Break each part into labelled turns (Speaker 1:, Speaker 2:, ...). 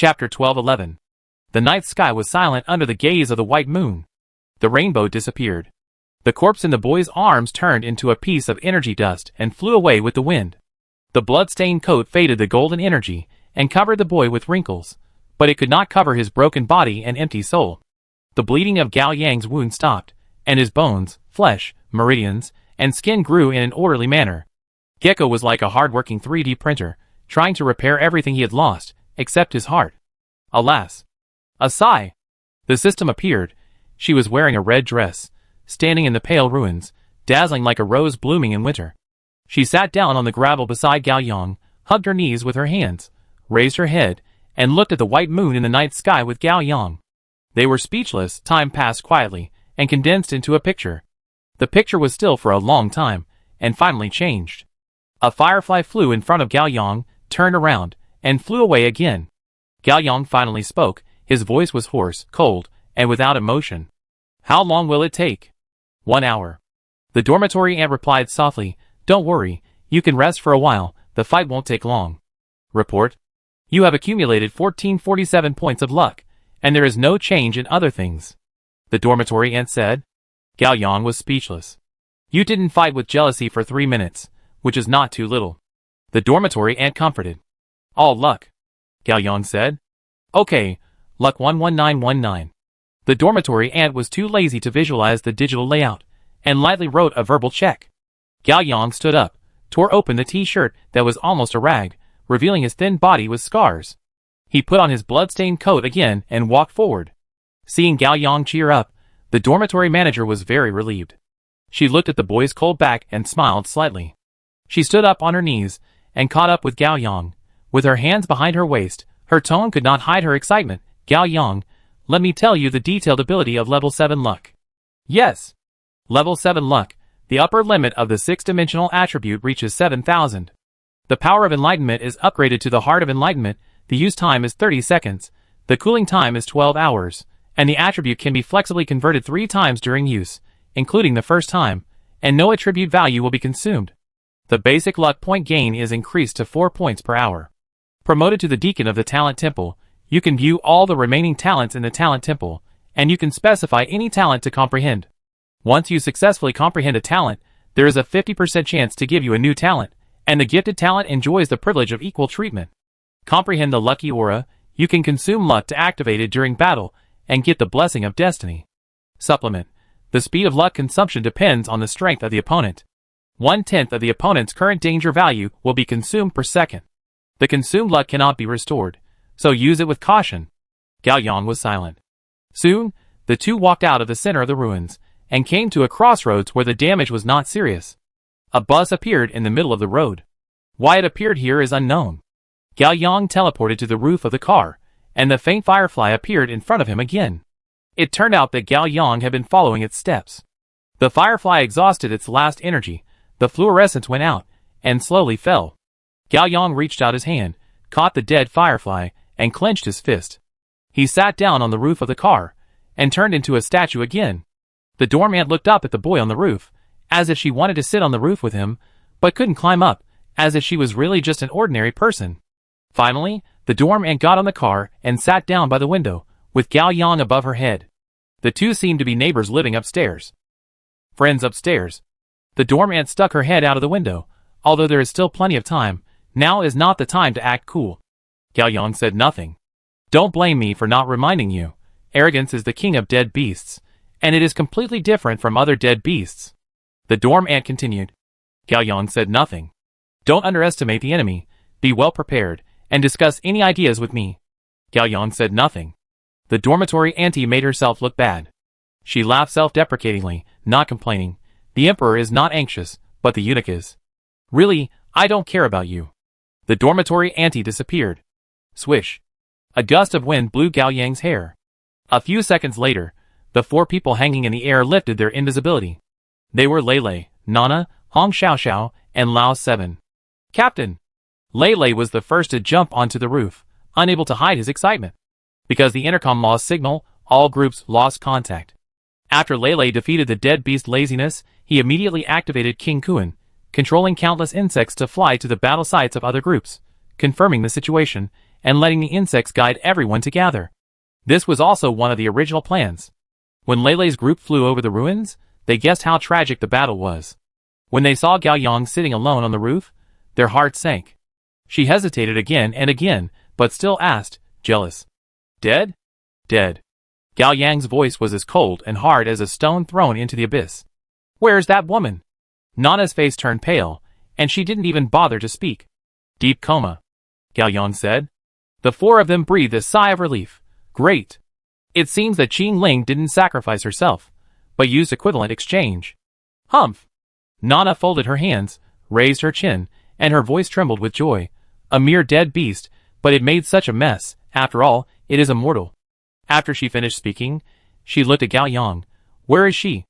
Speaker 1: Chapter 1211. The night sky was silent under the gaze of the white moon. The rainbow disappeared. The corpse in the boy's arms turned into a piece of energy dust and flew away with the wind. The blood-stained coat faded the golden energy and covered the boy with wrinkles, but it could not cover his broken body and empty soul. The bleeding of Gao Yang's wound stopped, and his bones, flesh, meridians, and skin grew in an orderly manner. Gecko was like a hard-working 3D printer, trying to repair everything he had lost, except his heart. Alas! A sigh. The system appeared. She was wearing a red dress, standing in the pale ruins, dazzling like a rose blooming in winter. She sat down on the gravel beside Gao Yang, hugged her knees with her hands, raised her head, and looked at the white moon in the night sky with Gao Yang. They were speechless. Time passed quietly, and condensed into a picture. The picture was still for a long time, and finally changed. A firefly flew in front of Gao Yang, turned around, and flew away again. Gao Yang finally spoke. His voice was hoarse, cold, and without emotion. "How long will it take?" "1 hour. The dormitory ant replied softly. "Don't worry, you can rest for a while, the fight won't take long." "Report. You have accumulated 1447 points of luck, and there is no change in other things," the dormitory ant said. Gao Yang was speechless. "You didn't fight with jealousy for 3 minutes, which is not too little," the dormitory ant comforted. "All luck," Gao Yang said. "Okay, luck 11919. The dormitory ant was too lazy to visualize the digital layout, and lightly wrote a verbal check. Gao Yang stood up, tore open the t-shirt that was almost a rag, revealing his thin body with scars. He put on his blood-stained coat again and walked forward. Seeing Gao Yang cheer up, the dormitory manager was very relieved. She looked at the boy's cold back and smiled slightly. She stood up on her knees and caught up with Gao Yang. With her hands behind her waist, her tone could not hide her excitement. "Gao Yang, let me tell you the detailed ability of level 7 luck." "Yes." Level 7 luck. The upper limit of the 6-dimensional attribute reaches 7,000. The power of enlightenment is upgraded to the heart of enlightenment. The use time is 30 seconds. The cooling time is 12 hours. And the attribute can be flexibly converted 3 times during use, including the first time, and no attribute value will be consumed. The basic luck point gain is increased to 4 points per hour. Promoted to the Deacon of the Talent Temple, you can view all the remaining talents in the Talent Temple, and you can specify any talent to comprehend. Once you successfully comprehend a talent, there is a 50% chance to give you a new talent, and the gifted talent enjoys the privilege of equal treatment. Comprehend the lucky aura. You can consume luck to activate it during battle, and get the blessing of destiny. Supplement. The speed of luck consumption depends on the strength of the opponent. 1/10 of the opponent's current danger value will be consumed per second. The consumed luck cannot be restored, so use it with caution. Gao Yang was silent. Soon, the two walked out of the center of the ruins, and came to a crossroads where the damage was not serious. A bus appeared in the middle of the road. Why it appeared here is unknown. Gao Yang teleported to the roof of the car, and the faint firefly appeared in front of him again. It turned out that Gao Yang had been following its steps. The firefly exhausted its last energy, the fluorescence went out, and slowly fell. Gao Yang reached out his hand, caught the dead firefly, and clenched his fist. He sat down on the roof of the car, and turned into a statue again. The dorm ant looked up at the boy on the roof, as if she wanted to sit on the roof with him, but couldn't climb up, as if she was really just an ordinary person. Finally, the dorm ant got on the car and sat down by the window, with Gao Yang above her head. The two seemed to be neighbors living upstairs. Friends upstairs. The dorm ant stuck her head out of the window. Although there is still plenty of time, now is not the time to act cool. Gao Yang said nothing. "Don't blame me for not reminding you. Arrogance is the king of dead beasts, and it is completely different from other dead beasts." The dorm ant continued. Gao Yang said nothing. "Don't underestimate the enemy. Be well prepared, and discuss any ideas with me." Gao Yang said nothing. The dormitory auntie made herself look bad. She laughed self-deprecatingly, not complaining. "The emperor is not anxious, but the eunuch is. Really, I don't care about you." The dormitory auntie disappeared. Swish. A gust of wind blew Gao Yang's hair. A few seconds later, the 4 people hanging in the air lifted their invisibility. They were Lei, Nana, Hong Xiaoxiao, and Lao 7. "Captain!" Lei was the first to jump onto the roof, unable to hide his excitement. Because the intercom lost signal, all groups lost contact. After Lei defeated the dead beast laziness, he immediately activated King Kuan, controlling countless insects to fly to the battle sites of other groups, confirming the situation, and letting the insects guide everyone to gather. This was also one of the original plans. When Leilei's group flew over the ruins, they guessed how tragic the battle was. When they saw Gao Yang sitting alone on the roof, their hearts sank. She hesitated again and again, but still asked, jealous. Dead? Dead. Gao Yang's voice was as cold and hard as a stone thrown into the abyss. Where's that woman? Nana's face turned pale, and she didn't even bother to speak. Deep coma, Gao Yang said. The four of them breathed a sigh of relief. Great. It seems that Qing Ling didn't sacrifice herself, but used equivalent exchange. Humph. Nana folded her hands, raised her chin, and her voice trembled with joy. A mere dead beast, but it made such a mess. After all, it is immortal. After she finished speaking, she looked at Gao Yang. Where is she?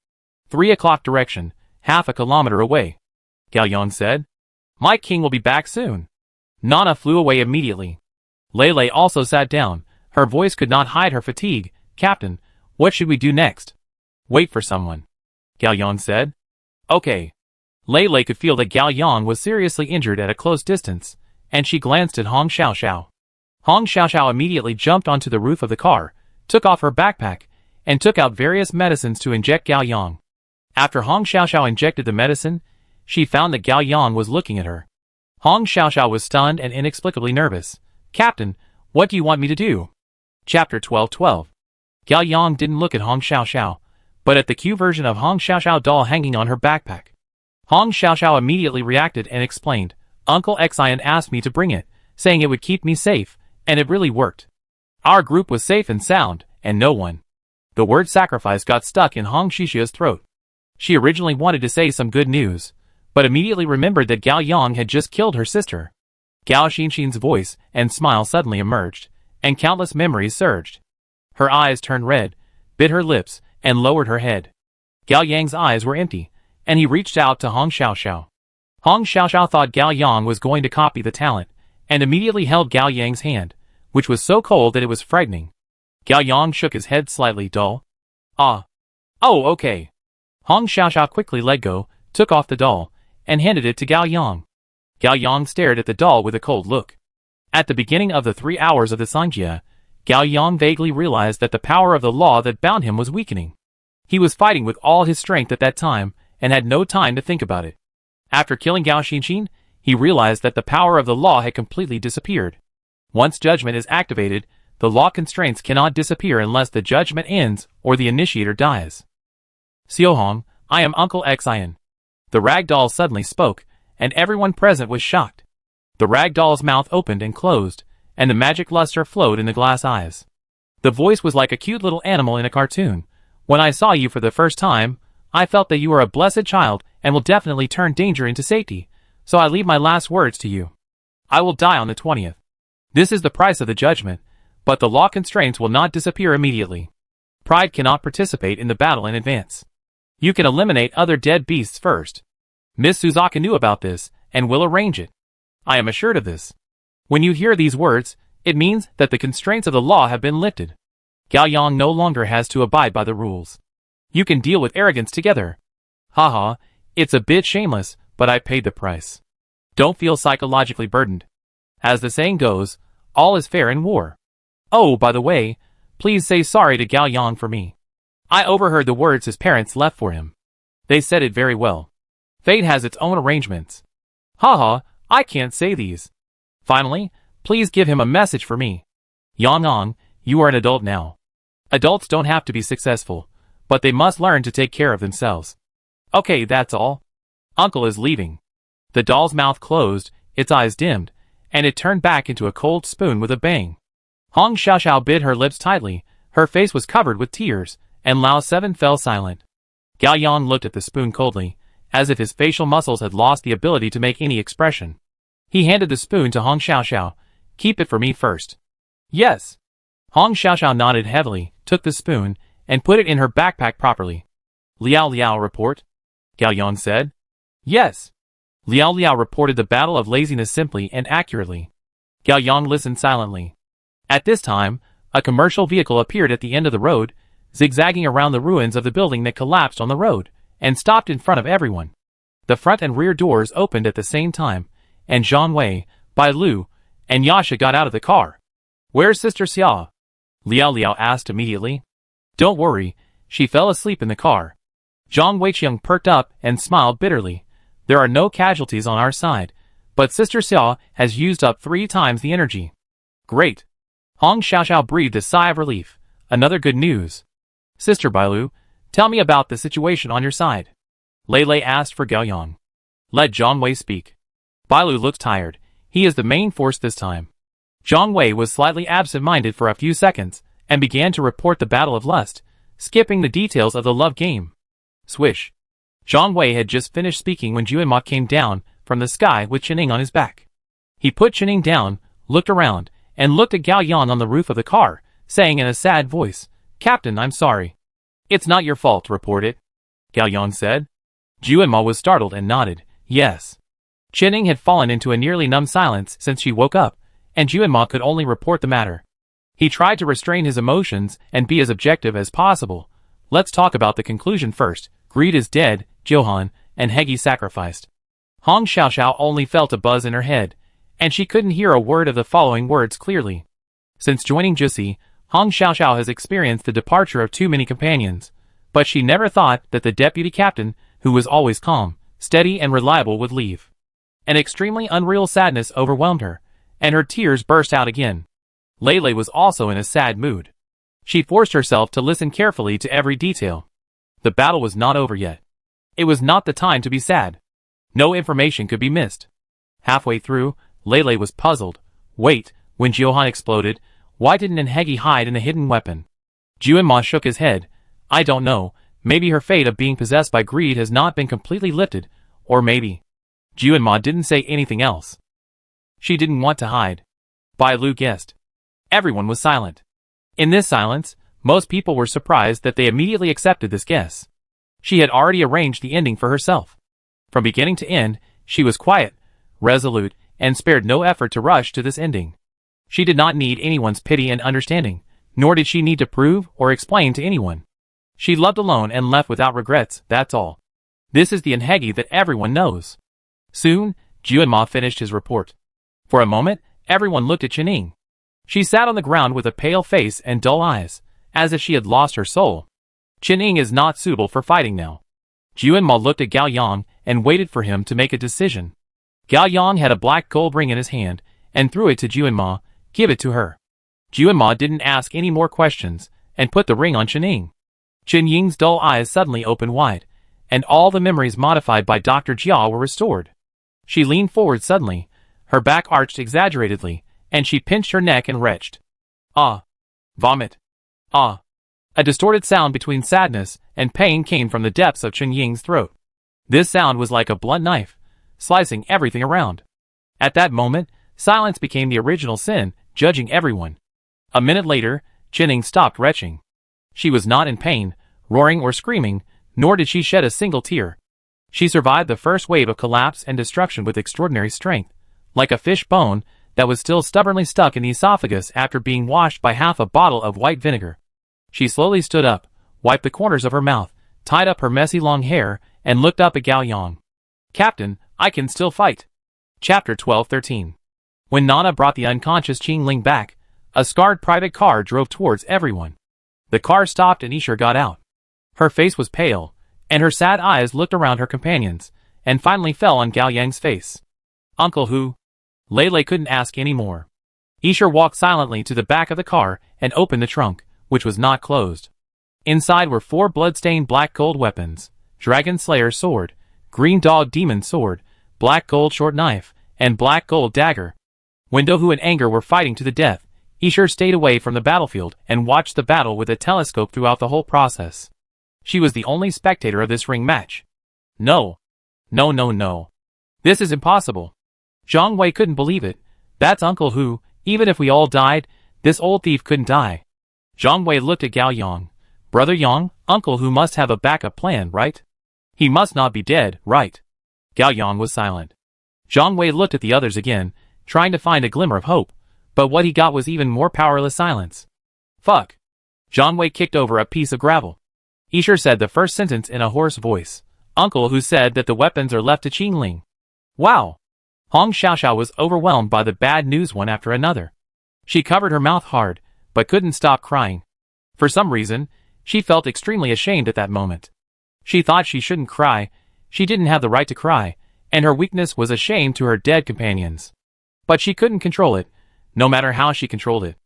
Speaker 1: 3 o'clock direction, half a kilometer away. Gao Yang said. My king will be back soon. Nana flew away immediately. Leilei also sat down. Her voice could not hide her fatigue. Captain, what should we do next? Wait for someone, Gao Yang said. Okay. Leilei could feel that Gao Yang was seriously injured at a close distance, and she glanced at Hong Xiaoxiao. Hong Xiaoxiao immediately jumped onto the roof of the car, took off her backpack, and took out various medicines to inject Gao Yang. After Hong Xiaoxiao injected the medicine, she found that Gao Yang was looking at her. Hong Xiaoxiao was stunned and inexplicably nervous. Captain, what do you want me to do? Chapter 12:12. Gao Yang didn't look at Hong Xiaoxiao, but at the Q version of Hong Xiaoxiao doll hanging on her backpack. Hong Xiaoxiao immediately reacted and explained, Uncle Xian asked me to bring it, saying it would keep me safe, and it really worked. Our group was safe and sound, and no one. The word sacrifice got stuck in Hong Xiaoxiao's throat. She originally wanted to say some good news, but immediately remembered that Gao Yang had just killed her sister. Gao Xinxin's voice and smile suddenly emerged, and countless memories surged. Her eyes turned red, bit her lips, and lowered her head. Gao Yang's eyes were empty, and he reached out to Hong Xiaoxiao. Hong Xiaoxiao thought Gao Yang was going to copy the talent, and immediately held Gao Yang's hand, which was so cold that it was frightening. Gao Yang shook his head slightly dull. Ah. Oh, okay. Hong Xiaoxiao quickly let go, took off the doll, and handed it to Gao Yang. Gao Yang stared at the doll with a cold look. At the beginning of the 3 hours of the Sangjia, Gao Yang vaguely realized that the power of the law that bound him was weakening. He was fighting with all his strength at that time, and had no time to think about it. After killing Gao Xinxin, he realized that the power of the law had completely disappeared. Once judgment is activated, the law constraints cannot disappear unless the judgment ends or the initiator dies. Xiaohong, I am Uncle Xian. The rag doll suddenly spoke, and everyone present was shocked. The rag doll's mouth opened and closed, and the magic luster flowed in the glass eyes. The voice was like a cute little animal in a cartoon. When I saw you for the first time, I felt that you are a blessed child and will definitely turn danger into safety, so I leave my last words to you. I will die on the 20th. This is the price of the judgment, but the law constraints will not disappear immediately. Pride cannot participate in the battle in advance. You can eliminate other dead beasts first. Miss Suzaka knew about this, and will arrange it. I am assured of this. When you hear these words, it means that the constraints of the law have been lifted. Gao Yang no longer has to abide by the rules. You can deal with arrogance together. Haha, it's a bit shameless, but I paid the price. Don't feel psychologically burdened. As the saying goes, all is fair in war. Oh, by the way, please say sorry to Gao Yang for me. I overheard the words his parents left for him. They said it very well. Fate has its own arrangements. Haha, I can't say these. Finally, please give him a message for me. Yang, you are an adult now. Adults don't have to be successful, but they must learn to take care of themselves. Okay, that's all. Uncle is leaving. The doll's mouth closed, its eyes dimmed, and it turned back into a cold spoon with a bang. Hong Xiaoxiao bit her lips tightly, her face was covered with tears, and Lao 7 fell silent. Gao Yang looked at the spoon coldly, as if his facial muscles had lost the ability to make any expression. He handed the spoon to Hong Xiaoxiao. Keep it for me first. Yes. Hong Xiaoxiao nodded heavily, took the spoon, and put it in her backpack properly. Liao report? Gao Yang said. Yes. Liao reported the battle of laziness simply and accurately. Gao Yang listened silently. At this time, a commercial vehicle appeared at the end of the road, zigzagging around the ruins of the building that collapsed on the road, and stopped in front of everyone. The front and rear doors opened at the same time, and Zhang Wei, Bai Lu, and Yasha got out of the car. Where's Sister Xia? Liao Liao asked immediately. Don't worry, she fell asleep in the car. Zhang Weiqiang perked up and smiled bitterly. There are no casualties on our side, but Sister Xia has used up 3 times the energy. Great. Hong Xiaoxiao breathed a sigh of relief. Another good news. Sister Bailu, tell me about the situation on your side. Lei Lei asked for Gao Yang. Let Zhang Wei speak. Bailu looked tired. He is the main force this time. Zhang Wei was slightly absent-minded for a few seconds, and began to report the battle of lust, skipping the details of the love game. Swish. Zhang Wei had just finished speaking when Juanma came down from the sky with Chenning on his back. He put Chenning down, looked around, and looked at Gao Yang on the roof of the car, saying in a sad voice, Captain, I'm sorry. It's not your fault, report it. Gao Yang said. Juanma was startled and nodded, yes. Chenning had fallen into a nearly numb silence since she woke up, and Juanma could only report the matter. He tried to restrain his emotions and be as objective as possible. Let's talk about the conclusion first. Greed is dead, Johan, and Hegi sacrificed. Hong Xiaoxiao only felt a buzz in her head, and she couldn't hear a word of the following words clearly. Since joining Jussi, Hong Xiaoxiao has experienced the departure of too many companions, but she never thought that the deputy captain, who was always calm, steady and reliable, would leave. An extremely unreal sadness overwhelmed her, and her tears burst out again. Lei Lei was also in a sad mood. She forced herself to listen carefully to every detail. The battle was not over yet. It was not the time to be sad. No information could be missed. Halfway through, Lei Lei was puzzled. Wait, when Johan exploded, why didn't Hegi hide in a hidden weapon? Juanma shook his head. I don't know, maybe her fate of being possessed by greed has not been completely lifted, or maybe. Juanma didn't say anything else. She didn't want to hide. Bai Lu guessed. Everyone was silent. In this silence, most people were surprised that they immediately accepted this guess. She had already arranged the ending for herself. From beginning to end, she was quiet, resolute, and spared no effort to rush to this ending. She did not need anyone's pity and understanding, nor did she need to prove or explain to anyone. She loved alone and left without regrets, that's all. This is the Hegi that everyone knows. Soon, Juanma finished his report. For a moment, everyone looked at Chenning. She sat on the ground with a pale face and dull eyes, as if she had lost her soul. Chenning is not suitable for fighting now. Juanma looked at Gao Yang and waited for him to make a decision. Gao Yang had a black gold ring in his hand and threw it to Juanma. Give it to her. Juanma didn't ask any more questions and put the ring on Chenning. Chen Ying's dull eyes suddenly opened wide, and all the memories modified by Dr. Jia were restored. She leaned forward suddenly, her back arched exaggeratedly, and she pinched her neck and retched. Ah! Vomit! Ah! A distorted sound between sadness and pain came from the depths of Chen Ying's throat. This sound was like a blunt knife, slicing everything around. At that moment, silence became the original sin, judging everyone. A minute later, Chen Ying stopped retching. She was not in pain, roaring or screaming, nor did she shed a single tear. She survived the first wave of collapse and destruction with extraordinary strength, like a fish bone that was still stubbornly stuck in the esophagus after being washed by half a bottle of white vinegar. She slowly stood up, wiped the corners of her mouth, tied up her messy long hair, and looked up at Gao Yang. Captain, I can still fight. Chapter 12:13. When Nana brought the unconscious Qing Ling back, a scarred private car drove towards everyone. The car stopped and Isha got out. Her face was pale, and her sad eyes looked around her companions, and finally fell on Gao Yang's face. Uncle who? Lei Lei couldn't ask any more. Isha walked silently to the back of the car and opened the trunk, which was not closed. Inside were 4 blood-stained black gold weapons: Dragon Slayer sword, Green Dog Demon sword, black gold short knife, and black gold dagger. When Dohu and Anger were fighting to the death, Isha stayed away from the battlefield and watched the battle with a telescope throughout the whole process. She was the only spectator of this ring match. No. No, no, no. This is impossible. Zhang Wei couldn't believe it. That's Uncle Hu. Even if we all died, this old thief couldn't die. Zhang Wei looked at Gao Yang. Brother Yang, Uncle Hu must have a backup plan, right? He must not be dead, right? Gao Yang was silent. Zhang Wei looked at the others again, trying to find a glimmer of hope, but what he got was even more powerless silence. Fuck. Zhang Wei kicked over a piece of gravel. Isha said the first sentence in a hoarse voice. Uncle Hu said that the weapons are left to Qing Ling. Wow. Hong Xiaoxiao was overwhelmed by the bad news one after another. She covered her mouth hard, but couldn't stop crying. For some reason, she felt extremely ashamed at that moment. She thought she shouldn't cry, she didn't have the right to cry, and her weakness was a shame to her dead companions. But she couldn't control it, no matter how she controlled it.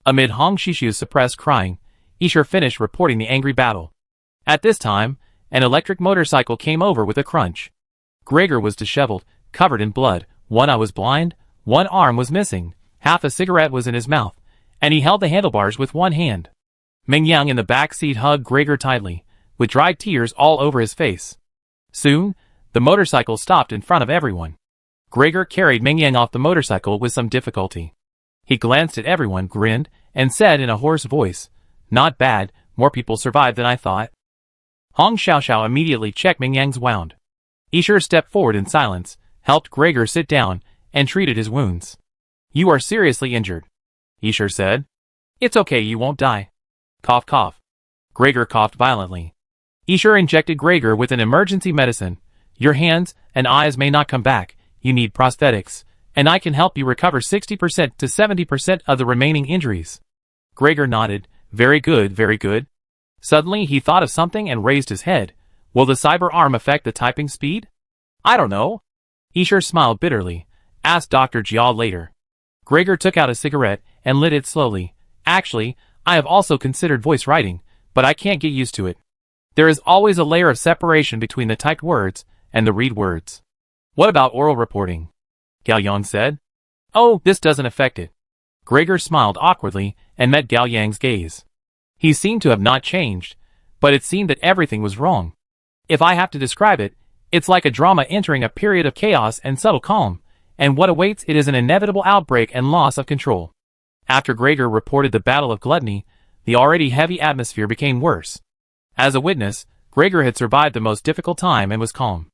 Speaker 1: Amid Hong Shishu's suppressed crying, Isher finished reporting the angry battle. At this time, an electric motorcycle came over with a crunch. Gregor was disheveled, covered in blood, one eye was blind, one arm was missing, half a cigarette was in his mouth, and he held the handlebars with one hand. Meng Yang in the back seat hugged Gregor tightly, with dried tears all over his face. Soon, the motorcycle stopped in front of everyone. Gregor carried Meng Yang off the motorcycle with some difficulty. He glanced at everyone, grinned, and said in a hoarse voice, "Not bad, more people survived than I thought." Hong Xiaoxiao immediately checked Meng Yang's wound. Isher stepped forward in silence, helped Gregor sit down, and treated his wounds. "You are seriously injured," Isher said. "It's okay, you won't die." Cough cough. Gregor coughed violently. Isher injected Gregor with an emergency medicine. "Your hands and eyes may not come back, you need prosthetics, and I can help you recover 60% to 70% of the remaining injuries." Gregor nodded. Very good, very good. Suddenly he thought of something and raised his head. "Will the cyber arm affect the typing speed?" "I don't know." Isher smiled bitterly. "Ask Dr. Jia later." Gregor took out a cigarette and lit it slowly. "Actually, I have also considered voice writing, but I can't get used to it. There is always a layer of separation between the typed words and the read words." "What about oral reporting?" Gao Yang said. "Oh, this doesn't affect it." Gregor smiled awkwardly and met Gao Yang's gaze. He seemed to have not changed, but it seemed that everything was wrong. "If I have to describe it, it's like a drama entering a period of chaos and subtle calm, and what awaits it is an inevitable outbreak and loss of control." After Gregor reported the Battle of Gluttony, the already heavy atmosphere became worse. As a witness, Gregor had survived the most difficult time and was calm.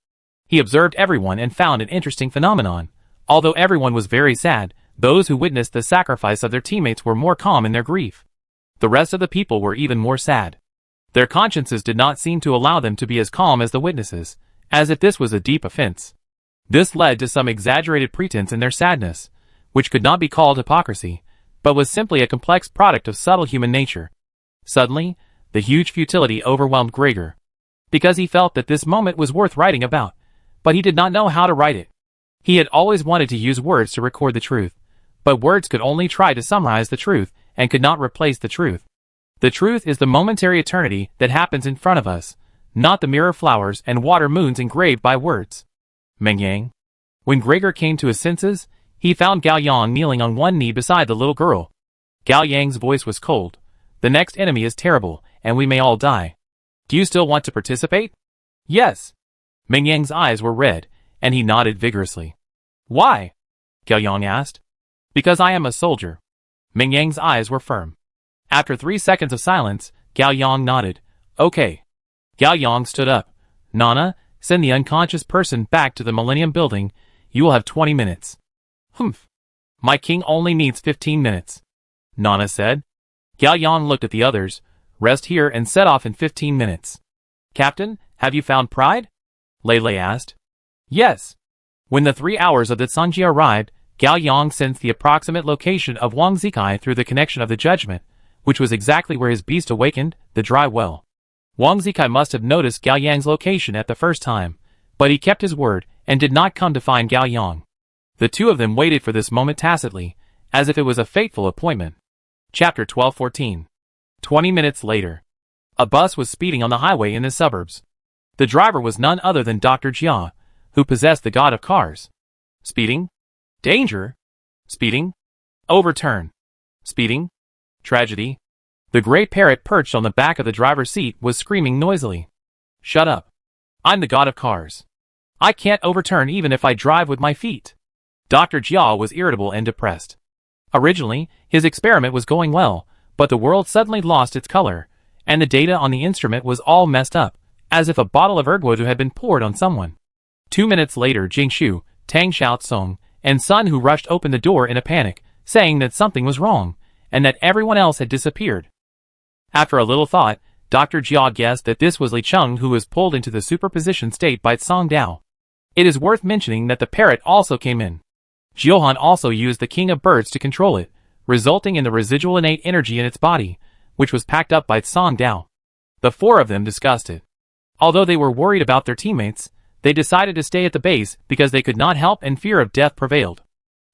Speaker 1: He observed everyone and found an interesting phenomenon. Although everyone was very sad, those who witnessed the sacrifice of their teammates were more calm in their grief. The rest of the people were even more sad. Their consciences did not seem to allow them to be as calm as the witnesses, as if this was a deep offense. This led to some exaggerated pretense in their sadness, which could not be called hypocrisy, but was simply a complex product of subtle human nature. Suddenly, the huge futility overwhelmed Gregor. Because he felt that this moment was worth writing about, but he did not know how to write it. He had always wanted to use words to record the truth, but words could only try to summarize the truth and could not replace the truth. The truth is the momentary eternity that happens in front of us, not the mirror flowers and water moons engraved by words. Meng Yang. When Gregor came to his senses, he found Gao Yang kneeling on one knee beside the little girl. Gao Yang's voice was cold. "The next enemy is terrible, and we may all die. Do you still want to participate?" "Yes." Meng Yang's eyes were red, and he nodded vigorously. "Why?" Gao Yang asked. "Because I am a soldier." Meng Yang's eyes were firm. After 3 seconds of silence, Gao Yang nodded. "Okay." Gao Yang stood up. "Nana, send the unconscious person back to the Millennium Building. You will have 20 minutes. "Humph. My king only needs 15 minutes. Nana said. Gao Yang looked at the others. "Rest here and set off in 15 minutes. "Captain, have you found Pride?" Lei Lei asked. "Yes." When the 3 hours of the Sanjia arrived, Gao Yang sensed the approximate location of Wang Zikai through the connection of the judgment, which was exactly where his beast awakened, the dry well. Wang Zikai must have noticed Gao Yang's location at the first time, but he kept his word and did not come to find Gao Yang. The two of them waited for this moment tacitly, as if it was a fateful appointment. Chapter 12:14. 20 minutes later. A bus was speeding on the highway in the suburbs. The driver was none other than Dr. Jia, who possessed the god of cars. Speeding? Danger? Speeding? Overturn? Speeding? Tragedy? The gray parrot perched on the back of the driver's seat was screaming noisily. "Shut up. I'm the god of cars. I can't overturn even if I drive with my feet." Dr. Jia was irritable and depressed. Originally, his experiment was going well, but the world suddenly lost its color, and the data on the instrument was all messed up, as if a bottle of ergodu had been poured on someone. 2 minutes later, Jingshu, Tang Xiaotsong, and Sun Hu rushed open the door in a panic, saying that something was wrong, and that everyone else had disappeared. After a little thought, Dr. Jia guessed that this was Li Cheng, who was pulled into the superposition state by Song Dao. It is worth mentioning that the parrot also came in. Johan also used the King of Birds to control it, resulting in the residual innate energy in its body, which was packed up by Song Dao. The four of them discussed it. Although they were worried about their teammates, they decided to stay at the base because they could not help and fear of death prevailed.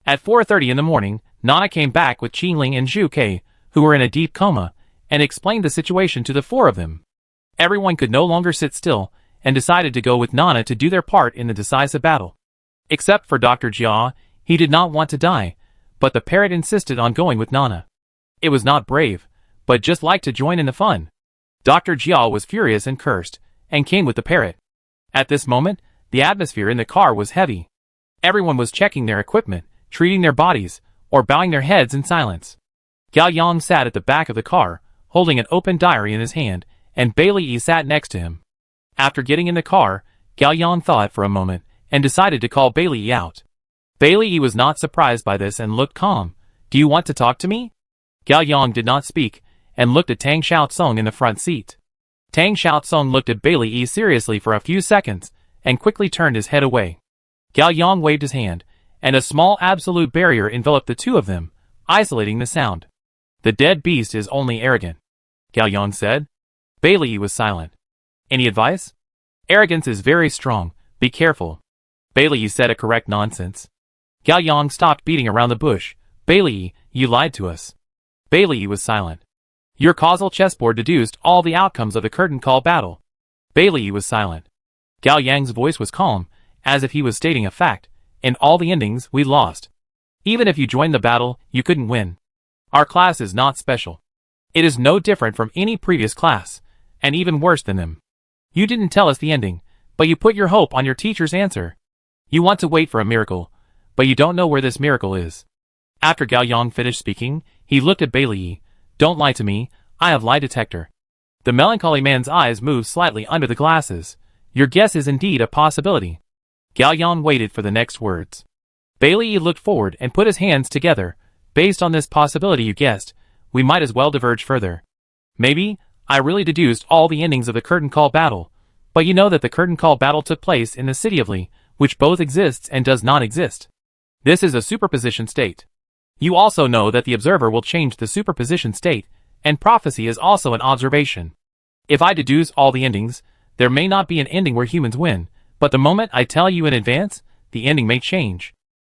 Speaker 1: At 4:30 in the morning, Nana came back with Qingling and Zhu Kei, who were in a deep coma, and explained the situation to the four of them. Everyone could no longer sit still, and decided to go with Nana to do their part in the decisive battle. Except for Dr. Jia, he did not want to die, but the parrot insisted on going with Nana. It was not brave, but just liked to join in the fun. Dr. Jia was furious and cursed, and came with the parrot. At this moment, the atmosphere in the car was heavy. Everyone was checking their equipment, treating their bodies, or bowing their heads in silence. Gao Yang sat at the back of the car, holding an open diary in his hand, and Bailey Yi sat next to him. After getting in the car, Gao Yang thought for a moment, and decided to call Bailey Yi out. Bailey Yi was not surprised by this and looked calm. "Do you want to talk to me?" Gao Yang did not speak, and looked at Tang Xiaotsong in the front seat. Tang Xiaotsong looked at Bailey Yi seriously for a few seconds, and quickly turned his head away. Gao Yang waved his hand, and a small absolute barrier enveloped the two of them, isolating the sound. "The dead beast is only arrogant," Gao Yang said. Bailey Yi was silent. "Any advice?" "Arrogance is very strong, be careful." Bailey Yi said a correct nonsense. Gao Yang stopped beating around the bush. "Bailey Yi, you lied to us." Bailey Yi was silent. "Your causal chessboard deduced all the outcomes of the curtain call battle." Bailey Yi was silent. Gao Yang's voice was calm, as if he was stating a fact. "In all the endings, we lost. Even if you joined the battle, you couldn't win. Our class is not special. It is no different from any previous class, and even worse than them. You didn't tell us the ending, but you put your hope on your teacher's answer. You want to wait for a miracle, but you don't know where this miracle is." After Gao Yang finished speaking, he looked at Bailey Yi. "Don't lie to me, I have lie detector." The melancholy man's eyes moved slightly under the glasses. "Your guess is indeed a possibility." Gao Yang waited for the next words. Bailey Yi looked forward and put his hands together. "Based on this possibility you guessed, we might as well diverge further. Maybe, I really deduced all the endings of the curtain call battle, but you know that the curtain call battle took place in the city of Li, which both exists and does not exist. This is a superposition state. You also know that the observer will change the superposition state, and prophecy is also an observation. If I deduce all the endings, there may not be an ending where humans win, but the moment I tell you in advance, the ending may change.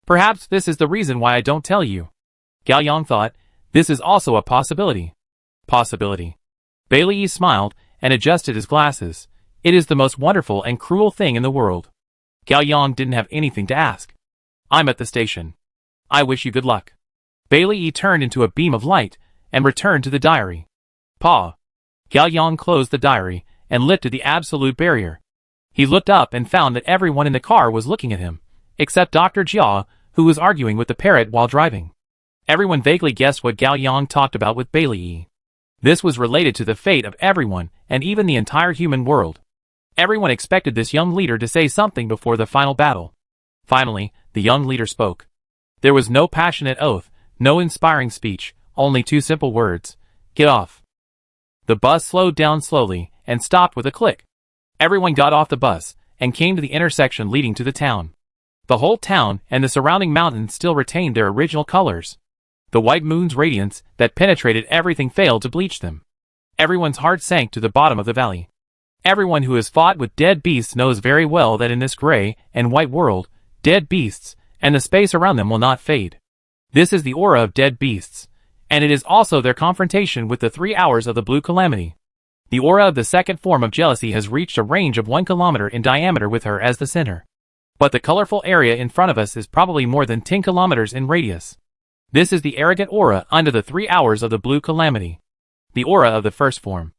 Speaker 1: Perhaps this is the reason why I don't tell you." Gao Yang thought, "This is also a possibility." Possibility. Bailey Yi smiled and adjusted his glasses. "It is the most wonderful and cruel thing in the world." Gao Yang didn't have anything to ask. "I'm at the station. I wish you good luck." Bailey Yi turned into a beam of light and returned to the diary. "Pa." Gao Yang closed the diary and lifted the absolute barrier. He looked up and found that everyone in the car was looking at him, except Dr. Jia, who was arguing with the parrot while driving. Everyone vaguely guessed what Gao Yang talked about with Bailey Yi. This was related to the fate of everyone and even the entire human world. Everyone expected this young leader to say something before the final battle. Finally, the young leader spoke. There was no passionate oath, no inspiring speech, only two simple words. "Get off." The bus slowed down slowly and stopped with a click. Everyone got off the bus and came to the intersection leading to the town. The whole town and the surrounding mountains still retained their original colors. The white moon's radiance that penetrated everything failed to bleach them. Everyone's heart sank to the bottom of the valley. Everyone who has fought with dead beasts knows very well that in this gray and white world, dead beasts and the space around them will not fade. This is the aura of dead beasts, and it is also their confrontation with the 3 hours of the blue calamity. The aura of the second form of jealousy has reached a range of 1 kilometer in diameter with her as the center. But the colorful area in front of us is probably more than 10 kilometers in radius. This is the arrogant aura under the 3 hours of the blue calamity. The aura of the first form.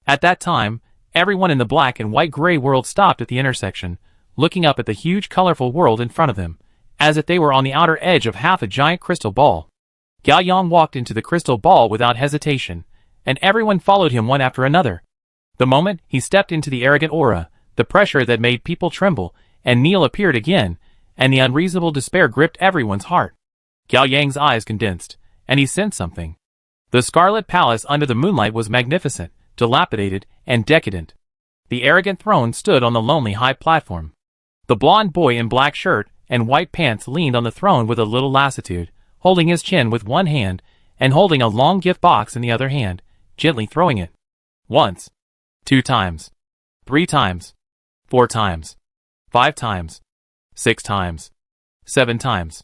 Speaker 1: At that time, everyone in the black and white gray world stopped at the intersection, looking up at the huge colorful world in front of them, as if they were on the outer edge of half a giant crystal ball. Gao Yang walked into the crystal ball without hesitation, and everyone followed him one after another. The moment he stepped into the arrogant aura, the pressure that made people tremble and kneel appeared again, and the unreasonable despair gripped everyone's heart. Gao Yang's eyes condensed, and he sensed something. The Scarlet Palace under the moonlight was magnificent, dilapidated, and decadent. The arrogant throne stood on the lonely high platform. The blond boy in black shirt and white pants leaned on the throne with a little lassitude, holding his chin with one hand and holding a long gift box in the other hand, gently throwing it. Once. 2 times. 3 times. 4 times. 5 times. 6 times. 7 times.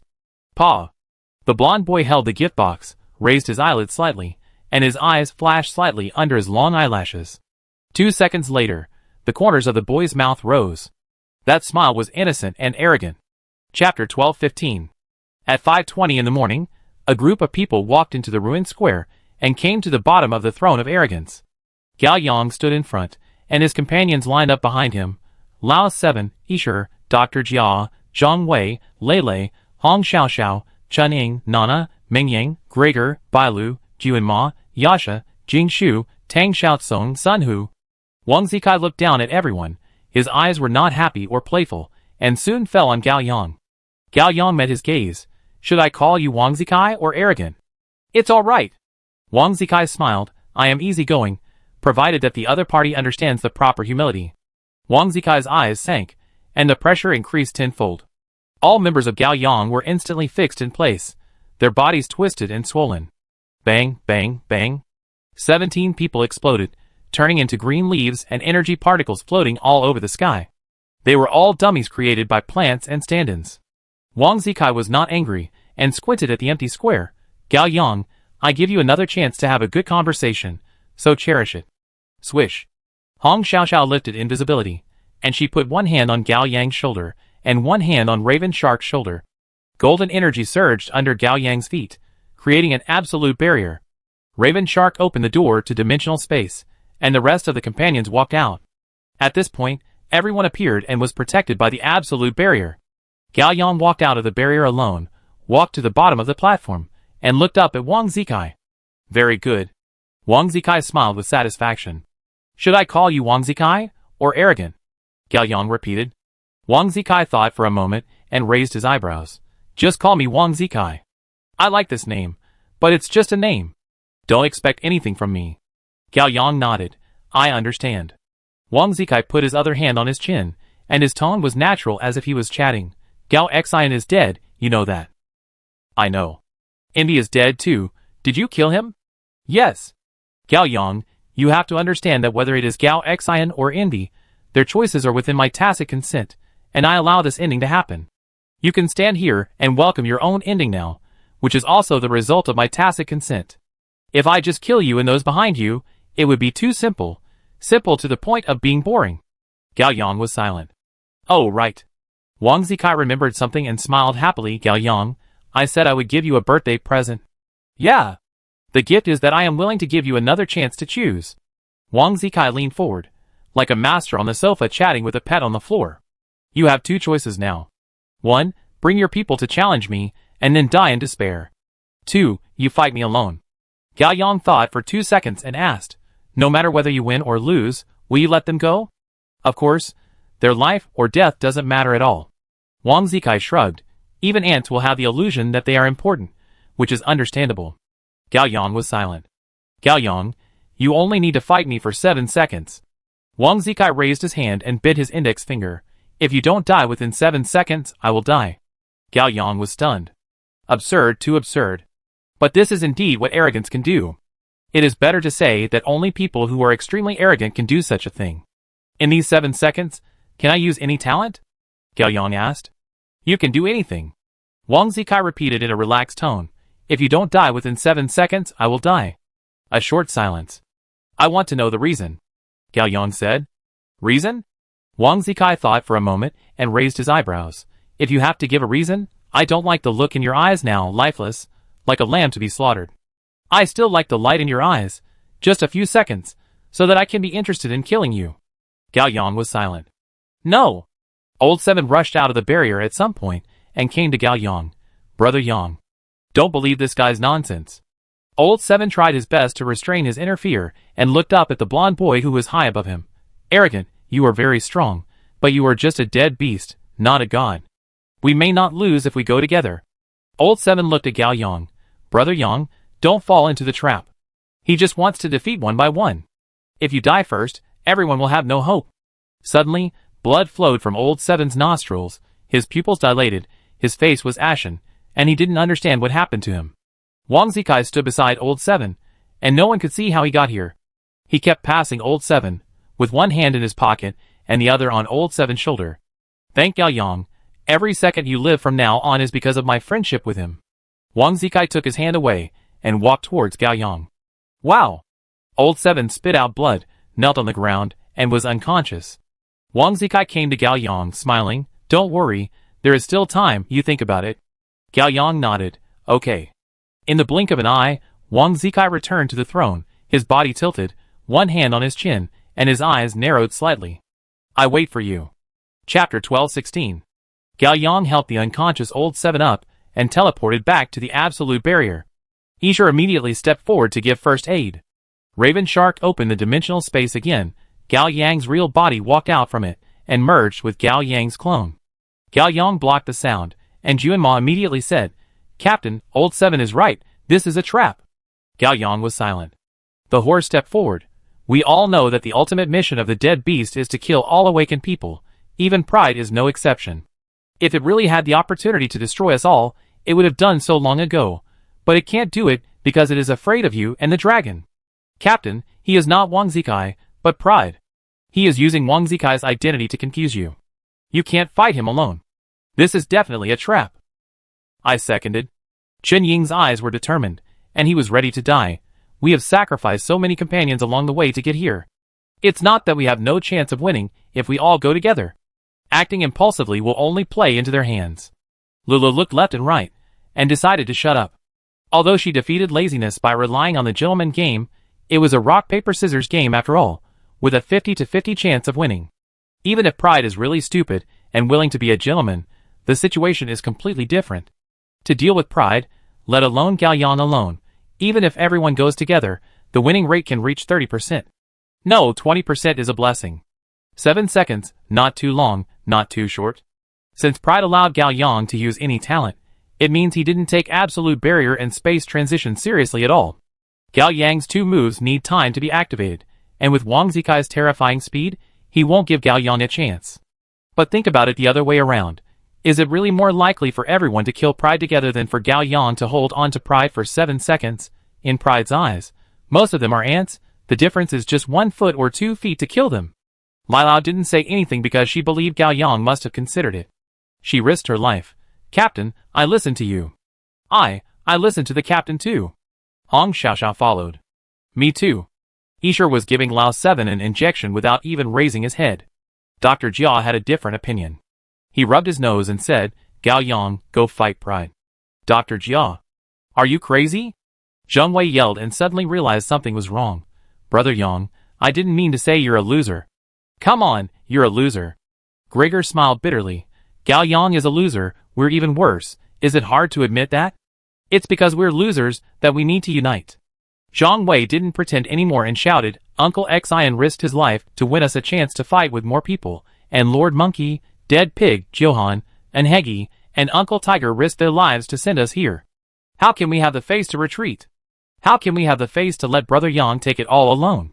Speaker 1: Pa. The blond boy held the gift box, raised his eyelids slightly, and his eyes flashed slightly under his long eyelashes. 2 seconds later, the corners of the boy's mouth rose. That smile was innocent and arrogant. Chapter 12:15. At 5:20 in the morning, a group of people walked into the ruined square and came to the bottom of the throne of arrogance. Gao Yang stood in front, and his companions lined up behind him. Lao 7, Isher, Dr. Jia, Zhang Wei, Lei, Hong Xiaoxiao, Chen Ying, Nana, Mingyang, Gregor, Bailu, Juanma, Yasha, Jingshu, Tang Xiaotsong, Sunhu. Wang Zikai looked down at everyone. His eyes were not happy or playful, and soon fell on Gao Yang. Gao Yang met his gaze. Should I call you Wang Zikai or arrogant? It's all right. Wang Zikai smiled. I am easygoing, provided that the other party understands the proper humility. Wang Zikai's eyes sank, and the pressure increased tenfold. All members of Gao Yang were instantly fixed in place, their bodies twisted and swollen. Bang, bang, bang. 17 people exploded, turning into green leaves and energy particles floating all over the sky. They were all dummies created by plants and stand-ins. Wang Zikai was not angry, and squinted at the empty square. Gao Yang, I give you another chance to have a good conversation, so cherish it. Swish. Hong Xiaoxiao lifted invisibility, and she put one hand on Gao Yang's shoulder, and one hand on Raven Shark's shoulder. Golden energy surged under Gao Yang's feet, creating an absolute barrier. Raven Shark opened the door to dimensional space, and the rest of the companions walked out. At this point, everyone appeared and was protected by the absolute barrier. Gao Yang walked out of the barrier alone, walked to the bottom of the platform, and looked up at Wang Zikai. Very good. Wang Zikai smiled with satisfaction. Should I call you Wang Zikai, or arrogant? Gao Yang repeated. Wang Zikai thought for a moment and raised his eyebrows. Just call me Wang Zikai. I like this name, but it's just a name. Don't expect anything from me. Gao Yang nodded. I understand. Wang Zikai put his other hand on his chin, and his tone was natural as if he was chatting. Gao Xian is dead, you know that. I know. Envy is dead too. Did you kill him? Yes. Gao Yang, you have to understand that whether it is Gao Xian or Envy, their choices are within my tacit consent, and I allow this ending to happen. You can stand here and welcome your own ending now, which is also the result of my tacit consent. If I just kill you and those behind you, it would be too simple. Simple to the point of being boring. Gao Yang was silent. Oh, right. Wang Zikai remembered something and smiled happily. Gao Yang, I said I would give you a birthday present. Yeah. The gift is that I am willing to give you another chance to choose. Wang Zikai leaned forward, like a master on the sofa chatting with a pet on the floor. You have 2 choices now. 1, bring your people to challenge me, and then die in despair. 2, you fight me alone. Gao Yang thought for 2 seconds and asked, no matter whether you win or lose, will you let them go? Of course, their life or death doesn't matter at all. Wang Zikai shrugged. Even ants will have the illusion that they are important, which is understandable. Gao Yang was silent. Gao Yang, you only need to fight me for 7 seconds. Wang Zikai raised his hand and bit his index finger. If you don't die within 7 seconds, I will die. Gao Yang was stunned. Absurd, too absurd. But this is indeed what arrogance can do. It is better to say that only people who are extremely arrogant can do such a thing. In these 7 seconds, can I use any talent? Gao Yang asked. You can do anything. Wang Zikai repeated in a relaxed tone. If you don't die within 7 seconds, I will die. A short silence. I want to know the reason. Gao Yang said. Reason? Wang Zikai thought for a moment and raised his eyebrows. If you have to give a reason, I don't like the look in your eyes now, lifeless, like a lamb to be slaughtered. I still like the light in your eyes, just a few seconds, so that I can be interested in killing you. Gao Yang was silent. No! Old 7 rushed out of the barrier at some point and came to Gao Yang. Brother Yang. Don't believe this guy's nonsense. Old 7 tried his best to restrain his inner fear and looked up at the blond boy who was high above him. Arrogant, you are very strong, but you are just a dead beast, not a god. We may not lose if we go together. Old 7 looked at Gao Yang. Brother Yang, don't fall into the trap. He just wants to defeat one by one. If you die first, everyone will have no hope. Suddenly, blood flowed from Old 7's nostrils, his pupils dilated, his face was ashen, and he didn't understand what happened to him. Wang Zikai stood beside old 7, and no one could see how he got here. He kept passing old 7, with one hand in his pocket and the other on old 7's shoulder. Thank Gao Yang. Every second you live from now on is because of my friendship with him. Wang Zikai took his hand away and walked towards Gao Yang. Wow! Old 7 spit out blood, knelt on the ground, and was unconscious. Wang Zikai came to Gao Yang, smiling. Don't worry, there is still time, you think about it. Gao Yang nodded. Okay. In the blink of an eye, Wang Zikai returned to the throne, his body tilted, one hand on his chin, and his eyes narrowed slightly. I wait for you. Chapter 12:16. Gao Yang helped the unconscious old 7 up, and teleported back to the absolute barrier. Isher immediately stepped forward to give first aid. Raven Shark opened the dimensional space again. Gao Yang's real body walked out from it, and merged with Gao Yang's clone. Gao Yang blocked the sound, and Juanma immediately said, Captain, old 7 is right, this is a trap. Gao Yang was silent. The horse stepped forward. We all know that the ultimate mission of the dead beast is to kill all awakened people. Even Pride is no exception. If it really had the opportunity to destroy us all, it would have done so long ago. But it can't do it because it is afraid of you and the dragon. Captain, he is not Wang Zikai, but Pride. He is using Wang Zikai's identity to confuse you. You can't fight him alone. This is definitely a trap. I seconded. Chen Ying's eyes were determined, and he was ready to die. We have sacrificed so many companions along the way to get here. It's not that we have no chance of winning if we all go together. Acting impulsively will only play into their hands. Lulu looked left and right, and decided to shut up. Although she defeated laziness by relying on the gentleman game, it was a rock-paper-scissors game after all, with a 50-50 chance of winning. Even if Pride is really stupid and willing to be a gentleman, the situation is completely different. To deal with Pride, let alone Gao Yang alone, even if everyone goes together, the winning rate can reach 30%. No, 20% is a blessing. 7 seconds, not too long, not too short. Since Pride allowed Gao Yang to use any talent, it means he didn't take absolute barrier and space transition seriously at all. Gao Yang's 2 moves need time to be activated, and with Wang Zikai's terrifying speed, he won't give Gao Yang a chance. But think about it the other way around. Is it really more likely for everyone to kill Pride together than for Gao Yang to hold on to Pride for 7 seconds? In Pride's eyes, most of them are ants. The difference is just 1 foot or 2 feet to kill them. Lai Lao didn't say anything because she believed Gao Yang must have considered it. She risked her life. Captain, I listened to you. I listened to the captain too. Hong Xiaoxiao followed. Me too. Isher was giving Lao 7 an injection without even raising his head. Dr. Jia had a different opinion. He rubbed his nose and said, Gao Yang, go fight Pride. Dr. Jia. Are you crazy? Zheng Wei yelled and suddenly realized something was wrong. Brother Yang, I didn't mean to say you're a loser. Come on, you're a loser. Gregor smiled bitterly. Gao Yang is a loser, we're even worse. Is it hard to admit that? It's because we're losers that we need to unite. Zhang Wei didn't pretend anymore and shouted, Uncle Xian risked his life to win us a chance to fight with more people, and Lord Monkey, Dead Pig, Johan, and Hegi, and Uncle Tiger risked their lives to send us here. How can we have the face to retreat? How can we have the face to let Brother Yang take it all alone?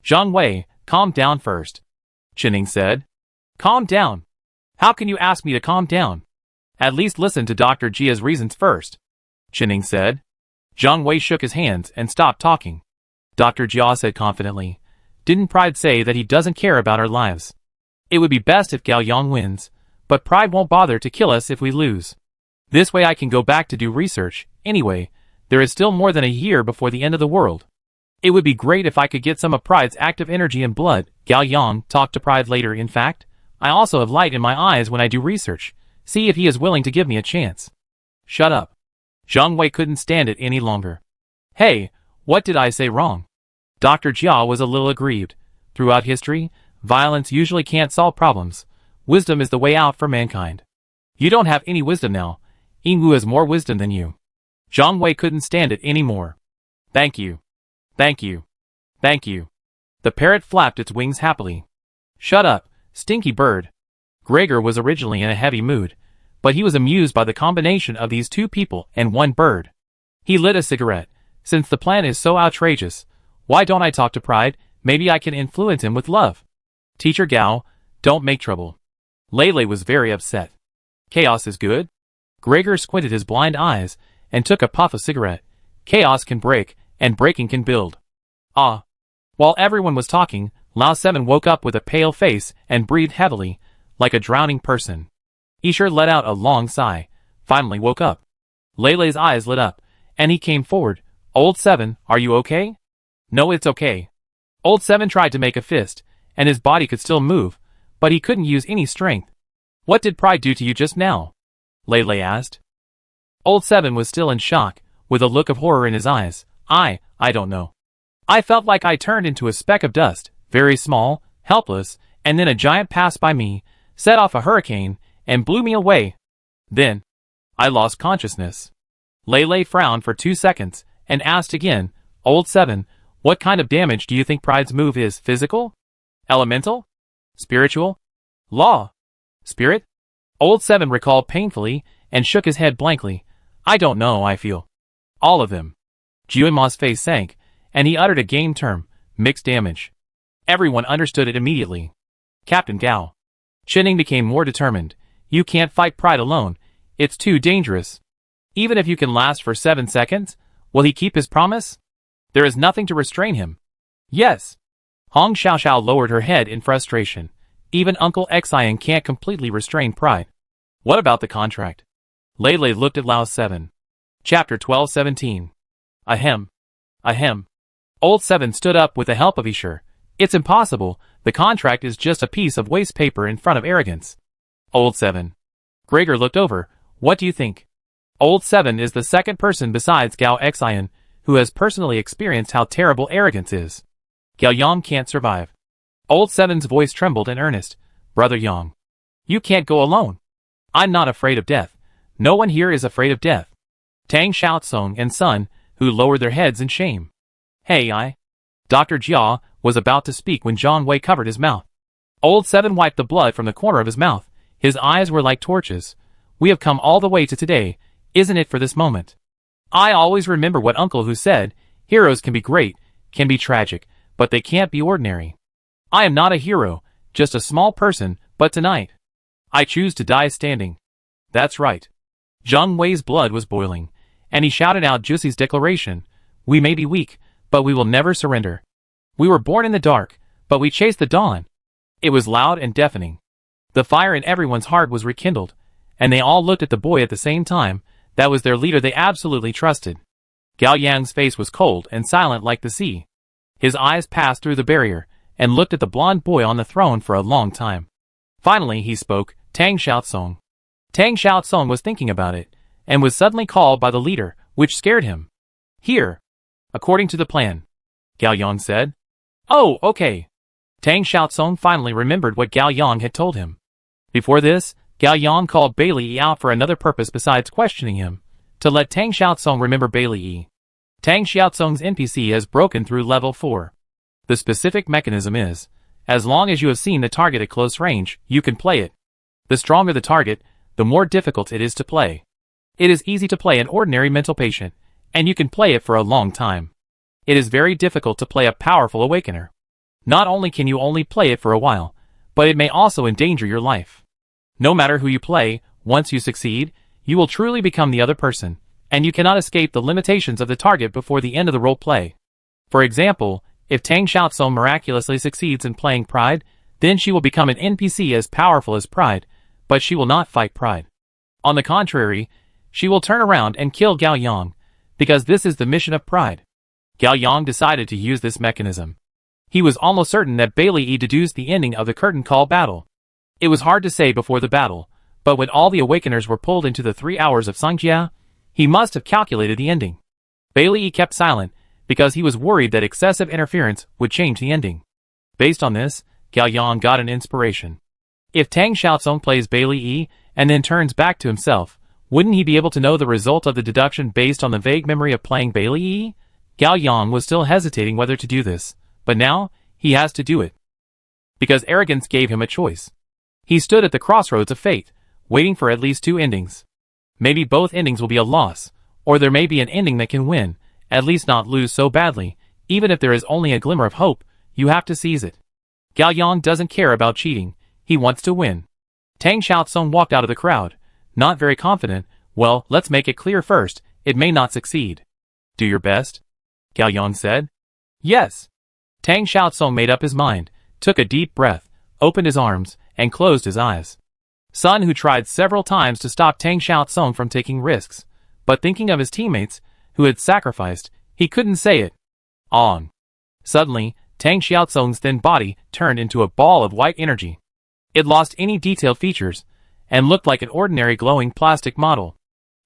Speaker 1: Zhang Wei, calm down first. Qining said. Calm down. How can you ask me to calm down? At least listen to Dr. Jia's reasons first. Qining said. Zhang Wei shook his hands and stopped talking. Dr. Jia said confidently, Didn't Pride say that he doesn't care about our lives? It would be best if Gao Yang wins, but Pride won't bother to kill us if we lose. This way I can go back to do research. Anyway, there is still more than a year before the end of the world. It would be great if I could get some of Pride's active energy and blood. Gao Yang talked to Pride later. In fact, I also have light in my eyes when I do research. See if he is willing to give me a chance. Shut up. Zhang Wei couldn't stand it any longer. Hey, what did I say wrong? Dr. Jia was a little aggrieved. Throughout history, violence usually can't solve problems. Wisdom is the way out for mankind. You don't have any wisdom now. Yingwu has more wisdom than you. Zhang Wei couldn't stand it anymore. Thank you. Thank you. Thank you. The parrot flapped its wings happily. Shut up, stinky bird. Gregor was originally in a heavy mood, but he was amused by the combination of these 2 people and 1 bird. He lit a cigarette. Since the plan is so outrageous, why don't I talk to Pride? Maybe I can influence him with love. Teacher Gao, don't make trouble. Lele was very upset. Chaos is good? Gregor squinted his blind eyes and took a puff of cigarette. Chaos can break, and breaking can build. Ah. While everyone was talking, Lao 7 woke up with a pale face and breathed heavily, like a drowning person. Isher let out a long sigh, finally woke up. Leilei's eyes lit up, and he came forward. Old 7, are you okay? No, it's okay. Old 7 tried to make a fist, and his body could still move, but he couldn't use any strength. What did pride do to you just now? Leilei asked. Old 7 was still in shock, with a look of horror in his eyes. I don't know. I felt like I turned into a speck of dust, very small, helpless, and then a giant passed by me, set off a hurricane, and blew me away. Then, I lost consciousness. Leilei frowned for 2 seconds, and asked again, Old 7, what kind of damage do you think Pride's move is? Physical? Elemental? Spiritual? Law? Spirit? Old 7 recalled painfully, and shook his head blankly. I don't know, I feel. All of them. Jiuma's face sank, and he uttered a game term, mixed damage. Everyone understood it immediately. Captain Gao. Shining became more determined. You can't fight Pride alone. It's too dangerous. Even if you can last for 7 seconds, will he keep his promise? There is nothing to restrain him. Yes. Hong Xiaoxiao lowered her head in frustration. Even Uncle Xian can't completely restrain Pride. What about the contract? Leilei looked at Lao 7. Chapter 12:17. Ahem. Ahem. Old 7 stood up with the help of Isher. It's impossible. The contract is just a piece of waste paper in front of arrogance. Old 7. Gregor looked over. What do you think? Old 7 is the second person besides Gao Xian who has personally experienced how terrible arrogance is. Gao Yang can't survive. Old 7's voice trembled in earnest. Brother Yang. You can't go alone. I'm not afraid of death. No one here is afraid of death. Tang Xiaotsong and Sun, who lowered their heads in shame. Hey, Dr. Jia was about to speak when Zhang Wei covered his mouth. Old 7 wiped the blood from the corner of his mouth. His eyes were like torches. We have come all the way to today, isn't it, for this moment? I always remember what Uncle Hu said, heroes can be great, can be tragic, but they can't be ordinary. I am not a hero, just a small person, but tonight, I choose to die standing. That's right. Zhang Wei's blood was boiling, and he shouted out Juxi's declaration. We may be weak, but we will never surrender. We were born in the dark, but we chased the dawn. It was loud and deafening. The fire in everyone's heart was rekindled, and they all looked at the boy at the same time. That was their leader they absolutely trusted. Gao Yang's face was cold and silent like the sea. His eyes passed through the barrier, and looked at the blonde boy on the throne for a long time. Finally he spoke, Tang Xiaotsong. Tang Xiaotsong was thinking about it, and was suddenly called by the leader, which scared him. Here. According to the plan. Gao Yang said. Oh, okay. Tang Xiaotsong finally remembered what Gao Yang had told him. Before this, Gao Yang called Bailey Yi out for another purpose besides questioning him, to let Tang Xiaotsong remember Bailey Yi. Tang Xiaotsong's NPC has broken through level 4. The specific mechanism is, as long as you have seen the target at close range, you can play it. The stronger the target, the more difficult it is to play. It is easy to play an ordinary mental patient, and you can play it for a long time. It is very difficult to play a powerful awakener. Not only can you only play it for a while, but it may also endanger your life. No matter who you play, once you succeed, you will truly become the other person, and you cannot escape the limitations of the target before the end of the role play. For example, if Tang Xiaotsong miraculously succeeds in playing Pride, then she will become an NPC as powerful as Pride, but she will not fight Pride. On the contrary, she will turn around and kill Gao Yang, because this is the mission of Pride. Gao Yang decided to use this mechanism. He was almost certain that Bailey Yi deduced the ending of the curtain call battle. It was hard to say before the battle, but when all the awakeners were pulled into the 3 hours of Sangjia, he must have calculated the ending. Bailey Yi kept silent, because he was worried that excessive interference would change the ending. Based on this, Gao Yang got an inspiration. If Tang Xiaotsong plays Bailey Yi, and then turns back to himself, wouldn't he be able to know the result of the deduction based on the vague memory of playing Bailey Yi? Gao Yang was still hesitating whether to do this, but now, he has to do it. Because arrogance gave him a choice. He stood at the crossroads of fate, waiting for at least 2 endings. Maybe both endings will be a loss, or there may be an ending that can win, at least not lose so badly. Even if there is only a glimmer of hope, you have to seize it. Gao Yang doesn't care about cheating, he wants to win. Tang Xiaotsong walked out of the crowd, not very confident. Well, let's make it clear first, it may not succeed. Do your best? Gao Yang said. Yes. Tang Xiaosong made up his mind, took a deep breath, opened his arms, and closed his eyes. Sun, who tried several times to stop Tang Xiaosong from taking risks, but thinking of his teammates, who had sacrificed, he couldn't say it. On. Suddenly, Tang Xiaosong's thin body turned into a ball of white energy. It lost any detailed features, and looked like an ordinary glowing plastic model.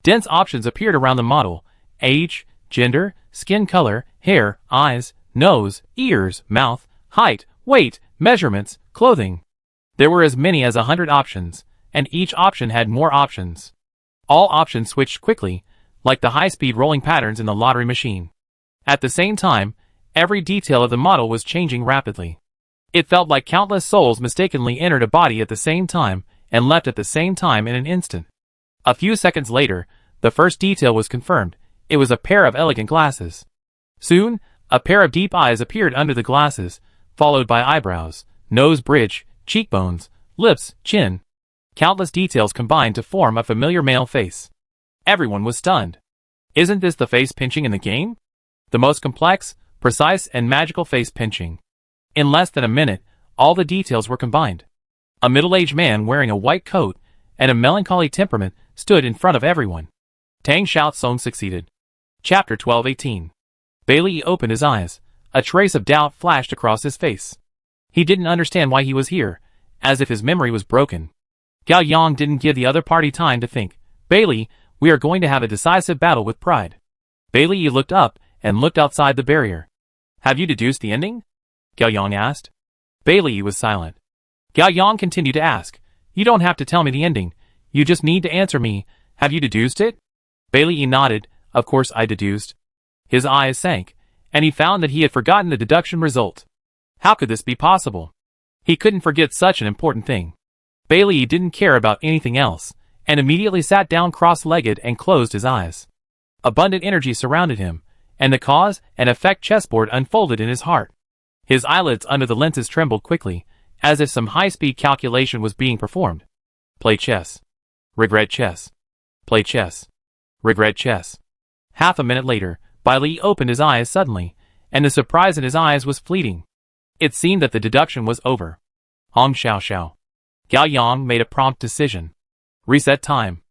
Speaker 1: Dense options appeared around the model: age, gender, skin color, hair, eyes, nose, ears, mouth, height, weight, measurements, clothing. There were as many as 100 options, and each option had more options. All options switched quickly, like the high-speed rolling patterns in the lottery machine. At the same time, every detail of the model was changing rapidly. It felt like countless souls mistakenly entered a body at the same time and left at the same time in an instant. A few seconds later, the first detail was confirmed. It was a pair of elegant glasses. Soon, a pair of deep eyes appeared under the glasses, followed by eyebrows, nose bridge, cheekbones, lips, chin. Countless details combined to form a familiar male face. Everyone was stunned. Isn't this the face pinching in the game? The most complex, precise, and magical face pinching. In less than a minute, all the details were combined. A middle-aged man wearing a white coat and a melancholy temperament stood in front of everyone. Tang Xiaosong succeeded. Chapter 12:18. Bailey opened his eyes. A trace of doubt flashed across his face. He didn't understand why he was here, as if his memory was broken. Gao Yang didn't give the other party time to think. Bailey, we are going to have a decisive battle with pride. Bailey looked up and looked outside the barrier. Have you deduced the ending? Gao Yang asked. Bailey was silent. Gao Yang continued to ask. You don't have to tell me the ending. You just need to answer me. Have you deduced it? Bailey nodded. Of course I deduced. His eyes sank, and he found that he had forgotten the deduction result. How could this be possible? He couldn't forget such an important thing. Bailey didn't care about anything else, and immediately sat down cross-legged and closed his eyes. Abundant energy surrounded him, and the cause and effect chessboard unfolded in his heart. His eyelids under the lenses trembled quickly, as if some high-speed calculation was being performed. Play chess. Regret chess. Play chess. Regret chess. Half a minute later, Bailey opened his eyes suddenly, and the surprise in his eyes was fleeting. It seemed that the deduction was over. Hong Xiaoxiao. Gao Yang made a prompt decision. Reset time.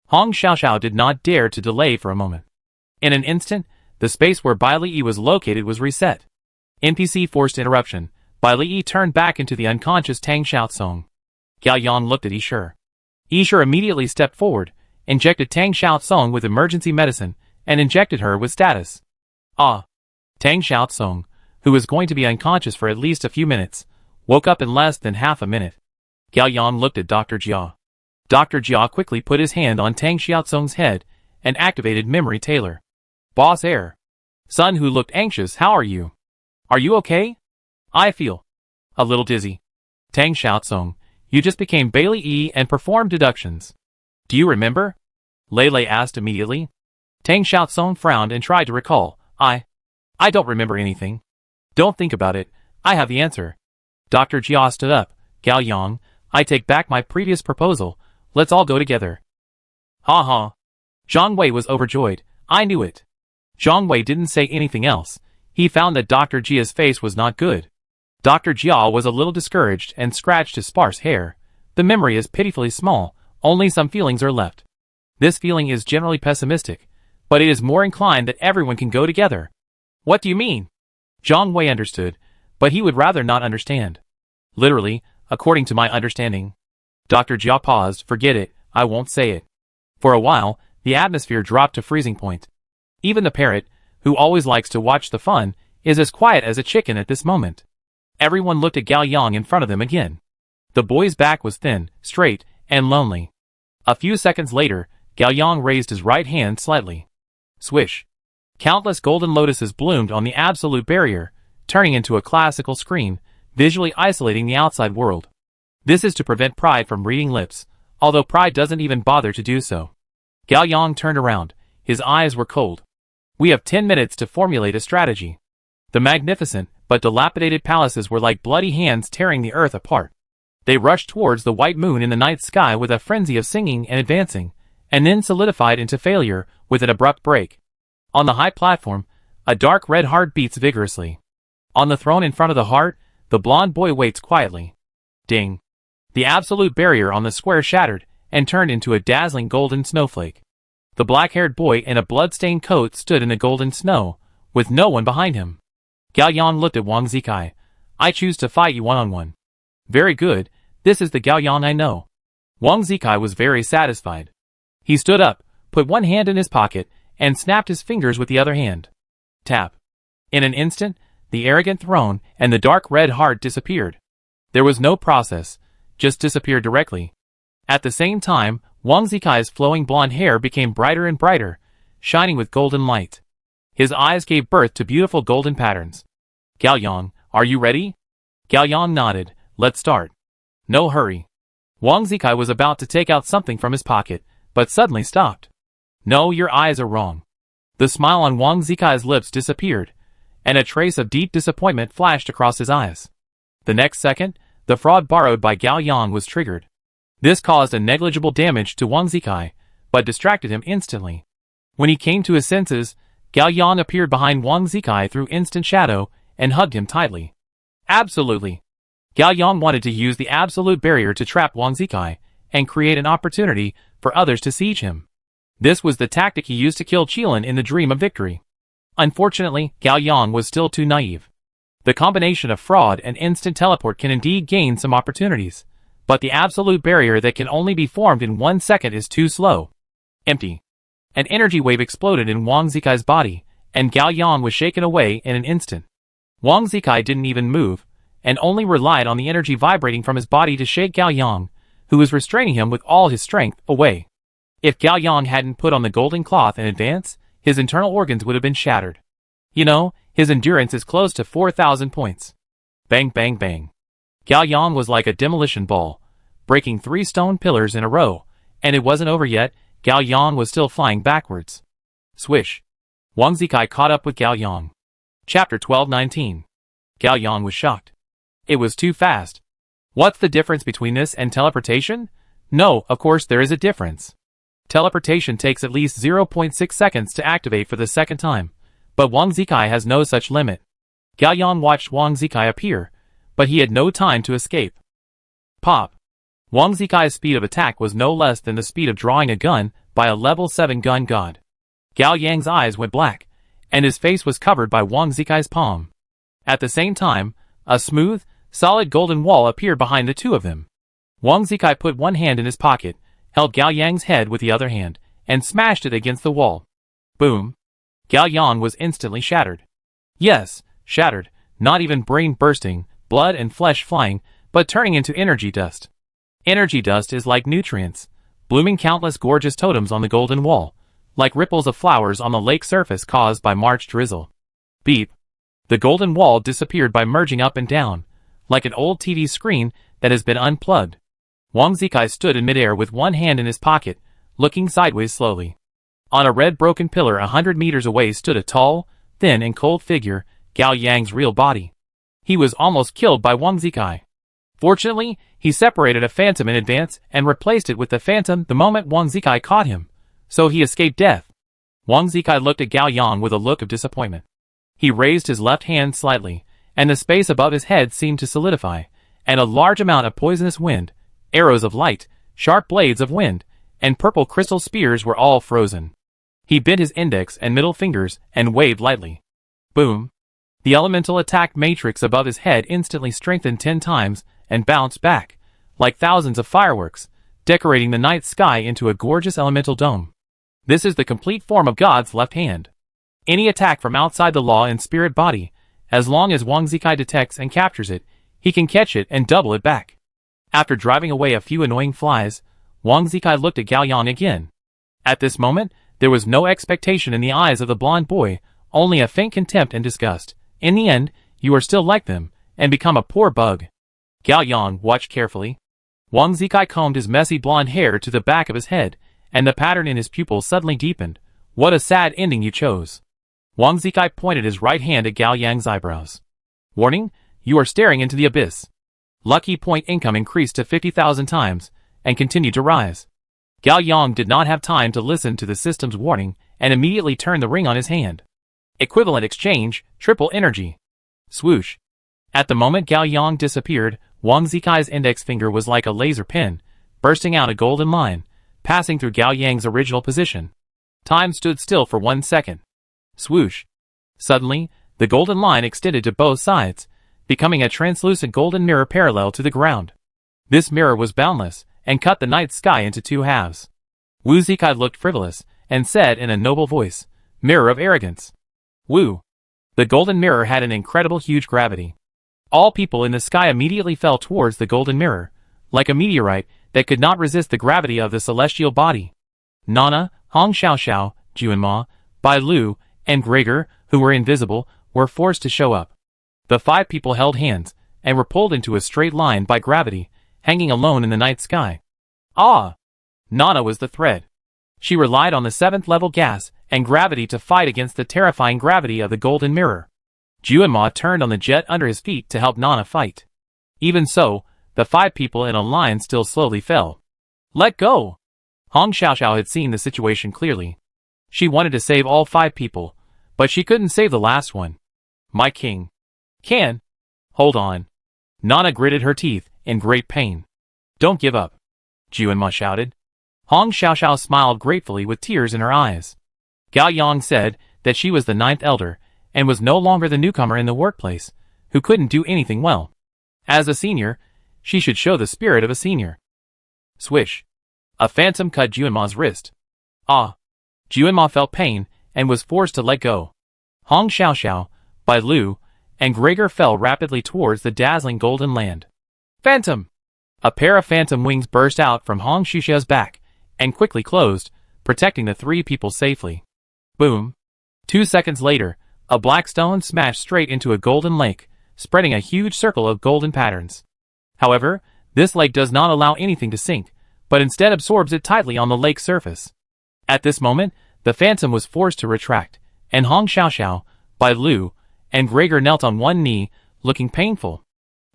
Speaker 1: Hong Xiaoxiao did not dare to delay for a moment. In an instant, the space where Bailey was located was reset. NPC forced interruption. Bailey turned back into the unconscious Tang Xiaosong. Gao Yang looked at Yishur. Yishur immediately stepped forward, injected Tang Xiaosong with emergency medicine, and injected her with status. Tang Xiaosong, who was going to be unconscious for at least a few minutes, woke up in less than half a minute. Gao Yang looked at Dr. Jia. Dr. Jia quickly put his hand on Tang Xiaosong's head and activated Memory Tailor. Boss Air. Sun, who looked anxious, how are you? Are you okay? I feel a little dizzy. Tang Xiaosong, you just became Bailey and performed deductions. Do you remember? Lei asked immediately. Tang Xiaosong frowned and tried to recall. I don't remember anything. Don't think about it. I have the answer. Dr. Jia stood up. Gao Yang, I take back my previous proposal. Let's all go together. Ha ha. Zhang Wei was overjoyed. I knew it. Zhang Wei didn't say anything else. He found that Dr. Jia's face was not good. Dr. Jia was a little discouraged and scratched his sparse hair. The memory is pitifully small. Only some feelings are left. This feeling is generally pessimistic, but it is more inclined that everyone can go together. What do you mean? Zhang Wei understood, but he would rather not understand. Literally, according to my understanding. Dr. Jia paused. Forget it, I won't say it. For a while, the atmosphere dropped to freezing point. Even the parrot, who always likes to watch the fun, is as quiet as a chicken at this moment. Everyone looked at Gao Yang in front of them again. The boy's back was thin, straight, and lonely. A few seconds later, Gao Yang raised his right hand slightly. Swish. Countless golden lotuses bloomed on the absolute barrier, turning into a classical screen, visually isolating the outside world. This is to prevent pride from reading lips, although pride doesn't even bother to do so. Gao Yang turned around. His eyes were cold. We have 10 minutes to formulate a strategy. The magnificent but dilapidated palaces were like bloody hands tearing the earth apart. They rushed towards the white moon in the night sky with a frenzy of singing and advancing, and then solidified into failure with an abrupt break. On the high platform, a dark red heart beats vigorously. On the throne in front of the heart, the blonde boy waits quietly. Ding. The absolute barrier on the square shattered and turned into a dazzling golden snowflake. The black-haired boy in a blood-stained coat stood in the golden snow, with no one behind him. Gao Yang looked at Wang Zikai. I choose to fight you one-on-one. Very good, this is the Gao Yang I know. Wang Zikai was very satisfied. He stood up, put one hand in his pocket, and snapped his fingers with the other hand. Tap. In an instant, the arrogant throne and the dark red heart disappeared. There was no process, just disappeared directly. At the same time, Wang Zikai's flowing blonde hair became brighter and brighter, shining with golden light. His eyes gave birth to beautiful golden patterns. Gao Yang, are you ready? Gao Yang nodded. Let's start. No hurry. Wang Zikai was about to take out something from his pocket, but suddenly stopped. No, your eyes are wrong. The smile on Wang Zikai's lips disappeared, and a trace of deep disappointment flashed across his eyes. The next second, the fraud borrowed by Gao Yang was triggered. This caused a negligible damage to Wang Zikai, but distracted him instantly. When he came to his senses, Gao Yang appeared behind Wang Zikai through instant shadow and hugged him tightly. Absolutely. Gao Yang wanted to use the absolute barrier to trap Wang Zikai and create an opportunity for others to siege him. This was the tactic he used to kill Qilin in the dream of victory. Unfortunately, Gao Yang was still too naive. The combination of fraud and instant teleport can indeed gain some opportunities, but the absolute barrier that can only be formed in 1 second is too slow. Empty. An energy wave exploded in Wang Zikai's body, and Gao Yang was shaken away in an instant. Wang Zikai didn't even move, and only relied on the energy vibrating from his body to shake Gao Yang, who was restraining him with all his strength, away. If Gao Yang hadn't put on the golden cloth in advance, his internal organs would have been shattered. You know, his endurance is close to 4,000 points. Bang bang bang. Gao Yang was like a demolition ball, breaking 3 stone pillars in a row, and it wasn't over yet. Gao Yang was still flying backwards. Swish. Wang Zikai caught up with Gao Yang. Chapter 12:19. Gao Yang was shocked. It was too fast. What's the difference between this and teleportation? No, of course there is a difference. Teleportation takes at least 0.6 seconds to activate for the second time, but Wang Zikai has no such limit. Gao Yang watched Wang Zikai appear, but he had no time to escape. Pop. Wang Zikai's speed of attack was no less than the speed of drawing a gun by a level 7 gun god. Gao Yang's eyes went black, and his face was covered by Wang Zikai's palm. At the same time, a smooth, solid golden wall appeared behind the two of them. Wang Zikai put one hand in his pocket, held Gao Yang's head with the other hand, and smashed it against the wall. Boom. Gao Yang was instantly shattered. Yes, shattered, not even brain bursting, blood and flesh flying, but turning into energy dust. Energy dust is like nutrients, blooming countless gorgeous totems on the golden wall, like ripples of flowers on the lake surface caused by March drizzle. Beep. The golden wall disappeared by merging up and down, like an old TV screen that has been unplugged. Wang Zikai stood in midair with one hand in his pocket, looking sideways slowly. On a red broken pillar 100 meters away stood a tall, thin and cold figure, Gao Yang's real body. He was almost killed by Wang Zikai. Fortunately, he separated a phantom in advance and replaced it with the phantom the moment Wang Zikai caught him, so he escaped death. Wang Zikai looked at Gao Yang with a look of disappointment. He raised his left hand slightly, and the space above his head seemed to solidify, and a large amount of poisonous wind, arrows of light, sharp blades of wind, and purple crystal spears were all frozen. He bent his index and middle fingers and waved lightly. Boom. The elemental attack matrix above his head instantly strengthened 10 times and bounced back, like thousands of fireworks, decorating the night sky into a gorgeous elemental dome. This is the complete form of God's left hand. Any attack from outside the law and spirit body, as long as Wang Zikai detects and captures it, he can catch it and double it back. After driving away a few annoying flies, Wang Zikai looked at Gao Yang again. At this moment, there was no expectation in the eyes of the blonde boy, only a faint contempt and disgust. In the end, you are still like them, and become a poor bug. Gao Yang watched carefully. Wang Zikai combed his messy blonde hair to the back of his head, and the pattern in his pupils suddenly deepened. What a sad ending you chose. Wang Zikai pointed his right hand at Gao Yang's eyebrows. Warning, you are staring into the abyss. Lucky point income increased to 50,000 times, and continued to rise. Gao Yang did not have time to listen to the system's warning, and immediately turned the ring on his hand. Equivalent exchange, triple energy. Swoosh. At the moment Gao Yang disappeared, Wang Zikai's index finger was like a laser pin, bursting out a golden line, passing through Gao Yang's original position. Time stood still for 1 second. Swoosh. Suddenly, the golden line extended to both sides, becoming a translucent golden mirror parallel to the ground. This mirror was boundless, and cut the night sky into 2 halves. Wu Zikai looked frivolous, and said in a noble voice, "Mirror of arrogance." Wu. The golden mirror had an incredible huge gravity. All people in the sky immediately fell towards the golden mirror, like a meteorite that could not resist the gravity of the celestial body. Nana, Hong Xiaoxiao, Juanma, Bai Lu, and Gregor, who were invisible, were forced to show up. The 5 people held hands, and were pulled into a straight line by gravity, hanging alone in the night sky. Ah! Nana was the thread. She relied on the 7th level gas and gravity to fight against the terrifying gravity of the golden mirror. Juanma turned on the jet under his feet to help Nana fight. Even so, the 5 people in a line still slowly fell. Let go! Hong Xiaoxiao had seen the situation clearly. She wanted to save all 5 people, but she couldn't save the last one. My king. Can. Hold on. Nana gritted her teeth, in great pain. Don't give up. Juanma shouted. Hong Xiaoxiao smiled gratefully with tears in her eyes. Gao Yang said that she was the 9th elder, and was no longer the newcomer in the workplace, who couldn't do anything well. As a senior, she should show the spirit of a senior. Swish. A phantom cut Juanma's wrist. Ah. Juanma felt pain, and was forced to let go. Hong Xiaoxiao, Bai Lu, and Gregor fell rapidly towards the dazzling golden land. Phantom! A pair of phantom wings burst out from Hong Xiaoxiao's back, and quickly closed, protecting the 3 people safely. Boom. 2 seconds later, a black stone smashed straight into a golden lake, spreading a huge circle of golden patterns. However, this lake does not allow anything to sink, but instead absorbs it tightly on the lake's surface. At this moment, the phantom was forced to retract, and Hong Xiaoxiao, Bai Lu, and Gregor knelt on one knee, looking painful.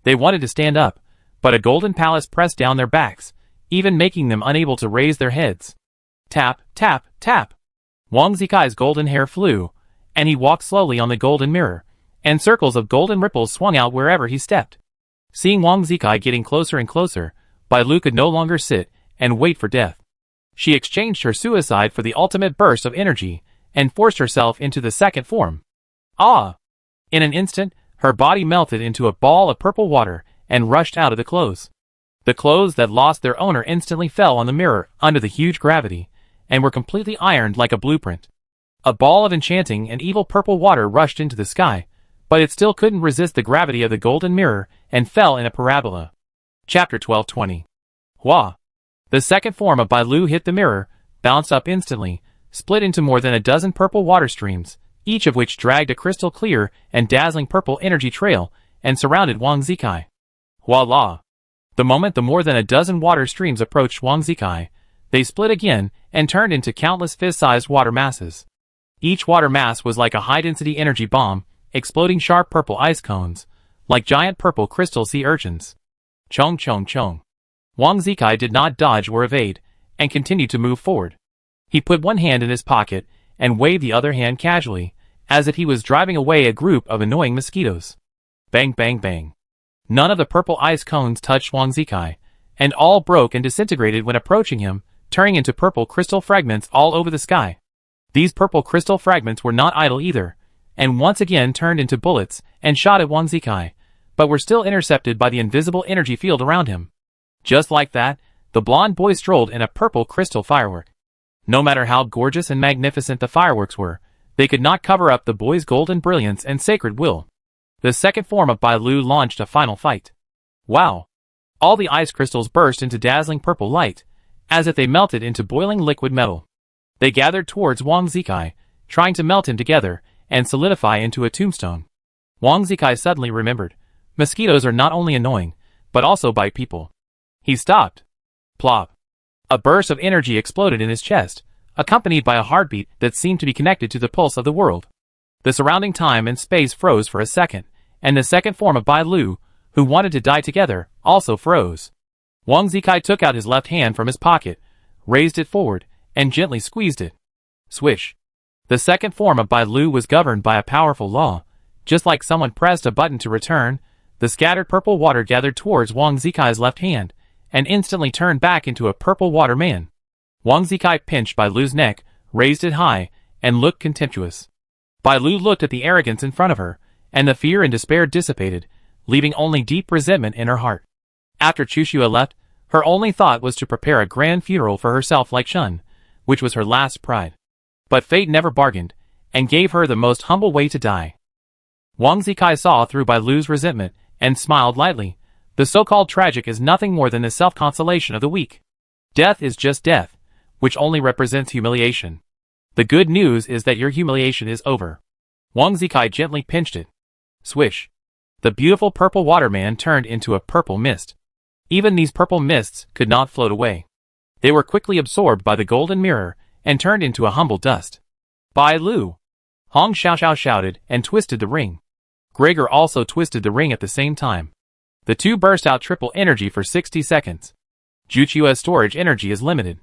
Speaker 1: They wanted to stand up, but a golden palace pressed down their backs, even making them unable to raise their heads. Tap, tap, tap. Wang Zikai's golden hair flew, and he walked slowly on the golden mirror, and circles of golden ripples swung out wherever he stepped. Seeing Wang Zikai getting closer and closer, Bai Lu could no longer sit and wait for death. She exchanged her suicide for the ultimate burst of energy, and forced herself into the 2nd form. Ah! In an instant, her body melted into a ball of purple water, and rushed out of the clothes. The clothes that lost their owner instantly fell on the mirror under the huge gravity, and were completely ironed like a blueprint. A ball of enchanting and evil purple water rushed into the sky, but it still couldn't resist the gravity of the golden mirror, and fell in a parabola. Chapter 1220. Hua! The 2nd form of Bai Lu hit the mirror, bounced up instantly, split into more than a dozen purple water streams, each of which dragged a crystal clear and dazzling purple energy trail, and surrounded Wang Zikai. Voila! The moment the more than a dozen water streams approached Wang Zikai, they split again, and turned into countless fist-sized water masses. Each water mass was like a high-density energy bomb, exploding sharp purple ice cones, like giant purple crystal sea urchins. Chong chong chong. Wang Zikai did not dodge or evade, and continued to move forward. He put one hand in his pocket, and waved the other hand casually, as if he was driving away a group of annoying mosquitoes. Bang bang bang. None of the purple ice cones touched Wang Zikai, and all broke and disintegrated when approaching him, turning into purple crystal fragments all over the sky. These purple crystal fragments were not idle either, and once again turned into bullets and shot at Wang Zikai, but were still intercepted by the invisible energy field around him. Just like that, the blonde boy strolled in a purple crystal firework. No matter how gorgeous and magnificent the fireworks were, they could not cover up the boy's golden brilliance and sacred will. The 2nd form of Bai Lu launched a final fight. Wow! All the ice crystals burst into dazzling purple light, as if they melted into boiling liquid metal. They gathered towards Wang Zikai, trying to melt him together and solidify into a tombstone. Wang Zikai suddenly remembered, mosquitoes are not only annoying, but also bite people. He stopped. Plop. A burst of energy exploded in his chest, accompanied by a heartbeat that seemed to be connected to the pulse of the world. The surrounding time and space froze for a second, and the 2nd form of Bai Lu, who wanted to die together, also froze. Wang Zikai took out his left hand from his pocket, raised it forward, and gently squeezed it. Swish. The second form of Bai Lu was governed by a powerful law. Just like someone pressed a button to return, the scattered purple water gathered towards Wang Zikai's left hand, and instantly turned back into a purple water man. Wang Zikai pinched Bai Lu's neck, raised it high, and looked contemptuous. Bai Lu looked at the arrogance in front of her, and the fear and despair dissipated, leaving only deep resentment in her heart. After Chuxua left, her only thought was to prepare a grand funeral for herself like Shun, which was her last pride. But fate never bargained, and gave her the most humble way to die. Wang Zikai saw through Bai Lu's resentment, and smiled lightly. The so-called tragic is nothing more than the self-consolation of the weak. Death is just death, which only represents humiliation. The good news is that your humiliation is over. Wang Zikai gently pinched it. Swish. The beautiful purple water man turned into a purple mist. Even these purple mists could not float away. They were quickly absorbed by the golden mirror, and turned into a humble dust. Bai Lu! Hong Xiaoxiao shouted, and twisted the ring. Gregor also twisted the ring at the same time. The two burst out triple energy for 60 seconds. Juchua's storage energy is limited.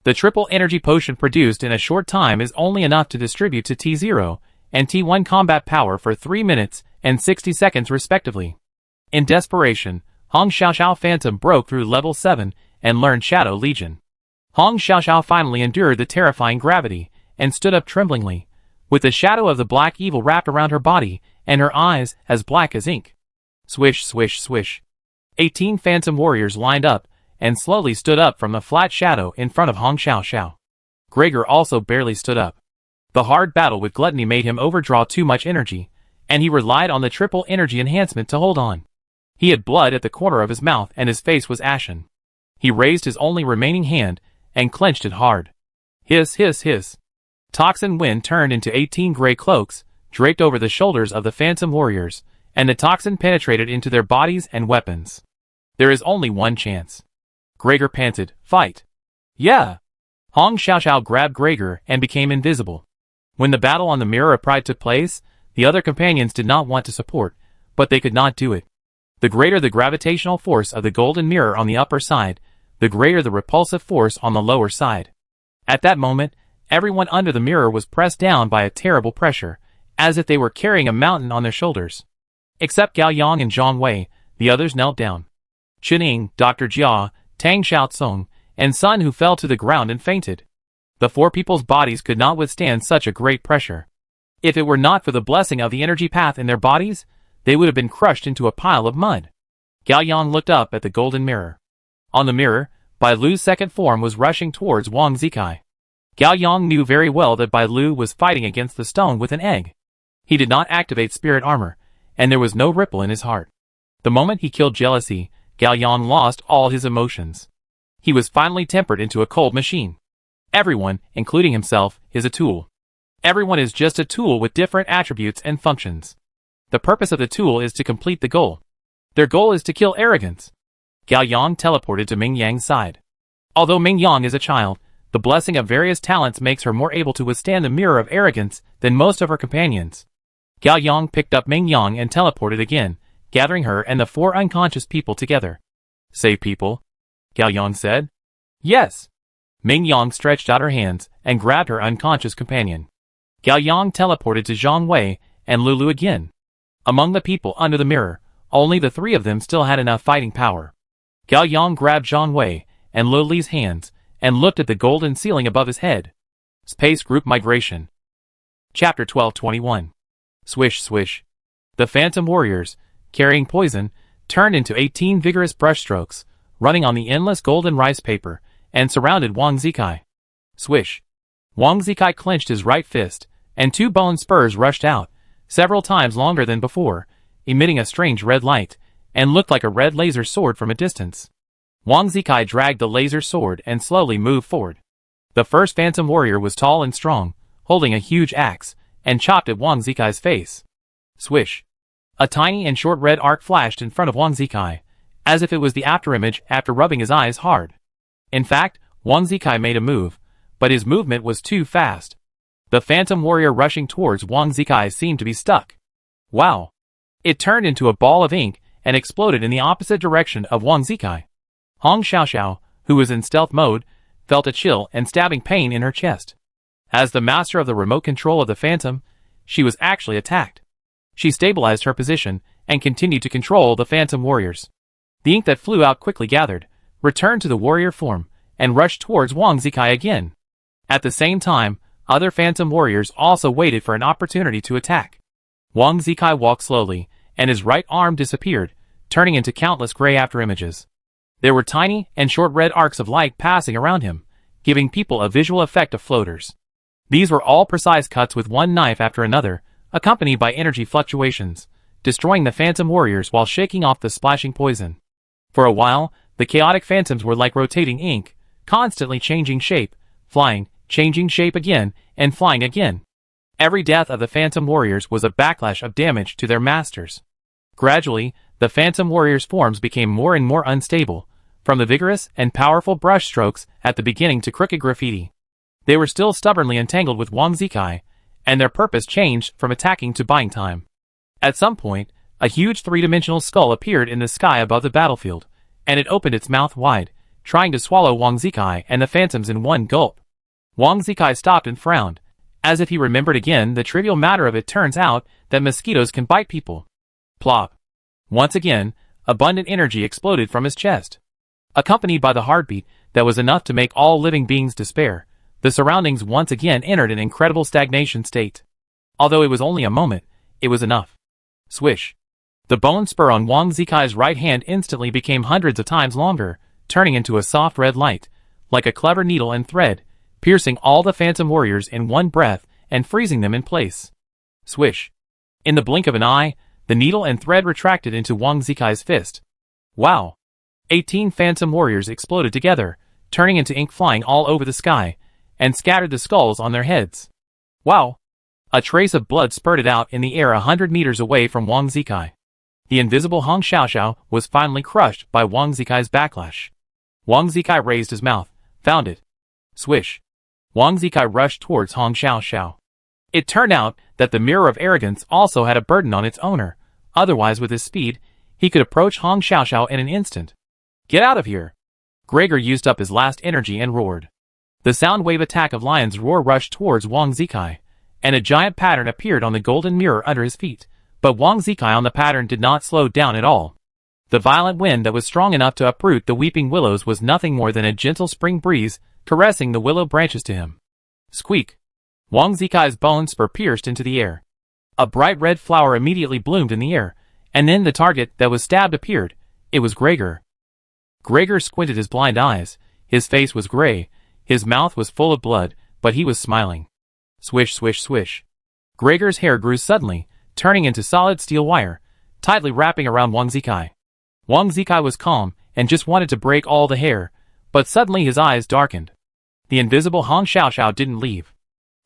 Speaker 1: The triple energy potion produced in a short time is only enough to distribute to T0 and T1 combat power for 3 minutes and 60 seconds respectively. In desperation, Hong Xiaoxiao Phantom broke through level 7 and learned Shadow Legion. Hong Xiaoxiao finally endured the terrifying gravity, and stood up tremblingly, with the shadow of the black evil wrapped around her body, and her eyes as black as ink. Swish, swish, swish. 18 phantom warriors lined up, and slowly stood up from the flat shadow in front of Hong Xiaoxiao. Gregor also barely stood up. The hard battle with gluttony made him overdraw too much energy, and he relied on the triple energy enhancement to hold on. He had blood at the corner of his mouth and his face was ashen. He raised his only remaining hand, and clenched it hard. Hiss, hiss, hiss. Toxin wind turned into 18 gray cloaks, draped over the shoulders of the phantom warriors, and the toxin penetrated into their bodies and weapons. There is only one chance. Gregor panted, fight. Yeah. Hong Xiaoxiao grabbed Gregor and became invisible. When the battle on the Mirror of Pride took place, the other companions did not want to support, but they could not do it. The greater the gravitational force of the golden mirror on the upper side, the greater the repulsive force on the lower side. At that moment, everyone under the mirror was pressed down by a terrible pressure, as if they were carrying a mountain on their shoulders. Except Gao Yang and Zhang Wei, the others knelt down. Chen Ying, Dr. Jia, Tang Xiaocong, and Sun who fell to the ground and fainted. The four people's bodies could not withstand such a great pressure. If it were not for the blessing of the energy path in their bodies, they would have been crushed into a pile of mud. Gao Yang looked up at the golden mirror. On the mirror, Bai Lu's second form was rushing towards Wang Zikai. Gao Yang knew very well that Bai Lu was fighting against the stone with an egg. He did not activate spirit armor, and there was no ripple in his heart. The moment he killed jealousy, Gao Yang lost all his emotions. He was finally tempered into a cold machine. Everyone, including himself, is a tool. Everyone is just a tool with different attributes and functions. The purpose of the tool is to complete the goal. Their goal is to kill arrogance. Gao Yang teleported to Ming Yang's side. Although Ming Yang is a child, the blessing of various talents makes her more able to withstand the mirror of arrogance than most of her companions. Gao Yang picked up Ming Yang and teleported again, gathering her and the four unconscious people together. Say people? Gao Yang said. Yes. Ming Yang stretched out her hands and grabbed her unconscious companion. Gao Yang teleported to Zhang Wei and Lulu again. Among the people under the mirror, only the three of them still had enough fighting power. Gao Yang grabbed Zhang Wei and Lily's hands, and looked at the golden ceiling above his head. Space Group Migration. Chapter 1221. Swish, swish. The phantom warriors, carrying poison, turned into 18 vigorous brushstrokes, running on the endless golden rice paper, and surrounded Wang Zikai. Swish. Wang Zikai clenched his right fist, and 2 bone spurs rushed out, several times longer than before, emitting a strange red light, and looked like a red laser sword from a distance. Wang Zikai dragged the laser sword and slowly moved forward. The first phantom warrior was tall and strong, holding a huge axe, and chopped at Wang Zikai's face. Swish. A tiny and short red arc flashed in front of Wang Zikai, as if it was the afterimage after rubbing his eyes hard. In fact, Wang Zikai made a move, but his movement was too fast. The phantom warrior rushing towards Wang Zikai seemed to be stuck. Wow! It turned into a ball of ink and exploded in the opposite direction of Wang Zikai. Hong Xiaoxiao, who was in stealth mode, felt a chill and stabbing pain in her chest. As the master of the remote control of the Phantom, she was actually attacked. She stabilized her position and continued to control the Phantom warriors. The ink that flew out quickly gathered, returned to the warrior form, and rushed towards Wang Zikai again. At the same time, other Phantom warriors also waited for an opportunity to attack. Wang Zikai walked slowly, and his right arm disappeared, turning into countless gray afterimages. There were tiny and short red arcs of light passing around him, giving people a visual effect of floaters. These were all precise cuts with one knife after another, accompanied by energy fluctuations, destroying the Phantom warriors while shaking off the splashing poison. For a while, the chaotic Phantoms were like rotating ink, constantly changing shape, flying, changing shape again, and flying again. Every death of the Phantom warriors was a backlash of damage to their masters. Gradually, the Phantom warriors' forms became more and more unstable, from the vigorous and powerful brush strokes at the beginning to crooked graffiti. They were still stubbornly entangled with Wang Zikai, and their purpose changed from attacking to buying time. At some point, a huge three-dimensional skull appeared in the sky above the battlefield, and it opened its mouth wide, trying to swallow Wang Zikai and the Phantoms in one gulp. Wang Zikai stopped and frowned, as if he remembered again the trivial matter of it turns out that mosquitoes can bite people. Plop. Once again, abundant energy exploded from his chest. Accompanied by the heartbeat that was enough to make all living beings despair, the surroundings once again entered an incredible stagnation state. Although it was only a moment, it was enough. Swish. The bone spur on Wang Zikai's right hand instantly became hundreds of times longer, turning into a soft red light, like a clever needle and thread, piercing all the Phantom warriors in one breath and freezing them in place. Swish. In the blink of an eye, the needle and thread retracted into Wang Zikai's fist. Wow! 18 Phantom warriors exploded together, turning into ink flying all over the sky, and scattered the skulls on their heads. Wow! A trace of blood spurted out in the air 100 meters away from Wang Zikai. The invisible Hong Xiaoxiao was finally crushed by Wang Zikai's backlash. Wang Zikai raised his mouth, found it. Swish. Wang Zikai rushed towards Hong Xiaoxiao. It turned out that the Mirror of Arrogance also had a burden on its owner, otherwise with his speed, he could approach Hong Xiaoxiao in an instant. Get out of here! Gregor used up his last energy and roared. The sound wave attack of Lion's Roar rushed towards Wang Zikai, and a giant pattern appeared on the golden mirror under his feet, but Wang Zikai on the pattern did not slow down at all. The violent wind that was strong enough to uproot the weeping willows was nothing more than a gentle spring breeze, caressing the willow branches to him. Squeak! Wang Zikai's bone spur pierced into the air. A bright red flower immediately bloomed in the air, and then the target that was stabbed appeared. It was Gregor. Gregor squinted his blind eyes. His face was gray, his mouth was full of blood, but he was smiling. Swish, swish, swish. Gregor's hair grew suddenly, turning into solid steel wire, tightly wrapping around Wang Zikai. Wang Zikai was calm and just wanted to break all the hair, but suddenly his eyes darkened. The invisible Hong Xiaoxiao didn't leave.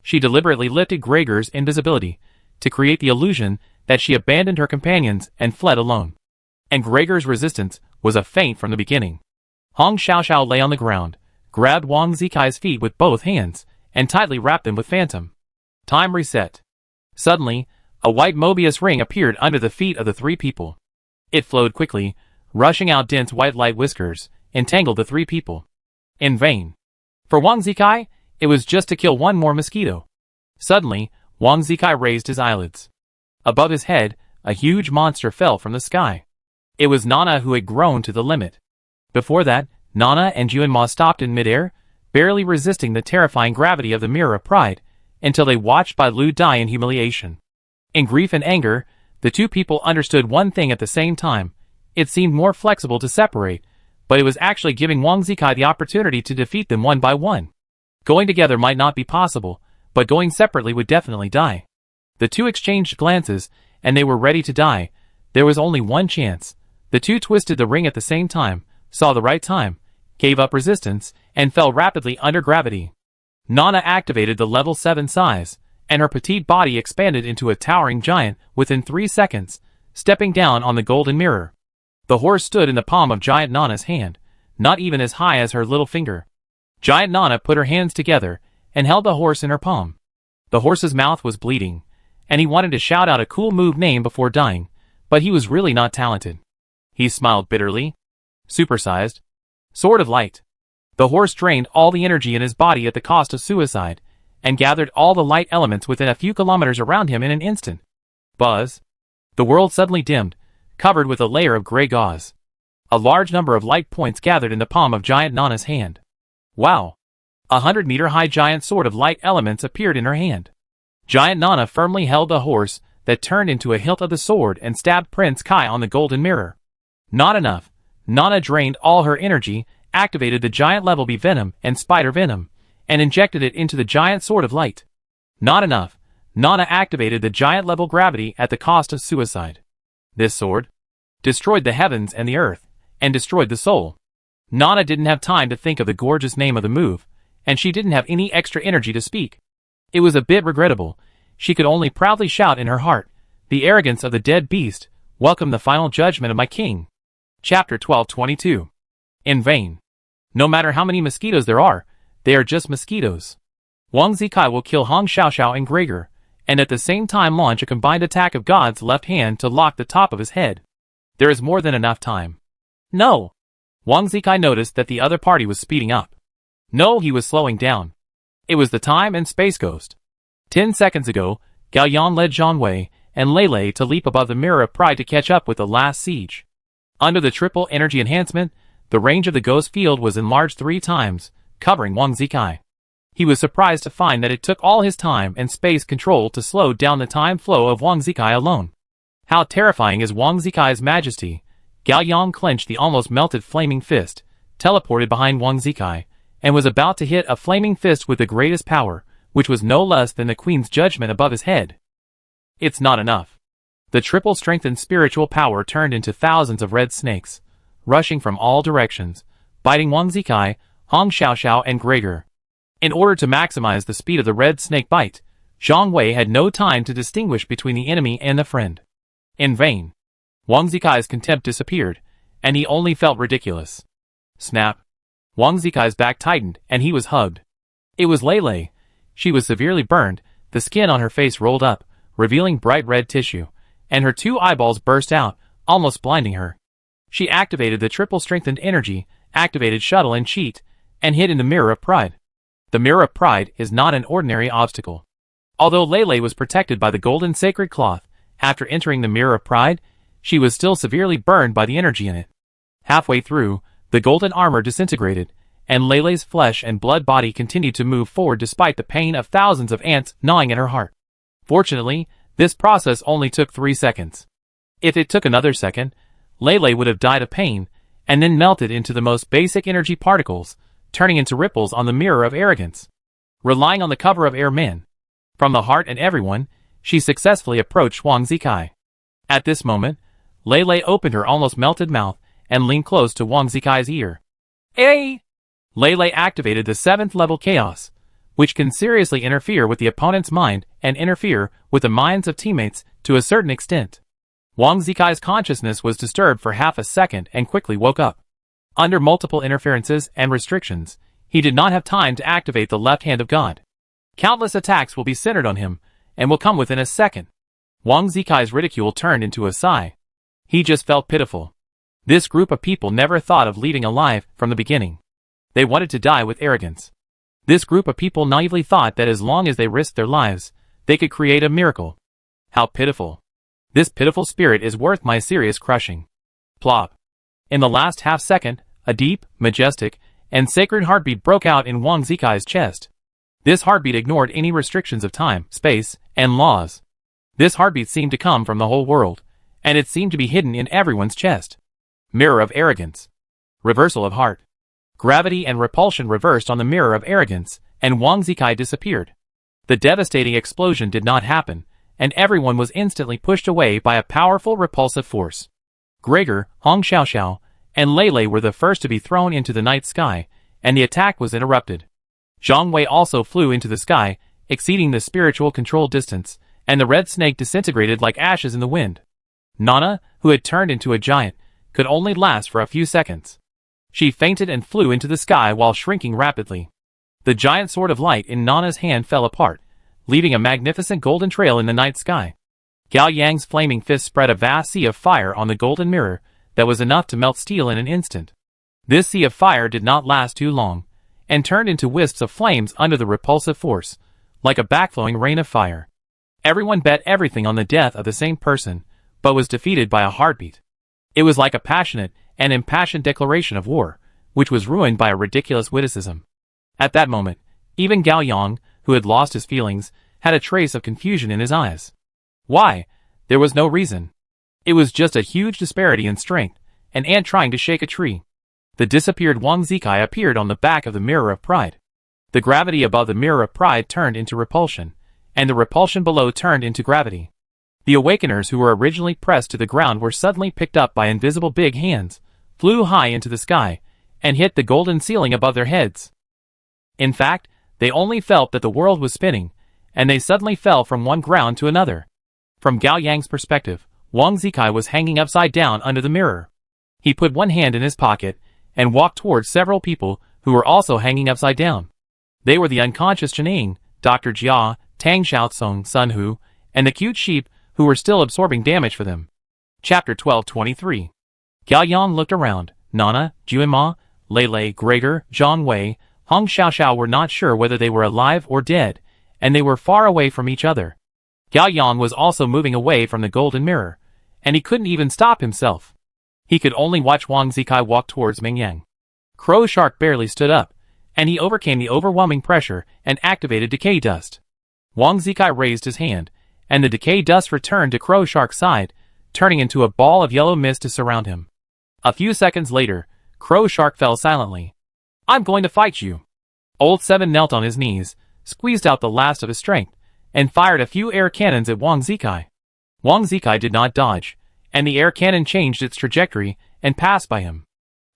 Speaker 1: She deliberately lifted Gregor's invisibility to create the illusion that she abandoned her companions and fled alone. And Gregor's resistance was a feint from the beginning. Hong Xiaoxiao lay on the ground, grabbed Wang Zikai's feet with both hands, and tightly wrapped them with Phantom. Time reset. Suddenly, a white Mobius ring appeared under the feet of the three people. It flowed quickly, rushing out dense white light whiskers, entangled the three people. In vain. For Wang Zikai, it was just to kill one more mosquito. Suddenly, Wang Zikai raised his eyelids. Above his head, a huge monster fell from the sky. It was Nana who had grown to the limit. Before that, Nana and Juanma stopped in midair, barely resisting the terrifying gravity of the Mirror of Pride, until they watched Bai Lu die in humiliation. In grief and anger, the two people understood one thing at the same time. It seemed more flexible to separate, but it was actually giving Wang Zikai the opportunity to defeat them one by one. Going together might not be possible, but going separately would definitely die. The two exchanged glances, and they were ready to die. There was only one chance. The two twisted the ring at the same time, saw the right time, gave up resistance, and fell rapidly under gravity. Nana activated the level 7 size, and her petite body expanded into a towering giant within 3 seconds, stepping down on the golden mirror. The horse stood in the palm of Giant Nana's hand, not even as high as her little finger. Giant Nana put her hands together and held the horse in her palm. The horse's mouth was bleeding, and he wanted to shout out a cool move name before dying, but he was really not talented. He smiled bitterly. Supersized. Sword of Light. The horse drained all the energy in his body at the cost of suicide, and gathered all the light elements within a few kilometers around him in an instant. Buzz! The world suddenly dimmed, covered with a layer of gray gauze. A large number of light points gathered in the palm of giant Nana's hand. Wow! 100-meter-high giant sword of light elements appeared in her hand. Giant Nana firmly held the horse that turned into a hilt of the sword and stabbed Prince Kai on the golden mirror. Not enough. Nana drained all her energy, activated the giant level B venom and spider venom, and injected it into the giant sword of light. Not enough. Nana activated the giant level gravity at the cost of suicide. This sword destroyed the heavens and the earth, and destroyed the soul. Nana didn't have time to think of the gorgeous name of the move, and she didn't have any extra energy to speak. It was a bit regrettable. She could only proudly shout in her heart, "The arrogance of the dead beast, welcome the final judgment of my king." Chapter 12:22. In vain. No matter how many mosquitoes there are, they are just mosquitoes. Wang Zikai will kill Hong Xiaoxiao and Gregor, and at the same time launch a combined attack of God's left hand to lock the top of his head. There is more than enough time. No! Wang Zikai noticed that the other party was speeding up. No, he was slowing down. It was the time and space ghost. 10 seconds ago, Gao Yan led Zhang Wei and Lei Lei to leap above the mirror of pride to catch up with the last siege. Under the triple energy enhancement, the range of the ghost field was enlarged 3 times, covering Wang Zikai. He was surprised to find that it took all his time and space control to slow down the time flow of Wang Zikai alone. How terrifying is Wang Zikai's majesty! Gao Yang clenched the almost melted flaming fist, teleported behind Wang Zikai, and was about to hit a flaming fist with the greatest power, which was no less than the queen's judgment above his head. It's not enough. The triple strengthened spiritual power turned into thousands of red snakes, rushing from all directions, biting Wang Zikai, Hong Xiaoxiao and Gregor. In order to maximize the speed of the red snake bite, Zhang Wei had no time to distinguish between the enemy and the friend. In vain. Wang Zikai's contempt disappeared, and he only felt ridiculous. Snap. Wang Zikai's back tightened, and he was hugged. It was Lei Lei. She was severely burned, the skin on her face rolled up, revealing bright red tissue, and her 2 eyeballs burst out, almost blinding her. She activated the triple strengthened energy, activated shuttle and cheat, and hid in the mirror of pride. The mirror of pride is not an ordinary obstacle. Although Lei Lei was protected by the golden sacred cloth, after entering the mirror of pride, she was still severely burned by the energy in it. Halfway through, the golden armor disintegrated, and Lei Lei's flesh and blood body continued to move forward despite the pain of thousands of ants gnawing at her heart. Fortunately, this process only took 3 seconds. If it took another second, Lei Lei would have died of pain, and then melted into the most basic energy particles, turning into ripples on the mirror of arrogance. Relying on the cover of air men, from the heart and everyone, she successfully approached Wang Zikai. At this moment, Lei Lei opened her almost melted mouth and leaned close to Wang Zikai's ear. Hey! Lei Lei activated the 7th level chaos, which can seriously interfere with the opponent's mind and interfere with the minds of teammates to a certain extent. Wang Zikai's consciousness was disturbed for half a second and quickly woke up. Under multiple interferences and restrictions, he did not have time to activate the left hand of God. Countless attacks will be centered on him, and will come within a second. Wang Zikai's ridicule turned into a sigh. He just felt pitiful. This group of people never thought of leading a life from the beginning. They wanted to die with arrogance. This group of people naively thought that as long as they risked their lives, they could create a miracle. How pitiful. This pitiful spirit is worth my serious crushing. Plop. In the last half second, a deep, majestic, and sacred heartbeat broke out in Wang Zikai's chest. This heartbeat ignored any restrictions of time, space, and laws. This heartbeat seemed to come from the whole world, and it seemed to be hidden in everyone's chest. Mirror of arrogance. Reversal of heart. Gravity and repulsion reversed on the mirror of arrogance, and Wang Zikai disappeared. The devastating explosion did not happen, and everyone was instantly pushed away by a powerful repulsive force. Gregor, Hong Xiaoxiao, and Lei Lei were the first to be thrown into the night sky, and the attack was interrupted. Zhang Wei also flew into the sky, exceeding the spiritual control distance, and the red snake disintegrated like ashes in the wind. Nana, who had turned into a giant, could only last for a few seconds. She fainted and flew into the sky while shrinking rapidly. The giant sword of light in Nana's hand fell apart, leaving a magnificent golden trail in the night sky. Gao Yang's flaming fist spread a vast sea of fire on the golden mirror that was enough to melt steel in an instant. This sea of fire did not last too long, and turned into wisps of flames under the repulsive force, like a backflowing rain of fire. Everyone bet everything on the death of the same person, but was defeated by a heartbeat. It was like a passionate and impassioned declaration of war, which was ruined by a ridiculous witticism. At that moment, even Gao Yang, who had lost his feelings, had a trace of confusion in his eyes. Why? There was no reason. It was just a huge disparity in strength, an ant trying to shake a tree. The disappeared Wang Zikai appeared on the back of the Mirror of Pride. The gravity above the Mirror of Pride turned into repulsion, and the repulsion below turned into gravity. The awakeners who were originally pressed to the ground were suddenly picked up by invisible big hands, flew high into the sky, and hit the golden ceiling above their heads. In fact, they only felt that the world was spinning, and they suddenly fell from one ground to another. From Gao Yang's perspective, Wang Zikai was hanging upside down under the mirror. He put one hand in his pocket, and walked towards several people who were also hanging upside down. They were the unconscious Chenning, Dr. Jia, Tang Xiaotsong, Sun Hu, and the cute sheep who were still absorbing damage for them. Chapter 1223. Gao Yang looked around. Nana, Juanma, Lei, Gregor, Zhang Wei, Hong Xiaoxiao were not sure whether they were alive or dead, and they were far away from each other. Gao Yang was also moving away from the golden mirror, and he couldn't even stop himself. He could only watch Wang Zikai walk towards Meng Yang. Crow Shark barely stood up, and he overcame the overwhelming pressure and activated decay dust. Wang Zikai raised his hand, and the decay dust returned to Crow Shark's side, turning into a ball of yellow mist to surround him. A few seconds later, Crow Shark fell silently. "I'm going to fight you." Old Seven knelt on his knees, squeezed out the last of his strength, and fired a few air cannons at Wang Zikai. Wang Zikai did not dodge, and the air cannon changed its trajectory and passed by him.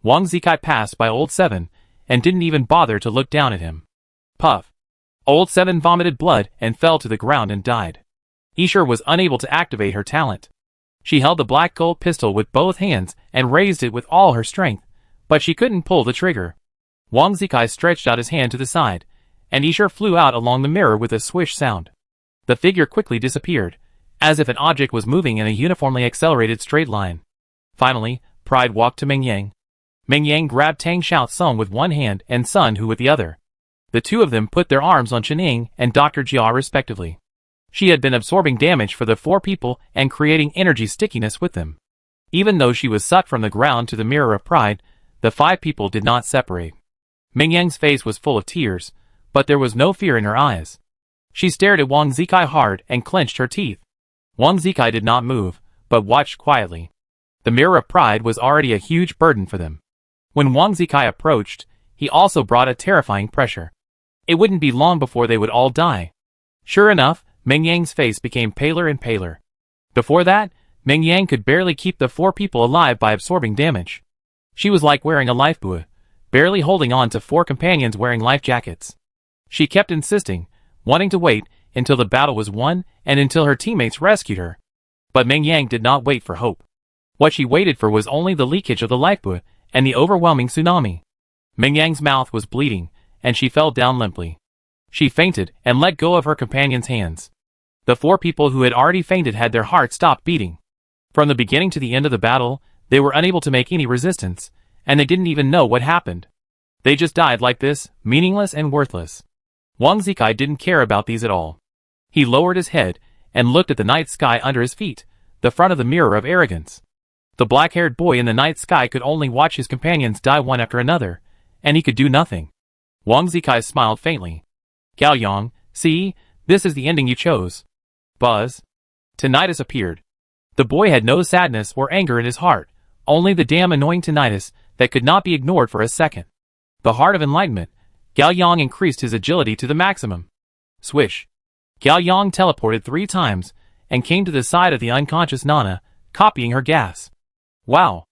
Speaker 1: Wang Zikai passed by Old Seven, and didn't even bother to look down at him. Puff. Old Seven vomited blood and fell to the ground and died. Isher was unable to activate her talent. She held the black gold pistol with both hands and raised it with all her strength, but she couldn't pull the trigger. Wang Zikai stretched out his hand to the side, and Isher flew out along the mirror with a swish sound. The figure quickly disappeared, as if an object was moving in a uniformly accelerated straight line. Finally, Pride walked to Meng Yang. Meng Yang grabbed Tang Xiaotsong with one hand and Sun Hu with the other. The two of them put their arms on Chenning and Dr. Jia respectively. She had been absorbing damage for the four people and creating energy stickiness with them. Even though she was sucked from the ground to the Mirror of Pride, the five people did not separate. Meng Yang's face was full of tears, but there was no fear in her eyes. She stared at Wang Zikai hard and clenched her teeth. Wang Zikai did not move, but watched quietly. The Mirror of Pride was already a huge burden for them. When Wang Zikai approached, he also brought a terrifying pressure. It wouldn't be long before they would all die. Sure enough, Meng Yang's face became paler and paler. Before that, Meng Yang could barely keep the four people alive by absorbing damage. She was like wearing a lifebuoy, barely holding on to four companions wearing life jackets. She kept insisting, wanting to wait until the battle was won and until her teammates rescued her. But Meng Yang did not wait for hope. What she waited for was only the leakage of the lifebuoy and the overwhelming tsunami. Meng Yang's mouth was bleeding, and she fell down limply. She fainted and let go of her companion's hands. The four people who had already fainted had their hearts stopped beating. From the beginning to the end of the battle, they were unable to make any resistance, and they didn't even know what happened. They just died like this, meaningless and worthless. Wang Zikai didn't care about these at all. He lowered his head and looked at the night sky under his feet, the front of the Mirror of Arrogance. The black-haired boy in the night sky could only watch his companions die one after another, and he could do nothing. Wang Zikai smiled faintly. "Gao Yang, see, this is the ending you chose." Buzz. Tinnitus appeared. The boy had no sadness or anger in his heart, only the damn annoying tinnitus that could not be ignored for a second. The heart of enlightenment. Gao Yang increased his agility to the maximum. Swish. Gao Yang teleported 3 times and came to the side of the unconscious Nana, copying her gas. Wow.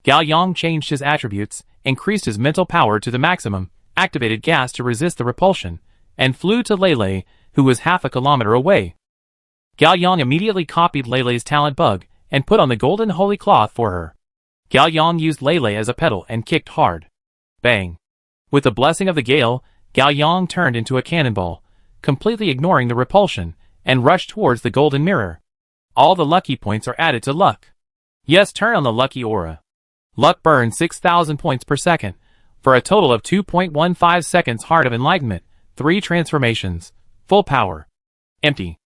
Speaker 1: Gao Yang changed his attributes, increased his mental power to the maximum, activated gas to resist the repulsion, and flew to Lei, who was half a kilometer away. Gao Yang immediately copied Lei's talent bug and put on the golden holy cloth for her. Gao Yang used Lei as a pedal and kicked hard. Bang. With the blessing of the gale, Gao Yang turned into a cannonball, completely ignoring the repulsion, and rushed towards the golden mirror. All the lucky points are added to luck. Yes, turn on the lucky aura. Luck burns 6,000 points per second, for a total of 2.15 seconds. Heart of Enlightenment, 3 transformations, Full power. Empty.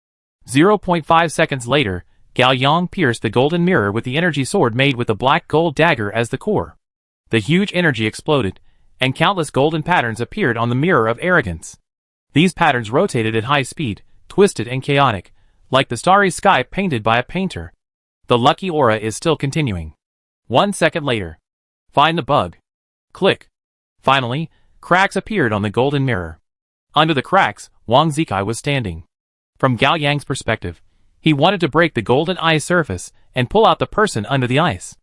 Speaker 1: 0.5 seconds later, Gao Yang pierced the golden mirror with the energy sword made with a black gold dagger as the core. The huge energy exploded, and countless golden patterns appeared on the mirror of arrogance. These patterns rotated at high speed, twisted and chaotic, like the starry sky painted by a painter. The lucky aura is still continuing. 1 second later. Find the bug. Click. Finally, cracks appeared on the golden mirror. Under the cracks, Wang Zikai was standing. From Gao Yang's perspective, he wanted to break the golden ice surface and pull out the person under the ice.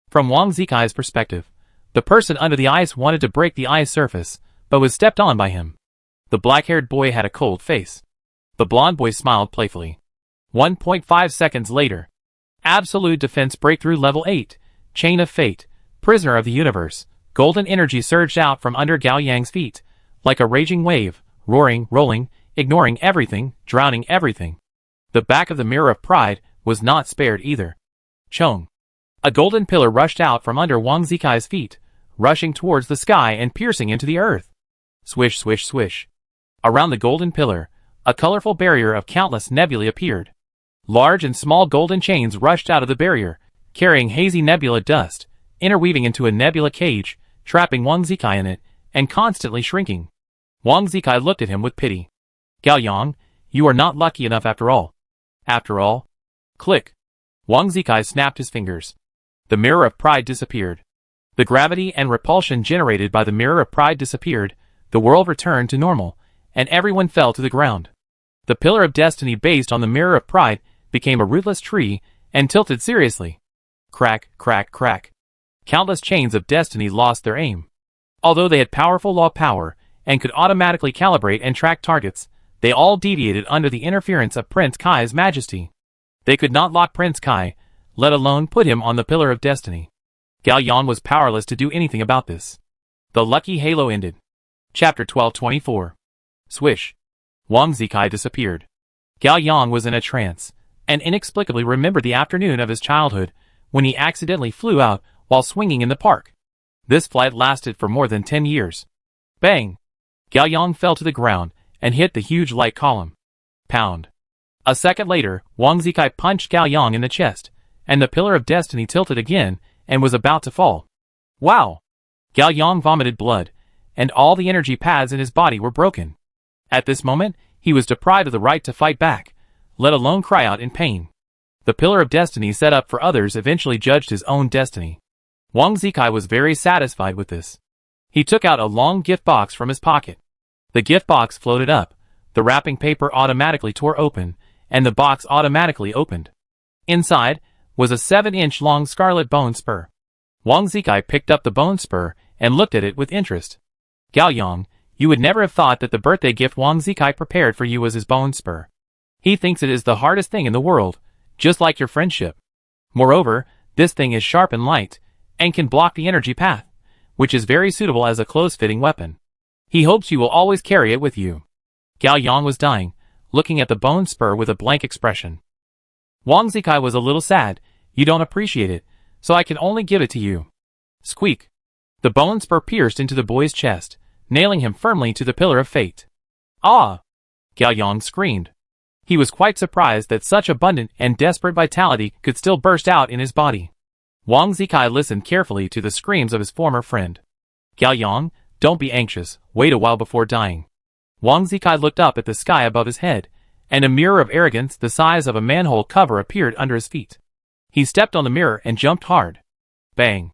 Speaker 1: From Wang Zikai's perspective, the person under the ice wanted to break the ice surface, but was stepped on by him. The black-haired boy had a cold face. The blonde boy smiled playfully. 1.5 seconds later. Absolute Defense Breakthrough Level 8, Chain of Fate, Prisoner of the Universe. Golden energy surged out from under Gao Yang's feet, like a raging wave, roaring, rolling, ignoring everything, drowning everything. The back of the Mirror of Pride was not spared either. Chong. A golden pillar rushed out from under Wang Zikai's feet, rushing towards the sky and piercing into the earth. Swish, swish, swish. Around the golden pillar, a colorful barrier of countless nebulae appeared. Large and small golden chains rushed out of the barrier, carrying hazy nebula dust, interweaving into a nebula cage, trapping Wang Zikai in it, and constantly shrinking. Wang Zikai looked at him with pity. Gao Yang, you are not lucky enough after all. After all. Click. Wang Zikai snapped his fingers. The Mirror of Pride disappeared. The gravity and repulsion generated by the Mirror of Pride disappeared, the world returned to normal, and everyone fell to the ground. The Pillar of Destiny based on the Mirror of Pride became a rootless tree and tilted seriously. Crack, crack, crack. Countless chains of destiny lost their aim. Although they had powerful law power and could automatically calibrate and track targets, they all deviated under the interference of Prince Kai's majesty. They could not lock Prince Kai, let alone put him on the Pillar of Destiny. Gao Yang was powerless to do anything about this. The lucky halo ended. Chapter 1224. Swish. Wang Zikai disappeared. Gao Yang was in a trance, and inexplicably remembered the afternoon of his childhood, when he accidentally flew out while swinging in the park. This flight lasted for more than 10 years. Bang! Gao Yang fell to the ground and hit the huge light column. Pound. A second later, Wang Zikai punched Gao Yang in the chest, and the Pillar of Destiny tilted again and was about to fall. Wow! Gao Yang vomited blood, and all the energy paths in his body were broken. At this moment, he was deprived of the right to fight back, let alone cry out in pain. The Pillar of Destiny set up for others eventually judged his own destiny. Wang Zikai was very satisfied with this. He took out a long gift box from his pocket. The gift box floated up, the wrapping paper automatically tore open, and the box automatically opened. Inside was a 7-inch long scarlet bone spur. Wang Zikai picked up the bone spur and looked at it with interest. Gao Yang, you would never have thought that the birthday gift Wang Zikai prepared for you was his bone spur. He thinks it is the hardest thing in the world, just like your friendship. Moreover, this thing is sharp and light, and can block the energy path, which is very suitable as a close-fitting weapon. He hopes you will always carry it with you. Gao Yang was dying, looking at the bone spur with a blank expression. Wang Zikai was a little sad. You don't appreciate it, so I can only give it to you. Squeak. The bone spur pierced into the boy's chest, nailing him firmly to the Pillar of Fate. Ah! Gao Yang screamed. He was quite surprised that such abundant and desperate vitality could still burst out in his body. Wang Zikai listened carefully to the screams of his former friend. Gao Yang, don't be anxious, wait a while before dying. Wang Zikai looked up at the sky above his head, and a mirror of arrogance the size of a manhole cover appeared under his feet. He stepped on the mirror and jumped hard. Bang!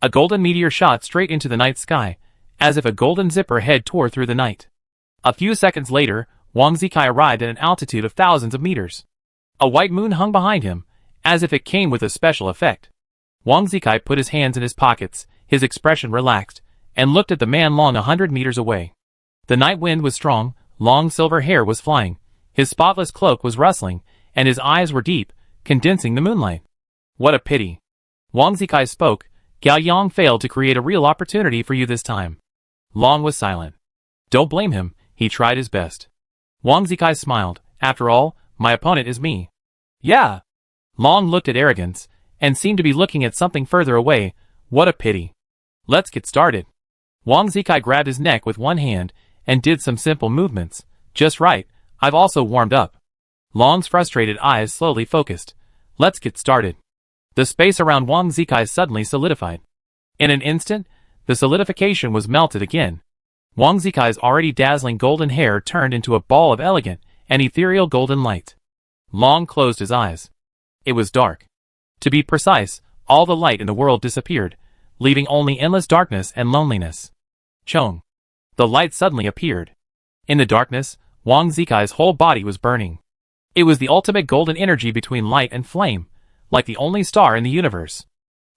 Speaker 1: A golden meteor shot straight into the night sky, as if a golden zipper head tore through the night. A few seconds later, Wang Zikai arrived at an altitude of thousands of meters. A white moon hung behind him, as if it came with a special effect. Wang Zikai put his hands in his pockets, his expression relaxed, and looked at the man long 100 meters away. The night wind was strong, long silver hair was flying, his spotless cloak was rustling, and his eyes were deep, condensing the moonlight. What a pity. Wang Zikai spoke. Gao Yang failed to create a real opportunity for you this time. Long was silent. Don't blame him, he tried his best. Wang Zikai smiled. After all, my opponent is me. Yeah. Long looked at arrogance, and seemed to be looking at something further away. What a pity. Let's get started. Wang Zikai grabbed his neck with one hand, and did some simple movements. Just right, I've also warmed up. Long's frustrated eyes slowly focused. Let's get started. The space around Wang Zikai suddenly solidified. In an instant, the solidification was melted again. Wang Zikai's already dazzling golden hair turned into a ball of elegant and ethereal golden light. Long closed his eyes. It was dark. To be precise, all the light in the world disappeared, leaving only endless darkness and loneliness. Chong. The light suddenly appeared. In the darkness, Wang Zikai's whole body was burning. It was the ultimate golden energy between light and flame, like the only star in the universe.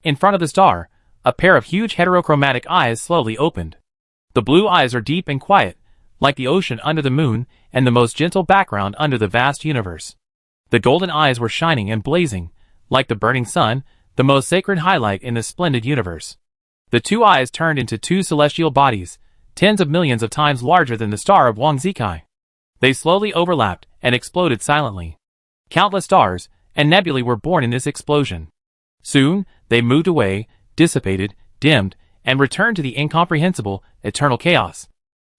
Speaker 1: In front of the star, a pair of huge heterochromatic eyes slowly opened. The blue eyes are deep and quiet, like the ocean under the moon and the most gentle background under the vast universe. The golden eyes were shining and blazing, like the burning sun, the most sacred highlight in the splendid universe. The two eyes turned into two celestial bodies, tens of millions of times larger than the star of Wang Zikai. They slowly overlapped and exploded silently. Countless stars and nebulae were born in this explosion. Soon, they moved away, dissipated, dimmed, and returned to the incomprehensible, eternal chaos.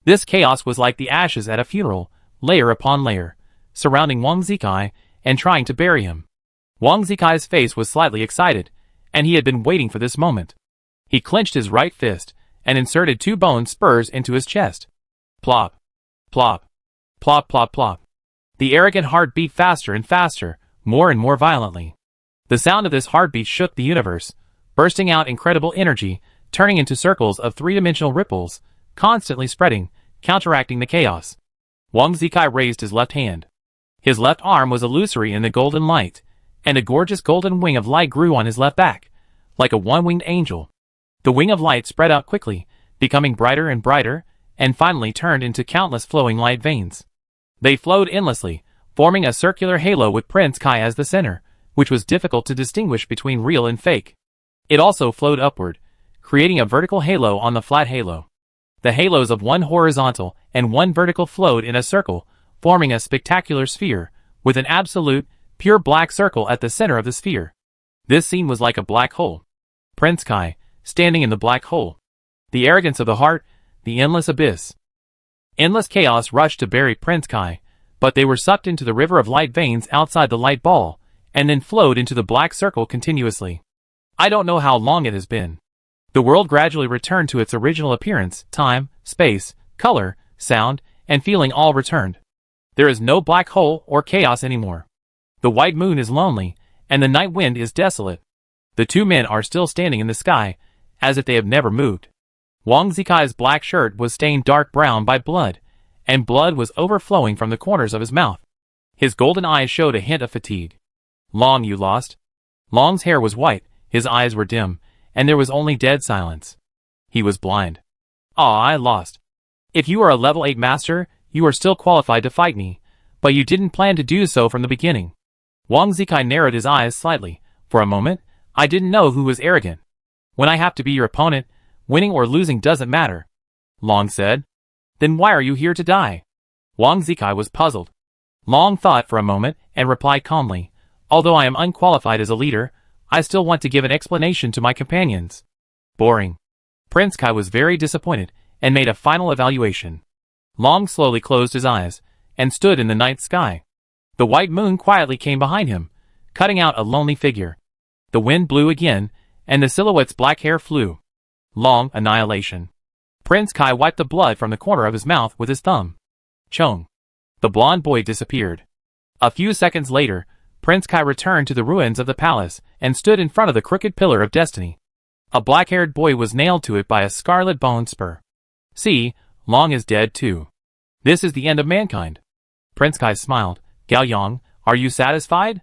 Speaker 1: This chaos was like the ashes at a funeral, layer upon layer, surrounding Wang Zikai and trying to bury him. Wang Zikai's face was slightly excited, and he had been waiting for this moment. He clenched his right fist and inserted two bone spurs into his chest. Plop. Plop. Plop plop plop. The arrogant heart beat faster and faster, more and more violently. The sound of this heartbeat shook the universe, bursting out incredible energy, turning into circles of three-dimensional ripples, constantly spreading, counteracting the chaos. Wang Zikai raised his left hand. His left arm was illusory in the golden light, and a gorgeous golden wing of light grew on his left back, like a one-winged angel. The wing of light spread out quickly, becoming brighter and brighter, and finally turned into countless flowing light veins. They flowed endlessly, forming a circular halo with Prince Kai as the center, which was difficult to distinguish between real and fake. It also flowed upward, creating a vertical halo on the flat halo. The halos of one horizontal and one vertical flowed in a circle, forming a spectacular sphere, with an absolute, pure black circle at the center of the sphere. This scene was like a black hole. Prince Kai, standing in the black hole. The arrogance of the heart, the endless abyss. Endless chaos rushed to bury Prince Kai, but they were sucked into the river of light veins outside the light ball, and then flowed into the black circle continuously. I don't know how long it has been. The world gradually returned to its original appearance, time, space, color, sound, and feeling all returned. There is no black hole or chaos anymore. The white moon is lonely, and the night wind is desolate. The two men are still standing in the sky, as if they have never moved. Wang Zikai's black shirt was stained dark brown by blood, and blood was overflowing from the corners of his mouth. His golden eyes showed a hint of fatigue. Long, you lost. Long's hair was white, his eyes were dim, and there was only dead silence. He was blind. Ah, I lost. If you are a level 8 master, you are still qualified to fight me, but you didn't plan to do so from the beginning. Wang Zikai narrowed his eyes slightly. For a moment, I didn't know who was arrogant. When I have to be your opponent, winning or losing doesn't matter. Long said. Then why are you here to die? Wang Zikai was puzzled. Long thought for a moment and replied calmly, although I am unqualified as a leader, I still want to give an explanation to my companions. Boring. Prince Kai was very disappointed and made a final evaluation. Long slowly closed his eyes and stood in the night sky. The white moon quietly came behind him, cutting out a lonely figure. The wind blew again, and the silhouette's black hair flew. Long, annihilation. Prince Kai wiped the blood from the corner of his mouth with his thumb. Chong. The blonde boy disappeared. A few seconds later, Prince Kai returned to the ruins of the palace and stood in front of the crooked pillar of destiny. A black-haired boy was nailed to it by a scarlet bone spur. See, Long is dead too. This is the end of mankind. Prince Kai smiled. Gao Yang, are you satisfied?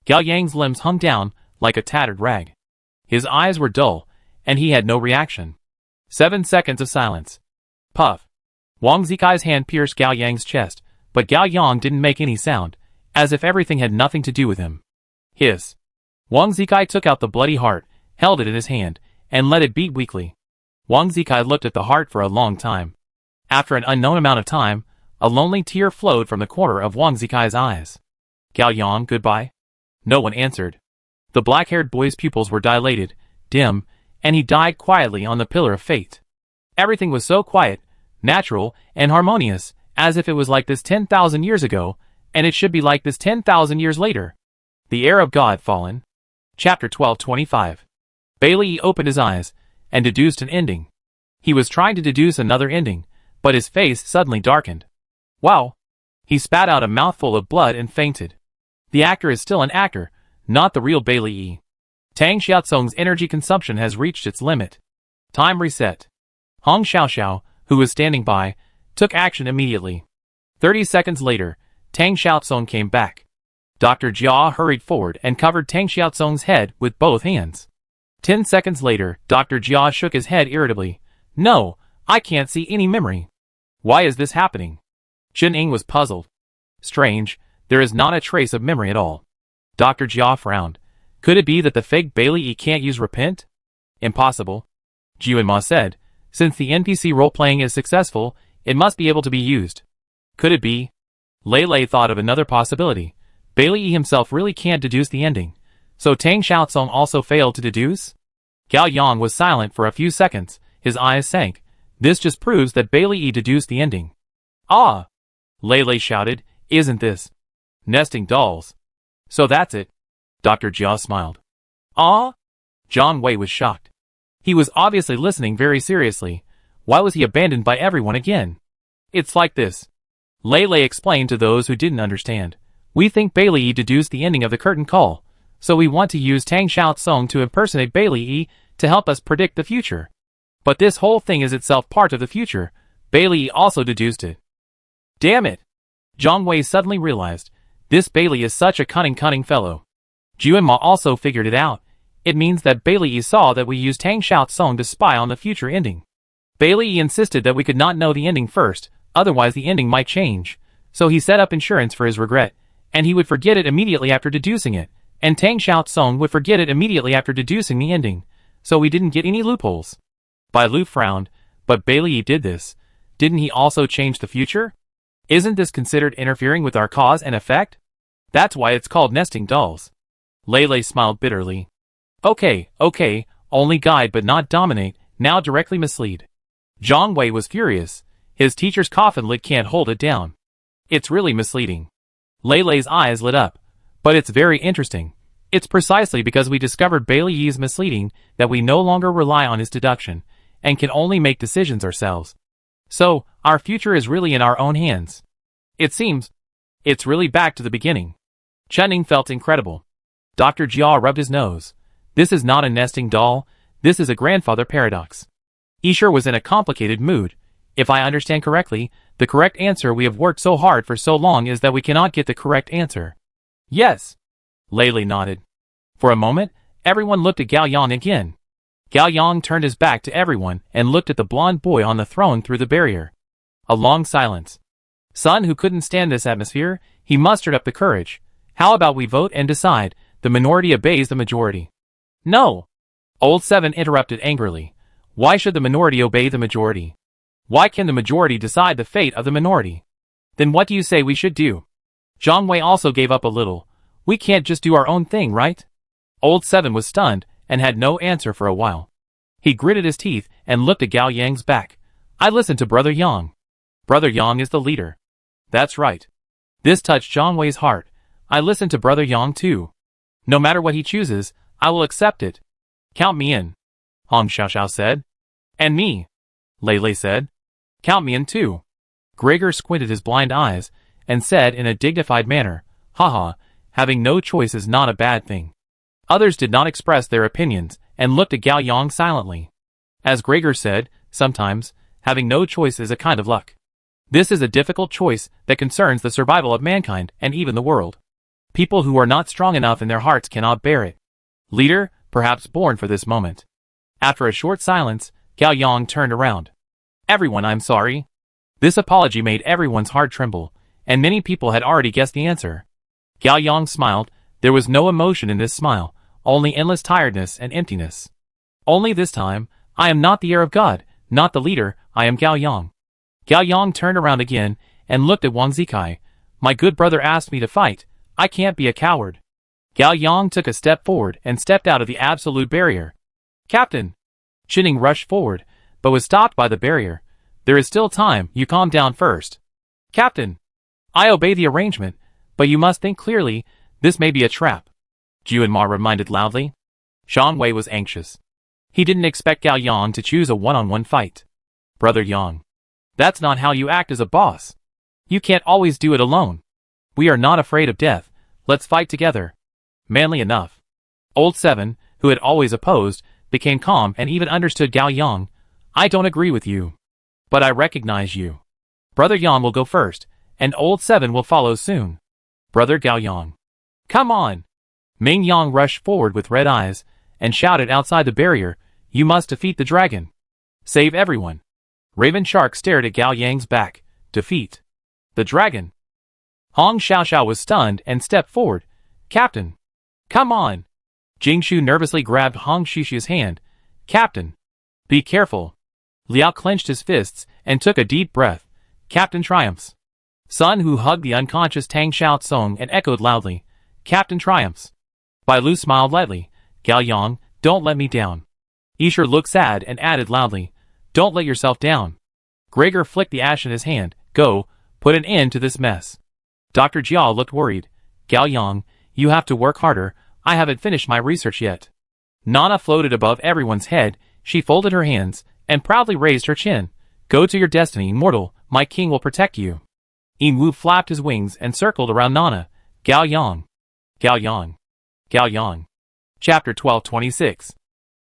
Speaker 1: Gao Yang's limbs hung down like a tattered rag. His eyes were dull, and he had no reaction. 7 seconds of silence. Puff. Wang Zikai's hand pierced Gao Yang's chest, but Gao Yang didn't make any sound, as if everything had nothing to do with him. Hiss. Wang Zikai took out the bloody heart, held it in his hand, and let it beat weakly. Wang Zikai looked at the heart for a long time. After an unknown amount of time, a lonely tear flowed from the corner of Wang Zikai's eyes. Gao Yang, goodbye? No one answered. The black-haired boy's pupils were dilated, dim, and he died quietly on the pillar of fate. Everything was so quiet, natural, and harmonious, As if it was like this 10,000 years ago, and it should be like this 10,000 years later. The Heir of God Fallen. Chapter 1225. Bailey opened his eyes, and deduced an ending. He was trying to deduce another ending, but his face suddenly darkened. Wow! He spat out a mouthful of blood and fainted. The actor is still an actor, not the real Bailey. Tang Xiaotsong's energy consumption has reached its limit. Time reset. Hong Xiaoxiao, who was standing by, took action immediately. 30 seconds later, Tang Xiaotsong came back. Dr. Jia hurried forward and covered Tang Xiaotsong's head with both hands. 10 seconds later, Dr. Jia shook his head irritably. No, I can't see any memory. Why is this happening? Chen Ying was puzzled. Strange, there is not a trace of memory at all. Dr. Jia frowned. Could it be that the fake Bailey can't use repent? Impossible. Jiuanma said. Since the NPC role-playing is successful, it must be able to be used. Could it be? Lei Lei thought of another possibility. Bailey himself really can't deduce the ending. So Tang Xiaotsong also failed to deduce? Gao Yang was silent for a few seconds. His eyes sank. This just proves that Bailey deduced the ending. Ah! Lei Lei shouted. Isn't this nesting dolls? So that's it. Dr. Jia smiled. Ah? John Wei was shocked. He was obviously listening very seriously. Why was he abandoned by everyone again? It's like this. Lei Lei explained to those who didn't understand. We think Bailey deduced the ending of the curtain call, so we want to use Tang Xiaotsong to impersonate Bailey to help us predict the future. But this whole thing is itself part of the future. Bailey also deduced it. Damn it! Zhang Wei suddenly realized. This Bailey is such a cunning fellow. Jiuanma also figured it out. It means that Bailey saw that we used Tang Xiaotsong to spy on the future ending. Bailey insisted that we could not know the ending first, otherwise the ending might change. So he set up insurance for his regret, and he would forget it immediately after deducing it, and Tang Xiaotsong would forget it immediately after deducing the ending. So we didn't get any loopholes. Bai Lu frowned. But Bailey did this. Didn't he also change the future? Isn't this considered interfering with our cause and effect? That's why it's called nesting dolls. Lei Lei smiled bitterly. Okay, only guide but not dominate, now directly mislead. Zhang Wei was furious. His teacher's coffin lid can't hold it down. It's really misleading. Lei Lei's eyes lit up. But it's very interesting. It's precisely because we discovered Bailey Yi's misleading that we no longer rely on his deduction, and can only make decisions ourselves. So, our future is really in our own hands. It seems. It's really back to the beginning. Chen Ying felt incredible. Dr. Jia rubbed his nose. This is not a nesting doll, this is a grandfather paradox. Isher was in a complicated mood. If I understand correctly, the correct answer we have worked so hard for so long is that we cannot get the correct answer. Yes. Lei Lei nodded. For a moment, everyone looked at Gao Yang again. Gao Yang turned his back to everyone and looked at the blonde boy on the throne through the barrier. A long silence. Sun, who couldn't stand this atmosphere, he mustered up the courage. How about we vote and decide? The minority obeys the majority. No! Old Seven interrupted angrily. Why should the minority obey the majority? Why can the majority decide the fate of the minority? Then what do you say we should do? Zhang Wei also gave up a little. We can't just do our own thing, right? Old Seven was stunned and had no answer for a while. He gritted his teeth and looked at Gao Yang's back. I listened to Brother Yang. Brother Yang is the leader. That's right. This touched Zhang Wei's heart. I listened to Brother Yang too. No matter what he chooses, I will accept it. Count me in. Hong Xiaoxiao said. And me. Lei Lei said. Count me in too. Gregor squinted his blind eyes and said in a dignified manner, haha, having no choice is not a bad thing. Others did not express their opinions and looked at Gao Yang silently. As Gregor said, sometimes, having no choice is a kind of luck. This is a difficult choice that concerns the survival of mankind and even the world. People who are not strong enough in their hearts cannot bear it. Leader, perhaps born for this moment. After a short silence, Gao Yang turned around. Everyone, I'm sorry. This apology made everyone's heart tremble, and many people had already guessed the answer. Gao Yang smiled. There was no emotion in this smile, only endless tiredness and emptiness. Only this time, I am not the heir of God, not the leader, I am Gao Yang. Gao Yang turned around again and looked at Wang Zikai. My good brother asked me to fight. I can't be a coward. Gao Yang took a step forward and stepped out of the absolute barrier. Captain! Chen Ying rushed forward, but was stopped by the barrier. There is still time, you calm down first. Captain! I obey the arrangement, but you must think clearly, this may be a trap. Juanma reminded loudly. Xiang Wei was anxious. He didn't expect Gao Yang to choose a one-on-one fight. Brother Yang. That's not how you act as a boss. You can't always do it alone. We are not afraid of death, let's fight together. Manly enough. Old Seven, who had always opposed, became calm and even understood Gao Yang. I don't agree with you. But I recognize you. Brother Yang will go first, and Old Seven will follow soon. Brother Gao Yang. Come on! Ming Yang rushed forward with red eyes, and shouted outside the barrier, you must defeat the dragon. Save everyone. Raven Shark stared at Gao Yang's back. Defeat the dragon. Hong Xiaoxiao was stunned and stepped forward. Captain. Come on. Jingshu nervously grabbed Hong Xiaoxiao's hand. Captain. Be careful. Liao clenched his fists and took a deep breath. Captain triumphs. Sun Hu hugged the unconscious Tang Xiaotsong and echoed loudly. Captain triumphs. Bai Lu smiled lightly. Gao Yang, don't let me down. Escher looked sad and added loudly. Don't let yourself down. Gregor flicked the ash in his hand. Go, put an end to this mess. Dr. Jiao looked worried. Gao Yang, you have to work harder. I haven't finished my research yet. Nana floated above everyone's head. She folded her hands and proudly raised her chin. Go to your destiny, mortal. My king will protect you. Yin Wu flapped his wings and circled around Nana. Gao Yang. Gao Yang. Gao Yang. Chapter 1226.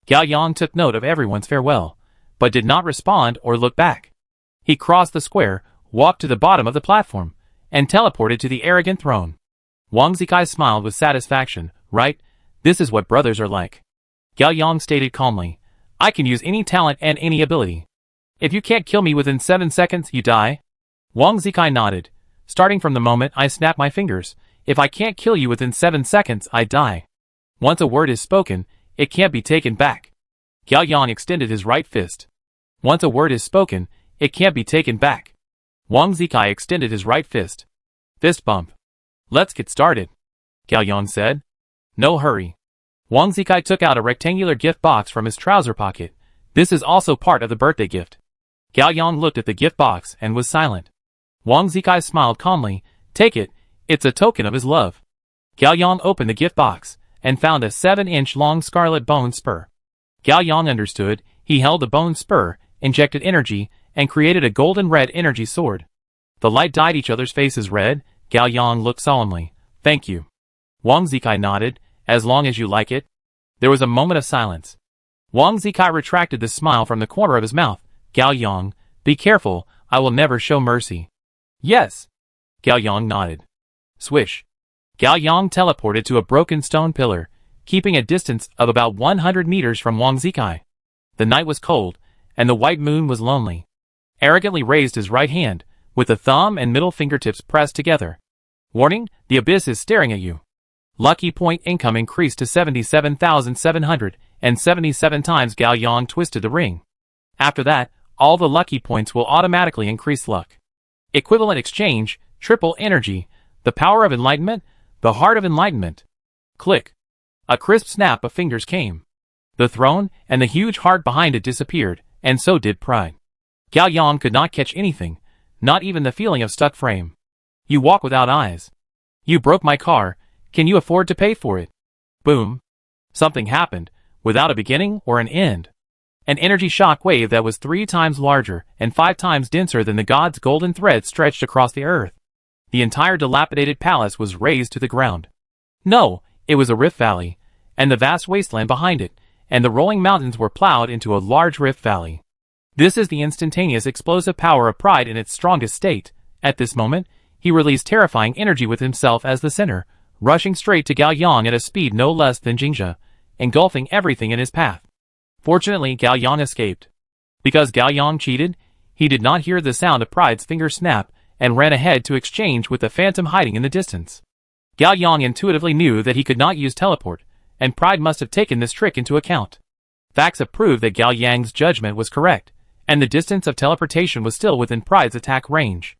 Speaker 1: Gao Yang took note of everyone's farewell, but did not respond or look back. He crossed the square, walked to the bottom of the platform, and teleported to the arrogant throne. Wang Zikai smiled with satisfaction. Right, this is what brothers are like. Gao Yang stated calmly. I can use any talent and any ability. If you can't kill me within 7 seconds, you die. Wang Zikai nodded. Starting from the moment I snap my fingers, if I can't kill you within 7 seconds, I die. Once a word is spoken, it can't be taken back. Gao Yang extended his right fist. Once a word is spoken, it can't be taken back. Wang Zikai extended his right fist. Fist bump. Let's get started, Gao Yang said. No hurry. Wang Zikai took out a rectangular gift box from his trouser pocket. This is also part of the birthday gift. Gao Yang looked at the gift box and was silent. Wang Zikai smiled calmly. Take it, it's a token of his love. Gao Yang opened the gift box and found a 7-inch long scarlet bone spur. Gao Yang understood. He held the bone spur, injected energy, and created a golden red energy sword. The light dyed each other's faces red. Gao Yang looked solemnly. Thank you. Wang Zikai nodded. As long as you like it. There was a moment of silence. Wang Zikai retracted the smile from the corner of his mouth. Gao Yang, be careful, I will never show mercy. Yes. Gao Yang nodded. Swish. Gao Yang teleported to a broken stone pillar, keeping a distance of about 100 meters from Wang Zikai. The night was cold, and the white moon was lonely. Arrogantly raised his right hand, with the thumb and middle fingertips pressed together. Warning, the abyss is staring at you. Lucky point income increased to 77,777 times. Gao Yang twisted the ring. After that, all the lucky points will automatically increase luck. Equivalent exchange, triple energy, the power of enlightenment, the heart of enlightenment. Click. A crisp snap of fingers came. The throne and the huge heart behind it disappeared, and so did pride. Gao Yang could not catch anything, not even the feeling of stuck frame. You walk without eyes. You broke my car. Can you afford to pay for it? Boom. Something happened, without a beginning or an end. An energy shock wave that was 3 times larger and 5 times denser than the god's golden thread stretched across the earth. The entire dilapidated palace was razed to the ground. No, it was a rift valley, and the vast wasteland behind it, and the rolling mountains were plowed into a large rift valley. This is the instantaneous explosive power of pride in its strongest state. At this moment, he released terrifying energy with himself as the center, rushing straight to Gao Yang at a speed no less than Jingzhe, engulfing everything in his path. Fortunately, Gao Yang escaped. Because Gao Yang cheated, he did not hear the sound of Pride's finger snap and ran ahead to exchange with the phantom hiding in the distance. Gao Yang intuitively knew that he could not use teleport, and Pride must have taken this trick into account. Facts have proved that Gao Yang's judgment was correct, and the distance of teleportation was still within Pride's attack range.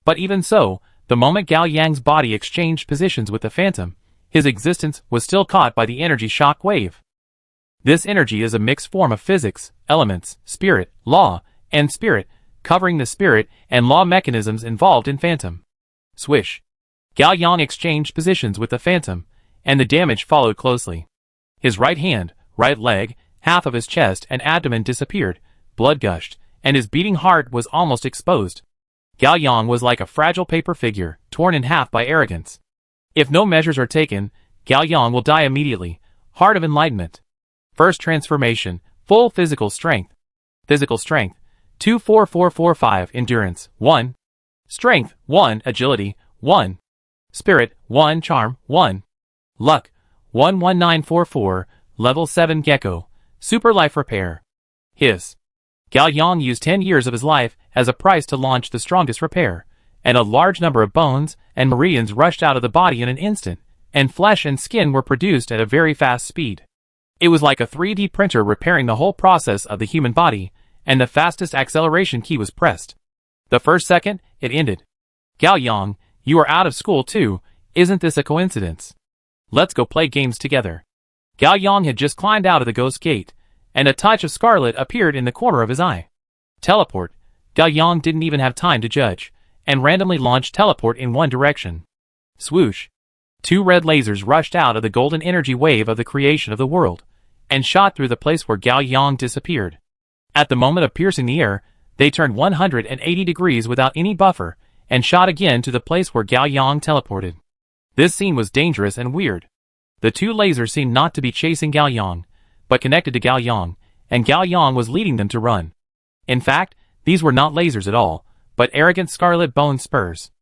Speaker 1: But even so, the moment Gao Yang's body exchanged positions with the phantom, his existence was still caught by the energy shock wave. This energy is a mixed form of physics, elements, spirit, law, and spirit, covering the spirit and law mechanisms involved in Phantom. Swish. Gao Yang exchanged positions with the Phantom, and the damage followed closely. His right hand, right leg, half of his chest and abdomen disappeared, blood gushed, and his beating heart was almost exposed. Gao Yang was like a fragile paper figure, torn in half by arrogance. If no measures are taken, Gao Yang will die immediately. Heart of Enlightenment. First transformation, full physical strength. Physical strength, 24445. Endurance, 1. Strength, 1. Agility, 1. Spirit, 1. Charm, 1. Luck, 11944. Level 7 Gecko. Super Life Repair. His. Gao Yang used 10 years of his life as a price to launch the strongest repair, and a large number of bones and meridians rushed out of the body in an instant, and flesh and skin were produced at a very fast speed. It was like a 3D printer repairing the whole process of the human body, and the fastest acceleration key was pressed. The first second, it ended. Gao Yang, you are out of school too, isn't this a coincidence? Let's go play games together. Gao Yang had just climbed out of the ghost gate, and a touch of scarlet appeared in the corner of his eye. Teleport. Gao Yang didn't even have time to judge, and randomly launched teleport in one direction. Swoosh. 2 red lasers rushed out of the golden energy wave of the creation of the world, and shot through the place where Gao Yang disappeared. At the moment of piercing the air, they turned 180 degrees without any buffer, and shot again to the place where Gao Yang teleported. This scene was dangerous and weird. The 2 lasers seemed not to be chasing Gao Yang, but connected to Gao Yang, and Gao Yang was leading them to run. In fact, these were not lasers at all, but arrogant scarlet bone spurs.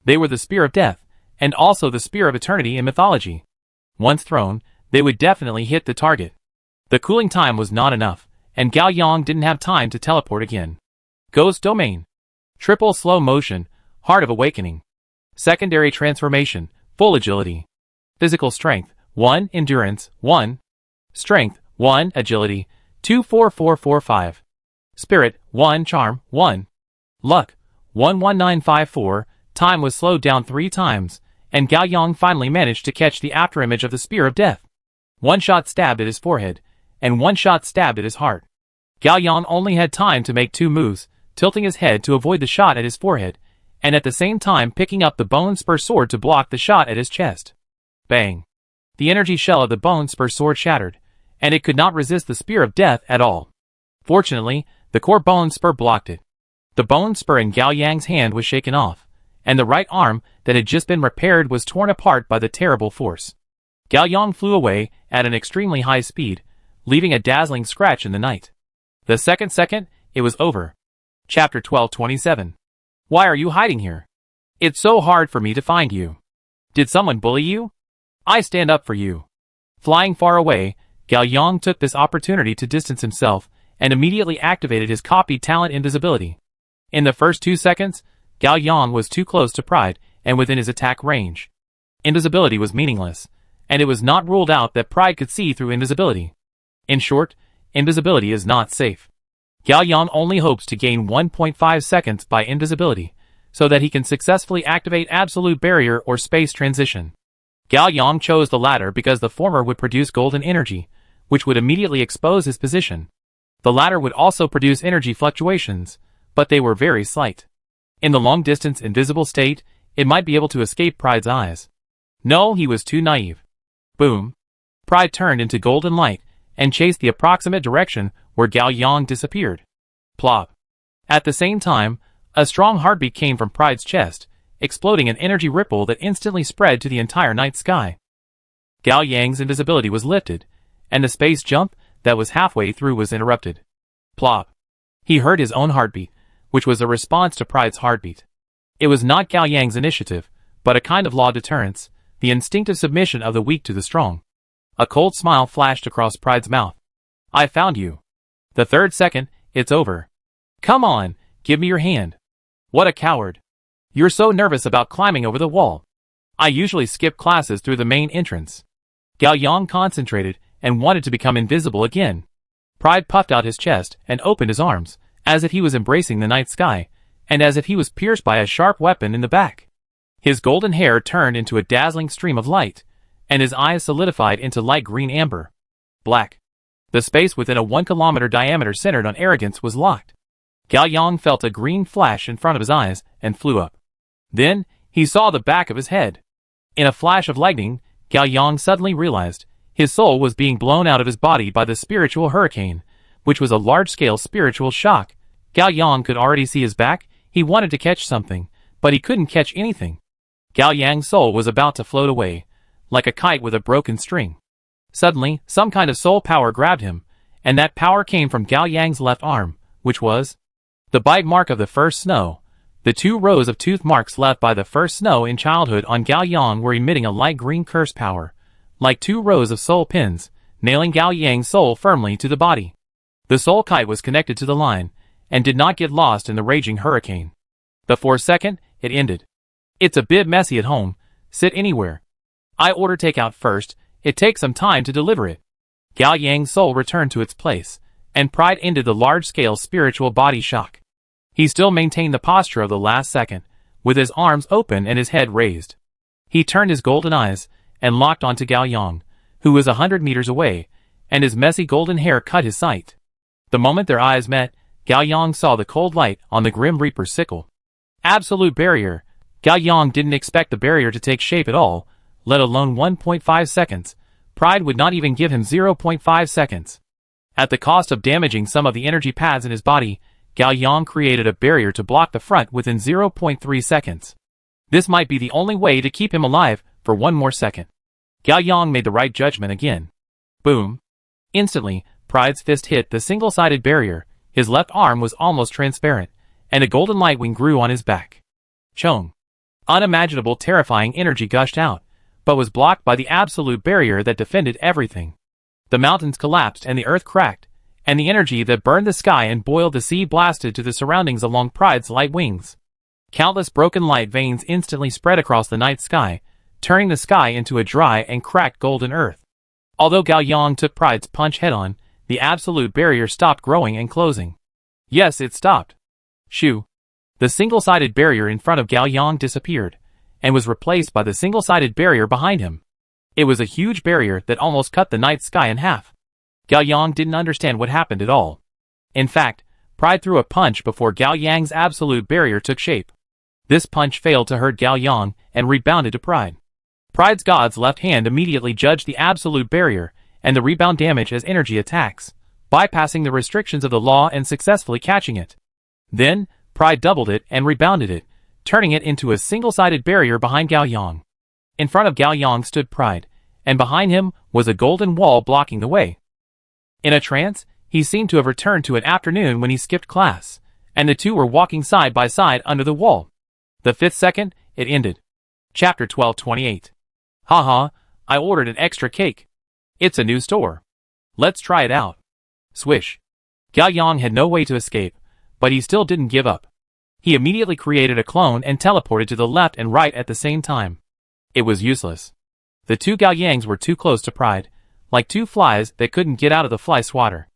Speaker 1: They were the spear of death, and also the spear of eternity in mythology. Once thrown, they would definitely hit the target. The cooling time was not enough, and Gao Yang didn't have time to teleport again. Ghost Domain. Triple slow motion, Heart of Awakening. Secondary transformation, full agility. Physical strength, 1. Endurance, 1. Strength, 1. Agility, 24445. Spirit, 1. Charm, 1. Luck, 11954. Time was slowed down 3 times, and Gao Yang finally managed to catch the afterimage of the Spear of Death. 1 shot stabbed at his forehead, and 1 shot stabbed at his heart. Gao Yang only had time to make 2 moves, tilting his head to avoid the shot at his forehead, and at the same time picking up the bone spur sword to block the shot at his chest. Bang! The energy shell of the bone spur sword shattered, and it could not resist the Spear of Death at all. Fortunately, the core bone spur blocked it. The bone spur in Gao Yang's hand was shaken off, and the right arm that had just been repaired was torn apart by the terrible force. Gao Yang flew away at an extremely high speed, leaving a dazzling scratch in the night. The second, it was over. Chapter 1227. Why are you hiding here? It's so hard for me to find you. Did someone bully you? I stand up for you. Flying far away, Gao Yang took this opportunity to distance himself and immediately activated his copied talent invisibility. In the first 2 seconds, Gao Yang was too close to Pride and within his attack range. Invisibility was meaningless, and it was not ruled out that Pride could see through invisibility. In short, invisibility is not safe. Gao Yang only hopes to gain 1.5 seconds by invisibility, so that he can successfully activate Absolute Barrier or Space Transition. Gao Yang chose the latter because the former would produce golden energy, which would immediately expose his position. The latter would also produce energy fluctuations, but they were very slight. In the long-distance invisible state, it might be able to escape Pride's eyes. No, he was too naive. Boom! Pride turned into golden light and chased the approximate direction where Gao Yang disappeared. Plop! At the same time, a strong heartbeat came from Pride's chest, exploding an energy ripple that instantly spread to the entire night sky. Gao Yang's invisibility was lifted, and the space jump that was halfway through was interrupted. Plop! He heard his own heartbeat, which was a response to Pride's heartbeat. It was not Gao Yang's initiative, but a kind of law deterrence, the instinctive submission of the weak to the strong. A cold smile flashed across Pride's mouth. I found you. The third second, it's over. Come on, give me your hand. What a coward. You're so nervous about climbing over the wall. I usually skip classes through the main entrance. Gao Yang concentrated and wanted to become invisible again. Pride puffed out his chest and opened his arms, as if he was embracing the night sky, and as if he was pierced by a sharp weapon in the back. His golden hair turned into a dazzling stream of light, and his eyes solidified into light green amber. Black. The space within a 1 kilometer diameter centered on arrogance was locked. Gao Yang felt a green flash in front of his eyes and flew up. Then, he saw the back of his head. In a flash of lightning, Gao Yang suddenly realized his soul was being blown out of his body by the spiritual hurricane, which was a large-scale spiritual shock. Gao Yang could already see his back. He wanted to catch something, but he couldn't catch anything. Gao Yang's soul was about to float away, like a kite with a broken string. Suddenly, some kind of soul power grabbed him, and that power came from Gao Yang's left arm, which was the bite mark of the first snow. The 2 rows of tooth marks left by the first snow in childhood on Gao Yang were emitting a light green curse power, like 2 rows of soul pins, nailing Gao Yang's soul firmly to the body. The soul kite was connected to the line, and did not get lost in the raging hurricane. Before a second, it ended. It's a bit messy at home. Sit anywhere. I order takeout first. It takes some time to deliver it. Gao Yang's soul returned to its place, and pride ended the large-scale spiritual body shock. He still maintained the posture of the last second, with his arms open and his head raised. He turned his golden eyes, and locked onto Gao Yang, who was 100 meters away, and his messy golden hair cut his sight. The moment their eyes met, Gao Yang saw the cold light on the Grim Reaper's sickle. Absolute barrier. Gao Yang didn't expect the barrier to take shape at all, let alone 1.5 seconds. Pride would not even give him 0.5 seconds. At the cost of damaging some of the energy pads in his body, Gao Yang created a barrier to block the front within 0.3 seconds. This might be the only way to keep him alive for 1 more second. Gao Yang made the right judgment again. Boom. Instantly, Pride's fist hit the single-sided barrier. His left arm was almost transparent, and a golden light wing grew on his back. Chong. Unimaginable terrifying energy gushed out, but was blocked by the absolute barrier that defended everything. The mountains collapsed and the earth cracked, and the energy that burned the sky and boiled the sea blasted to the surroundings along Pride's light wings. Countless broken light veins instantly spread across the night sky, turning the sky into a dry and cracked golden earth. Although Gao Yang took Pride's punch head-on, the absolute barrier stopped growing and closing. Yes, it stopped. Shoo. The single-sided barrier in front of Gao Yang disappeared, and was replaced by the single-sided barrier behind him. It was a huge barrier that almost cut the night sky in half. Gao Yang didn't understand what happened at all. In fact, Pride threw a punch before Gao Yang's absolute barrier took shape. This punch failed to hurt Gao Yang and rebounded to Pride. Pride's god's left hand immediately judged the absolute barrier and the rebound damage as energy attacks, bypassing the restrictions of the law and successfully catching it. Then, Pride doubled it and rebounded it, turning it into a single-sided barrier behind Gao Yang. In front of Gao Yang stood Pride, and behind him was a golden wall blocking the way. In a trance, he seemed to have returned to an afternoon when he skipped class, and the two were walking side by side under the wall. The 5th second, it ended. Chapter 1228. Haha, I ordered an extra cake. It's a new store. Let's try it out. Swish. Gao Yang had no way to escape, but he still didn't give up. He immediately created a clone and teleported to the left and right at the same time. It was useless. The 2 Gao Yangs were too close to Pride, like 2 flies that couldn't get out of the fly swatter.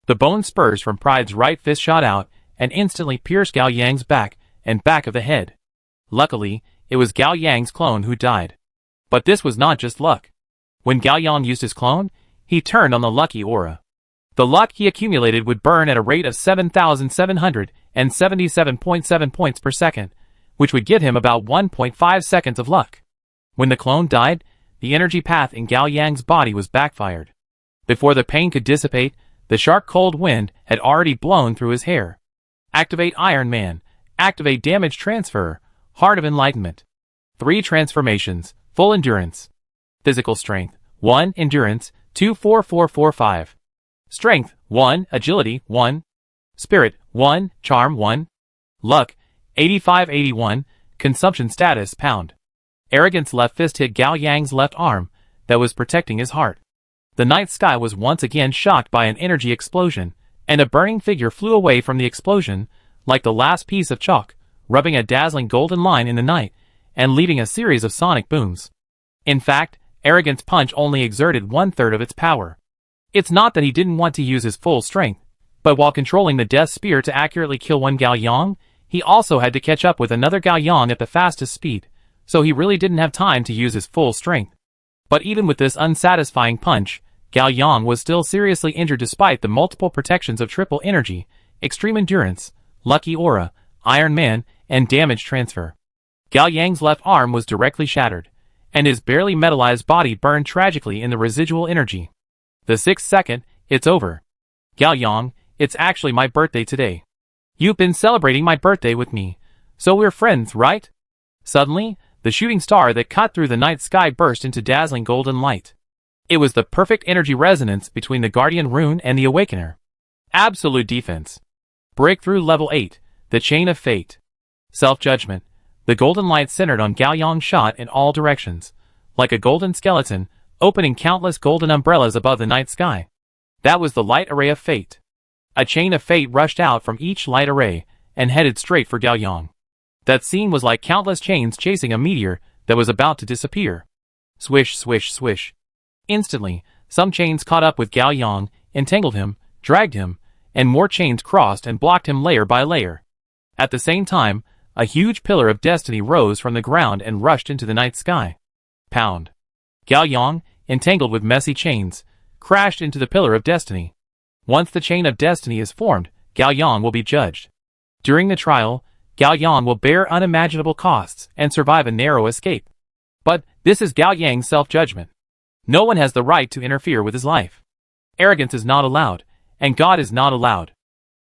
Speaker 1: The bone spurs from Pride's right fist shot out and instantly pierced Gao Yang's back and back of the head. Luckily, it was Gao Yang's clone who died. But this was not just luck. When Gao Yang used his clone, he turned on the lucky aura. The luck he accumulated would burn at a rate of 7,777.7 points per second, which would give him about 1.5 seconds of luck. When the clone died, the energy path in Gao Yang's body was backfired. Before the pain could dissipate, the sharp cold wind had already blown through his hair. Activate Iron Man. Activate Damage Transfer. Heart of Enlightenment. 3 transformations. Full Endurance. Physical Strength 1. Endurance 2. 4. Strength 1. Agility 1. Spirit 1. Charm 1. Luck 85-81. Consumption status pound. Arrogance left fist hit Gao Yang's left arm that was protecting his heart. The night sky was once again shocked by an energy explosion, and a burning figure flew away from the explosion like the last piece of chalk, rubbing a dazzling golden line in the night and leaving a series of sonic booms. In fact, Arrogance's punch only exerted 1/3 of its power. It's not that he didn't want to use his full strength, but while controlling the death spear to accurately kill one Gao Yang, he also had to catch up with another Gao Yang at the fastest speed, so he really didn't have time to use his full strength. But even with this unsatisfying punch, Gao Yang was still seriously injured despite the multiple protections of triple energy, extreme endurance, Lucky Aura, Iron Man, and Damage Transfer. Gao Yang's left arm was directly shattered, and his barely metallized body burned tragically in the residual energy. The 6th second, it's over. Gao Yang, it's actually my birthday today. You've been celebrating my birthday with me, so we're friends, right? Suddenly, the shooting star that cut through the night sky burst into dazzling golden light. It was the perfect energy resonance between the Guardian Rune and the Awakener. Absolute defense. Breakthrough level 8, the Chain of Fate. Self-judgment. The golden light centered on Gao Yang shot in all directions, like a golden skeleton, opening countless golden umbrellas above the night sky. That was the light array of fate. A chain of fate rushed out from each light array and headed straight for Gao Yang. That scene was like countless chains chasing a meteor that was about to disappear. Swish, swish, swish. Instantly, some chains caught up with Gao Yang, entangled him, dragged him, and more chains crossed and blocked him layer by layer. At the same time, a huge pillar of destiny rose from the ground and rushed into the night sky. Pound. Gao Yang, entangled with messy chains, crashed into the pillar of destiny. Once the chain of destiny is formed, Gao Yang will be judged. During the trial, Gao Yang will bear unimaginable costs and survive a narrow escape. But this is Gao Yang's self-judgment. No one has the right to interfere with his life. Arrogance is not allowed, and God is not allowed.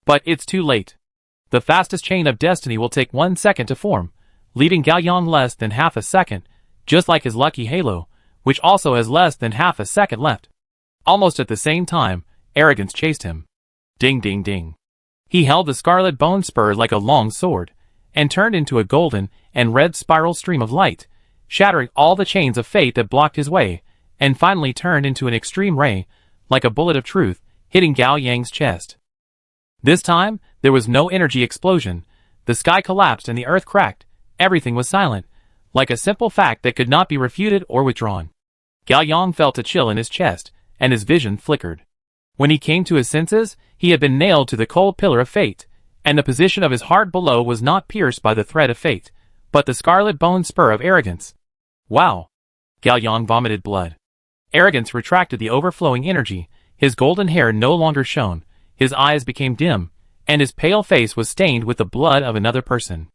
Speaker 1: But it's too late. The fastest chain of destiny will take 1 second to form, leaving Gao Yang less than half a second, just like his lucky halo, which also has less than half a second left. Almost at the same time, arrogance chased him. Ding ding ding. He held the scarlet bone spur like a long sword, and turned into a golden and red spiral stream of light, shattering all the chains of fate that blocked his way, and finally turned into an extreme ray, like a bullet of truth, hitting Gao Yang's chest. This time, there was no energy explosion. The sky collapsed and the earth cracked. Everything was silent, like a simple fact that could not be refuted or withdrawn. Gao Yang felt a chill in his chest, and his vision flickered. When he came to his senses, he had been nailed to the cold pillar of fate, and the position of his heart below was not pierced by the thread of fate, but the scarlet bone spur of arrogance. Wow! Gao Yang vomited blood. Arrogance retracted the overflowing energy. His golden hair no longer shone, his eyes became dim, and his pale face was stained with the blood of another person.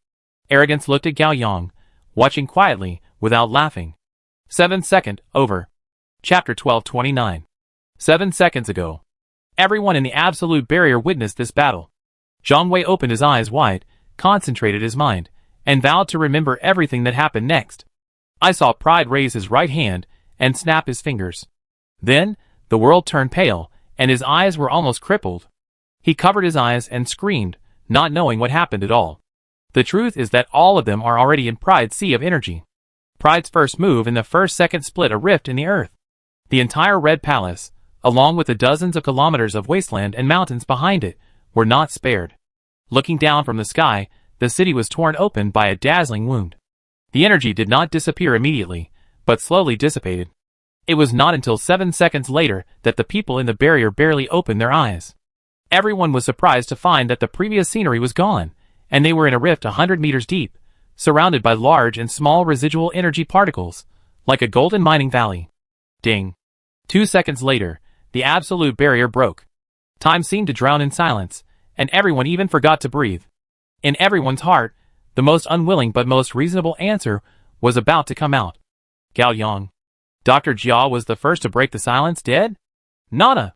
Speaker 1: Arrogance looked at Gao Yang, watching quietly, without laughing. 7th second, over. Chapter 1229. 7 seconds ago. Everyone in the absolute barrier witnessed this battle. Zhang Wei opened his eyes wide, concentrated his mind, and vowed to remember everything that happened next. I saw Pride raise his right hand and snap his fingers. Then, the world turned pale, and his eyes were almost crippled. He covered his eyes and screamed, not knowing what happened at all. The truth is that all of them are already in Pride's sea of energy. Pride's first move in the first second split a rift in the earth. The entire Red Palace, along with the dozens of kilometers of wasteland and mountains behind it, were not spared. Looking down from the sky, the city was torn open by a dazzling wound. The energy did not disappear immediately, but slowly dissipated. It was not until 7 seconds later that the people in the barrier barely opened their eyes. Everyone was surprised to find that the previous scenery was gone, and they were in a rift 100 meters deep, surrounded by large and small residual energy particles, like a golden mining valley. Ding. 2 seconds later, the absolute barrier broke. Time seemed to drown in silence, and everyone even forgot to breathe. In everyone's heart, the most unwilling but most reasonable answer was about to come out. Gao Yang. Dr. Jia was the first to break the silence. Dead? Nana!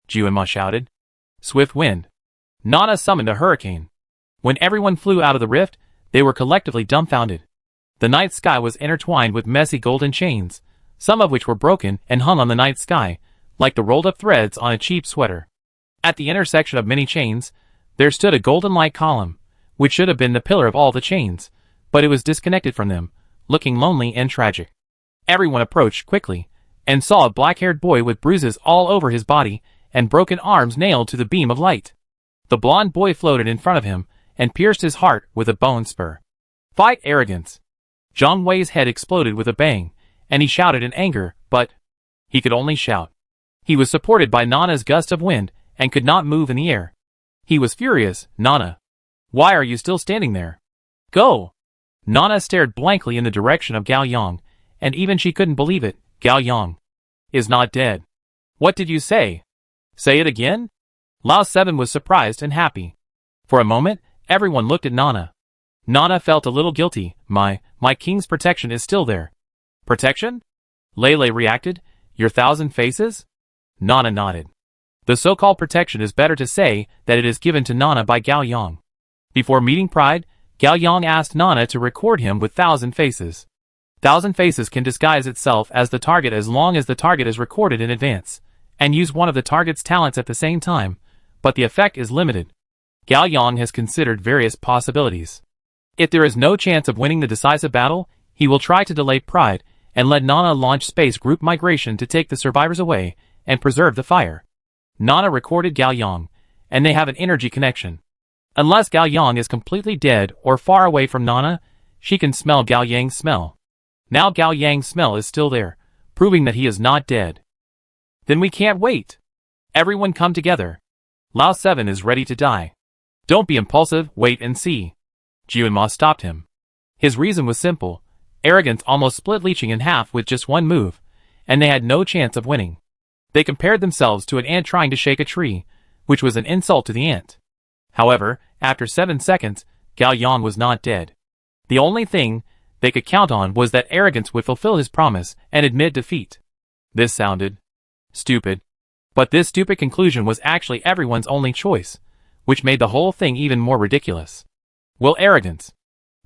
Speaker 1: Juanma shouted. Swift wind. Nana summoned a hurricane. When everyone flew out of the rift, they were collectively dumbfounded. The night sky was intertwined with messy golden chains, some of which were broken and hung on the night sky, like the rolled-up threads on a cheap sweater. At the intersection of many chains, there stood a golden light column, which should have been the pillar of all the chains, but it was disconnected from them, looking lonely and tragic. Everyone approached quickly, and saw a black-haired boy with bruises all over his body and broken arms nailed to the beam of light. The blond boy floated in front of him and pierced his heart with a bone spur. Fight arrogance! Zhang Wei's head exploded with a bang, and he shouted in anger, but he could only shout. He was supported by Nana's gust of wind and could not move in the air. He was furious. Nana, why are you still standing there? Go! Nana stared blankly in the direction of Gao Yang, and even she couldn't believe it. Gao Yang is not dead. What did you say? Say it again? Lao 7 was surprised and happy. For a moment, Everyone looked at Nana. Nana felt a little guilty. My king's protection is still there. Protection? Lele reacted. Your 1,000 faces? Nana nodded. The so-called protection is better to say that it is given to Nana by Gao Yang. Before meeting Pride, Gao Yang asked Nana to record him with 1,000 faces. 1,000 faces can disguise itself as the target as long as the target is recorded in advance, and use one of the target's talents at the same time, but the effect is limited. Gao Yang has considered various possibilities. If there is no chance of winning the decisive battle, he will try to delay Pride and let Nana launch space group migration to take the survivors away and preserve the fire. Nana recorded Gao Yang, and they have an energy connection. Unless Gao Yang is completely dead or far away from Nana, she can smell Gao Yang's smell. Now Gao Yang's smell is still there, proving that he is not dead. Then we can't wait. Everyone come together. Lao 7 is ready to die. Don't be impulsive, wait and see. Jiunma stopped him. His reason was simple. Arrogance almost split Liqing in half with just one move, and they had no chance of winning. They compared themselves to an ant trying to shake a tree, which was an insult to the ant. However, after 7 seconds, Gao Yang was not dead. The only thing they could count on was that Arrogance would fulfill his promise and admit defeat. This sounded stupid. But this stupid conclusion was actually everyone's only choice, which made the whole thing even more ridiculous. Will Arrogance,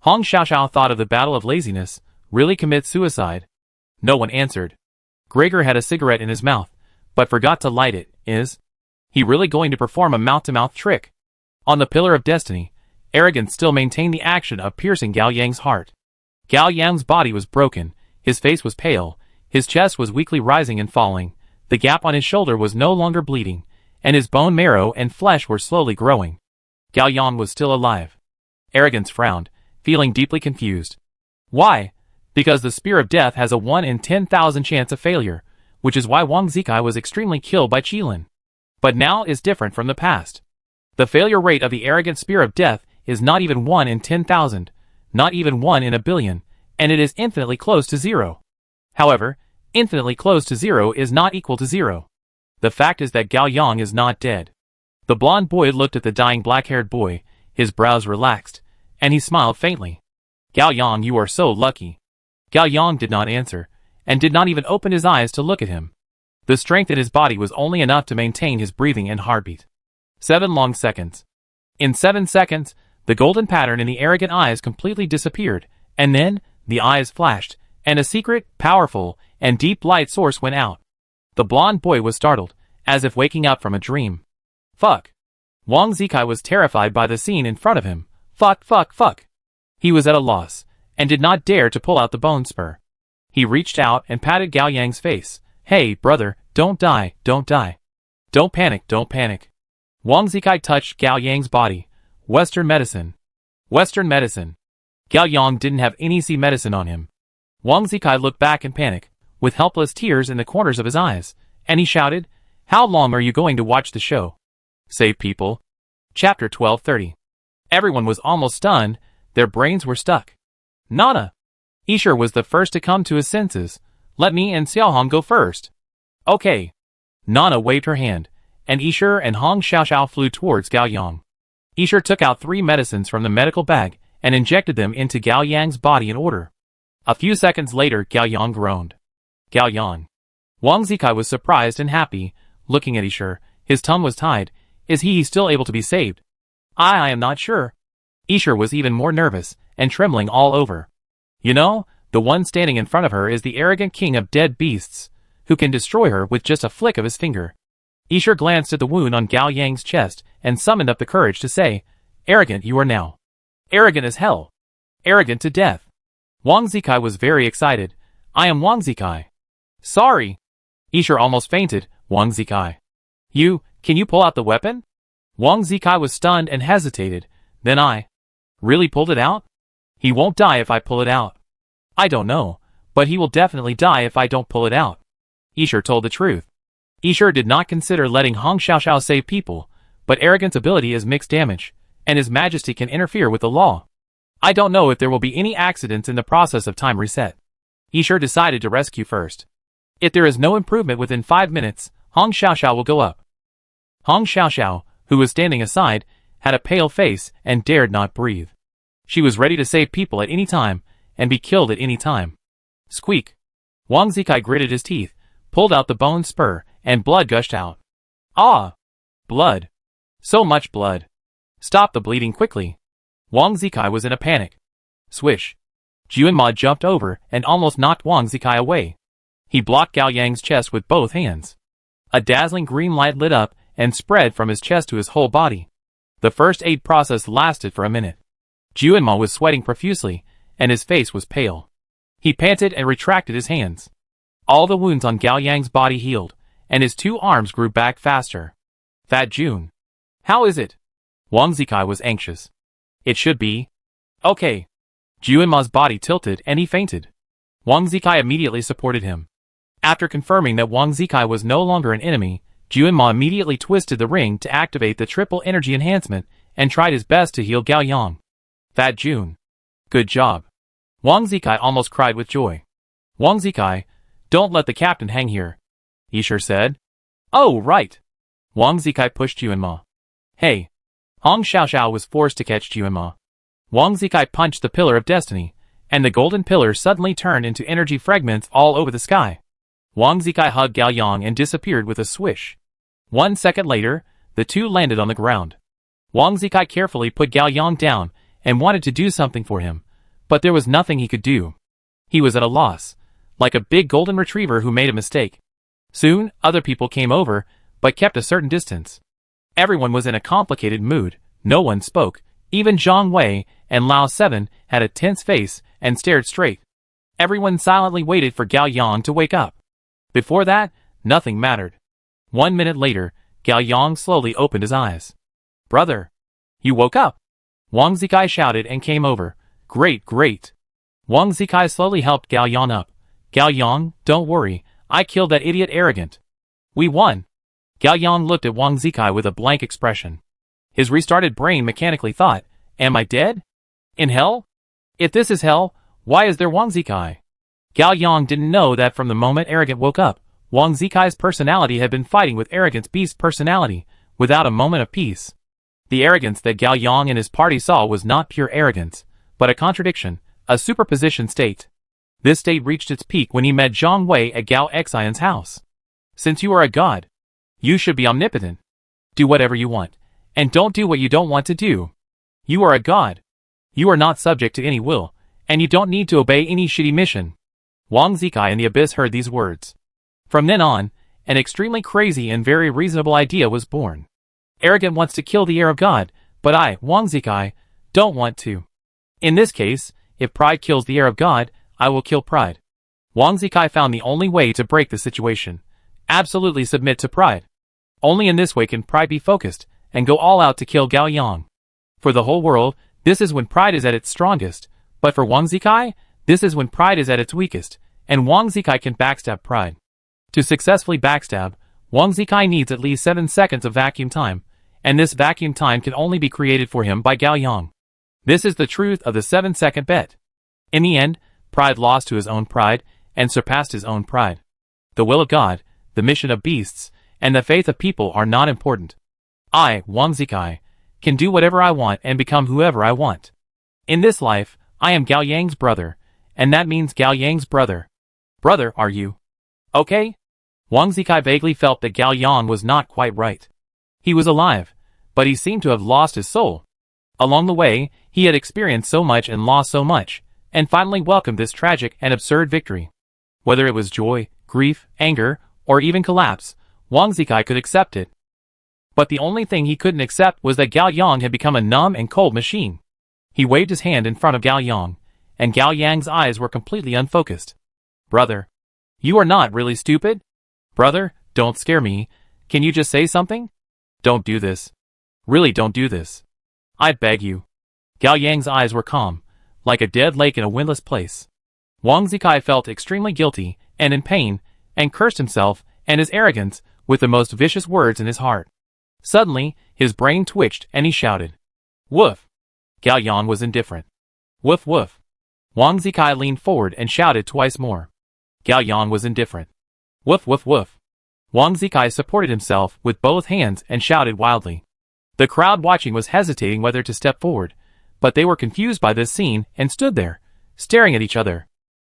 Speaker 1: Hong Xiaoxiao thought of the battle of laziness, really commit suicide? No one answered. Gregor had a cigarette in his mouth, but forgot to light it. Is he really going to perform a mouth-to-mouth trick? On the Pillar of Destiny, Arrogance still maintained the action of piercing Gao Yang's heart. Gao Yang's body was broken, his face was pale, his chest was weakly rising and falling, the gap on his shoulder was no longer bleeding, and his bone marrow and flesh were slowly growing. Gao Yang was still alive. Arrogance frowned, feeling deeply confused. Why? Because the Spear of Death has a 1 in 10,000 chance of failure, which is why Wang Zikai was extremely killed by Qilin. But now is different from the past. The failure rate of the Arrogant Spear of Death is not even 1 in 10,000, not even 1 in a billion, and it is infinitely close to 0. However, infinitely close to 0 is not equal to 0. The fact is that Gao Yang is not dead. The blond boy looked at the dying black-haired boy, his brows relaxed, and he smiled faintly. Gao Yang, you are so lucky. Gao Yang did not answer, and did not even open his eyes to look at him. The strength in his body was only enough to maintain his breathing and heartbeat. 7 long seconds. In 7 seconds, the golden pattern in the arrogant eyes completely disappeared, and then, the eyes flashed, and a secret, powerful, and deep light source went out. The blond boy was startled, as if waking up from a dream. Fuck. Wang Zikai was terrified by the scene in front of him. Fuck. He was at a loss, and did not dare to pull out the bone spur. He reached out and patted Gao Yang's face. Hey, brother, don't die. Don't panic. Wang Zikai touched Gao Yang's body. Western medicine. Gao Yang didn't have any sea medicine on him. Wang Zikai looked back in panic, with helpless tears in the corners of his eyes, and he shouted, How long are you going to watch the show? Save people. Chapter 1230. Everyone was almost stunned, their brains were stuck. Nana! Isher was the first to come to his senses. Let me and Xiaohong go first. Okay. Nana waved her hand, and Isher and Hong Xiaoxiao flew towards Gao Yang. Isher took out 3 medicines from the medical bag and injected them into Gao Yang's body in order. A few seconds later, Gao Yang groaned. Gao Yang. Wang Zikai was surprised and happy, looking at Isher. His tongue was tied. Is he still able to be saved? I am not sure. Isher was even more nervous, and trembling all over. You know, the one standing in front of her is the arrogant king of dead beasts, who can destroy her with just a flick of his finger. Isher glanced at the wound on Gao Yang's chest, and summoned up the courage to say, Arrogant you are now. Arrogant as hell. Arrogant to death. Wang Zikai was very excited. I am Wang Zikai. Sorry. Isher almost fainted. Wang Zikai. Can you pull out the weapon? Wang Zikai was stunned and hesitated. Then I really pulled it out? He won't die if I pull it out. I don't know, but he will definitely die if I don't pull it out. Isher told the truth. Isher did not consider letting Hong Xiaoxiao save people, but Arrogant's ability is mixed damage, and His Majesty can interfere with the law. I don't know if there will be any accidents in the process of time reset. Isher decided to rescue first. If there is no improvement within 5 minutes, Hong Xiaoxiao will go up. Hong Xiaoxiao, who was standing aside, had a pale face, and dared not breathe. She was ready to save people at any time, and be killed at any time. Squeak! Wang Zikai gritted his teeth, pulled out the bone spur, and blood gushed out. Ah! Blood! So much blood! Stop the bleeding quickly! Wang Zikai was in a panic. Swish! Juanma jumped over and almost knocked Wang Zikai away. He blocked Gao Yang's chest with both hands. A dazzling green light lit up and spread from his chest to his whole body. The first aid process lasted for a minute. Juanma was sweating profusely, and his face was pale. He panted and retracted his hands. All the wounds on Gao Yang's body healed, and his 2 arms grew back faster. Fat Jun. How is it? Wang Zikai was anxious. It should be. Okay. Juanma's body tilted and he fainted. Wang Zikai immediately supported him. After confirming that Wang Zikai was no longer an enemy, Juanma immediately twisted the ring to activate the triple energy enhancement and tried his best to heal Gao Yang. Fat Jun. Good job. Wang Zikai almost cried with joy. Wang Zikai, don't let the captain hang here. Isher said. Oh, right. Wang Zikai pushed Juanma. Hey. Hong Xiaoxiao was forced to catch Juanma. Wang Zikai punched the pillar of destiny, and the golden pillar suddenly turned into energy fragments all over the sky. Wang Zikai hugged Gao Yang and disappeared with a swish. 1 second later, the two landed on the ground. Wang Zikai carefully put Gao Yang down and wanted to do something for him, but there was nothing he could do. He was at a loss, like a big golden retriever who made a mistake. Soon, other people came over, but kept a certain distance. Everyone was in a complicated mood, no one spoke, even Zhang Wei and Lao 7 had a tense face and stared straight. Everyone silently waited for Gao Yang to wake up. Before that, nothing mattered. 1 minute later, Gao Yang slowly opened his eyes. Brother! You woke up! Wang Zikai shouted and came over. Great, great! Wang Zikai slowly helped Gao Yang up. Gao Yang, don't worry, I killed that idiot arrogant. We won! Gao Yang looked at Wang Zikai with a blank expression. His restarted brain mechanically thought, am I dead? In hell? If this is hell, why is there Wang Zikai? Gao Yang didn't know that from the moment Arrogant woke up, Wang Zikai's personality had been fighting with Arrogant's beast personality, without a moment of peace. The arrogance that Gao Yang and his party saw was not pure arrogance, but a contradiction, a superposition state. This state reached its peak when he met Zhang Wei at Gao Xian's house. Since you are a god, you should be omnipotent. Do whatever you want, and don't do what you don't want to do. You are a god. You are not subject to any will, and you don't need to obey any shitty mission. Wang Zikai and the Abyss heard these words. From then on, an extremely crazy and very reasonable idea was born. Arrogant wants to kill the heir of God, but I, Wang Zikai, don't want to. In this case, if pride kills the heir of God, I will kill pride. Wang Zikai found the only way to break the situation. Absolutely submit to pride. Only in this way can pride be focused, and go all out to kill Gao Yang. For the whole world, this is when pride is at its strongest, but for Wang Zikai, this is when pride is at its weakest, and Wang Zikai can backstab pride. To successfully backstab, Wang Zikai needs at least 7 seconds of vacuum time, and this vacuum time can only be created for him by Gao Yang. This is the truth of the 7-second bet. In the end, pride lost to his own pride, and surpassed his own pride. The will of God, the mission of beasts, and the faith of people are not important. I, Wang Zikai, can do whatever I want and become whoever I want. In this life, I am Gao Yang's brother, and that means Gao Yang's brother. Brother, are you? Okay? Wang Zikai vaguely felt that Gao Yang was not quite right. He was alive, but he seemed to have lost his soul. Along the way, he had experienced so much and lost so much, and finally welcomed this tragic and absurd victory. Whether it was joy, grief, anger, or even collapse, Wang Zikai could accept it. But the only thing he couldn't accept was that Gao Yang had become a numb and cold machine. He waved his hand in front of Gao Yang, and Gao Yang's eyes were completely unfocused. Brother, you are not really stupid? Brother, don't scare me. Can you just say something? Don't do this. Really don't do this. I beg you. Gao Yang's eyes were calm, like a dead lake in a windless place. Wang Zikai felt extremely guilty and in pain, and cursed himself and his arrogance with the most vicious words in his heart. Suddenly, his brain twitched and he shouted. Woof! Gao Yang was indifferent. Woof woof! Wang Zikai leaned forward and shouted twice more. Gao Yang was indifferent. Woof woof woof! Wang Zikai supported himself with both hands and shouted wildly. The crowd watching was hesitating whether to step forward, but they were confused by this scene and stood there, staring at each other.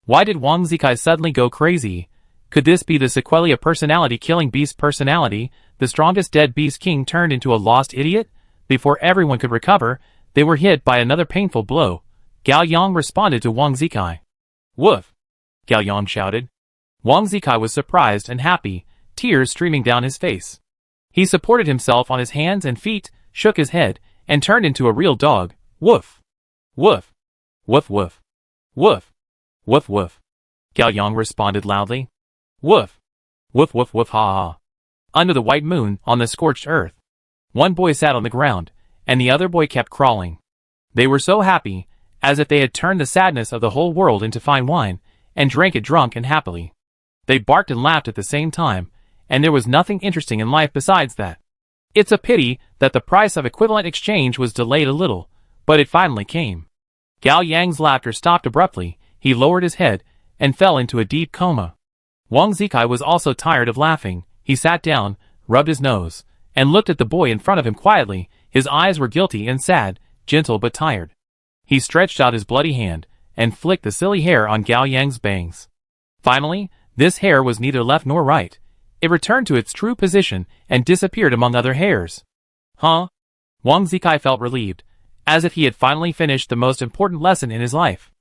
Speaker 1: Why did Wang Zikai suddenly go crazy? Could this be the sequelae of personality killing beast personality? The strongest dead beast king turned into a lost idiot? Before everyone could recover, they were hit by another painful blow. Gao Yang responded to Wang Zikai. Woof! Gao Yang shouted. Wang Zikai was surprised and happy, tears streaming down his face. He supported himself on his hands and feet, shook his head, and turned into a real dog. Woof! Woof! Woof woof! Woof! Woof woof! Gao Yang responded loudly. Woof! Woof woof woof ha ha! Under the white moon, on the scorched earth, one boy sat on the ground, and the other boy kept crawling. They were so happy, as if they had turned the sadness of the whole world into fine wine, and drank it drunk and happily. They barked and laughed at the same time, and there was nothing interesting in life besides that. It's a pity that the price of equivalent exchange was delayed a little, but it finally came. Gao Yang's laughter stopped abruptly, he lowered his head, and fell into a deep coma. Wang Zikai was also tired of laughing. He sat down, rubbed his nose, and looked at the boy in front of him quietly. His eyes were guilty and sad, gentle but tired. He stretched out his bloody hand, and flicked the silly hair on Gao Yang's bangs. Finally, this hair was neither left nor right. It returned to its true position, and disappeared among other hairs. Huh? Wang Zikai felt relieved, as if he had finally finished the most important lesson in his life.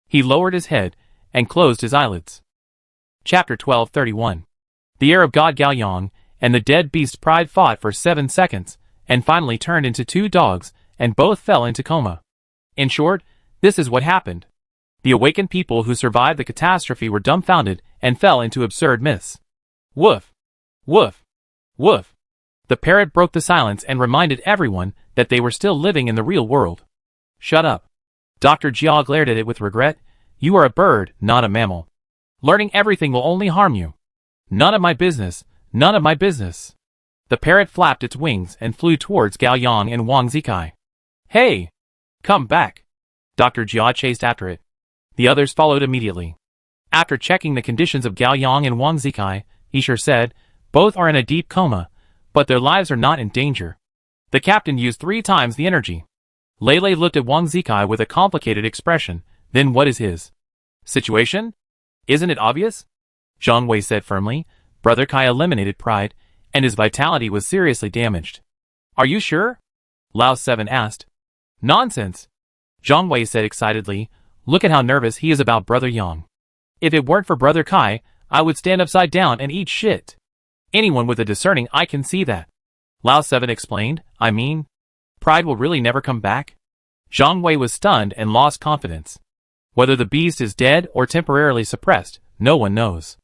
Speaker 1: He lowered his head, and closed his eyelids. Chapter 1231. The Arab god Gao Yang and the dead beast Pride fought for 7 seconds, and finally turned into 2 dogs, and both fell into coma. In short, this is what happened. The awakened people who survived the catastrophe were dumbfounded and fell into absurd myths. Woof! Woof! Woof! The parrot broke the silence and reminded everyone that they were still living in the real world. Shut up. Dr. Jia glared at it with regret. You are a bird, not a mammal. Learning everything will only harm you. None of my business, none of my business. The parrot flapped its wings and flew towards Gao Yang and Wang Zikai. Hey! Come back! Dr. Jia chased after it. The others followed immediately. After checking the conditions of Gao Yang and Wang Zikai, Isher said, both are in a deep coma, but their lives are not in danger. The captain used 3 times the energy. Lele looked at Wang Zikai with a complicated expression. Then what is his situation? Isn't it obvious? Zhang Wei said firmly. Brother Kai eliminated Pride, and his vitality was seriously damaged. Are you sure? Lao 7 asked. Nonsense! Zhang Wei said excitedly. Look at how nervous he is about Brother Yang. If it weren't for Brother Kai, I would stand upside down and eat shit. Anyone with a discerning eye can see that. Lao 7 explained. I mean, Pride will really never come back? Zhang Wei was stunned and lost confidence. Whether the beast is dead or temporarily suppressed, no one knows.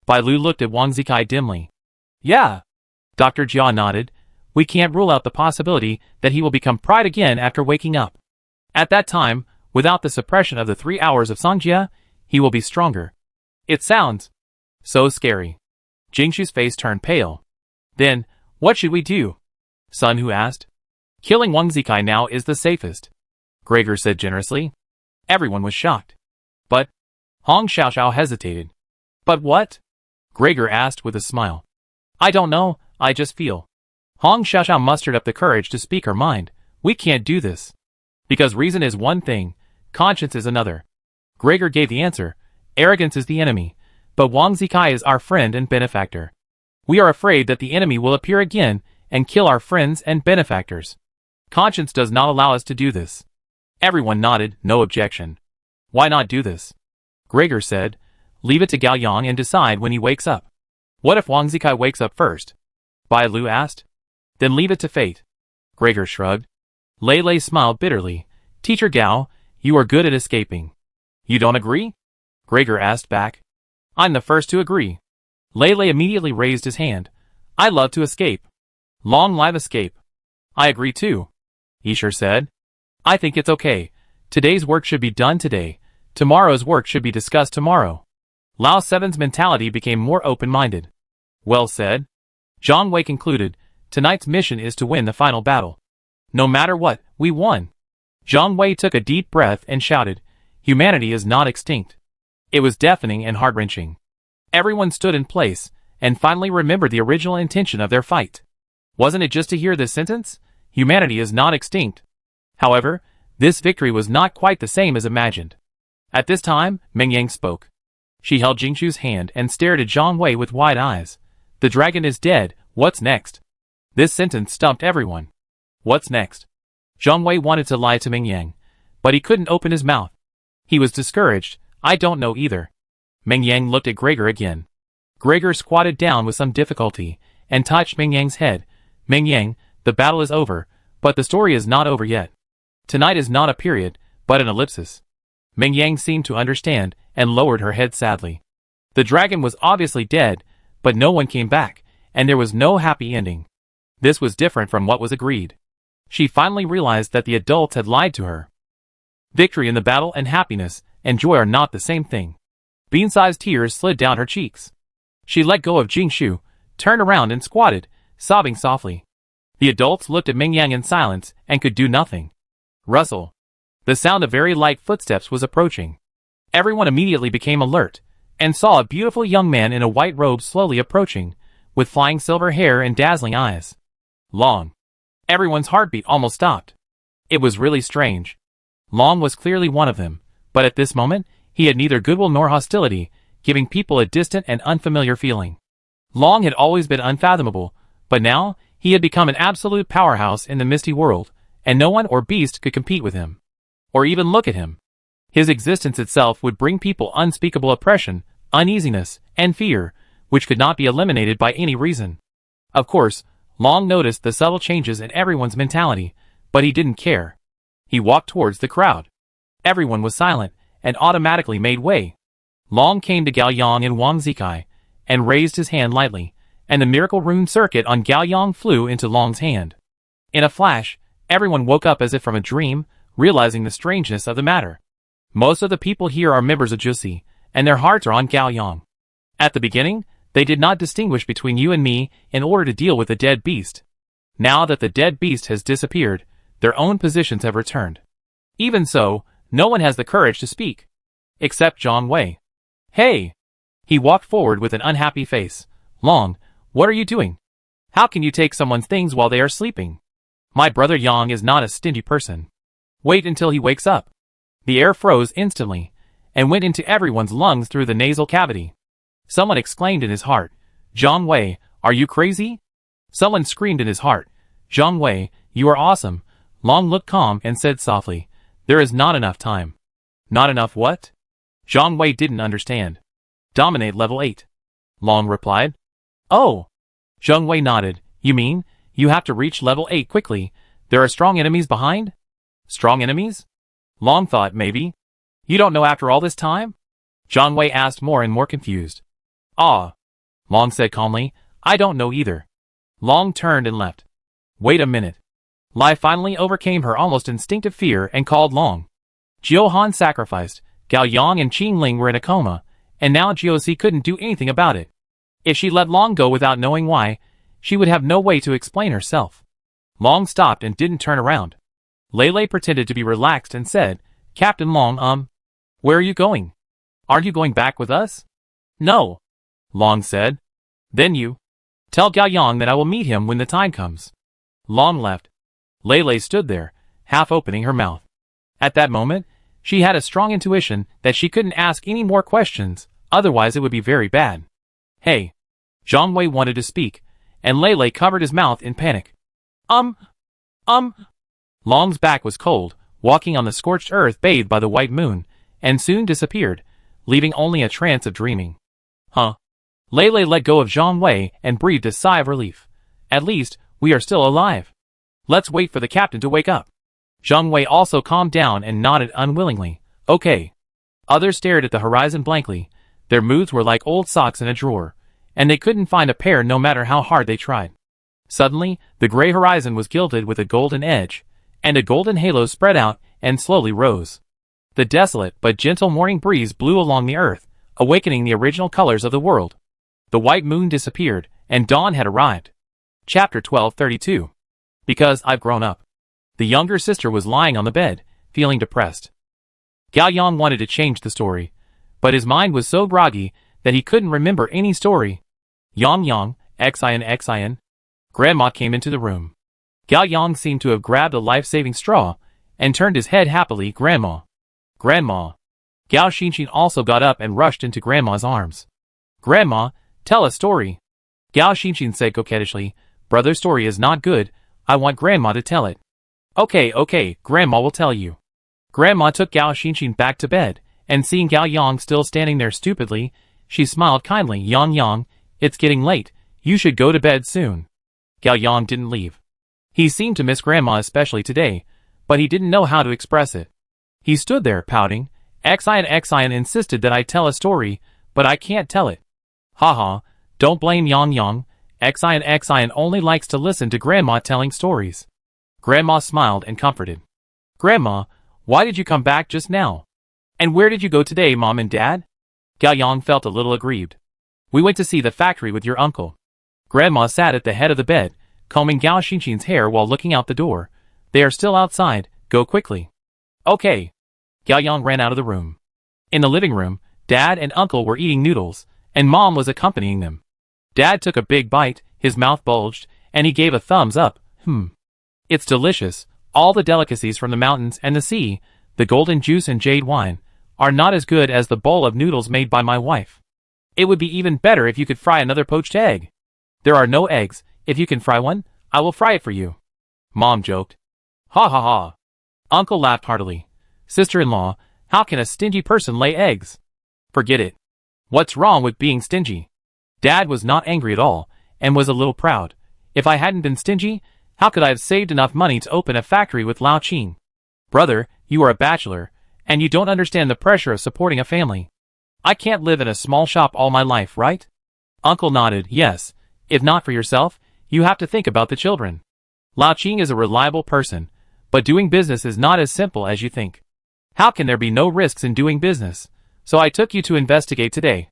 Speaker 1: Bai Lu looked at Wang Zikai dimly. Yeah. Dr. Jia nodded. We can't rule out the possibility that he will become Pride again after waking up. At that time, without the suppression of the 3 hours of Sangjia, he will be stronger. It sounds so scary. Jingshu's face turned pale. Then, what should we do? Sun Hu asked. Killing Wang Zikai now is the safest, Gregor said generously. Everyone was shocked. But Hong Xiaoxiao hesitated. But what? Gregor asked with a smile. I don't know, I just feel. Hong Xiaoxiao mustered up the courage to speak her mind. We can't do this. Because reason is one thing, conscience is another. Gregor gave the answer. Arrogance is the enemy, but Wang Zikai is our friend and benefactor. We are afraid that the enemy will appear again and kill our friends and benefactors. Conscience does not allow us to do this. Everyone nodded, no objection. Why not do this? Gregor said. Leave it to Gao Yang and decide when he wakes up. What if Wang Zikai wakes up first? Bai Lu asked. Then leave it to fate. Gregor shrugged. Lei smiled bitterly. Teacher Gao, you are good at escaping. You don't agree? Gregor asked back. I'm the first to agree. Lei immediately raised his hand. I love to escape. Long live escape. I agree too, Isher said. I think it's okay. Today's work should be done today. Tomorrow's work should be discussed tomorrow. Lao 7's mentality became more open-minded. Well said. Zhang Wei concluded. Tonight's mission is to win the final battle. No matter what, we won. Zhang Wei took a deep breath and shouted. Humanity is not extinct. It was deafening and heart-wrenching. Everyone stood in place, and finally remembered the original intention of their fight. Wasn't it just to hear this sentence? Humanity is not extinct. However, this victory was not quite the same as imagined. At this time, Meng Yang spoke. She held Jingshu's hand and stared at Zhang Wei with wide eyes. The dragon is dead, what's next? This sentence stumped everyone. What's next? Zhang Wei wanted to lie to Meng Yang, but he couldn't open his mouth. He was discouraged. I don't know either. Meng Yang looked at Gregor again. Gregor squatted down with some difficulty and touched Meng Yang's head. Meng Yang, the battle is over, but the story is not over yet. Tonight is not a period, but an ellipsis. Meng Yang seemed to understand and lowered her head sadly. The dragon was obviously dead, but no one came back, and there was no happy ending. This was different from what was agreed. She finally realized that the adults had lied to her. Victory in the battle and happiness and joy are not the same thing. Bean-sized tears slid down her cheeks. She let go of Jingshu, turned around and squatted, sobbing softly. The adults looked at Meng Yang in silence and could do nothing. Rustle. The sound of very light footsteps was approaching. Everyone immediately became alert, and saw a beautiful young man in a white robe slowly approaching, with flying silver hair and dazzling eyes. Long. Everyone's heartbeat almost stopped. It was really strange. Long was clearly one of them, but at this moment, he had neither goodwill nor hostility, giving people a distant and unfamiliar feeling. Long had always been unfathomable, but now, he had become an absolute powerhouse in the misty world, and no one or beast could compete with him. Or even look at him. His existence itself would bring people unspeakable oppression, uneasiness, and fear, which could not be eliminated by any reason. Of course, Long noticed the subtle changes in everyone's mentality, but he didn't care. He walked towards the crowd. Everyone was silent, and automatically made way. Long came to Gao Yang and Wang Zikai, and raised his hand lightly, and the miracle rune circuit on Gao Yang flew into Long's hand. In a flash, everyone woke up as if from a dream, realizing the strangeness of the matter. Most of the people here are members of Jussi, and their hearts are on Gao Yang. At the beginning, they did not distinguish between you and me in order to deal with the dead beast. Now that the dead beast has disappeared, their own positions have returned. Even so, no one has the courage to speak. Except Zhang Wei. Hey! He walked forward with an unhappy face. Long, what are you doing? How can you take someone's things while they are sleeping? My brother Yang is not a stingy person. Wait until he wakes up. The air froze instantly, and went into everyone's lungs through the nasal cavity. Someone exclaimed in his heart, Zhang Wei, are you crazy? Someone screamed in his heart, Zhang Wei, you are awesome. Long looked calm and said softly, there is not enough time. Not enough what? Zhang Wei didn't understand. Dominate level 8. Long replied. Oh! Zhang Wei nodded, you mean, you have to reach level 8 quickly, there are strong enemies behind? Strong enemies? Long thought maybe. You don't know after all this time? Zhang Wei asked more and more confused. Ah. Long said calmly, I don't know either. Long turned and left. Wait a minute. Lai finally overcame her almost instinctive fear and called Long. Jiu Han sacrificed, Gao Yang and Qing Ling were in a coma, and now Jiusi couldn't do anything about it. If she let Long go without knowing why, she would have no way to explain herself. Long stopped and didn't turn around. Lei pretended to be relaxed and said, Captain Long, where are you going? Aren't you going back with us? No. Long said. Then you. Tell Gao Yang that I will meet him when the time comes. Long left. Lei stood there, half opening her mouth. At that moment, she had a strong intuition that she couldn't ask any more questions, otherwise it would be very bad. Hey. Zhang Wei wanted to speak, and Lei covered his mouth in panic. Long's back was cold, walking on the scorched earth bathed by the white moon, and soon disappeared, leaving only a trance of dreaming. Huh? Lei let go of Zhang Wei and breathed a sigh of relief. At least, we are still alive. Let's wait for the captain to wake up. Zhang Wei also calmed down and nodded unwillingly. Okay. Others stared at the horizon blankly. Their moods were like old socks in a drawer, and they couldn't find a pair no matter how hard they tried. Suddenly, the gray horizon was gilded with a golden edge, and a golden halo spread out and slowly rose. The desolate but gentle morning breeze blew along the earth, awakening the original colors of the world. The white moon disappeared, and dawn had arrived. Chapter 1232. Because I've grown up. The younger sister was lying on the bed, feeling depressed. Gao Yang wanted to change the story, but his mind was so groggy that he couldn't remember any story. Yang, Xin. Grandma came into the room. Gao Yang seemed to have grabbed a life-saving straw and turned his head happily. Grandma. Grandma. Gao Xinxin also got up and rushed into Grandma's arms. Grandma, tell a story. Gao Xinxin said coquettishly, Brother's story is not good, I want Grandma to tell it. Okay, Grandma will tell you. Grandma took Gao Xinxin back to bed, and seeing Gao Yang still standing there stupidly, she smiled kindly. Yang, it's getting late, you should go to bed soon. Gao Yang didn't leave. He seemed to miss Grandma especially today, but he didn't know how to express it. He stood there pouting. Xian insisted that I tell a story, but I can't tell it. Haha, don't blame Yang. Xian only likes to listen to Grandma telling stories. Grandma smiled and comforted. Grandma, why did you come back just now? And where did you go today, Mom and Dad? Gao Yang felt a little aggrieved. We went to see the factory with your uncle. Grandma sat at the head of the bed, combing Gao Xinxin's hair while looking out the door. They are still outside, go quickly. Okay. Gao Yang ran out of the room. In the living room, Dad and Uncle were eating noodles, and Mom was accompanying them. Dad took a big bite, his mouth bulged, and he gave a thumbs up. It's delicious. All the delicacies from the mountains and the sea, the golden juice and jade wine, are not as good as the bowl of noodles made by my wife. It would be even better if you could fry another poached egg. There are no eggs. If you can fry one, I will fry it for you. Mom joked. Ha ha ha. Uncle laughed heartily. Sister-in-law, how can a stingy person lay eggs? Forget it. What's wrong with being stingy? Dad was not angry at all, and was a little proud. If I hadn't been stingy, how could I have saved enough money to open a factory with Lao Qing? Brother, you are a bachelor, and you don't understand the pressure of supporting a family. I can't live in a small shop all my life, right? Uncle nodded. Yes, if not for yourself, you have to think about the children. Lao Qing is a reliable person, but doing business is not as simple as you think. How can there be no risks in doing business? So I took you to investigate today.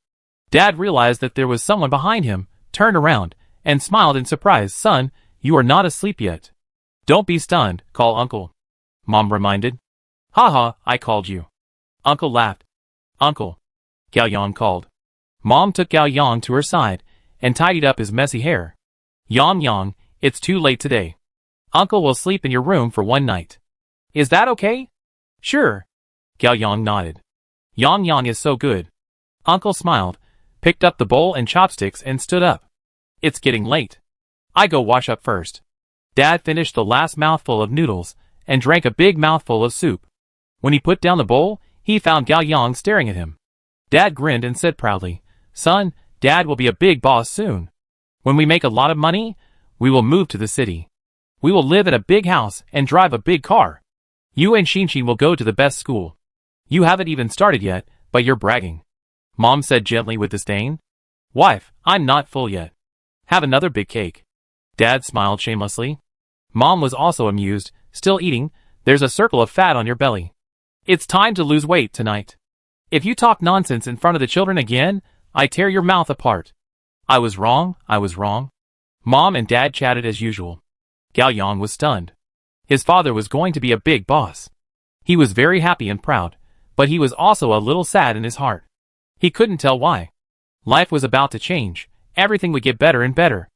Speaker 1: Dad realized that there was someone behind him, turned around, and smiled in surprise. Son, you are not asleep yet. Don't be stunned, call Uncle. Mom reminded. Haha, I called you. Uncle laughed. Uncle. Gao Yang called. Mom took Gao Yang to her side, and tidied up his messy hair. Yang, it's too late today. Uncle will sleep in your room for one night. Is that okay? Sure. Gao Yang nodded. Yang is so good. Uncle smiled, picked up the bowl and chopsticks and stood up. It's getting late. I go wash up first. Dad finished the last mouthful of noodles, and drank a big mouthful of soup. When he put down the bowl, he found Gao Yang staring at him. Dad grinned and said proudly, Son, Dad will be a big boss soon. When we make a lot of money, we will move to the city. We will live in a big house and drive a big car. You and Xinxin will go to the best school. You haven't even started yet, but you're bragging. Mom said gently with disdain. Wife, I'm not full yet. Have another big cake. Dad smiled shamelessly. Mom was also amused. Still eating, there's a circle of fat on your belly. It's time to lose weight tonight. If you talk nonsense in front of the children again, I tear your mouth apart. I was wrong. Mom and Dad chatted as usual. Gao Yang was stunned. His father was going to be a big boss. He was very happy and proud, but he was also a little sad in his heart. He couldn't tell why. Life was about to change. Everything would get better and better.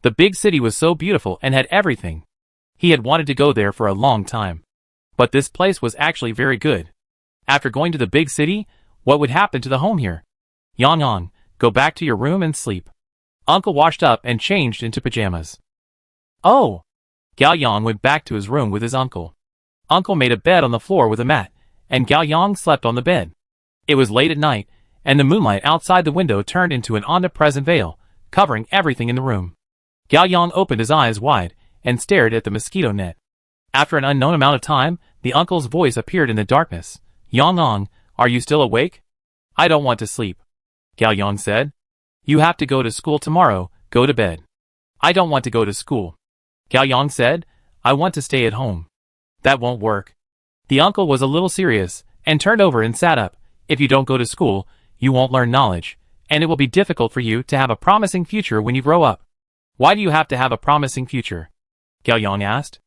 Speaker 1: The big city was so beautiful and had everything. He had wanted to go there for a long time. But this place was actually very good. After going to the big city, what would happen to the home here? Yang, go back to your room and sleep. Uncle washed up and changed into pajamas. Oh! Gao Yang went back to his room with his uncle. Uncle made a bed on the floor with a mat, and Gao Yang slept on the bed. It was late at night, and the moonlight outside the window turned into an omnipresent veil, covering everything in the room. Gao Yang opened his eyes wide, and stared at the mosquito net. After an unknown amount of time, the uncle's voice appeared in the darkness. Yang, are you still awake? I don't want to sleep. Gao Yang said. You have to go to school tomorrow, go to bed. I don't want to go to school. Gao Yang said, I want to stay at home. That won't work. The uncle was a little serious, and turned over and sat up. If you don't go to school, you won't learn knowledge, and it will be difficult for you to have a promising future when you grow up. Why do you have to have a promising future? Gao Yang asked.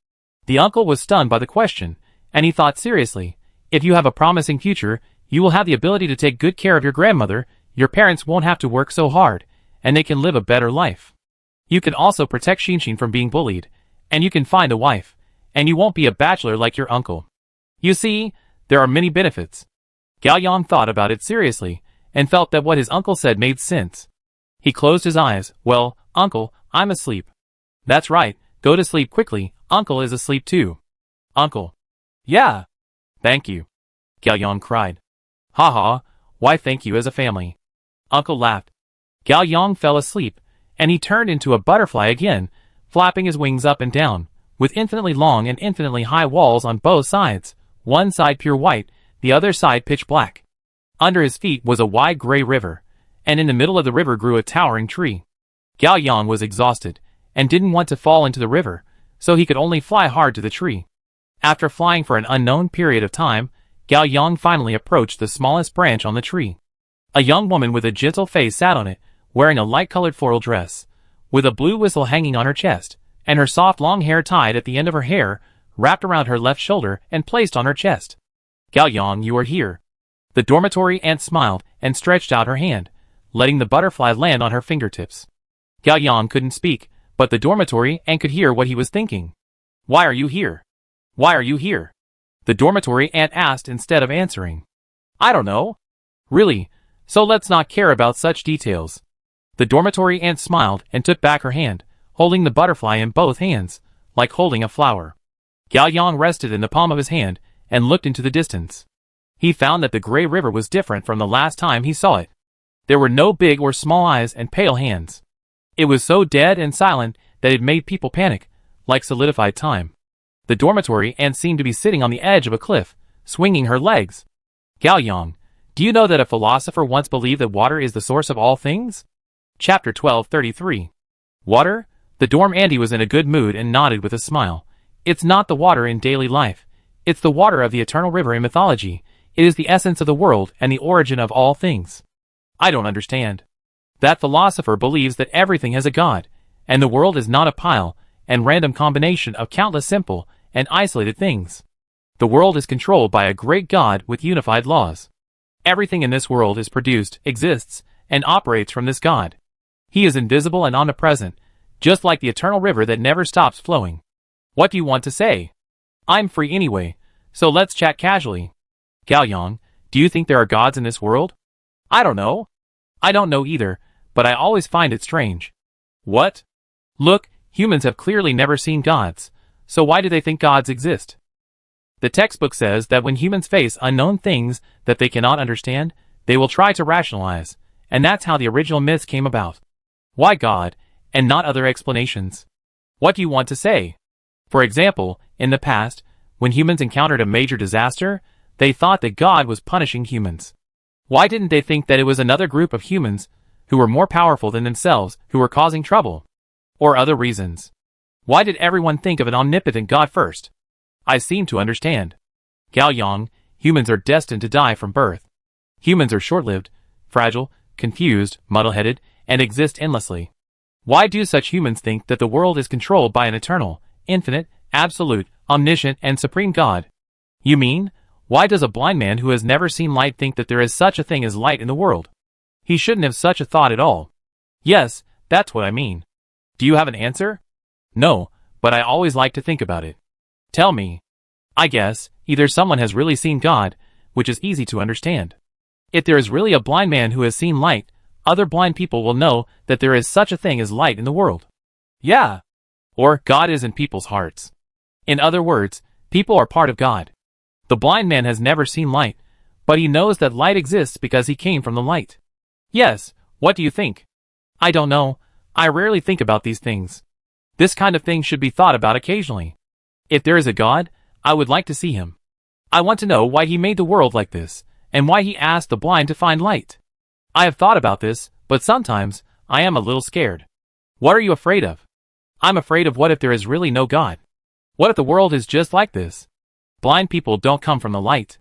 Speaker 1: The uncle was stunned by the question, and he thought seriously, if you have a promising future, you will have the ability to take good care of your grandmother, your parents won't have to work so hard, and they can live a better life. You can also protect Xinxin from being bullied, And you can find a wife. And you won't be a bachelor like your uncle. You see, there are many benefits. Gao Yang thought about it seriously, and felt that what his uncle said made sense. He closed his eyes. Well, uncle, I'm asleep. That's right, go to sleep quickly, uncle is asleep too. Uncle. Yeah. Thank you. Gao Yang cried. Ha ha, why thank you as a family? Uncle laughed. Gao Yang fell asleep, and he turned into a butterfly again, flapping his wings up and down, with infinitely long and infinitely high walls on both sides, one side pure white, the other side pitch black. Under his feet was a wide gray river, and in the middle of the river grew a towering tree. Gao Yang was exhausted, and didn't want to fall into the river, so he could only fly hard to the tree. After flying for an unknown period of time, Gao Yang finally approached the smallest branch on the tree. A young woman with a gentle face sat on it, wearing a light-colored floral dress, with a blue whistle hanging on her chest, and her soft long hair tied at the end of her hair, wrapped around her left shoulder and placed on her chest. Gao Yang, you are here. The dormitory ant smiled and stretched out her hand, letting the butterfly land on her fingertips. Gao Yang couldn't speak, but the dormitory ant could hear what he was thinking. Why are you here? Why are you here? The dormitory ant asked instead of answering. I don't know. Really, so let's not care about such details. The dormitory ant smiled and took back her hand, holding the butterfly in both hands, like holding a flower. Gao Yang rested in the palm of his hand and looked into the distance. He found that the gray river was different from the last time he saw it. There were no big or small eyes and pale hands. It was so dead and silent that it made people panic, like solidified time. The dormitory ant seemed to be sitting on the edge of a cliff, swinging her legs. Gao Yang, do you know that a philosopher once believed that water is the source of all things? Chapter 1233. Water? The dorm Andy was in a good mood and nodded with a smile. It's not the water in daily life. It's the water of the eternal river in mythology. It is the essence of the world and the origin of all things. I don't understand. That philosopher believes that everything has a god, and the world is not a pile and random combination of countless simple and isolated things. The world is controlled by a great God with unified laws. Everything in this world is produced, exists, and operates from this God. He is invisible and omnipresent, just like the eternal river that never stops flowing. What do you want to say? I'm free anyway, so let's chat casually. Gao Yang, do you think there are gods in this world? I don't know. I don't know either, but I always find it strange. What? Look, humans have clearly never seen gods, so why do they think gods exist? The textbook says that when humans face unknown things that they cannot understand, they will try to rationalize, and that's how the original myths came about. Why God, and not other explanations? What do you want to say? For example, in the past, when humans encountered a major disaster, they thought that God was punishing humans. Why didn't they think that it was another group of humans who were more powerful than themselves who were causing trouble? Or other reasons? Why did everyone think of an omnipotent God first? I seem to understand. Gao Yang, humans are destined to die from birth. Humans are short-lived, fragile, confused, muddle-headed, and exist endlessly. Why do such humans think that the world is controlled by an eternal, infinite, absolute, omniscient, and supreme God? You mean, why does a blind man who has never seen light think that there is such a thing as light in the world? He shouldn't have such a thought at all. Yes, that's what I mean. Do you have an answer? No, but I always like to think about it. Tell me. I guess, either someone has really seen God, which is easy to understand. If there is really a blind man who has seen light, other blind people will know that there is such a thing as light in the world. Yeah. Or, God is in people's hearts. In other words, people are part of God. The blind man has never seen light, but he knows that light exists because he came from the light. Yes, what do you think? I don't know. I rarely think about these things. This kind of thing should be thought about occasionally. If there is a God, I would like to see him. I want to know why he made the world like this, and why he asked the blind to find light. I have thought about this, but sometimes, I am a little scared. What are you afraid of? I'm afraid of what if there is really no God? What if the world is just like this? Blind people don't come from the light.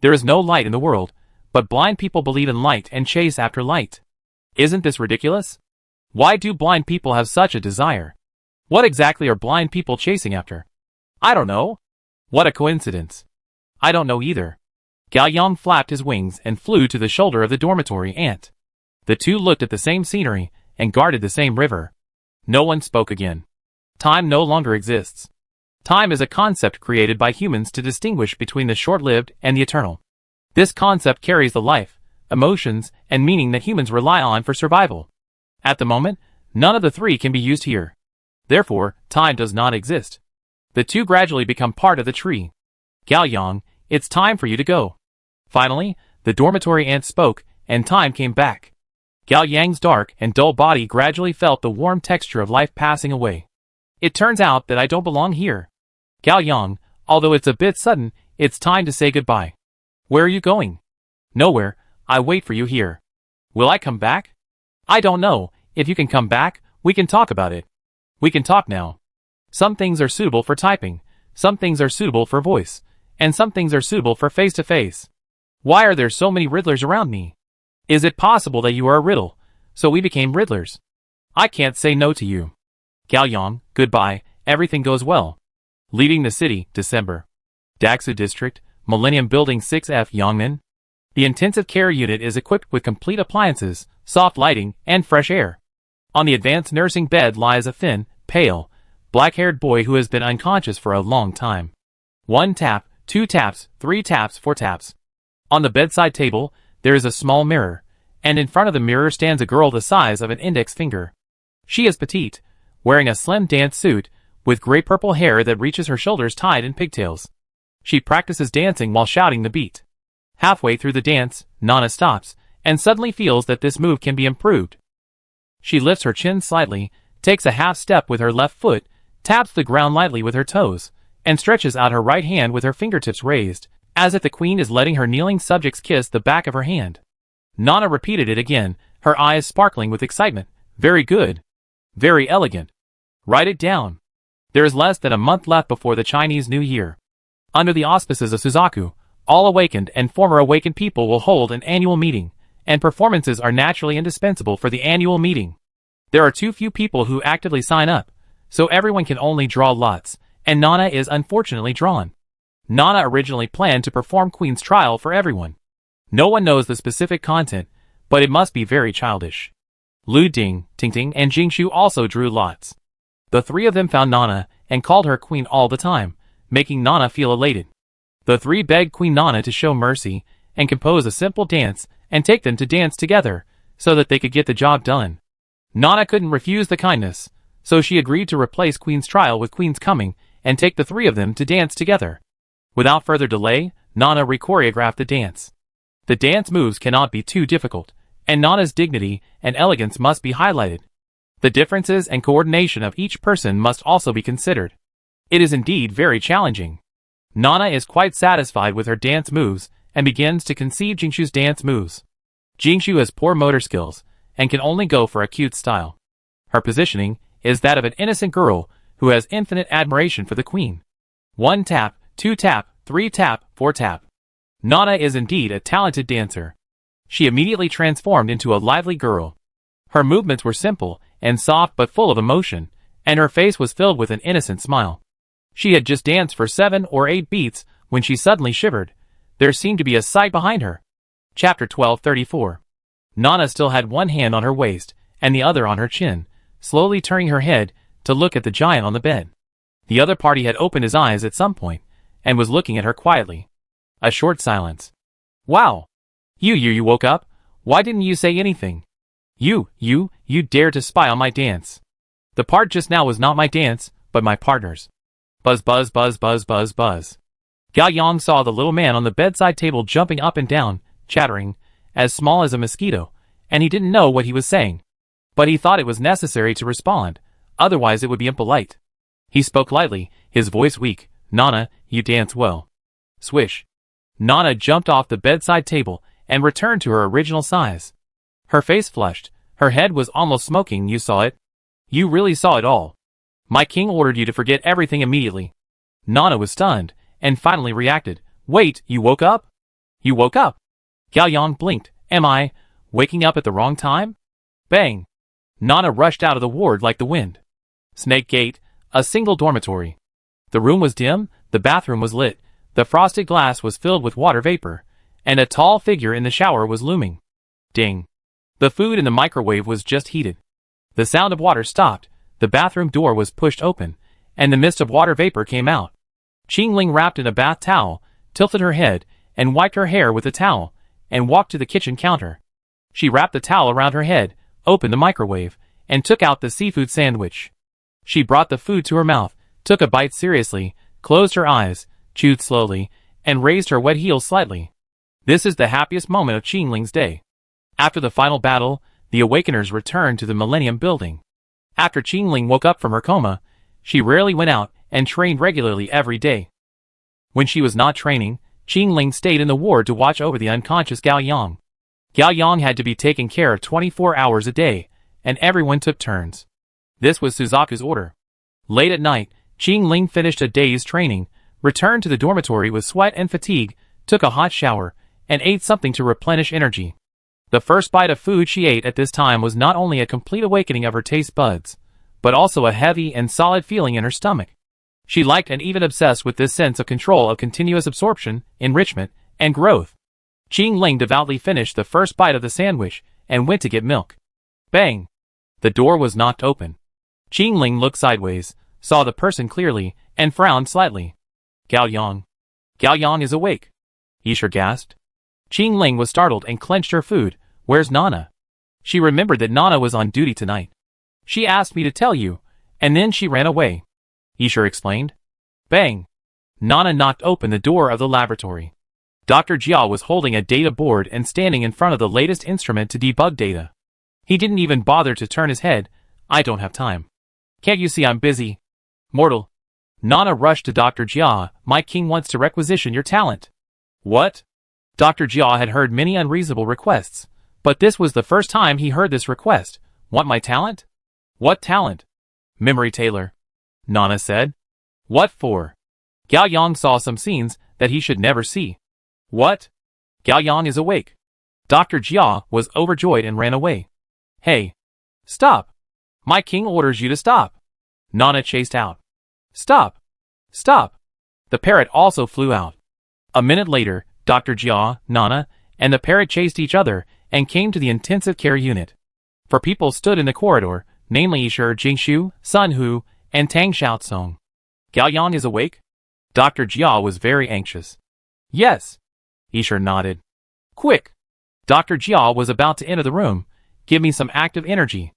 Speaker 1: There is no light in the world, but blind people believe in light and chase after light. Isn't this ridiculous? Why do blind people have such a desire? What exactly are blind people chasing after? I don't know. What a coincidence. I don't know either. Gao Yang flapped his wings and flew to the shoulder of the dormitory ant. The two looked at the same scenery and guarded the same river. No one spoke again. Time no longer exists. Time is a concept created by humans to distinguish between the short-lived and the eternal. This concept carries the life, emotions, and meaning that humans rely on for survival. At the moment, none of the three can be used here. Therefore, time does not exist. The two gradually become part of the tree. Gao Yang, it's time for you to go. Finally, the dormitory ant spoke, and time came back. Gao Yang's dark and dull body gradually felt the warm texture of life passing away. It turns out that I don't belong here. Gao Yang, although it's a bit sudden, it's time to say goodbye. Where are you going? Nowhere, I wait for you here. Will I come back? I don't know, if you can come back, we can talk about it. We can talk now. Some things are suitable for typing, some things are suitable for voice, and some things are suitable for face-to-face. Why are there so many riddlers around me? Is it possible that you are a riddle, so we became riddlers? I can't say no to you. Gao Yang, goodbye, everything goes well. Leaving the city, December. Daxu District, Millennium Building 6F Yangmin. The intensive care unit is equipped with complete appliances, soft lighting, and fresh air. On the advanced nursing bed lies a thin, pale, black-haired boy who has been unconscious for a long time. 1 tap, 2 taps, 3 taps, 4 taps. On the bedside table, there is a small mirror, and in front of the mirror stands a girl the size of an index finger. She is petite, wearing a slim dance suit, with gray purple hair that reaches her shoulders tied in pigtails. She practices dancing while shouting the beat. Halfway through the dance, Nana stops, and suddenly feels that this move can be improved. She lifts her chin slightly, takes a half step with her left foot, taps the ground lightly with her toes, and stretches out her right hand with her fingertips raised, as if the queen is letting her kneeling subjects kiss the back of her hand. Nana repeated it again, her eyes sparkling with excitement. Very good. Very elegant. Write it down. There is less than a month left before the Chinese New Year. Under the auspices of Suzaku, all awakened and former awakened people will hold an annual meeting, and performances are naturally indispensable for the annual meeting. There are too few people who actively sign up, so everyone can only draw lots, and Nana is unfortunately drawn. Nana originally planned to perform Queen's Trial for everyone. No one knows the specific content, but it must be very childish. Lu Ding, Tingting, and Jingshu also drew lots. The three of them found Nana and called her Queen all the time, making Nana feel elated. The three begged Queen Nana to show mercy and compose a simple dance and take them to dance together so that they could get the job done. Nana couldn't refuse the kindness, so she agreed to replace Queen's Trial with Queen's Coming and take the three of them to dance together. Without further delay, Nana re-choreographed the dance. The dance moves cannot be too difficult, and Nana's dignity and elegance must be highlighted. The differences and coordination of each person must also be considered. It is indeed very challenging. Nana is quite satisfied with her dance moves and begins to conceive Jingshu's dance moves. Jingshu has poor motor skills and can only go for a cute style. Her positioning is that of an innocent girl who has infinite admiration for the queen. 1 tap, 2 tap, 3 tap, 4 tap. Nana is indeed a talented dancer. She immediately transformed into a lively girl. Her movements were simple and soft but full of emotion, and her face was filled with an innocent smile. She had just danced for 7 or 8 beats when she suddenly shivered. There seemed to be a sight behind her. Chapter 1234. Nana still had one hand on her waist and the other on her chin, slowly turning her head to look at the giant on the bed. The other party had opened his eyes at some point and was looking at her quietly. A short silence. Wow! You woke up? Why didn't you say anything? You dared to spy on my dance. The part just now was not my dance, but my partner's. Buzz buzz buzz buzz buzz buzz. Gao Yang saw the little man on the bedside table jumping up and down, chattering, as small as a mosquito, and he didn't know what he was saying. But he thought it was necessary to respond, otherwise it would be impolite. He spoke lightly, his voice weak. Nana, you dance well. Swish. Nana jumped off the bedside table and returned to her original size. Her face flushed, her head was almost smoking. You saw it? You really saw it all. My king ordered you to forget everything immediately. Nana was stunned, and finally reacted. Wait, you woke up? You woke up? Gao Yang blinked. Am I waking up at the wrong time? Bang! Nana rushed out of the ward like the wind. Snake Gate, a single dormitory. The room was dim, the bathroom was lit, the frosted glass was filled with water vapor, and a tall figure in the shower was looming. Ding! The food in the microwave was just heated. The sound of water stopped, The bathroom door was pushed open, and the mist of water vapor came out. Qing Ling, wrapped in a bath towel, tilted her head, and wiped her hair with the towel, and walked to the kitchen counter. She wrapped the towel around her head, opened the microwave, and took out the seafood sandwich. She brought the food to her mouth, took a bite seriously, closed her eyes, chewed slowly, and raised her wet heels slightly. This is the happiest moment of Qing Ling's day. After the final battle, the Awakeners returned to the Millennium Building. After Qing Ling woke up from her coma, she rarely went out and trained regularly every day. When she was not training, Qing Ling stayed in the ward to watch over the unconscious Gao Yang. Gao Yang had to be taken care of 24 hours a day, and everyone took turns. This was Suzaku's order. Late at night, Qing Ling finished a day's training, returned to the dormitory with sweat and fatigue, took a hot shower, and ate something to replenish energy. The first bite of food she ate at this time was not only a complete awakening of her taste buds, but also a heavy and solid feeling in her stomach. She liked and even obsessed with this sense of control of continuous absorption, enrichment, and growth. Qing Ling devoutly finished the first bite of the sandwich and went to get milk. Bang! The door was knocked open. Qing Ling looked sideways, saw the person clearly, and frowned slightly. Gao Yang. Gao Yang is awake. Isher gasped. Qing Ling was startled and clenched her food. Where's Nana? She remembered that Nana was on duty tonight. She asked me to tell you, and then she ran away. Isher explained. Bang! Nana knocked open the door of the laboratory. Dr. Jia was holding a data board and standing in front of the latest instrument to debug data. He didn't even bother to turn his head. I don't have time. Can't you see I'm busy? Mortal. Nana rushed to Dr. Jia. My king wants to requisition your talent. What? Dr. Jia had heard many unreasonable requests, but this was the first time he heard this request. Want my talent? What talent? Memory Tailor. Nana said. What for? Gao Yang saw some scenes that he should never see. What? Gao Yang is awake. Dr. Jia was overjoyed and ran away. Hey! Stop! My king orders you to stop! Nana chased out. Stop! Stop! The parrot also flew out. A minute later, Dr. Jia, Nana, and the parrot chased each other and came to the intensive care unit. 4 people stood in the corridor, namely Isher Jingshu, Sun Hu, and Tang Xiaotsong. Gao Yang is awake? Dr. Jia was very anxious. Yes. Isher nodded. Quick! Dr. Jia was about to enter the room. Give me some active energy.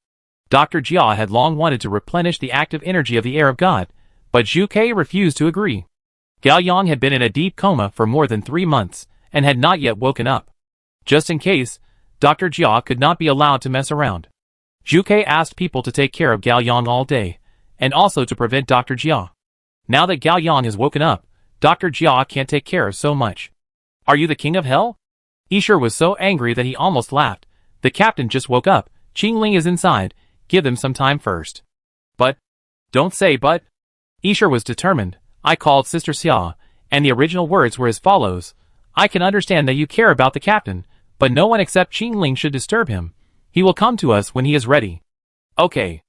Speaker 1: Dr. Jia had long wanted to replenish the active energy of the air of God, but Zhu Ke refused to agree. Gao Yang had been in a deep coma for more than 3 months, and had not yet woken up. Just in case, Dr. Jia could not be allowed to mess around. Zhu Ke asked people to take care of Gao Yang all day, and also to prevent Dr. Jia. Now that Gao Yang has woken up, Dr. Jia can't take care of so much. Are you the king of hell? Isher was so angry that he almost laughed. The captain just woke up. Qing Ling is inside. Give them some time first. But. Don't say but. Isher was determined. I called Sister Xia, and the original words were as follows. I can understand that you care about the captain, but no one except Qing Ling should disturb him. He will come to us when he is ready. Okay.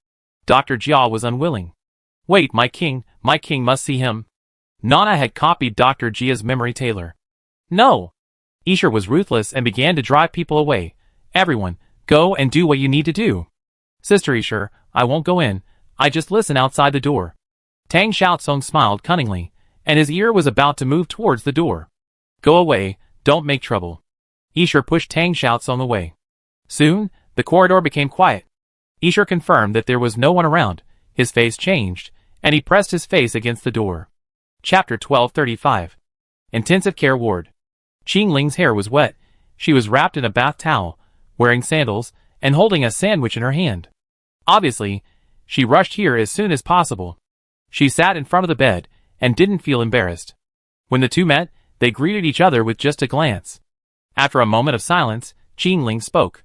Speaker 1: Dr. Jia was unwilling. Wait, my king must see him. Nana had copied Dr. Jia's memory tailor. No. Isher was ruthless and began to drive people away. Everyone, go and do what you need to do. Sister Isher, I won't go in. I just listen outside the door. Tang Xiaotsong smiled cunningly, and his ear was about to move towards the door. Go away, don't make trouble. Isher pushed Tang Xiaotsong away. Soon, the corridor became quiet. Isher confirmed that there was no one around. His face changed, and he pressed his face against the door. Chapter 1235. Intensive Care Ward. Qing Ling's hair was wet. She was wrapped in a bath towel, wearing sandals, and holding a sandwich in her hand. Obviously, she rushed here as soon as possible. She sat in front of the bed, and didn't feel embarrassed. When the two met, they greeted each other with just a glance. After a moment of silence, Qing Ling spoke.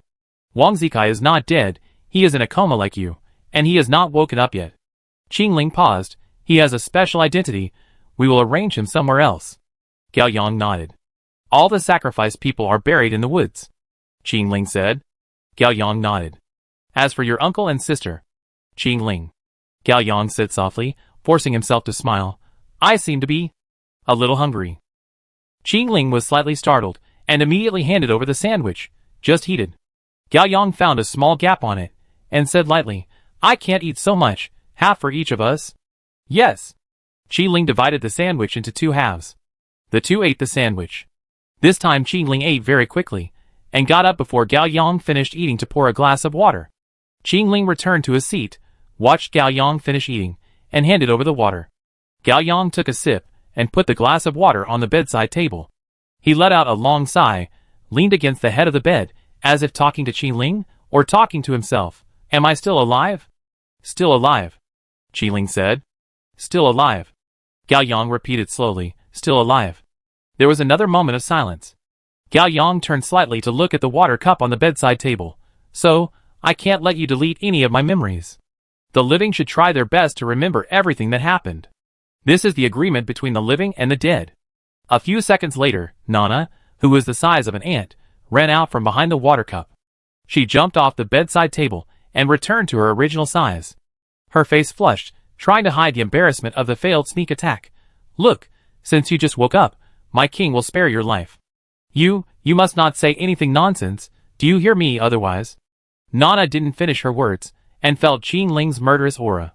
Speaker 1: Wang Zikai is not dead, he is in a coma like you, and he has not woken up yet. Qing Ling paused. He has a special identity. We will arrange him somewhere else. Gao Yang nodded. All the sacrificed people are buried in the woods. Qing Ling said. Gao Yang nodded. As for your uncle and sister. Qing Ling. Gao Yang said softly, forcing himself to smile. I seem to be a little hungry. Qing Ling was slightly startled, and immediately handed over the sandwich, just heated. Gao Yang found a small gap on it, and said lightly, I can't eat so much, Half for each of us? Yes. Qi-Ling divided the sandwich into 2 halves. The two ate the sandwich. This time Qi-Ling ate very quickly, and got up before Gao Yang finished eating to pour a glass of water. Qi-Ling returned to his seat, watched Gao Yang finish eating, and handed over the water. Gao Yang took a sip, and put the glass of water on the bedside table. He let out a long sigh, leaned against the head of the bed, as if talking to Qi-Ling, or talking to himself. Am I still alive? Still alive, Qi-Ling said. Still alive. Gao Yang repeated slowly, still alive. There was another moment of silence. Gao Yang turned slightly to look at the water cup on the bedside table. So, I can't let you delete any of my memories. The living should try their best to remember everything that happened. This is the agreement between the living and the dead. A few seconds later, Nana, who was the size of an ant, ran out from behind the water cup. She jumped off the bedside table and returned to her original size. Her face flushed, trying to hide the embarrassment of the failed sneak attack. Look, since you just woke up, my king will spare your life. You must not say anything nonsense, do you hear me otherwise? Nana didn't finish her words, and felt Qi-Ling's murderous aura.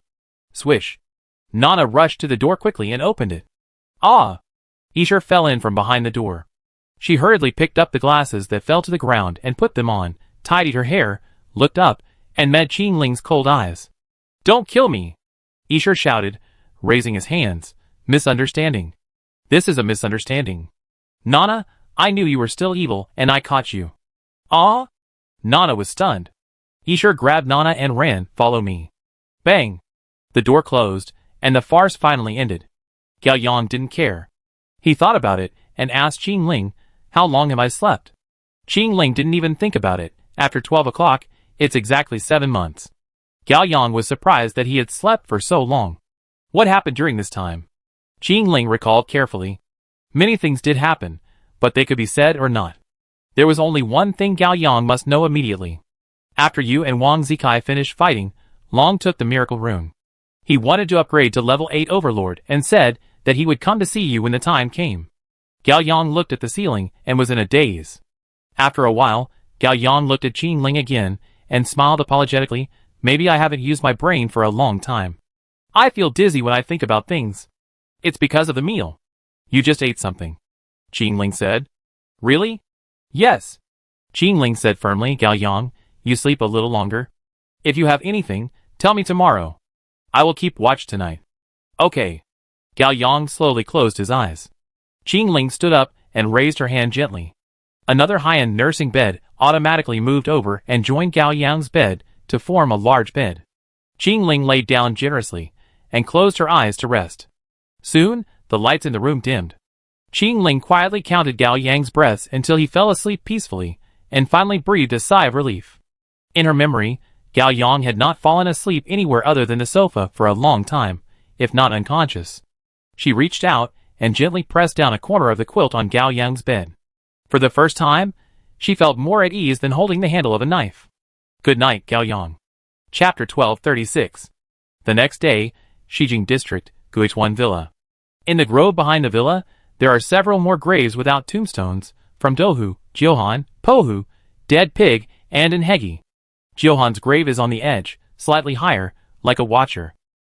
Speaker 1: Swish. Nana rushed to the door quickly and opened it. Ah! Isher fell in from behind the door. She hurriedly picked up the glasses that fell to the ground and put them on, tidied her hair, looked up, and met Qi-Ling's cold eyes. Don't kill me! Isher shouted, raising his hands. Misunderstanding. This is a misunderstanding. Nana, I knew you were still evil, and I caught you. Ah? Nana was stunned. Isher grabbed Nana and ran, follow me. Bang! The door closed, and the farce finally ended. Gao Yang didn't care. He thought about it, and asked Qi-Ling, how long have I slept? Qi-Ling didn't even think about it. After 12 o'clock, it's exactly 7 months. Gao Yang was surprised that he had slept for so long. What happened during this time? Qi-Ling recalled carefully. Many things did happen, but they could be said or not. There was only one thing Gao Yang must know immediately. After you and Wang Zikai finished fighting, Long took the miracle rune. He wanted to upgrade to level 8 Overlord and said that he would come to see you when the time came. Gao Yang looked at the ceiling and was in a daze. After a while, Gao Yang looked at Qi-Ling again and smiled apologetically. Maybe I haven't used my brain for a long time. I feel dizzy when I think about things. It's because of the meal. You just ate something, Qi-Ling said. Really? Yes. Qi-Ling said firmly. Gao Yang, you sleep a little longer. If you have anything, tell me tomorrow. I will keep watch tonight. Okay. Gao Yang slowly closed his eyes. Qi-Ling stood up and raised her hand gently. Another high-end nursing bed automatically moved over and joined Gao Yang's bed to form a large bed. Qi-Ling laid down generously and closed her eyes to rest. Soon, the lights in the room dimmed. Qi-Ling quietly counted Gao Yang's breaths until he fell asleep peacefully and finally breathed a sigh of relief. In her memory, Gao Yang had not fallen asleep anywhere other than the sofa for a long time, if not unconscious. She reached out and gently pressed down a corner of the quilt on Gao Yang's bed. For the first time, she felt more at ease than holding the handle of a knife. Good night, Gao Yang. Chapter 1236. The next day, Shijing District, Guichuan Villa. In the grove behind the villa, there are several more graves without tombstones, from Dohu, Johan, Pohu, Dead Pig, and Enhegi. Johan's grave is on the edge, slightly higher, like a watcher.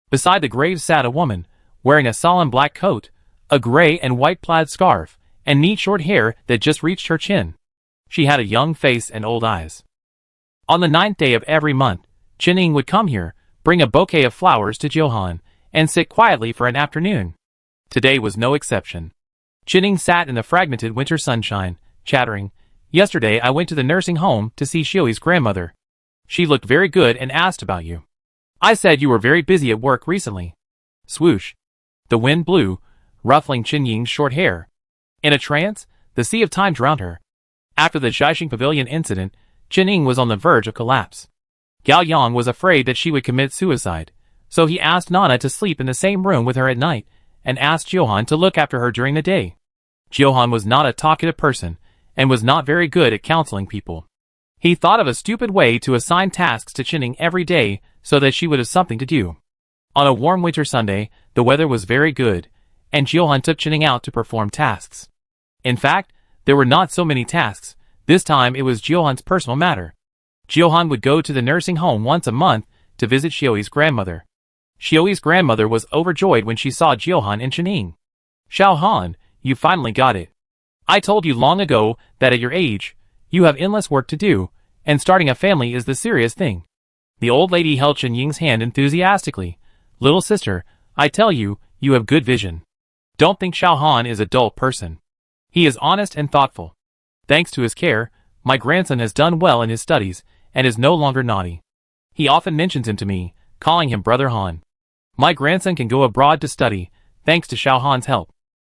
Speaker 1: Beside the grave sat a woman, wearing a solemn black coat, a gray and white plaid scarf, and neat short hair that just reached her chin. She had a young face and old eyes. On the 9th day of every month, Qining would come here, bring a bouquet of flowers to Johan, and sit quietly for an afternoon. Today was no exception. Qining sat in the fragmented winter sunshine, chattering. Yesterday I went to the nursing home to see Xiui's grandmother. She looked very good and asked about you. I said you were very busy at work recently. Swoosh. The wind blew, ruffling Qinying's short hair. In a trance, the sea of time drowned her. After the Jiaxing Pavilion incident, Qining was on the verge of collapse. Gao Yang was afraid that she would commit suicide, so he asked Nana to sleep in the same room with her at night, and asked Johan to look after her during the day. Johan was not a talkative person, and was not very good at counseling people. He thought of a stupid way to assign tasks to Qining every day so that she would have something to do. On a warm winter Sunday, the weather was very good, and Johan took Qining out to perform tasks. In fact, there were not so many tasks. This time it was Johan's personal matter. Johan would go to the nursing home once a month to visit Xiui's grandmother. Xiaoyi's grandmother was overjoyed when she saw Jiuhan and Chening. Xiaohan, you finally got it. I told you long ago that at your age, you have endless work to do, and starting a family is the serious thing. The old lady held Chen Ying's hand enthusiastically. Little sister, I tell you, you have good vision. Don't think Xiaohan is a dull person. He is honest and thoughtful. Thanks to his care, my grandson has done well in his studies, and is no longer naughty. He often mentions him to me, calling him Brother Han. My grandson can go abroad to study, thanks to Xiaohan's help.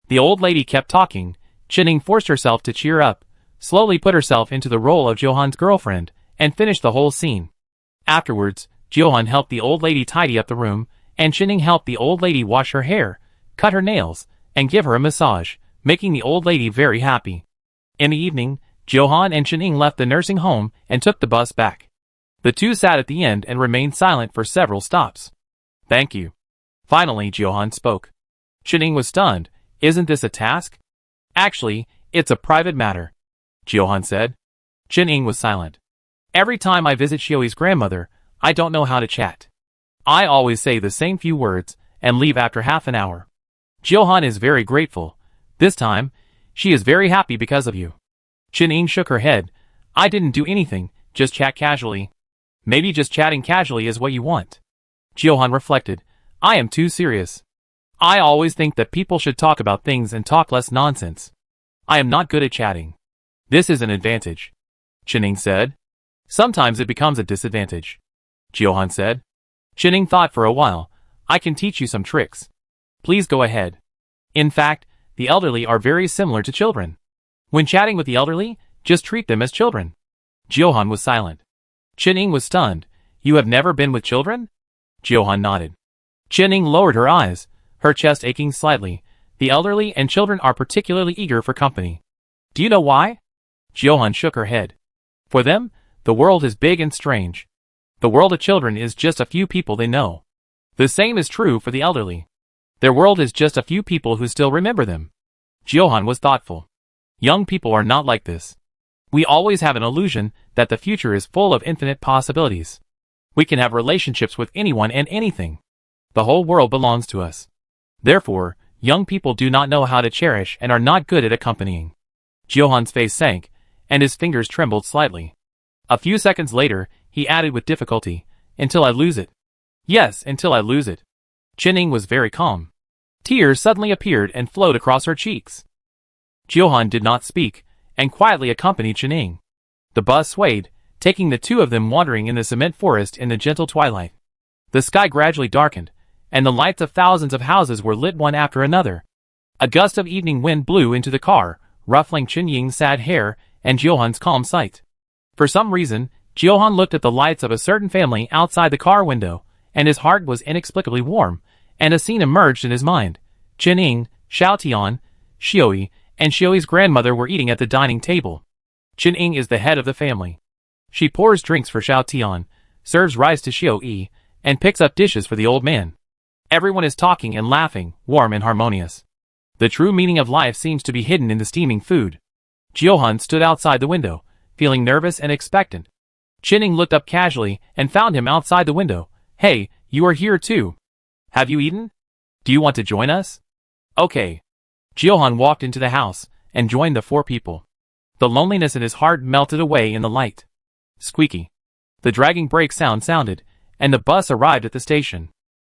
Speaker 1: The old lady kept talking. Chening forced herself to cheer up, slowly put herself into the role of Johan's girlfriend, and finished the whole scene. Afterwards, Johan helped the old lady tidy up the room, and Chening helped the old lady wash her hair, cut her nails, and give her a massage, making the old lady very happy. In the evening, Johan and Chening left the nursing home and took the bus back. The two sat at the end and remained silent for several stops. Thank you. Finally, Johan spoke. Chening was stunned. Isn't this a task? Actually, it's a private matter, Johan said. Chening was silent. Every time I visit Xiaoyi's grandmother, I don't know how to chat. I always say the same few words and leave after half an hour. Johan is very grateful. This time, she is very happy because of you. Chening shook her head. I didn't do anything, just chat casually. Maybe just chatting casually is what you want. Johan reflected. I am too serious. I always think that people should talk about things and talk less nonsense. I am not good at chatting. This is an advantage, Chening said. Sometimes it becomes a disadvantage, Johan said. Chening thought for a while. I can teach you some tricks. Please go ahead. In fact, the elderly are very similar to children. When chatting with the elderly, just treat them as children. Johan was silent. Chening was stunned. You have never been with children? Johan nodded. Chening lowered her eyes, her chest aching slightly. The elderly and children are particularly eager for company. Do you know why? Johan shook her head. For them, the world is big and strange. The world of children is just a few people they know. The same is true for the elderly. Their world is just a few people who still remember them. Johan was thoughtful. Young people are not like this. We always have an illusion that the future is full of infinite possibilities. We can have relationships with anyone and anything. The whole world belongs to us. Therefore, young people do not know how to cherish and are not good at accompanying. Johan's face sank, and his fingers trembled slightly. A few seconds later, he added with difficulty, until I lose it. Yes, until I lose it. Chening was very calm. Tears suddenly appeared and flowed across her cheeks. Johan did not speak, and quietly accompanied Chening. The bus swayed, taking the two of them wandering in the cement forest in the gentle twilight. The sky gradually darkened, and the lights of thousands of houses were lit one after another. A gust of evening wind blew into the car, ruffling Chen Ying's sad hair and Johan's calm sight. For some reason, Johan looked at the lights of a certain family outside the car window, and his heart was inexplicably warm, and a scene emerged in his mind. Chening, Xiao Tian, Xiaoyi, and Xiaoyi's grandmother were eating at the dining table. Chening is the head of the family. She pours drinks for Xiao Tian, serves rice to Xiaoyi, and picks up dishes for the old man. Everyone is talking and laughing, warm and harmonious. The true meaning of life seems to be hidden in the steaming food. Johan stood outside the window, feeling nervous and expectant. Chening looked up casually and found him outside the window. Hey, you are here too. Have you eaten? Do you want to join us? Okay. Johan walked into the house and joined the four people. The loneliness in his heart melted away in the light. Squeaky. The dragging brake sound sounded, and the bus arrived at the station.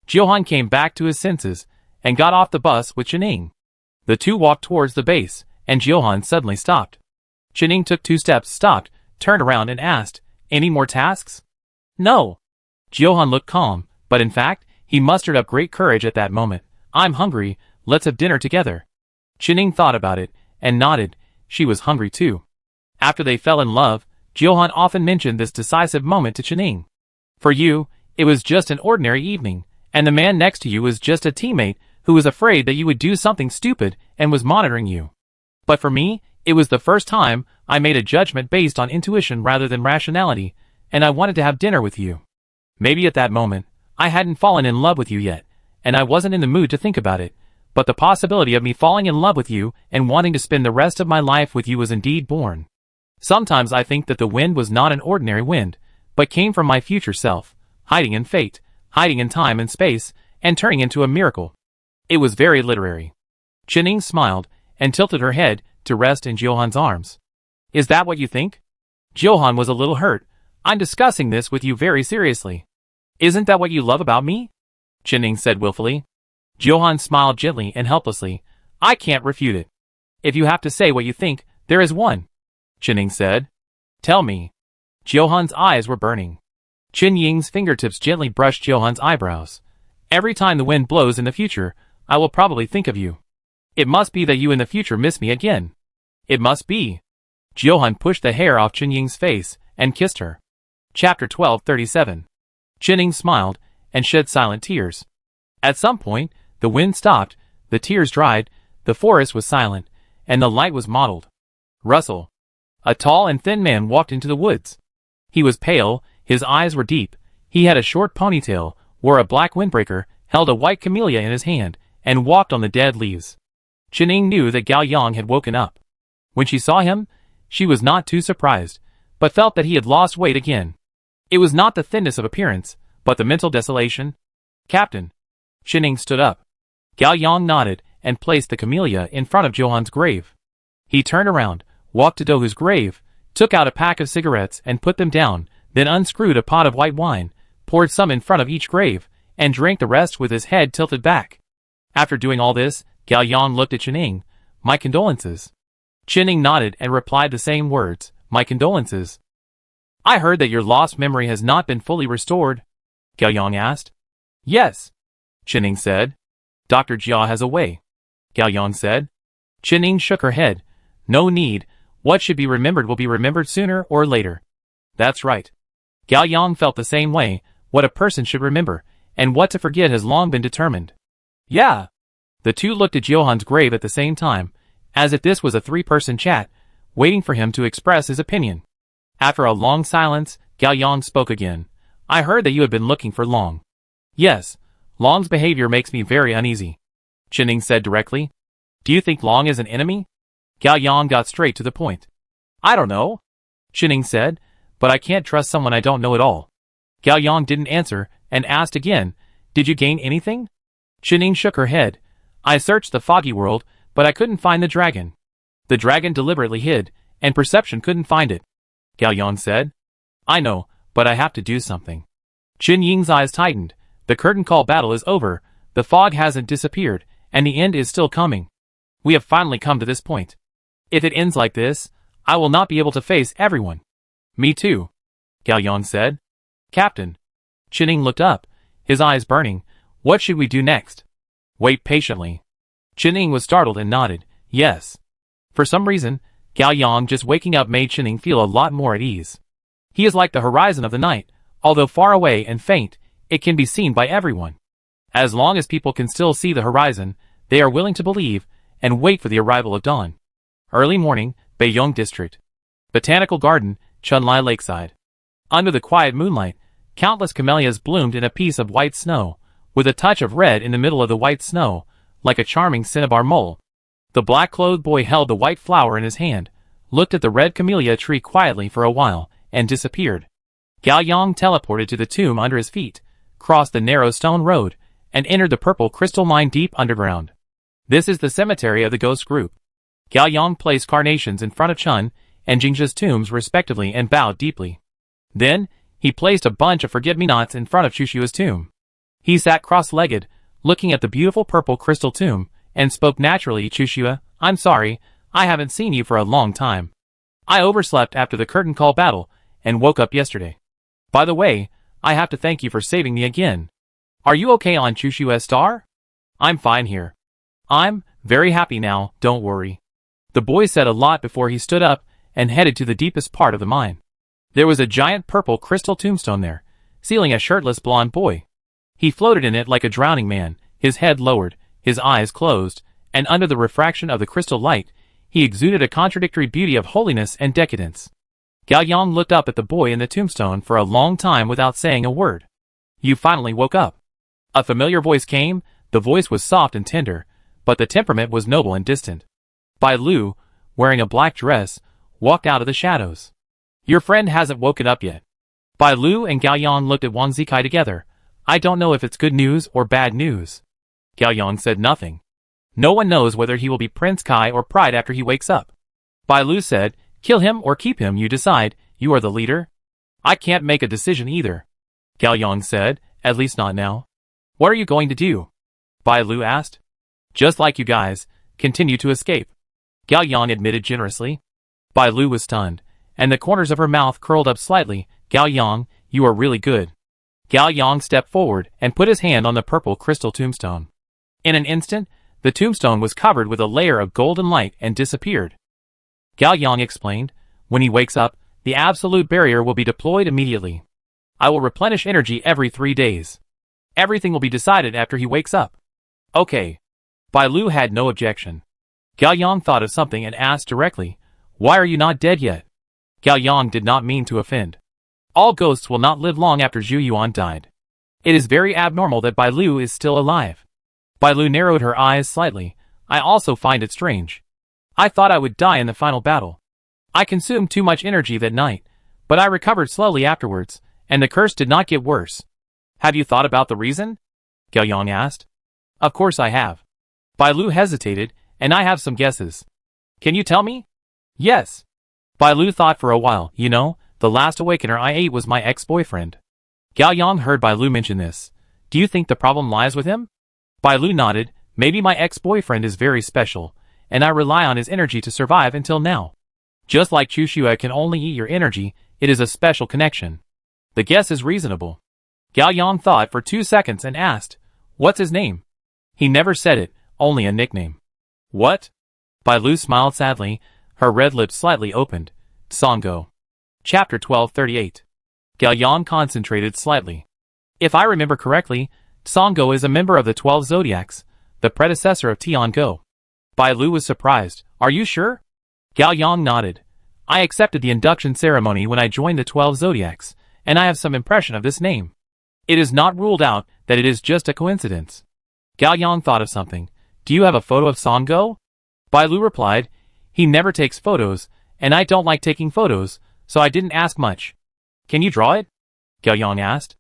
Speaker 1: Johan came back to his senses and got off the bus with Chening. The two walked towards the base, and Johan suddenly stopped. Chening took 2 steps, stopped, turned around and asked, Any more tasks? No. Johan looked calm, but in fact, he mustered up great courage at that moment. I'm hungry, let's have dinner together. Chening thought about it, and nodded. She was hungry too. After they fell in love, Johan often mentioned this decisive moment to Chening. For you, it was just an ordinary evening, and the man next to you was just a teammate who was afraid that you would do something stupid and was monitoring you. But for me, it was the first time I made a judgment based on intuition rather than rationality, and I wanted to have dinner with you. Maybe at that moment, I hadn't fallen in love with you yet, and I wasn't in the mood to think about it, but the possibility of me falling in love with you and wanting to spend the rest of my life with you was indeed born. Sometimes I think that the wind was not an ordinary wind, but came from my future self, hiding in fate, hiding in time and space, and turning into a miracle. It was very literary. Qining smiled, and tilted her head to rest in Johan's arms. Is that what you think? Johan was a little hurt. I'm discussing this with you very seriously. Isn't that what you love about me? Qining said willfully. Johan smiled gently and helplessly. I can't refute it. If you have to say what you think, there is one. Qining said. Tell me. Johan's eyes were burning. Qin Ying's fingertips gently brushed Johan's eyebrows. Every time the wind blows in the future, I will probably think of you. It must be that you in the future miss me again. It must be. Johan pushed the hair off Qin Ying's face and kissed her. Chapter 1237. Qining smiled and shed silent tears. At some point, the wind stopped, the tears dried, the forest was silent, and the light was mottled. Russell. A tall and thin man walked into the woods. He was pale, his eyes were deep, he had a short ponytail, wore a black windbreaker, held a white camellia in his hand, and walked on the dead leaves. Qining knew that Gao Yang had woken up. When she saw him, she was not too surprised, but felt that he had lost weight again. It was not the thinness of appearance, but the mental desolation. Captain. Qining stood up. Gao Yang nodded and placed the camellia in front of Johan's grave. He turned around, walked to Dohu's grave, took out a pack of cigarettes and put them down, then unscrewed a pot of white wine, poured some in front of each grave, and drank the rest with his head tilted back. After doing all this, Gao Yang looked at Qining. My condolences. Qining nodded and replied the same words, my condolences. I heard that your lost memory has not been fully restored. Gao Yang asked. Yes. Qining said. Dr. Jia has a way. Gao Yang said. Qining shook her head. No need. What should be remembered will be remembered sooner or later. That's right. Gao Yang felt the same way. What a person should remember, and what to forget has long been determined. Yeah. The two looked at Johan's grave at the same time, as if this was a three-person chat, waiting for him to express his opinion. After a long silence, Gao Yang spoke again. I heard that you had been looking for Long. Yes. Long's behavior makes me very uneasy. Qining said directly. Do you think Long is an enemy? Gao Yang got straight to the point. I don't know. Qining said, but I can't trust someone I don't know at all. Gao Yang didn't answer, and asked again, did you gain anything? Qining shook her head. I searched the foggy world, but I couldn't find the dragon. The dragon deliberately hid, and perception couldn't find it. Gao Yang said. I know, but I have to do something. Qin Ying's eyes tightened. The curtain call battle is over, the fog hasn't disappeared, and the end is still coming. We have finally come to this point. If it ends like this, I will not be able to face everyone. Me too. Gao Yang said. Captain. Qining looked up, his eyes burning. What should we do next? Wait patiently. Qining was startled and nodded. Yes. For some reason, Gao Yang just waking up made Qining feel a lot more at ease. He is like the horizon of the night, although far away and faint, it can be seen by everyone. As long as people can still see the horizon, they are willing to believe, and wait for the arrival of dawn. Early morning, Beiyong District. Botanical Garden, Chunlai Lakeside. Under the quiet moonlight, countless camellias bloomed in a piece of white snow, with a touch of red in the middle of the white snow, like a charming cinnabar mole. The black-clothed boy held the white flower in his hand, looked at the red camellia tree quietly for a while, and disappeared. Gao Yang teleported to the tomb under his feet, crossed the narrow stone road, and entered the purple crystal mine deep underground. This is the cemetery of the ghost group. Gao Yang placed carnations in front of Chun and Jingzha's tombs respectively and bowed deeply. Then, he placed a bunch of forget-me-nots in front of Chushua's tomb. He sat cross-legged, looking at the beautiful purple crystal tomb, and spoke naturally. Chushua, I'm sorry, I haven't seen you for a long time. I overslept after the curtain call battle, and woke up yesterday. By the way, I have to thank you for saving me again. Are you okay on Chushua's star? I'm fine here. I'm very happy now, don't worry. The boy said a lot before he stood up and headed to the deepest part of the mine. There was a giant purple crystal tombstone there, sealing a shirtless blonde boy. He floated in it like a drowning man, his head lowered, his eyes closed, and under the refraction of the crystal light, he exuded a contradictory beauty of holiness and decadence. Gao Yang looked up at the boy in the tombstone for a long time without saying a word. You finally woke up. A familiar voice came, the voice was soft and tender, but the temperament was noble and distant. Bai Lu, wearing a black dress, walked out of the shadows. Your friend hasn't woken up yet. Bai Lu and Gao Yang looked at Wang Zikai together. I don't know if it's good news or bad news. Gao Yang said nothing. No one knows whether he will be Prince Kai or Pride after he wakes up. Bai Lu said, kill him or keep him, you decide, you are the leader. I can't make a decision either. Gao Yang said, at least not now. What are you going to do? Bai Lu asked. Just like you guys, continue to escape. Gao Yang admitted generously. Bai Lu was stunned, and the corners of her mouth curled up slightly. Gao Yang, you are really good. Gao Yang stepped forward and put his hand on the purple crystal tombstone. In an instant, the tombstone was covered with a layer of golden light and disappeared. Gao Yang explained, when he wakes up, the absolute barrier will be deployed immediately. I will replenish energy every 3 days. Everything will be decided after he wakes up. Okay. Bai Lu had no objection. Gao Yang thought of something and asked directly, why are you not dead yet? Gao Yang did not mean to offend. All ghosts will not live long after Zhu Yuan died. It is very abnormal that Bai Lu is still alive. Bai Lu narrowed her eyes slightly. I also find it strange. I thought I would die in the final battle. I consumed too much energy that night, but I recovered slowly afterwards, and the curse did not get worse. Have you thought about the reason? Gao Yang asked. Of course I have. Bai Lu hesitated, and I have some guesses. Can you tell me? Yes. Bai Lu thought for a while. You know, the last awakener I ate was my ex-boyfriend. Gao Yang heard Bai Lu mention this. Do you think the problem lies with him? Bai Lu nodded. Maybe my ex-boyfriend is very special, and I rely on his energy to survive until now. Just like Chu Xue can only eat your energy, it is a special connection. The guess is reasonable. Gao Yang thought for 2 seconds and asked, what's his name? He never said it, only a nickname. What? Bai Lu smiled sadly, her red lips slightly opened. Songo. Chapter 1238. Gao Yang concentrated slightly. If I remember correctly, Songo is a member of the 12 Zodiacs, the predecessor of Tiango. Bai Lu was surprised. Are you sure? Gao Yang nodded. I accepted the induction ceremony when I joined the 12 Zodiacs, and I have some impression of this name. It is not ruled out that it is just a coincidence. Gao Yang thought of something. Do you have a photo of Songo? Bai Lu replied, he never takes photos, and I don't like taking photos, so I didn't ask much. Can you draw it? Gao Yang asked.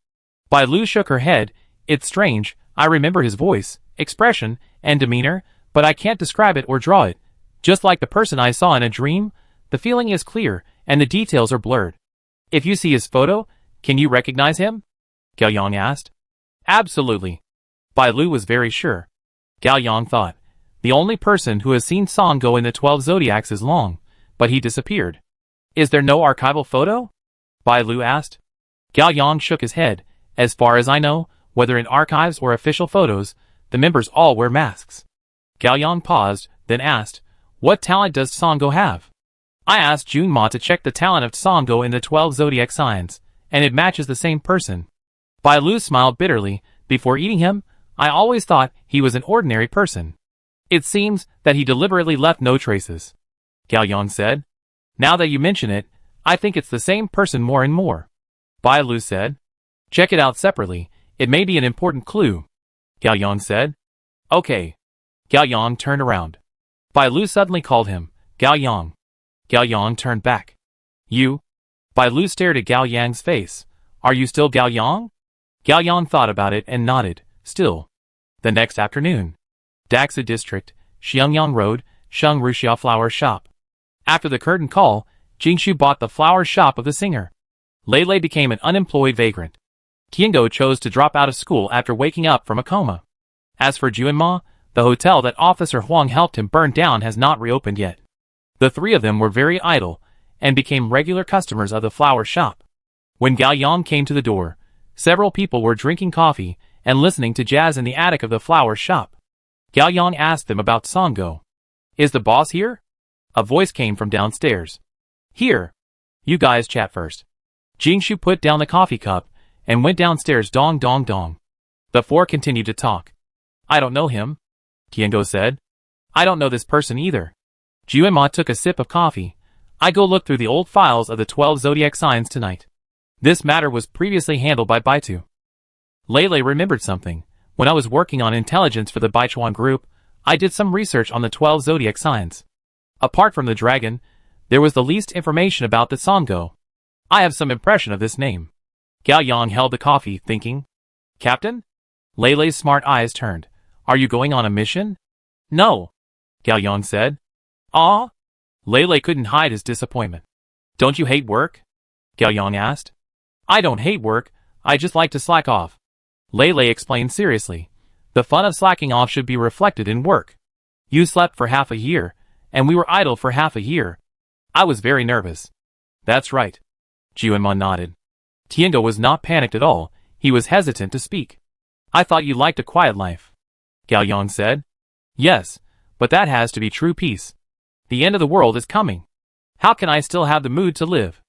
Speaker 1: Bai Lu shook her head. It's strange, I remember his voice, expression, and demeanor, but I can't describe it or draw it. Just like the person I saw in a dream, the feeling is clear, and the details are blurred. If you see his photo, can you recognize him? Gao Yang asked. Absolutely. Bai Lu was very sure. Gao Yang thought, the only person who has seen Songo in the 12 Zodiacs is Long, but he disappeared. Is there no archival photo? Bai Lu asked. Gao Yang shook his head. As far as I know, whether in archives or official photos, the members all wear masks. Gao Yang paused, then asked, what talent does Songo have? I asked Jun Ma to check the talent of Songo in the 12 Zodiac signs, and it matches the same person. Bai Lu smiled bitterly. Before eating him, I always thought he was an ordinary person. It seems that he deliberately left no traces. Gao Yang said. Now that you mention it, I think it's the same person more and more. Bai Lu said. Check it out separately, it may be an important clue. Gao Yang said. Okay. Gao Yang turned around. Bai Lu suddenly called him, Gao Yang. Gao Yang turned back. You? Bai Lu stared at Gao Yang's face. Are you still Gao Yang? Gao Yang thought about it and nodded, still. The next afternoon. Daxa District, Xiangyang Road, Sheng Ruxia Flower Shop. After the curtain call, Jingshu bought the flower shop of the singer. Lei became an unemployed vagrant. Tiango chose to drop out of school after waking up from a coma. As for Juanma, the hotel that Officer Huang helped him burn down has not reopened yet. The three of them were very idle, and became regular customers of the flower shop. When Gao Yang came to the door, several people were drinking coffee and listening to jazz in the attic of the flower shop. Gao Yang asked them about Songo. Is the boss here? A voice came from downstairs. Here. You guys chat first. Jingshu put down the coffee cup and went downstairs. Dong dong dong. The four continued to talk. I don't know him, Tiango said. I don't know this person either. Juanma took a sip of coffee. I go look through the old files of the 12 zodiac signs tonight. This matter was previously handled by Baitu. Lei remembered something. When I was working on intelligence for the Baichuan group, I did some research on the 12 zodiac signs. Apart from the dragon, there was the least information about the Songo. I have some impression of this name. Gao Yang held the coffee, thinking. Captain? Leilei's smart eyes turned. Are you going on a mission? No, Gao Yang said. Ah? Leilei couldn't hide his disappointment. Don't you hate work? Gao Yang asked. I don't hate work, I just like to slack off. Leilei explained seriously. The fun of slacking off should be reflected in work. You slept for half a year, and we were idle for half a year. I was very nervous. That's right. Jiuanma nodded. Tiango was not panicked at all, he was hesitant to speak. I thought you liked a quiet life. Gao Yang said. Yes, but that has to be true peace. The end of the world is coming. How can I still have the mood to live?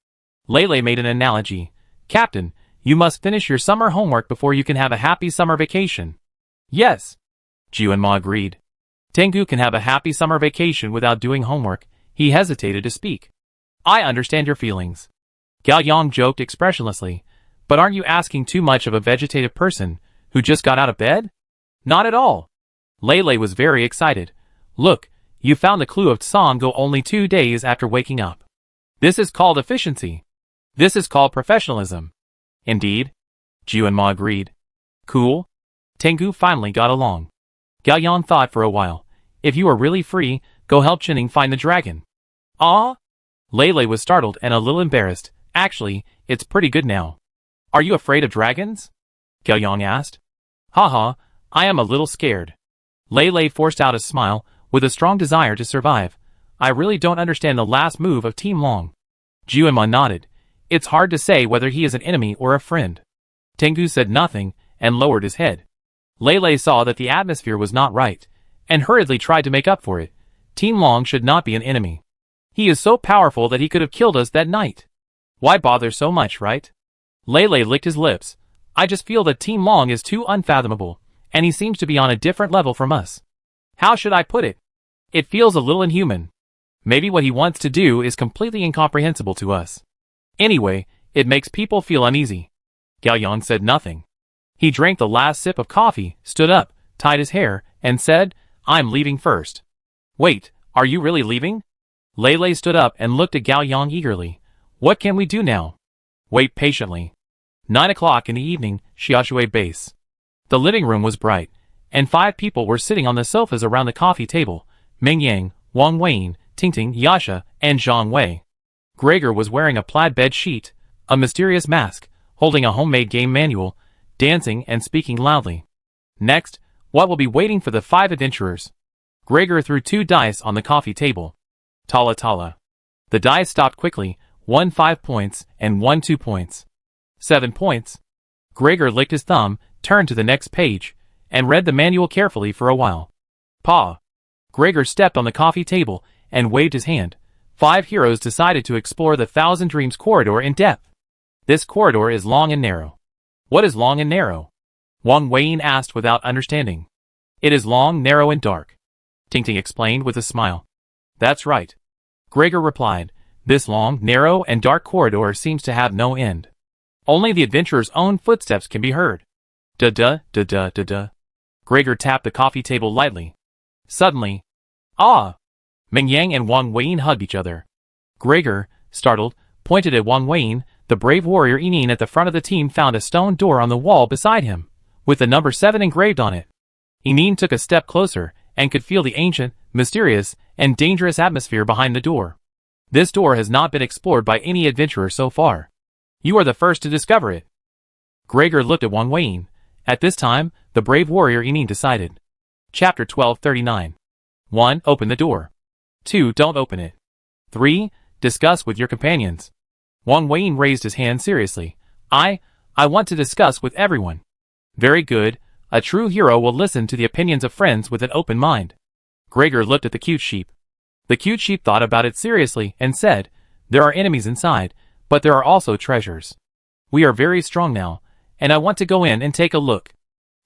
Speaker 1: Leilei made an analogy. Captain, you must finish your summer homework before you can have a happy summer vacation. Yes. Jiuanma agreed. Tengu can have a happy summer vacation without doing homework. He hesitated to speak. I understand your feelings. Gao Yang joked expressionlessly. But aren't you asking too much of a vegetative person who just got out of bed? Not at all. Leilei was very excited. Look, you found the clue of Tsango only 2 days after waking up. This is called efficiency. This is called professionalism. Indeed. Jiuanma agreed. Cool. Tengu finally got along. Gao Yang thought for a while. If you are really free, go help Chinning find the dragon. Ah? Leilei was startled and a little embarrassed. Actually, it's pretty good now. Are you afraid of dragons? Gao Yang asked. Haha, I am a little scared. Leilei forced out a smile, with a strong desire to survive. I really don't understand the last move of Team Long. Jiuanma nodded. It's hard to say whether he is an enemy or a friend. Tengu said nothing, and lowered his head. Leilei saw that the atmosphere was not right, and hurriedly tried to make up for it. Team Long should not be an enemy. He is so powerful that he could have killed us that night. Why bother so much, right? Leilei licked his lips. I just feel that Team Long is too unfathomable, and he seems to be on a different level from us. How should I put it? It feels a little inhuman. Maybe what he wants to do is completely incomprehensible to us. Anyway, it makes people feel uneasy. Gao Yang said nothing. He drank the last sip of coffee, stood up, tied his hair, and said, I'm leaving first. Wait, are you really leaving? Leilei stood up and looked at Gao Yang eagerly. What can we do now? Wait patiently. 9 o'clock in the evening, Xiaoshui Base. The living room was bright, and 5 people were sitting on the sofas around the coffee table. Meng Yang, Wang Weiyin, Tingting, Yasha, and Zhang Wei. Gregor was wearing a plaid bed sheet, a mysterious mask, holding a homemade game manual, dancing and speaking loudly. Next, what will be waiting for the 5 adventurers? Gregor threw 2 dice on the coffee table. Tala Tala. The dice stopped quickly, 1 5 points and 1 2 points. 7 points. Gregor licked his thumb, turned to the next page, and read the manual carefully for a while. Pa. Gregor stepped on the coffee table and waved his hand. 5 heroes decided to explore the Thousand Dreams corridor in depth. This corridor is long and narrow. What is long and narrow? Wang Weiyin asked without understanding. It is long, narrow, and dark. Tingting explained with a smile. That's right. Gregor replied. This long, narrow, and dark corridor seems to have no end. Only the adventurer's own footsteps can be heard. Da-da, da-da, da-da. Gregor tapped the coffee table lightly. Suddenly, ah! Meng Yang and Wang Weiyin hugged each other. Gregor, startled, pointed at Wang Weiyin. The brave warrior Yinin at the front of the team found a stone door on the wall beside him, with the number 7 engraved on it. Yinin took a step closer, and could feel the ancient, mysterious, and dangerous atmosphere behind the door. This door has not been explored by any adventurer so far. You are the first to discover it. Gregor looked at Wang Weiyin. At this time, the brave warrior Yinin decided. Chapter 1239. 1. Open the door. 2. Don't open it. 3. Discuss with your companions. Wang Weiyin raised his hand seriously. I want to discuss with everyone. Very good. A true hero will listen to the opinions of friends with an open mind. Gregor looked at the cute sheep. The cute sheep thought about it seriously and said, there are enemies inside, but there are also treasures. We are very strong now, and I want to go in and take a look.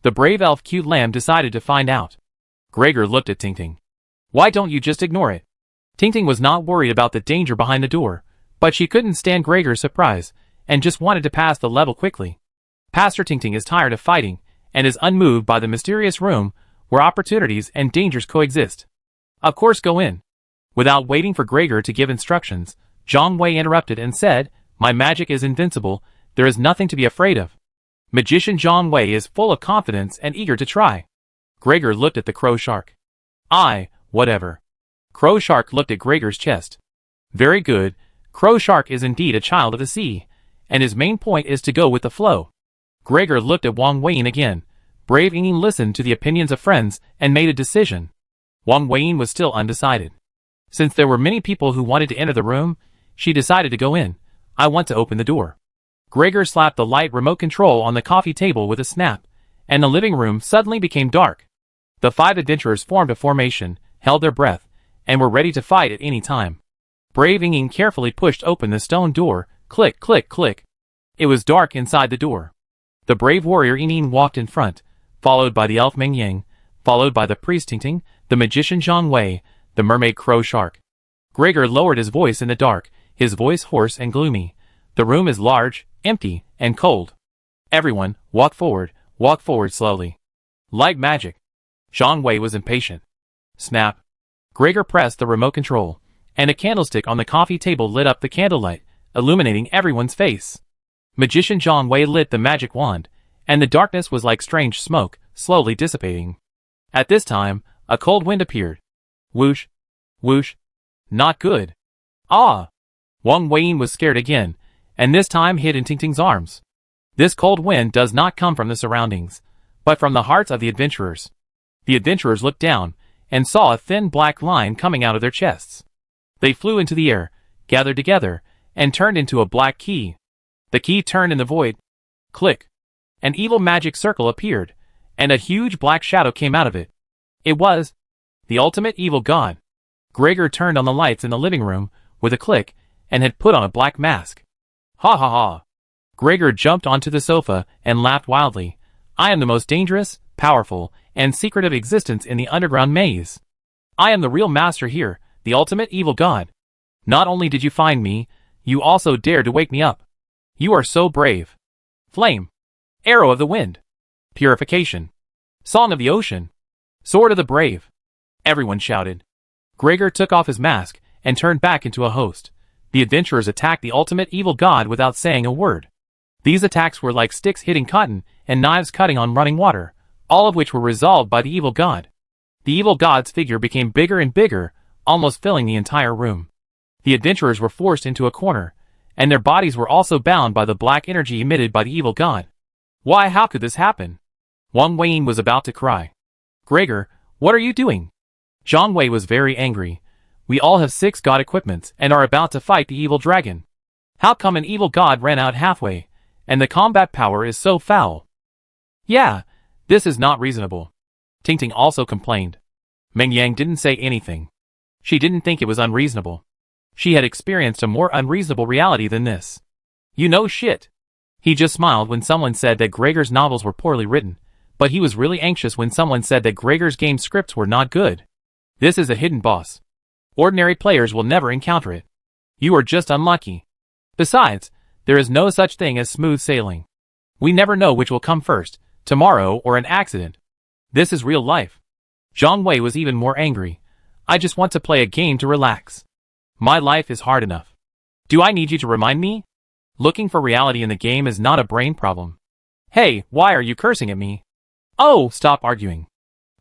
Speaker 1: The brave elf cute lamb decided to find out. Gregor looked at Tingting. Why don't you just ignore it? Tingting was not worried about the danger behind the door, but she couldn't stand Gregor's surprise, and just wanted to pass the level quickly. Pastor Tingting is tired of fighting, and is unmoved by the mysterious room, where opportunities and dangers coexist. Of course go in. Without waiting for Gregor to give instructions, Zhang Wei interrupted and said, my magic is invincible, there is nothing to be afraid of. Magician Zhang Wei is full of confidence and eager to try. Gregor looked at the crow shark. Whatever. Crow shark looked at Gregor's chest. Very good, crow shark is indeed a child of the sea, and his main point is to go with the flow. Gregor looked at Wang Weiyin again. Brave Ying listened to the opinions of friends and made a decision. Wang Weiyin was still undecided. Since there were many people who wanted to enter the room, she decided to go in. I want to open the door. Gregor slapped the light remote control on the coffee table with a snap, and the living room suddenly became dark. The 5 adventurers formed a formation, held their breath, and were ready to fight at any time. Brave Ying carefully pushed open the stone door. Click, click, click. It was dark inside the door. The brave warrior Ying walked in front, followed by the elf Meng Yang, followed by the priest Tingting, the magician Zhang Wei, the mermaid crow shark. Gregor lowered his voice in the dark, his voice hoarse and gloomy. The room is large, empty, and cold. Everyone, walk forward slowly. Like magic. Zhang Wei was impatient. Snap. Gregor pressed the remote control, and a candlestick on the coffee table lit up the candlelight, illuminating everyone's face. Magician Zhang Wei lit the magic wand, and the darkness was like strange smoke, slowly dissipating. At this time, a cold wind appeared. Whoosh. Whoosh. Not good. Ah! Wang Weiyin was scared again, and this time hid in Tingting's arms. This cold wind does not come from the surroundings, but from the hearts of the adventurers. The adventurers looked down, and saw a thin black line coming out of their chests. They flew into the air, gathered together, and turned into a black key. The key turned in the void. Click. An evil magic circle appeared, and a huge black shadow came out of it. It was the ultimate evil god. Gregor turned on the lights in the living room, with a click, and had put on a black mask. Ha ha ha. Gregor jumped onto the sofa and laughed wildly. I am the most dangerous, powerful, and secretive existence in the underground maze. I am the real master here, the ultimate evil god. Not only did you find me, you also dared to wake me up. You are so brave. Flame. Arrow of the wind. Purification. Song of the ocean. Sword of the brave. Everyone shouted. Gregor took off his mask and turned back into a host. The adventurers attacked the ultimate evil god without saying a word. These attacks were like sticks hitting cotton and knives cutting on running water, all of which were resolved by the evil god. The evil god's figure became bigger and bigger, almost filling the entire room. The adventurers were forced into a corner, and their bodies were also bound by the black energy emitted by the evil god. Why, how could this happen? Wang Weiyin was about to cry. Gregor, what are you doing? Zhang Wei was very angry. We all have 6 god equipments and are about to fight the evil dragon. How come an evil god ran out halfway, and the combat power is so foul? Yeah, this is not reasonable. Tingting also complained. Meng Yang didn't say anything. She didn't think it was unreasonable. She had experienced a more unreasonable reality than this. You know shit. He just smiled when someone said that Gregor's novels were poorly written, but he was really anxious when someone said that Gregor's game scripts were not good. This is a hidden boss. Ordinary players will never encounter it. You are just unlucky. Besides, there is no such thing as smooth sailing. We never know which will come first, tomorrow or an accident. This is real life. Zhang Wei was even more angry. I just want to play a game to relax. My life is hard enough. Do I need you to remind me? Looking for reality in the game is not a brain problem. Hey, why are you cursing at me? Oh, stop arguing.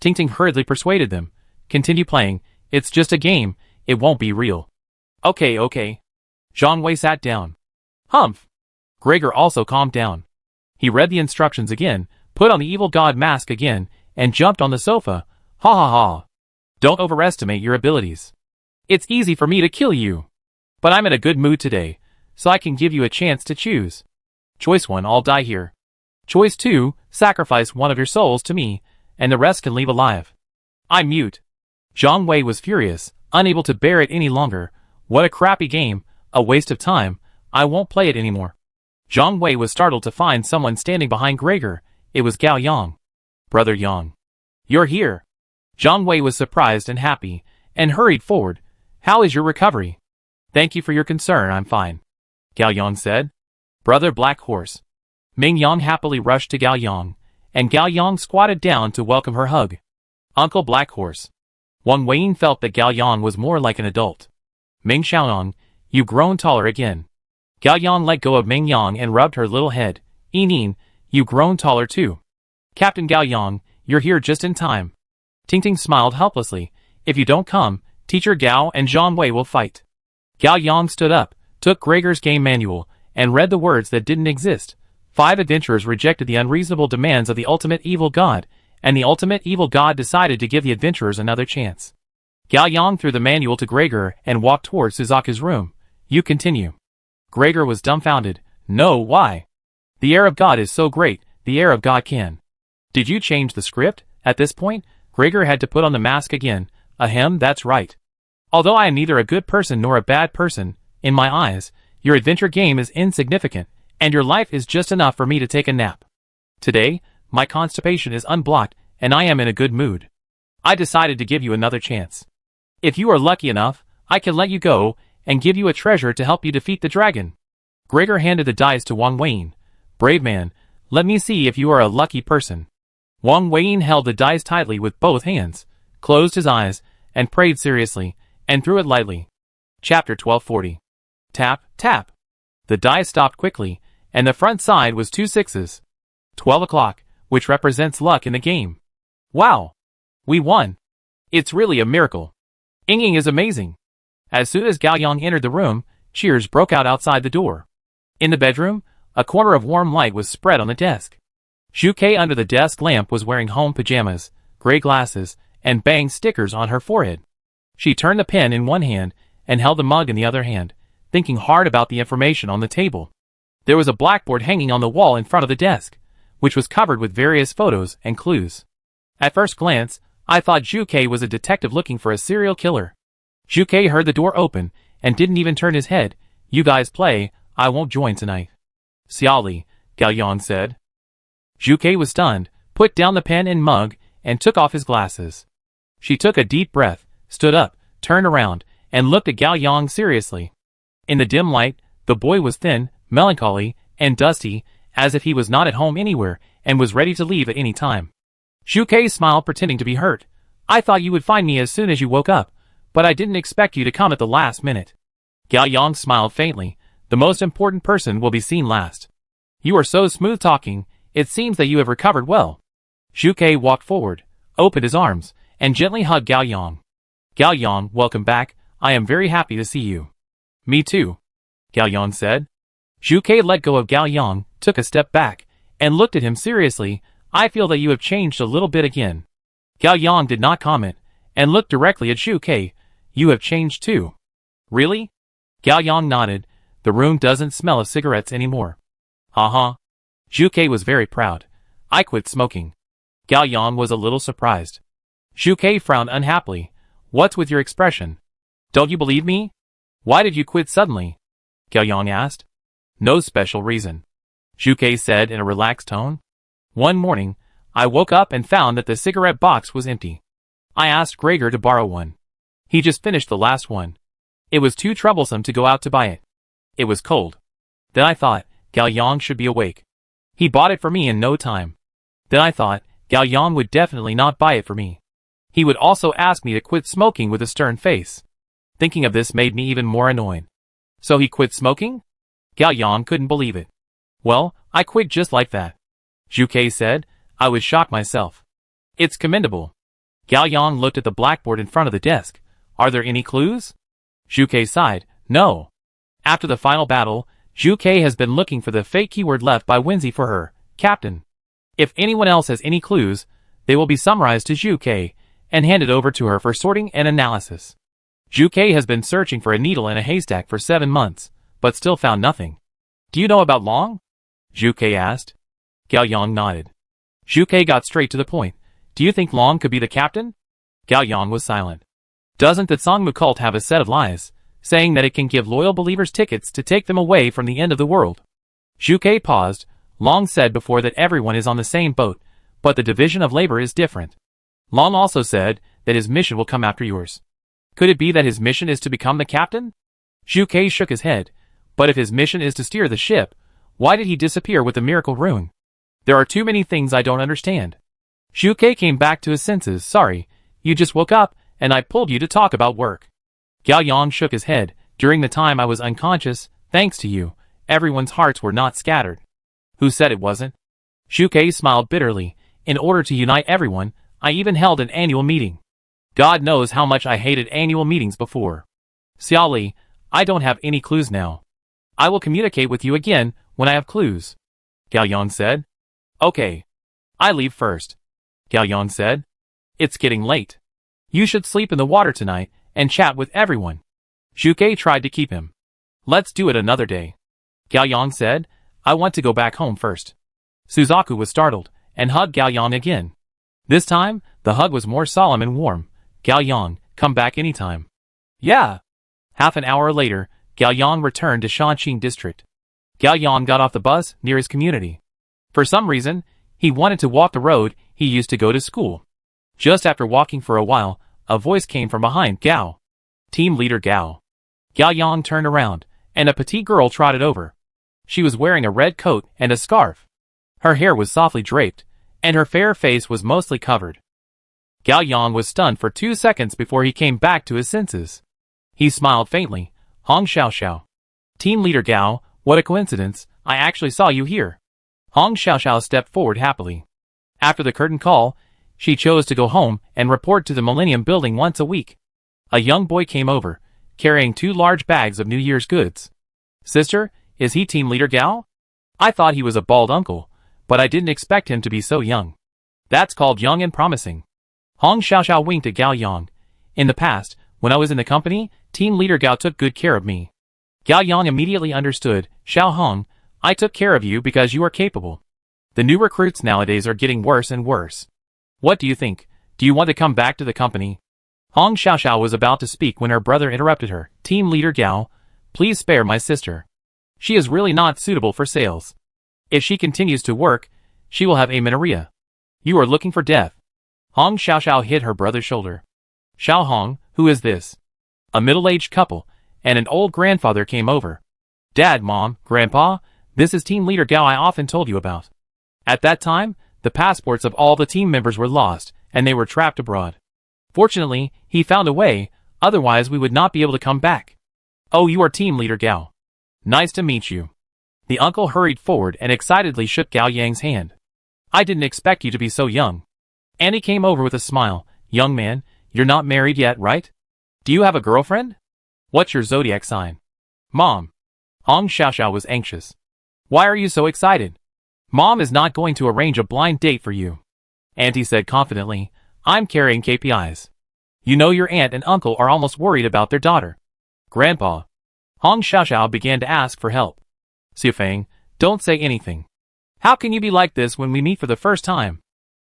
Speaker 1: Tingting hurriedly persuaded them. Continue playing, it's just a game, it won't be real. Okay. Zhang Wei sat down. Humph. Gregor also calmed down. He read the instructions again, put on the evil god mask again, and jumped on the sofa. Ha ha ha. Don't overestimate your abilities. It's easy for me to kill you. But I'm in a good mood today, so I can give you a chance to choose. Choice 1, I'll die here. Choice 2, sacrifice one of your souls to me, and the rest can leave alive. I'm mute. Zhang Wei was furious, unable to bear it any longer. What a crappy game, a waste of time, I won't play it anymore. Zhang Wei was startled to find someone standing behind Gregor. It was Gao Yang. Brother Yang. You're here. Zhang Wei was surprised and happy, and hurried forward. How is your recovery? Thank you for your concern, I'm fine. Gao Yang said. Brother Black Horse. Ming Yang happily rushed to Gao Yang, and Gao Yang squatted down to welcome her hug. Uncle Black Horse. Wang Weiyin felt that Gao Yang was more like an adult. Ming Xiaonong, you've grown taller again. Gao Yang let go of Ming Yang and rubbed her little head. Yin, you've grown taller too. Captain Gao Yang, you're here just in time. Ting Ting smiled helplessly. If you don't come, Teacher Gao and Zhang Wei will fight. Gao Yang stood up, took Gregor's game manual, and read the words that didn't exist. 5 adventurers rejected the unreasonable demands of the ultimate evil god, and the ultimate evil god decided to give the adventurers another chance. Gao Yang threw the manual to Gregor and walked toward Suzuka's room. You continue. Gregor was dumbfounded. No, why? The air of God is so great, the air of God can. Did you change the script? At this point, Gregor had to put on the mask again. Ahem, that's right. Although I am neither a good person nor a bad person, in my eyes, your adventure game is insignificant, and your life is just enough for me to take a nap. Today, my constipation is unblocked, and I am in a good mood. I decided to give you another chance. If you are lucky enough, I can let you go, and give you a treasure to help you defeat the dragon. Gregor handed the dice to Wang Weiyin. Brave man, let me see if you are a lucky person. Wang Weiyin held the dice tightly with both hands, closed his eyes, and prayed seriously, and threw it lightly. Chapter 1240. Tap, tap. The die stopped quickly, and the front side was 2 sixes. 12 o'clock, which represents luck in the game. Wow! We won! It's really a miracle. Ying is amazing. As soon as Gao Yang entered the room, cheers broke out outside the door. In the bedroom, a corner of warm light was spread on the desk. Zhu Kei under the desk lamp was wearing home pajamas, gray glasses, and banged stickers on her forehead. She turned the pen in one hand and held the mug in the other hand, thinking hard about the information on the table. There was a blackboard hanging on the wall in front of the desk, which was covered with various photos and clues. At first glance, I thought Zhu Kei was a detective looking for a serial killer. Zhu Kei heard the door open and didn't even turn his head. You guys play, I won't join tonight. Xiaoli, Gao Yang said. Zhu Kei was stunned, put down the pen and mug, and took off his glasses. She took a deep breath, stood up, turned around, and looked at Gao Yang seriously. In the dim light, the boy was thin, melancholy, and dusty, as if he was not at home anywhere and was ready to leave at any time. Zhu Kei smiled, pretending to be hurt. I thought you would find me as soon as you woke up, but I didn't expect you to come at the last minute. Gao Yang smiled faintly. The most important person will be seen last. You are so smooth talking, it seems that you have recovered well. Zhu Kei walked forward, opened his arms, and gently hugged Gao Yang. Gao Yang, welcome back. I am very happy to see you. Me too, Gao Yang said. Zhu Kei let go of Gao Yang, took a step back, and looked at him seriously. I feel that you have changed a little bit again. Gao Yang did not comment, and looked directly at Zhu Kei. You have changed too. Really? Gao Yang nodded. The room doesn't smell of cigarettes anymore. Uh-huh. Zhu Kei was very proud. I quit smoking. Gao Yang was a little surprised. Zhu Kei frowned unhappily. What's with your expression? Don't you believe me? Why did you quit suddenly? Gao Yang asked. No special reason, Zhu Kei said in a relaxed tone. One morning, I woke up and found that the cigarette box was empty. I asked Gregor to borrow one. He just finished the last one. It was too troublesome to go out to buy it. It was cold. Then I thought, Gao Yang should be awake. He bought it for me in no time. Then I thought, Gao Yang would definitely not buy it for me. He would also ask me to quit smoking with a stern face. Thinking of this made me even more annoyed. So he quit smoking? Gao Yang couldn't believe it. Well, I quit just like that, Zhu Kei said. I was shocked myself. It's commendable. Gao Yang looked at the blackboard in front of the desk. Are there any clues? Zhu Kei sighed. No. After the final battle, Zhu Kei has been looking for the fake keyword left by Wenzi for her, Captain. If anyone else has any clues, they will be summarized to Zhu Kei and handed over to her for sorting and analysis. Zhu Kei has been searching for a needle in a haystack for 7 months, but still found nothing. Do you know about Long? Zhu Kei asked. Gao Yang nodded. Zhu Kei got straight to the point. Do you think Long could be the captain? Gao Yang was silent. Doesn't the Songmu cult have a set of lies, saying that it can give loyal believers tickets to take them away from the end of the world? Zhu Kei paused. Long said before that everyone is on the same boat, but the division of labor is different. Long also said that his mission will come after yours. Could it be that his mission is to become the captain? Zhu Kei shook his head. But if his mission is to steer the ship, why did he disappear with the miracle rune? There are too many things I don't understand. Zhu Kei came back to his senses. Sorry, you just woke up, and I pulled you to talk about work. Gao Yang shook his head. During the time I was unconscious, thanks to you, everyone's hearts were not scattered. Who said it wasn't? Shuke smiled bitterly. In order to unite everyone, I even held an annual meeting. God knows how much I hated annual meetings before. Xiao Li, I don't have any clues now. I will communicate with you again when I have clues. Gao Yang said. Okay. I leave first. Gao Yang said. It's getting late. You should sleep in the water tonight and chat with everyone. Shuke tried to keep him. Let's do it another day. Gao Yang said. I want to go back home first. Suzaku was startled and hugged Gao Yang again. This time, the hug was more solemn and warm. Gao Yang, come back anytime. Yeah. Half an hour later, Gao Yang returned to Shanqing district. Gao Yang got off the bus near his community. For some reason, he wanted to walk the road he used to go to school. Just after walking for a while, a voice came from behind Gao. Team leader Gao. Gao Yang turned around, and a petite girl trotted over. She was wearing a red coat and a scarf. Her hair was softly draped, and her fair face was mostly covered. Gao Yang was stunned for 2 seconds before he came back to his senses. He smiled faintly. Hong Xiaoxiao. Team leader Gao, what a coincidence, I actually saw you here. Hong Xiaoxiao stepped forward happily. After the curtain call, she chose to go home and report to the Millennium Building once a week. A young boy came over, carrying 2 large bags of New Year's goods. Sister, is he team leader Gao? I thought he was a bald uncle, but I didn't expect him to be so young. That's called young and promising. Hong Xiaoxiao winked at Gao Yang. In the past, when I was in the company, team leader Gao took good care of me. Gao Yang immediately understood. Xiao Hong, I took care of you because you are capable. The new recruits nowadays are getting worse and worse. What do you think? Do you want to come back to the company? Hong Xiaoxiao was about to speak when her brother interrupted her. Team leader Gao, please spare my sister. She is really not suitable for sales. If she continues to work, she will have amenorrhea. You are looking for death. Hong Xiaoxiao hit her brother's shoulder. Xiao Hong, who is this? A middle-aged couple, and an old grandfather came over. Dad, Mom, Grandpa, this is team leader Gao I often told you about. At that time, the passports of all the team members were lost, and they were trapped abroad. Fortunately, he found a way, otherwise we would not be able to come back. Oh, you are team leader Gao. Nice to meet you. The uncle hurried forward and excitedly shook Gao Yang's hand. I didn't expect you to be so young. Annie came over with a smile. Young man, you're not married yet, right? Do you have a girlfriend? What's your zodiac sign? Mom. Hong Xiaoxiao was anxious. Why are you so excited? Mom is not going to arrange a blind date for you. Auntie said confidently, I'm carrying KPIs. You know your aunt and uncle are almost worried about their daughter. Grandpa. Hong Xiaoxiao began to ask for help. Xiufeng, don't say anything. How can you be like this when we meet for the first time?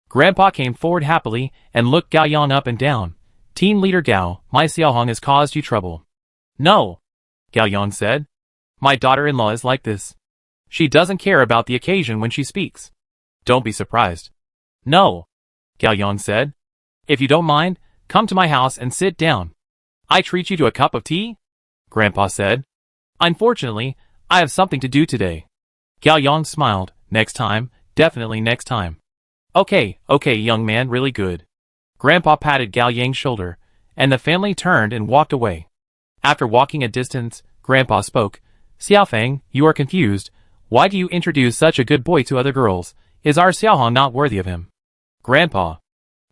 Speaker 1: Grandpa came forward happily and looked Gao Yang up and down. Team leader Gao, my Xiaohong has caused you trouble. No. Gao Yang said. My daughter-in-law is like this. She doesn't care about the occasion when she speaks. Don't be surprised. No. Gao Yang said. If you don't mind, come to my house and sit down. I treat you to a cup of tea? Grandpa said. Unfortunately, I have something to do today. Gao Yang smiled. Next time, definitely next time. Okay, young man, really good. Grandpa patted Gao Yang's shoulder, and the family turned and walked away. After walking a distance, Grandpa spoke. Xiaofeng, you are confused. Why do you introduce such a good boy to other girls? Is our Xiaohong not worthy of him? Grandpa.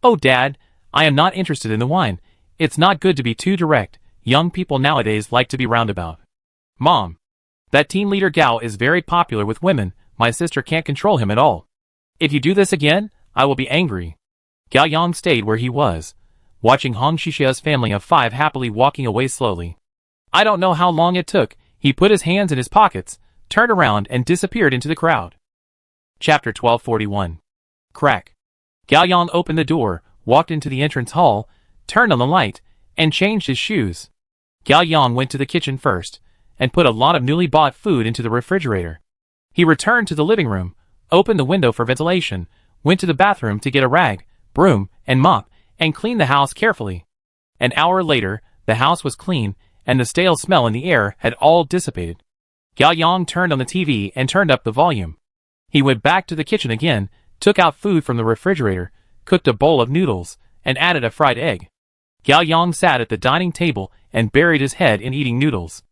Speaker 1: Oh, Dad, I am not interested in the wine. It's not good to be too direct. Young people nowadays like to be roundabout. Mom. That team leader Gao is very popular with women. My sister can't control him at all. If you do this again, I will be angry. Gao Yang stayed where he was, watching Hong Xiaoxiao's family of 5 happily walking away slowly. I don't know how long it took. He put his hands in his pockets, turned around and disappeared into the crowd. Chapter 1241. Crack. Gao Yang opened the door, walked into the entrance hall, turned on the light, and changed his shoes. Gao Yang went to the kitchen first, and put a lot of newly bought food into the refrigerator. He returned to the living room, opened the window for ventilation, went to the bathroom to get a rag, broom, and mop, and cleaned the house carefully. An hour later, the house was clean, and the stale smell in the air had all dissipated. Gao Yang turned on the TV and turned up the volume. He went back to the kitchen again, took out food from the refrigerator, cooked a bowl of noodles, and added a fried egg. Gao Yang sat at the dining table and buried his head in eating noodles.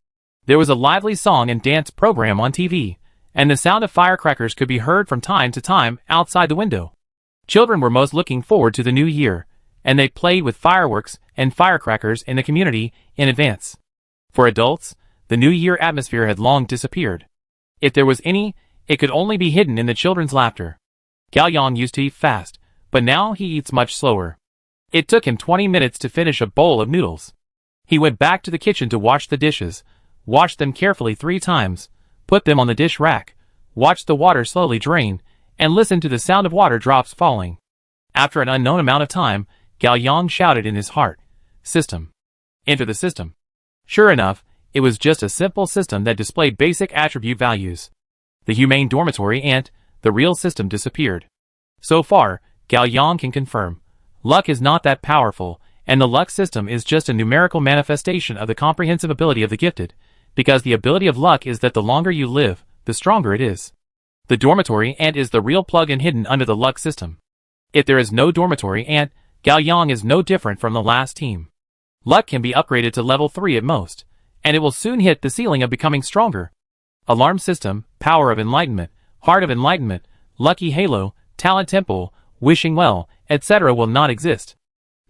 Speaker 1: There was a lively song and dance program on TV, and the sound of firecrackers could be heard from time to time outside the window. Children were most looking forward to the new year, and they played with fireworks and firecrackers in the community in advance. For adults, the New Year atmosphere had long disappeared. If there was any, it could only be hidden in the children's laughter. Gao Yang used to eat fast, but now he eats much slower. It took him 20 minutes to finish a bowl of noodles. He went back to the kitchen to wash the dishes, washed them carefully 3 times, put them on the dish rack, watched the water slowly drain, and listened to the sound of water drops falling. After an unknown amount of time, Gao Yang shouted in his heart, "System. Enter the system." Sure enough, it was just a simple system that displayed basic attribute values. The humane dormitory ant, the real system, disappeared. So far, Gao Yang can confirm, luck is not that powerful, and the luck system is just a numerical manifestation of the comprehensive ability of the gifted, because the ability of luck is that the longer you live, the stronger it is. The dormitory ant is the real plug-in hidden under the luck system. If there is no dormitory ant, Gao Yang is no different from the last team. Luck can be upgraded to level 3 at most, and it will soon hit the ceiling of becoming stronger. Alarm system, power of enlightenment, heart of enlightenment, lucky halo, talent temple, wishing well, etc. will not exist.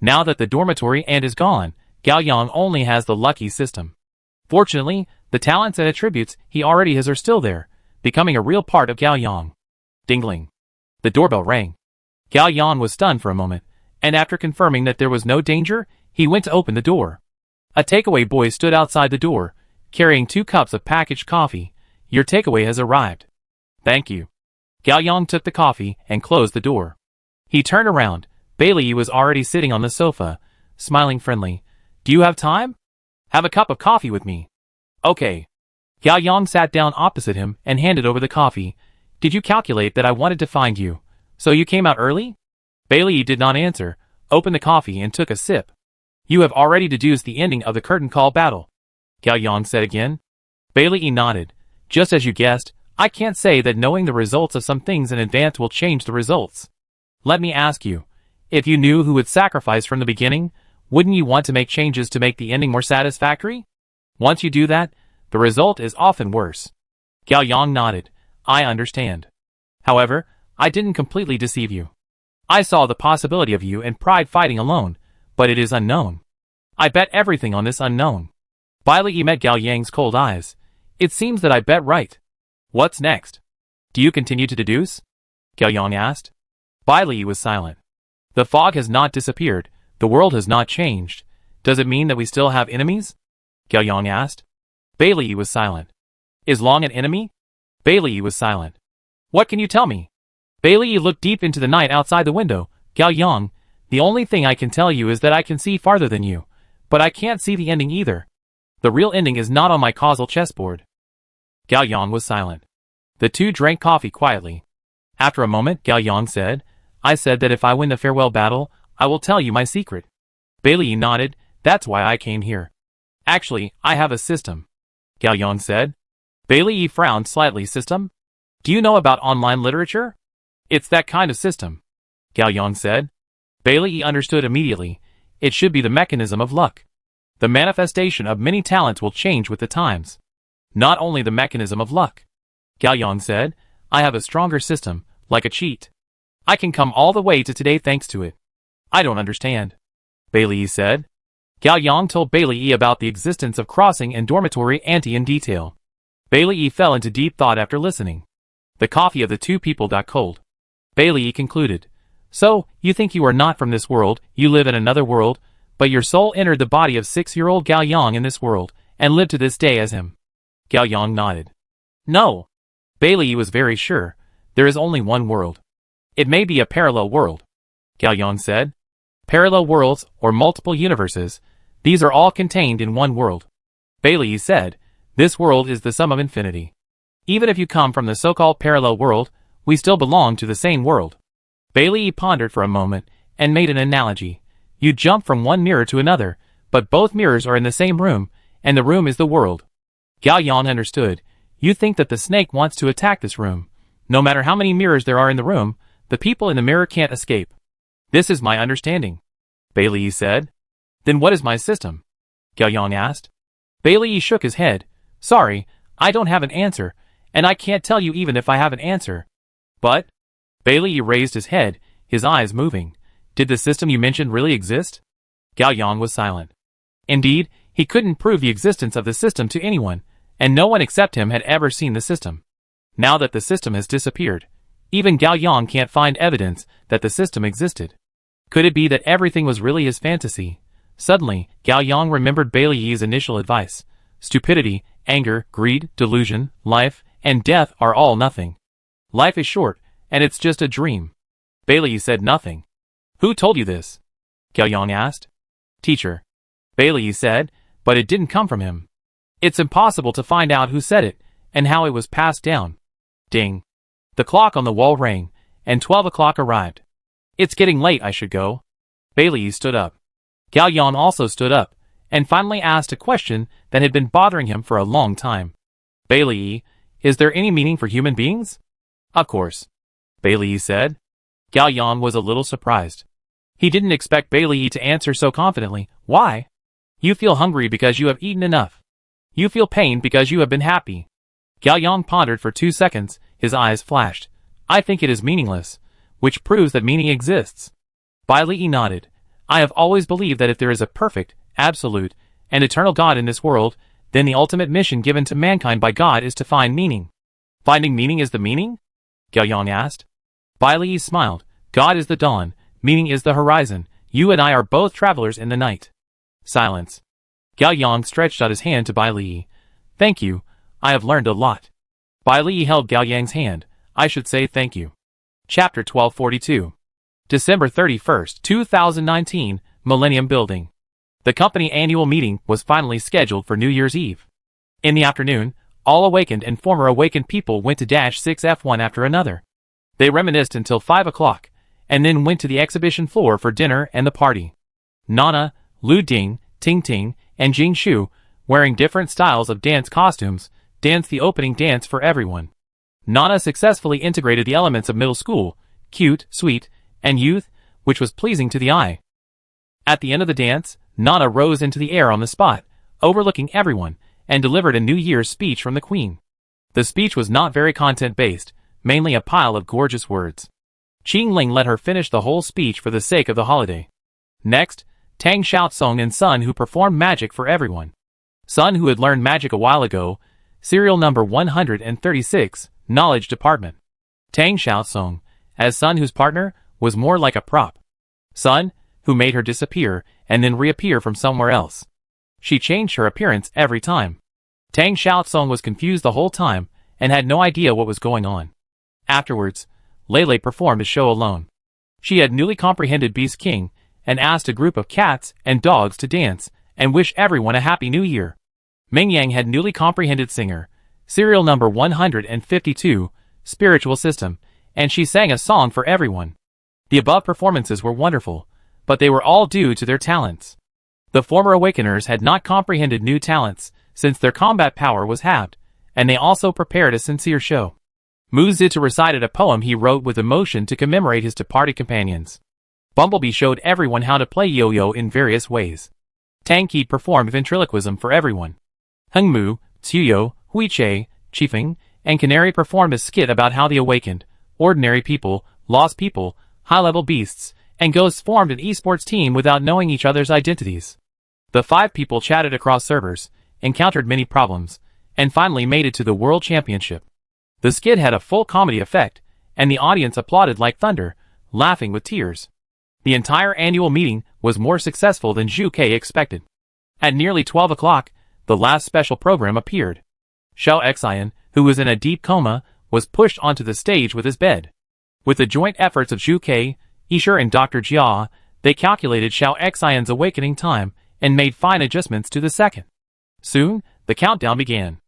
Speaker 1: Now that the dormitory ant is gone, Gao Yang only has the lucky system. Fortunately, the talents and attributes he already has are still there, becoming a real part of Gao Yang. Dingling. The doorbell rang. Gao Yang was stunned for a moment, and after confirming that there was no danger, he went to open the door. A takeaway boy stood outside the door, carrying 2 cups of packaged coffee. "Your takeaway has arrived." "Thank you." Gao Yang took the coffee and closed the door. He turned around. Bailey was already sitting on the sofa, smiling friendly. "Do you have time? Have a cup of coffee with me." "Okay." Gao Yang sat down opposite him and handed over the coffee. "Did you calculate that I wanted to find you, so you came out early?" Bailey did not answer, opened the coffee and took a sip. "You have already deduced the ending of the curtain call battle," Gao Yang said again. Bailey nodded. "Just as you guessed, I can't say that knowing the results of some things in advance will change the results. Let me ask you, if you knew who would sacrifice from the beginning, wouldn't you want to make changes to make the ending more satisfactory? Once you do that, the result is often worse." Gao Yang nodded. "I understand. However, I didn't completely deceive you. I saw the possibility of you and pride fighting alone, but it is unknown. I bet everything on this unknown." Bailey met Gao Yang's cold eyes. "It seems that I bet right. What's next? Do you continue to deduce?" Gao Yang asked. Bailey was silent. "The fog has not disappeared. The world has not changed. Does it mean that we still have enemies?" Gao Yang asked. Bailey was silent. "Is Long an enemy?" Bailey was silent. "What can you tell me?" Bailey looked deep into the night outside the window. "Gao Yang, the only thing I can tell you is that I can see farther than you, but I can't see the ending either. The real ending is not on my causal chessboard." Gao Yang was silent. The two drank coffee quietly. After a moment, Gao Yang said, "I said that if I win the farewell battle, I will tell you my secret." Bailey nodded. "That's why I came here." "Actually, I have a system," Gao Yang said. Bailey frowned slightly. "System? Do you know about online literature?" "It's that kind of system," Gao Yang said. Bailey understood immediately. It should be the mechanism of luck. The manifestation of many talents will change with the times. Not only the mechanism of luck. Gao Yang said, "I have a stronger system, like a cheat. I can come all the way to today thanks to it." "I don't understand," Bailey said. Gao Yang told Bailey about the existence of crossing and dormitory ante in detail. Bailey fell into deep thought after listening. The coffee of the two people got cold. Bailey concluded, "So, you think you are not from this world, you live in another world, but your soul entered the body of 6-year-old Gao Yang in this world, and lived to this day as him." Gao Yang nodded. "No." Bailey was very sure. "There is only one world. It may be a parallel world," Gao Yang said. "Parallel worlds, or multiple universes, these are all contained in one world." Bailey said, "This world is the sum of infinity. Even if you come from the so-called parallel world, we still belong to the same world." Bailey pondered for a moment, and made an analogy. You jump from one mirror to another, but both mirrors are in the same room, and the room is the world. Gao Yang understood. "You think that the snake wants to attack this room. No matter how many mirrors there are in the room, the people in the mirror can't escape." "This is my understanding," Bailey said. "Then what is my system?" Gao Yang asked. Bailey shook his head. "Sorry, I don't have an answer, and I can't tell you even if I have an answer. But? Bailey raised his head, his eyes moving. Did the system you mentioned really exist? Gao Yang was silent. Indeed, he couldn't prove the existence of the system to anyone, and no one except him had ever seen the system. Now that the system has disappeared, even Gao Yang can't find evidence that the system existed. Could it be that everything was really his fantasy? Suddenly, Gao Yang remembered Bailey Yi's initial advice. Stupidity, anger, greed, delusion, life, and death are all nothing. Life is short, and it's just a dream. Bailey Yi said nothing. Who told you this? Gao Yang asked. Teacher. Bailey Yi said, but it didn't come from him. It's impossible to find out who said it, and how it was passed down. Ding. The clock on the wall rang, and 12 o'clock arrived. It's getting late, I should go. Bailey Yi stood up. Gao Yang also stood up, and finally asked a question that had been bothering him for a long time. Bailey Yi, is there any meaning for human beings? Of course. Bailey Yi said. Gao Yang was a little surprised. He didn't expect Bailey Yi to answer so confidently. Why? You feel hungry because you have eaten enough. You feel pain because you have been happy. Gao Yang pondered for 2 seconds, his eyes flashed. I think it is meaningless, which proves that meaning exists. Bailey Yi nodded. I have always believed that if there is a perfect, absolute, and eternal God in this world, then the ultimate mission given to mankind by God is to find meaning. Finding meaning is the meaning? Gao Yang asked. Bailey Yi smiled. God is the dawn, meaning is the horizon. You and I are both travelers in the night. Silence. Gao Yang stretched out his hand to Bailey Yi. Thank you, I have learned a lot. Bailey Yi held Gao Yang's hand. I should say thank you. Chapter 1242. December 31st, 2019, Millennium Building. The company annual meeting was finally scheduled for New Year's Eve. In the afternoon, all awakened and former awakened people went to -6 one after another. They reminisced until 5 o'clock, and then went to the exhibition floor for dinner and the party. Nana, Lu Ding, Ting Ting, and Jing Shu, wearing different styles of dance costumes, danced the opening dance for everyone. Nana successfully integrated the elements of middle school, cute, sweet, and youth, which was pleasing to the eye. At the end of the dance, Nana rose into the air on the spot, overlooking everyone, and delivered a New Year's speech from the Queen. The speech was not very content-based, mainly a pile of gorgeous words. Qing Ling let her finish the whole speech for the sake of the holiday. Next, Tang Xiaosong and Sun, who performed magic for everyone. Sun, who had learned magic a while ago, serial number 136, Knowledge Department. Tang Xiaosong, as Sun, whose partner, was more like a prop. Sun, who made her disappear and then reappear from somewhere else. She changed her appearance every time. Tang Xiaosong was confused the whole time and had no idea what was going on. Afterwards, Lele performed a show alone. She had newly comprehended Beast King and asked a group of cats and dogs to dance and wish everyone a happy new year. Ming Yang had newly comprehended Singer, serial number 152, Spiritual System, and she sang a song for everyone. The above performances were wonderful, but they were all due to their talents. The former Awakeners had not comprehended new talents, since their combat power was halved, and they also prepared a sincere show. Mu Zita recited a poem he wrote with emotion to commemorate his departed companions. Bumblebee showed everyone how to play yo-yo in various ways. Tang Qi performed ventriloquism for everyone. Heng Mu, Tsuyo, Huiche, Chifeng, and Canary performed a skit about how the awakened, ordinary people, lost people, high-level beasts, and ghosts formed an esports team without knowing each other's identities. The 5 people chatted across servers, encountered many problems, and finally made it to the World Championship. The skit had a full comedy effect, and the audience applauded like thunder, laughing with tears. The entire annual meeting was more successful than Zhu Ke expected. At nearly 12 o'clock, the last special program appeared. Xiao Xian, who was in a deep coma, was pushed onto the stage with his bed. With the joint efforts of Zhu Ke, Yishur and Dr. Jia, they calculated Xiao Xian's awakening time and made fine adjustments to the second. Soon, the countdown began.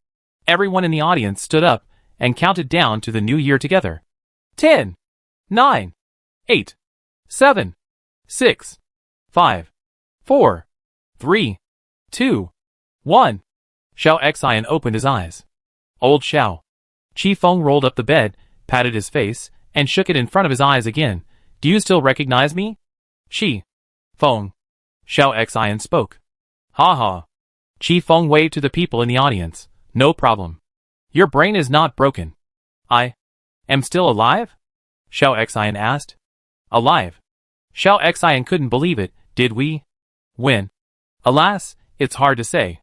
Speaker 1: Everyone in the audience stood up and counted down to the new year together. 10, 9, 8, 7, 6, 5, 4, 3, 2, 1. Xiao Xian opened his eyes. Old Xiao. Qi Feng rolled up the bed, patted his face, and shook it in front of his eyes again. Do you still recognize me? Qi Feng. Xiao Xian spoke. Ha ha. Qi Feng waved to the people in the audience. No problem. Your brain is not broken. I am still alive? Xiao Xian asked. Alive. Xiao Xian couldn't believe it. Did we win? Alas, it's hard to say.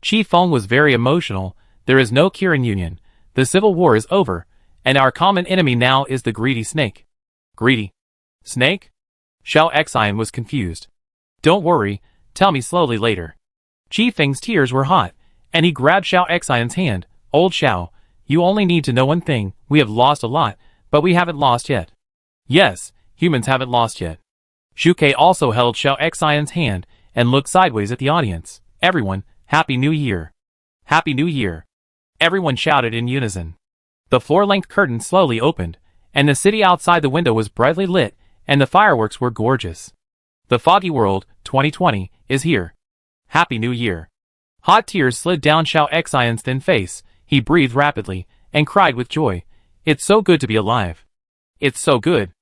Speaker 1: Qi Feng was very emotional. There is no Kirin Union. The civil war is over, and our common enemy now is the greedy snake. Greedy snake? Xiao Xian was confused. Don't worry, tell me slowly later. Qi Feng's tears were hot, and he grabbed Xiao Xian's hand. Old Xiao, you only need to know one thing. We have lost a lot, but we haven't lost yet. Yes, humans haven't lost yet. Xu Ke also held Xiao Xian's hand and looked sideways at the audience. Everyone, Happy New Year. Happy New Year. Everyone shouted in unison. The floor-length curtain slowly opened, and the city outside the window was brightly lit, and the fireworks were gorgeous. The Foggy World, 2020, is here. Happy New Year. Hot tears slid down Xiao Xian's thin face. He breathed rapidly, and cried with joy. It's so good to be alive. It's so good.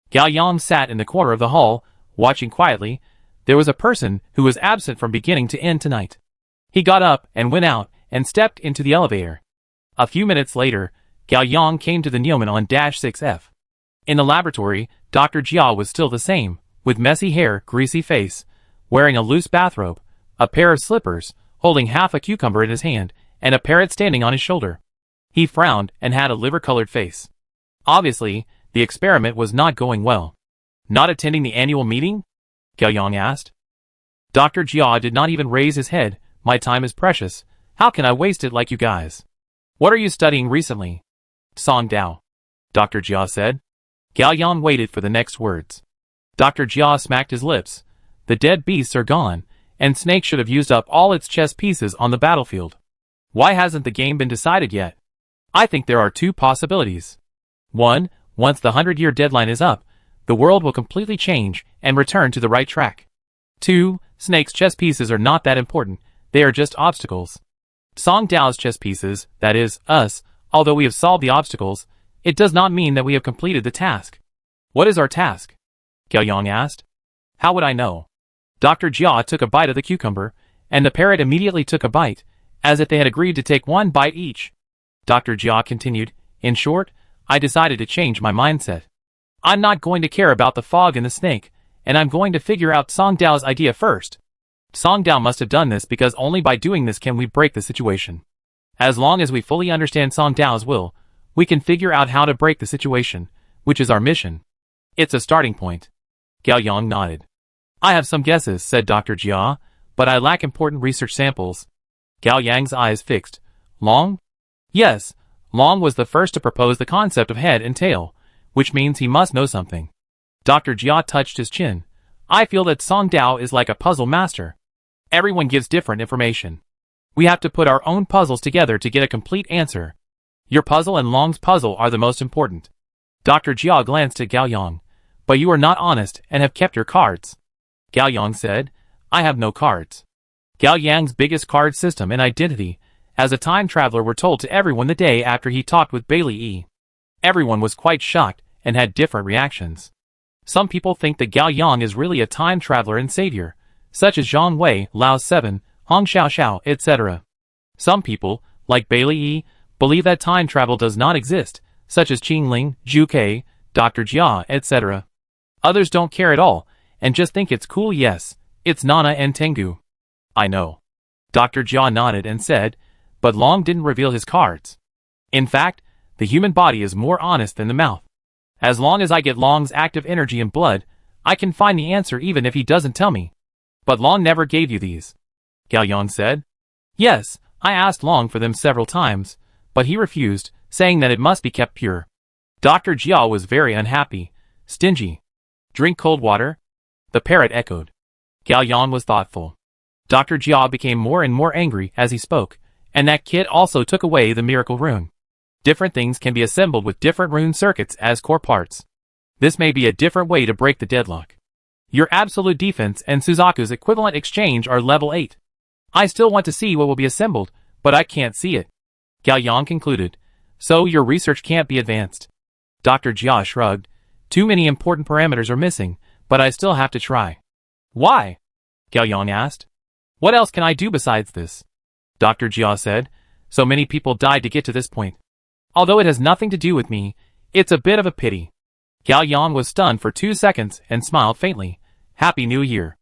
Speaker 1: Gao Yang sat in the corner of the hall, watching quietly. There was a person who was absent from beginning to end tonight. He got up and went out, and stepped into the elevator. A few minutes later, Gao Yang came to the Newman on -6F. In the laboratory, Dr. Jia was still the same, with messy hair, greasy face, wearing a loose bathrobe, a pair of slippers, holding half a cucumber in his hand, and a parrot standing on his shoulder. He frowned and had a liver-colored face. Obviously, the experiment was not going well. Not attending the annual meeting? Gao Yang asked. Dr. Jia did not even raise his head. My time is precious. How can I waste it like you guys? What are you studying recently? Song Dao. Dr. Jia said. Gao Yang waited for the next words. Dr. Jia smacked his lips. The dead beasts are gone, and Snake should have used up all its chess pieces on the battlefield. Why hasn't the game been decided yet? I think there are two possibilities. 1. Once the 100-year deadline is up, the world will completely change and return to the right track. 2. Snake's chess pieces are not that important, they are just obstacles. Song Dao's chess pieces, that is, us, although we have solved the obstacles, it does not mean that we have completed the task. What is our task? Gao Yang asked. How would I know? Dr. Jia took a bite of the cucumber, and the parrot immediately took a bite, as if they had agreed to take one bite each. Dr. Jia continued, in short, I decided to change my mindset. I'm not going to care about the fog and the snake, and I'm going to figure out Song Dao's idea first. Song Dao must have done this because only by doing this can we break the situation. As long as we fully understand Song Dao's will, we can figure out how to break the situation, which is our mission. It's a starting point. Gao Yang nodded. I have some guesses, said Dr. Jia, but I lack important research samples. Gao Yang's eyes fixed. Long? Yes, Long was the first to propose the concept of head and tail, which means he must know something. Dr. Jia touched his chin. I feel that Song Dao is like a puzzle master. Everyone gives different information. We have to put our own puzzles together to get a complete answer. Your puzzle and Long's puzzle are the most important. Dr. Jia glanced at Gao Yang. But you are not honest and have kept your cards. Gao Yang said, I have no cards. Gao Yang's biggest card system and identity, as a time traveler, were told to everyone the day after he talked with Bailey Yi. Everyone was quite shocked and had different reactions. Some people think that Gao Yang is really a time traveler and savior, such as Zhang Wei, Lao 7, Hong Xiaoxiao, etc. Some people, like Bailey Yi, believe that time travel does not exist, such as Qing Ling, Zhu Ke, Dr. Jia, etc. Others don't care at all, and just think it's cool. Yes, it's Nana and Tengu. I know. Dr. Jia nodded and said, but Long didn't reveal his cards. In fact, the human body is more honest than the mouth. As long as I get Long's active energy and blood, I can find the answer even if he doesn't tell me. But Long never gave you these. Gao Yang said. Yes, I asked Long for them several times, but he refused, saying that it must be kept pure. Dr. Jia was very unhappy. Stingy. Drink cold water? The parrot echoed. Gao Yang was thoughtful. Dr. Jia became more and more angry as he spoke, and that kid also took away the miracle rune. Different things can be assembled with different rune circuits as core parts. This may be a different way to break the deadlock. Your absolute defense and Suzaku's equivalent exchange are level 8. I still want to see what will be assembled, but I can't see it. Gao Yang concluded. So your research can't be advanced. Dr. Jia shrugged. Too many important parameters are missing, but I still have to try. Why? Gao Yang asked. What else can I do besides this? Dr. Jia said. So many people died to get to this point. Although it has nothing to do with me, it's a bit of a pity. Gao Yang was stunned for 2 seconds and smiled faintly. Happy New Year.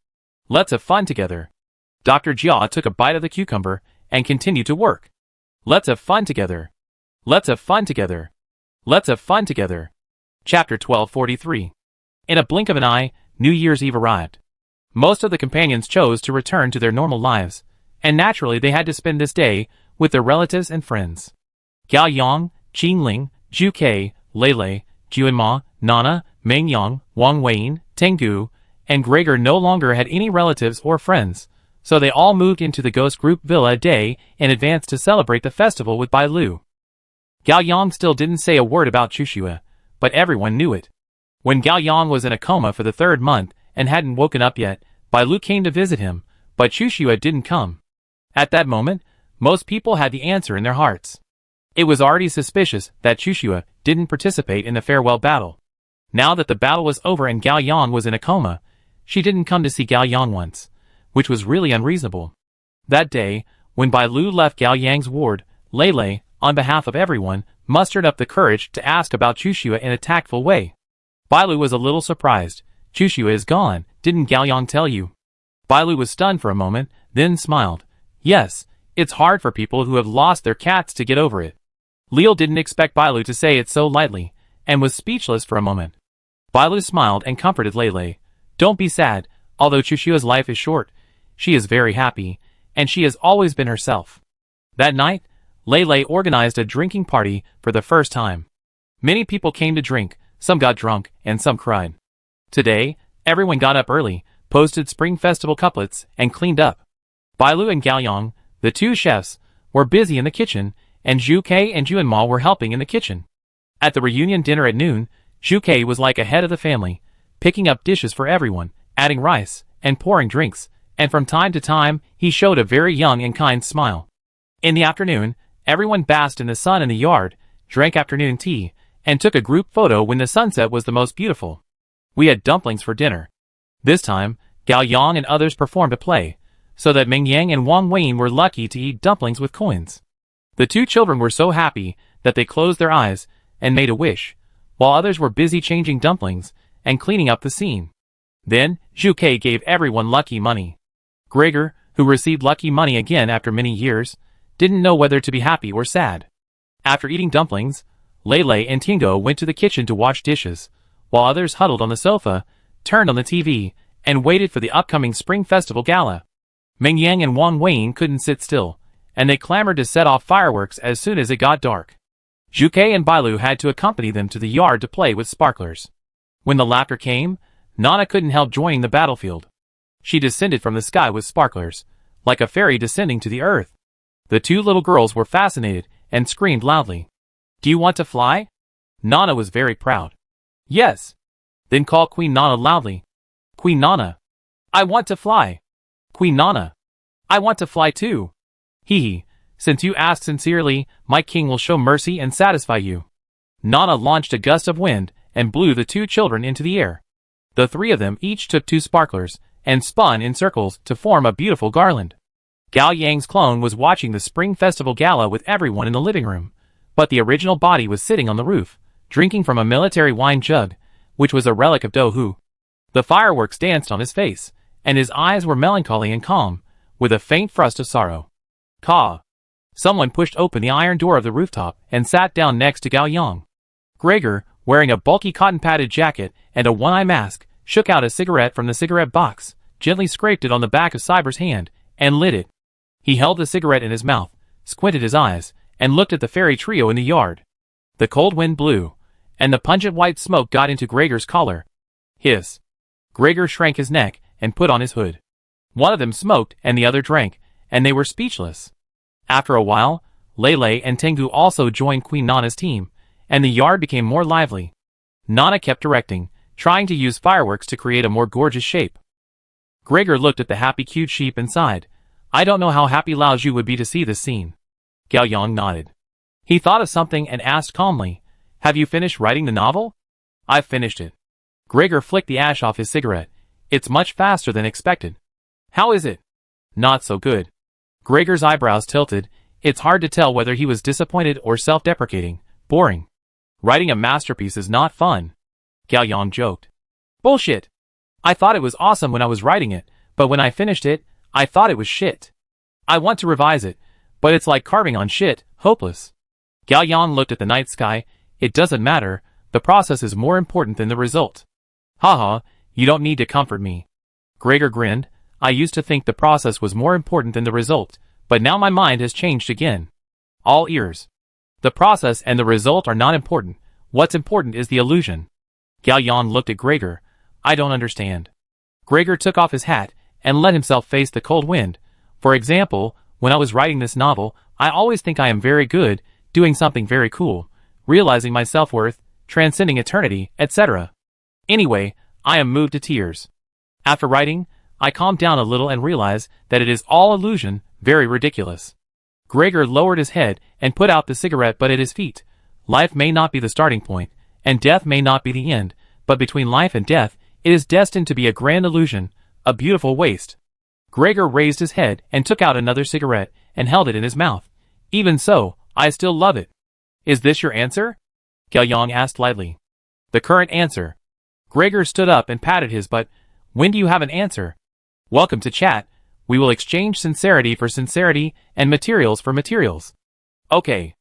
Speaker 1: Let's have fun together. Dr. Jia took a bite of the cucumber and continued to work. Let's have fun together. Let's have fun together. Let's have fun together. Chapter 1243. In a blink of an eye, New Year's Eve arrived. Most of the companions chose to return to their normal lives, and naturally they had to spend this day with their relatives and friends. Gao Yang, Qin Ling, Zhu Ke, Lei Lei, Juanma, Nana, Meng Yang, Wang Weiyin, Tengu, and Gregor no longer had any relatives or friends, so they all moved into the Ghost Group Villa a day in advance to celebrate the festival with Bai Lu. Gao Yang still didn't say a word about Chuxue, but everyone knew it. When Gao Yang was in a coma for the 3rd month and hadn't woken up yet, Bai Lu came to visit him, but Chuxue didn't come. At that moment, most people had the answer in their hearts. It was already suspicious that Chuxue didn't participate in the farewell battle. Now that the battle was over and Gao Yang was in a coma, she didn't come to see Gao Yang once, which was really unreasonable. That day, when Bai Lu left Gao Yang's ward, Lei Lei, on behalf of everyone, mustered up the courage to ask about Chuxue in a tactful way. Bai Lu was a little surprised. Chuxue is gone, didn't Gao Yang tell you? Bai Lu was stunned for a moment, then smiled. Yes, it's hard for people who have lost their cats to get over it. Liu didn't expect Bai Lu to say it so lightly, and was speechless for a moment. Bai Lu smiled and comforted Lei Lei. Don't be sad, although Chuxue's life is short. She is very happy, and she has always been herself. That night, Lei Lei organized a drinking party for the first time. Many people came to drink, some got drunk, and some cried. Today, everyone got up early, posted Spring Festival couplets, and cleaned up. Bai Lu and Gao Yang, the 2 chefs, were busy in the kitchen, and Zhu Ke and Juanma were helping in the kitchen. At the reunion dinner at noon, Zhu Ke was like a head of the family, picking up dishes for everyone, adding rice, and pouring drinks, and from time to time, he showed a very young and kind smile. In the afternoon, everyone basked in the sun in the yard, drank afternoon tea, and took a group photo when the sunset was the most beautiful. We had dumplings for dinner. This time, Gao Yang and others performed a play, so that Meng Yang and Wang Weiyin were lucky to eat dumplings with coins. The 2 children were so happy that they closed their eyes and made a wish, while others were busy changing dumplings and cleaning up the scene. Then, Zhu Ke gave everyone lucky money. Gregor, who received lucky money again after many years, didn't know whether to be happy or sad. After eating dumplings, Lei Lei and Tingo went to the kitchen to wash dishes, while others huddled on the sofa, turned on the TV, and waited for the upcoming Spring Festival Gala. Meng Yang and Wang Weiyin couldn't sit still, and they clamored to set off fireworks as soon as it got dark. Zhu Ke and Bai Lu had to accompany them to the yard to play with sparklers. When the laughter came, Nana couldn't help joining the battlefield. She descended from the sky with sparklers, like a fairy descending to the earth. The 2 little girls were fascinated and screamed loudly. Do you want to fly? Nana was very proud. Yes. Then call Queen Nana loudly. Queen Nana. I want to fly. Queen Nana. I want to fly too. Hee. Since you ask sincerely, my king will show mercy and satisfy you. Nana launched a gust of wind and blew the 2 children into the air. The 3 of them each took 2 sparklers and spun in circles to form a beautiful garland. Gao Yang's clone was watching the Spring Festival Gala with everyone in the living room, but the original body was sitting on the roof, drinking from a military wine jug, which was a relic of Dohu. The fireworks danced on his face, and his eyes were melancholy and calm, with a faint thrust of sorrow. Caw! Someone pushed open the iron door of the rooftop and sat down next to Gao Yang. Gregor, wearing a bulky cotton-padded jacket and a one-eye mask, shook out a cigarette from the cigarette box, gently scraped it on the back of Cyber's hand, and lit it. He held the cigarette in his mouth, squinted his eyes, and looked at the fairy trio in the yard. The cold wind blew, and the pungent white smoke got into Gregor's collar. Hiss! Gregor shrank his neck and put on his hood. One of them smoked and the other drank, and they were speechless. After a while, Lei Lei and Tengu also joined Queen Nana's team, and the yard became more lively. Nana kept directing, trying to use fireworks to create a more gorgeous shape. Gregor looked at the happy cute sheep and sighed. I don't know how happy Lao Zhu would be to see this scene. Gao Yang nodded. He thought of something and asked calmly, Have you finished writing the novel? I've finished it. Gregor flicked the ash off his cigarette. It's much faster than expected. How is it? Not so good. Gregor's eyebrows tilted. It's hard to tell whether he was disappointed or self-deprecating. Boring. Writing a masterpiece is not fun. Gao Yang joked. Bullshit. I thought it was awesome when I was writing it, but when I finished it, I thought it was shit. I want to revise it, but it's like carving on shit, hopeless. Gao Yang looked at the night sky. It doesn't matter, the process is more important than the result. Haha, you don't need to comfort me. Gregor grinned. I used to think the process was more important than the result, but now my mind has changed again. All ears. The process and the result are not important. What's important is the illusion. Gao Yang looked at Gregor. I don't understand. Gregor took off his hat and let himself face the cold wind. For example, when I was writing this novel, I always think I am very good, doing something very cool, realizing my self-worth, transcending eternity, etc. Anyway, I am moved to tears. After writing, I calmed down a little and realized that it is all illusion, very ridiculous. Gregor lowered his head and put out the cigarette butt at his feet. Life may not be the starting point, and death may not be the end, but between life and death, it is destined to be a grand illusion, a beautiful waste. Gregor raised his head and took out another cigarette and held it in his mouth. Even so, I still love it. Is this your answer? Gao Yang asked lightly. The current answer. Gregor stood up and patted his butt. When do you have an answer? Welcome to chat. We will exchange sincerity for sincerity and materials for materials. Okay.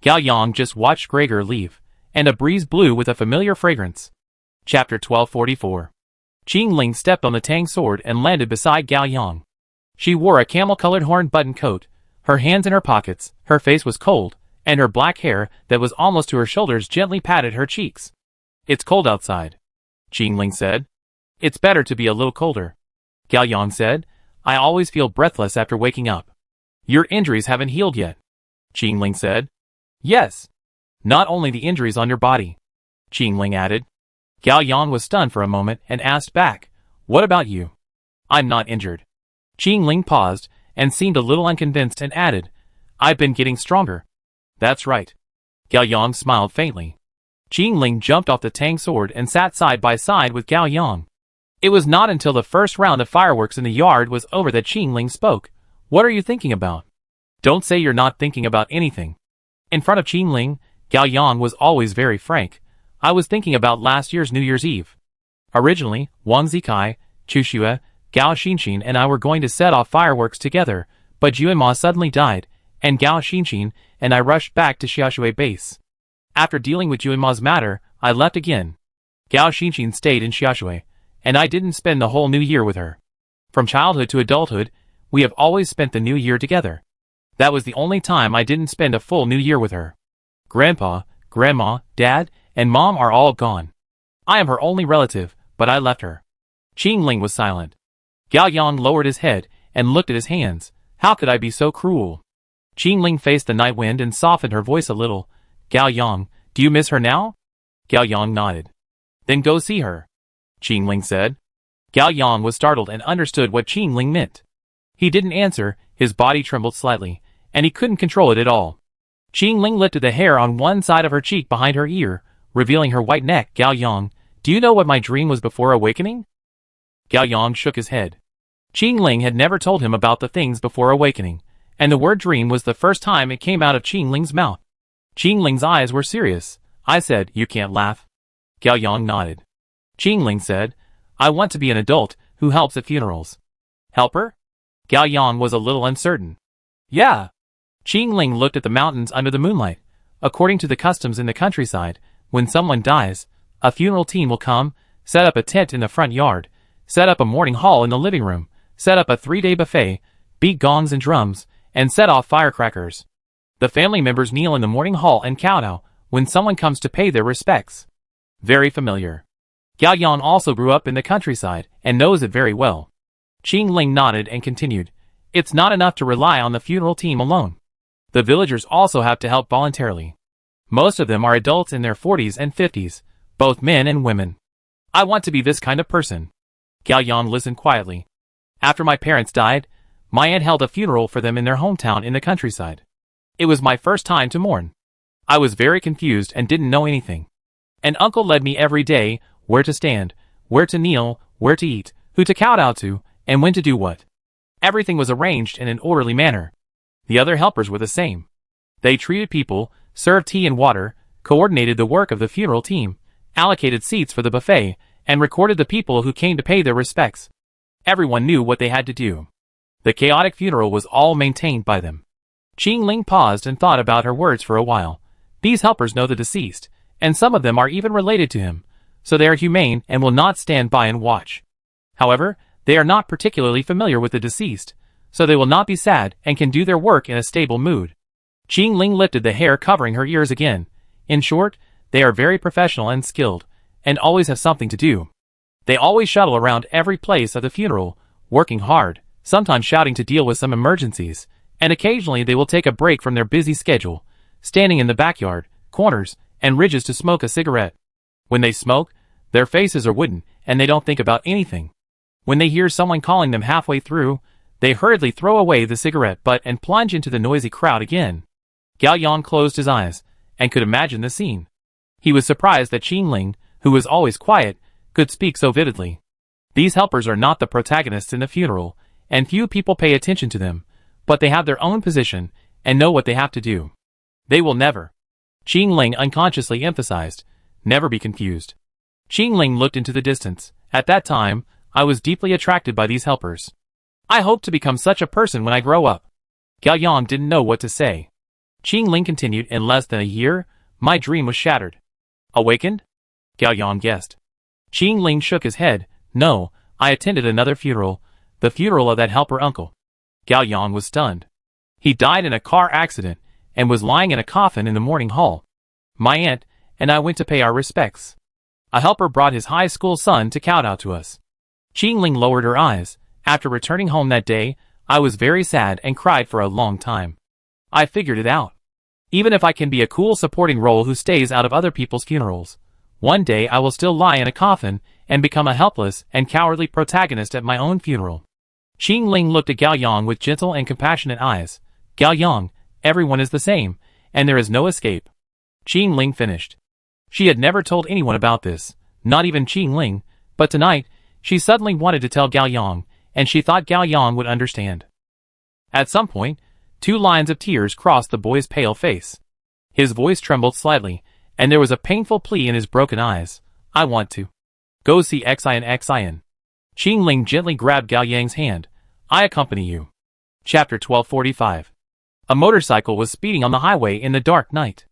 Speaker 1: Gao Yang just watched Gregor leave, and a breeze blew with a familiar fragrance. Chapter 1244. Qing Ling stepped on the Tang sword and landed beside Gao Yang. She wore a camel-colored horn button coat, her hands in her pockets, her face was cold, and her black hair that was almost to her shoulders gently patted her cheeks. It's cold outside, Qing Ling said. It's better to be a little colder. Gao Yang said, I always feel breathless after waking up. Your injuries haven't healed yet, Qing Ling said. Yes. Not only the injuries on your body, Qing Ling added. Gao Yang was stunned for a moment and asked back, what about you? I'm not injured. Qing Ling paused and seemed a little unconvinced and added, I've been getting stronger. That's right. Gao Yang smiled faintly. Qing Ling jumped off the Tang sword and sat side by side with Gao Yang. It was not until the first round of fireworks in the yard was over that Qing Ling spoke. What are you thinking about? Don't say you're not thinking about anything. In front of Qing Ling, Gao Yang was always very frank. I was thinking about last year's New Year's Eve. Originally, Wang Zikai, Chu Xue, Gao Xinxin and I were going to set off fireworks together, but Juanma suddenly died, and Gao Xinxin and I rushed back to Xiaoshui base. After dealing with Juanma's matter, I left again. Gao Xinxin stayed in Xiaoshui, and I didn't spend the whole New Year with her. From childhood to adulthood, we have always spent the New Year together. That was the only time I didn't spend a full New Year with her. Grandpa, Grandma, Dad, and Mom are all gone. I am her only relative, but I left her. Qing Ling was silent. Gao Yang lowered his head and looked at his hands. How could I be so cruel? Qing Ling faced the night wind and softened her voice a little. Gao Yang, do you miss her now? Gao Yang nodded. Then go see her, Qing Ling said. Gao Yang was startled and understood what Qing Ling meant. He didn't answer, his body trembled slightly, and he couldn't control it at all. Qing Ling lifted the hair on one side of her cheek behind her ear, revealing her white neck. Gao Yang, do you know what my dream was before awakening? Gao Yang shook his head. Qing Ling had never told him about the things before awakening, and the word dream was the first time it came out of Qing Ling's mouth. Qing Ling's eyes were serious. I said, you can't laugh. Gao Yang nodded. Qing Ling said, I want to be an adult who helps at funerals. Helper? Gao Yang was a little uncertain. Yeah. Qing Ling looked at the mountains under the moonlight. According to the customs in the countryside, when someone dies, a funeral team will come, set up a tent in the front yard, set up a mourning hall in the living room, set up a 3-day buffet, beat gongs and drums, and set off firecrackers. The family members kneel in the mourning hall and kowtow when someone comes to pay their respects. Very familiar. Gao Yang also grew up in the countryside and knows it very well. Qing Ling nodded and continued, it's not enough to rely on the funeral team alone. The villagers also have to help voluntarily. Most of them are adults in their 40s and 50s, both men and women. I want to be this kind of person. Gao Yang listened quietly. After my parents died, my aunt held a funeral for them in their hometown in the countryside. It was my first time to mourn. I was very confused and didn't know anything. An uncle led me every day, where to stand, where to kneel, where to eat, who to kowtow to, and when to do what. Everything was arranged in an orderly manner. The other helpers were the same. They treated people, served tea and water, coordinated the work of the funeral team, allocated seats for the buffet, and recorded the people who came to pay their respects. Everyone knew what they had to do. The chaotic funeral was all maintained by them. Qing Ling paused and thought about her words for a while. These helpers know the deceased, and some of them are even related to him, so they are humane and will not stand by and watch. However, they are not particularly familiar with the deceased, so they will not be sad and can do their work in a stable mood. Qing Ling lifted the hair covering her ears again. In short, they are very professional and skilled, and always have something to do. They always shuttle around every place at the funeral, working hard, sometimes shouting to deal with some emergencies, and occasionally they will take a break from their busy schedule, standing in the backyard, corners, and ridges to smoke a cigarette. When they smoke, their faces are wooden, and they don't think about anything. When they hear someone calling them halfway through, they hurriedly throw away the cigarette butt and plunge into the noisy crowd again. Gao Yang closed his eyes, and could imagine the scene. He was surprised that Qing Ling, who was always quiet, could speak so vividly. These helpers are not the protagonists in the funeral, and few people pay attention to them, but they have their own position, and know what they have to do. They will never, Qing Ling unconsciously emphasized, never be confused. Qing Ling looked into the distance. At that time, I was deeply attracted by these helpers. I hope to become such a person when I grow up. Gao Yang didn't know what to say. Qing Ling continued, in less than a year, my dream was shattered. Awakened? Gao Yang guessed. Qing Ling shook his head. No, I attended another funeral, the funeral of that helper uncle. Gao Yang was stunned. He died in a car accident, and was lying in a coffin in the morning hall. My aunt and I went to pay our respects. A helper brought his high school son to kowtow to us. Qing Ling lowered her eyes. After returning home that day, I was very sad and cried for a long time. I figured it out. Even if I can be a cool supporting role who stays out of other people's funerals, one day I will still lie in a coffin and become a helpless and cowardly protagonist at my own funeral. Qing Ling looked at Gao Yang with gentle and compassionate eyes. Gao Yang, everyone is the same, and there is no escape. Qing Ling finished. She had never told anyone about this, not even Qing Ling, but tonight, she suddenly wanted to tell Gao Yang, and she thought Gao Yang would understand. At some point, 2 lines of tears crossed the boy's pale face. His voice trembled slightly, and there was a painful plea in his broken eyes. I want to go see Xian Xian. Qing Ling gently grabbed Gao Yang's hand. I accompany you. Chapter 1245. A motorcycle was speeding on the highway in the dark night.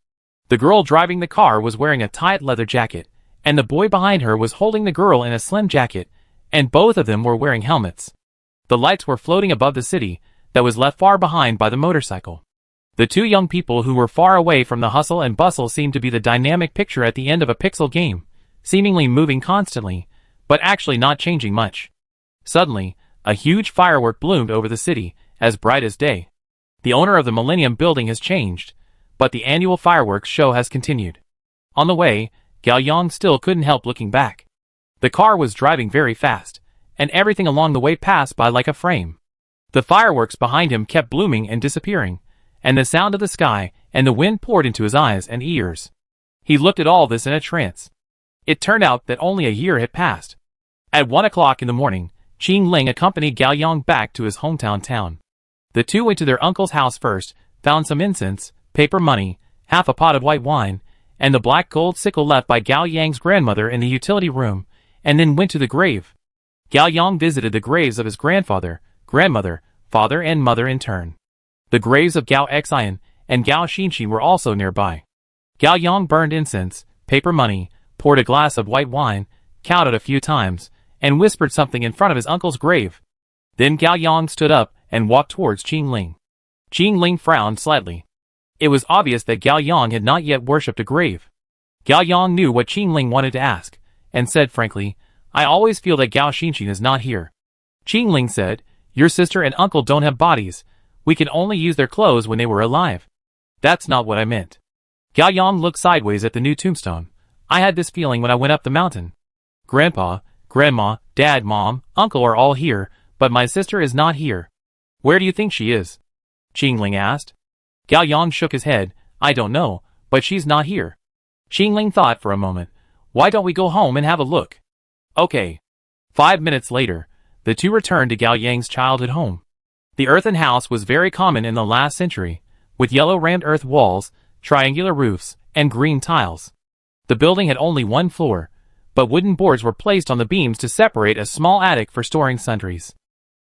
Speaker 1: The girl driving the car was wearing a tight leather jacket, and the boy behind her was holding the girl in a slim jacket, and both of them were wearing helmets. The lights were floating above the city that was left far behind by the motorcycle. The 2 young people who were far away from the hustle and bustle seemed to be the dynamic picture at the end of a pixel game, seemingly moving constantly, but actually not changing much. Suddenly, a huge firework bloomed over the city, as bright as day. The owner of the Millennium Building has changed, but the annual fireworks show has continued. On the way, Gao Yang still couldn't help looking back. The car was driving very fast, and everything along the way passed by like a frame. The fireworks behind him kept blooming and disappearing, and the sound of the sky and the wind poured into his eyes and ears. He looked at all this in a trance. It turned out that only a year had passed. At 1 o'clock in the morning, Qing Ling accompanied Gao Yang back to his hometown town. The 2 went to their uncle's house first, found some incense, paper money, half a pot of white wine, and the black gold sickle left by Gao Yang's grandmother in the utility room, and then went to the grave. Gao Yang visited the graves of his grandfather, grandmother, father and mother in turn. The graves of Gao Xian and Gao Xinxi were also nearby. Gao Yang burned incense, paper money, poured a glass of white wine, counted a few times, and whispered something in front of his uncle's grave. Then Gao Yang stood up and walked towards Qing Ling. Qing Ling frowned slightly. It was obvious that Gao Yang had not yet worshipped a grave. Gao Yang knew what Qing Ling wanted to ask, and said frankly, I always feel that Gao Xinxin is not here. Qing Ling said, your sister and uncle don't have bodies. We can only use their clothes when they were alive. That's not what I meant. Gao Yang looked sideways at the new tombstone. I had this feeling when I went up the mountain. Grandpa, Grandma, Dad, Mom, Uncle are all here, but my sister is not here. Where do you think she is? Qing Ling asked. Gao Yang shook his head. I don't know, but she's not here. Qing Ling thought for a moment. Why don't we go home and have a look? Okay. 5 minutes later, the 2 returned to Gao Yang's childhood home. The earthen house was very common in the last century, with yellow rammed earth walls, triangular roofs, and green tiles. The building had only one floor, but wooden boards were placed on the beams to separate a small attic for storing sundries.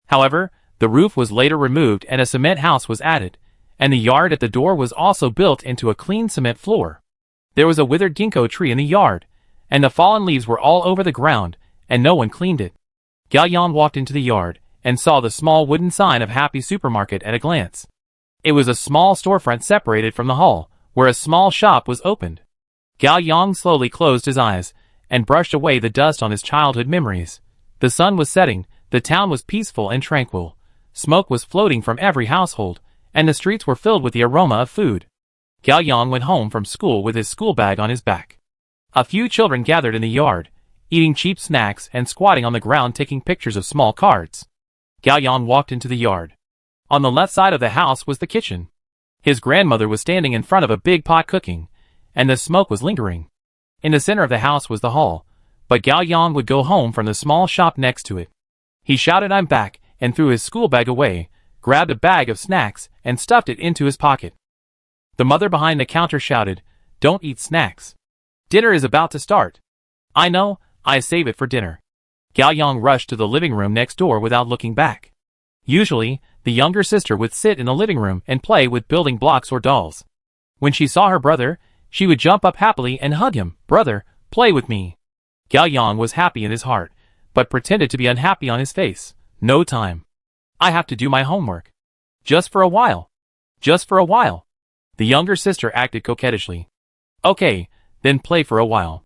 Speaker 1: However, the roof was later removed and a cement house was added, and the yard at the door was also built into a clean cement floor. There was a withered ginkgo tree in the yard, and the fallen leaves were all over the ground, and no one cleaned it. Galyan walked into the yard, and saw the small wooden sign of Happy Supermarket at a glance. It was a small storefront separated from the hall, where a small shop was opened. Galyan slowly closed his eyes, and brushed away the dust on his childhood memories. The sun was setting, the town was peaceful and tranquil. Smoke was floating from every household, and the streets were filled with the aroma of food. Galyan went home from school with his school bag on his back. A few children gathered in the yard, eating cheap snacks and squatting on the ground taking pictures of small cards. Galyan walked into the yard. On the left side of the house was the kitchen. His grandmother was standing in front of a big pot cooking, and the smoke was lingering. In the center of the house was the hall, but Galyan would go home from the small shop next to it. He shouted, "I'm back," and threw his school bag away, grabbed a bag of snacks, and stuffed it into his pocket. The mother behind the counter shouted, "Don't eat snacks. Dinner is about to start." "I know, I save it for dinner." Galyan rushed to the living room next door without looking back. Usually, the younger sister would sit in the living room and play with building blocks or dolls. When she saw her brother, she would jump up happily and hug him. "Brother, play with me." Galyan was happy in his heart, but pretended to be unhappy on his face. "No time. I have to do my homework. Just for a while. Just for a while." The younger sister acted coquettishly. "Okay, then play for a while."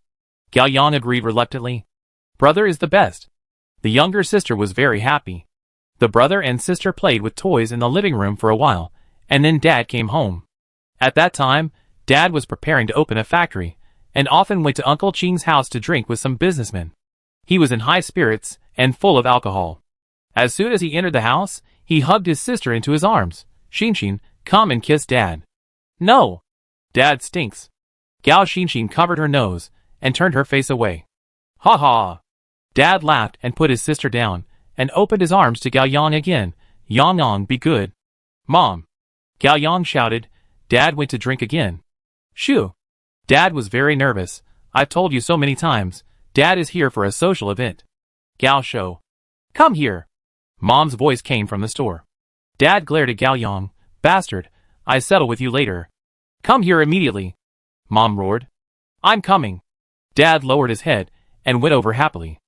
Speaker 1: Galyan agreed reluctantly. "Brother is the best." The younger sister was very happy. The brother and sister played with toys in the living room for a while, and then Dad came home. At that time, Dad was preparing to open a factory, and often went to Uncle Ching's house to drink with some businessmen. He was in high spirits, and full of alcohol. As soon as he entered the house, he hugged his sister into his arms. "Shinshin, come and kiss Dad." "No. Dad stinks." Gao Shinshin covered her nose, and turned her face away. "Ha ha." Dad laughed and put his sister down, and opened his arms to Galyan again. "Yang, be good." "Mom." Galyan shouted. Dad went to drink again. "Shoo." Dad was very nervous. "I've told you so many times. Dad is here for a social event." "Gao Shou. Come here." Mom's voice came from the store. Dad glared at Galyan. "Bastard, I settle with you later. Come here immediately." Mom roared. "I'm coming." Dad lowered his head, and went over happily.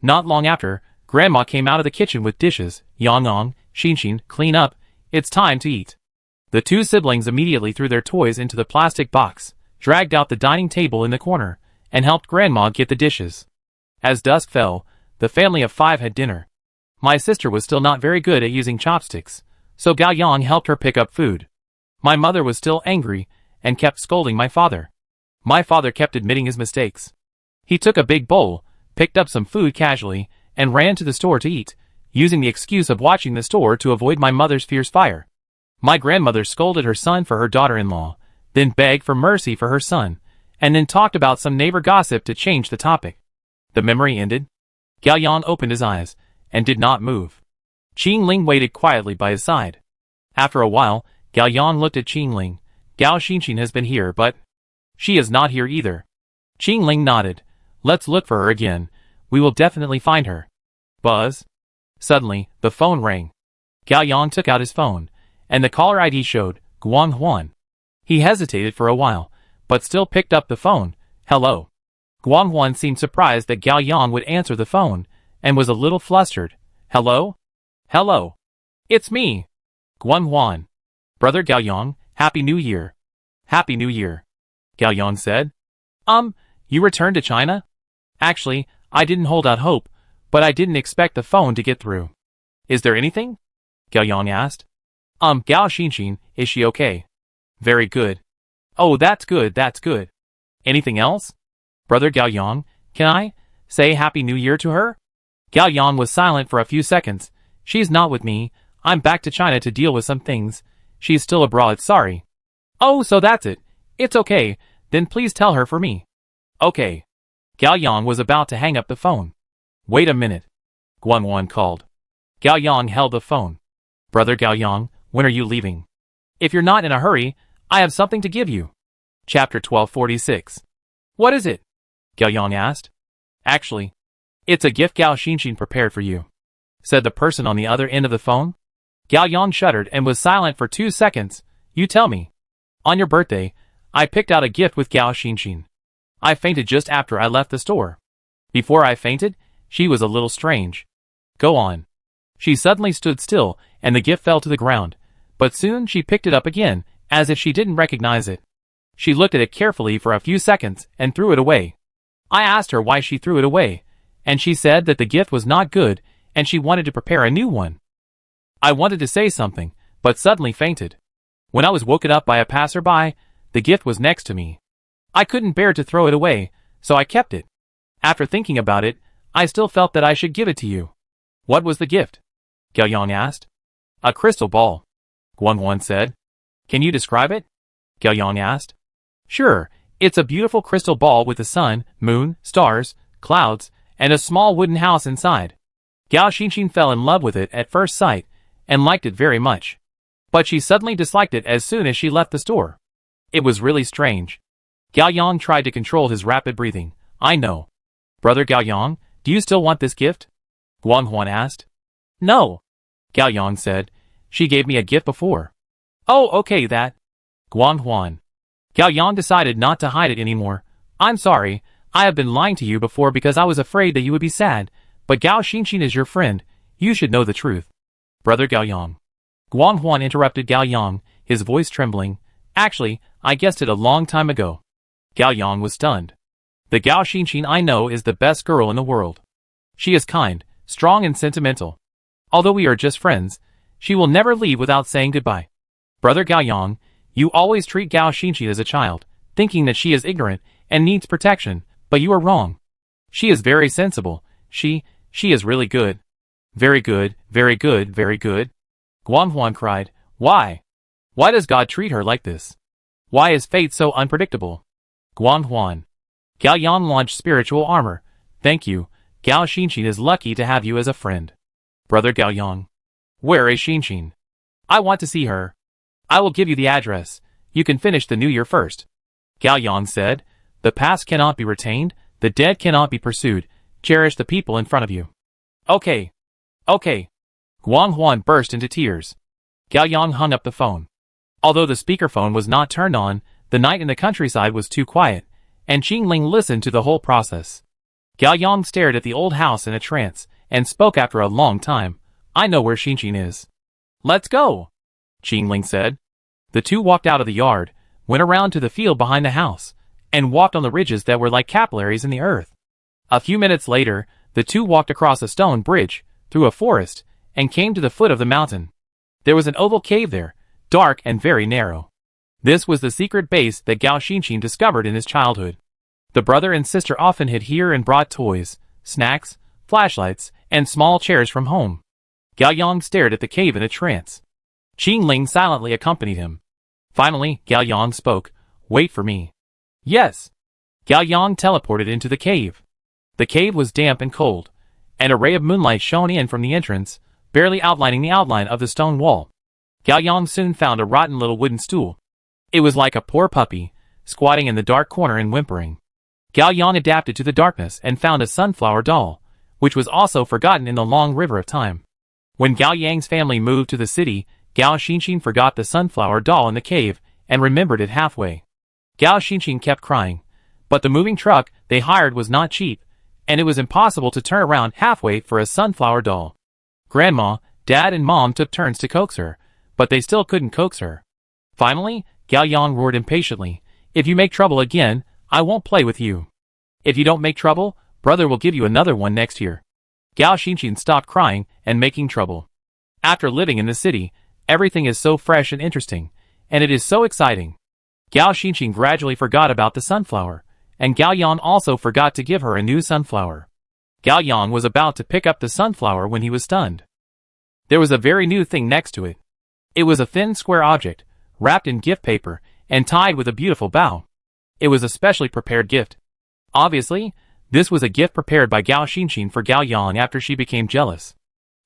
Speaker 1: Not long after, Grandma came out of the kitchen with dishes. "Yang, Shinshin, clean up. It's time to eat." The two siblings immediately threw their toys into the plastic box, dragged out the dining table in the corner, and helped Grandma get the dishes. As dusk fell, the family of 5 had dinner. My sister was still not very good at using chopsticks, so Galyan helped her pick up food. My mother was still angry, and kept scolding my father. My father kept admitting his mistakes. He took a big bowl, picked up some food casually, and ran to the store to eat, using the excuse of watching the store to avoid my mother's fierce fire. My grandmother scolded her son for her daughter-in-law, then begged for mercy for her son, and then talked about some neighbor gossip to change the topic. The memory ended. Galyan opened his eyes, and did not move. Qingling waited quietly by his side. After a while, Galyan looked at Qingling. "Gao Shinshin has been here, but she is not here either." Qingling nodded. "Let's look for her again. We will definitely find her." Buzz. Suddenly, the phone rang. Galyan took out his phone, and the caller ID showed Guang Huan. He hesitated for a while, but still picked up the phone. "Hello." Guang Huan seemed surprised that Galyan would answer the phone, and was a little flustered. "Hello? Hello. It's me. Guang Huan. Brother Galyan, Happy New Year." "Happy New Year," Galyan said. You returned to China?" "Actually, I didn't hold out hope, but I didn't expect the phone to get through." "Is there anything?" Galyan asked. Gao Shinshin, is she okay?" "Very good." "Oh, that's good, that's good. Anything else?" "Brother Galyan, can I say Happy New Year to her?" Galyan was silent for a few seconds. "She's not with me. I'm back to China to deal with some things. She's still abroad, sorry." "Oh, so that's it. It's okay, then please tell her for me." "Okay." Galyan was about to hang up the phone. "Wait a minute," Guan Wan called. Galyan held the phone. Brother Gao Yang, when are you leaving? If you're not in a hurry, I have something to give you. Chapter 1246. What is it? Gao Yang asked. Actually, it's a gift Gao Xinxin prepared for you, said the person on the other end of the phone. Gao Yang shuddered and was silent for 2 seconds. You tell me. On your birthday, I picked out a gift with Gao Xinxin. I fainted just after I left the store. Before I fainted, she was a little strange. Go on. She suddenly stood still, and the gift fell to the ground, but soon she picked it up again, as if she didn't recognize it. She looked at it carefully for a few seconds and threw it away. I asked her why she threw it away, and she said that the gift was not good, and she wanted to prepare a new one. I wanted to say something, but suddenly fainted. When I was woken up by a passerby, the gift was next to me. I couldn't bear to throw it away, so I kept it. After thinking about it, I still felt that I should give it to you. What was the gift? Gao Yang asked. A crystal ball, Guanghuan said. Can you describe it? Gao Yang asked. Sure, it's a beautiful crystal ball with the sun, moon, stars, clouds, and a small wooden house inside. Gao Xinxin fell in love with it at first sight, and liked it very much. But she suddenly disliked it as soon as she left the store. It was really strange. Gao Yang tried to control his rapid breathing. I know. Brother Gao Yang, do you still want this gift? Guanghuan asked. No. Gao Yang said. She gave me a gift before. Oh, okay that. Guanghuan. Gao Yang decided not to hide it anymore. I'm sorry, I have been lying to you before because I was afraid that you would be sad, but Gao Xinxin is your friend, you should know the truth. Brother Gao Yang. Guanghuan interrupted Gao Yang, his voice trembling. Actually, I guessed it a long time ago. Gao Yang was stunned. The Gao Xinxin I know is the best girl in the world. She is kind, strong and sentimental. Although we are just friends, she will never leave without saying goodbye. Brother Gao Yang, you always treat Gao Xinxin as a child, thinking that she is ignorant and needs protection, but you are wrong. She is very sensible. She is really good. Very good, very good, very good. Guanghuan cried. Why? Why does God treat her like this? Why is fate so unpredictable? Guanghuan. Gao Yang launched spiritual armor. Thank you. Gao Xinxin is lucky to have you as a friend. Brother Gao Yang. Where is Xinxin? I want to see her. I will give you the address. You can finish the new year first. Gao Yang said. The past cannot be retained, the dead cannot be pursued. Cherish the people in front of you. Okay. Okay. Guanghuan burst into tears. Gao Yang hung up the phone. Although the speakerphone was not turned on, the night in the countryside was too quiet, and Qingling listened to the whole process. Gao Yang stared at the old house in a trance, and spoke after a long time. I know where Xinxin is. Let's go, Qingling said. The two walked out of the yard, went around to the field behind the house, and walked on the ridges that were like capillaries in the earth. A few minutes later, the two walked across a stone bridge, through a forest, and came to the foot of the mountain. There was an oval cave there, dark and very narrow. This was the secret base that Gao Xinxin discovered in his childhood. The brother and sister often hid here and brought toys, snacks, flashlights, and small chairs from home. Gao Yang stared at the cave in a trance. Qingling silently accompanied him. Finally, Gao Yang spoke. Wait for me. Yes. Gao Yang teleported into the cave. The cave was damp and cold. An ray of moonlight shone in from the entrance, barely outlining the outline of the stone wall. Gao Yang soon found a rotten little wooden stool. It was like a poor puppy, squatting in the dark corner and whimpering. Gao Yang adapted to the darkness and found a sunflower doll, which was also forgotten in the long river of time. When Gao Yang's family moved to the city, Gao Xinxin forgot the sunflower doll in the cave and remembered it halfway. Gao Xinxin kept crying, but the moving truck they hired was not cheap, and it was impossible to turn around halfway for a sunflower doll. Grandma, Dad and Mom took turns to coax her, but they still couldn't coax her. Finally, Gao Yang roared impatiently, If you make trouble again, I won't play with you. If you don't make trouble, brother will give you another one next year. Gao Xinxin stopped crying and making trouble. After living in the city, everything is so fresh and interesting, and it is so exciting. Gao Xinxin gradually forgot about the sunflower, and Gao Yang also forgot to give her a new sunflower. Gao Yang was about to pick up the sunflower when he was stunned. There was a very new thing next to it. It was a thin square object, wrapped in gift paper, and tied with a beautiful bow. It was a specially prepared gift. Obviously, this was a gift prepared by Gao Xinxin for Gao Yang after she became jealous.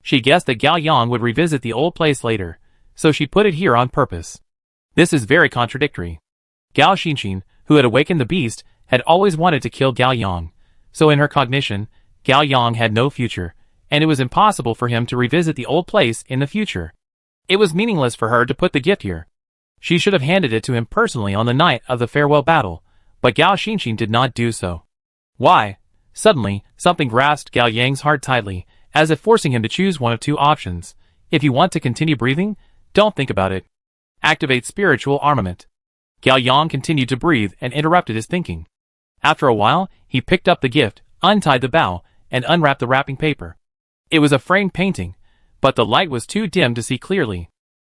Speaker 1: She guessed that Gao Yang would revisit the old place later, so she put it here on purpose. This is very contradictory. Gao Xinxin, who had awakened the beast, had always wanted to kill Gao Yang, so in her cognition, Gao Yang had no future, and it was impossible for him to revisit the old place in the future. It was meaningless for her to put the gift here. She should have handed it to him personally on the night of the farewell battle, but Gao Xinxin did not do so. Why? Suddenly, something grasped Gao Yang's heart tightly, as if forcing him to choose one of two options. If you want to continue breathing, don't think about it. Activate spiritual armament. Gao Yang continued to breathe and interrupted his thinking. After a while, he picked up the gift, untied the bow, and unwrapped the wrapping paper. It was a framed painting, but the light was too dim to see clearly.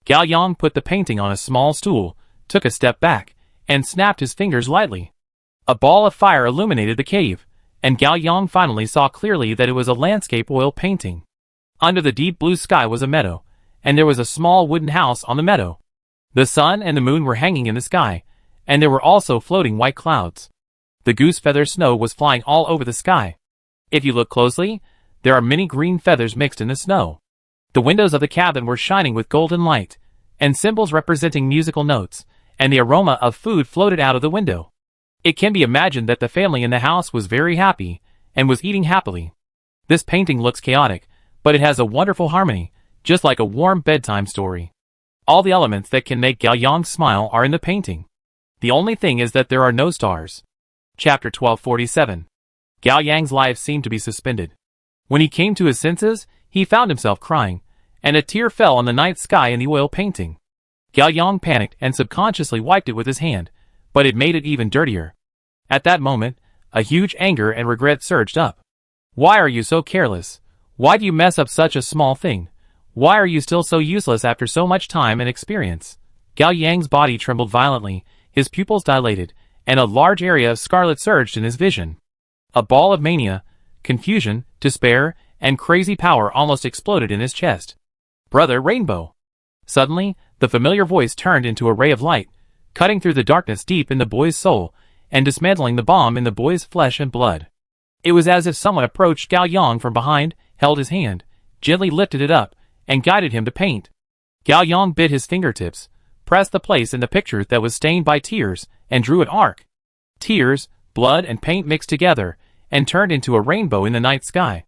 Speaker 1: Gao Yang put the painting on a small stool, took a step back, and snapped his fingers lightly. A ball of fire illuminated the cave, and Gao Yang finally saw clearly that it was a landscape oil painting. Under the deep blue sky was a meadow, and there was a small wooden house on the meadow. The sun and the moon were hanging in the sky, and there were also floating white clouds. The goose feather snow was flying all over the sky. If you look closely, there are many green feathers mixed in the snow. The windows of the cabin were shining with golden light, and symbols representing musical notes, and the aroma of food floated out of the window. It can be imagined that the family in the house was very happy, and was eating happily. This painting looks chaotic, but it has a wonderful harmony, just like a warm bedtime story. All the elements that can make Gao Yang smile are in the painting. The only thing is that there are no stars. Chapter 1247. Gao Yang's life seemed to be suspended. When he came to his senses, he found himself crying, and a tear fell on the night sky in the oil painting. Gao Yang panicked and subconsciously wiped it with his hand, but it made it even dirtier. At that moment, a huge anger and regret surged up. Why are you so careless? Why do you mess up such a small thing? Why are you still so useless after so much time and experience? Gao Yang's body trembled violently, his pupils dilated, and a large area of scarlet surged in his vision. A ball of mania, confusion, despair, and crazy power almost exploded in his chest. Brother Rainbow! Suddenly, the familiar voice turned into a ray of light, cutting through the darkness deep in the boy's soul, and dismantling the bomb in the boy's flesh and blood. It was as if someone approached Gao Yang from behind, held his hand, gently lifted it up, and guided him to paint. Gao Yang bit his fingertips, pressed the place in the picture that was stained by tears, and drew an arc. Tears, blood, and paint mixed together, and turned into a rainbow in the night sky.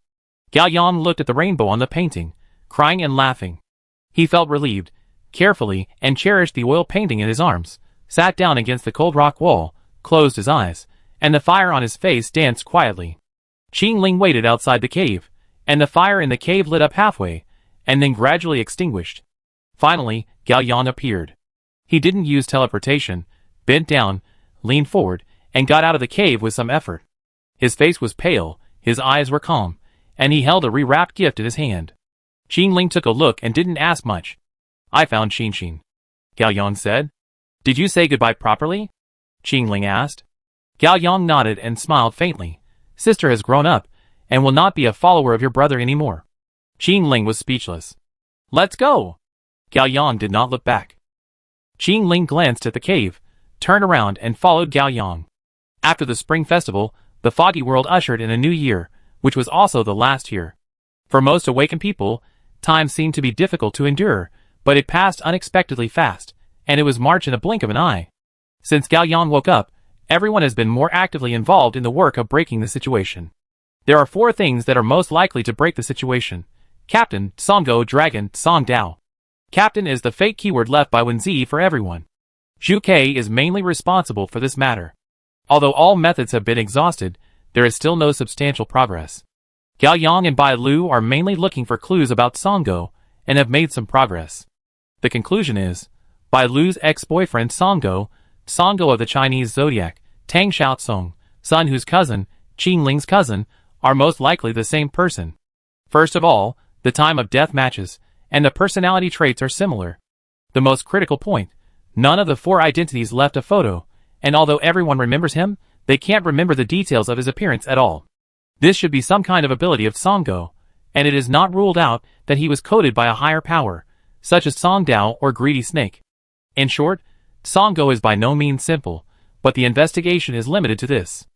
Speaker 1: Gao Yang looked at the rainbow on the painting, crying and laughing. He felt relieved, carefully, and cherished the oil painting in his arms, sat down against the cold rock wall, closed his eyes, and the fire on his face danced quietly. Qing Ling waited outside the cave, and the fire in the cave lit up halfway, and then gradually extinguished. Finally, Gao Yang appeared. He didn't use teleportation, bent down, leaned forward, and got out of the cave with some effort. His face was pale, his eyes were calm, and he held a rewrapped gift in his hand. Qing Ling took a look and didn't ask much. I found Xinxin, Gao Yang said. Did you say goodbye properly? Qing Ling asked. Gao Yang nodded and smiled faintly. Sister has grown up, and will not be a follower of your brother anymore. Qing Ling was speechless. Let's go! Gao Yang did not look back. Qing Ling glanced at the cave, turned around and followed Gao Yang. After the spring festival, the foggy world ushered in a new year, which was also the last year. For most awakened people, time seemed to be difficult to endure, but it passed unexpectedly fast, and it was March in a blink of an eye. Since Gao Yang woke up, everyone has been more actively involved in the work of breaking the situation. There are 4 things that are most likely to break the situation. Captain, Songo, Dragon, Song Dao. Captain is the fake keyword left by Wenzi for everyone. Zhu Ke is mainly responsible for this matter. Although all methods have been exhausted, there is still no substantial progress. Gao Yang and Bai Lu are mainly looking for clues about Songo, and have made some progress. The conclusion is, Bai Lu's ex-boyfriend Songo of the Chinese zodiac, Tang Xiaotsong, Sun Hu's cousin, Qing Ling's cousin, are most likely the same person. First of all, the time of death matches, and the personality traits are similar. The most critical point, none of the 4 identities left a photo, and although everyone remembers him, they can't remember the details of his appearance at all. This should be some kind of ability of Songo, and it is not ruled out that he was coded by a higher power, such as Song Dao or Greedy Snake. In short, Songo is by no means simple, but the investigation is limited to this.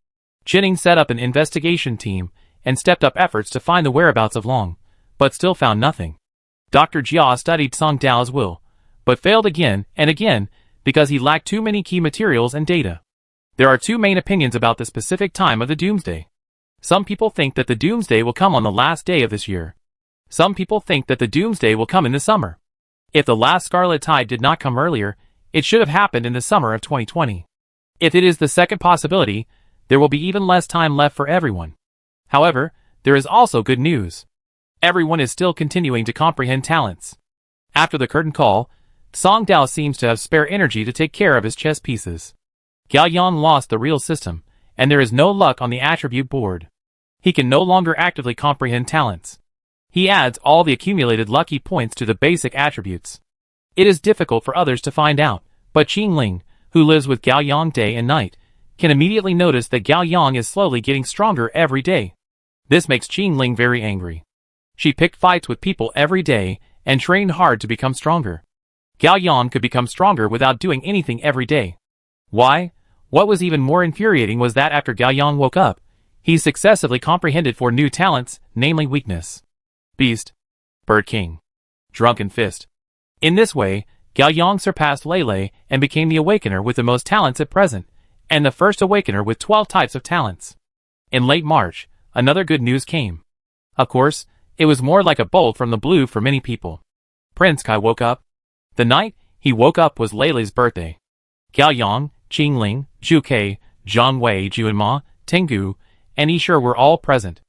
Speaker 1: Jinning set up an investigation team, and stepped up efforts to find the whereabouts of Long, but still found nothing. Dr. Jia studied Song Dao's will, but failed again and again because he lacked too many key materials and data. There are two main opinions about the specific time of the doomsday. Some people think that the doomsday will come on the last day of this year. Some people think that the doomsday will come in the summer. If the last scarlet tide did not come earlier, it should have happened in the summer of 2020. If it is the second possibility, there will be even less time left for everyone. However, there is also good news. Everyone is still continuing to comprehend talents. After the curtain call, Song Dao seems to have spare energy to take care of his chess pieces. Gao Yang lost the real system, and there is no luck on the attribute board. He can no longer actively comprehend talents. He adds all the accumulated lucky points to the basic attributes. It is difficult for others to find out, but Qing Ling, who lives with Gao Yang day and night, can immediately notice that Gao Yang is slowly getting stronger every day. This makes Qing Ling very angry. She picked fights with people every day and trained hard to become stronger. Gao Yang could become stronger without doing anything every day. Why? What was even more infuriating was that after Gao Yang woke up, he successively comprehended 4 new talents, namely weakness, beast, bird king, drunken fist. In this way, Gao Yang surpassed Lei and became the awakener with the most talents at present, and the first awakener with 12 types of talents. In late March, another good news came. Of course, it was more like a bolt from the blue for many people. Prince Kai woke up. The night he woke up was Lei's birthday. Gao Yang, Qing Ling, Zhu Kei, Zhang Wei, Juanma, Tengu, and Yishur were all present.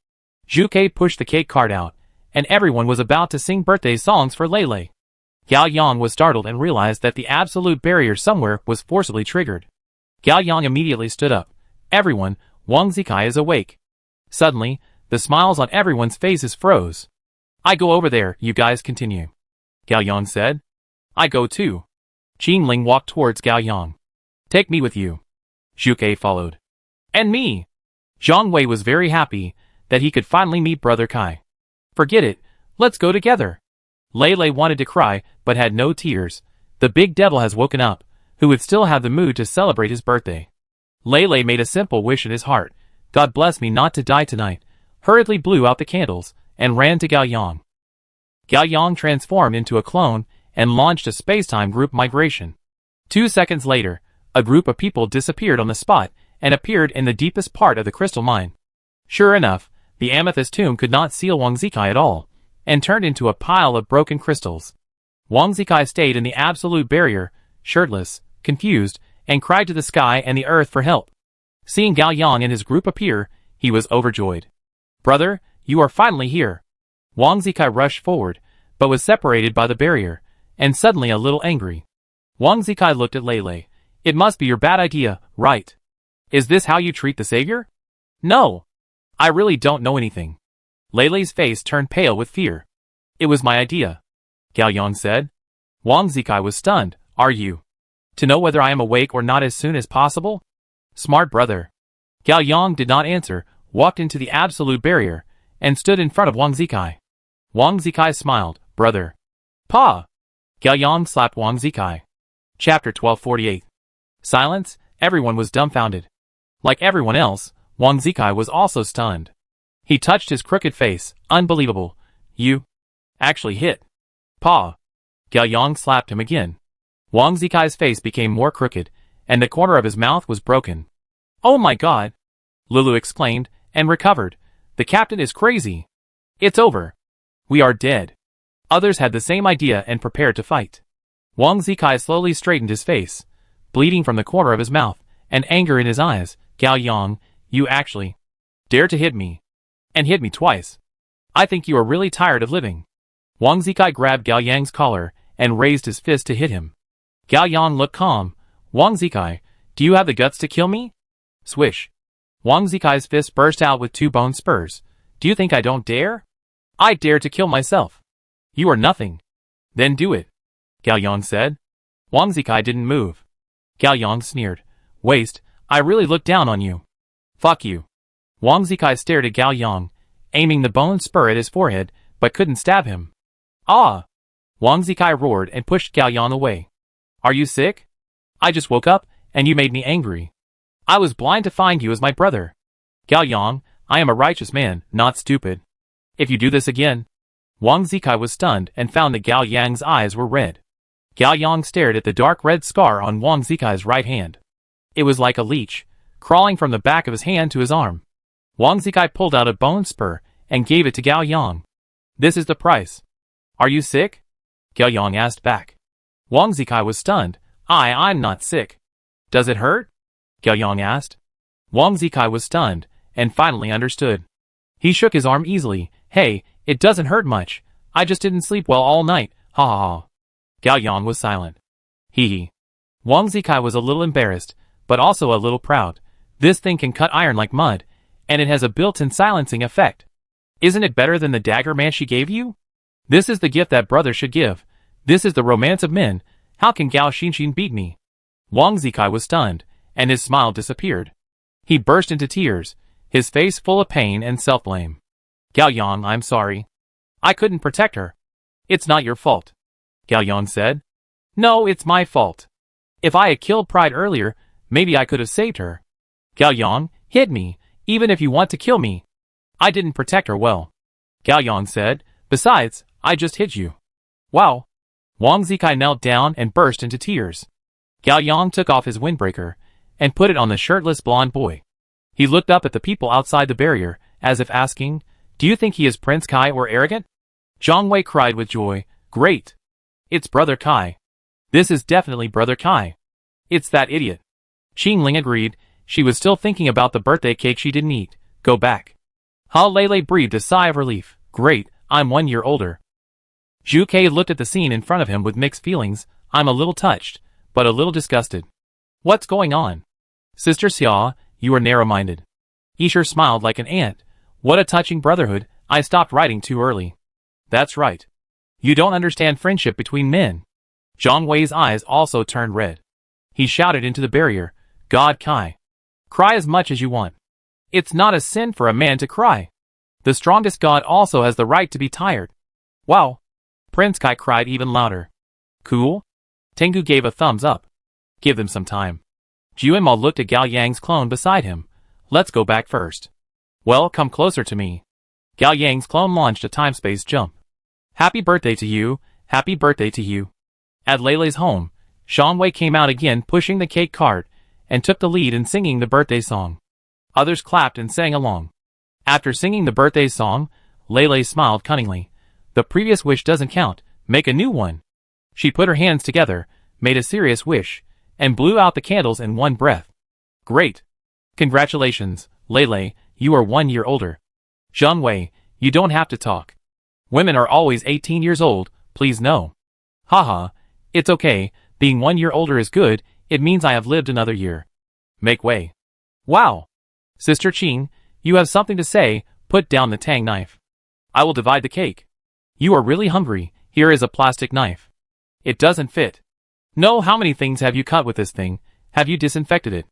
Speaker 1: Zhu Kei pushed the cake cart out, and everyone was about to sing birthday songs for Lei. Gao Yang was startled and realized that the absolute barrier somewhere was forcibly triggered. Gao Yang immediately stood up. Everyone, Wang Zikai is awake. Suddenly, the smiles on everyone's faces froze. I go over there, you guys continue. Gao Yang said. I go too. Qing Ling walked towards Gao Yang. Take me with you. Zhu Kei followed. And me. Zhang Wei was very happy that he could finally meet Brother Kai. Forget it, let's go together. Lei wanted to cry, but had no tears. The big devil has woken up, who would still have the mood to celebrate his birthday. Lei made a simple wish in his heart. God bless me not to die tonight, hurriedly blew out the candles, and ran to Gao Yang. Gao Yang transformed into a clone, and launched a space-time group migration. 2 seconds later, a group of people disappeared on the spot, and appeared in the deepest part of the crystal mine. Sure enough, the amethyst tomb could not seal Wang Zikai at all, and turned into a pile of broken crystals. Wang Zikai stayed in the absolute barrier, shirtless, confused, and cried to the sky and the earth for help. Seeing Gao Yang and his group appear, he was overjoyed. Brother, you are finally here. Wang Zikai rushed forward, but was separated by the barrier, and suddenly a little angry. Wang Zikai looked at Lei. It must be your bad idea, right? Is this how you treat the savior? No. I really don't know anything. Lei's face turned pale with fear. It was my idea, Gao Yang said. Wang Zikai was stunned. Are you? To know whether I am awake or not as soon as possible? Smart brother. Gao Yang did not answer, walked into the absolute barrier, and stood in front of Wang Zikai. Wang Zikai smiled. Brother. Pa! Gao Yang slapped Wang Zikai. Chapter 1248. Silence, everyone was dumbfounded. Like everyone else, Wang Zikai was also stunned. He touched his crooked face. Unbelievable. You actually hit. Pa! Gao Yang slapped him again. Wang Zikai's face became more crooked, and the corner of his mouth was broken. Oh my god! Lulu exclaimed, and recovered. The captain is crazy. It's over. We are dead. Others had the same idea and prepared to fight. Wang Zikai slowly straightened his face, bleeding from the corner of his mouth, and anger in his eyes. Gao Yang, you actually dare to hit me. And hit me twice. I think you are really tired of living. Wang Zikai grabbed Gao Yang's collar, and raised his fist to hit him. Gao Yang looked calm. Wang Zikai, do you have the guts to kill me? Swish. Wang Zikai's fist burst out with 2 bone spurs. Do you think I don't dare? I dare to kill myself. You are nothing. Then do it, Gao Yang said. Wang Zikai didn't move. Gao Yang sneered. Waste, I really looked down on you. Fuck you. Wang Zikai stared at Gao Yang, aiming the bone spur at his forehead, but couldn't stab him. Ah! Wang Zikai roared and pushed Gao Yang away. Are you sick? I just woke up, and you made me angry. I was blind to find you as my brother. Gao Yang, I am a righteous man, not stupid. If you do this again... Wang Zikai was stunned and found that Gao Yang's eyes were red. Gao Yang stared at the dark red scar on Wang Zikai's right hand. It was like a leech, crawling from the back of his hand to his arm. Wang Zikai pulled out a bone spur and gave it to Gao Yang. "This is the price." "Are you sick?" Gao Yang asked back. Wang Zikai was stunned. I'm not sick." "Does it hurt?" Gao Yang asked. Wang Zikai was stunned and finally understood. He shook his arm easily. "Hey, it doesn't hurt much. I just didn't sleep well all night. Ha ha ha." Gao Yang was silent. Hee hee. Wang Zikai was a little embarrassed, but also a little proud. This thing can cut iron like mud, and it has a built-in silencing effect. Isn't it better than the dagger man she gave you? This is the gift that brothers should give. This is the romance of men. How can Gao Xinxin beat me? Wang Zikai was stunned, and his smile disappeared. He burst into tears, his face full of pain and self-blame. "Gao Yang, I'm sorry. I couldn't protect her." "It's not your fault," Gao Yang said. "No, it's my fault. If I had killed Pride earlier, maybe I could have saved her." "Gao Yang, hit me, even if you want to kill me. I didn't protect her well," Gao Yang said. "Besides, I just hit you." "Wow." Wang Zikai knelt down and burst into tears. Gao Yang took off his windbreaker and put it on the shirtless blonde boy. He looked up at the people outside the barrier, as if asking, "Do you think he is Prince Kai or arrogant?" Zhang Wei cried with joy, "Great! It's Brother Kai. This is definitely Brother Kai. It's that idiot." Qing Ling agreed. She was still thinking about the birthday cake she didn't eat. "Go back." Ha Lei breathed a sigh of relief. "Great, I'm 1 year older." Zhu Ke looked at the scene in front of him with mixed feelings. "I'm a little touched, but a little disgusted." "What's going on?" "Sister Xia, you are narrow-minded." Isher smiled like an ant. "What a touching brotherhood. I stopped writing too early." "That's right. You don't understand friendship between men." Zhang Wei's eyes also turned red. He shouted into the barrier, "God Kai. Cry as much as you want. It's not a sin for a man to cry. The strongest god also has the right to be tired." "Wow." Prince Kai cried even louder. "Cool?" Tengu gave a thumbs up. "Give them some time." Jiuenma looked at Gao Yang's clone beside him. "Let's go back first." "Well, come closer to me." Gao Yang's clone launched a time-space jump. "Happy birthday to you, happy birthday to you." At Leilei's home, Zhang Wei came out again pushing the cake cart and took the lead in singing the birthday song. Others clapped and sang along. After singing the birthday song, Leilei smiled cunningly. "The previous wish doesn't count, make a new one." She put her hands together, made a serious wish, and blew out the candles in one breath. "Great! Congratulations, Leilei, you are 1 year older." "Zhang Wei, you don't have to talk. Women are always 18 years old, please no." "Haha, it's okay, being 1 year older is good, it means I have lived another year." "Make way." "Wow! Sister Qing, you have something to say, put down the tang knife." "I will divide the cake." "You are really hungry, here is a plastic knife." "It doesn't fit." "No, how many things have you cut with this thing? Have you disinfected it?"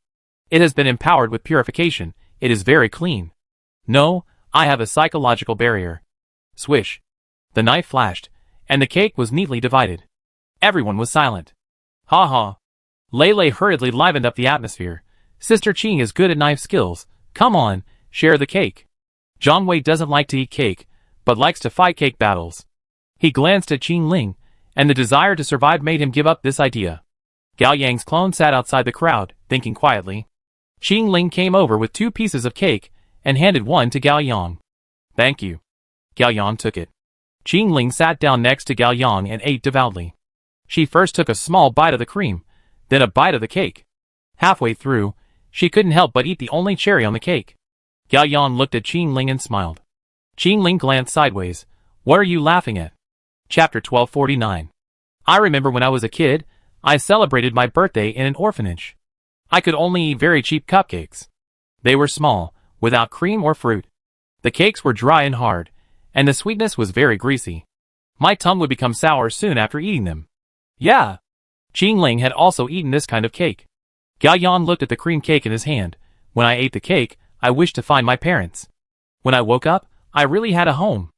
Speaker 1: "It has been empowered with purification, it is very clean." "No, I have a psychological barrier." Swish. The knife flashed, and the cake was neatly divided. Everyone was silent. "Ha ha." Leilei hurriedly livened up the atmosphere. "Sister Qing is good at knife skills. Come on, share the cake." Zhang Wei doesn't like to eat cake, but likes to fight cake battles. He glanced at Qing Ling, and the desire to survive made him give up this idea. Gao Yang's clone sat outside the crowd, thinking quietly. Qing Ling came over with 2 pieces of cake, and handed one to Gao Yang. "Thank you." Gao Yang took it. Qing Ling sat down next to Gao Yang and ate devoutly. She first took a small bite of the cream, then a bite of the cake. Halfway through, she couldn't help but eat the only cherry on the cake. Gao Yang looked at Qing Ling and smiled. Qing Ling glanced sideways. "What are you laughing at?" Chapter 1249. I remember when I was a kid, I celebrated my birthday in an orphanage. I could only eat very cheap cupcakes. They were small, without cream or fruit. The cakes were dry and hard, and the sweetness was very greasy. My tongue would become sour soon after eating them. Yeah. Qing Ling had also eaten this kind of cake. Gao Yang looked at the cream cake in his hand. When I ate the cake, I wished to find my parents. When I woke up, I really had a home.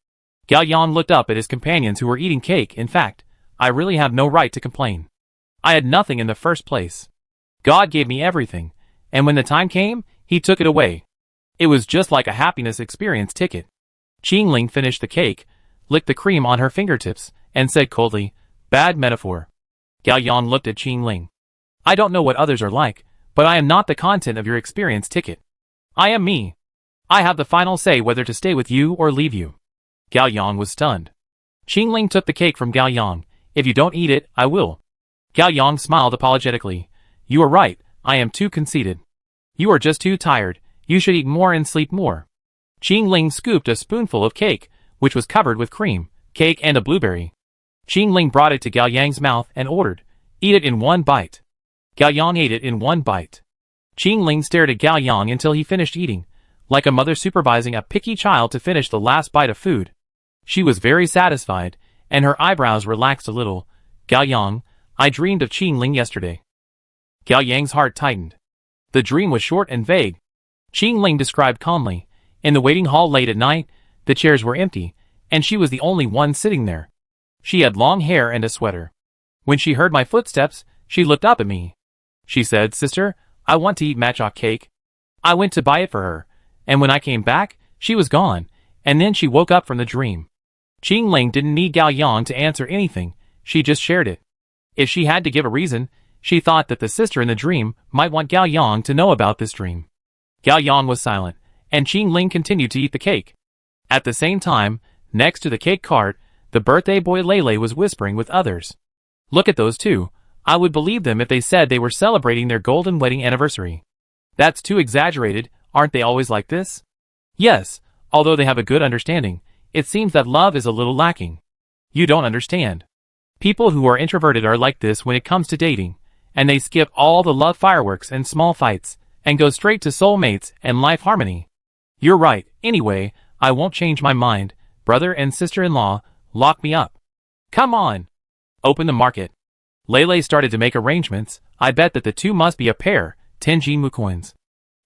Speaker 1: Gao Yang looked up at his companions who were eating cake. In fact, I really have no right to complain. I had nothing in the first place. God gave me everything, and when the time came, he took it away. It was just like a happiness experience ticket. Qing Ling finished the cake, licked the cream on her fingertips, and said coldly, "Bad metaphor." Gao Yang looked at Qing Ling. "I don't know what others are like, but I am not the content of your experience ticket. I am me. I have the final say whether to stay with you or leave you." Gao Yang was stunned. Qing Ling took the cake from Gao Yang. "If you don't eat it, I will." Gao Yang smiled apologetically. "You are right, I am too conceited. You are just too tired, you should eat more and sleep more." Qing Ling scooped a spoonful of cake, which was covered with cream, cake and a blueberry. Qing Ling brought it to Gao Yang's mouth and ordered, "Eat it in one bite." Gao Yang ate it in one bite. Qing Ling stared at Gao Yang until he finished eating, like a mother supervising a picky child to finish the last bite of food. She was very satisfied, and her eyebrows relaxed a little. "Gao Yang, I dreamed of Qing Ling yesterday." Gao Yang's heart tightened. The dream was short and vague. Qing Ling described calmly, "In the waiting hall late at night, the chairs were empty, and she was the only one sitting there. She had long hair and a sweater. When she heard my footsteps, she looked up at me. She said, 'Sister, I want to eat matcha cake.' I went to buy it for her, and when I came back, she was gone, and then she woke up from the dream." Qing Ling didn't need Gao Yang to answer anything, she just shared it. If she had to give a reason, she thought that the sister in the dream might want Gao Yang to know about this dream. Gao Yang was silent, and Qing Ling continued to eat the cake. At the same time, next to the cake cart, the birthday boy Lele was whispering with others. "Look at those two. I would believe them if they said they were celebrating their golden wedding anniversary. That's too exaggerated, aren't they always like this?" "Yes, although they have a good understanding, it seems that love is a little lacking." "You don't understand. People who are introverted are like this when it comes to dating, and they skip all the love fireworks and small fights, and go straight to soulmates and life harmony." "You're right. Anyway, I won't change my mind. Brother and sister-in-law, lock me up. Come on. Open the market." Lele started to make arrangements. "I bet that the two must be a pair, 10 Jinmu coins."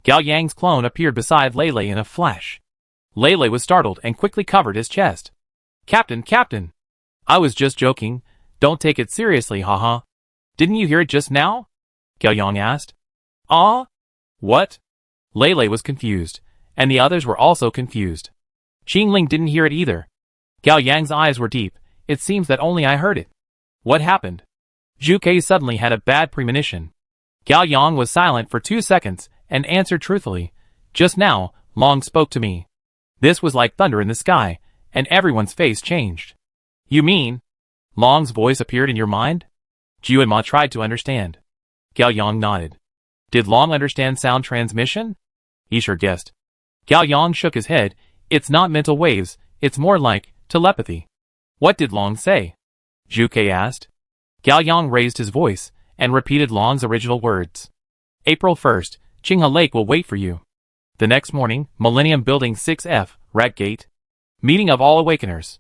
Speaker 1: Gao Yang's clone appeared beside Lele in a flash. Lele was startled and quickly covered his chest. Captain. I was just joking. Don't take it seriously, haha. Didn't you hear it just now?" Gao Yang asked. "Ah? What?" Lele was confused, and the others were also confused. Qing Ling didn't hear it either. Gao Yang's eyes were deep. "It seems that only I heard it. What happened?" Zhu Kei suddenly had a bad premonition. Gao Yang was silent for 2 seconds and answered truthfully, "Just now, Long spoke to me." This was like thunder in the sky, and everyone's face changed. "You mean Long's voice appeared in your mind?" Jiu and Ma tried to understand. Gao Yang nodded. "Did Long understand sound transmission?" He sure guessed. Gao Yang shook his head. "It's not mental waves, it's more like telepathy." "What did Long say?" Zhu Kei asked. Gao Yang raised his voice and repeated Long's original words. "April 1st, Qinghe Lake will wait for you." The next morning, Millennium Building 6F, Rat Gate. Meeting of all Awakeners.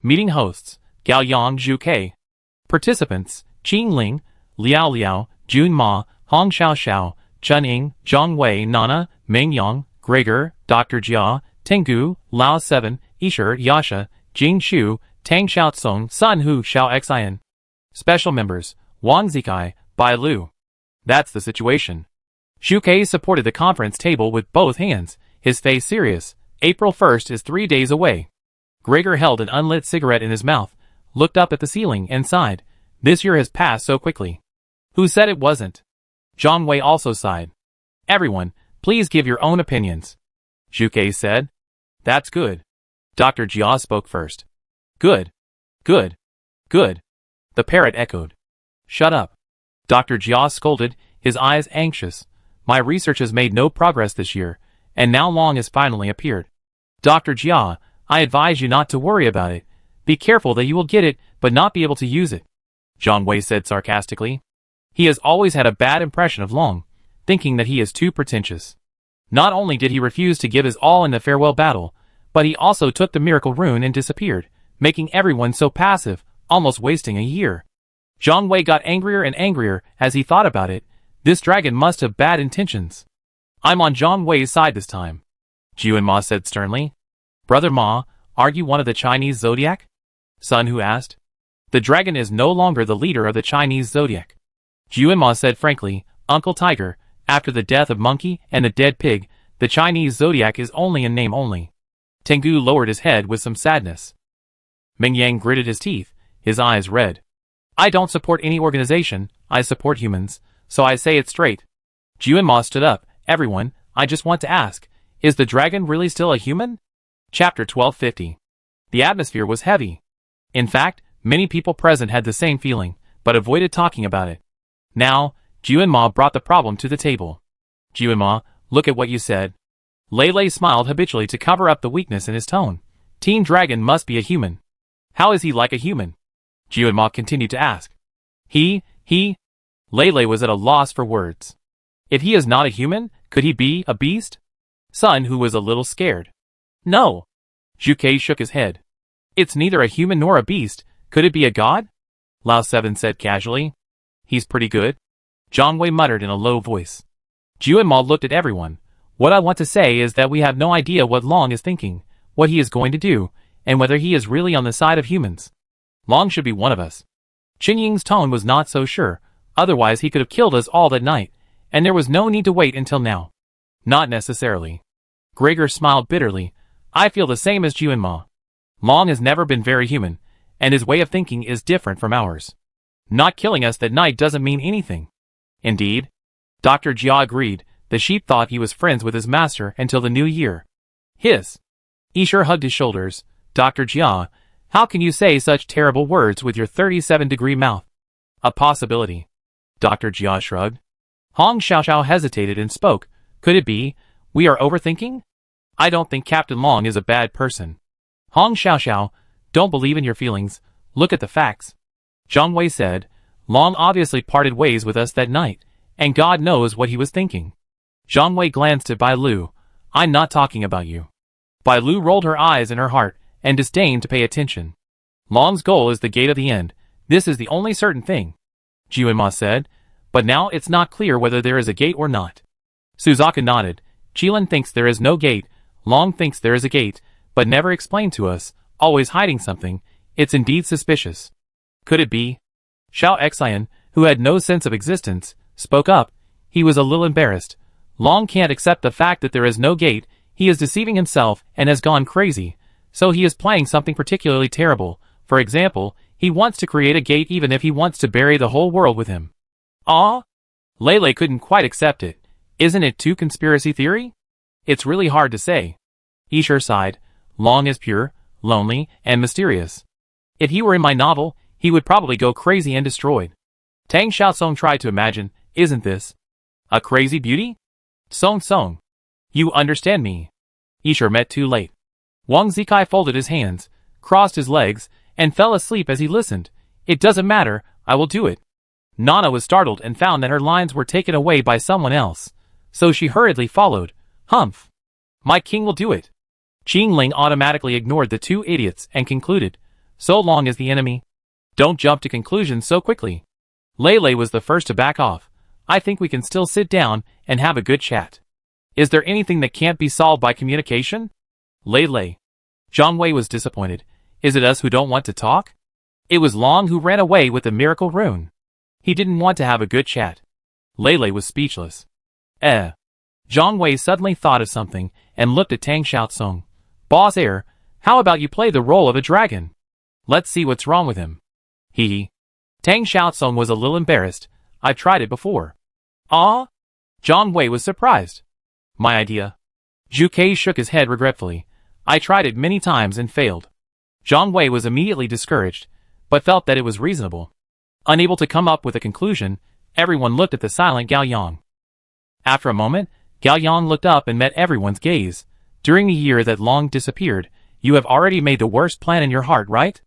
Speaker 1: Meeting hosts, Gao Yang, Zhu Kei. Participants, Qing Ling, Liao Liao, Jun Ma, Hong Xiao, Chun Ying, Zhang Wei, Nana, Meng Yang, Gregor, Dr. Jia, Tengu, Lao 7, Isher, Yasha, Jing Shu, Tang Xiaotsong, Sun Hu, Xiao Xian. Special members, Wang Zikai, Bai Lu. That's the situation. Zhu Kei supported the conference table with both hands, his face serious. April 1st is 3 days away. Gregor held an unlit cigarette in his mouth, looked up at the ceiling and sighed. This year has passed so quickly. Who said it wasn't? Zhang Wei also sighed. Everyone, please give your own opinions. Zhu Kei said. That's good. Dr. Jia spoke first. Good. Good. Good. The parrot echoed. Shut up. Dr. Jia scolded, his eyes anxious. My research has made no progress this year, and now Long has finally appeared. Dr. Jia, I advise you not to worry about it. Be careful that you will get it, but not be able to use it. Zhang Wei said sarcastically. He has always had a bad impression of Long, thinking that he is too pretentious. Not only did he refuse to give his all in the farewell battle, but he also took the miracle rune and disappeared, making everyone so passive, almost wasting a year. Zhang Wei got angrier and angrier as he thought about it. This dragon must have bad intentions. I'm on Zhang Wei's side this time. Jiu and Ma said sternly. Brother Ma, are you one of the Chinese zodiac? Sun Hu asked. The dragon is no longer the leader of the Chinese zodiac. Jiu and Ma said frankly, Uncle Tiger, after the death of Monkey and the dead pig, the Chinese zodiac is only in name only. Tengu lowered his head with some sadness. Ming Yang gritted his teeth, his eyes red. I don't support any organization, I support humans, so I say it straight. Jiuanma stood up. Everyone, I just want to ask, is the dragon really still a human? Chapter 1250. The atmosphere was heavy. In fact, many people present had the same feeling, but avoided talking about it. Now, Jiuanma brought the problem to the table. Jiuanma, look at what you said. Lei Lei smiled habitually to cover up the weakness in his tone. Teen Dragon must be a human. How is he like a human? Jiuanma continued to ask. He. Lei Lei was at a loss for words. If he is not a human, could he be a beast? Sun Hu was a little scared. No. Zhu Kei shook his head. It's neither a human nor a beast. Could it be a god? Lao 7 said casually. He's pretty good. Zhang Wei muttered in a low voice. Jiuanma looked at everyone. What I want to say is that we have no idea what Long is thinking, what he is going to do, and whether he is really on the side of humans. Long should be one of us. Qingying's tone was not so sure, otherwise he could have killed us all that night, and there was no need to wait until now. Not necessarily. Gregor smiled bitterly. I feel the same as Jiuanma. Long has never been very human, and his way of thinking is different from ours. Not killing us that night doesn't mean anything. Indeed. Dr. Jia agreed. The sheep thought he was friends with his master until the new year. Hiss. Isher hugged his shoulders. Dr. Jia, how can you say such terrible words with your 37-degree mouth? A possibility. Dr. Jia shrugged. Hong Xiaoxiao hesitated and spoke. Could it be, we are overthinking? I don't think Captain Long is a bad person. Hong Xiaoxiao, don't believe in your feelings, look at the facts. Zhang Wei said, Long obviously parted ways with us that night, and God knows what he was thinking. Zhang Wei glanced at Bai Lu. I'm not talking about you. Bai Lu rolled her eyes in her heart, and disdained to pay attention. Long's goal is the gate of the end. This is the only certain thing. Jiuanma said, but now it's not clear whether there is a gate or not. Suzaku nodded. Qilin thinks there is no gate, Long thinks there is a gate, but never explained to us, always hiding something. It's indeed suspicious. Could it be? Xiao Xian, who had no sense of existence, spoke up. He was a little embarrassed. Long can't accept the fact that there is no gate. He is deceiving himself and has gone crazy. So he is playing something particularly terrible. For example, he wants to create a gate even if he wants to bury the whole world with him. Ah? Lei Lei couldn't quite accept it. Isn't it too conspiracy theory? It's really hard to say. Isher sighed. Long is pure, lonely, and mysterious. If he were in my novel, he would probably go crazy and destroyed. Tang Xiaosong tried to imagine, isn't this a crazy beauty? Song. You understand me. Isher met too late. Wang Zikai folded his hands, crossed his legs, and fell asleep as he listened. It doesn't matter, I will do it. Nana was startled and found that her lines were taken away by someone else, so she hurriedly followed. Humph. My king will do it. Qingling automatically ignored the two idiots and concluded, so Long is the enemy. Don't jump to conclusions so quickly. Lei Lei was the first to back off. I think we can still sit down and have a good chat. Is there anything that can't be solved by communication? Lei Lei. Zhang Wei was disappointed. Is it us who don't want to talk? It was Long who ran away with the miracle rune. He didn't want to have a good chat. Lei Lei was speechless. Zhang Wei suddenly thought of something and looked at Tang Xiaosong. Boss Air, how about you play the role of a dragon? Let's see what's wrong with him. He. Tang Xiaosong was a little embarrassed. I've tried it before. Ah? Zhang Wei was surprised. My idea. Zhu Kei shook his head regretfully. I tried it many times and failed. Zhang Wei was immediately discouraged, but felt that it was reasonable. Unable to come up with a conclusion, everyone looked at the silent Gao Yang. After a moment, Gao Yang looked up and met everyone's gaze. During the year that Long disappeared, you have already made the worst plan in your heart, right?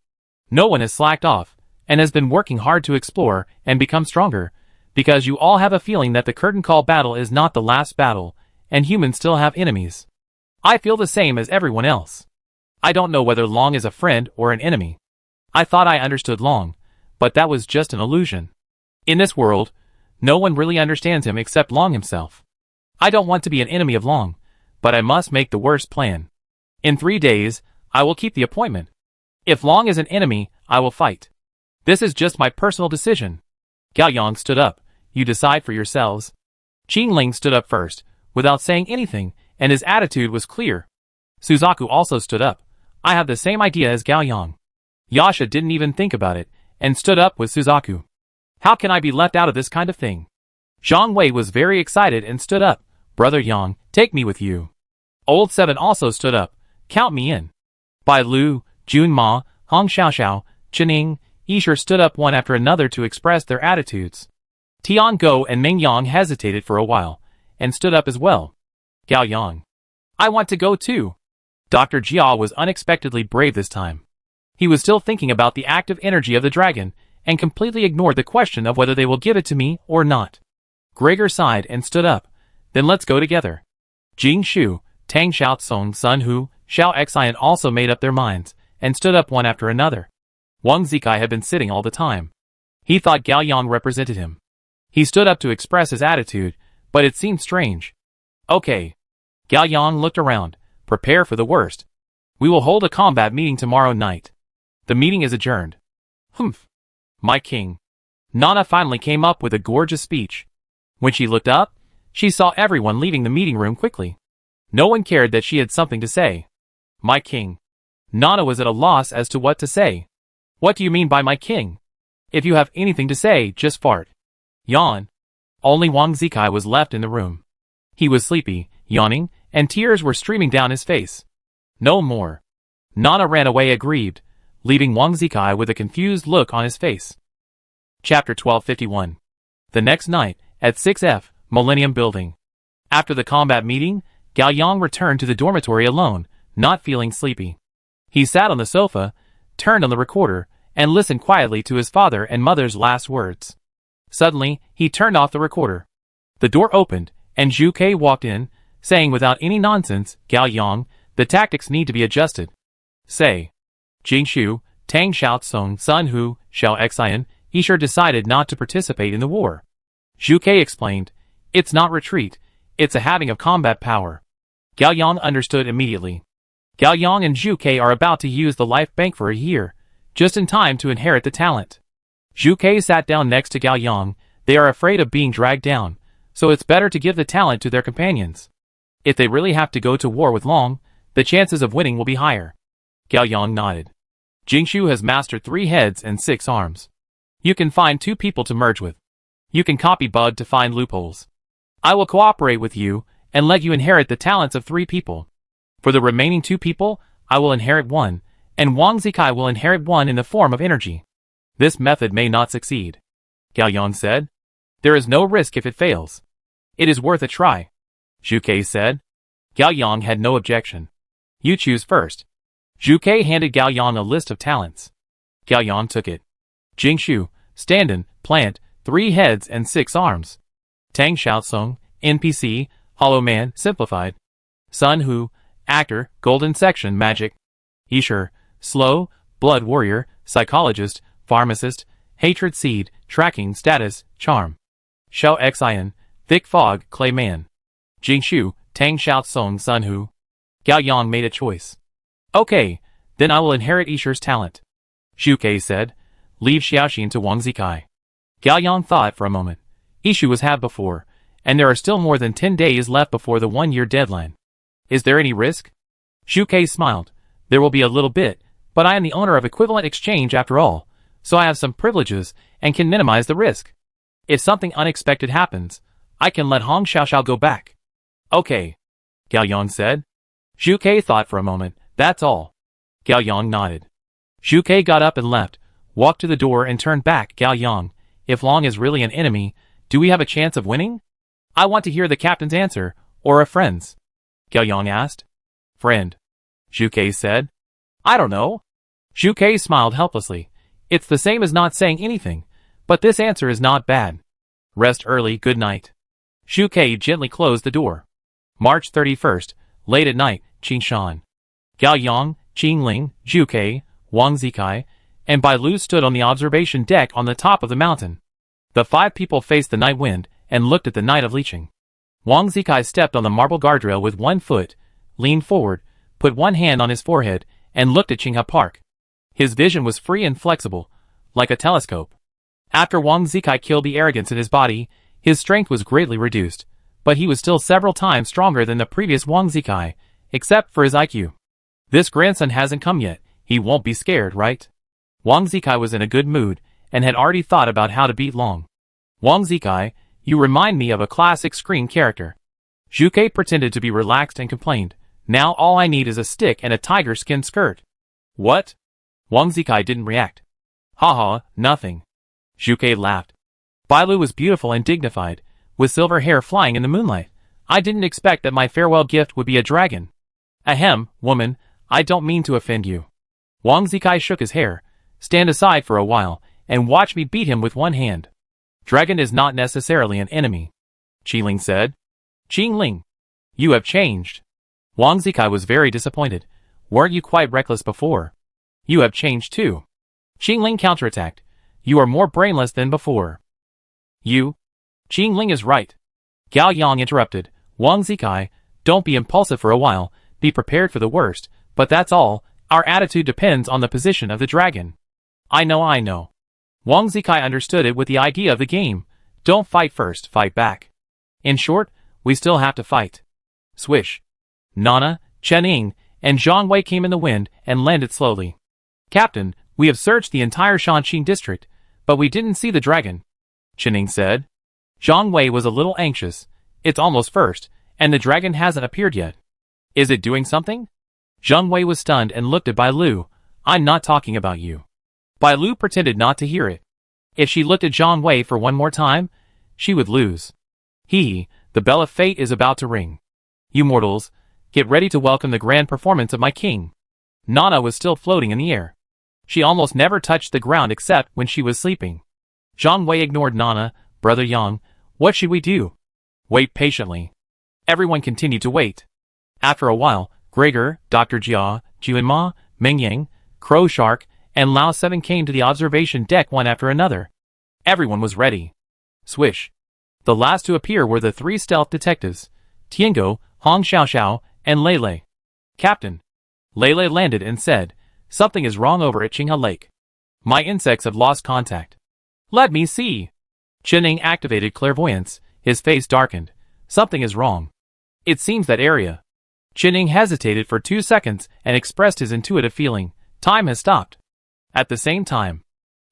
Speaker 1: No one has slacked off, and has been working hard to explore and become stronger, because you all have a feeling that the curtain call battle is not the last battle, and humans still have enemies. I feel the same as everyone else. I don't know whether Long is a friend or an enemy. I thought I understood Long, but that was just an illusion. In this world, no one really understands him except Long himself. I don't want to be an enemy of Long, but I must make the worst plan. In 3 days, I will keep the appointment. If Long is an enemy, I will fight. This is just my personal decision. Gao Yang stood up. You decide for yourselves. Qingling stood up first, without saying anything, and his attitude was clear. Suzaku also stood up. I have the same idea as Gao Yang. Yasha didn't even think about it, and stood up with Suzaku. How can I be left out of this kind of thing? Zhang Wei was very excited and stood up. Brother Yang, take me with you. Old Seven also stood up. Count me in. Bai Lu, Jun Ma, Hong Xiaoxiao, Chening, Yishur stood up one after another to express their attitudes. Tian Go and Ming Yang hesitated for a while, and stood up as well. Gao Yang. I want to go too. Dr. Jia was unexpectedly brave this time. He was still thinking about the active energy of the dragon, and completely ignored the question of whether they will give it to me or not. Gregor sighed and stood up. Then let's go together. Jing Shu, Tang Xiaotsong, Sun Hu, Xiao Xian also made up their minds, and stood up one after another. Wang Zikai had been sitting all the time. He thought Gao Yang represented him. He stood up to express his attitude, but it seemed strange. Okay. Gao Yang looked around. Prepare for the worst. We will hold a combat meeting tomorrow night. The meeting is adjourned. Humph. My king. Nana finally came up with a gorgeous speech. When she looked up, she saw everyone leaving the meeting room quickly. No one cared that she had something to say. My king. Nana was at a loss as to what to say. What do you mean by my king? If you have anything to say, just fart. Yawn. Only Wang Zikai was left in the room. He was sleepy, yawning, and tears were streaming down his face. No more. Nana ran away aggrieved, leaving Wang Zikai with a confused look on his face. Chapter 1251. The next night, at 6F, Millennium Building. After the combat meeting, Gao Yang returned to the dormitory alone, not feeling sleepy. He sat on the sofa, turned on the recorder, and listened quietly to his father and mother's last words. Suddenly, he turned off the recorder. The door opened, and Zhu Kei walked in, saying without any nonsense, Gao Yang, the tactics need to be adjusted. Say. Jing Shu, Tang Xiaotsong, Sun Hu, Xiao Xian, Yishur decided not to participate in the war. Zhu Kei explained, it's not retreat, it's a having of combat power. Gao Yang understood immediately. Gao Yang and Zhu Kei are about to use the life bank for a year, just in time to inherit the talent. Zhu Kei sat down next to Gao Yang. They are afraid of being dragged down, so it's better to give the talent to their companions. If they really have to go to war with Long, the chances of winning will be higher. Gao Yang nodded. Jingshu has mastered 3 heads and 6 arms. You can find 2 people to merge with. You can copy Bud to find loopholes. I will cooperate with you, and let you inherit the talents of 3 people. For the remaining 2 people, I will inherit 1, and Wang Zikai will inherit 1 in the form of energy. This method may not succeed. Gao Yang said. There is no risk if it fails. It is worth a try. Zhu Kei said. Gao Yang had no objection. You choose first. Zhu Kei handed Gao Yang a list of talents. Gao Yang took it. Jingshu, stand-in, plant, 3 heads and 6 arms. Tang Xiaotsong, NPC, Hollow Man, simplified. Sun Hu, actor, golden section, magic. Yishur, slow, blood warrior, psychologist, pharmacist, hatred seed, tracking status, charm. Xiao Xian, thick fog, clay man. Jingshu, Tang Xiaotsong, Sun Hu. Gao Yang made a choice. Okay, then I will inherit Yishur's talent. Zhu Kei said. Leave Xiaoxin to Wang Zikai. Gao Yang thought for a moment. Ishu was had before, and there are still more than 10 days left before the 1-year deadline. Is there any risk? Zhu Kei smiled. There will be a little bit, but I am the owner of equivalent exchange after all, so I have some privileges and can minimize the risk. If something unexpected happens, I can let Hong Xiaoxiao go back. Okay. Gao Yang said. Zhu Kei thought for a moment. That's all. Gao Yang nodded. Zhu Kei got up and left, walked to the door and turned back. Gao Yang, if Long is really an enemy, do we have a chance of winning? I want to hear the captain's answer, or a friend's. Gao Yang asked. Friend. Zhu Kei said. I don't know. Zhu Kei smiled helplessly. It's the same as not saying anything, but this answer is not bad. Rest early, good night. Zhu Kei gently closed the door. March 31st, late at night, Qingshan. Gao Yang, Qing Ling, Zhu Kei, Wang Zikai, and Bai Lu stood on the observation deck on the top of the mountain. The 5 people faced the night wind and looked at the night of leeching. Wang Zikai stepped on the marble guardrail with 1 foot, leaned forward, put 1 hand on his forehead, and looked at Qinghe Park. His vision was free and flexible, like a telescope. After Wang Zikai killed the arrogance in his body, his strength was greatly reduced, but he was still several times stronger than the previous Wang Zikai, except for his IQ. This grandson hasn't come yet, he won't be scared, right? Wang Zikai was in a good mood, and had already thought about how to beat Long. Wang Zikai, you remind me of a classic screen character. Zhu Ke pretended to be relaxed and complained, now all I need is a stick and a tiger skin skirt. What? Wang Zikai didn't react. Haha, nothing. Zhu Ke laughed. Bailu was beautiful and dignified, with silver hair flying in the moonlight. I didn't expect that my farewell gift would be a dragon. Ahem, woman, I don't mean to offend you. Wang Zikai shook his hair. Stand aside for a while, and watch me beat him with one hand. Dragon is not necessarily an enemy. Qingling said. Qingling, you have changed. Wang Zikai was very disappointed. Weren't you quite reckless before? You have changed too. Qingling counterattacked. You are more brainless than before. You? Qingling is right. Gao Yang interrupted. Wang Zikai, don't be impulsive for a while, be prepared for the worst, but that's all, our attitude depends on the position of the dragon. I know. Wang Zikai understood it with the idea of the game. Don't fight first, fight back. In short, we still have to fight. Swish. Nana, Chen Ying, and Zhang Wei came in the wind and landed slowly. Captain, we have searched the entire Shanxing district, but we didn't see the dragon, Chen Ying said. Zhang Wei was a little anxious. It's almost first, and the dragon hasn't appeared yet. Is it doing something? Zhang Wei was stunned and looked at Bai Lu. I'm not talking about you. Bai Lu pretended not to hear it. If she looked at Zhang Wei for one more time, she would lose. The bell of fate is about to ring. You mortals, get ready to welcome the grand performance of my king. Nana was still floating in the air. She almost never touched the ground except when she was sleeping. Zhang Wei ignored Nana. Brother Yang, what should we do? Wait patiently. Everyone continued to wait. After a while, Gregor, Dr. Jia, Jianma, Meng Yang, Crow Shark, and Lao 7 came to the observation deck one after another. Everyone was ready. Swish. The last to appear were the 3 stealth detectives, Tiango, Hong Xiaoxiao, and Lele. Captain. Lele landed and said, something is wrong over at Qinghe Lake. My insects have lost contact. Let me see. Chen Ying activated clairvoyance, his face darkened. Something is wrong. It seems that area. Chen Ying hesitated for 2 seconds and expressed his intuitive feeling. Time has stopped. At the same time,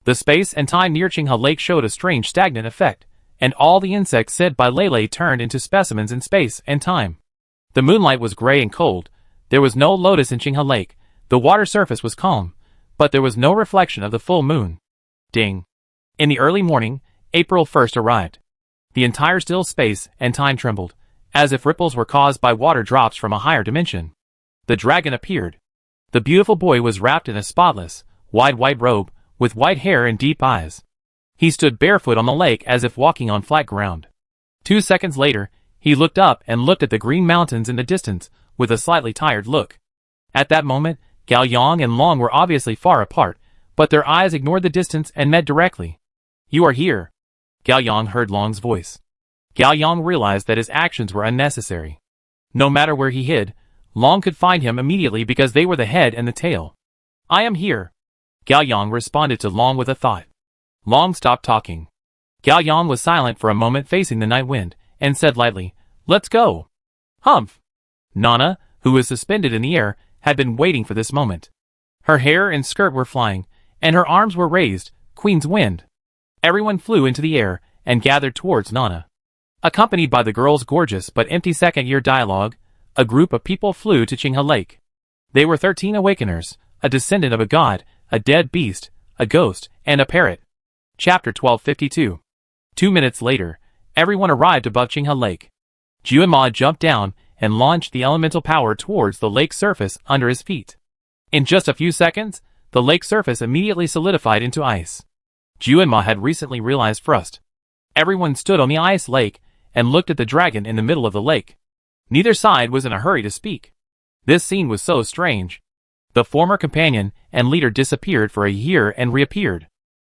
Speaker 1: the space and time near Qinghe Lake showed a strange stagnant effect, and all the insects said by Lele turned into specimens in space and time. The moonlight was gray and cold. There was no lotus in Qinghe Lake. The water surface was calm, but there was no reflection of the full moon. Ding. In the early morning, April 1st arrived. The entire still space and time trembled, as if ripples were caused by water drops from a higher dimension. The dragon appeared. The beautiful boy was wrapped in a spotless, wide white robe, with white hair and deep eyes. He stood barefoot on the lake as if walking on flat ground. 2 seconds later, he looked up and looked at the green mountains in the distance, with a slightly tired look. At that moment, Gao Yang and Long were obviously far apart, but their eyes ignored the distance and met directly. You are here. Gao Yang heard Long's voice. Gao Yang realized that his actions were unnecessary. No matter where he hid, Long could find him immediately because they were the head and the tail. I am here. Gao Yang responded to Long with a thought. Long stopped talking. Gao Yang was silent for a moment facing the night wind, and said lightly, let's go. Humph. Nana, who was suspended in the air, had been waiting for this moment. Her hair and skirt were flying, and her arms were raised, Queen's wind. Everyone flew into the air, and gathered towards Nana. Accompanied by the girl's gorgeous but empty second-year dialogue, a group of people flew to Qinghe Lake. They were 13 awakeners, a descendant of a god, a dead beast, a ghost, and a parrot. Chapter 1252. 2 minutes later, everyone arrived above Qinghe Lake. Jianma jumped down and launched the elemental power towards the lake surface under his feet. In just a few seconds, the lake surface immediately solidified into ice. Jianma had recently realized frost. Everyone stood on the ice lake and looked at the dragon in the middle of the lake. Neither side was in a hurry to speak. This scene was so strange. The former companion and leader disappeared for a year and reappeared.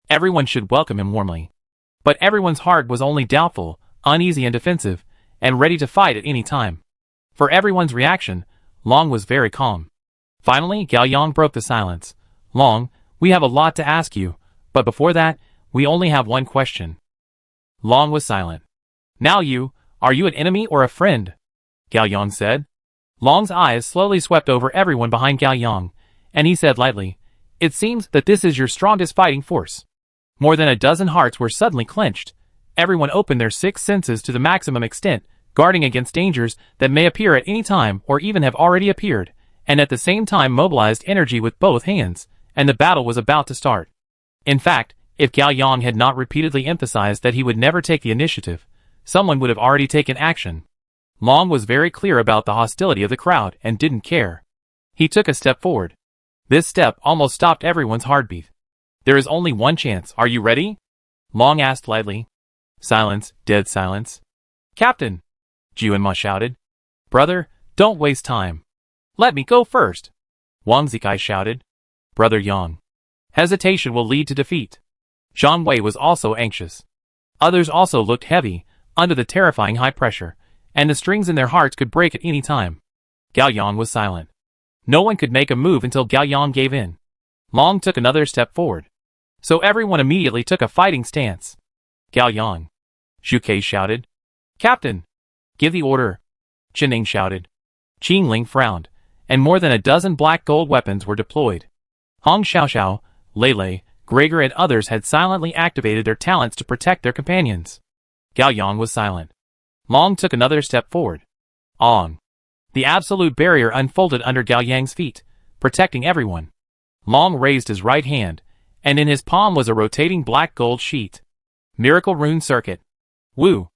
Speaker 1: Everyone should welcome him warmly. But everyone's heart was only doubtful, uneasy and defensive, and ready to fight at any time. For everyone's reaction, Long was very calm. Finally, Gao Yang broke the silence. Long, we have a lot to ask you, but before that, we only have one question. Long was silent. Now are you an enemy or a friend? Gao Yang said. Long's eyes slowly swept over everyone behind Gao Yang, and he said lightly, It seems that this is your strongest fighting force. More than a dozen hearts were suddenly clenched. Everyone opened their sixth senses to the maximum extent, guarding against dangers that may appear at any time or even have already appeared, and at the same time mobilized energy with both hands, and the battle was about to start. In fact, if Gao Yang had not repeatedly emphasized that he would never take the initiative, someone would have already taken action. Long was very clear about the hostility of the crowd and didn't care. He took a step forward. This step almost stopped everyone's heartbeat. There is only one chance. Are you ready? Long asked lightly. Silence, dead silence. Captain! Juanma shouted. Brother, don't waste time. Let me go first. Wang Zikai shouted. Brother Yang. Hesitation will lead to defeat. Zhang Wei was also anxious. Others also looked heavy, under the terrifying high pressure, and the strings in their hearts could break at any time. Gao Yang was silent. No one could make a move until Gao Yang gave in. Long took another step forward. So everyone immediately took a fighting stance. Gao Yang. Zhu Kei shouted. Captain! Give the order. Qining shouted. Qingling frowned, and more than a dozen black gold weapons were deployed. Hong Xiaoxiao, Lei, Gregor and others had silently activated their talents to protect their companions. Gao Yang was silent. Long took another step forward. Ong. The absolute barrier unfolded under Gao Yang's feet, protecting everyone. Long raised his right hand, and in his palm was a rotating black gold sheet. Miracle Rune Circuit. Woo!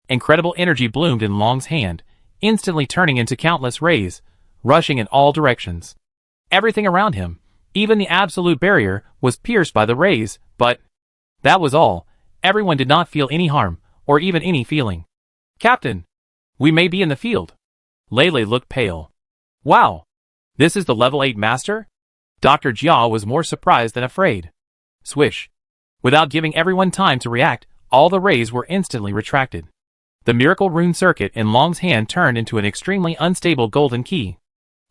Speaker 1: Incredible energy bloomed in Long's hand, instantly turning into countless rays, rushing in all directions. Everything around him, even the absolute barrier, was pierced by the rays, but that was all. Everyone did not feel any harm, or even any feeling. Captain! We may be in the field. Lei looked pale. Wow! This is the level 8 master? Dr. Jia was more surprised than afraid. Swish! Without giving everyone time to react, all the rays were instantly retracted. The miracle rune circuit in Long's hand turned into an extremely unstable golden key.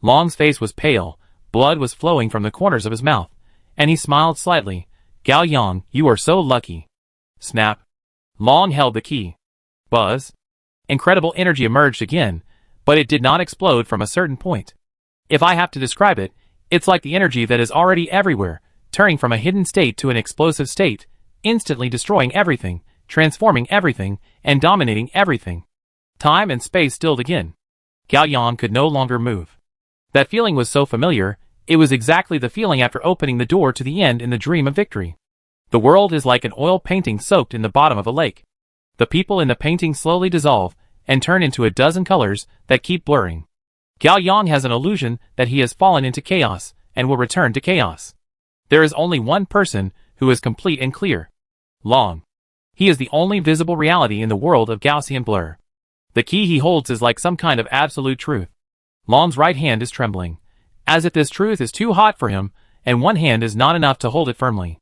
Speaker 1: Long's face was pale, blood was flowing from the corners of his mouth, and he smiled slightly. Gao Yang, you are so lucky. Snap. Long held the key. Buzz. Incredible energy emerged again, but it did not explode from a certain point. If I have to describe it, it's like the energy that is already everywhere, turning from a hidden state to an explosive state, instantly destroying everything, transforming everything, and dominating everything. Time and space stilled again. Gao Yang could no longer move. That feeling was so familiar, it was exactly the feeling after opening the door to the end in the dream of victory. The world is like an oil painting soaked in the bottom of a lake. The people in the painting slowly dissolve, and turn into a dozen colors that keep blurring. Gao Yang has an illusion that he has fallen into chaos, and will return to chaos. There is only one person who is complete and clear. Long. He is the only visible reality in the world of Gaussian blur. The key he holds is like some kind of absolute truth. Long's right hand is trembling, as if this truth is too hot for him, and one hand is not enough to hold it firmly.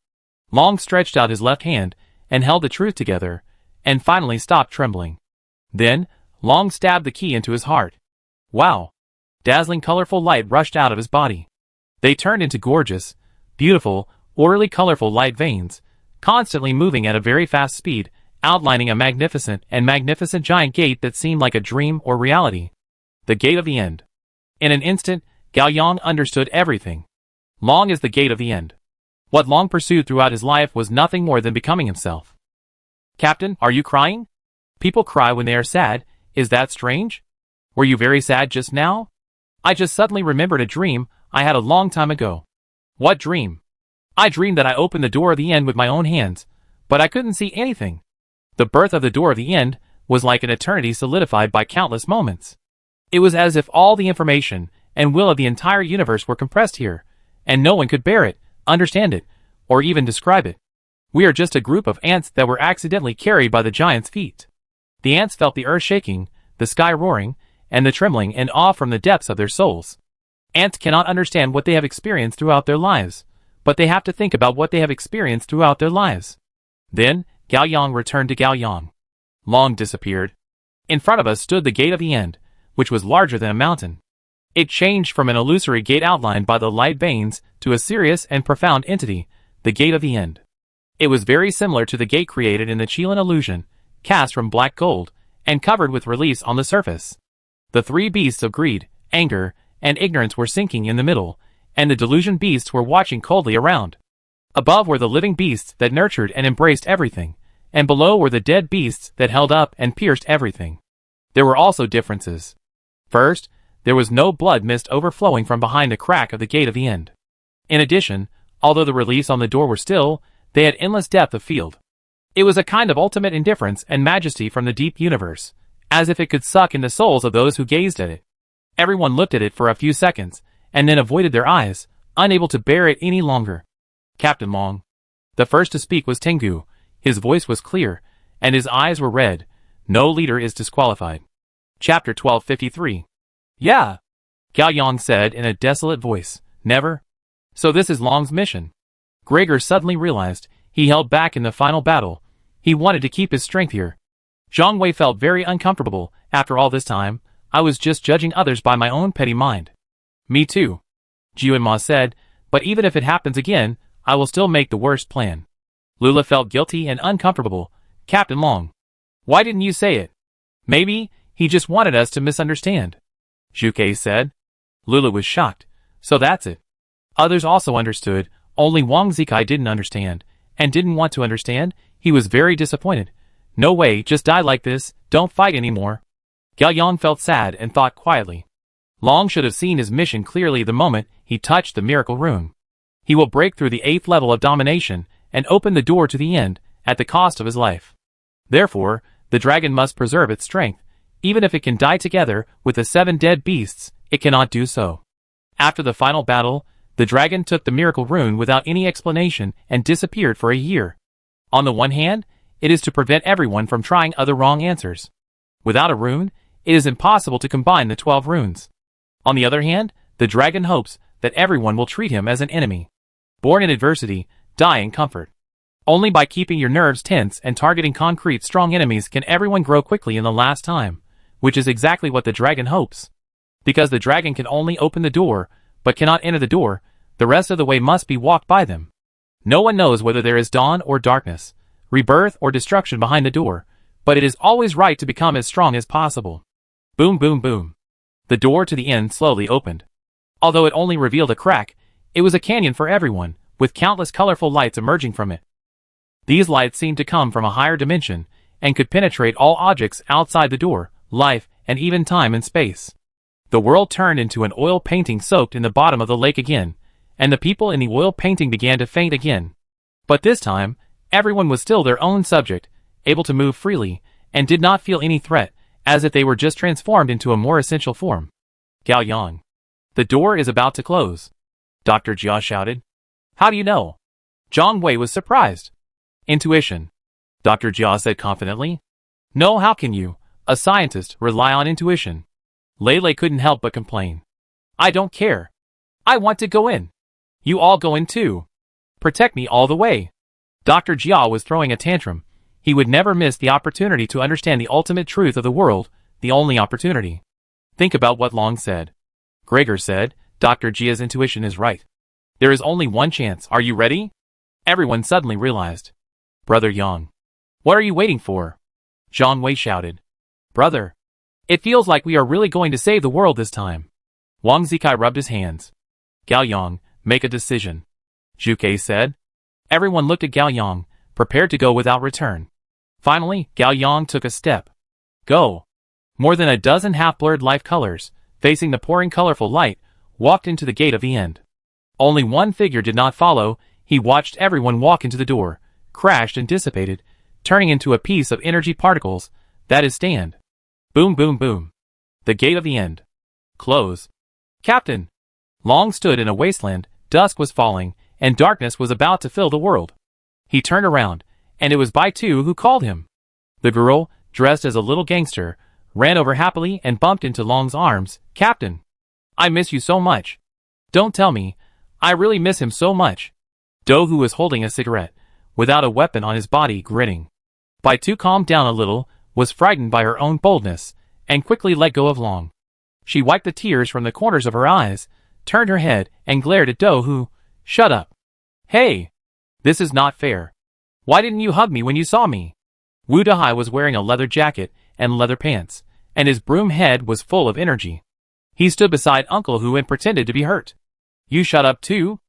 Speaker 1: Long stretched out his left hand, and held the truth together, and finally stopped trembling. Then, Long stabbed the key into his heart. Wow! Dazzling colorful light rushed out of his body. They turned into gorgeous, beautiful, orderly colorful light veins, constantly moving at a very fast speed, outlining a magnificent giant gate that seemed like a dream or reality. The gate of the end. In an instant, Gao Yang understood everything. Long is the gate of the end. What Long pursued throughout his life was nothing more than becoming himself. Captain, are you crying? People cry when they are sad, is that strange? Were you very sad just now? I just suddenly remembered a dream I had a long time ago. What dream? I dreamed that I opened the door of the end with my own hands, but I couldn't see anything. The birth of the door of the end was like an eternity solidified by countless moments. It was as if all the information and will of the entire universe were compressed here, and no one could bear it, understand it, or even describe it. We are just a group of ants that were accidentally carried by the giant's feet. The ants felt the earth shaking, the sky roaring, and the trembling and awe from the depths of their souls. Ants cannot understand what they have experienced throughout their lives, but they have to think about what they have experienced throughout their lives. Then, Gao Yang returned to Gao Yang. Long disappeared. In front of us stood the gate of the end, which was larger than a mountain. It changed from an illusory gate outlined by the light veins to a serious and profound entity, the gate of the end. It was very similar to the gate created in the Chilan illusion, cast from black gold, and covered with reliefs on the surface. The three beasts of greed, anger, and ignorance were sinking in the middle, and the delusion beasts were watching coldly around. Above were the living beasts that nurtured and embraced everything, and below were the dead beasts that held up and pierced everything. There were also differences. First, there was no blood mist overflowing from behind the crack of the gate of the end. In addition, although the reliefs on the door were still, they had endless depth of field. It was a kind of ultimate indifference and majesty from the deep universe, as if it could suck in the souls of those who gazed at it. Everyone looked at it for a few seconds, and then avoided their eyes, unable to bear it any longer. Captain Long. The first to speak was Tengu. His voice was clear, and his eyes were red. No leader is disqualified. Chapter 1253. Yeah, Gao Yang said in a desolate voice. Never? So this is Long's mission. Gregor suddenly realized he held back in the final battle. He wanted to keep his strength here. Zhang Wei felt very uncomfortable. After all this time, I was just judging others by my own petty mind. Me too, Jiuanma said, but even if it happens again, I will still make the worst plan. Lula felt guilty and uncomfortable. Captain Long. Why didn't you say it? Maybe he just wanted us to misunderstand. Zhu Kei said. Lula was shocked. So that's it. Others also understood, only Wang Zikai didn't understand, and didn't want to understand. He was very disappointed. No way, just die like this, don't fight anymore. Gao Yang felt sad and thought quietly. Long should have seen his mission clearly the moment he touched the miracle rune. He will break through the 8th level of domination and open the door to the end, at the cost of his life. Therefore, the dragon must preserve its strength. Even if it can die together with the 7 dead beasts, it cannot do so. After the final battle, the dragon took the miracle rune without any explanation and disappeared for a year. On the one hand, it is to prevent everyone from trying other wrong answers. Without a rune, it is impossible to combine the 12 runes. On the other hand, the dragon hopes that everyone will treat him as an enemy. Born in adversity, die in comfort. Only by keeping your nerves tense and targeting concrete strong enemies can everyone grow quickly in the last time, which is exactly what the dragon hopes. Because the dragon can only open the door, but cannot enter the door, the rest of the way must be walked by them. No one knows whether there is dawn or darkness, rebirth or destruction behind the door, but it is always right to become as strong as possible. Boom boom boom. The door to the end slowly opened. Although it only revealed a crack, it was a canyon for everyone, with countless colorful lights emerging from it. These lights seemed to come from a higher dimension, and could penetrate all objects outside the door, life, and even time and space. The world turned into an oil painting soaked in the bottom of the lake again, and the people in the oil painting began to faint again. But this time, everyone was still their own subject, able to move freely, and did not feel any threat, as if they were just transformed into a more essential form. Gao Yang. The door is about to close. Dr. Jia shouted. How do you know? Zhang Wei was surprised. Intuition. Dr. Jia said confidently. No, how can you, a scientist, rely on intuition? Lei couldn't help but complain. I don't care. I want to go in. You all go in too. Protect me all the way. Dr. Jia was throwing a tantrum. He would never miss the opportunity to understand the ultimate truth of the world, the only opportunity. Think about what Long said. Gregor said, Dr. Jia's intuition is right. There is only one chance. Are you ready? Everyone suddenly realized. Brother Yang. What are you waiting for? Zhang Wei shouted. Brother. It feels like we are really going to save the world this time. Wang Zikai rubbed his hands. Gao Yang, make a decision. Zhu Kei said. Everyone looked at Gao Yang, prepared to go without return. Finally, Gao Yang took a step. Go. More than a dozen half-blurred life colors, facing the pouring colorful light, walked into the gate of the end. Only one figure did not follow. He watched everyone walk into the door, crashed and dissipated, turning into a piece of energy particles, that is stand. Boom boom boom. The gate of the end. Close. Captain. Long stood in a wasteland, dusk was falling, and darkness was about to fill the world. He turned around, and it was Bai Tu who called him. The girl, dressed as a little gangster, ran over happily and bumped into Long's arms. Captain. I miss you so much. Don't tell me. I really miss him so much. Do, who was holding a cigarette, without a weapon on his body, grinning. Bai Tu calmed down a little, was frightened by her own boldness, and quickly let go of Long. She wiped the tears from the corners of her eyes, turned her head, and glared at Do, who, shut up. Hey! This is not fair. Why didn't you hug me when you saw me? Wu Dahai was wearing a leather jacket and leather pants, and his broom head was full of energy. He stood beside Uncle Hu and pretended to be hurt. You shut up too?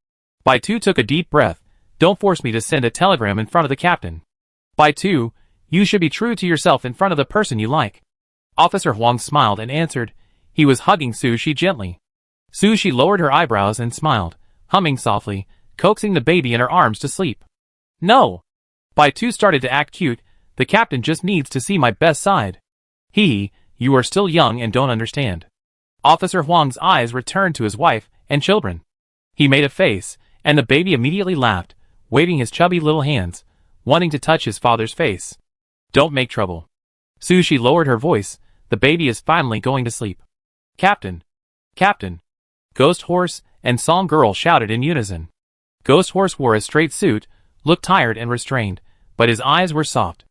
Speaker 1: Baitu took a deep breath. Don't force me to send a telegram in front of the captain. Baitu, you should be true to yourself in front of the person you like. Officer Huang smiled and answered. He was hugging Su Shi gently. Su Shi lowered her eyebrows and smiled, humming softly, coaxing the baby in her arms to sleep. No! Baitu started to act cute. The captain just needs to see my best side. Hee, you are still young and don't understand. Officer Huang's eyes returned to his wife and children. He made a face, and the baby immediately laughed, waving his chubby little hands, wanting to touch his father's face. Don't make trouble. Su Shi lowered her voice. The baby is finally going to sleep. Captain! Captain! Ghost Horse and Song Girl shouted in unison. Ghost Horse wore a straight suit, looked tired and restrained, but his eyes were soft.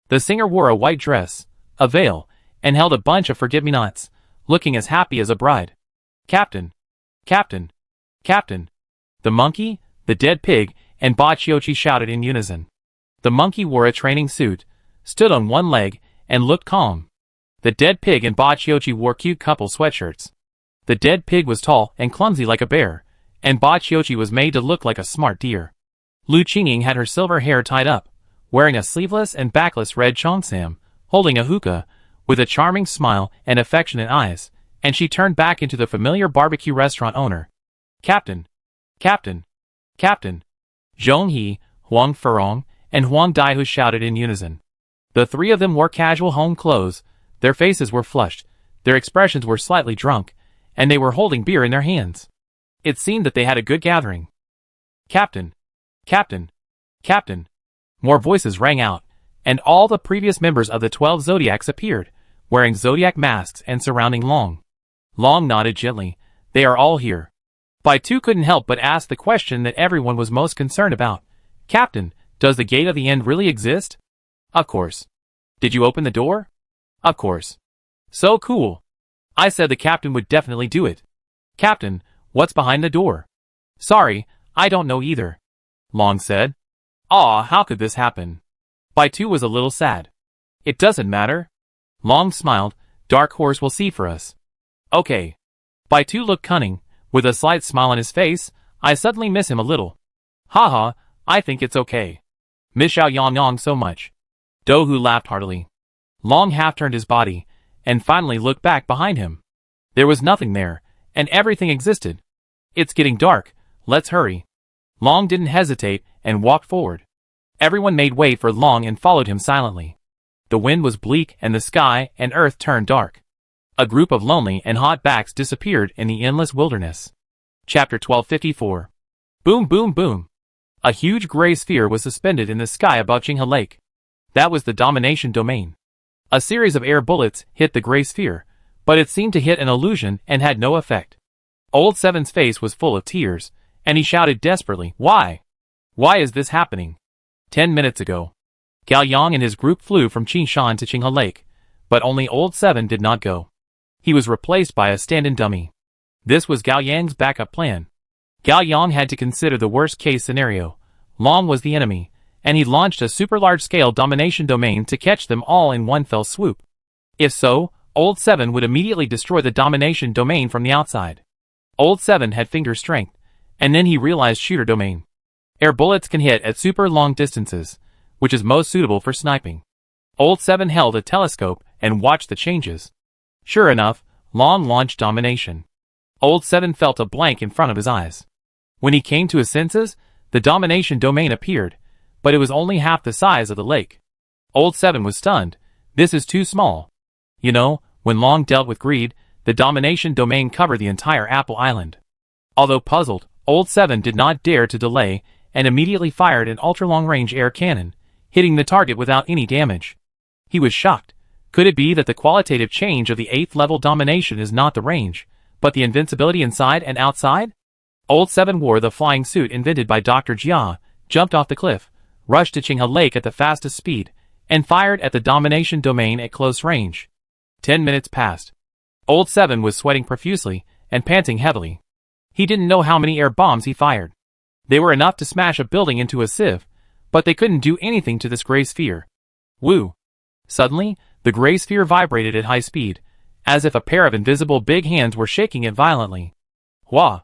Speaker 1: The singer wore a white dress, a veil, and held a bunch of forget-me-nots, looking as happy as a bride. Captain! Captain! Captain! The monkey, the dead pig, and Bachiochi shouted in unison. The monkey wore a training suit, stood on one leg, and looked calm. The dead pig and Bachiochi wore cute couple sweatshirts. The dead pig was tall and clumsy like a bear, and Bachiochi was made to look like a smart deer. Lu Qingying had her silver hair tied up, wearing a sleeveless and backless red cheongsam, holding a hookah, with a charming smile and affectionate eyes, and she turned back into the familiar barbecue restaurant owner. Captain! Captain! Captain! Zhong He, Huang Furong, and Huang Daihu shouted in unison. The three of them wore casual home clothes, their faces were flushed, their expressions were slightly drunk, and they were holding beer in their hands. It seemed that they had a good gathering. Captain! Captain! Captain! More voices rang out, and all the previous members of the 12 Zodiacs appeared, wearing Zodiac masks and surrounding Long. Long nodded gently. They are all here. Baitu couldn't help but ask the question that everyone was most concerned about. Captain, does the gate of the end really exist? Of course. Did you open the door? Of course. So cool. I said the captain would definitely do it. Captain, what's behind the door? Sorry, I don't know either. Long said. Aw, how could this happen? Baitu was a little sad. It doesn't matter. Long smiled. Dark Horse will see for us. Okay. Baitu looked cunning, with a slight smile on his face. I suddenly miss him a little. Haha, I think it's okay. Miss Xiao Yang so much. Dohu laughed heartily. Long half-turned his body, and finally looked back behind him. There was nothing there, and everything existed. It's getting dark, let's hurry. Long didn't hesitate, and walked forward. Everyone made way for Long and followed him silently. The wind was bleak and the sky and earth turned dark. A group of lonely and hot backs disappeared in the endless wilderness. Chapter 1254. Boom boom boom. A huge gray sphere was suspended in the sky above Qinghe Lake. That was the domination domain. A series of air bullets hit the gray sphere, but it seemed to hit an illusion and had no effect. Old Seven's face was full of tears, and he shouted desperately, Why? Why is this happening? 10 minutes ago. Gao Yang and his group flew from Qingshan to Qinghe Lake, but only Old Seven did not go. He was replaced by a stand-in dummy. This was Gao Yang's backup plan. Gao Yang had to consider the worst-case scenario. Long was the enemy, and he launched a super-large-scale domination domain to catch them all in one fell swoop. If so, Old Seven would immediately destroy the domination domain from the outside. Old Seven had finger strength, and then he realized shooter domain. Air bullets can hit at super long distances, which is most suitable for sniping. Old Seven held a telescope and watched the changes. Sure enough, Long launched domination. Old Seven felt a blank in front of his eyes. When he came to his senses, the domination domain appeared, but it was only half the size of the lake. Old Seven was stunned. This is too small. You know, when Long dealt with greed, the domination domain covered the entire Apple Island. Although puzzled, Old Seven did not dare to delay and immediately fired an ultra-long-range air cannon, hitting the target without any damage. He was shocked. Could it be that the qualitative change of the 8th level domination is not the range, but the invincibility inside and outside? Old Seven wore the flying suit invented by Dr. Jia, jumped off the cliff, rushed to Qinghe Lake at the fastest speed, and fired at the domination domain at close range. 10 minutes passed. Old Seven was sweating profusely and panting heavily. He didn't know how many air bombs he fired. They were enough to smash a building into a sieve, but they couldn't do anything to this gray sphere. Woo! Suddenly, the gray sphere vibrated at high speed, as if a pair of invisible big hands were shaking it violently. Hua!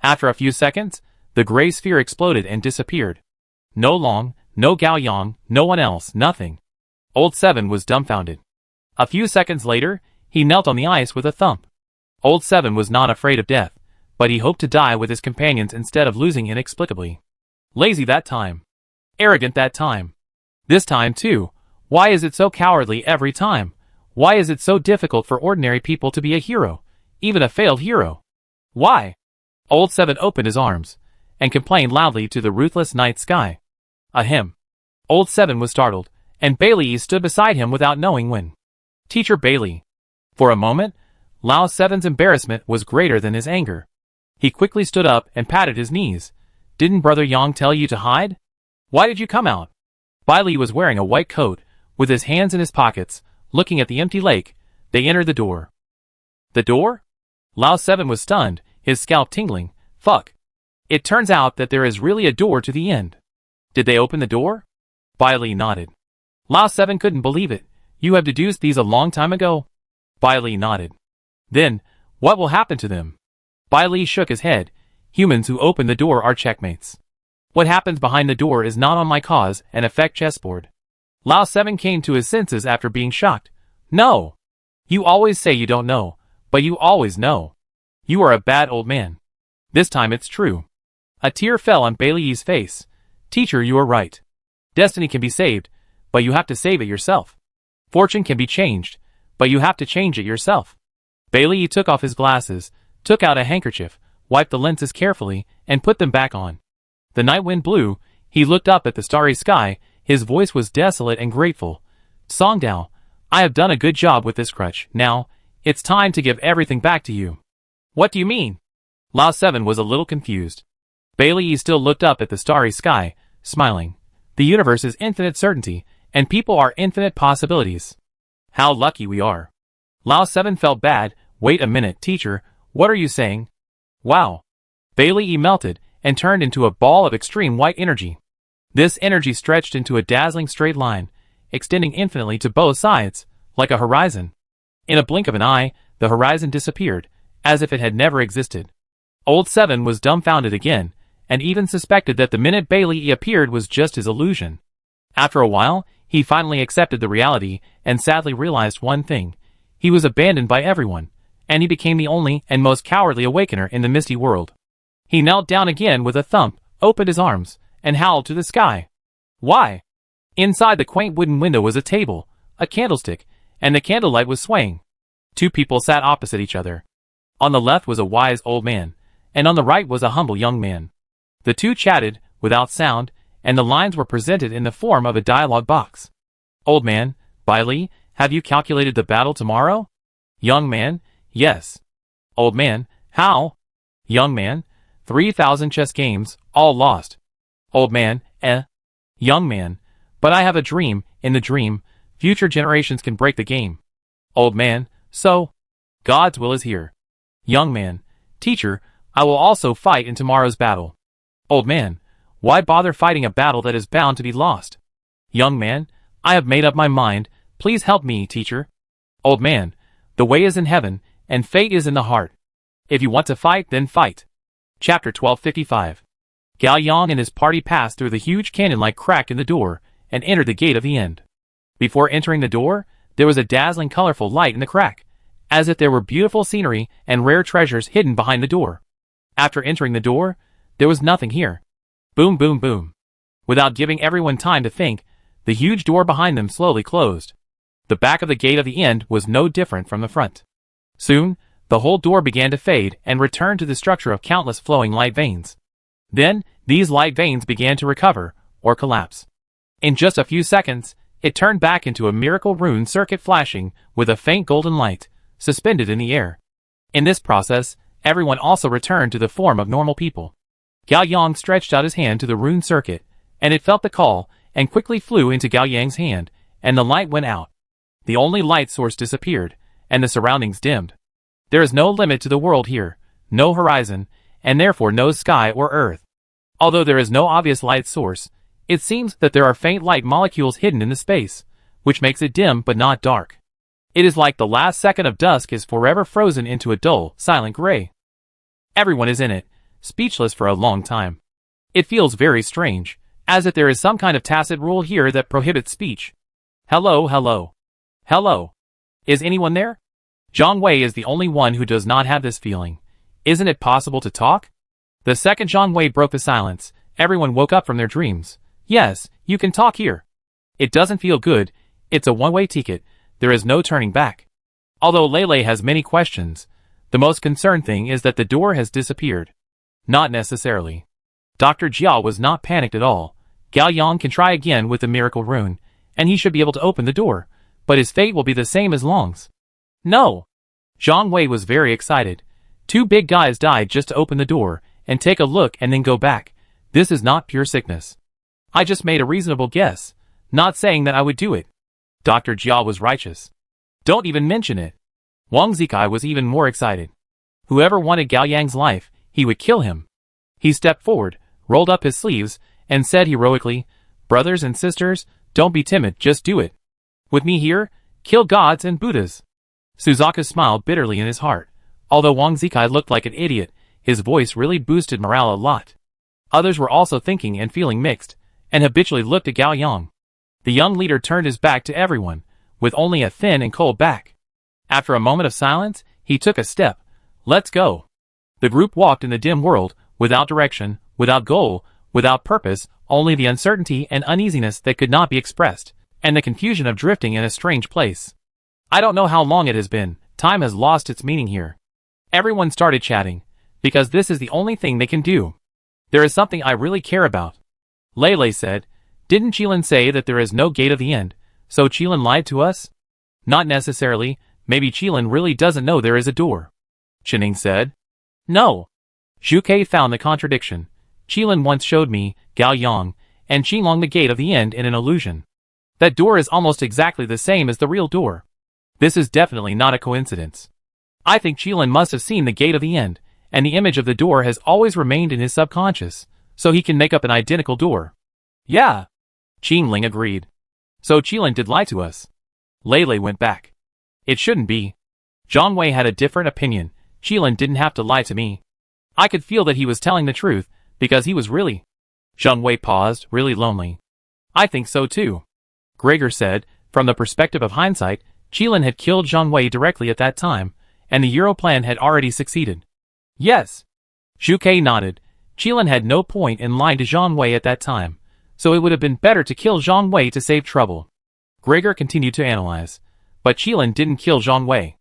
Speaker 1: After a few seconds, the gray sphere exploded and disappeared. No Long, no Gao Yang, no one else, nothing. Old Seven was dumbfounded. A few seconds later, he knelt on the ice with a thump. Old Seven was not afraid of death, but he hoped to die with his companions instead of losing inexplicably. Lazy that time. Arrogant that time. This time too. Why is it so cowardly every time? Why is it so difficult for ordinary people to be a hero, even a failed hero? Why? Old Seven opened his arms, and complained loudly to the ruthless night sky. Ahem. Old Seven was startled, and Bailey stood beside him without knowing when. Teacher Bailey. For a moment, Lao Seven's embarrassment was greater than his anger. He quickly stood up and patted his knees. Didn't Brother Yang tell you to hide? Why did you come out? Bailey was wearing a white coat, with his hands in his pockets, looking at the empty lake. They entered the door. The door? Lao Seven was stunned, his scalp tingling. Fuck. It turns out that there is really a door to the end. Did they open the door? Bailey nodded. Lao Seven couldn't believe it. You have deduced these a long time ago? Bailey nodded. Then, what will happen to them? Bailey shook his head. Humans who open the door are checkmates. What happens behind the door is not on my cause and effect chessboard. Lao Seven came to his senses after being shocked. No! You always say you don't know, but you always know. You are a bad old man. This time it's true. A tear fell on Bailey's face. Teacher, you are right. Destiny can be saved, but you have to save it yourself. Fortune can be changed, but you have to change it yourself. Bailey took off his glasses, took out a handkerchief, wiped the lenses carefully, and put them back on. The night wind blew. He looked up at the starry sky. His voice was desolate and grateful. Songdao, I have done a good job with this crutch. Now, it's time to give everything back to you. What do you mean? Lao Seven was a little confused. Bailey still looked up at the starry sky, smiling. The universe is infinite certainty, and people are infinite possibilities. How lucky we are. Lao Seven felt bad. Wait a minute, teacher, what are you saying? Wow. Bailey melted, and turned into a ball of extreme white energy. This energy stretched into a dazzling straight line, extending infinitely to both sides, like a horizon. In a blink of an eye, the horizon disappeared, as if it had never existed. Old Seven was dumbfounded again, and even suspected that the minute Bailey appeared was just his illusion. After a while, he finally accepted the reality, and sadly realized one thing. He was abandoned by everyone, and he became the only and most cowardly awakener in the misty world. He knelt down again with a thump, opened his arms, and howled to the sky. Why? Inside the quaint wooden window was a table, a candlestick, and the candlelight was swaying. Two people sat opposite each other. On the left was a wise old man, and on the right was a humble young man. The two chatted, without sound, and the lines were presented in the form of a dialogue box. Old man, Bailey, have you calculated the battle tomorrow? Young man, yes. Old man, how? Young man, 3,000 chess games, all lost. Old man, Young man, but I have a dream. In the dream, future generations can break the game. Old man, so? God's will is here. Young man, teacher, I will also fight in tomorrow's battle. Old man, why bother fighting a battle that is bound to be lost? Young man, I have made up my mind. Please help me, teacher. Old man, the way is in heaven, and fate is in the heart. If you want to fight, then fight. Chapter 1255. Gao Yang and his party passed through the huge cannon-like crack in the door, and entered the gate of the end. Before entering the door, there was a dazzling colorful light in the crack, as if there were beautiful scenery and rare treasures hidden behind the door. After entering the door, there was nothing here. Boom, boom, boom. Without giving everyone time to think, the huge door behind them slowly closed. The back of the gate of the end was no different from the front. Soon, the whole door began to fade and return to the structure of countless flowing light veins. Then, these light veins began to recover, or collapse. In just a few seconds, it turned back into a miracle rune circuit flashing with a faint golden light, suspended in the air. In this process, everyone also returned to the form of normal people. Gao Yang stretched out his hand to the rune circuit, and it felt the call, and quickly flew into Gao Yang's hand, and the light went out. The only light source disappeared, and the surroundings dimmed. There is no limit to the world here, no horizon, and therefore no sky or earth. Although there is no obvious light source, it seems that there are faint light molecules hidden in the space, which makes it dim but not dark. It is like the last second of dusk is forever frozen into a dull, silent gray. Everyone is in it. speechless for a long time. It feels very strange, as if there is some kind of tacit rule here that prohibits speech. Hello, hello. Hello. Is anyone there? Zhang Wei is the only one who does not have this feeling. Isn't it possible to talk? The second Zhang Wei broke the silence, everyone woke up from their dreams. Yes, you can talk here. It doesn't feel good, it's a one-way ticket, there is no turning back. Although Lei has many questions, the most concerned thing is that the door has disappeared. Not necessarily. Dr. Jia was not panicked at all. Gao Yang can try again with the miracle rune, and he should be able to open the door, but his fate will be the same as Long's. No! Zhang Wei was very excited. Two big guys died just to open the door, and take a look and then go back. This is not pure sickness. I just made a reasonable guess, not saying that I would do it. Dr. Jia was righteous. Don't even mention it. Wang Zikai was even more excited. Whoever wanted Gao Yang's life, he would kill him. He stepped forward, rolled up his sleeves, and said heroically, "Brothers and sisters, don't be timid, just do it. With me here, kill gods and Buddhas." Suzaka smiled bitterly in his heart. Although Wang Zikai looked like an idiot, his voice really boosted morale a lot. Others were also thinking and feeling mixed, and habitually looked at Gao Yang. The young leader turned his back to everyone, with only a thin and cold back. After a moment of silence, he took a step. "Let's go." The group walked in the dim world, without direction, without goal, without purpose, only the uncertainty and uneasiness that could not be expressed, and the confusion of drifting in a strange place. I don't know how long it has been, time has lost its meaning here. Everyone started chatting, because this is the only thing they can do. There is something I really care about. Lei said, "Didn't Qilin say that there is no gate of the end, so Qilin lied to us?" "Not necessarily, maybe Qilin really doesn't know there is a door." Qining said. "No." Zhu Ke found the contradiction. "Qilin once showed me, Gao Yang, and Qinglong the gate of the end in an illusion. That door is almost exactly the same as the real door. This is definitely not a coincidence. I think Qilin must have seen the gate of the end, and the image of the door has always remained in his subconscious, so he can make up an identical door." "Yeah." Qingling agreed. "So Qilin did lie to us." Lei went back. "It shouldn't be. Zhang Wei had a different opinion. Qilin didn't have to lie to me. I could feel that he was telling the truth, because he was really—" Zhang Wei paused, really lonely. "I think so too." Gregor said, from the perspective of hindsight, Qilin had killed Zhang Wei directly at that time, and the Euro plan had already succeeded. "Yes." Zhu Ke nodded. Qilin had no point in lying to Zhang Wei at that time, so it would have been better to kill Zhang Wei to save trouble. Gregor continued to analyze. But Qilin didn't kill Zhang Wei.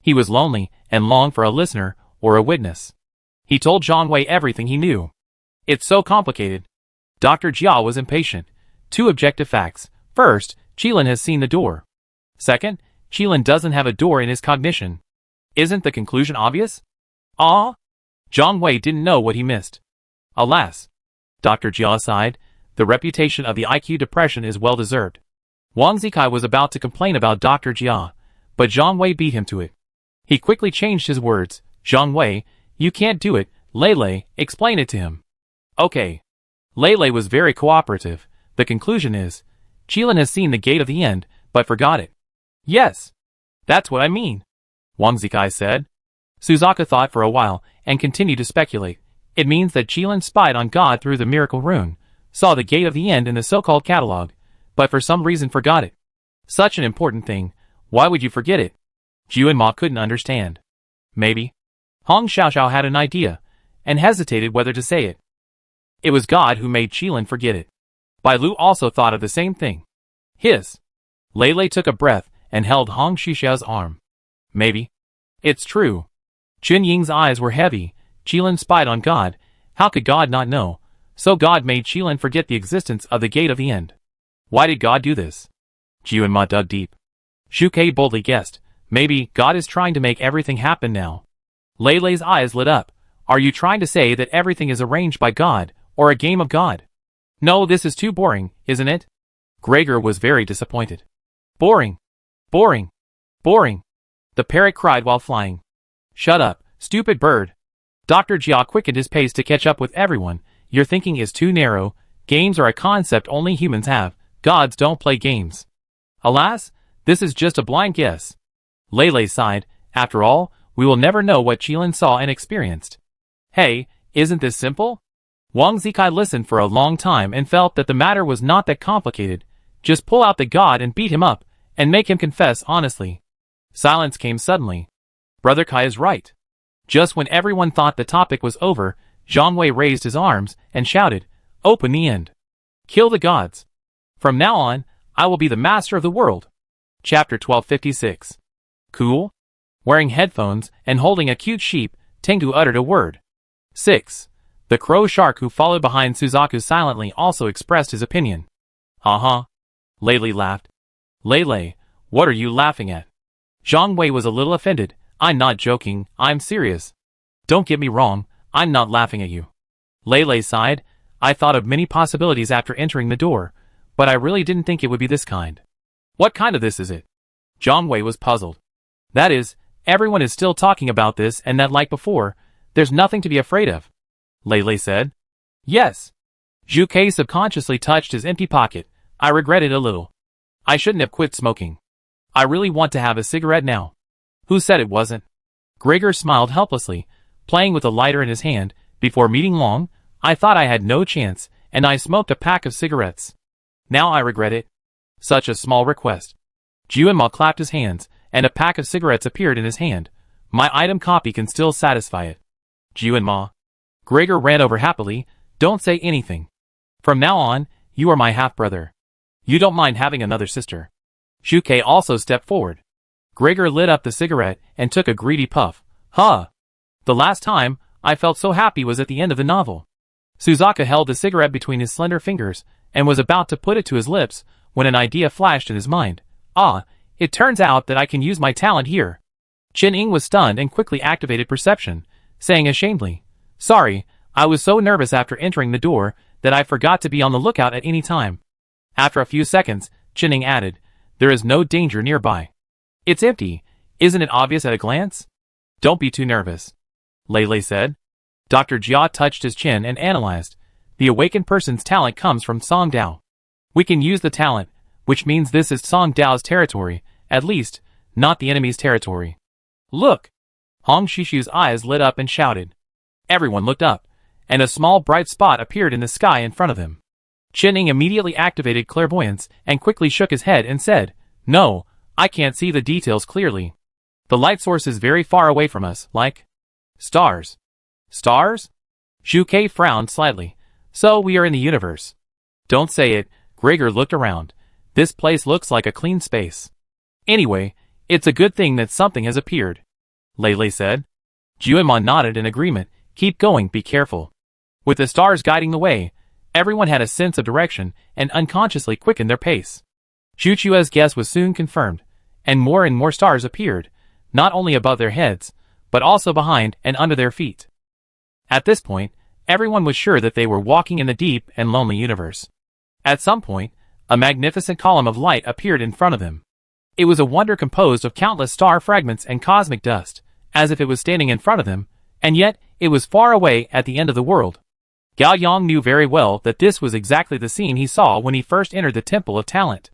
Speaker 1: He was lonely and longed for a listener or a witness. He told Zhang Wei everything he knew. "It's so complicated." Dr. Jia was impatient. Two objective facts. First, Qilin has seen the door. Second, Qilin doesn't have a door in his cognition. Isn't the conclusion obvious? Ah? Zhang Wei didn't know what he missed. Alas. Dr. Jia sighed. The reputation of the IQ depression is well deserved. Wang Zikai was about to complain about Dr. Jia, but Zhang Wei beat him to it. He quickly changed his words. "Zhang Wei, you can't do it. Lei, explain it to him." "Okay." Lei was very cooperative. The conclusion is, Qilin has seen the gate of the end, but forgot it. "Yes. That's what I mean," Wang Zikai said. Suzaka thought for a while, and continued to speculate. It means that Qilin spied on God through the miracle rune, saw the gate of the end in the so-called catalog, but for some reason forgot it. Such an important thing, why would you forget it? Ju and Ma couldn't understand. Maybe. Hong Xiaoxiao had an idea, and hesitated whether to say it. It was God who made Qilin forget it. Bai Lu also thought of the same thing. His. Lei took a breath, and held Hong Xiaoxiao's arm. Maybe. It's true. Chun Ying's eyes were heavy. Qilin spied on God. How could God not know? So God made Qilin forget the existence of the gate of the end. Why did God do this? Ju and Ma dug deep. Zhu Ke boldly guessed. Maybe God is trying to make everything happen now. Lei's eyes lit up. Are you trying to say that everything is arranged by God, or a game of God? No, this is too boring, isn't it? Gregor was very disappointed. Boring. Boring. Boring. The parrot cried while flying. Shut up, stupid bird. Dr. Jia quickened his pace to catch up with everyone. Your thinking is too narrow. Games are a concept only humans have. Gods don't play games. Alas, this is just a blind guess. Lei sighed. After all, we will never know what Qilin saw and experienced. Hey, Isn't this simple? Wang Zikai listened for a long time and felt that the matter was not that complicated. Just pull out the god and beat him up, and make him confess honestly. Silence came suddenly. Brother Kai is right. Just when everyone thought the topic was over, Zhang Wei raised his arms and shouted, "Open the end. Kill the gods. From now on, I will be the master of the world." Chapter 1256. Cool? Wearing headphones and holding a cute sheep, Tengu uttered a word. 6. The crow shark who followed behind Suzaku silently also expressed his opinion. Uh-huh. Lei laughed. Lei, what are you laughing at? Zhang Wei was a little offended. I'm not joking, I'm serious. Don't get me wrong, I'm not laughing at you. Lei sighed. I thought of many possibilities after entering the door, but I really didn't think it would be this kind. What kind of this is it? Zhang Wei was puzzled. That is, everyone is still talking about this and that like before, there's nothing to be afraid of. Lei said. Yes. Zhu Kei subconsciously touched his empty pocket. I regret it a little. I shouldn't have quit smoking. I really want to have a cigarette now. Who said it wasn't? Gregor smiled helplessly, playing with a lighter in his hand. Before meeting Long, I thought I had no chance, and I smoked a pack of cigarettes. Now I regret it. Such a small request. Juanma clapped his hands, and a pack of cigarettes appeared in his hand. My item copy can still satisfy it. Juanma. Gregor ran over happily. Don't say anything. From now on, you are my half-brother. You don't mind having another sister. Zhu Kei also stepped forward. Gregor lit up the cigarette and took a greedy puff. Huh. The last time I felt so happy was at the end of the novel. Suzaku held the cigarette between his slender fingers and was about to put it to his lips when an idea flashed in his mind. Ah, it turns out that I can use my talent here. Chen Ying was stunned and quickly activated perception, saying ashamedly, "Sorry, I was so nervous after entering the door that I forgot to be on the lookout at any time." After a few seconds, Chen Ying added, "There is no danger nearby. It's empty. Isn't it obvious at a glance?" "Don't be too nervous," Lei said. Dr. Jia touched his chin and analyzed. The awakened person's talent comes from Song Dao. We can use the talent, which means this is Song Dao's territory, at least, not the enemy's territory. Look! Hong Shishu's eyes lit up and shouted. Everyone looked up, and a small bright spot appeared in the sky in front of him. Chen Ying immediately activated clairvoyance and quickly shook his head and said, "No, I can't see the details clearly. The light source is very far away from us, like stars." Stars? Zhu Kei frowned slightly. So we are in the universe. Don't say it. Gregor looked around. This place looks like a clean space. Anyway, it's a good thing that something has appeared, Lei said. Juanma nodded in agreement. Keep going, be careful. With the stars guiding the way, everyone had a sense of direction and unconsciously quickened their pace. Zhu Chua's guess was soon confirmed, and more stars appeared, not only above their heads, but also behind and under their feet. At this point, everyone was sure that they were walking in the deep and lonely universe. At some point, a magnificent column of light appeared in front of them. It was a wonder composed of countless star fragments and cosmic dust, as if it was standing in front of them, and yet it was far away at the end of the world. Gao Yang knew very well that this was exactly the scene he saw when he first entered the Temple of Talent.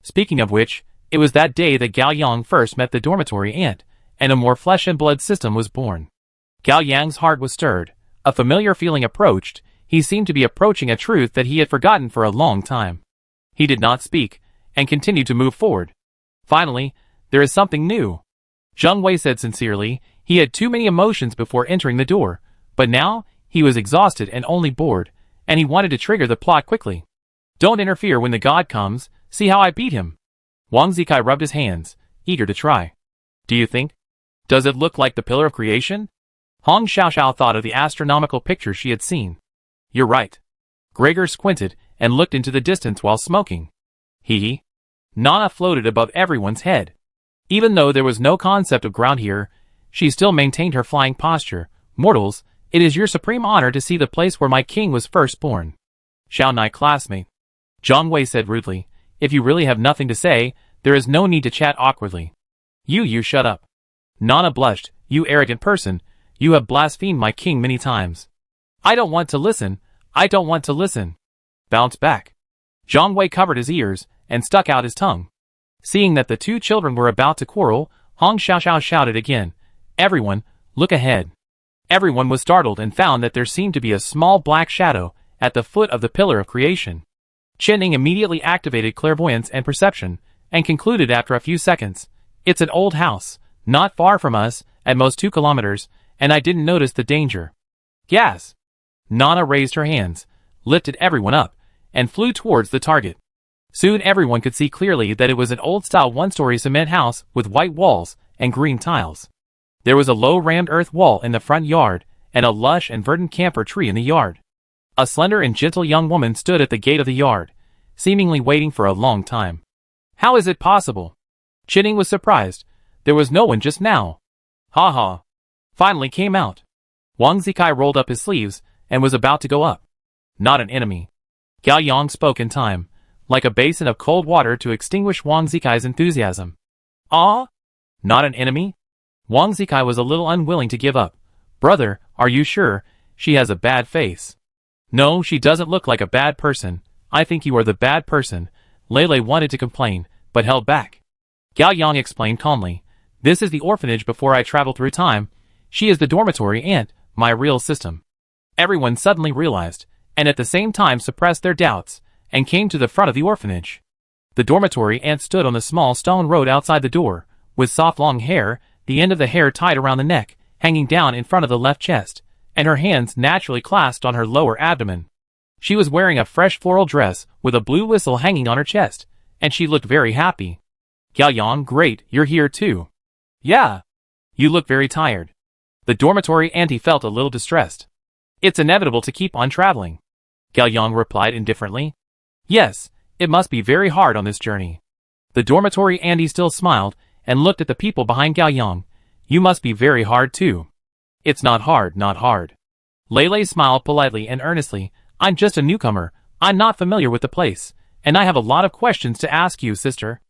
Speaker 1: Speaking of which, it was that day that Gao Yang first met the dormitory ant, and a more flesh and blood system was born. Gao Yang's heart was stirred. A familiar feeling approached. He seemed to be approaching a truth that he had forgotten for a long time. He did not speak, and continued to move forward. Finally, there is something new. Zhang Wei said sincerely. He had too many emotions before entering the door, but now, he was exhausted and only bored, and he wanted to trigger the plot quickly. Don't interfere when the god comes, see how I beat him. Wang Zikai rubbed his hands, eager to try. Do you think? Does it look like the Pillar of Creation? Hong Xiaoxiao thought of the astronomical picture she had seen. You're right. Gregor squinted and looked into the distance while smoking. Hee. Nana floated above everyone's head. Even though there was no concept of ground here, she still maintained her flying posture. Mortals, it is your supreme honor to see the place where my king was first born. Xiao Nai classmate. Zhang Wei said rudely. If you really have nothing to say, there is no need to chat awkwardly. You shut up. Nana blushed. You arrogant person. You have blasphemed my king many times. I don't want to listen. I don't want to listen. Bounce back. Zhang Wei covered his ears and stuck out his tongue. Seeing that the two children were about to quarrel, Hong Xiaoxiao shouted again. Everyone, look ahead. Everyone was startled and found that there seemed to be a small black shadow at the foot of the pillar of creation. Qining immediately activated clairvoyance and perception, and concluded after a few seconds, "It's an old house, not far from us, at most 2 kilometers, and I didn't notice the danger." Gas! Nana raised her hands, lifted everyone up, and flew towards the target. Soon everyone could see clearly that it was an old-style one-story cement house with white walls and green tiles. There was a low rammed earth wall in the front yard, and a lush and verdant camphor tree in the yard. A slender and gentle young woman stood at the gate of the yard, seemingly waiting for a long time. "How is it possible?" Qining was surprised. There was no one just now. "Ha ha!" finally came out. Wang Zikai rolled up his sleeves and was about to go up. "Not an enemy." Gao Yang spoke in time, like a basin of cold water to extinguish Wang Zikai's enthusiasm. "Ah? Not an enemy?" Wang Zikai was a little unwilling to give up. "Brother, are you sure? She has a bad face." "No, she doesn't look like a bad person. I think you are the bad person." Lele wanted to complain, but held back. Gao Yang explained calmly, "This is the orphanage before I travel through time. She is the dormitory aunt, my real system." Everyone suddenly realized, and at the same time suppressed their doubts, and came to the front of the orphanage. The dormitory aunt stood on the small stone road outside the door, with soft long hair, the end of the hair tied around the neck, hanging down in front of the left chest, and her hands naturally clasped on her lower abdomen. She was wearing a fresh floral dress with a blue whistle hanging on her chest, and she looked very happy. "Gao Yang, great, you're here too." "Yeah. You look very tired." The dormitory auntie felt a little distressed. "It's inevitable to keep on traveling," Gao Yang replied indifferently. "Yes, it must be very hard on this journey." The dormitory auntie still smiled and looked at the people behind Gao Yang. "You must be very hard too." "It's not hard, not hard." Lele smiled politely and earnestly. "I'm just a newcomer, I'm not familiar with the place, and I have a lot of questions to ask you, sister."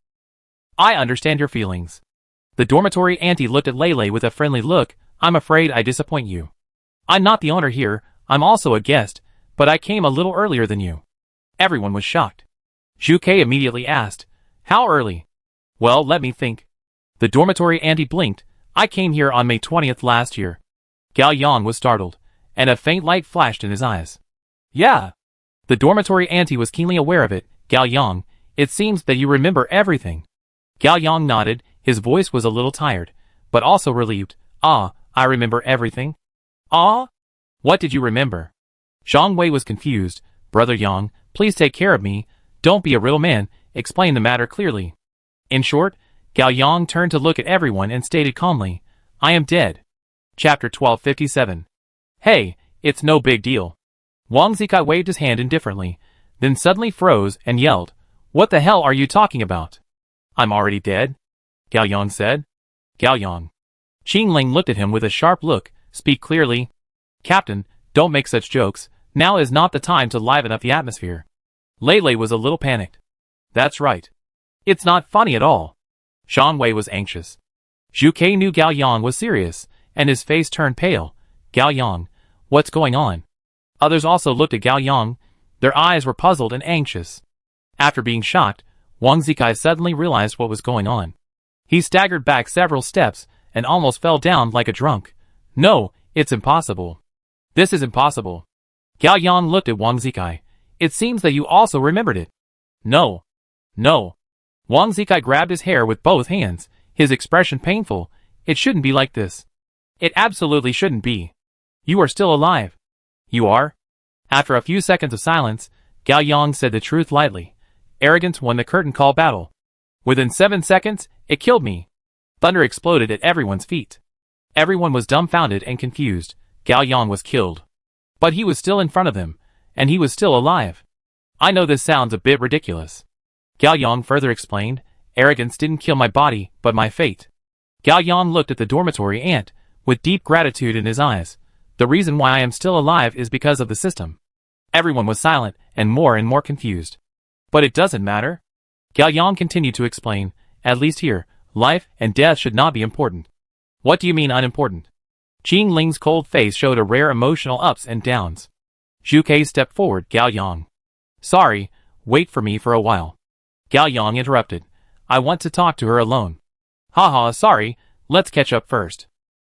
Speaker 1: "I understand your feelings." The dormitory auntie looked at Lele with a friendly look. "I'm afraid I disappoint you. I'm not the owner here, I'm also a guest, but I came a little earlier than you." Everyone was shocked. Zhu Kei immediately asked, "How early?" "Well, let me think." The dormitory auntie blinked. "I came here on May 20th last year." Gao Yang was startled, and a faint light flashed in his eyes. "Yeah." The dormitory auntie was keenly aware of it. "Gao Yang, it seems that you remember everything." Gao Yang nodded, his voice was a little tired, but also relieved. "Ah, I remember everything." "Ah? What did you remember?" Zhang Wei was confused. "Brother Yang, please take care of me. Don't be a riddle man, explain the matter clearly." In short, Gao Yang turned to look at everyone and stated calmly, "I am dead." Chapter 1257. "Hey, it's no big deal." Wang Zikai waved his hand indifferently, then suddenly froze and yelled, "What the hell are you talking about?" "I'm already dead," Gao Yang said. "Gao Yang." Qingling looked at him with a sharp look. "Speak clearly." "Captain, don't make such jokes. Now is not the time to liven up the atmosphere." Lele was a little panicked. "That's right. It's not funny at all." Zhang Wei was anxious. Zhu Kei knew Gao Yang was serious, and his face turned pale. "Gao Yang, what's going on?" Others also looked at Gao Yang. Their eyes were puzzled and anxious. After being shocked, Wang Zikai suddenly realized what was going on. He staggered back several steps and almost fell down like a drunk. "No, it's impossible. This is impossible." Gao Yang looked at Wang Zikai. "It seems that you also remembered it." "No. No." Wang Zikai grabbed his hair with both hands, his expression painful. "It shouldn't be like this. It absolutely shouldn't be. You are still alive." "You are?" After a few seconds of silence, Gao Yang said the truth lightly. "Arrogance won the curtain call battle. Within 7 seconds, it killed me." Thunder exploded at everyone's feet. Everyone was dumbfounded and confused. Gao Yang was killed. But he was still in front of them, and he was still alive. "I know this sounds a bit ridiculous," Gao Yang further explained. "Arrogance didn't kill my body, but my fate." Gao Yang looked at the dormitory aunt, with deep gratitude in his eyes. "The reason why I am still alive is because of the system." Everyone was silent, and more confused. "But it doesn't matter." Gao Yang continued to explain. "At least here, life and death should not be important." "What do you mean unimportant?" Qing Ling's cold face showed a rare emotional ups and downs. Zhu Kei stepped forward. "Gao Yang. Sorry, wait for me for a while." Gao Yang interrupted. "I want to talk to her alone." "Haha, sorry, let's catch up first."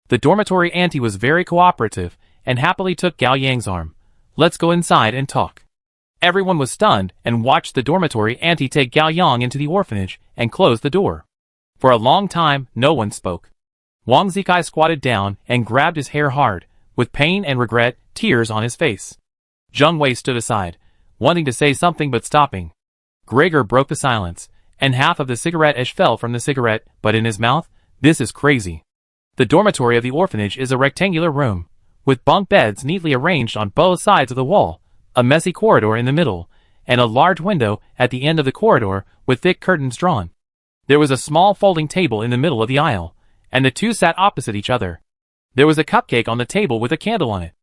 Speaker 1: The dormitory auntie was very cooperative and happily took Gao Yang's arm. Let's go inside and talk. Everyone was stunned and watched the dormitory auntie take Gao Yang into the orphanage and close the door. For a long time, no one spoke. Wang Zikai squatted down and grabbed his hair hard, with pain and regret, tears on his face. Zheng Wei stood aside, wanting to say something but stopping. Gregor broke the silence, and half of the cigarette ash fell from the cigarette, but in his mouth, this is crazy. The dormitory of the orphanage is a rectangular room, with bunk beds neatly arranged on both sides of the wall, a messy corridor in the middle, and a large window at the end of the corridor with thick curtains drawn. There was a small folding table in the middle of the aisle, and the two sat opposite each other. There was a cupcake on the table with a candle on it.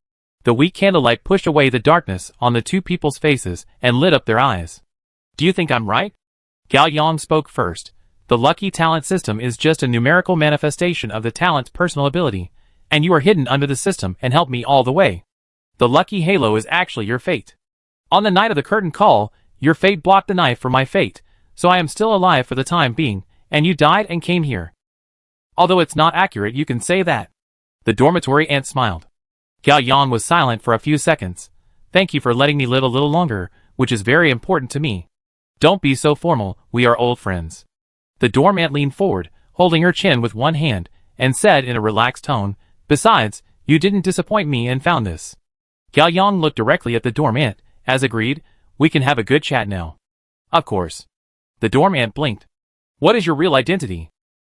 Speaker 1: The weak candlelight pushed away the darkness on the two people's faces and lit up their eyes. Do you think I'm right? Gao Yang spoke first. The lucky talent system is just a numerical manifestation of the talent's personal ability, and you are hidden under the system and helped me all the way. The lucky halo is actually your fate. On the night of the curtain call, your fate blocked the knife for my fate, so I am still alive for the time being, and you died and came here. Although it's not accurate, you can say that. The dormitory aunt smiled. Gao Yang was silent for a few seconds. Thank you for letting me live a little longer, which is very important to me. Don't be so formal, we are old friends. The dorm aunt leaned forward, holding her chin with one hand, and said in a relaxed tone, besides, you didn't disappoint me and found this. Gao Yang looked directly at the dorm aunt, as agreed, we can have a good chat now. Of course. The dorm aunt blinked. What is your real identity?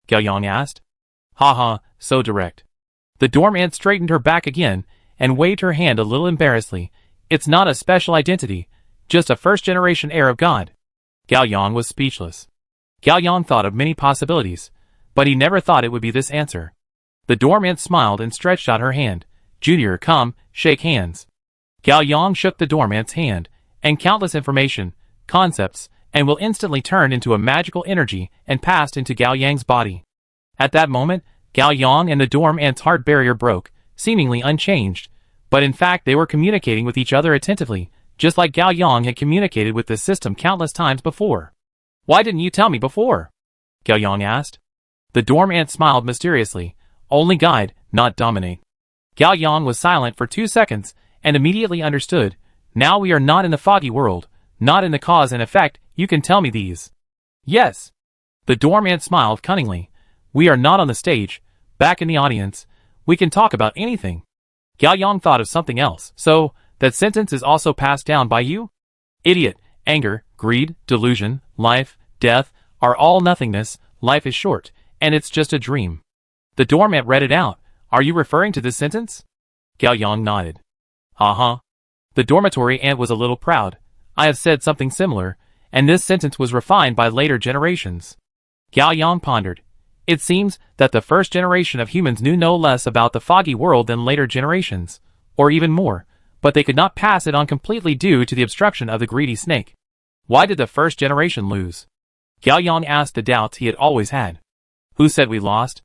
Speaker 1: Gao Yang asked. Haha, so direct. The dorm aunt straightened her back again, and waved her hand a little embarrassedly. It's not a special identity, just a first-generation heir of God. Gao Yang was speechless. Gao Yang thought of many possibilities, but he never thought it would be this answer. The dorm aunt smiled and stretched out her hand. Junior, come, shake hands. Gao Yang shook the dorm aunt's hand, and countless information, concepts, and will instantly turn into a magical energy and passed into Gao Yang's body. At that moment, Gao Yang and the dorm aunt's heart barrier broke, seemingly unchanged, but in fact they were communicating with each other attentively, just like Gao Yang had communicated with the system countless times before. Why didn't you tell me before? Gao Yang asked. The dorm aunt smiled mysteriously. Only guide, not dominate. Gao Yang was silent for 2 seconds, and immediately understood. Now we are not in the foggy world, not in the cause and effect, you can tell me these. Yes. The dorm aunt smiled cunningly. We are not on the stage, back in the audience, we can talk about anything. Gao Yang thought of something else. So, that sentence is also passed down by you? Idiot, anger, greed, delusion, life, death, are all nothingness, life is short, and it's just a dream. The dorm aunt read it out. Are you referring to this sentence? Gao Yang nodded. Uh-huh. The dormitory aunt was a little proud. I have said something similar, and this sentence was refined by later generations. Gao Yang pondered. It seems that the first generation of humans knew no less about the foggy world than later generations, or even more, but they could not pass it on completely due to the obstruction of the greedy snake. Why did the first generation lose? Gao Yang asked the doubts he had always had. Who said we lost?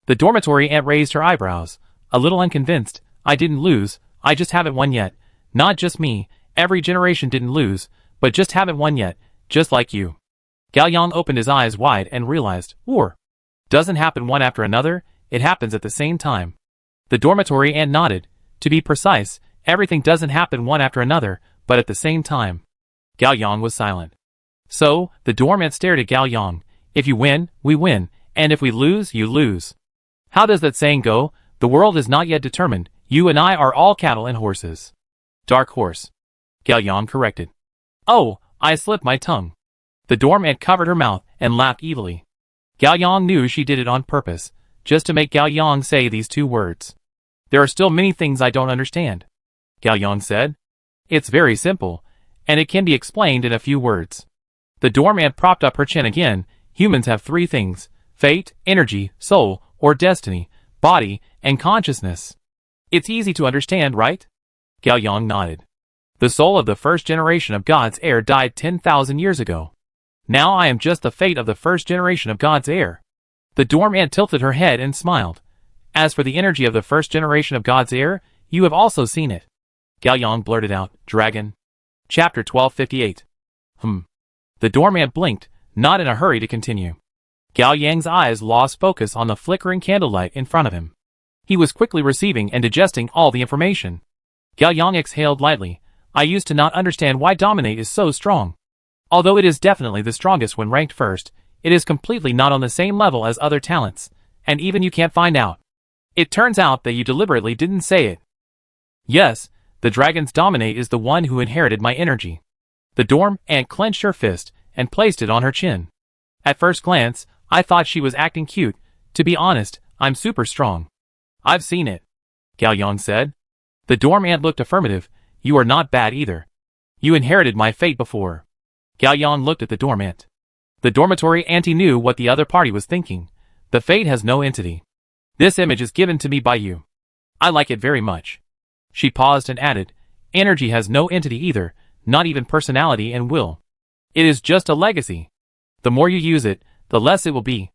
Speaker 1: The dormitory aunt raised her eyebrows, a little unconvinced. I didn't lose, I just haven't won yet. Not just me, every generation didn't lose, but just haven't won yet, just like you. Gao Yang opened his eyes wide and realized, war doesn't happen one after another, it happens at the same time. The dormitory aunt nodded. To be precise, everything doesn't happen one after another, but at the same time. Gao Yang was silent. So, the dorm aunt stared at Gao Yang. If you win, we win, and if we lose, you lose. How does that saying go? The world is not yet determined, you and I are all cattle and horses. Dark horse. Gao Yang corrected. Oh, I slipped my tongue. The dorm aunt covered her mouth and laughed evilly. Gao Yang knew she did it on purpose, just to make Gao Yang say these two words. There are still many things I don't understand. Gao Yang said. It's very simple, and it can be explained in a few words. The dorm aunt propped up her chin again. Humans have three things: fate, energy, soul, or destiny, body, and consciousness. It's easy to understand, right? Gao Yang nodded. The soul of the first generation of God's heir died 10,000 years ago. Now I am just the fate of the first generation of God's heir. The dorm aunt tilted her head and smiled. As for the energy of the first generation of God's heir, you have also seen it. Gao Yang blurted out, Dragon. Chapter 1258. The dorm aunt blinked, not in a hurry to continue. Gao Yang's eyes lost focus on the flickering candlelight in front of him. He was quickly receiving and digesting all the information. Gao Yang exhaled lightly. I used to not understand why Dominate is so strong. Although it is definitely the strongest when ranked first, it is completely not on the same level as other talents, and even you can't find out. It turns out that you deliberately didn't say it. Yes, the dragon's Dominate is the one who inherited my energy. The dorm ant clenched her fist and placed it on her chin. At first glance, I thought she was acting cute. To be honest, I'm super strong. I've seen it, Gao Yang said. The dorm ant looked affirmative. You are not bad either. You inherited my fate before. Gao Yang looked at the dorm ant. The dormitory auntie knew what the other party was thinking. The fate has no entity. This image is given to me by you. I like it very much. She paused and added, energy has no entity either, not even personality and will. It is just a legacy. The more you use it, the less it will be.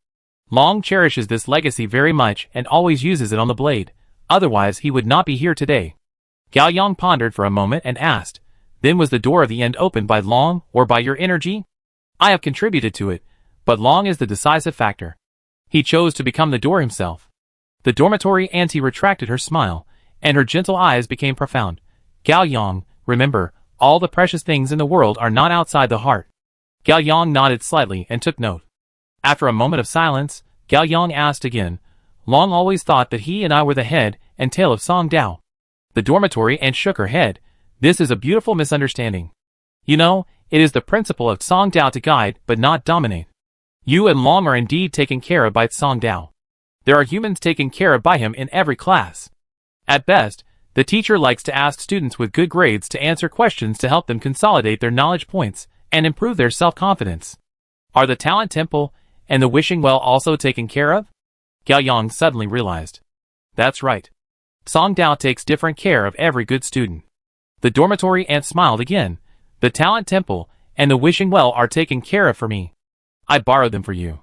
Speaker 1: Long cherishes this legacy very much and always uses it on the blade, otherwise he would not be here today. Gao Yang pondered for a moment and asked, then was the door of the end opened by Long or by your energy? I have contributed to it, but Long is the decisive factor. He chose to become the door himself. The dormitory auntie retracted her smile, and her gentle eyes became profound. Gao Yang, remember, all the precious things in the world are not outside the heart. Gao Yang nodded slightly and took note. After a moment of silence, Gao Yang asked again, Long always thought that he and I were the head and tail of Song Dao. The dormitory aunt shook her head. This is a beautiful misunderstanding. You know, it is the principle of Song Dao to guide but not dominate. You and Long are indeed taken care of by Song Dao. There are humans taken care of by him in every class. At best, the teacher likes to ask students with good grades to answer questions to help them consolidate their knowledge points and improve their self-confidence. Are the Talent Temple and the Wishing Well also taken care of? Gao Yang suddenly realized. That's right. Song Dao takes different care of every good student. The dormitory aunt smiled again. The Talent Temple and the Wishing Well are taken care of for me. I borrowed them for you.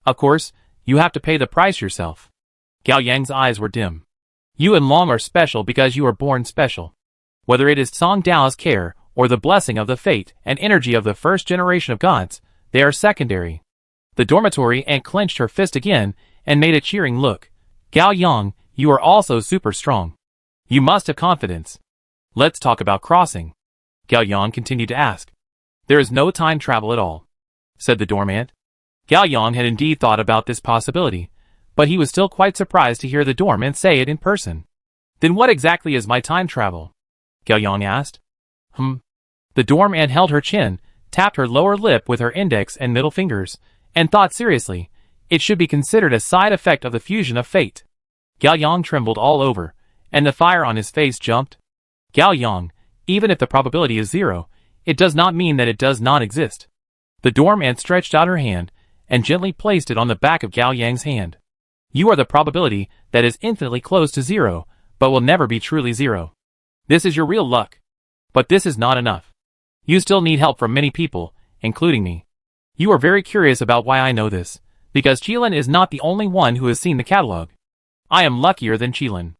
Speaker 1: Of course, you have to pay the price yourself. Gao Yang's eyes were dim. You and Long are special because you are born special. Whether it is Song Dao's care or the blessing of the fate and energy of the first generation of gods, they are secondary. The dormitory aunt clenched her fist again and made a cheering look. Gao Yang, you are also super strong. You must have confidence. Let's talk about crossing. Gao Yang continued to ask. There is no time travel at all, said the dorm ant. Gao Yang had indeed thought about this possibility, but he was still quite surprised to hear the dorm ant say it in person. Then what exactly is my time travel? Gao Yang asked. The dorm ant held her chin, tapped her lower lip with her index and middle fingers, and thought seriously. It should be considered a side effect of the fusion of fate. Gao Yang trembled all over, and the fire on his face jumped. Gao Yang, even if the probability is 0, it does not mean that it does not exist. The dorm ant stretched out her hand, and gently placed it on the back of Gao Yang's hand. You are the probability that is infinitely close to 0, but will never be truly 0. This is your real luck. But this is not enough. You still need help from many people, including me. You are very curious about why I know this, because Qilin is not the only one who has seen the catalog. I am luckier than Qilin.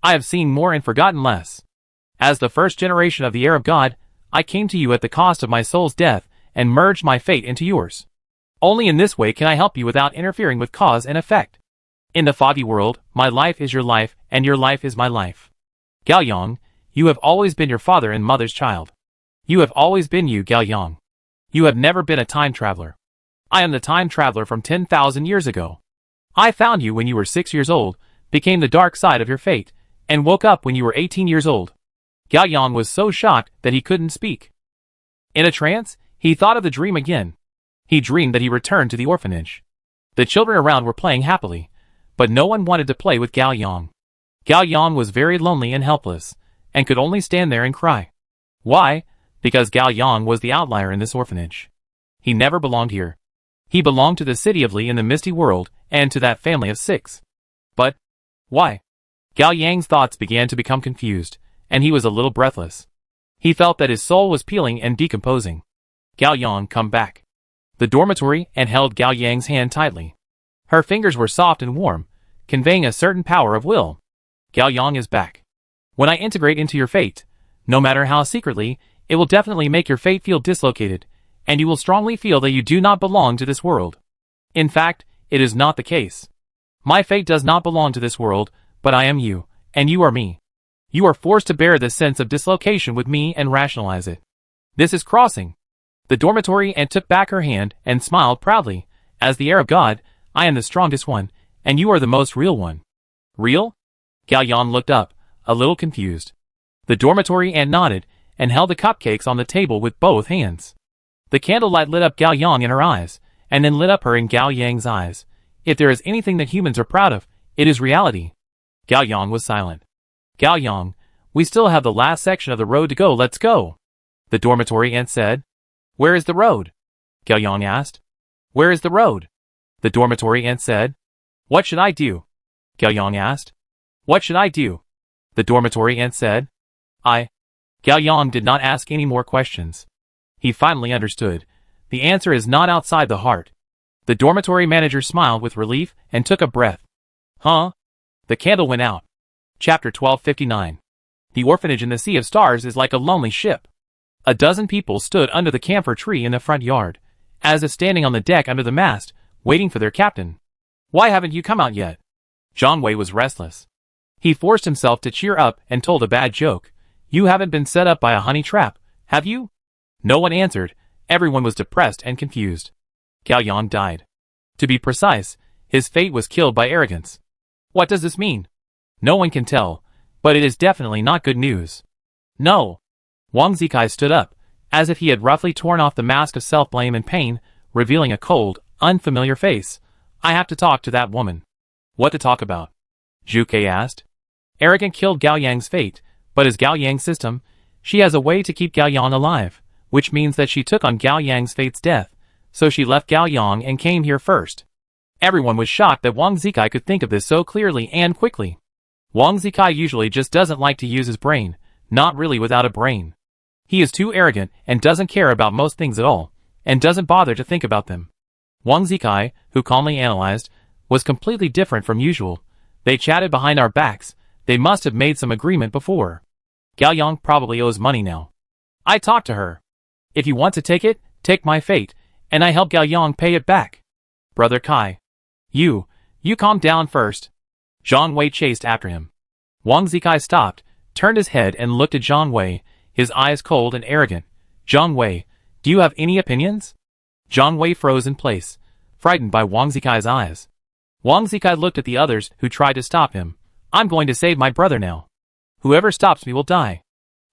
Speaker 1: I have seen more and forgotten less. As the first generation of the heir of God, I came to you at the cost of my soul's death and merged my fate into yours. Only in this way can I help you without interfering with cause and effect. In the foggy world, my life is your life and your life is my life. Gao Yang, you have always been your father and mother's child. You have always been you, Gao Yang. You have never been a time traveler. I am the time traveler from 10,000 years ago. I found you when you were 6 years old, became the dark side of your fate, and woke up when you were 18 years old. Gao Yang was so shocked that he couldn't speak. In a trance, he thought of the dream again. He dreamed that he returned to the orphanage. The children around were playing happily, but no one wanted to play with Gao Yang. Gao Yang was very lonely and helpless, and could only stand there and cry. Why? Because Gao Yang was the outlier in this orphanage. He never belonged here. He belonged to the city of Li in the misty world, and to that family of 6. But why? Gao Yang's thoughts began to become confused, and he was a little breathless. He felt that his soul was peeling and decomposing. Gao Yang, come back. The dormitory and held Gao Yang's hand tightly. Her fingers were soft and warm, conveying a certain power of will. Gao Yang is back. When I integrate into your fate, no matter how secretly, it will definitely make your fate feel dislocated, and you will strongly feel that you do not belong to this world. In fact, it is not the case. My fate does not belong to this world, But I am you, and you are me. You are forced to bear this sense of dislocation with me and rationalize it. This is crossing. The dormitory aunt took back her hand and smiled proudly. As the Arab god, I am the strongest one, and you are the most real one. Real? Gao Yang looked up, a little confused. The dormitory aunt nodded and held the cupcakes on the table with both hands. The candlelight lit up Gao Yang in her eyes, and then lit up her in Gao Yang's eyes. If there is anything that humans are proud of, it is reality. Gao Yang was silent. Gao Yang, we still have the last section of the road to go, let's go. The dormitory aunt said. Where is the road? Gao Yang asked. Where is the road? The dormitory aunt said. What should I do? Gao Yang asked. What should I do? The dormitory aunt said. Gao Yang did not ask any more questions. He finally understood. The answer is not outside the heart. The dormitory manager smiled with relief and took a breath. Huh? The candle went out. Chapter 1259. The orphanage in the Sea of Stars is like a lonely ship. A dozen people stood under the camphor tree in the front yard, as if standing on the deck under the mast, waiting for their captain. Why haven't you come out yet? Zhang Wei was restless. He forced himself to cheer up and told a bad joke. You haven't been set up by a honey trap, have you? No one answered. Everyone was depressed and confused. Gao Yang died. To be precise, his fate was killed by arrogance. What does this mean? No one can tell, but it is definitely not good news. No. Wang Zikai stood up, as if he had roughly torn off the mask of self-blame and pain, revealing a cold, unfamiliar face. I have to talk to that woman. What to talk about? Zhu Ke asked. Arrogant killed Gao Yang's fate, but as Gao Yang's system, she has a way to keep Gao Yang alive, which means that she took on Gao Yang's fate's death, so she left Gao Yang and came here first. Everyone was shocked that Wang Zikai could think of this so clearly and quickly. Wang Zikai usually just doesn't like to use his brain, not really without a brain. He is too arrogant and doesn't care about most things at all, and doesn't bother to think about them. Wang Zikai, who calmly analyzed, was completely different from usual. They chatted behind our backs. They must have made some agreement before. Gao Yang probably owes money now. I talked to her. If you want to take it, take my fate, and I help Gao Yang pay it back. Brother Kai. You calm down first. Zhang Wei chased after him. Wang Zikai stopped, turned his head and looked at Zhang Wei, his eyes cold and arrogant. Zhang Wei, do you have any opinions? Zhang Wei froze in place, frightened by Wang Zikai's eyes. Wang Zikai looked at the others who tried to stop him. I'm going to save my brother now. Whoever stops me will die.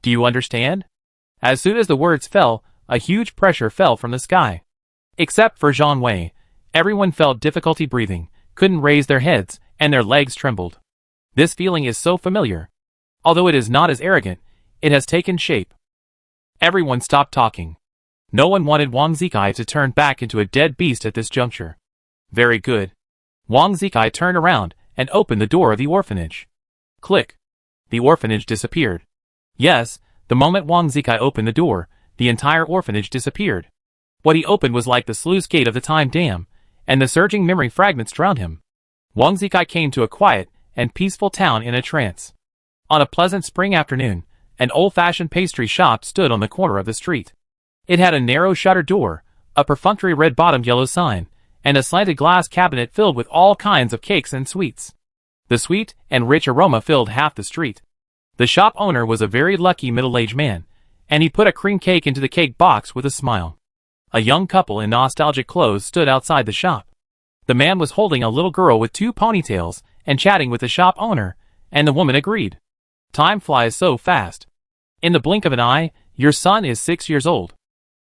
Speaker 1: Do you understand? As soon as the words fell, a huge pressure fell from the sky. Except for Zhang Wei, everyone felt difficulty breathing, couldn't raise their heads, and their legs trembled. This feeling is so familiar. Although it is not as arrogant, it has taken shape. Everyone stopped talking. No one wanted Wang Zikai to turn back into a dead beast at this juncture. Very good. Wang Zikai turned around and opened the door of the orphanage. Click. The orphanage disappeared. Yes, the moment Wang Zikai opened the door, the entire orphanage disappeared. What he opened was like the sluice gate of the time dam, and the surging memory fragments drowned him. Wang Zikai came to a quiet and peaceful town in a trance. On a pleasant spring afternoon, an old-fashioned pastry shop stood on the corner of the street. It had a narrow shutter door, a perfunctory red-bottomed yellow sign, and a slanted glass cabinet filled with all kinds of cakes and sweets. The sweet and rich aroma filled half the street. The shop owner was a very lucky middle-aged man, and he put a cream cake into the cake box with a smile. A young couple in nostalgic clothes stood outside the shop. The man was holding a little girl with 2 ponytails and chatting with the shop owner, and the woman agreed. Time flies so fast. In the blink of an eye, your son is 6 years old.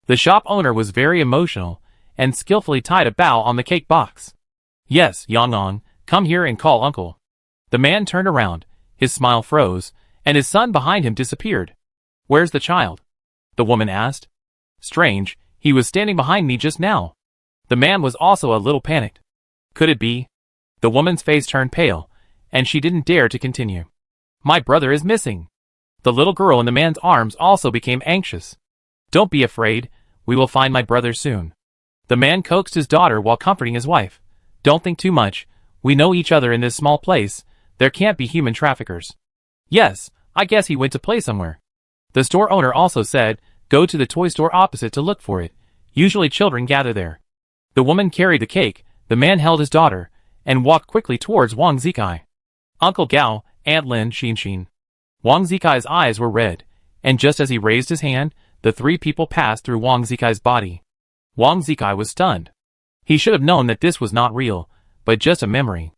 Speaker 1: The shop owner was very emotional and skillfully tied a bow on the cake box. Yes, Yang, come here and call uncle. The man turned around, his smile froze, and his son behind him disappeared. Where's the child? The woman asked. Strange, he was standing behind me just now. The man was also a little panicked. Could it be? The woman's face turned pale, and she didn't dare to continue. My brother is missing. The little girl in the man's arms also became anxious. Don't be afraid, we will find my brother soon. The man coaxed his daughter while comforting his wife. Don't think too much, we know each other in this small place, there can't be human traffickers. Yes, I guess he went to play somewhere. The store owner also said, go to the toy store opposite to look for it. Usually children gather there. The woman carried the cake, the man held his daughter, and walked quickly towards Wang Zikai. Uncle Gao, Aunt Lin, Xin. Wang Zikai's eyes were red, and just as he raised his hand, the three people passed through Wang Zikai's body. Wang Zikai was stunned. He should have known that this was not real, but just a memory.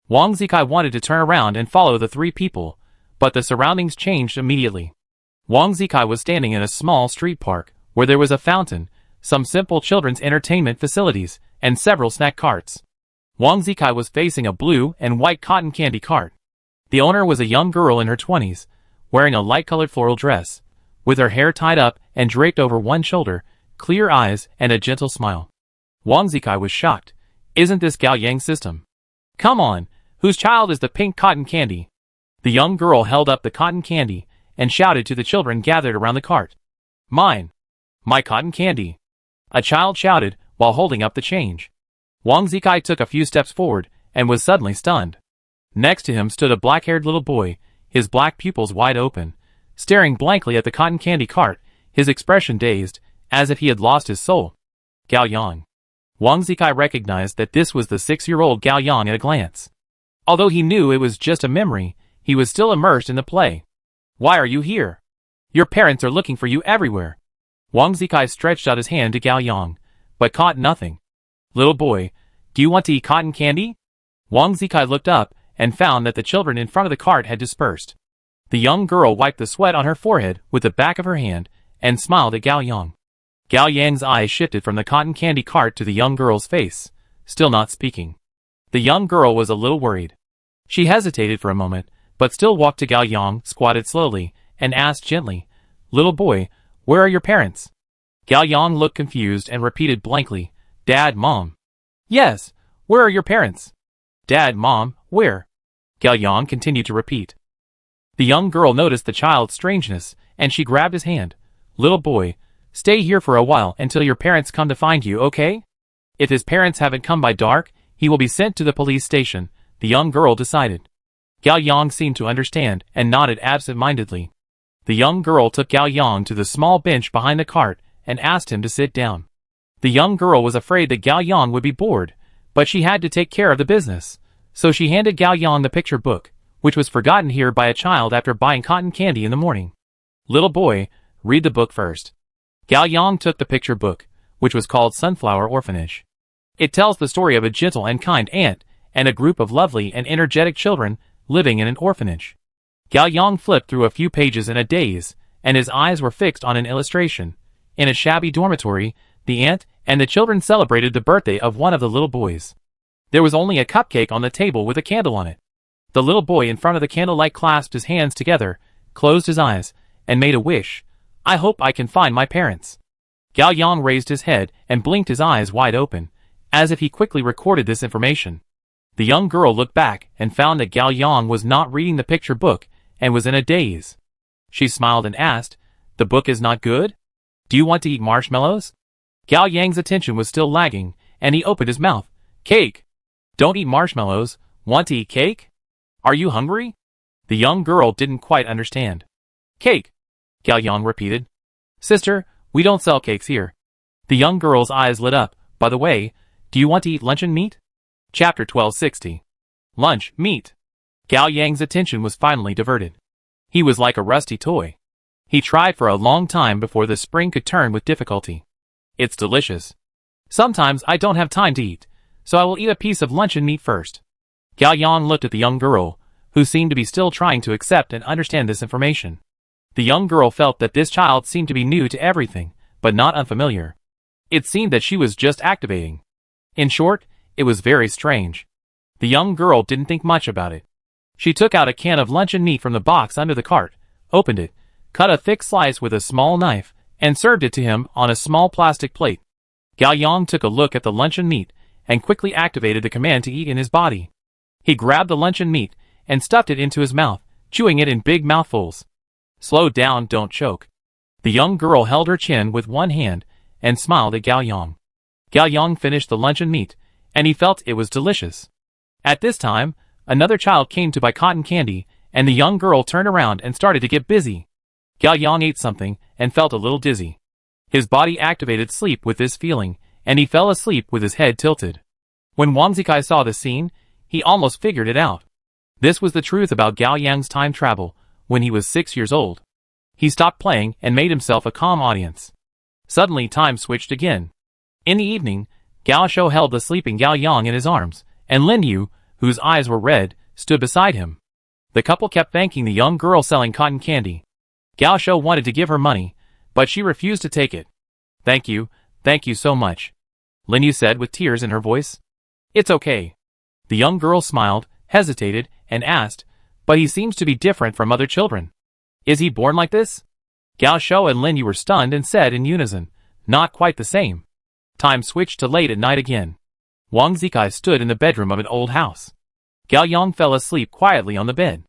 Speaker 1: Wang Zikai wanted to turn around and follow the three people, but the surroundings changed immediately. Wang Zikai was standing in a small street park, where there was a fountain, some simple children's entertainment facilities, and several snack carts. Wang Zikai was facing a blue and white cotton candy cart. The owner was a young girl in her 20s, wearing a light-colored floral dress, with her hair tied up and draped over one shoulder, clear eyes, and a gentle smile. Wang Zikai was shocked. Isn't this Gao Yang's system? Come on, whose child is the pink cotton candy? The young girl held up the cotton candy and shouted to the children gathered around the cart. Mine! My cotton candy! A child shouted while holding up the change. Wang Zikai took a few steps forward and was suddenly stunned. Next to him stood a black-haired little boy, his black pupils wide open, staring blankly at the cotton candy cart, his expression dazed, as if he had lost his soul. Gao Yang. Wang Zikai recognized that this was the 6-year-old Gao Yang at a glance. Although he knew it was just a memory, he was still immersed in the play. Why are you here? Your parents are looking for you everywhere. Wang Zikai stretched out his hand to Gao Yang, but caught nothing. Little boy, do you want to eat cotton candy? Wang Zikai looked up and found that the children in front of the cart had dispersed. The young girl wiped the sweat on her forehead with the back of her hand and smiled at Gao Yang. Gao Yang's eyes shifted from the cotton candy cart to the young girl's face, still not speaking. The young girl was a little worried. She hesitated for a moment, but still walked to Gao Yang, squatted slowly, and asked gently, Little boy, where are your parents? Gao Yang looked confused and repeated blankly, Dad, Mom. Yes, where are your parents? Dad, Mom, where? Gao Yang continued to repeat. The young girl noticed the child's strangeness, and she grabbed his hand. Little boy, stay here for a while until your parents come to find you, okay? If his parents haven't come by dark, he will be sent to the police station, the young girl decided. Gao Yang seemed to understand and nodded absent-mindedly. The young girl took Gao Yang to the small bench behind the cart and asked him to sit down. The young girl was afraid that Gao Yang would be bored, but she had to take care of the business, so she handed Gao Yang the picture book, which was forgotten here by a child after buying cotton candy in the morning. Little boy, read the book first. Gao Yang took the picture book, which was called Sunflower Orphanage. It tells the story of a gentle and kind aunt and a group of lovely and energetic children living in an orphanage. Gao Yang flipped through a few pages in a daze, and his eyes were fixed on an illustration. In a shabby dormitory, the aunt and the children celebrated the birthday of one of the little boys. There was only a cupcake on the table with a candle on it. The little boy in front of the candlelight clasped his hands together, closed his eyes, and made a wish. I hope I can find my parents. Gao Yang raised his head and blinked his eyes wide open, as if he quickly recorded this information. The young girl looked back and found that Gao Yang was not reading the picture book and was in a daze. She smiled and asked, The book is not good? Do you want to eat marshmallows? Gao Yang's attention was still lagging, and he opened his mouth. Cake! Don't eat marshmallows. Want to eat cake? Are you hungry? The young girl didn't quite understand. Cake! Gao Yang repeated. Sister, we don't sell cakes here. The young girl's eyes lit up. By the way, do you want to eat luncheon meat? Chapter 1260. Lunch, meat. Gao Yang's attention was finally diverted. He was like a rusty toy. He tried for a long time before the spring could turn with difficulty. It's delicious. Sometimes I don't have time to eat, so I will eat a piece of luncheon meat first. Gao Yang looked at the young girl, who seemed to be still trying to accept and understand this information. The young girl felt that this child seemed to be new to everything, but not unfamiliar. It seemed that she was just activating. In short, it was very strange. The young girl didn't think much about it. She took out a can of luncheon meat from the box under the cart, opened it, cut a thick slice with a small knife, and served it to him on a small plastic plate. Gao Yang took a look at the luncheon meat and quickly activated the command to eat in his body. He grabbed the luncheon meat and stuffed it into his mouth, chewing it in big mouthfuls. Slow down, don't choke. The young girl held her chin with one hand and smiled at Gao Yang. Gao Yang finished the luncheon meat, and he felt it was delicious. At this time, another child came to buy cotton candy, and the young girl turned around and started to get busy. Gao Yang ate something and felt a little dizzy. His body activated sleep with this feeling, and he fell asleep with his head tilted. When Wang Zikai saw the scene, he almost figured it out. This was the truth about Gao Yang's time travel when he was 6 years old. He stopped playing and made himself a calm audience. Suddenly time switched again. In the evening, Gao Shou held the sleeping Gao Yang in his arms, and Lin Yu, whose eyes were red, stood beside him. The couple kept thanking the young girl selling cotton candy. Gao Shou wanted to give her money, but she refused to take it. Thank you so much," Lin Yu said with tears in her voice. "It's okay." The young girl smiled, hesitated, and asked, "But he seems to be different from other children. Is he born like this?" Gao Shou and Lin Yu were stunned and said in unison, "Not quite the same." Time switched to late at night again. Wang Zikai stood in the bedroom of an old house. Gao Yang fell asleep quietly on the bed.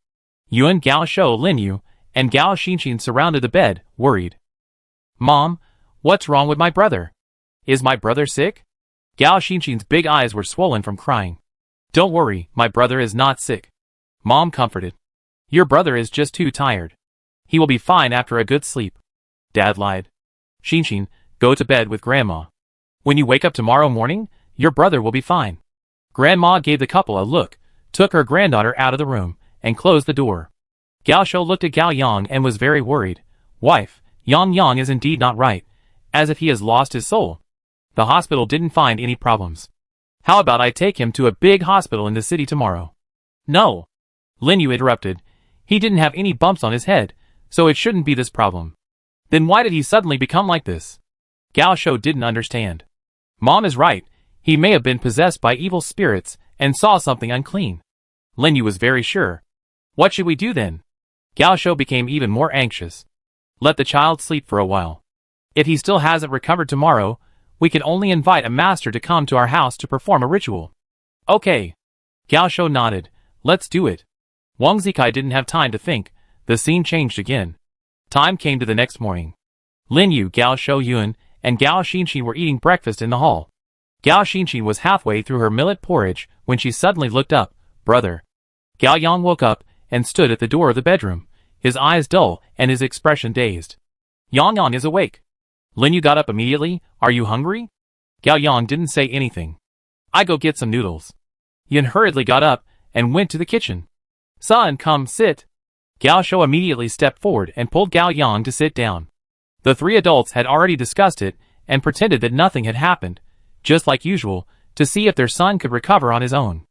Speaker 1: Yuan, Gao Shou, Lin Yu, and Gao Xinxin surrounded the bed, worried. "Mom, what's wrong with my brother? Is my brother sick?" Gao Xinxin's big eyes were swollen from crying. "Don't worry, my brother is not sick," Mom comforted. "Your brother is just too tired. He will be fine after a good sleep," Dad lied. "Xinxin, go to bed with Grandma. When you wake up tomorrow morning, your brother will be fine." Grandma gave the couple a look, took her granddaughter out of the room, and closed the door. Gao Shou looked at Gao Yang and was very worried. "Wife, Yang is indeed not right, as if he has lost his soul. The hospital didn't find any problems. How about I take him to a big hospital in the city tomorrow?" "No," Lin Yu interrupted. "He didn't have any bumps on his head, so it shouldn't be this problem." "Then why did he suddenly become like this?" Gao Shou didn't understand. "Mom is right, he may have been possessed by evil spirits and saw something unclean." Lin Yu was very sure. "What should we do then?" Gao Shou became even more anxious. "Let the child sleep for a while. If he still hasn't recovered tomorrow, we can only invite a master to come to our house to perform a ritual." "Okay." Gao Shou nodded. "Let's do it." Wang Zikai didn't have time to think. The scene changed again. Time came to the next morning. Lin Yu, Gao Shou, Yuan, and Gao Xinxin were eating breakfast in the hall. Gao Xinxin was halfway through her millet porridge when she suddenly looked up. "Brother." Gao Yang woke up and stood at the door of the bedroom, his eyes dull and his expression dazed. "Yang is awake." Lin Yu got up immediately. "Are you hungry?" Gao Yang didn't say anything. "I go get some noodles." Yuan hurriedly got up and went to the kitchen. "Son, come sit." Gao Shou immediately stepped forward and pulled Gao Yang to sit down. The three adults had already discussed it and pretended that nothing had happened, just like usual, to see if their son could recover on his own.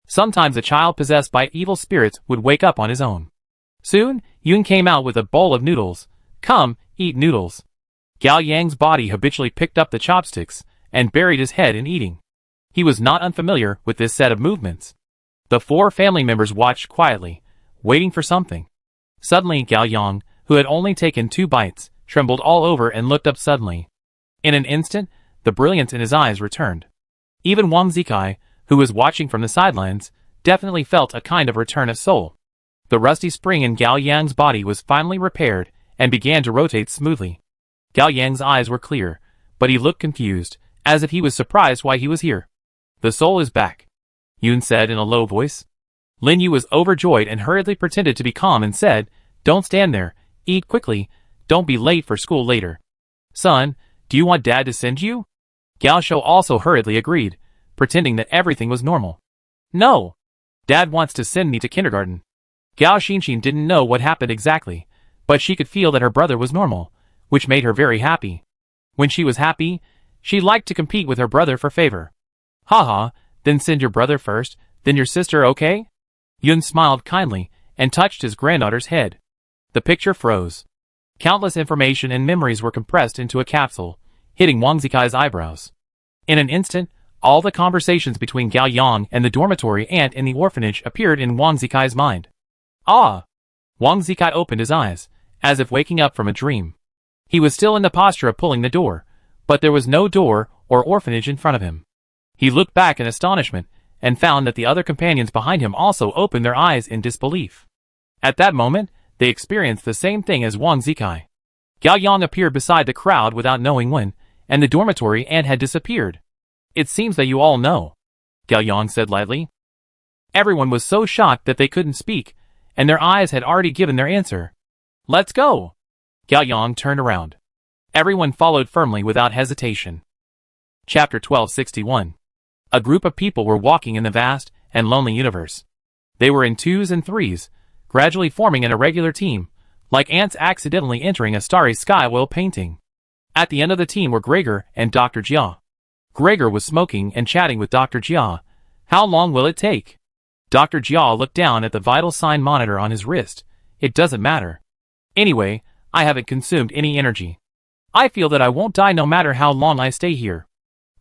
Speaker 1: Sometimes a child possessed by evil spirits would wake up on his own. Soon, Yuan came out with a bowl of noodles. "Come, eat noodles." Gao Yang's body habitually picked up the chopsticks and buried his head in eating. He was not unfamiliar with this set of movements. The four family members watched quietly, waiting for something. Suddenly Gao Yang, who had only taken 2 bites, trembled all over and looked up suddenly. In an instant, the brilliance in his eyes returned. Even Wang Zikai, who was watching from the sidelines, definitely felt a kind of return of soul. The rusty spring in Gao Yang's body was finally repaired and began to rotate smoothly. Gao Yang's eyes were clear, but he looked confused, as if he was surprised why he was here. "The soul is back," Yuan said in a low voice. Lin Yu was overjoyed and hurriedly pretended to be calm and said, "Don't stand there, eat quickly, don't be late for school later." "Son, do you want Dad to send you?" Gao Shou also hurriedly agreed, pretending that everything was normal. "No. Dad wants to send me to kindergarten." Gao Xinxin didn't know what happened exactly, but she could feel that her brother was normal, which made her very happy. When she was happy, she liked to compete with her brother for favor. "Haha, then send your brother first, then your sister, okay?" Yuan smiled kindly and touched his granddaughter's head. The picture froze. Countless information and memories were compressed into a capsule, hitting Wang Zikai's eyebrows. In an instant, all the conversations between Gao Yang and the dormitory aunt in the orphanage appeared in Wang Zikai's mind. "Ah!" Wang Zikai opened his eyes, as if waking up from a dream. He was still in the posture of pulling the door, but there was no door or orphanage in front of him. He looked back in astonishment and found that the other companions behind him also opened their eyes in disbelief. At that moment, they experienced the same thing as Wang Zikai. Gao Yang appeared beside the crowd without knowing when, and the dormitory aunt had disappeared. "It seems that you all know," Gao Yang said lightly. Everyone was so shocked that they couldn't speak, and their eyes had already given their answer. "Let's go!" Gao Yang turned around. Everyone followed firmly without hesitation. Chapter 1261. A group of people were walking in the vast and lonely universe. They were in twos and threes, gradually forming an irregular team, like ants accidentally entering a starry sky oil painting. At the end of the team were Gregor and Dr. Jia. Gregor was smoking and chatting with Dr. Jia. How long will it take? Dr. Jia looked down at the vital sign monitor on his wrist. It doesn't matter. Anyway, I haven't consumed any energy. I feel that I won't die no matter how long I stay here.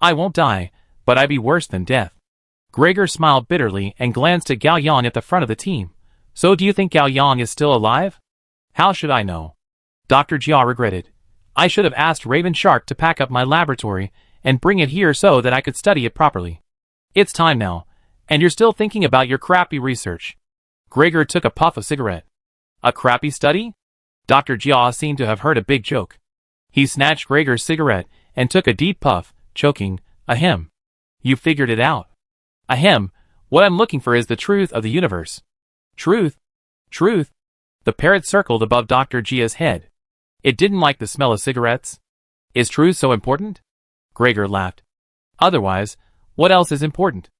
Speaker 1: I won't die, but I'd be worse than death. Gregor smiled bitterly and glanced at Gao Yang at the front of the team. So do you think Gao Yang is still alive? How should I know? Dr. Jia regretted. I should have asked Raven Shark to pack up my laboratory and bring it here so that I could study it properly. It's time now, and you're still thinking about your crappy research. Gregor took a puff of cigarette. A crappy study? Dr. Jia seemed to have heard a big joke. He snatched Gregor's cigarette and took a deep puff, choking, Ahem. You figured it out. Ahem, what I'm looking for is the truth of the universe. Truth? Truth? The parrot circled above Dr. Jia's head. It didn't like the smell of cigarettes. Is truth so important? Gregor laughed. Otherwise, what else is important?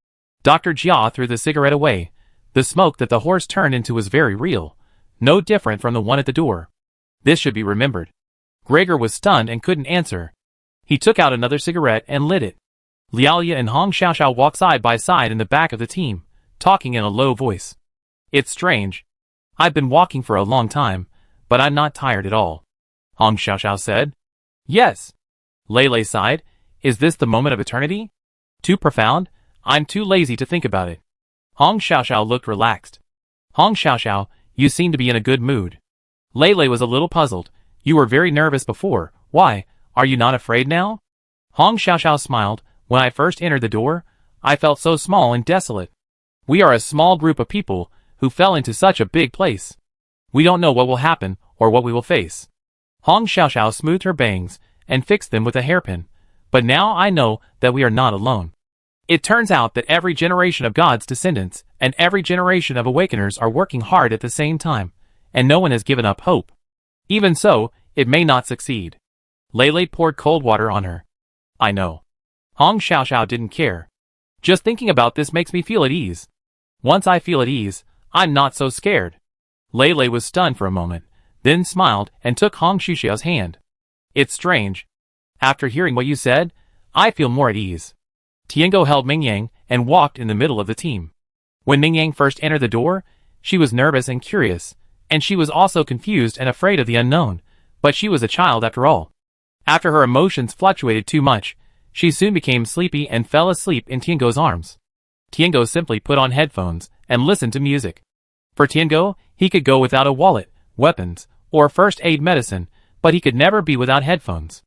Speaker 1: Dr. Jia threw the cigarette away. The smoke that the horse turned into was very real, no different from the one at the door. This should be remembered. Gregor was stunned and couldn't answer. He took out another cigarette and lit it. Liaolia and Hong Xiaoxiao walked side by side in the back of the team, talking in a low voice. It's strange. I've been walking for a long time, but I'm not tired at all. Hong Xiaoxiao said. Yes. Lei sighed. Is this the moment of eternity? Too profound? I'm too lazy to think about it. Hong Xiaoxiao looked relaxed. Hong Xiaoxiao, you seem to be in a good mood. Lei was a little puzzled. You were very nervous before. Why, are you not afraid now? Hong Xiaoxiao smiled. When I first entered the door, I felt so small and desolate. We are a small group of people who fell into such a big place. We don't know what will happen or what we will face. Hong Xiaoxiao smoothed her bangs and fixed them with a hairpin. But now I know that we are not alone. It turns out that every generation of God's descendants and every generation of awakeners are working hard at the same time, and no one has given up hope. Even so, it may not succeed. Lei poured cold water on her. I know. Hong Xiaoxiao didn't care. Just thinking about this makes me feel at ease. Once I feel at ease, I'm not so scared. Lei was stunned for a moment, then smiled and took Hong Xiaoxiao's hand. It's strange. After hearing what you said, I feel more at ease. Tiango held Mingyang and walked in the middle of the team. When Mingyang first entered the door, she was nervous and curious, and she was also confused and afraid of the unknown, but she was a child after all. After her emotions fluctuated too much, she soon became sleepy and fell asleep in Tiango's arms. Tiango simply put on headphones and listened to music. For Tiango, he could go without a wallet, weapons, or first aid medicine, but he could never be without headphones.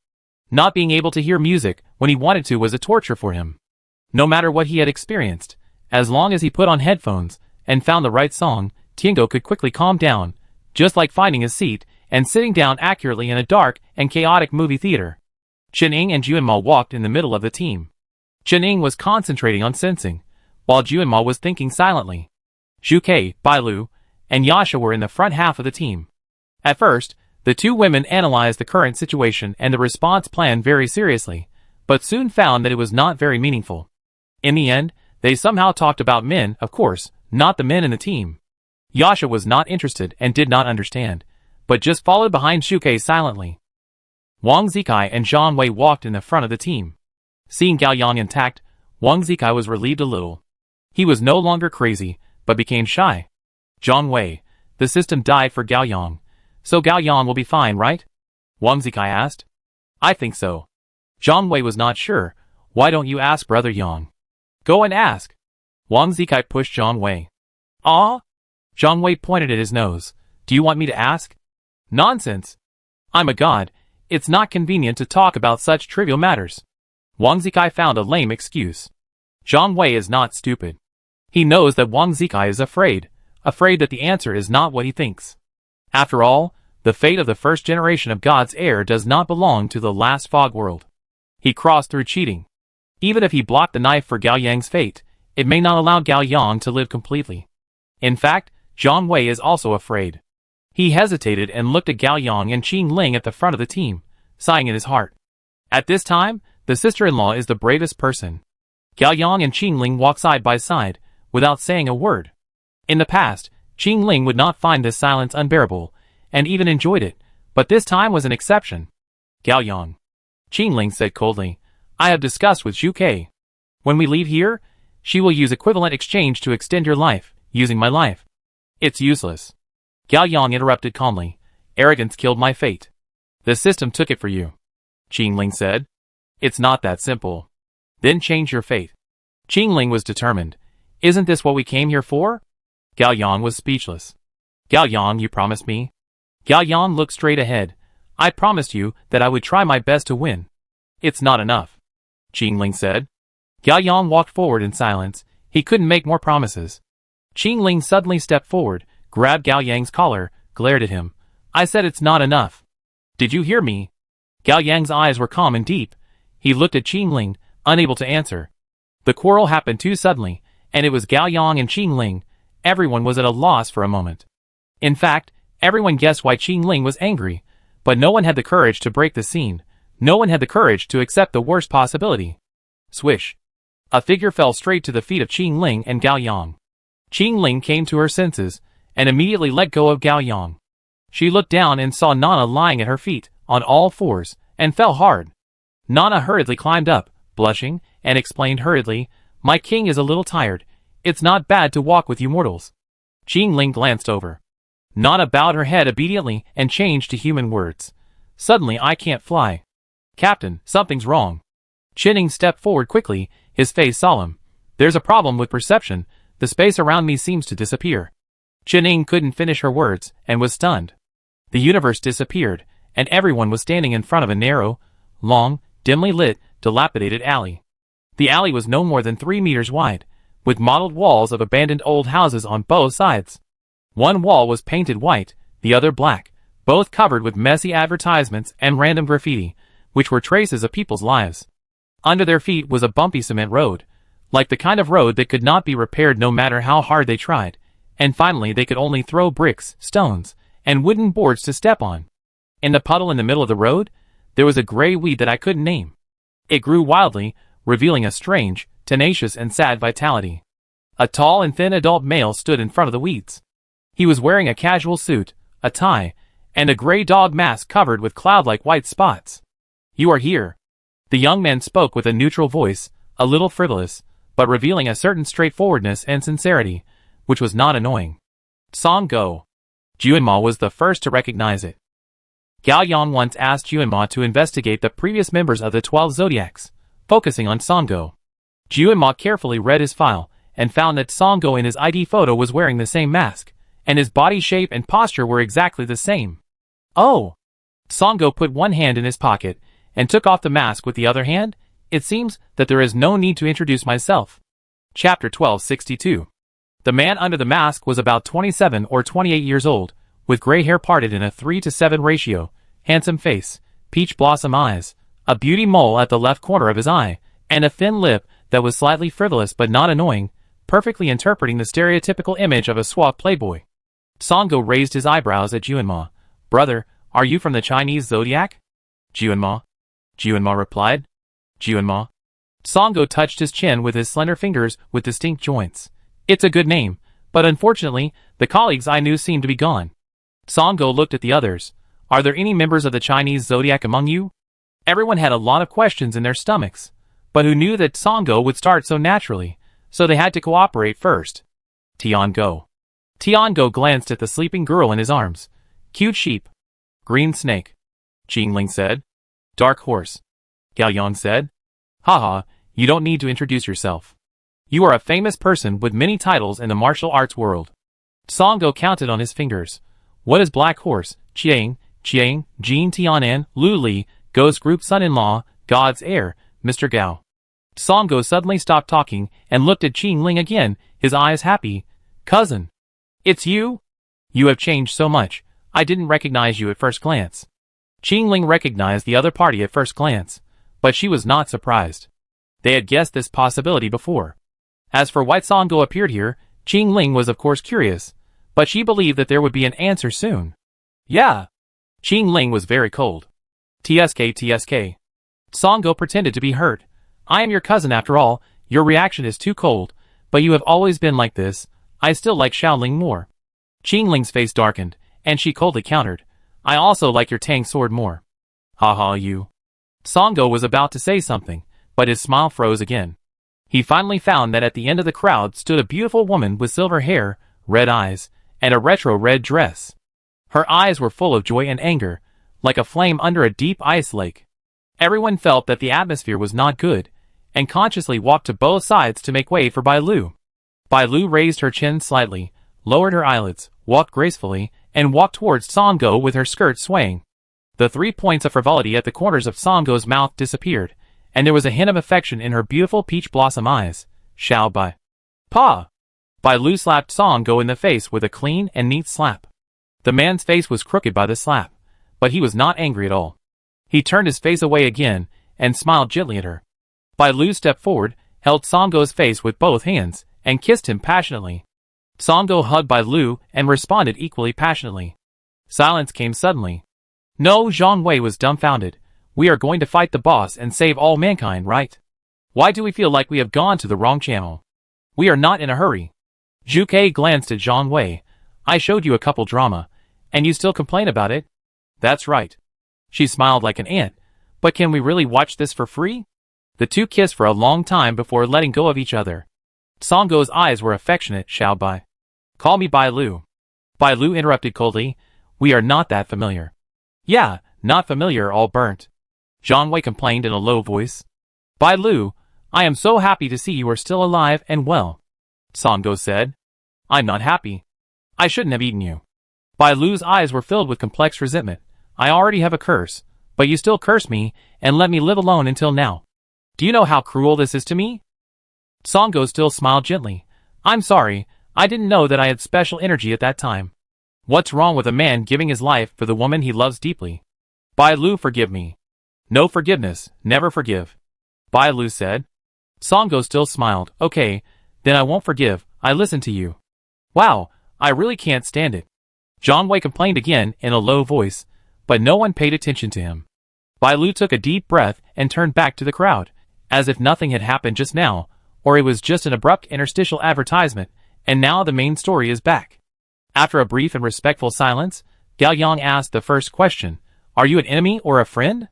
Speaker 1: Not being able to hear music when he wanted to was a torture for him. No matter what he had experienced, as long as he put on headphones and found the right song, Tiango could quickly calm down, just like finding a seat and sitting down accurately in a dark and chaotic movie theater. Chen-Ing and Juanma walked in the middle of the team. Chen-Ing was concentrating on sensing, while Juanma was thinking silently. Zhu Kei, Bailu, and Yasha were in the front half of the team. At first, the two women analyzed the current situation and the response plan very seriously, but soon found that it was not very meaningful. In the end, they somehow talked about men, of course, not the men in the team. Yasha was not interested and did not understand, but just followed behind Zhu Kei silently. Wang Zikai and Zhang Wei walked in the front of the team. Seeing Gao Yang intact, Wang Zikai was relieved a little. He was no longer crazy, but became shy. Zhang Wei, the system died for Gao Yang, so Gao Yang will be fine, right? Wang Zikai asked. I think so. Zhang Wei was not sure. Why don't you ask Brother Yang? Go and ask. Wang Zikai pushed Zhang Wei. Ah? Zhang Wei pointed at his nose. Do you want me to ask? Nonsense. I'm a god. It's not convenient to talk about such trivial matters. Wang Zikai found a lame excuse. Zhang Wei is not stupid. He knows that Wang Zikai is afraid that the answer is not what he thinks. After all, the fate of the first generation of God's heir does not belong to the last fog world. He crossed through cheating. Even if he blocked the knife for Gao Yang's fate, it may not allow Gao Yang to live completely. In fact, Zhang Wei is also afraid. He hesitated and looked at Gao Yang and Qing Ling at the front of the team, sighing in his heart. At this time, the sister-in-law is the bravest person. Gao Yang and Qing Ling walked side by side, without saying a word. In the past, Qing Ling would not find this silence unbearable, and even enjoyed it, but this time was an exception. Gao Yang. Qing Ling said coldly, I have discussed with Zhu Kei. When we leave here, she will use equivalent exchange to extend your life, using my life. It's useless. Gao Yang interrupted calmly. Arrogance killed my fate. The system took it for you. Qing Ling said. It's not that simple. Then change your fate. Qing Ling was determined. Isn't this what we came here for? Gao Yang was speechless. Gao Yang, you promised me? Gao Yang looked straight ahead. I promised you that I would try my best to win. It's not enough. Qing Ling said. Gao Yang walked forward in silence. He couldn't make more promises. Qing Ling suddenly stepped forward, grabbed Gao Yang's collar, glared at him. I said it's not enough. Did you hear me? Gao Yang's eyes were calm and deep. He looked at Qing Ling, unable to answer. The quarrel happened too suddenly, and it was Gao Yang and Qing Ling. Everyone was at a loss for a moment. In fact, everyone guessed why Qing Ling was angry, but no one had the courage to break the scene. No one had the courage to accept the worst possibility. Swish. A figure fell straight to the feet of Qing Ling and Gao Yang. Qing Ling came to her senses, and immediately let go of Gao Yang. She looked down and saw Nana lying at her feet, on all fours, and fell hard. Nana hurriedly climbed up, blushing, and explained hurriedly, My king is a little tired. It's not bad to walk with you mortals. Qing Ling glanced over. Nana bowed her head obediently and changed to human words. Suddenly I can't fly. Captain, something's wrong. Qining stepped forward quickly, his face solemn. There's a problem with perception. The space around me seems to disappear. Qining couldn't finish her words, and was stunned. The universe disappeared, and everyone was standing in front of a narrow, long, dimly lit, dilapidated alley. The alley was no more than 3 meters wide, with mottled walls of abandoned old houses on both sides. One wall was painted white, the other black, both covered with messy advertisements and random graffiti, which were traces of people's lives. Under their feet was a bumpy cement road, like the kind of road that could not be repaired no matter how hard they tried, and finally they could only throw bricks, stones, and wooden boards to step on. In the puddle in the middle of the road, there was a gray weed that I couldn't name. It grew wildly, revealing a strange, tenacious and sad vitality. A tall and thin adult male stood in front of the weeds. He was wearing a casual suit, a tie, and a gray dog mask covered with cloud-like white spots. You are here. The young man spoke with a neutral voice, a little frivolous, but revealing a certain straightforwardness and sincerity, which was not annoying. Song Go. Juanma was the first to recognize it. Gao Yang once asked Juanma to investigate the previous members of the 12 zodiacs, focusing on Songo. Juanma carefully read his file, and found that Songo in his ID photo was wearing the same mask, and his body shape and posture were exactly the same. Oh! Songo put one hand in his pocket, and took off the mask with the other hand. It seems that there is no need to introduce myself. Chapter 1262. The man under the mask was about 27 or 28 years old, with gray hair parted in a 3:7 ratio, handsome face, peach blossom eyes, a beauty mole at the left corner of his eye, and a thin lip that was slightly frivolous but not annoying, perfectly interpreting the stereotypical image of a suave playboy. Songo raised his eyebrows at Juanma. Brother, are you from the Chinese zodiac? Juanma. Juanma replied. Juanma. Songo touched his chin with his slender fingers with distinct joints. It's a good name, but unfortunately, the colleagues I knew seem to be gone. Songo looked at the others. Are there any members of the Chinese zodiac among you? Everyone had a lot of questions in their stomachs, but who knew that Songo would start so naturally, so they had to cooperate first. Tiango. Tiango glanced at the sleeping girl in his arms. Cute sheep. Green snake. Qing Ling said. Dark horse. Gao Yang said. Haha, you don't need to introduce yourself. You are a famous person with many titles in the martial arts world. Songo counted on his fingers. What is Black Horse, Qiang, Jin Tianan, Lu Li, Ghost Group Son-in-Law, God's Heir, Mr. Gao. Songo suddenly stopped talking and looked at Qing Ling again, his eyes happy. Cousin. It's you? You have changed so much. I didn't recognize you at first glance. Qing Ling recognized the other party at first glance, but she was not surprised. They had guessed this possibility before. As for why Songo appeared here, Qing Ling was of course curious, but she believed that there would be an answer soon. Yeah. Qing Ling was very cold. TSK. Songo pretended to be hurt. I am your cousin after all, your reaction is too cold, but you have always been like this. I still like Xiaoling more. Qingling's face darkened, and she coldly countered, I also like your Tang sword more. Haha you. Songgo was about to say something, but his smile froze again. He finally found that at the end of the crowd stood a beautiful woman with silver hair, red eyes, and a retro red dress. Her eyes were full of joy and anger, like a flame under a deep ice lake. Everyone felt that the atmosphere was not good, and consciously walked to both sides to make way for Bai Lu. Bai Lu raised her chin slightly, lowered her eyelids, walked gracefully, and walked towards Songgo with her skirt swaying. The 3 points of frivolity at the corners of Songgo's mouth disappeared, and there was a hint of affection in her beautiful peach blossom eyes. Xiao Bai. Pa! Bai Lu slapped Songgo in the face with a clean and neat slap. The man's face was crooked by the slap, but he was not angry at all. He turned his face away again, and smiled gently at her. Bai Lu stepped forward, held Songgo's face with both hands, and kissed him passionately. Songgo hugged Bai Lu and responded equally passionately. Silence came suddenly. No, Zhang Wei was dumbfounded. We are going to fight the boss and save all mankind, right? Why do we feel like we have gone to the wrong channel? We are not in a hurry. Zhu Kei glanced at Zhang Wei. I showed you a couple drama, and you still complain about it? That's right. She smiled like an ant. But can we really watch this for free? The two kissed for a long time before letting go of each other. Songgo's eyes were affectionate. Xiao Bai. Call me Bai Lu. Bai Lu interrupted coldly. We are not that familiar. Yeah, not familiar, all burnt. Zhang Wei complained in a low voice. Bai Lu, I am so happy to see you are still alive and well. Songgo said. I'm not happy. I shouldn't have eaten you. Bai Lu's eyes were filled with complex resentment. I already have a curse, but you still curse me and let me live alone until now. Do you know how cruel this is to me? Songgo still smiled gently. I'm sorry, I didn't know that I had special energy at that time. What's wrong with a man giving his life for the woman he loves deeply? Bai Lu, forgive me. No forgiveness, never forgive. Bai Lu said. Songgo still smiled. Okay, then I won't forgive, I listen to you. Wow, I really can't stand it. Zhang Wei complained again in a low voice, but no one paid attention to him. Bai Lu took a deep breath and turned back to the crowd, as if nothing had happened just now, or it was just an abrupt interstitial advertisement, and now the main story is back. After a brief and respectful silence, Gao Yang asked the first question, Are you an enemy or a friend?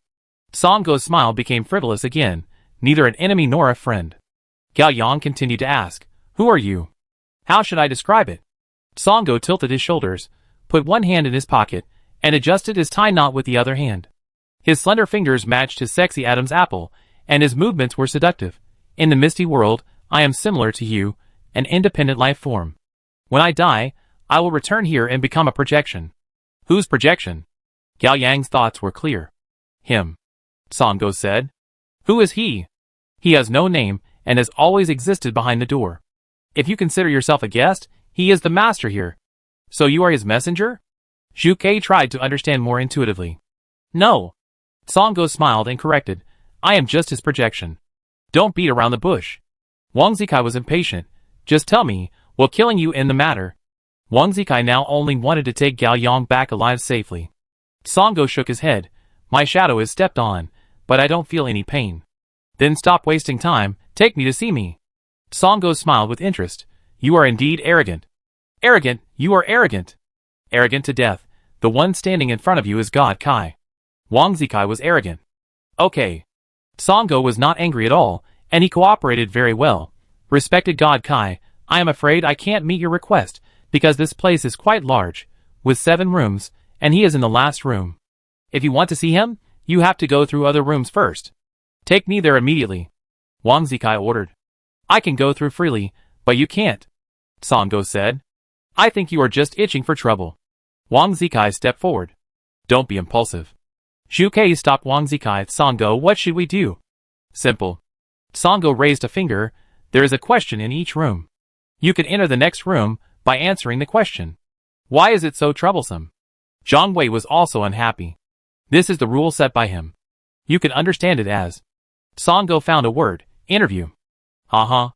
Speaker 1: Songgo's smile became frivolous again, neither an enemy nor a friend. Gao Yang continued to ask, Who are you? How should I describe it? Songgo tilted his shoulders, put one hand in his pocket, and adjusted his tie knot with the other hand. His slender fingers matched his sexy Adam's apple, and his movements were seductive. In the misty world, I am similar to you, an independent life form. When I die, I will return here and become a projection. Whose projection? Gao Yang's thoughts were clear. Him. Songgo said. Who is he? He has no name, and has always existed behind the door. If you consider yourself a guest, he is the master here. So you are his messenger? Zhu Kei tried to understand more intuitively. No. Songgo smiled and corrected. I am just his projection. Don't beat around the bush. Wang Zikai was impatient. Just tell me, will killing you end the matter? Wang Zikai now only wanted to take Gao Yang back alive safely. Songgo shook his head. My shadow is stepped on, but I don't feel any pain. Then stop wasting time, take me to see me. Songgo smiled with interest. You are indeed arrogant. Arrogant, you are arrogant. Arrogant to death. The one standing in front of you is God Kai. Wang Zikai was arrogant. Okay. Songgo was not angry at all, and he cooperated very well. Respected God Kai, I am afraid I can't meet your request, because this place is quite large, with 7 rooms, and he is in the last room. If you want to see him, you have to go through other rooms first. Take me there immediately. Wang Zikai ordered. I can go through freely, but you can't. Songgo said. I think you are just itching for trouble. Wang Zikai stepped forward. Don't be impulsive. Zhu Kei stopped Wang Zikai. Songgo, what should we do? Simple. Songgo raised a finger. There is a question in each room. You can enter the next room by answering the question. Why is it so troublesome? Zhang Wei was also unhappy. This is the rule set by him. You can understand it as. Songgo found a word. Interview. Haha.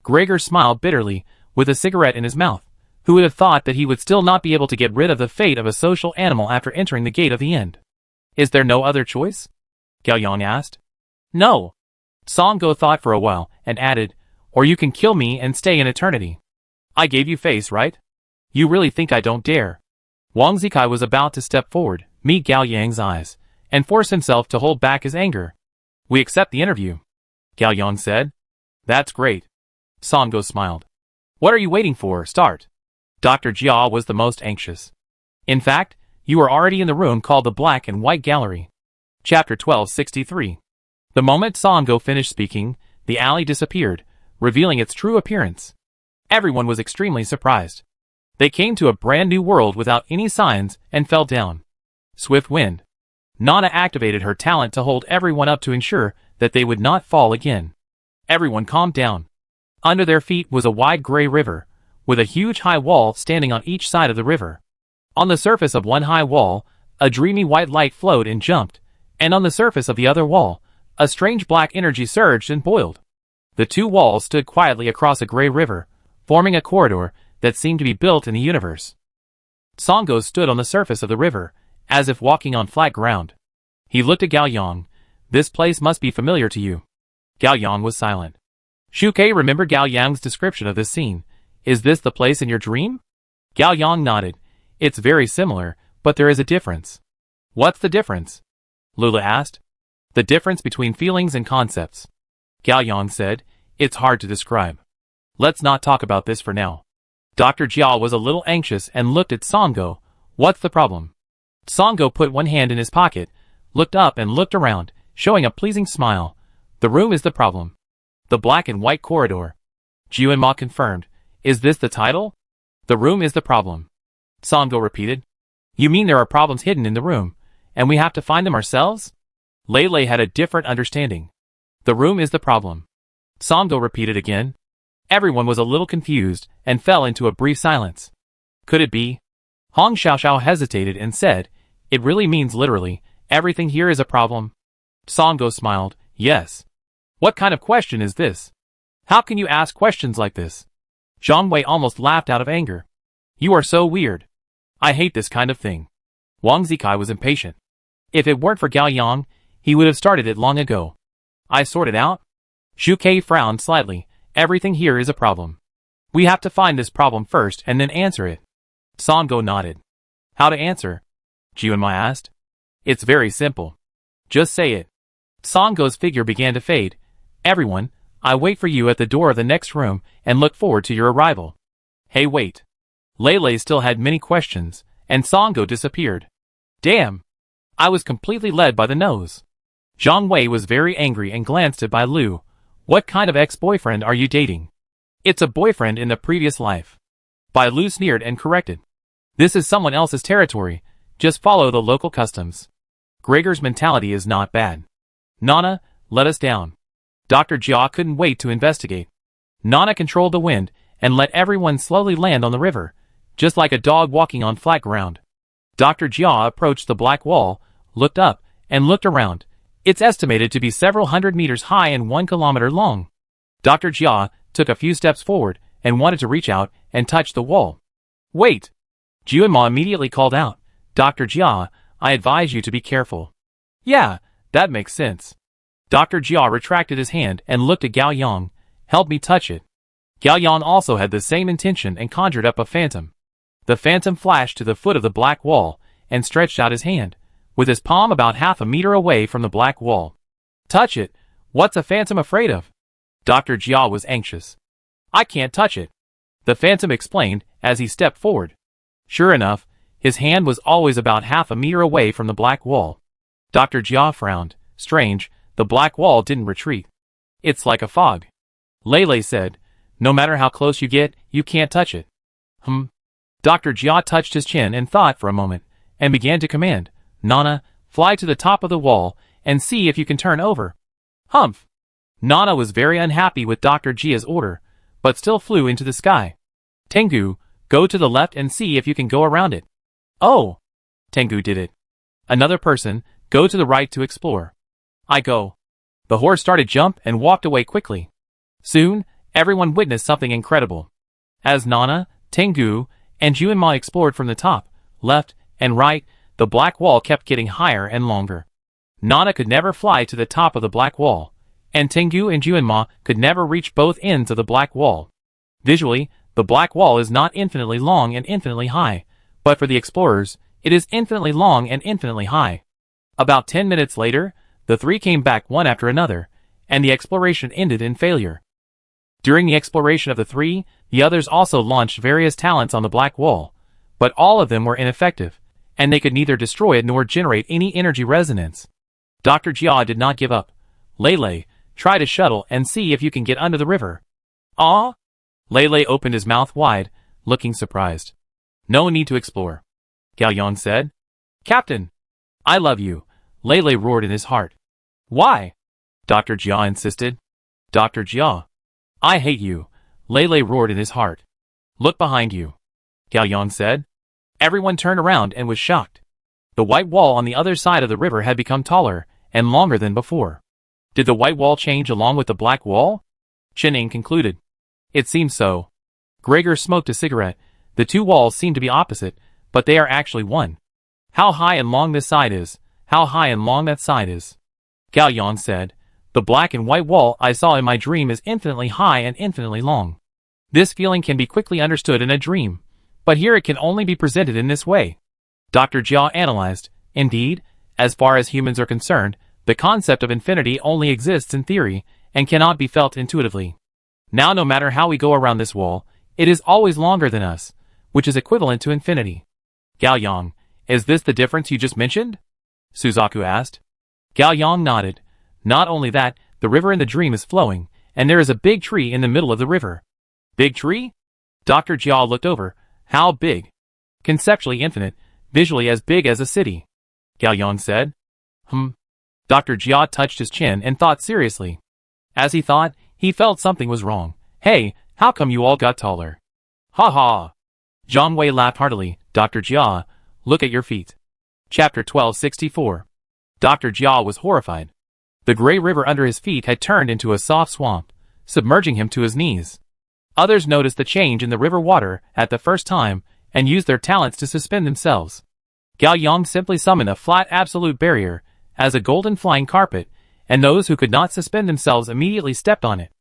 Speaker 1: Gregor smiled bitterly, with a cigarette in his mouth. Who would have thought that he would still not be able to get rid of the fate of a social animal after entering the gate of the end? Is there no other choice? Gao Yang asked. No. Songgo thought for a while, and added, or you can kill me and stay in eternity. I gave you face, right? You really think I don't dare? Wang Zikai was about to step forward, meet Gao Yang's eyes, and force himself to hold back his anger. We accept the interview, Gao Yang said. That's great. Sango smiled. What are you waiting for? Start. Dr. Jia was the most anxious. In fact, you were already in the room called the Black and White Gallery. Chapter 1263. The moment Sango finished speaking, the alley disappeared, revealing its true appearance. Everyone was extremely surprised. They came to a brand new world without any signs and fell down. Swift wind. Nana activated her talent to hold everyone up to ensure that they would not fall again. Everyone calmed down. Under their feet was a wide gray river, with a huge high wall standing on each side of the river. On the surface of one high wall, a dreamy white light flowed and jumped, and on the surface of the other wall, a strange black energy surged and boiled. The two walls stood quietly across a gray river, forming a corridor that seemed to be built in the universe. Sango stood on the surface of the river, as if walking on flat ground. He looked at Gao Yang. This place must be familiar to you. Gao Yang was silent. Shuke remembered Gao Yang's description of this scene. Is this the place in your dream? Gao Yang nodded. It's very similar, but there is a difference. What's the difference? Lula asked. The difference between feelings and concepts. Gao Yang said. It's hard to describe. Let's not talk about this for now. Dr. Jia was a little anxious and looked at Sango. What's the problem? Sango put one hand in his pocket, looked up and looked around, showing a pleasing smile. The room is the problem. The black and white corridor. Jiuanma confirmed. Is this the title? The room is the problem. Sango repeated. You mean there are problems hidden in the room, and we have to find them ourselves? Lei had a different understanding. The room is the problem. Sango repeated again. Everyone was a little confused and fell into a brief silence. Could it be? Hong Xiaoxiao hesitated and said, It really means literally, everything here is a problem. Sango smiled. Yes. What kind of question is this? How can you ask questions like this? Zhang Wei almost laughed out of anger. You are so weird. I hate this kind of thing. Wang Zikai was impatient. If it weren't for Gao Yang, he would have started it long ago. I sorted out? Xu Kei frowned slightly. Everything here is a problem. We have to find this problem first and then answer it. Sango nodded. How to answer? Jiuanma asked. It's very simple. Just say it. Sango's figure began to fade. Everyone, I wait for you at the door of the next room and look forward to your arrival. Hey, wait. Lei still had many questions, and Sango disappeared. Damn. I was completely led by the nose. Zhang Wei was very angry and glanced at Bai Lu. What kind of ex-boyfriend are you dating? It's a boyfriend in the previous life. Bai Lu sneered and corrected. This is someone else's territory. Just follow the local customs. Gregor's mentality is not bad. Nana, let us down. Dr. Jia couldn't wait to investigate. Nana controlled the wind and let everyone slowly land on the river, just like a dog walking on flat ground. Dr. Jia approached the black wall, looked up, and looked around. It's estimated to be several hundred meters high and 1 kilometer long. Dr. Jia took a few steps forward and wanted to reach out and touch the wall. Wait! Jiuanma immediately called out. Dr. Jia, I advise you to be careful. Yeah, that makes sense. Dr. Jia retracted his hand and looked at Gao Yang. Help me touch it. Gao Yang also had the same intention and conjured up a phantom. The phantom flashed to the foot of the black wall and stretched out his hand, with his palm about half a meter away from the black wall. Touch it. What's a phantom afraid of? Dr. Jia was anxious. I can't touch it. The phantom explained as he stepped forward. Sure enough, his hand was always about half a meter away from the black wall. Dr. Jia frowned. Strange, the black wall didn't retreat. It's like a fog. Lei said, no matter how close you get, you can't touch it. Dr. Jia touched his chin and thought for a moment, and began to command, Nana, fly to the top of the wall and see if you can turn over. Humph! Nana was very unhappy with Dr. Jia's order, but still flew into the sky. Tengu, go to the left and see if you can go around it. Oh! Tengu did it. Another person, go to the right to explore. I go. The horse started jump and walked away quickly. Soon, everyone witnessed something incredible. As Nana, Tengu, and Jiuanma explored from the top, left, and right, the black wall kept getting higher and longer. Nana could never fly to the top of the black wall, and Tengu and Jiuanma could never reach both ends of the black wall. Visually, The black wall is not infinitely long and infinitely high, but for the explorers, it is infinitely long and infinitely high. About 10 minutes later, the three came back one after another, and the exploration ended in failure. During the exploration of the three, the others also launched various talents on the black wall, but all of them were ineffective, and they could neither destroy it nor generate any energy resonance. Dr. Jia did not give up. Lele, try to shuttle and see if you can get under the river. Ah? Lele opened his mouth wide, looking surprised. No need to explore, Gao Yang said. Captain! I love you, Lele roared in his heart. Why? Dr. Jia insisted. Dr. Jia. I hate you, Lele roared in his heart. Look behind you, Gao Yang said. Everyone turned around and was shocked. The white wall on the other side of the river had become taller and longer than before. Did the white wall change along with the black wall? Chen concluded. It seems so. Gregor smoked a cigarette. The two walls seem to be opposite, but they are actually one. How high and long this side is, how high and long that side is. Gao Yang said. The black and white wall I saw in my dream is infinitely high and infinitely long. This feeling can be quickly understood in a dream, but here it can only be presented in this way. Dr. Jia analyzed. Indeed, as far as humans are concerned, the concept of infinity only exists in theory and cannot be felt intuitively. Now no matter how we go around this wall, it is always longer than us, which is equivalent to infinity. Gao Yang, is this the difference you just mentioned? Suzaku asked. Gao Yang nodded. Not only that, the river in the dream is flowing, and there is a big tree in the middle of the river. Big tree? Dr. Jia looked over. How big? Conceptually infinite, visually as big as a city, Gao Yang said. Dr. Jia touched his chin and thought seriously. As he thought, he felt something was wrong. Hey, how come you all got taller? Ha ha! Zhang Wei laughed heartily. Dr. Jia, look at your feet. Chapter 1264. Dr. Jia was horrified. The gray river under his feet had turned into a soft swamp, submerging him to his knees. Others noticed the change in the river water at the first time and used their talents to suspend themselves. Gao Yang simply summoned a flat absolute barrier as a golden flying carpet, and those who could not suspend themselves immediately stepped on it.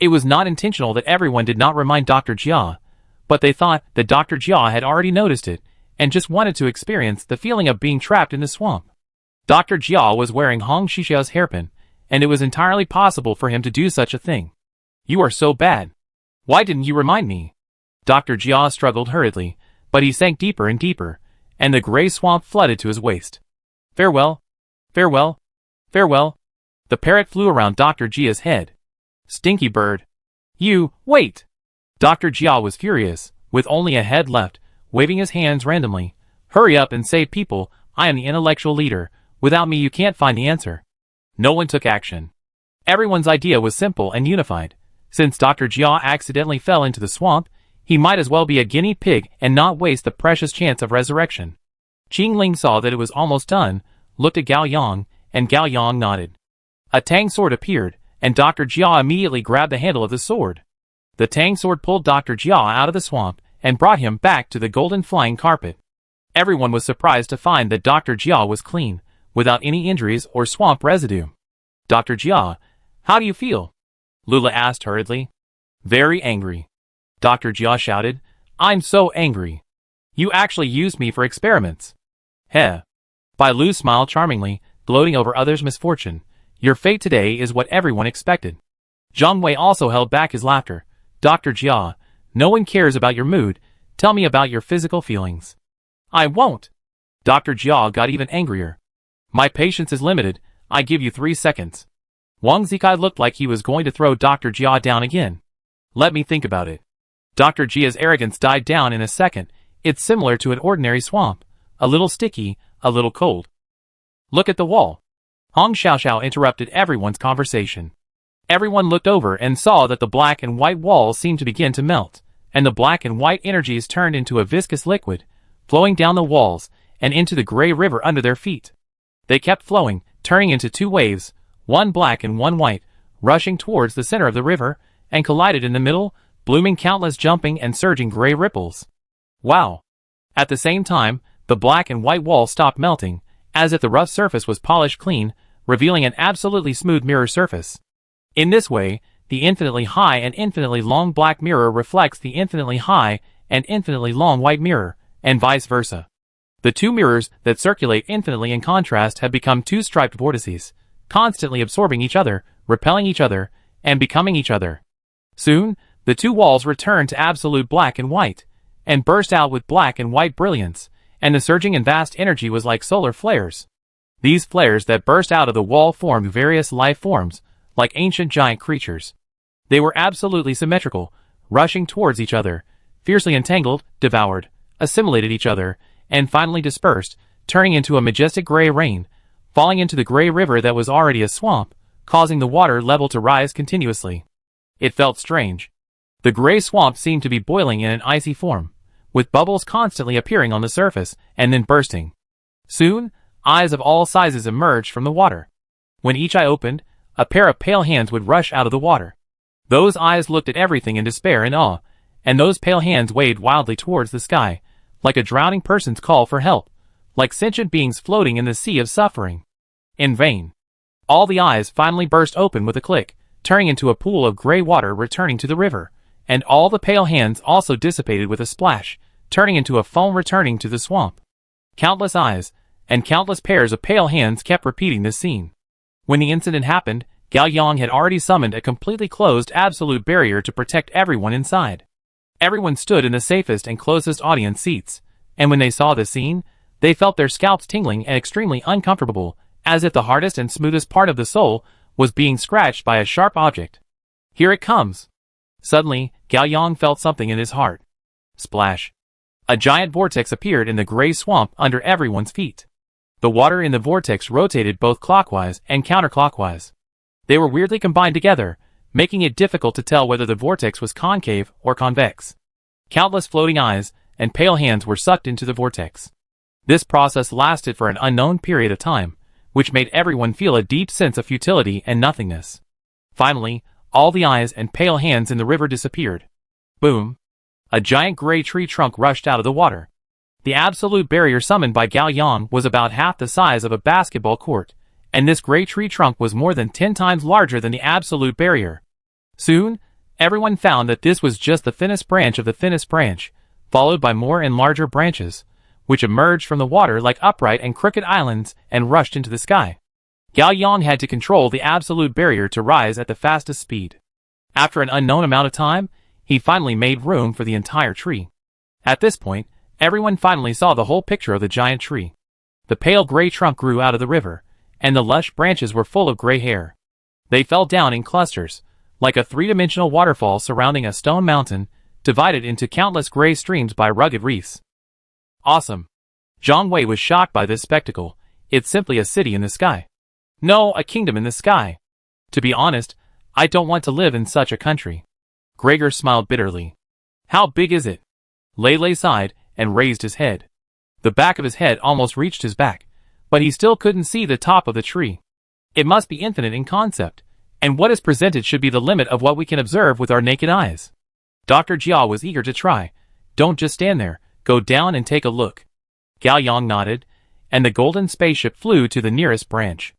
Speaker 1: It was not intentional that everyone did not remind Dr. Jia, but they thought that Dr. Jia had already noticed it and just wanted to experience the feeling of being trapped in the swamp. Dr. Jia was wearing Hong Shixia's hairpin, and it was entirely possible for him to do such a thing. You are so bad. Why didn't you remind me? Dr. Jia struggled hurriedly, but he sank deeper and deeper, and the gray swamp flooded to his waist. Farewell. Farewell. Farewell. The parrot flew around Dr. Jia's head. Stinky bird. You, wait! Dr. Jia was furious, with only a head left, waving his hands randomly. Hurry up and save people, I am the intellectual leader. Without me you can't find the answer. No one took action. Everyone's idea was simple and unified. Since Dr. Jia accidentally fell into the swamp, he might as well be a guinea pig and not waste the precious chance of resurrection. Qing Ling saw that it was almost done, looked at Gao Yang, and Gao Yang nodded. A tang sword appeared, and Dr. Jia immediately grabbed the handle of the sword. The tang sword pulled Dr. Jia out of the swamp and brought him back to the golden flying carpet. Everyone was surprised to find that Dr. Jia was clean, without any injuries or swamp residue. Dr. Jia, how do you feel? Lula asked hurriedly. Very angry. Dr. Jia shouted. I'm so angry. You actually used me for experiments. Heh. Bai Lu smiled charmingly, gloating over others' misfortune. Your fate today is what everyone expected. Zhang Wei also held back his laughter. Dr. Jia, no one cares about your mood. Tell me about your physical feelings. I won't. Dr. Jia got even angrier. My patience is limited. I give you 3 seconds. Wang Zikai looked like he was going to throw Dr. Jia down again. Let me think about it. Dr. Jia's arrogance died down in a second. It's similar to an ordinary swamp. A little sticky, a little cold. Look at the wall. Hong Xiaoxiao interrupted everyone's conversation. Everyone looked over and saw that the black and white walls seemed to begin to melt, and the black and white energies turned into a viscous liquid, flowing down the walls and into the gray river under their feet. They kept flowing, turning into 2 waves, one black and one white, rushing towards the center of the river, and collided in the middle, blooming countless jumping and surging gray ripples. Wow! At the same time, the black and white wall stopped melting, as if the rough surface was polished clean, revealing an absolutely smooth mirror surface. In this way, the infinitely high and infinitely long black mirror reflects the infinitely high and infinitely long white mirror, and vice versa. The two mirrors that circulate infinitely in contrast have become two striped vortices, constantly absorbing each other, repelling each other, and becoming each other. Soon, the two walls return to absolute black and white, and burst out with black and white brilliance, and the surging and vast energy was like solar flares. These flares that burst out of the wall formed various life forms, like ancient giant creatures. They were absolutely symmetrical, rushing towards each other, fiercely entangled, devoured, assimilated each other, and finally dispersed, turning into a majestic gray rain, falling into the gray river that was already a swamp, causing the water level to rise continuously. It felt strange. The gray swamp seemed to be boiling in an icy form, with bubbles constantly appearing on the surface and then bursting. Soon, eyes of all sizes emerged from the water. When each eye opened, a pair of pale hands would rush out of the water. Those eyes looked at everything in despair and awe, and those pale hands waved wildly towards the sky, like a drowning person's call for help, like sentient beings floating in the sea of suffering. In vain. All the eyes finally burst open with a click, turning into a pool of gray water returning to the river, and all the pale hands also dissipated with a splash, turning into a foam returning to the swamp. Countless eyes, and countless pairs of pale hands kept repeating this scene. When the incident happened, Gao Yang had already summoned a completely closed absolute barrier to protect everyone inside. Everyone stood in the safest and closest audience seats, and when they saw the scene, they felt their scalps tingling and extremely uncomfortable, as if the hardest and smoothest part of the soul was being scratched by a sharp object. Here it comes! Suddenly, Gao Yang felt something in his heart. Splash! A giant vortex appeared in the gray swamp under everyone's feet. The water in the vortex rotated both clockwise and counterclockwise. They were weirdly combined together, making it difficult to tell whether the vortex was concave or convex. Countless floating eyes and pale hands were sucked into the vortex. This process lasted for an unknown period of time, which made everyone feel a deep sense of futility and nothingness. Finally, all the eyes and pale hands in the river disappeared. Boom! A giant gray tree trunk rushed out of the water. The absolute barrier summoned by Gao Yang was about half the size of a basketball court, and this gray tree trunk was more than 10 times larger than the absolute barrier. Soon, everyone found that this was just the thinnest branch of the thinnest branch, followed by more and larger branches, which emerged from the water like upright and crooked islands and rushed into the sky. Gao Yang had to control the absolute barrier to rise at the fastest speed. After an unknown amount of time, he finally made room for the entire tree. At this point, everyone finally saw the whole picture of the giant tree. The pale gray trunk grew out of the river, and the lush branches were full of gray hair. They fell down in clusters, like a three-dimensional waterfall surrounding a stone mountain, divided into countless gray streams by rugged reefs. Awesome! Zhang Wei was shocked by this spectacle. It's simply a city in the sky. No, a kingdom in the sky. To be honest, I don't want to live in such a country. Gregor smiled bitterly. How big is it? Lei sighed and raised his head. The back of his head almost reached his back, but he still couldn't see the top of the tree. It must be infinite in concept, and what is presented should be the limit of what we can observe with our naked eyes. Dr. Jia was eager to try. Don't just stand there, go down and take a look. Gao Yang nodded, and the golden spaceship flew to the nearest branch.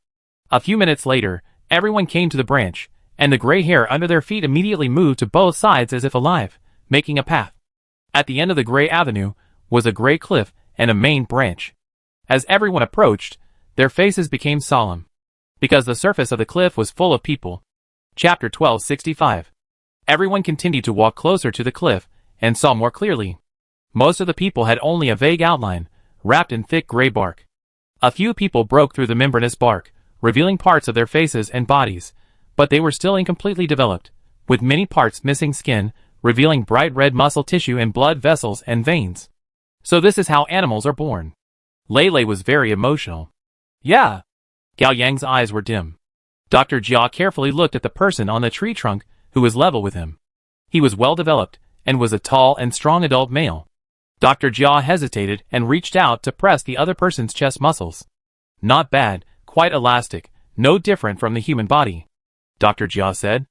Speaker 1: A few minutes later, everyone came to the branch, and the gray hair under their feet immediately moved to both sides as if alive, making a path. At the end of the gray avenue was a gray cliff and a main branch. As everyone approached, their faces became solemn, because the surface of the cliff was full of people. Chapter 1265. Everyone continued to walk closer to the cliff, and saw more clearly. Most of the people had only a vague outline, wrapped in thick gray bark. A few people broke through the membranous bark, revealing parts of their faces and bodies, but they were still incompletely developed, with many parts missing skin, revealing bright red muscle tissue and blood vessels and veins. So this is how animals are born. Lei was very emotional. Yeah. Gao Yang's eyes were dim. Dr. Jia carefully looked at the person on the tree trunk who was level with him. He was well developed, and was a tall and strong adult male. Dr. Jia hesitated and reached out to press the other person's chest muscles. Not bad, quite elastic, no different from the human body. Dr. Jia said.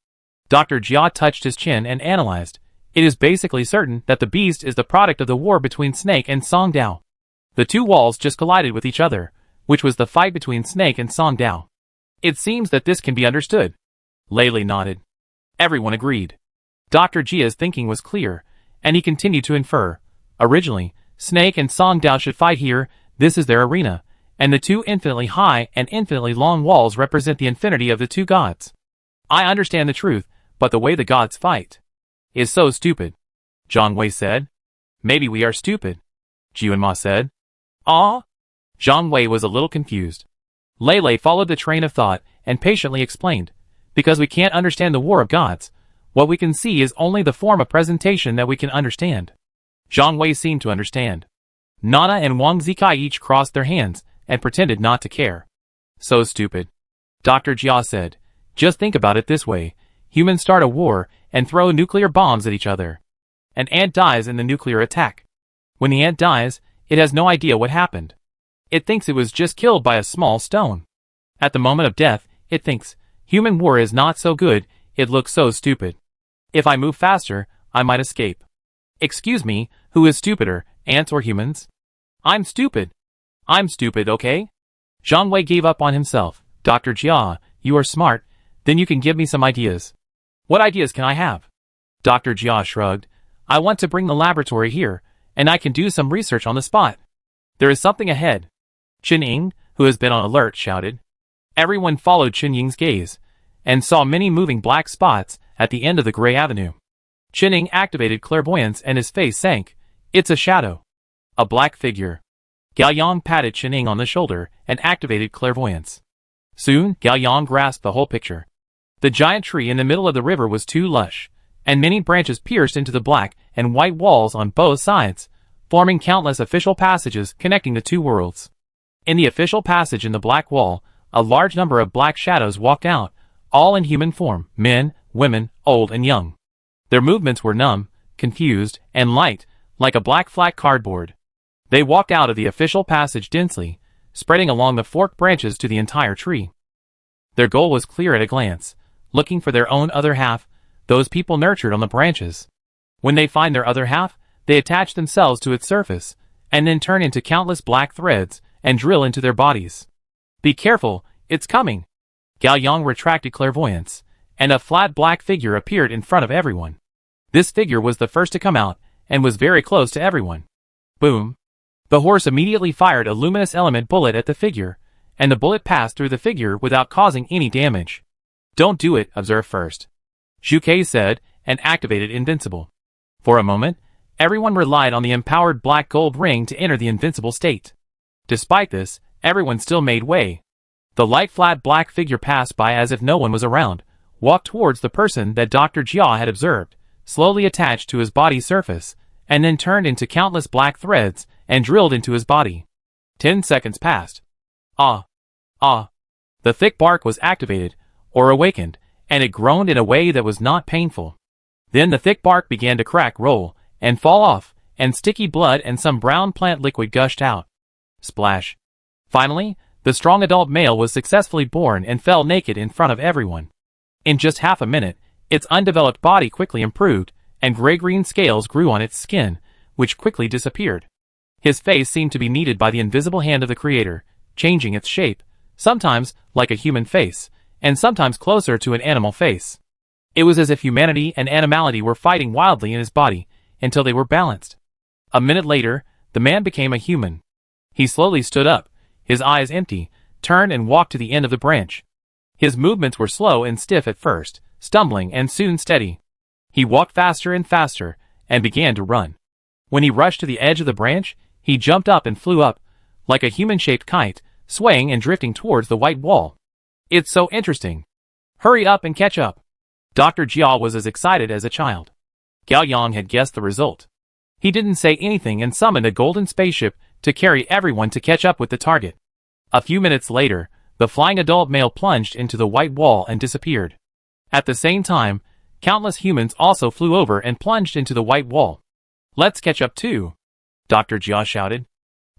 Speaker 1: Dr. Jia touched his chin and analyzed. It is basically certain that the beast is the product of the war between Snake and Song Dao. The two walls just collided with each other, which was the fight between Snake and Song Dao. It seems that this can be understood. Lei nodded. Everyone agreed. Dr. Jia's thinking was clear, and he continued to infer. Originally, Snake and Song Dao should fight here, this is their arena, and the two infinitely high and infinitely long walls represent the infinity of the two gods. I understand the truth, but the way the gods fight is so stupid, Zhang Wei said. Maybe we are stupid, Jianma said. Ah? Zhang Wei was a little confused. Lei Lei followed the train of thought and patiently explained, because we can't understand the war of gods, what we can see is only the form of presentation that we can understand. Zhang Wei seemed to understand. Nana and Wang Zikai each crossed their hands and pretended not to care. So stupid. Dr. Jia said, just think about it this way. Humans start a war and throw nuclear bombs at each other. An ant dies in the nuclear attack. When the ant dies, it has no idea what happened. It thinks it was just killed by a small stone. At the moment of death, it thinks, human war is not so good, it looks so stupid. If I move faster, I might escape. Excuse me, who is stupider, ants or humans? I'm stupid. I'm stupid, okay? Zhang Wei gave up on himself. Dr. Jia, you are smart, then you can give me some ideas. What ideas can I have? Dr. Jia shrugged. I want to bring the laboratory here, and I can do some research on the spot. There is something ahead. Chen Ying, who has been on alert, shouted. Everyone followed Chen Ying's gaze, and saw many moving black spots at the end of the gray avenue. Chen Ying activated clairvoyance and his face sank. It's a shadow. A black figure. Gao Yang patted Chen Ying on the shoulder and activated clairvoyance. Soon, Gao Yang grasped the whole picture. The giant tree in the middle of the river was too lush, and many branches pierced into the black and white walls on both sides, forming countless official passages connecting the two worlds. In the official passage in the black wall, a large number of black shadows walked out, all in human form, men, women, old and young. Their movements were numb, confused, and light, like a black flat cardboard. They walked out of the official passage densely, spreading along the forked branches to the entire tree. Their goal was clear at a glance, looking for their own other half, those people nurtured on the branches. When they find their other half, they attach themselves to its surface, and then turn into countless black threads and drill into their bodies. Be careful, it's coming. Gao Yang retracted clairvoyance, and a flat black figure appeared in front of everyone. This figure was the first to come out, and was very close to everyone. Boom. The horse immediately fired a luminous element bullet at the figure, and the bullet passed through the figure without causing any damage. Don't do it, observe first. Zhu Kei said, and activated Invincible. For a moment, everyone relied on the empowered black gold ring to enter the invincible state. Despite this, everyone still made way. The light flat black figure passed by as if no one was around, walked towards the person that Dr. Jia had observed, slowly attached to his body's surface, and then turned into countless black threads and drilled into his body. 10 seconds passed. Ah! Ah! The thick bark was activated, or awakened, and it groaned in a way that was not painful. Then the thick bark began to crack, roll, and fall off, and sticky blood and some brown plant liquid gushed out. Splash. Finally, the strong adult male was successfully born and fell naked in front of everyone. In just half a minute, its undeveloped body quickly improved, and gray-green scales grew on its skin, which quickly disappeared. His face seemed to be kneaded by the invisible hand of the Creator, changing its shape, sometimes like a human face, and sometimes closer to an animal face. It was as if humanity and animality were fighting wildly in his body, until they were balanced. A minute later, the man became a human. He slowly stood up, his eyes empty, turned and walked to the end of the branch. His movements were slow and stiff at first, stumbling and soon steady. He walked faster and faster, and began to run. When he rushed to the edge of the branch, he jumped up and flew up, like a human-shaped kite, swaying and drifting towards the white wall. It's so interesting. Hurry up and catch up. Dr. Jia was as excited as a child. Gao Yang had guessed the result. He didn't say anything and summoned a golden spaceship to carry everyone to catch up with the target. A few minutes later, the flying adult male plunged into the white wall and disappeared. At the same time, countless humans also flew over and plunged into the white wall. Let's catch up too, Dr. Jia shouted.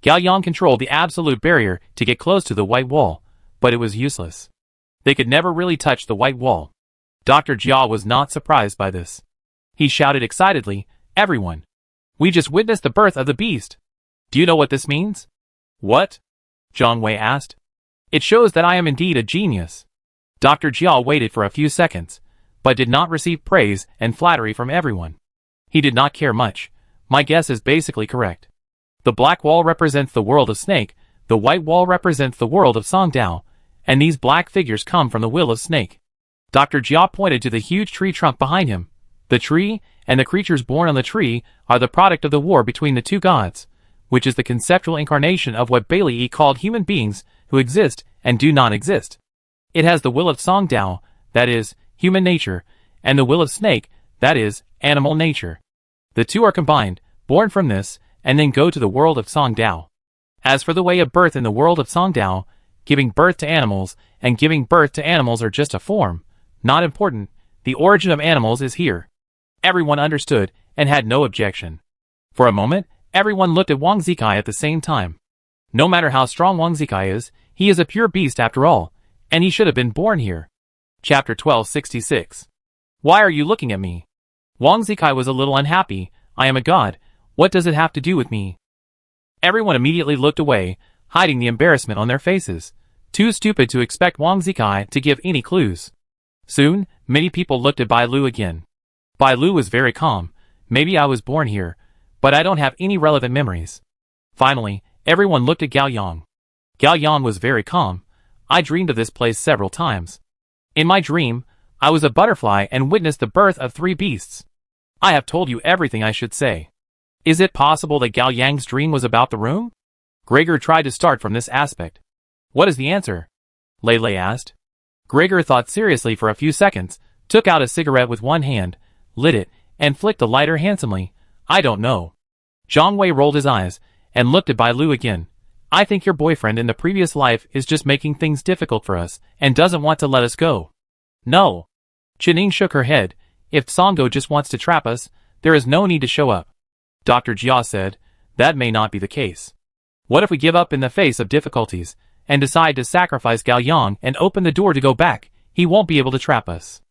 Speaker 1: Gao Yang controlled the absolute barrier to get close to the white wall, but it was useless. They could never really touch the white wall. Dr. Jia was not surprised by this. He shouted excitedly, everyone. We just witnessed the birth of the beast. Do you know what this means? What? Zhang Wei asked. It shows that I am indeed a genius. Dr. Jia waited for a few seconds, but did not receive praise and flattery from everyone. He did not care much. My guess is basically correct. The black wall represents the world of Snake, the white wall represents the world of Songdao, and these black figures come from the will of Snake. Dr. Jia pointed to the huge tree trunk behind him. The tree, and the creatures born on the tree, are the product of the war between the two gods, which is the conceptual incarnation of what Bailey E. called human beings who exist and do not exist. It has the will of Songdao, that is, human nature, and the will of Snake, that is, animal nature. The two are combined, born from this, and then go to the world of Songdao. As for the way of birth in the world of Songdao, giving birth to animals and giving birth to animals are just a form, not important. The origin of animals is here. Everyone understood and had no objection. For a moment, everyone looked at Wang Zikai at the same time. No matter how strong Wang Zikai is, he is a pure beast after all, and he should have been born here. Chapter 1266. Why are you looking at me? Wang Zikai was a little unhappy. I am a god. What does it have to do with me? Everyone immediately looked away, hiding the embarrassment on their faces, too stupid to expect Wang Zikai to give any clues. Soon, many people looked at Bai Lu again. Bai Lu was very calm. Maybe I was born here, but I don't have any relevant memories. Finally, everyone looked at Gao Yang. Gao Yang was very calm. I dreamed of this place several times. In my dream, I was a butterfly and witnessed the birth of 3 beasts. I have told you everything I should say. Is it possible that Gao Yang's dream was about the room? Gregor tried to start from this aspect. What is the answer? Lei Lei asked. Gregor thought seriously for a few seconds, took out a cigarette with one hand, lit it, and flicked the lighter handsomely. I don't know. Zhang Wei rolled his eyes, and looked at Bai Lu again. I think your boyfriend in the previous life is just making things difficult for us, and doesn't want to let us go. No. Chining shook her head. If Songo just wants to trap us, there is no need to show up. Dr. Jia said, that may not be the case. What if we give up in the face of difficulties, and decide to sacrifice Gao Yang and open the door to go back? He won't be able to trap us.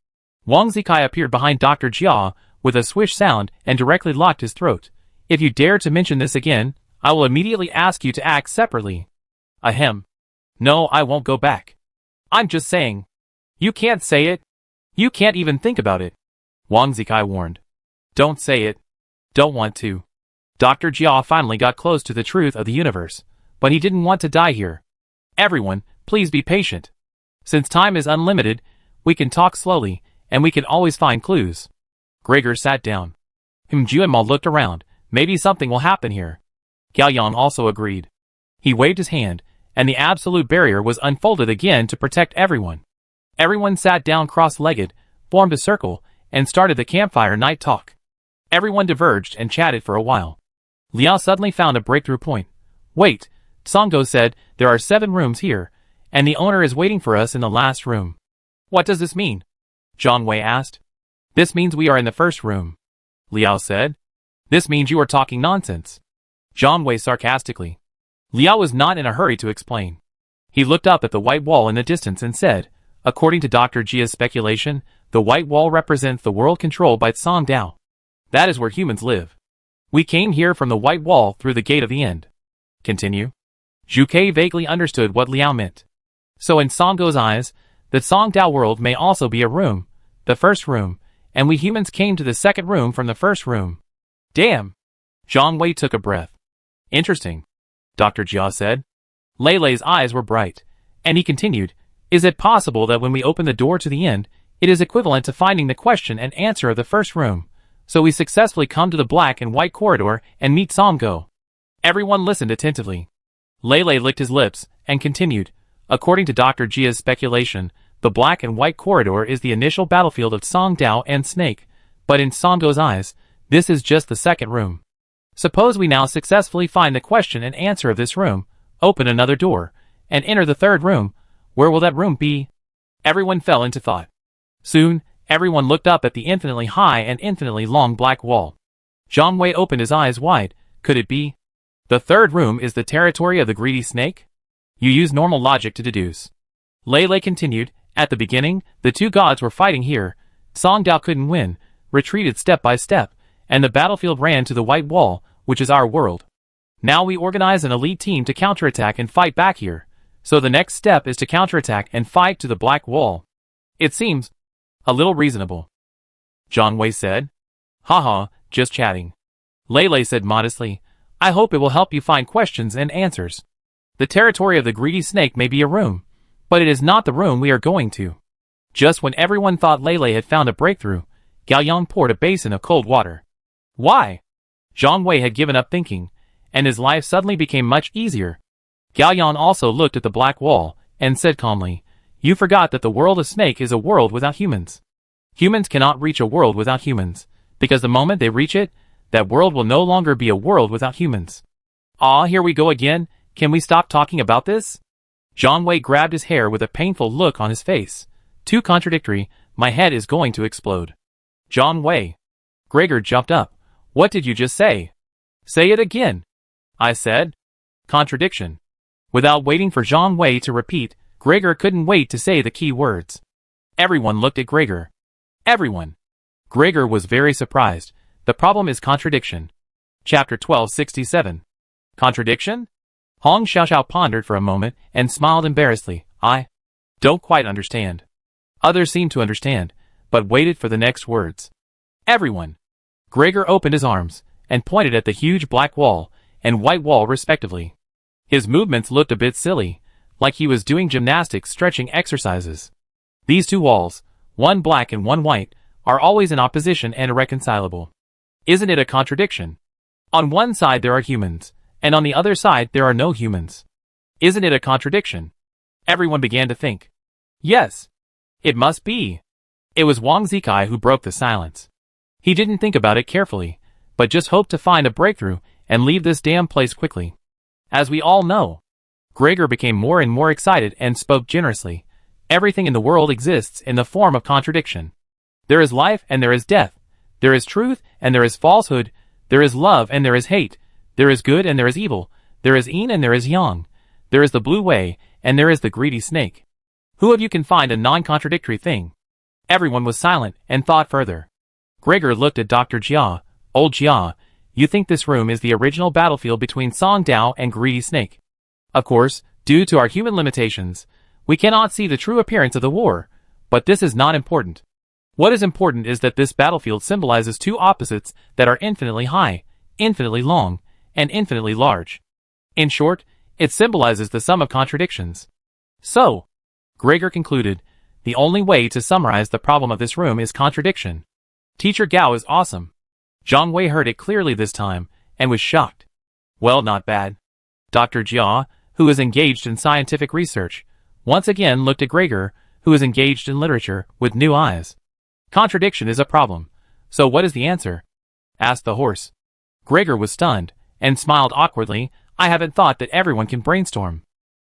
Speaker 1: Wang Zikai appeared behind Dr. Jia with a swish sound and directly locked his throat. If you dare to mention this again, I will immediately ask you to act separately. Ahem. No, I won't go back. I'm just saying. You can't say it. You can't even think about it. Wang Zikai warned. Don't say it. Don't want to. Dr. Jia finally got close to the truth of the universe, but he didn't want to die here. Everyone, please be patient. Since time is unlimited, we can talk slowly, and we can always find clues. Gregor sat down. Juanma looked around. Maybe something will happen here. Gao Yang also agreed. He waved his hand, and the absolute barrier was unfolded again to protect everyone. Everyone sat down cross-legged, formed a circle, and started the campfire night talk. Everyone diverged and chatted for a while. Liao suddenly found a breakthrough point. Wait, Songo said, there are 7 rooms here, and the owner is waiting for us in the last room. What does this mean? Zhang Wei asked. This means we are in the first room. Liao said. This means you are talking nonsense. Zhang Wei sarcastically. Liao was not in a hurry to explain. He looked up at the white wall in the distance and said, according to Dr. Jia's speculation, the white wall represents the world controlled by Songdao. That is where humans live. We came here from the white wall through the gate of the end. Continue. Zhu Ke vaguely understood what Liao meant. So in Songo's eyes, the Songdao world may also be a room, the first room, and we humans came to the second room from the first room. Damn! Zhang Wei took a breath. Interesting, Dr. Jia said. Lei Lei's eyes were bright, and he continued, is it possible that when we open the door to the end, it is equivalent to finding the question and answer of the first room, so we successfully come to the black and white corridor and meet Songo? Everyone listened attentively. Lei Lei licked his lips and continued, according to Dr. Jia's speculation, the black and white corridor is the initial battlefield of Songdao and Snake, but in Songo's eyes, this is just the second room. Suppose we now successfully find the question and answer of this room, open another door, and enter the third room. Where will that room be? Everyone fell into thought. Soon, everyone looked up at the infinitely high and infinitely long black wall. Zhang Wei opened his eyes wide. Could it be? The third room is the territory of the greedy snake? You use normal logic to deduce. Lei Lei continued, at the beginning, the two gods were fighting here. Songdao couldn't win, retreated step by step, and the battlefield ran to the white wall, which is our world. Now we organize an elite team to counterattack and fight back here. So the next step is to counterattack and fight to the black wall. It seems. A little reasonable. Jiang Wei said. Haha, just chatting. Lei said modestly, I hope it will help you find questions and answers. The territory of the greedy snake may be a room, but it is not the room we are going to. Just when everyone thought Lei had found a breakthrough, Gao Yang poured a basin of cold water. Why? Jiang Wei had given up thinking, and his life suddenly became much easier. Gao Yang also looked at the black wall, and said calmly, You forgot that the world of snake is a world without humans. Humans cannot reach a world without humans, because the moment they reach it, that world will no longer be a world without humans. Ah, here we go again, can we stop talking about this? Jiang Wei grabbed his hair with a painful look on his face. Too contradictory, my head is going to explode. Jiang Wei. Gregor jumped up. What did you just say? Say it again. I said. Contradiction. Without waiting for Jiang Wei to repeat, Gregor couldn't wait to say the key words. Everyone looked at Gregor. Everyone. Gregor was very surprised. The problem is contradiction. Chapter 1267. Contradiction? Hong Xiaoxiao pondered for a moment and smiled embarrassedly. I don't quite understand. Others seemed to understand, but waited for the next words. Everyone. Gregor opened his arms and pointed at the huge black wall and white wall respectively. His movements looked a bit silly, like he was doing gymnastics stretching exercises. These two walls, one black and one white, are always in opposition and irreconcilable. Isn't it a contradiction? On one side there are humans, and on the other side there are no humans. Isn't it a contradiction? Everyone began to think. Yes. It must be. It was Wang Zikai who broke the silence. He didn't think about it carefully, but just hoped to find a breakthrough and leave this damn place quickly. As we all know. Gregor became more and more excited and spoke generously. Everything in the world exists in the form of contradiction. There is life and there is death. There is truth and there is falsehood. There is love and there is hate. There is good and there is evil. There is yin and there is yang. There is the blue way and there is the greedy snake. Who of you can find a non-contradictory thing? Everyone was silent and thought further. Gregor looked at Dr. Jia. Old Jia, you think this room is the original battlefield between Song Dao and Greedy Snake? Of course, due to our human limitations, we cannot see the true appearance of the war, but this is not important. What is important is that this battlefield symbolizes two opposites that are infinitely high, infinitely long, and infinitely large. In short, it symbolizes the sum of contradictions. So, Gregor concluded, the only way to summarize the problem of this room is contradiction. Teacher Gao is awesome. Jiang Wei heard it clearly this time, and was shocked. Well, not bad. Dr. Jia, who is engaged in scientific research, once again looked at Gregor, who is engaged in literature, with new eyes. Contradiction is a problem. So what is the answer? Asked the horse. Gregor was stunned, and smiled awkwardly. I haven't thought that everyone can brainstorm.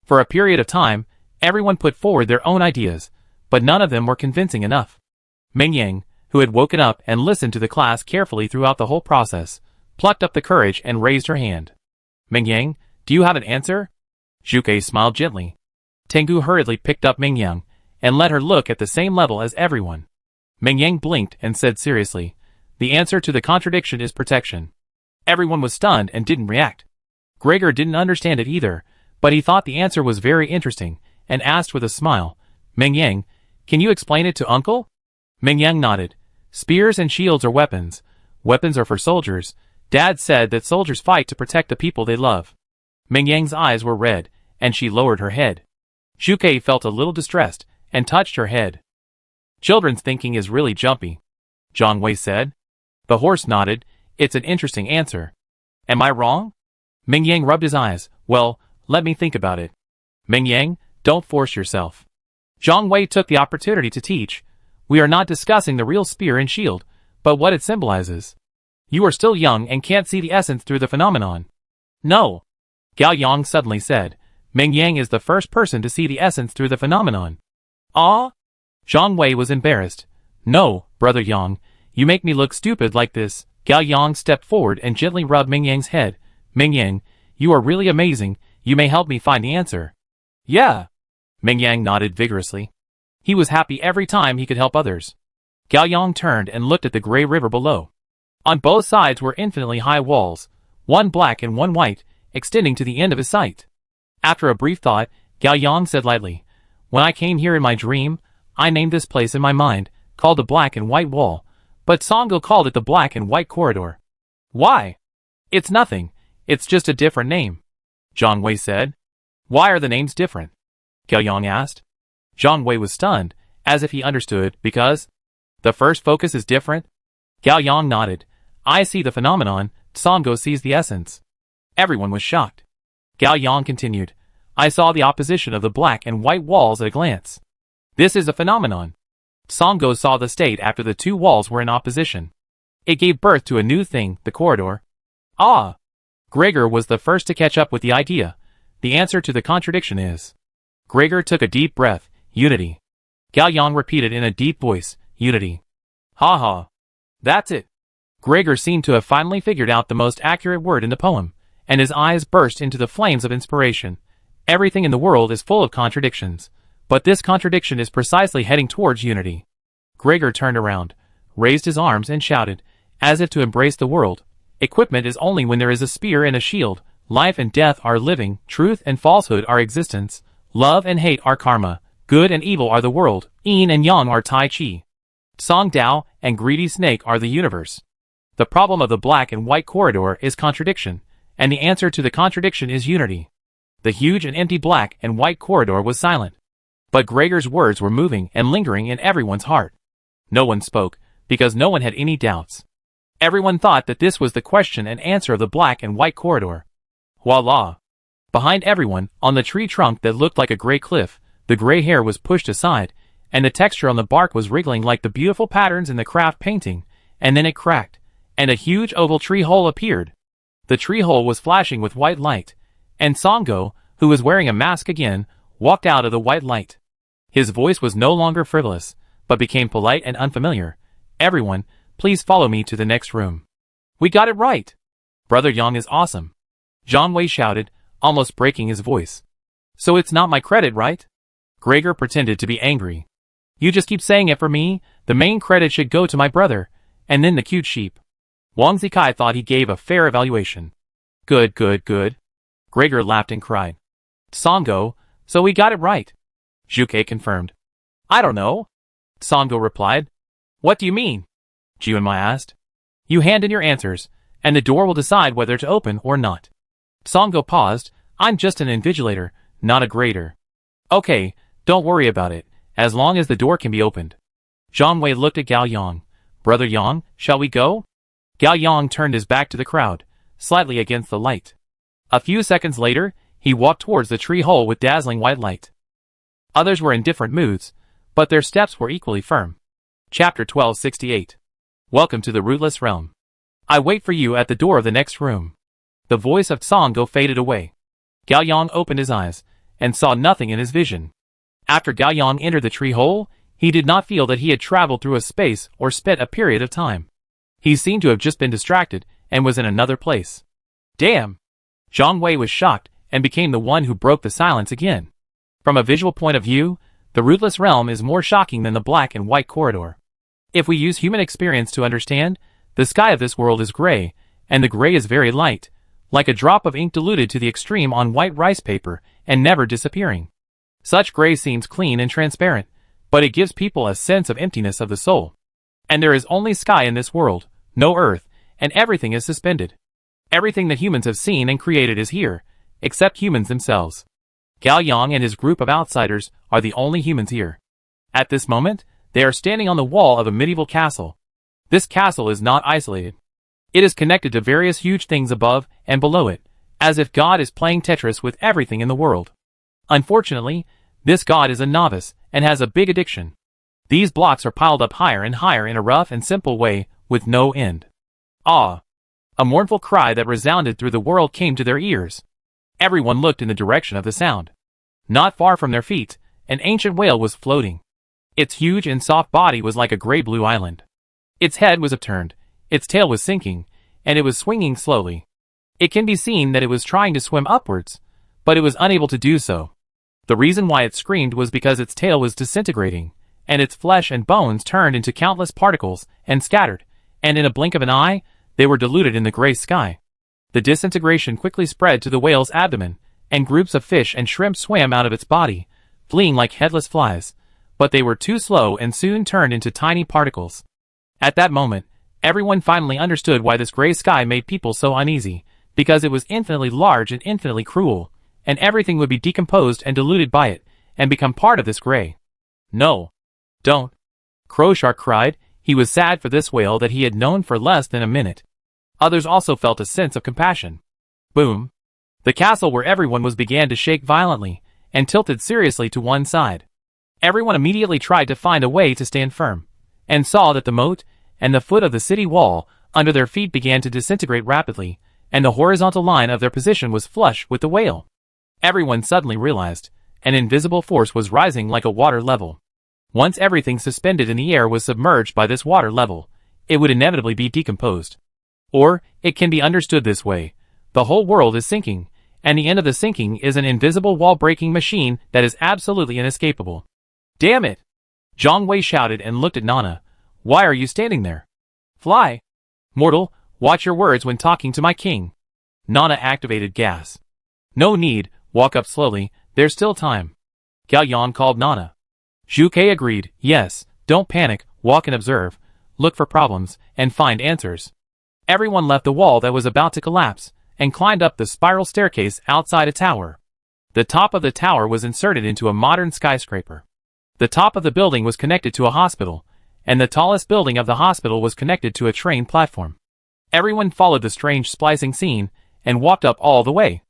Speaker 1: For a period of time, everyone put forward their own ideas, but none of them were convincing enough. Ming Yang, who had woken up and listened to the class carefully throughout the whole process, plucked up the courage and raised her hand. Ming Yang, do you have an answer? Zhuge smiled gently. Tengu hurriedly picked up Ming Yang, and let her look at the same level as everyone. Ming Yang blinked and said seriously, the answer to the contradiction is protection. Everyone was stunned and didn't react. Gregor didn't understand it either, but he thought the answer was very interesting, and asked with a smile, Ming Yang, can you explain it to Uncle? Ming Yang nodded. Spears and shields are weapons. Weapons are for soldiers. Dad said that soldiers fight to protect the people they love. Ming Yang's eyes were red, and she lowered her head. Zhuge felt a little distressed, and touched her head. Children's thinking is really jumpy. Jiang Wei said. The horse nodded. It's an interesting answer. Am I wrong? Ming Yang rubbed his eyes. Well, let me think about it. Ming Yang, don't force yourself. Jiang Wei took the opportunity to teach. We are not discussing the real spear and shield, but what it symbolizes. You are still young and can't see the essence through the phenomenon. No. Gao Yang suddenly said. Ming Yang is the first person to see the essence through the phenomenon. Ah? Jiang Wei was embarrassed. No, Brother Yang, you make me look stupid like this. Gao Yang stepped forward and gently rubbed Ming Yang's head. Ming Yang, you are really amazing. You may help me find the answer. Yeah. Ming Yang nodded vigorously. He was happy every time he could help others. Gao Yang turned and looked at the gray river below. On both sides were infinitely high walls, one black and one white, extending to the end of his sight. After a brief thought, Gao Yang said lightly, When I came here in my dream, I named this place in my mind, called the black and white wall, but Songo called it the black and white corridor. Why? It's nothing, it's just a different name, Zhang Wei said. Why are the names different? Gao Yang asked. Zhang Wei was stunned, as if he understood, because the first focus is different. Gao Yang nodded. I see the phenomenon, Songo sees the essence. Everyone was shocked. Gao Yang continued. I saw the opposition of the black and white walls at a glance. This is a phenomenon. Songo saw the state after the two walls were in opposition. It gave birth to a new thing, the corridor. Ah! Gregor was the first to catch up with the idea. The answer to the contradiction is. Gregor took a deep breath. Unity. Gao Yang repeated in a deep voice. Unity. Ha ha. That's it. Gregor seemed to have finally figured out the most accurate word in the poem, and his eyes burst into the flames of inspiration. Everything in the world is full of contradictions, but this contradiction is precisely heading towards unity. Gregor turned around, raised his arms and shouted, as if to embrace the world. Equipment is only when there is a spear and a shield. Life and death are living, truth and falsehood are existence, love and hate are karma, good and evil are the world, yin and yang are tai chi. Song Dao and greedy snake are the universe. The problem of the black and white corridor is contradiction, and the answer to the contradiction is unity. The huge and empty black and white corridor was silent. But Gregor's words were moving and lingering in everyone's heart. No one spoke, because no one had any doubts. Everyone thought that this was the question and answer of the black and white corridor. Voila! Behind everyone, on the tree trunk that looked like a gray cliff, the gray hair was pushed aside, and the texture on the bark was wriggling like the beautiful patterns in the craft painting, and then it cracked, and a huge oval tree hole appeared. The tree hole was flashing with white light, and Songo, who was wearing a mask again, walked out of the white light. His voice was no longer frivolous, but became polite and unfamiliar. Everyone, please follow me to the next room. We got it right! Brother Yang is awesome. Zhang Wei shouted, almost breaking his voice. So it's not my credit, right? Gregor pretended to be angry. You just keep saying it for me, the main credit should go to my brother, and then the cute sheep. Wang Zikai thought he gave a fair evaluation. Good, good, good. Gregor laughed and cried. Songo, so we got it right. Zhuke confirmed. I don't know. Songo replied. What do you mean? Jiunmai asked. You hand in your answers, and the door will decide whether to open or not. Songo paused. I'm just an invigilator, not a grader. Okay, don't worry about it, as long as the door can be opened. Zhang Wei looked at Gao Yang. Brother Yang, shall we go? Gao Yang turned his back to the crowd, slightly against the light. A few seconds later, he walked towards the tree hole with dazzling white light. Others were in different moods, but their steps were equally firm. Chapter 1268. Welcome to the Rootless Realm. I wait for you at the door of the next room. The voice of Songo faded away. Gao Yang opened his eyes, and saw nothing in his vision. After Gao Yang entered the tree hole, he did not feel that he had traveled through a space or spent a period of time. He seemed to have just been distracted, and was in another place. Damn! Zhang Wei was shocked, and became the one who broke the silence again. From a visual point of view, the Rootless Realm is more shocking than the black and white corridor. If we use human experience to understand, the sky of this world is gray, and the gray is very light, like a drop of ink diluted to the extreme on white rice paper, and never disappearing. Such gray seems clean and transparent, but it gives people a sense of emptiness of the soul. And there is only sky in this world, no earth, and everything is suspended. Everything that humans have seen and created is here, except humans themselves. Gao Yang and his group of outsiders are the only humans here. At this moment, they are standing on the wall of a medieval castle. This castle is not isolated. It is connected to various huge things above and below it, as if God is playing Tetris with everything in the world. Unfortunately, this God is a novice, and has a big addiction. These blocks are piled up higher and higher in a rough and simple way, with no end. Ah! A mournful cry that resounded through the world came to their ears. Everyone looked in the direction of the sound. Not far from their feet, an ancient whale was floating. Its huge and soft body was like a gray-blue island. Its head was upturned, its tail was sinking, and it was swinging slowly. It can be seen that it was trying to swim upwards, but it was unable to do so. The reason why it screamed was because its tail was disintegrating, and its flesh and bones turned into countless particles and scattered, and in a blink of an eye, they were diluted in the gray sky. The disintegration quickly spread to the whale's abdomen, and groups of fish and shrimp swam out of its body, fleeing like headless flies, but they were too slow and soon turned into tiny particles. At that moment, everyone finally understood why this gray sky made people so uneasy, because it was infinitely large and infinitely cruel, and everything would be decomposed and diluted by it, and become part of this gray. No. Don't. Crowshark cried. He was sad for this whale that he had known for less than a minute. Others also felt a sense of compassion. Boom. The castle where everyone was began to shake violently, and tilted seriously to one side. Everyone immediately tried to find a way to stand firm, and saw that the moat, and the foot of the city wall, under their feet began to disintegrate rapidly, and the horizontal line of their position was flush with the whale. Everyone suddenly realized, an invisible force was rising like a water level. Once everything suspended in the air was submerged by this water level, it would inevitably be decomposed. Or, it can be understood this way. The whole world is sinking, and the end of the sinking is an invisible wall-breaking machine that is absolutely inescapable. Damn it! Zhang Wei shouted and looked at Nana. Why are you standing there? Fly! Mortal, watch your words when talking to my king. Nana activated gas. No need, walk up slowly, there's still time. Gao Yang called Nana. Zhu Ke agreed, yes, don't panic, walk and observe, look for problems, and find answers. Everyone left the wall that was about to collapse, and climbed up the spiral staircase outside a tower. The top of the tower was inserted into a modern skyscraper. The top of the building was connected to a hospital, and the tallest building of the hospital was connected to a train platform. Everyone followed the strange splicing scene, and walked up all the way.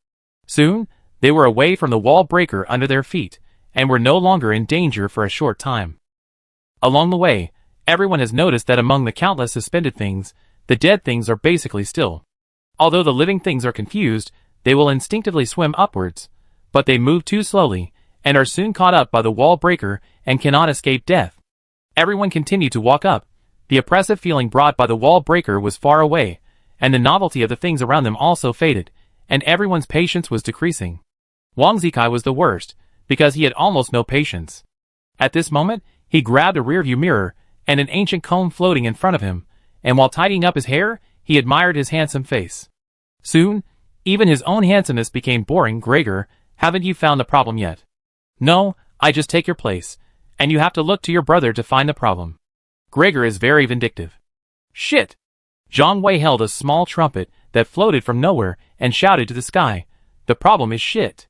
Speaker 1: Soon, they were away from the wall breaker under their feet, and were no longer in danger for a short time. Along the way, everyone has noticed that among the countless suspended things, the dead things are basically still. Although the living things are confused, they will instinctively swim upwards, but they move too slowly, and are soon caught up by the wall breaker and cannot escape death. Everyone continued to walk up. The oppressive feeling brought by the wall breaker was far away, and the novelty of the things around them also faded, and everyone's patience was decreasing. Wang Zikai was the worst, because he had almost no patience. At this moment, he grabbed a rearview mirror and an ancient comb floating in front of him, and while tidying up his hair, he admired his handsome face. Soon, even his own handsomeness became boring. Gregor, haven't you found the problem yet? No, I just take your place, and you have to look to your brother to find the problem. Gregor is very vindictive. Shit! Zhang Wei held a small trumpet that floated from nowhere and shouted to the sky, the problem is shit.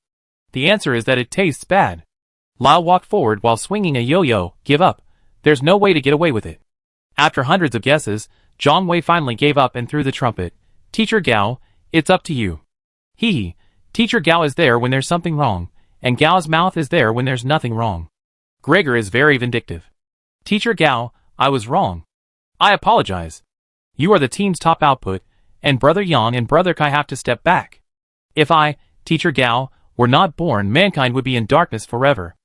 Speaker 1: The answer is that it tastes bad. Lao walked forward while swinging a yo-yo. Give up. There's no way to get away with it. After hundreds of guesses, Zhang Wei finally gave up and threw the trumpet. Teacher Gao, it's up to you. Hee. Teacher Gao is there when there's something wrong, and Gao's mouth is there when there's nothing wrong. Gregor is very vindictive. Teacher Gao, I was wrong. I apologize. You are the team's top output, and Brother Yang and Brother Kai have to step back. If I, Teacher Gao, were not born, mankind would be in darkness forever.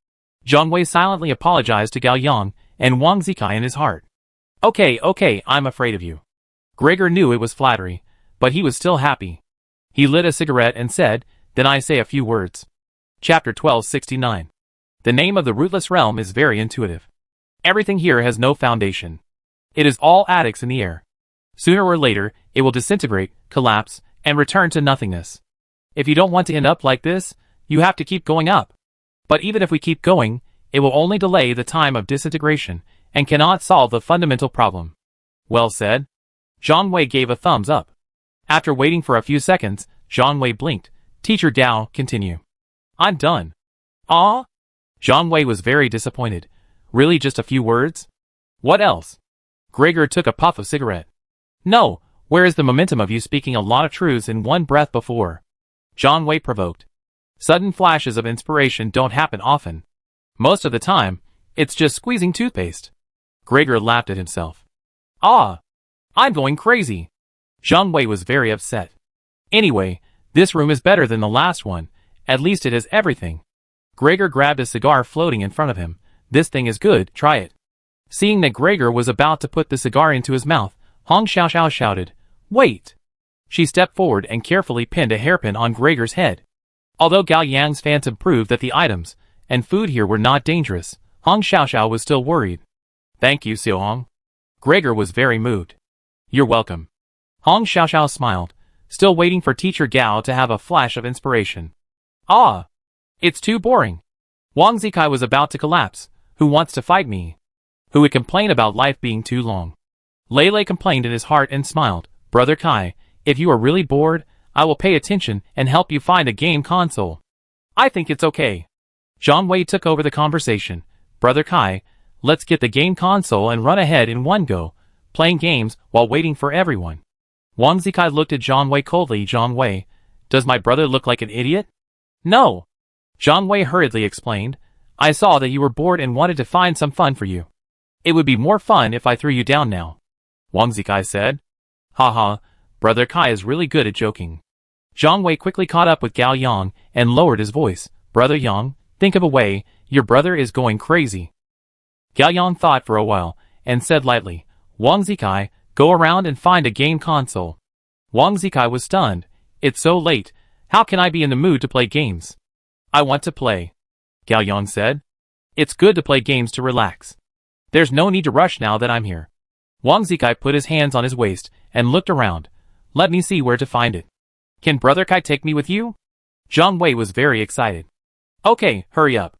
Speaker 1: Zhang Wei silently apologized to Gao Yang and Wang Zikai in his heart. Okay, I'm afraid of you. Gregor knew it was flattery, but he was still happy. He lit a cigarette and said, then I say a few words. Chapter 1269. The name of the rootless realm is very intuitive. Everything here has no foundation. It is all attics in the air. Sooner or later, it will disintegrate, collapse, and return to nothingness. If you don't want to end up like this, you have to keep going up. But even if we keep going, it will only delay the time of disintegration, and cannot solve the fundamental problem. Well said. Zhang Wei gave a thumbs up. After waiting for a few seconds, Zhang Wei blinked. Teacher Gao, continue. I'm done. Ah? Zhang Wei was very disappointed. Really just a few words? What else? Gregor took a puff of cigarette. No, where is the momentum of you speaking a lot of truths in one breath before? Zhang Wei provoked. Sudden flashes of inspiration don't happen often. Most of the time, it's just squeezing toothpaste. Gregor laughed at himself. Ah! I'm going crazy. Zhang Wei was very upset. Anyway, this room is better than the last one. At least it has everything. Gregor grabbed a cigar floating in front of him. This thing is good, try it. Seeing that Gregor was about to put the cigar into his mouth, Hong Xiaoxiao shouted, Wait! She stepped forward and carefully pinned a hairpin on Gregor's head. Although Gao Yang's phantom proved that the items and food here were not dangerous, Hong Xiaoxiao was still worried. Thank you, Xiao Hong. Gregor was very moved. You're welcome. Hong Xiaoxiao smiled, still waiting for Teacher Gao to have a flash of inspiration. Ah! It's too boring. Wang Zikai was about to collapse, Who wants to fight me? Who would complain about life being too long? Lele complained in his heart and smiled. Brother Kai, if you are really bored, I will pay attention and help you find a game console. I think it's okay. Zhang Wei took over the conversation. Brother Kai, let's get the game console and run ahead in one go, playing games while waiting for everyone. Wang Zikai looked at Zhang Wei coldly. Zhang Wei, does my brother look like an idiot? No. Zhang Wei hurriedly explained. I saw that you were bored and wanted to find some fun for you. It would be more fun if I threw you down now. Wang Zikai said. Haha, Brother Kai is really good at joking. Zhang Wei quickly caught up with Gao Yang and lowered his voice. Brother Yang, think of a way, your brother is going crazy. Gao Yang thought for a while and said lightly, Wang Zikai, go around and find a game console. Wang Zikai was stunned. It's so late, how can I be in the mood to play games? I want to play. Gao Yang said. It's good to play games to relax. There's no need to rush now that I'm here. Wang Zikai put his hands on his waist and looked around. Let me see where to find it. Can Brother Kai take me with you? Zhang Wei was very excited. Okay, hurry up.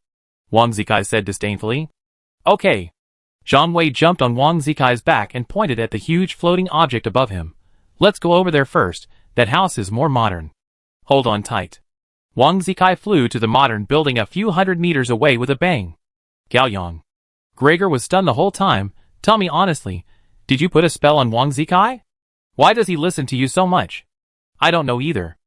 Speaker 1: Wang Zikai said disdainfully. Okay. Zhang Wei jumped on Wang Zikai's back and pointed at the huge floating object above him. Let's go over there first, that house is more modern. Hold on tight. Wang Zikai flew to the modern building a few hundred meters away with a bang. Gao Yang. Gregor was stunned the whole time. Tell me honestly, did you put a spell on Wang Zikai? Why does he listen to you so much? I don't know either.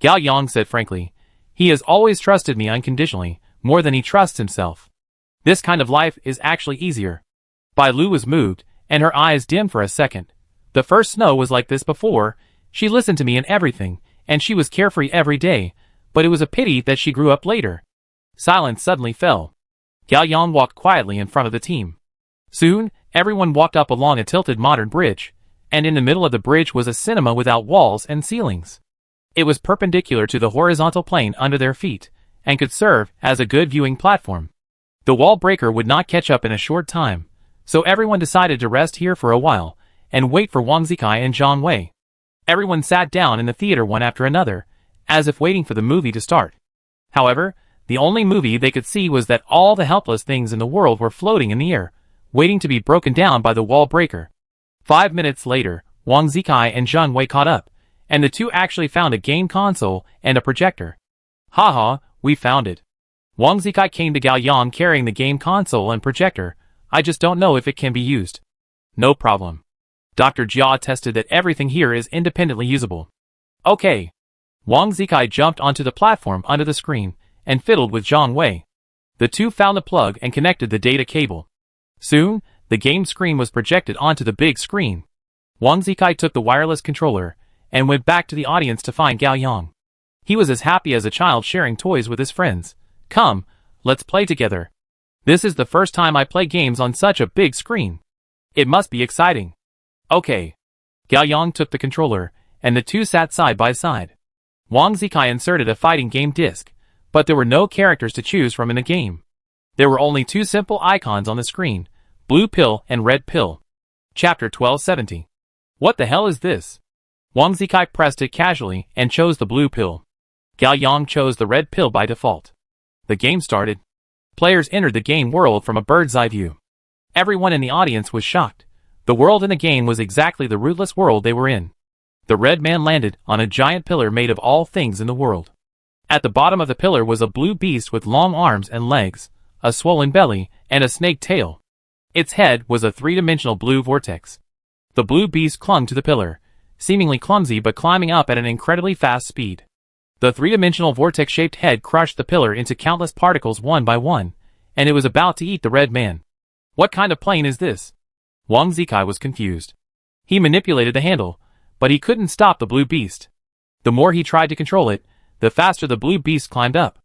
Speaker 1: Gao Yang said frankly. He has always trusted me unconditionally, more than he trusts himself. This kind of life is actually easier. Bai Lu was moved, and her eyes dimmed for a second. The first snow was like this before. She listened to me in everything, and she was carefree every day, but it was a pity that she grew up later. Silence suddenly fell. Gao Yang walked quietly in front of the team. Soon, everyone walked up along a tilted modern bridge, and in the middle of the bridge was a cinema without walls and ceilings. It was perpendicular to the horizontal plane under their feet, and could serve as a good viewing platform. The wall breaker would not catch up in a short time, so everyone decided to rest here for a while, and wait for Wang Zikai and Zhang Wei. Everyone sat down in the theater one after another, as if waiting for the movie to start. However, the only movie they could see was that all the helpless things in the world were floating in the air, waiting to be broken down by the wall breaker. 5 minutes later, Wang Zikai and Zhang Wei caught up, and the two actually found a game console and a projector. Haha, we found it. Wang Zikai came to Gao Yang carrying the game console and projector. I just don't know if it can be used. No problem. Dr. Jia tested that everything here is independently usable. Okay. Wang Zikai jumped onto the platform under the screen and fiddled with Zhang Wei. The two found the plug and connected the data cable. Soon, the game screen was projected onto the big screen. Wang Zikai took the wireless controller and went back to the audience to find Gao Yang. He was as happy as a child sharing toys with his friends. Come, let's play together. This is the first time I play games on such a big screen. It must be exciting. Okay. Gao Yang took the controller, and the two sat side by side. Wang Zikai inserted a fighting game disc, but there were no characters to choose from in the game. There were only two simple icons on the screen, blue pill and red pill. Chapter 1270. What the hell is this? Wang Zikai pressed it casually and chose the blue pill. Gao Yang chose the red pill by default. The game started. Players entered the game world from a bird's eye view. Everyone in the audience was shocked. The world in the game was exactly the rootless world they were in. The red man landed on a giant pillar made of all things in the world. At the bottom of the pillar was a blue beast with long arms and legs, a swollen belly, and a snake tail. Its head was a three-dimensional blue vortex. The blue beast clung to the pillar, seemingly clumsy but climbing up at an incredibly fast speed. The three-dimensional vortex-shaped head crushed the pillar into countless particles one by one, and it was about to eat the red man. What kind of plane is this? Wang Zikai was confused. He manipulated the handle, but he couldn't stop the blue beast. The more he tried to control it, the faster the blue beast climbed up.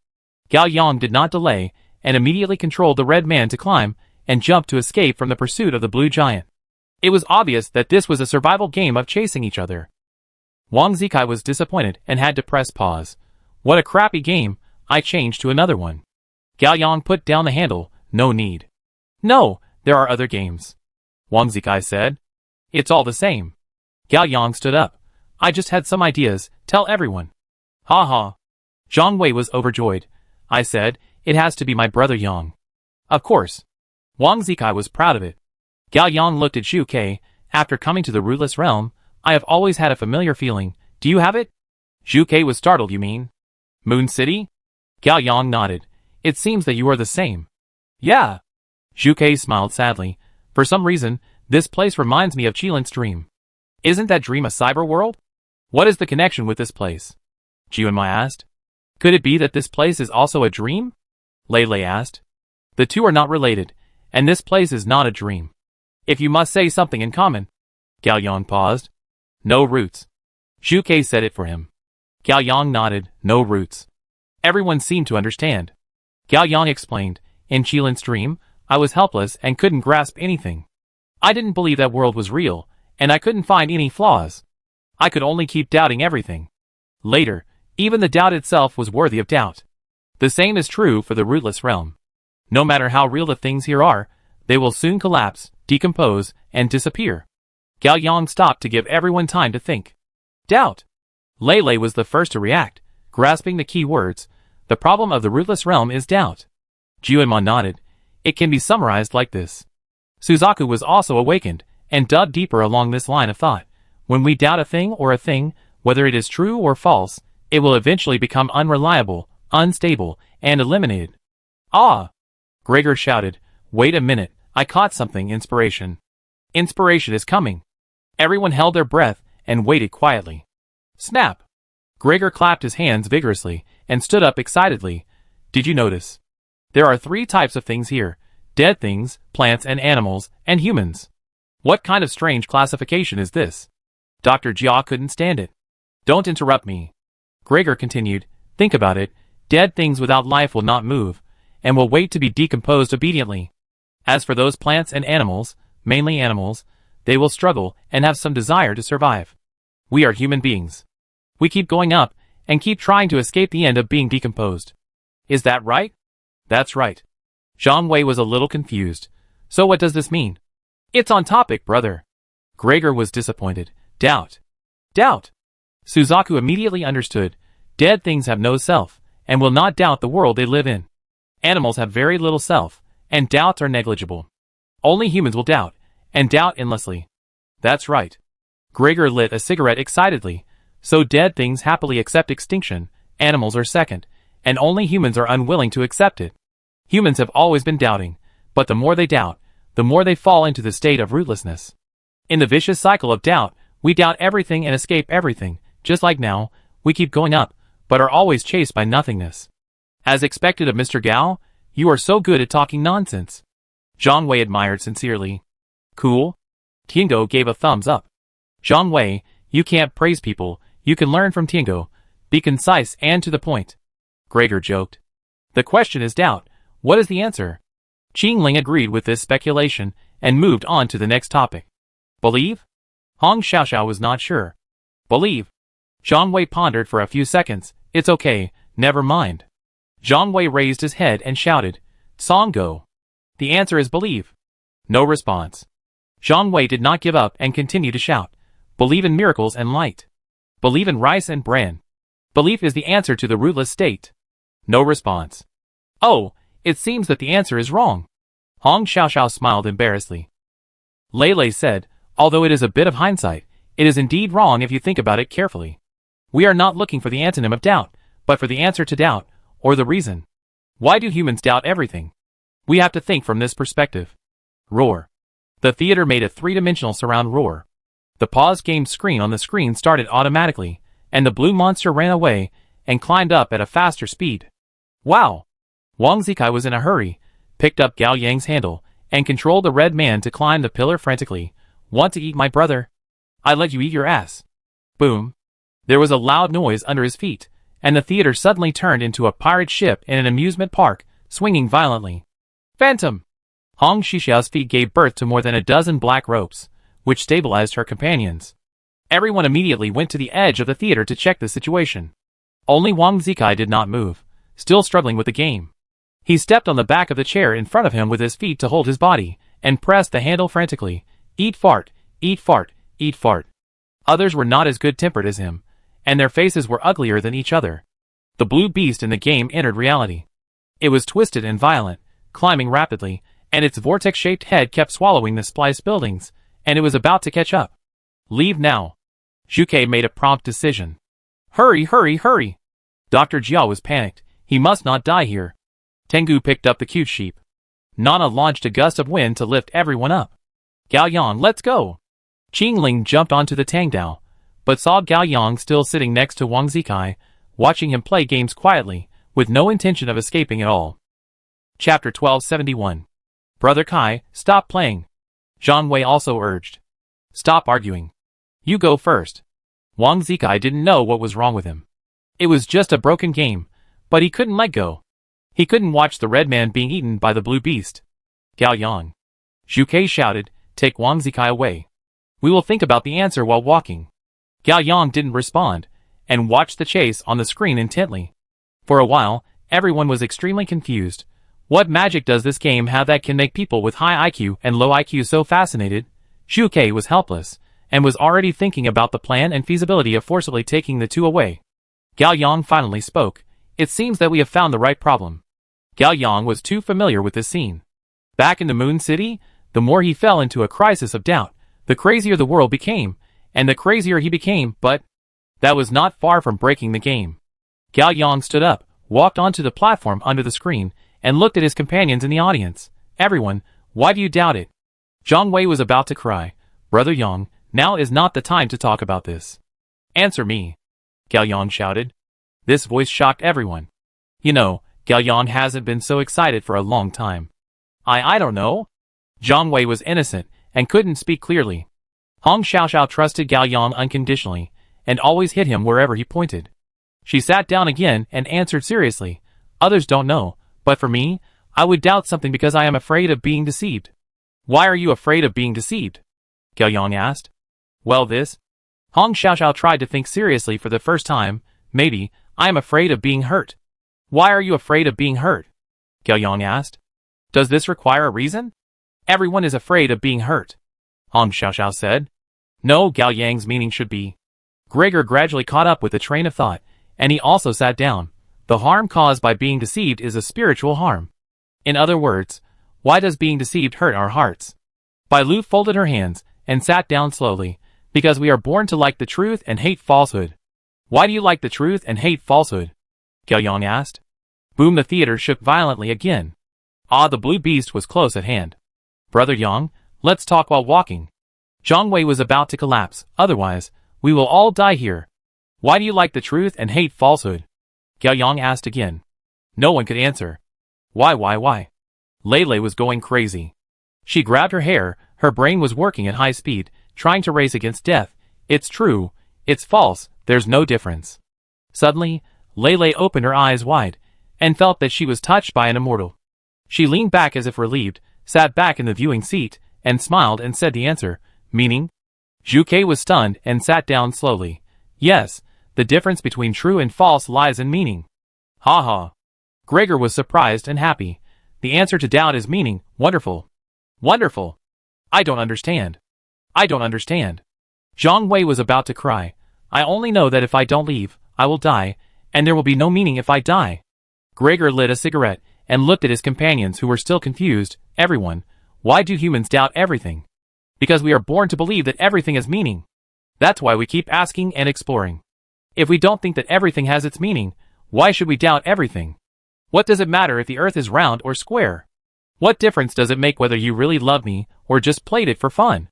Speaker 1: Gao Yang did not delay, and immediately controlled the red man to climb and jump to escape from the pursuit of the blue giant. It was obvious that this was a survival game of chasing each other. Wang Zikai was disappointed and had to press pause. What a crappy game, I changed to another one. Gao Yang put down the handle, no need. No, there are other games. Wang Zikai said. It's all the same. Gao Yang stood up. I just had some ideas, tell everyone. Ha ha. Zhang Wei was overjoyed. I said, it has to be my brother Yang. Of course. Wang Zikai was proud of it. Gao Yang looked at Zhu Kei. After coming to the rootless realm, I have always had a familiar feeling. Do you have it? Zhu Kei was startled. You mean Moon City? Gao Yang nodded. It seems that you are the same. Yeah. Zhu Kei smiled sadly. For some reason, this place reminds me of Qilin's dream. Isn't that dream a cyber world? What is the connection with this place? Jianmai asked. Could it be that this place is also a dream? Lei Lei asked. The two are not related, and this place is not a dream. If you must say something in common. Gao Yang paused. No roots. Zhu Kei said it for him. Gao Yang nodded. No roots. Everyone seemed to understand. Gao Yang explained. In Qilin's dream, I was helpless and couldn't grasp anything. I didn't believe that world was real, and I couldn't find any flaws. I could only keep doubting everything. Later, even the doubt itself was worthy of doubt. The same is true for the rootless realm. No matter how real the things here are, they will soon collapse, decompose, and disappear. Gao Yang stopped to give everyone time to think. Doubt. Lei Lei was the first to react, grasping the key words. The problem of the rootless realm is doubt. Jianmai nodded. It can be summarized like this. Suzaku was also awakened, and dug deeper along this line of thought. When we doubt a thing, whether it is true or false, it will eventually become unreliable, unstable, and eliminated. Ah! Gregor shouted. Wait a minute, I caught something. Inspiration. Inspiration is coming. Everyone held their breath and waited quietly. Snap! Gregor clapped his hands vigorously and stood up excitedly. Did you notice? There are 3 types of things here. Dead things, plants and animals, and humans. What kind of strange classification is this? Dr. Jia couldn't stand it. Don't interrupt me. Gregor continued. Think about it. Dead things without life will not move, and will wait to be decomposed obediently. As for those plants and animals, mainly animals, they will struggle and have some desire to survive. We are human beings. We keep going up, and keep trying to escape the end of being decomposed. Is that right? That's right. Zhang Wei was a little confused. So what does this mean? It's on topic, brother. Gregor was disappointed. Doubt. Doubt. Suzaku immediately understood. Dead things have no self, and will not doubt the world they live in. Animals have very little self, and doubts are negligible. Only humans will doubt, and doubt endlessly. That's right. Gregor lit a cigarette excitedly. So dead things happily accept extinction, animals are second, and only humans are unwilling to accept it. Humans have always been doubting, but the more they doubt, the more they fall into the state of rootlessness. In the vicious cycle of doubt, we doubt everything and escape everything. Just like now, we keep going up, but are always chased by nothingness. As expected of Mr. Gao, you are so good at talking nonsense. Zhang Wei admired sincerely. Cool. Tiango gave a thumbs up. Zhang Wei, you can't praise people, you can learn from Tiango. Be concise and to the point. Gregor joked. The question is doubt. What is the answer? Qingling agreed with this speculation, and moved on to the next topic. Believe? Hong Xiaoxiao was not sure. Believe. Zhang Wei pondered for a few seconds. It's okay, never mind. Zhang Wei raised his head and shouted, Song go. The answer is believe. No response. Zhang Wei did not give up and continued to shout. Believe in miracles and light. Believe in rice and bran. Belief is the answer to the rootless state. No response. Oh, it seems that the answer is wrong. Hong Xiaoxiao smiled embarrassedly. Lei Lei said, although it is a bit of hindsight, it is indeed wrong if you think about it carefully. We are not looking for the antonym of doubt, but for the answer to doubt, or the reason. Why do humans doubt everything? We have to think from this perspective. Roar. The theater made a 3-dimensional surround roar. The pause game screen on the screen started automatically, and the blue monster ran away and climbed up at a faster speed. Wow! Wang Zikai was in a hurry, picked up Gao Yang's handle, and controlled the red man to climb the pillar frantically. Want to eat my brother? I let you eat your ass. Boom. There was a loud noise under his feet, and the theater suddenly turned into a pirate ship in an amusement park, swinging violently. Phantom! Hong Xiaoxiao's feet gave birth to more than a dozen black ropes, which stabilized her companions. Everyone immediately went to the edge of the theater to check the situation. Only Wang Zikai did not move, still struggling with the game. He stepped on the back of the chair in front of him with his feet to hold his body, and pressed the handle frantically. Eat fart, eat fart, eat fart. Others were not as good-tempered as him, and their faces were uglier than each other. The blue beast in the game entered reality. It was twisted and violent, climbing rapidly, and its vortex-shaped head kept swallowing the spliced buildings, and it was about to catch up. Leave now. Zhuke made a prompt decision. Hurry, hurry, hurry! Dr. Jiao was panicked. He must not die here. Tengu picked up the cute sheep. Nana launched a gust of wind to lift everyone up. Gao Yang, let's go! Qingling jumped onto the Tangdao, but saw Gao Yang still sitting next to Wang Zikai, watching him play games quietly, with no intention of escaping at all. Chapter 1271. Brother Kai, stop playing. Zhang Wei also urged. Stop arguing. You go first. Wang Zikai didn't know what was wrong with him. It was just a broken game, but he couldn't let go. He couldn't watch the red man being eaten by the blue beast. Gao Yang. Zhuke shouted, take Wang Zikai away. We will think about the answer while walking. Gao Yang didn't respond, and watched the chase on the screen intently. For a while, everyone was extremely confused. What magic does this game have that can make people with high IQ and low IQ so fascinated? Zhuke was helpless, and was already thinking about the plan and feasibility of forcibly taking the two away. Gao Yang finally spoke. It seems that we have found the right problem. Gao Yang was too familiar with this scene. Back in the Moon City, the more he fell into a crisis of doubt, the crazier the world became, and the crazier he became, but that was not far from breaking the game. Gao Yang stood up, walked onto the platform under the screen, and looked at his companions in the audience. Everyone, why do you doubt it? Zhang Wei was about to cry. Brother Yang, now is not the time to talk about this. Answer me. Gao Yang shouted. This voice shocked everyone. You know, Gao Yang hasn't been so excited for a long time. I don't know. Zhang Wei was innocent, and couldn't speak clearly. Hong Xiaoxiao trusted Gao Yang unconditionally, and always hit him wherever he pointed. She sat down again and answered seriously. Others don't know, but for me, I would doubt something because I am afraid of being deceived. Why are you afraid of being deceived? Gao Yang asked. Well, this. Hong Xiaoxiao tried to think seriously for the first time. Maybe, I am afraid of being hurt. Why are you afraid of being hurt? Gao Yang asked. Does this require a reason? Everyone is afraid of being hurt. Hong Xiaoxiao said. No, Gao Yang's meaning should be. Gregor gradually caught up with the train of thought, and he also sat down. The harm caused by being deceived is a spiritual harm. In other words, why does being deceived hurt our hearts? Bai Lu folded her hands and sat down slowly. Because we are born to like the truth and hate falsehood. Why do you like the truth and hate falsehood? Gao Yang asked. Boom, the theater shook violently again. Ah, the blue beast was close at hand. Brother Yang, let's talk while walking. Zhang Wei was about to collapse, otherwise, we will all die here. Why do you like the truth and hate falsehood? Gao Yang asked again. No one could answer. Why? Lei was going crazy. She grabbed her hair, her brain was working at high speed, trying to race against death. It's true, it's false, there's no difference. Suddenly, Lei opened her eyes wide, and felt that she was touched by an immortal. She leaned back as if relieved, sat back in the viewing seat, and smiled and said the answer, meaning? Zhuke was stunned and sat down slowly. Yes, the difference between true and false lies in meaning. Ha ha. Gregor was surprised and happy. The answer to doubt is meaning. Wonderful. Wonderful. I don't understand. Zhang Wei was about to cry. I only know that if I don't leave, I will die, and there will be no meaning if I die. Gregor lit a cigarette, and looked at his companions who were still confused. Everyone, why do humans doubt everything? Because we are born to believe that everything has meaning. That's why we keep asking and exploring. If we don't think that everything has its meaning, why should we doubt everything? What does it matter if the earth is round or square? What difference does it make whether you really love me, or just played it for fun?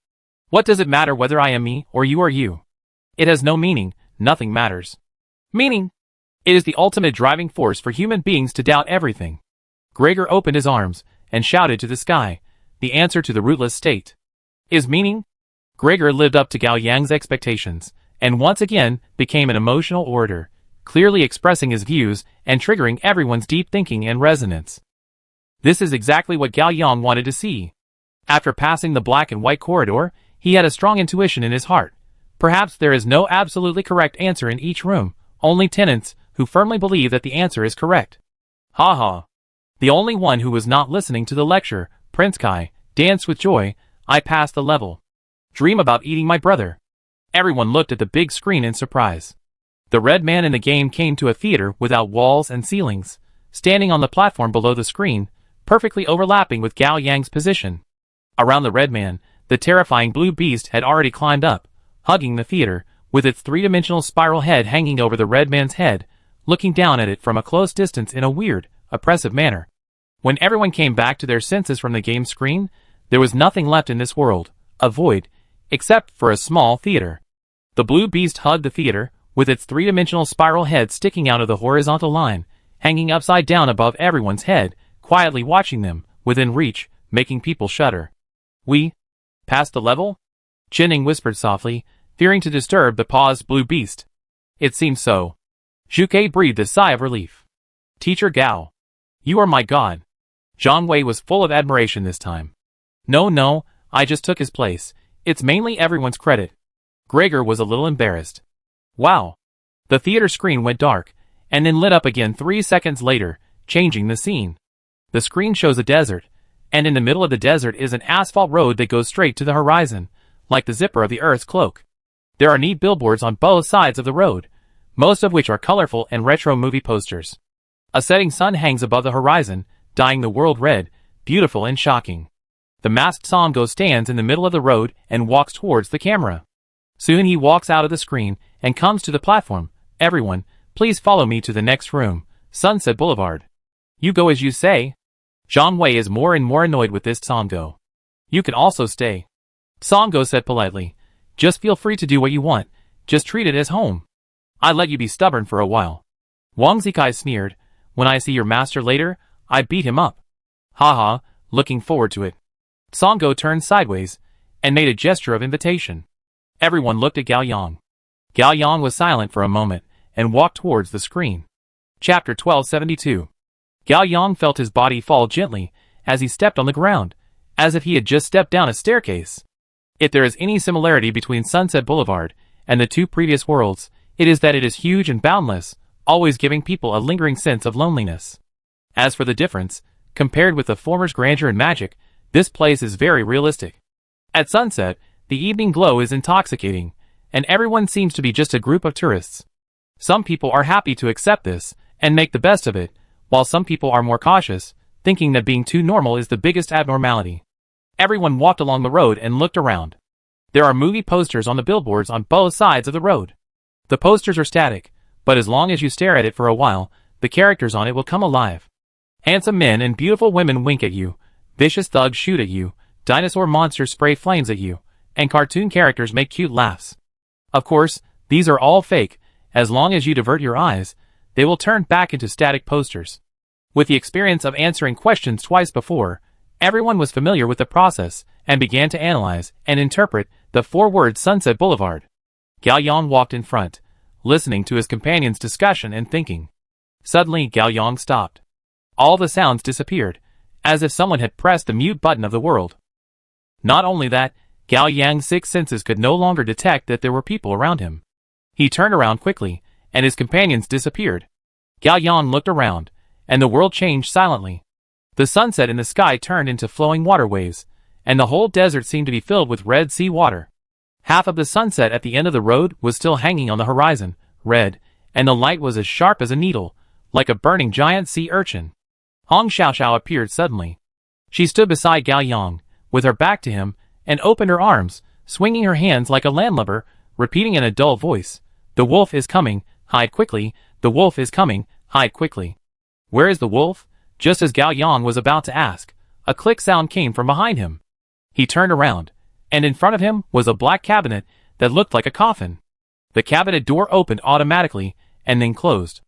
Speaker 1: What does it matter whether I am me, or you are you? It has no meaning, nothing matters. Meaning? It is the ultimate driving force for human beings to doubt everything. Gregor opened his arms, and shouted to the sky, the answer to the rootless state. Is meaning? Gregor lived up to Gao Yang's expectations, and once again became an emotional orator, clearly expressing his views and triggering everyone's deep thinking and resonance. This is exactly what Gao Yang wanted to see. After passing the black and white corridor, he had a strong intuition in his heart. Perhaps there is no absolutely correct answer in each room, only tenants who firmly believe that the answer is correct. Ha ha. The only one who was not listening to the lecture, Prince Kai, danced with joy. I passed the level. Dream about eating my brother. Everyone looked at the big screen in surprise. The red man in the game came to a theater without walls and ceilings. Standing on the platform below the screen, perfectly overlapping with Gao Yang's position. Around the red man, the terrifying blue beast had already climbed up, hugging the theater, with its three-dimensional spiral head hanging over the red man's head, looking down at it from a close distance in a weird, oppressive manner. When everyone came back to their senses from the game screen, there was nothing left in this world, a void, except for a small theater. The blue beast hugged the theater, with its three-dimensional spiral head sticking out of the horizontal line, hanging upside down above everyone's head, quietly watching them, within reach, making people shudder. "We? Past the level?" Jinning whispered softly, fearing to disturb the paused blue beast. "It seems so." Zhuge breathed a sigh of relief. "Teacher Gao. You are my god." Zhang Wei was full of admiration this time. No, I just took his place. It's mainly everyone's credit." Gregor was a little embarrassed. "Wow." The theater screen went dark, and then lit up again 3 seconds later, changing the scene. The screen shows a desert, and in the middle of the desert is an asphalt road that goes straight to the horizon, like the zipper of the Earth's cloak. There are neat billboards on both sides of the road, most of which are colorful and retro movie posters. A setting sun hangs above the horizon, dyeing the world red, beautiful and shocking. The masked Songo stands in the middle of the road and walks towards the camera. Soon he walks out of the screen and comes to the platform. "Everyone, please follow me to the next room, Sunset Boulevard." "You go as you say." Zhang Wei is more and more annoyed with this Songo. "You can also stay." Songo said politely. "Just feel free to do what you want, just treat it as home. I let you be stubborn for a while." Wang Zikai sneered, "When I see your master later, I beat him up." "Haha, looking forward to it." Songo turned sideways, and made a gesture of invitation. Everyone looked at Gao Yang. Gao Yang was silent for a moment, and walked towards the screen. Chapter 1272. Gao Yang felt his body fall gently, as he stepped on the ground, as if he had just stepped down a staircase. If there is any similarity between Sunset Boulevard and the two previous worlds, it is that it is huge and boundless, always giving people a lingering sense of loneliness. As for the difference, compared with the former's grandeur and magic, this place is very realistic. At sunset, the evening glow is intoxicating, and everyone seems to be just a group of tourists. Some people are happy to accept this, and make the best of it, while some people are more cautious, thinking that being too normal is the biggest abnormality. Everyone walked along the road and looked around. There are movie posters on the billboards on both sides of the road. The posters are static, but as long as you stare at it for a while, the characters on it will come alive. Handsome men and beautiful women wink at you, vicious thugs shoot at you, dinosaur monsters spray flames at you, and cartoon characters make cute laughs. Of course, these are all fake. As long as you divert your eyes, they will turn back into static posters. With the experience of answering questions twice before, everyone was familiar with the process, and began to analyze and interpret the 4 words Sunset Boulevard. Gao Yang walked in front, listening to his companion's discussion and thinking. Suddenly Gao Yang stopped. All the sounds disappeared, as if someone had pressed the mute button of the world. Not only that, Gao Yang's 6 senses could no longer detect that there were people around him. He turned around quickly, and his companions disappeared. Gao Yang looked around, and the world changed silently. The sunset in the sky turned into flowing waterways, and the whole desert seemed to be filled with red sea water. Half of the sunset at the end of the road was still hanging on the horizon, red, and the light was as sharp as a needle, like a burning giant sea urchin. Hong Xiaoxiao appeared suddenly. She stood beside Gao Yang, with her back to him, and opened her arms, swinging her hands like a landlubber, repeating in a dull voice, "The wolf is coming, hide quickly, the wolf is coming, hide quickly." "Where is the wolf?" Just as Gao Yang was about to ask, a click sound came from behind him. He turned around, and in front of him was a black cabinet that looked like a coffin. The cabinet door opened automatically, and then closed.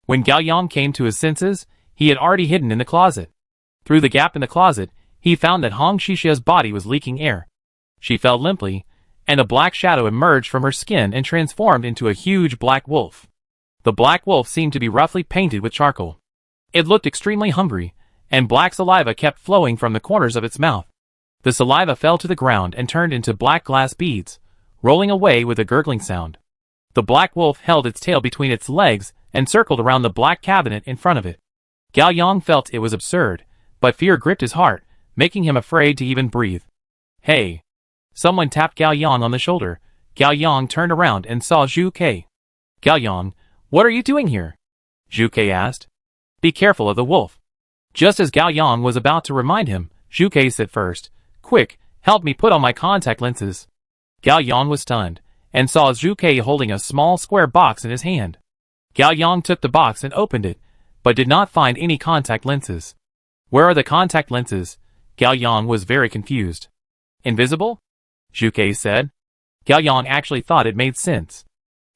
Speaker 1: When Gao Yang came to his senses, he had already hidden in the closet. Through the gap in the closet, he found that Hong Xixia's body was leaking air. She fell limply, and a black shadow emerged from her skin and transformed into a huge black wolf. The black wolf seemed to be roughly painted with charcoal. It looked extremely hungry, and black saliva kept flowing from the corners of its mouth. The saliva fell to the ground and turned into black glass beads, rolling away with a gurgling sound. The black wolf held its tail between its legs and circled around the black cabinet in front of it. Gao Yang felt it was absurd, but fear gripped his heart, making him afraid to even breathe. "Hey!" Someone tapped Gao Yang on the shoulder. Gao Yang turned around and saw Zhu Ke. "Gao Yang, what are you doing here?" Zhu Ke asked. "Be careful of the wolf." Just as Gao Yang was about to remind him, Zhuge said first, "Quick, help me put on my contact lenses." Gao Yang was stunned, and saw Zhuge holding a small square box in his hand. Gao Yang took the box and opened it, but did not find any contact lenses. "Where are the contact lenses?" Gao Yang was very confused. "Invisible?" Zhuge said. Gao Yang actually thought it made sense.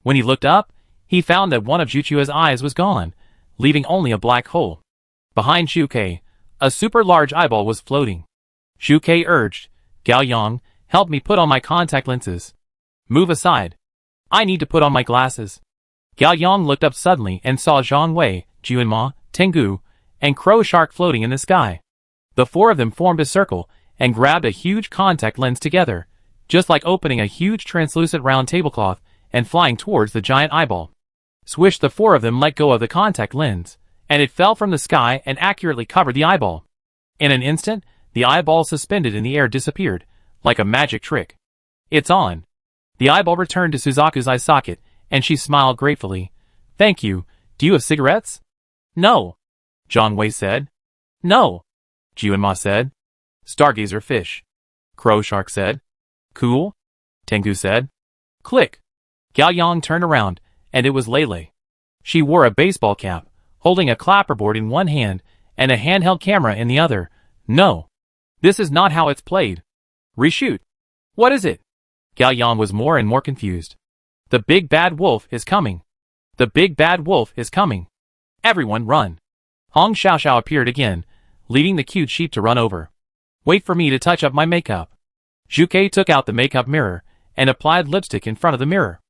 Speaker 1: When he looked up, he found that one of Zhuge's eyes was gone, leaving only a black hole. Behind Zhuge, a super large eyeball was floating. Zhuge urged, "Gao Yang, help me put on my contact lenses." "Move aside. I need to put on my glasses." Gao Yang looked up suddenly and saw Zhang Wei, Jianma, Tengu, and Crow Shark floating in the sky. The four of them formed a circle and grabbed a huge contact lens together, just like opening a huge translucent round tablecloth and flying towards the giant eyeball. Swish, the four of them let go of the contact lens, and it fell from the sky and accurately covered the eyeball. In an instant, the eyeball suspended in the air disappeared, like a magic trick. "It's on." The eyeball returned to Suzaku's eye socket, and she smiled gratefully. "Thank you. Do you have cigarettes?" "No," Zhang Wei said. "No," Jianma said. "Stargazer fish," Crow Shark said. "Cool," Tengu said. Click. Gao Yang turned around, and it was Lele. She wore a baseball cap, holding a clapperboard in one hand and a handheld camera in the other. "No. This is not how it's played. Reshoot." "What is it?" Gao Yang was more and more confused. "The big bad wolf is coming. The big bad wolf is coming. Everyone run." Hong Xiaoxiao appeared again, leading the cute sheep to run over. "Wait for me to touch up my makeup." Zhuge took out the makeup mirror and applied lipstick in front of the mirror.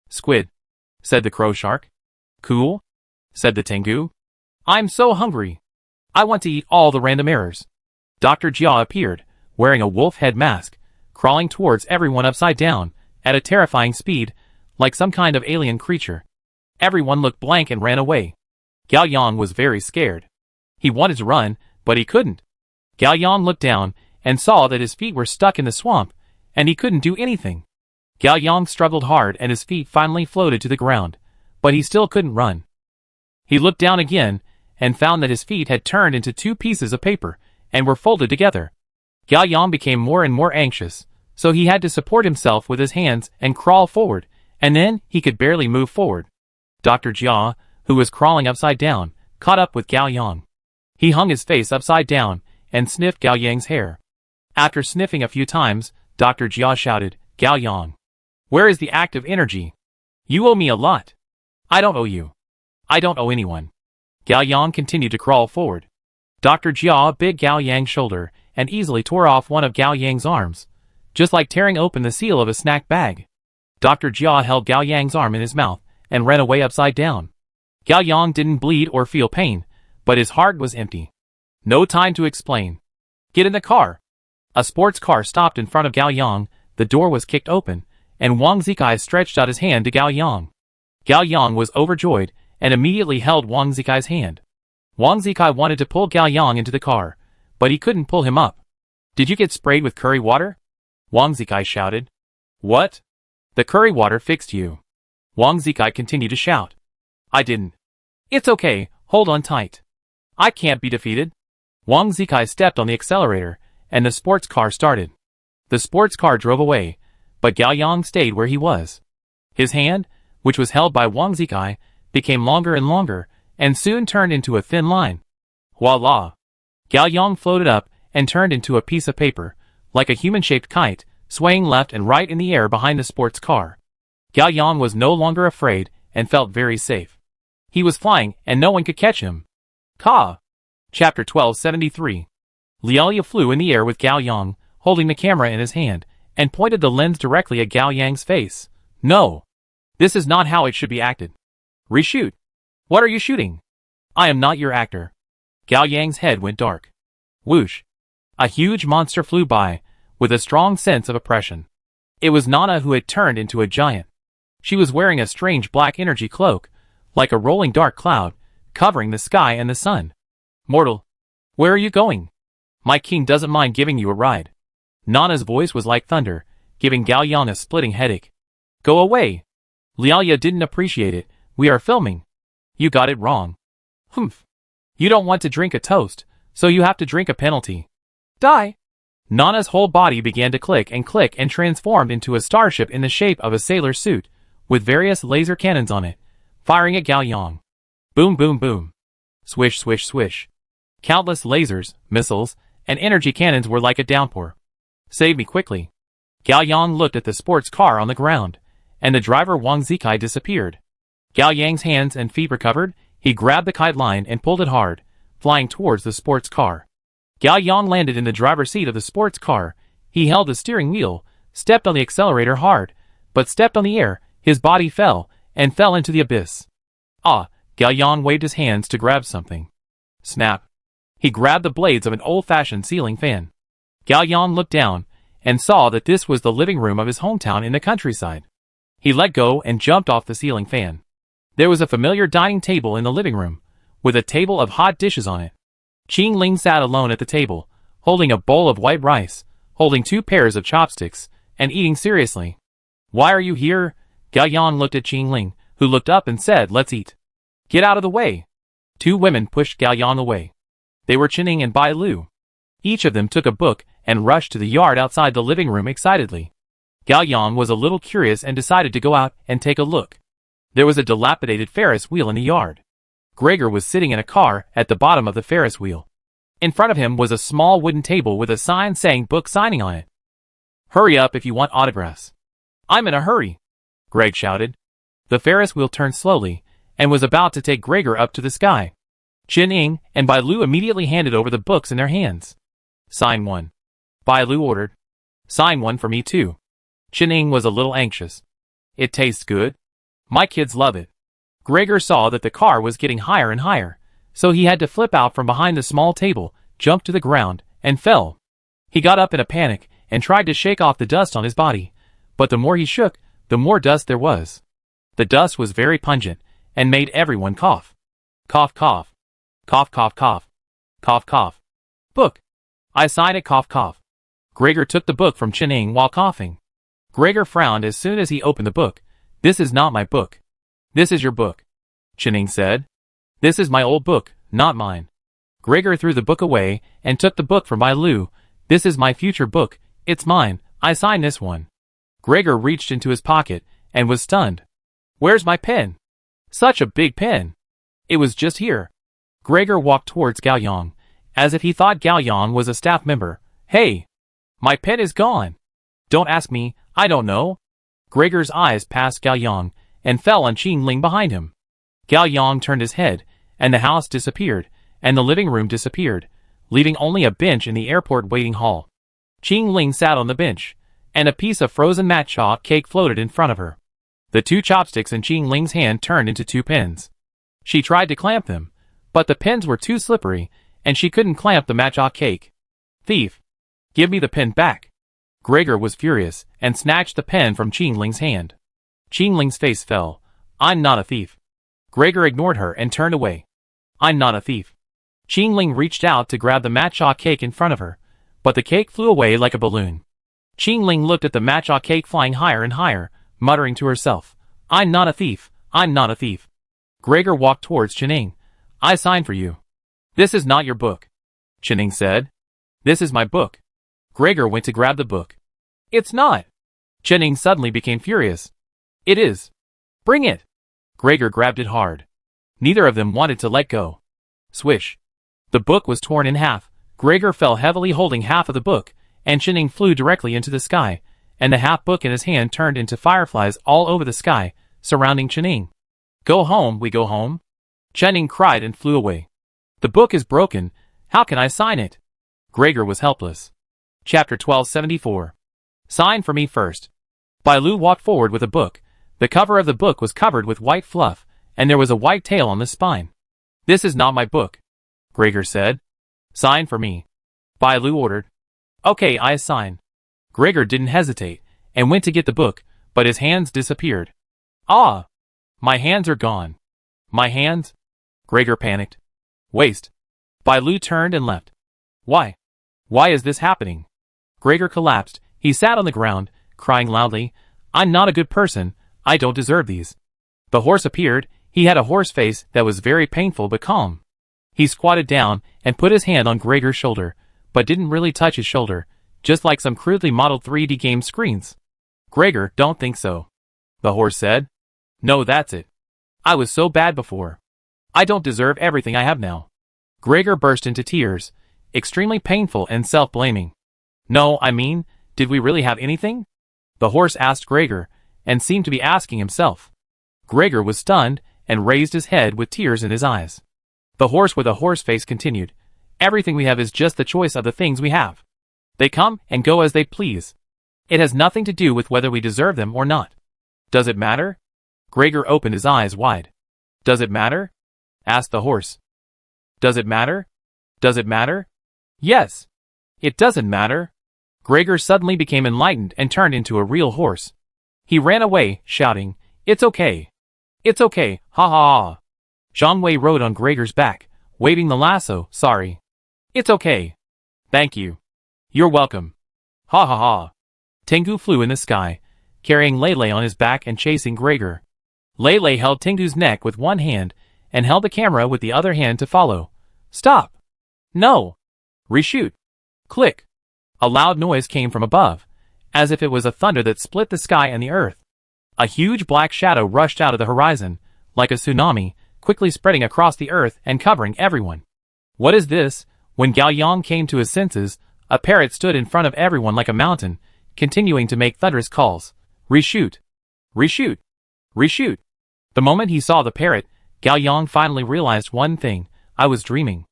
Speaker 1: "Squid," said the Crow Shark. "Cool," said the Tengu. "I'm so hungry. I want to eat all the random errors." Dr. Jia appeared, wearing a wolf head mask, crawling towards everyone upside down, at a terrifying speed, like some kind of alien creature. Everyone looked blank and ran away. Gao Yang was very scared. He wanted to run, but he couldn't. Gao Yang looked down and saw that his feet were stuck in the swamp, and he couldn't do anything. Gao Yang struggled hard and his feet finally floated to the ground, but he still couldn't run. He looked down again and found that his feet had turned into two pieces of paper and were folded together. Gao Yang became more and more anxious, so he had to support himself with his hands and crawl forward, and then he could barely move forward. Dr. Jia, who was crawling upside down, caught up with Gao Yang. He hung his face upside down and sniffed Gao Yang's hair. After sniffing a few times, Dr. Jia shouted, "Gao Yang, where is the active energy? You owe me a lot." "I don't owe you. I don't owe anyone." Gao Yang continued to crawl forward. Dr. Jia bit Gao Yang's shoulder and easily tore off one of Gao Yang's arms, just like tearing open the seal of a snack bag. Dr. Jia held Gao Yang's arm in his mouth and ran away upside down. Gao Yang didn't bleed or feel pain, but his heart was empty. No time to explain. "Get in the car." A sports car stopped in front of Gao Yang, the door was kicked open, and Wang Zikai stretched out his hand to Gao Yang. Gao Yang was overjoyed and immediately held Wang Zikai's hand. Wang Zikai wanted to pull Gao Yang into the car, but he couldn't pull him up. "Did you get sprayed with curry water?" Wang Zikai shouted. "What?" "The curry water fixed you." Wang Zikai continued to shout. "I didn't." "It's okay, hold on tight. I can't be defeated." Wang Zikai stepped on the accelerator, and the sports car started. The sports car drove away, but Gao Yang stayed where he was. His hand, which was held by Wang Zikai, became longer and longer, and soon turned into a thin line. Voila! Gao Yang floated up and turned into a piece of paper, like a human-shaped kite, swaying left and right in the air behind the sports car. Gao Yang was no longer afraid and felt very safe. He was flying and no one could catch him. Ka! Chapter 1273. Lialia flew in the air with Gao Yang, holding the camera in his hand, and pointed the lens directly at Gao Yang's face. "No! This is not how it should be acted. Reshoot! What are you shooting? I am not your actor." Gao Yang's head went dark. Whoosh! A huge monster flew by, with a strong sense of oppression. It was Nana who had turned into a giant. She was wearing a strange black energy cloak, like a rolling dark cloud, covering the sky and the sun. "Mortal, where are you going? My king doesn't mind giving you a ride." Nana's voice was like thunder, giving Gao Yang a splitting headache. "Go away. Lialia didn't appreciate it. We are filming." "You got it wrong." "Humph. You don't want to drink a toast, So you have to drink a penalty. Die! Nana's whole body began to click and transformed into a starship in the shape of a sailor suit, with various laser cannons on it, firing at Gao Yang. Boom boom boom. Swish swish swish. Countless lasers, missiles, and energy cannons were like a downpour. Save me quickly. Gao Yang looked at the sports car on the ground, and the driver Wang Zikai disappeared. Gao Yang's hands and feet recovered, he grabbed the kite line and pulled it hard, flying towards the sports car. Gao Yang landed in the driver's seat of the sports car. He held the steering wheel, stepped on the accelerator hard, but stepped on the air, his body fell into the abyss. Ah, Gao Yang waved his hands to grab something. Snap. He grabbed the blades of an old-fashioned ceiling fan. Gao Yang looked down, and saw that this was the living room of his hometown in the countryside. He let go and jumped off the ceiling fan. There was a familiar dining table in the living room, with a table of hot dishes on it. Qing Ling sat alone at the table, holding a bowl of white rice, holding 2 pairs of chopsticks, and eating seriously. Why are you here? Gao Yang looked at Qing Ling, who looked up and said, let's eat. Get out of the way. 2 women pushed Gao Yang away. They were Chinning and Bai Lu. Each of them took a book and rushed to the yard outside the living room excitedly. Gao Yang was a little curious and decided to go out and take a look. There was a dilapidated Ferris wheel in the yard. Gregor was sitting in a car at the bottom of the Ferris wheel. In front of him was a small wooden table with a sign saying book signing on it. Hurry up if you want autographs. I'm in a hurry, Greg shouted. The Ferris wheel turned slowly, and was about to take Gregor up to the sky. Chen Ying and Bai Lu immediately handed over the books in their hands. Sign one. Bai Lu ordered. Sign one for me too. Chen Ying was a little anxious. It tastes good. My kids love it. Gregor saw that the car was getting higher and higher, so he had to flip out from behind the small table, jump to the ground, and fell. He got up in a panic and tried to shake off the dust on his body, but the more he shook, the more dust there was. The dust was very pungent and made everyone cough. Cough cough. Cough cough cough. Cough cough. Book. I sign it cough cough. Gregor took the book from Chen Ying while coughing. Gregor frowned as soon as he opened the book. This is not my book. This is your book, Chen Ying said. This is my old book, not mine. Gregor threw the book away and took the book from Bai Lu. This is my future book, it's mine, I signed this one. Gregor reached into his pocket and was stunned. Where's my pen? Such a big pen. It was just here. Gregor walked towards Gao Yang, as if he thought Gao Yang was a staff member. Hey! My pen is gone. Don't ask me, I don't know. Gregor's eyes passed Gao Yang and fell on Qing Ling behind him. Gao Yang turned his head, and the house disappeared, and the living room disappeared, leaving only a bench in the airport waiting hall. Qing Ling sat on the bench, and a piece of frozen matcha cake floated in front of her. The 2 chopsticks in Qing Ling's hand turned into 2 pins. She tried to clamp them, but the pins were too slippery, and she couldn't clamp the matcha cake. Thief! Give me the pen back! Gregor was furious, and snatched the pen from Qing Ling's hand. Qing Ling's face fell. I'm not a thief. Gregor ignored her and turned away. I'm not a thief. Qing Ling reached out to grab the matcha cake in front of her, but the cake flew away like a balloon. Qing Ling looked at the matcha cake flying higher and higher, muttering to herself, I'm not a thief, I'm not a thief. Gregor walked towards Chen Ying. I signed for you. This is not your book, Chen Ying said. This is my book. Gregor went to grab the book. It's not. Chen Ying suddenly became furious. It is. Bring it. Gregor grabbed it hard. Neither of them wanted to let go. Swish. The book was torn in half. Gregor fell heavily holding half of the book, and Chen Ying flew directly into the sky, and the half book in his hand turned into fireflies all over the sky, surrounding Chen Ying. Go home, we go home. Chen Ying cried and flew away. The book is broken. How can I sign it? Gregor was helpless. Chapter 1274. Sign for me first. Bai Lu walked forward with a book. The cover of the book was covered with white fluff, and there was a white tail on the spine. This is not my book, Gregor said. Sign for me. Bai Lu ordered. Okay, I sign. Gregor didn't hesitate, and went to get the book, but his hands disappeared. Ah! My hands are gone. My hands? Gregor panicked. Waste. Bai Lu turned and left. Why? Why is this happening? Gregor collapsed. He sat on the ground, crying loudly. I'm not a good person. I don't deserve these. The horse appeared. He had a horse face that was very painful but calm. He squatted down and put his hand on Gregor's shoulder, but didn't really touch his shoulder, just like some crudely modeled 3D game screens. Gregor, don't think so, the horse said. No, that's it. I was so bad before. I don't deserve everything I have now. Gregor burst into tears, extremely painful and self-blaming. No, I mean, did we really have anything? The horse asked Gregor, and seemed to be asking himself. Gregor was stunned and raised his head with tears in his eyes. The horse with a horse face continued, everything we have is just the choice of the things we have. They come and go as they please. It has nothing to do with whether we deserve them or not. Does it matter? Gregor opened his eyes wide. Does it matter? Asked the horse. Does it matter? Does it matter? Yes. It doesn't matter. Gregor suddenly became enlightened and turned into a real horse. He ran away, shouting, It's okay. It's okay, ha ha ha. Zhang Wei rode on Gregor's back, waving the lasso, sorry. It's okay. Thank you. You're welcome. Ha ha ha. Tengu flew in the sky, carrying Lele on his back and chasing Gregor. Lele held Tengu's neck with one hand and held the camera with the other hand to follow. Stop. No. Reshoot. Click. A loud noise came from above, as if it was a thunder that split the sky and the earth. A huge black shadow rushed out of the horizon, like a tsunami, quickly spreading across the earth and covering everyone. What is this? When Gao Yang came to his senses, a parrot stood in front of everyone like a mountain, continuing to make thunderous calls. Reshoot. Reshoot. Reshoot. The moment he saw the parrot, Gao Yang finally realized one thing. I was dreaming.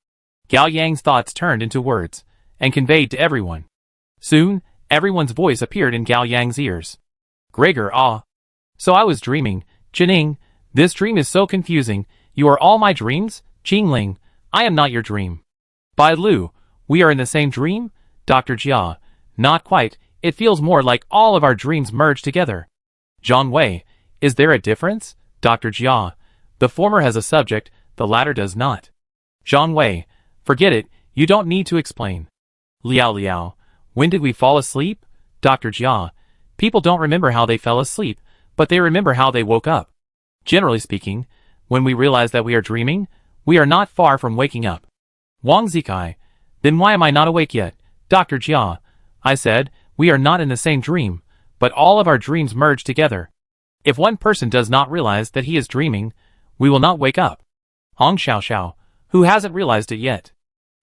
Speaker 1: Gao Yang's thoughts turned into words, and conveyed to everyone. Soon, everyone's voice appeared in Gao Yang's ears. Gregor, So I was dreaming. Jining, this dream is so confusing. You are all my dreams? Qingling, I am not your dream. Bai Lu, we are in the same dream? Dr. Jia, not quite. It feels more like all of our dreams merged together. Zhang Wei, is there a difference? Dr. Jia, the former has a subject, the latter does not. Zhang Wei, forget it, you don't need to explain. Liao Liao, when did we fall asleep? Dr. Jia, people don't remember how they fell asleep, but they remember how they woke up. Generally speaking, when we realize that we are dreaming, we are not far from waking up. Wang Zikai, then why am I not awake yet? Dr. Jia, I said, we are not in the same dream, but all of our dreams merge together. If one person does not realize that he is dreaming, we will not wake up. Hong Xiaoxiao, who hasn't realized it yet?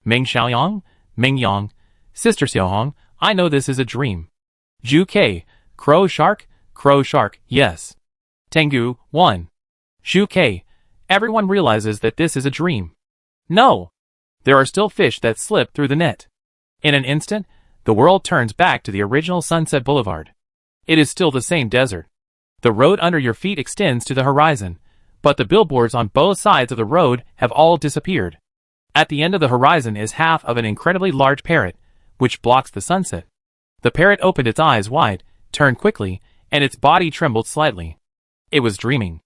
Speaker 1: Meng Xiaoyang, Meng Yang, Sister Xiaohong, I know this is a dream. Zhu Ke, Crow Shark, yes. Tengu, 1. Zhu Ke, everyone realizes that this is a dream. No. There are still fish that slip through the net. In an instant, the world turns back to the original Sunset Boulevard. It is still the same desert. The road under your feet extends to the horizon, but the billboards on both sides of the road have all disappeared. At the end of the horizon is half of an incredibly large parrot, which blocks the sunset. The parrot opened its eyes wide, turned quickly, and its body trembled slightly. It was dreaming.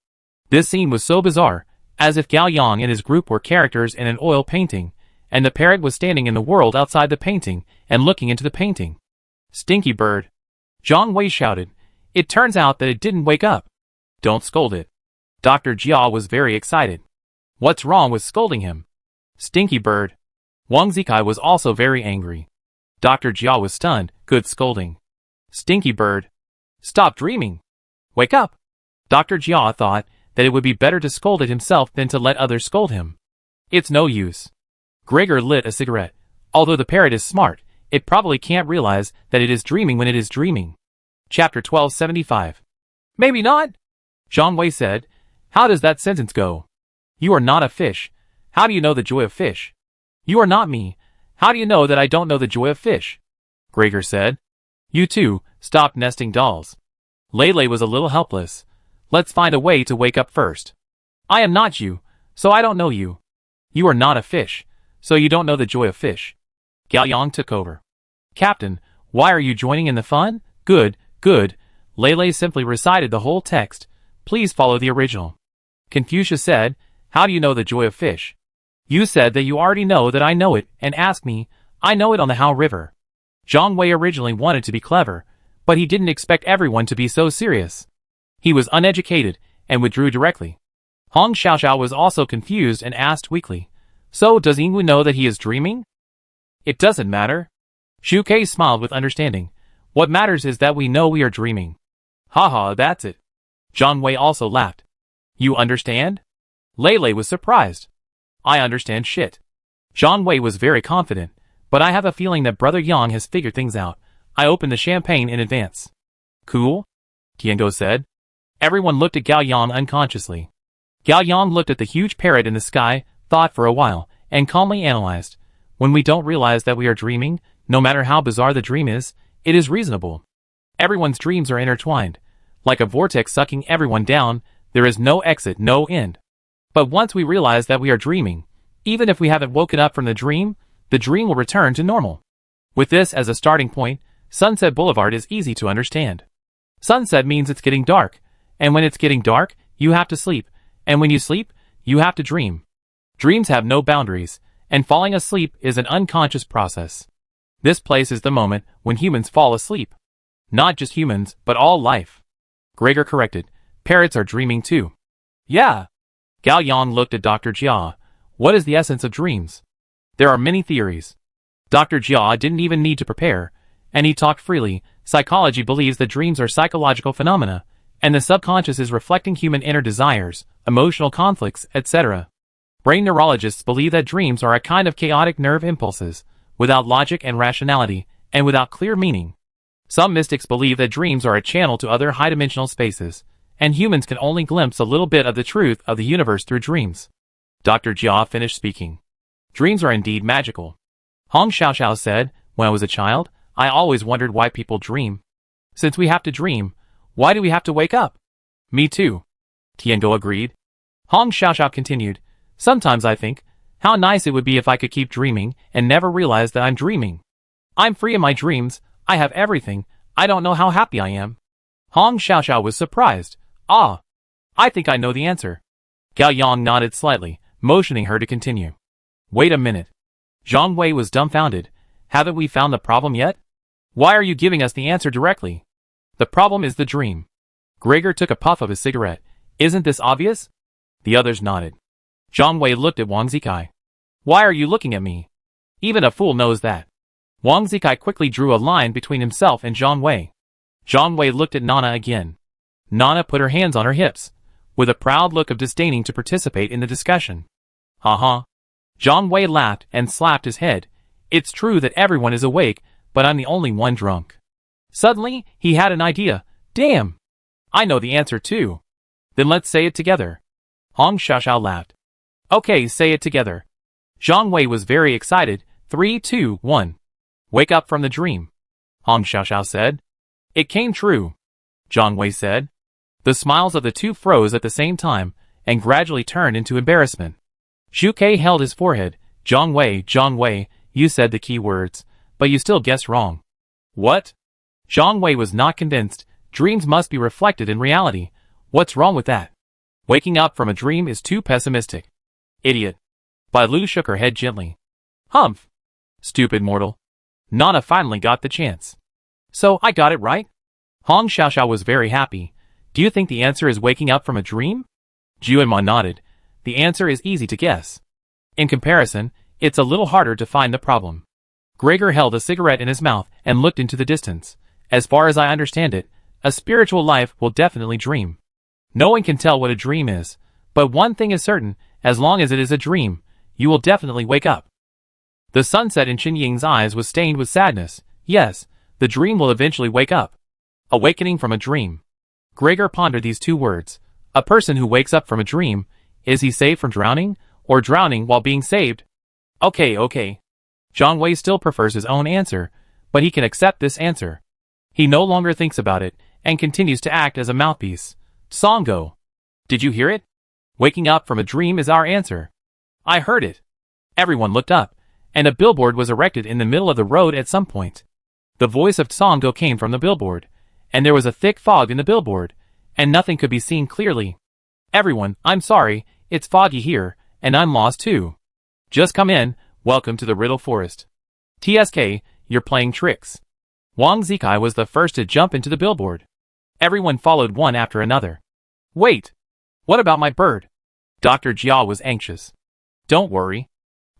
Speaker 1: This scene was so bizarre, as if Gao Yang and his group were characters in an oil painting, and the parrot was standing in the world outside the painting and looking into the painting. Stinky bird. Zhang Wei shouted. It turns out that it didn't wake up. Don't scold it. Dr. Jia was very excited. What's wrong with scolding him? Stinky bird. Wang Zikai was also very angry. Dr. Jia was stunned. Good scolding. Stinky bird. Stop dreaming. Wake up. Dr. Jia thought that it would be better to scold it himself than to let others scold him. It's no use. Gregor lit a cigarette. Although the parrot is smart, it probably can't realize that it is dreaming when it is dreaming. Chapter 1275. Maybe not. Zhang Wei said. How does that sentence go? You are not a fish. How do you know the joy of fish? You are not me. How do you know that I don't know the joy of fish? Gregor said. You too, stop nesting dolls. Lele was a little helpless. Let's find a way to wake up first. I am not you, so I don't know you. You are not a fish, so you don't know the joy of fish. Gao Yang took over. Captain, why are you joining in the fun? Good, good. Lele simply recited the whole text. Please follow the original. Confucius said, how do you know the joy of fish? You said that you already know that I know it, and asked me, I know it on the Hao River. Zhang Wei originally wanted to be clever, but he didn't expect everyone to be so serious. He was uneducated, and withdrew directly. Hong Xiaoxiao was also confused and asked weakly, So does Ingwu know that he is dreaming? It doesn't matter. Shuke smiled with understanding. What matters is that we know we are dreaming. Haha, that's it. John Wei also laughed. You understand? Lei was surprised. I understand shit. John Wei was very confident, but I have a feeling that Brother Yang has figured things out. I opened the champagne in advance. Cool? Tiango said. Everyone looked at Gao Yang unconsciously. Gao Yang looked at the huge parrot in the sky, thought for a while, and calmly analyzed. When we don't realize that we are dreaming, no matter how bizarre the dream is, it is reasonable. Everyone's dreams are intertwined. Like a vortex sucking everyone down, there is no exit, no end. But once we realize that we are dreaming, even if we haven't woken up from the dream will return to normal. With this as a starting point, Sunset Boulevard is easy to understand. Sunset means it's getting dark, and when it's getting dark, you have to sleep, and when you sleep, you have to dream. Dreams have no boundaries, and falling asleep is an unconscious process. This place is the moment when humans fall asleep. Not just humans, but all life. Gregor corrected. Parrots are dreaming too. Yeah. Gao Yang looked at Dr. Jia. What is the essence of dreams? There are many theories. Dr. Jia didn't even need to prepare, and he talked freely. Psychology believes that dreams are psychological phenomena, and the subconscious is reflecting human inner desires, emotional conflicts, etc. Brain neurologists believe that dreams are a kind of chaotic nerve impulses, without logic and rationality, and without clear meaning. Some mystics believe that dreams are a channel to other high-dimensional spaces, and humans can only glimpse a little bit of the truth of the universe through dreams. Dr. Jia finished speaking. Dreams are indeed magical. Hong Xiaoxiao said, when I was a child, I always wondered why people dream. Since we have to dream, why do we have to wake up? Me too. Tiango agreed. Hong Xiaoxiao continued, sometimes I think, how nice it would be if I could keep dreaming and never realize that I'm dreaming. I'm free in my dreams, I have everything, I don't know how happy I am. Hong Xiaoxiao was surprised. Ah, I think I know the answer. Gao Yang nodded slightly, motioning her to continue. Wait a minute. Zhang Wei was dumbfounded. Haven't we found the problem yet? Why are you giving us the answer directly? The problem is the dream. Gregor took a puff of his cigarette. Isn't this obvious? The others nodded. Zhang Wei looked at Wang Zikai. Why are you looking at me? Even a fool knows that. Wang Zikai quickly drew a line between himself and Zhang Wei. Zhang Wei looked at Nana again. Nana put her hands on her hips, with a proud look of disdaining to participate in the discussion. Ha. Zhang Wei laughed and slapped his head. It's true that everyone is awake, but I'm the only one drunk. Suddenly, he had an idea. Damn! I know the answer too. Then let's say it together. Hong Xiaoxiao laughed. Okay, say it together. Zhang Wei was very excited. 3, 2, 1. Wake up from the dream. Hong Xiaoxiao said. It came true. Zhang Wei said. The smiles of the two froze at the same time, and gradually turned into embarrassment. Xu Ke held his forehead. Zhang Wei, you said the key words, but you still guessed wrong. What? Zhang Wei was not convinced. Dreams must be reflected in reality. What's wrong with that? Waking up from a dream is too pessimistic. Idiot. Bai Lu shook her head gently. Humph. Stupid mortal. Nana finally got the chance. So I got it right? Hong Xiaoxiao was very happy. Do you think the answer is waking up from a dream? Juanma nodded. The answer is easy to guess. In comparison, it's a little harder to find the problem. Gregor held a cigarette in his mouth and looked into the distance. As far as I understand it, a spiritual life will definitely dream. No one can tell what a dream is, but one thing is certain, as long as it is a dream, you will definitely wake up. The sunset in Chen Ying's eyes was stained with sadness. Yes, the dream will eventually wake up. Awakening from a dream. Gregor pondered these two words. A person who wakes up from a dream, is he saved from drowning, or drowning while being saved? Okay. Zhang Wei still prefers his own answer, but he can accept this answer. He no longer thinks about it, and continues to act as a mouthpiece. Songo. Did you hear it? Waking up from a dream is our answer. I heard it. Everyone looked up, and a billboard was erected in the middle of the road at some point. The voice of Songo came from the billboard, and there was a thick fog in the billboard, and nothing could be seen clearly. Everyone, I'm sorry, it's foggy here, and I'm lost too. Just come in, welcome to the Riddle Forest. TSK, you're playing tricks. Wang Zikai was the first to jump into the billboard. Everyone followed one after another. Wait! What about my bird? Dr. Jia was anxious. Don't worry.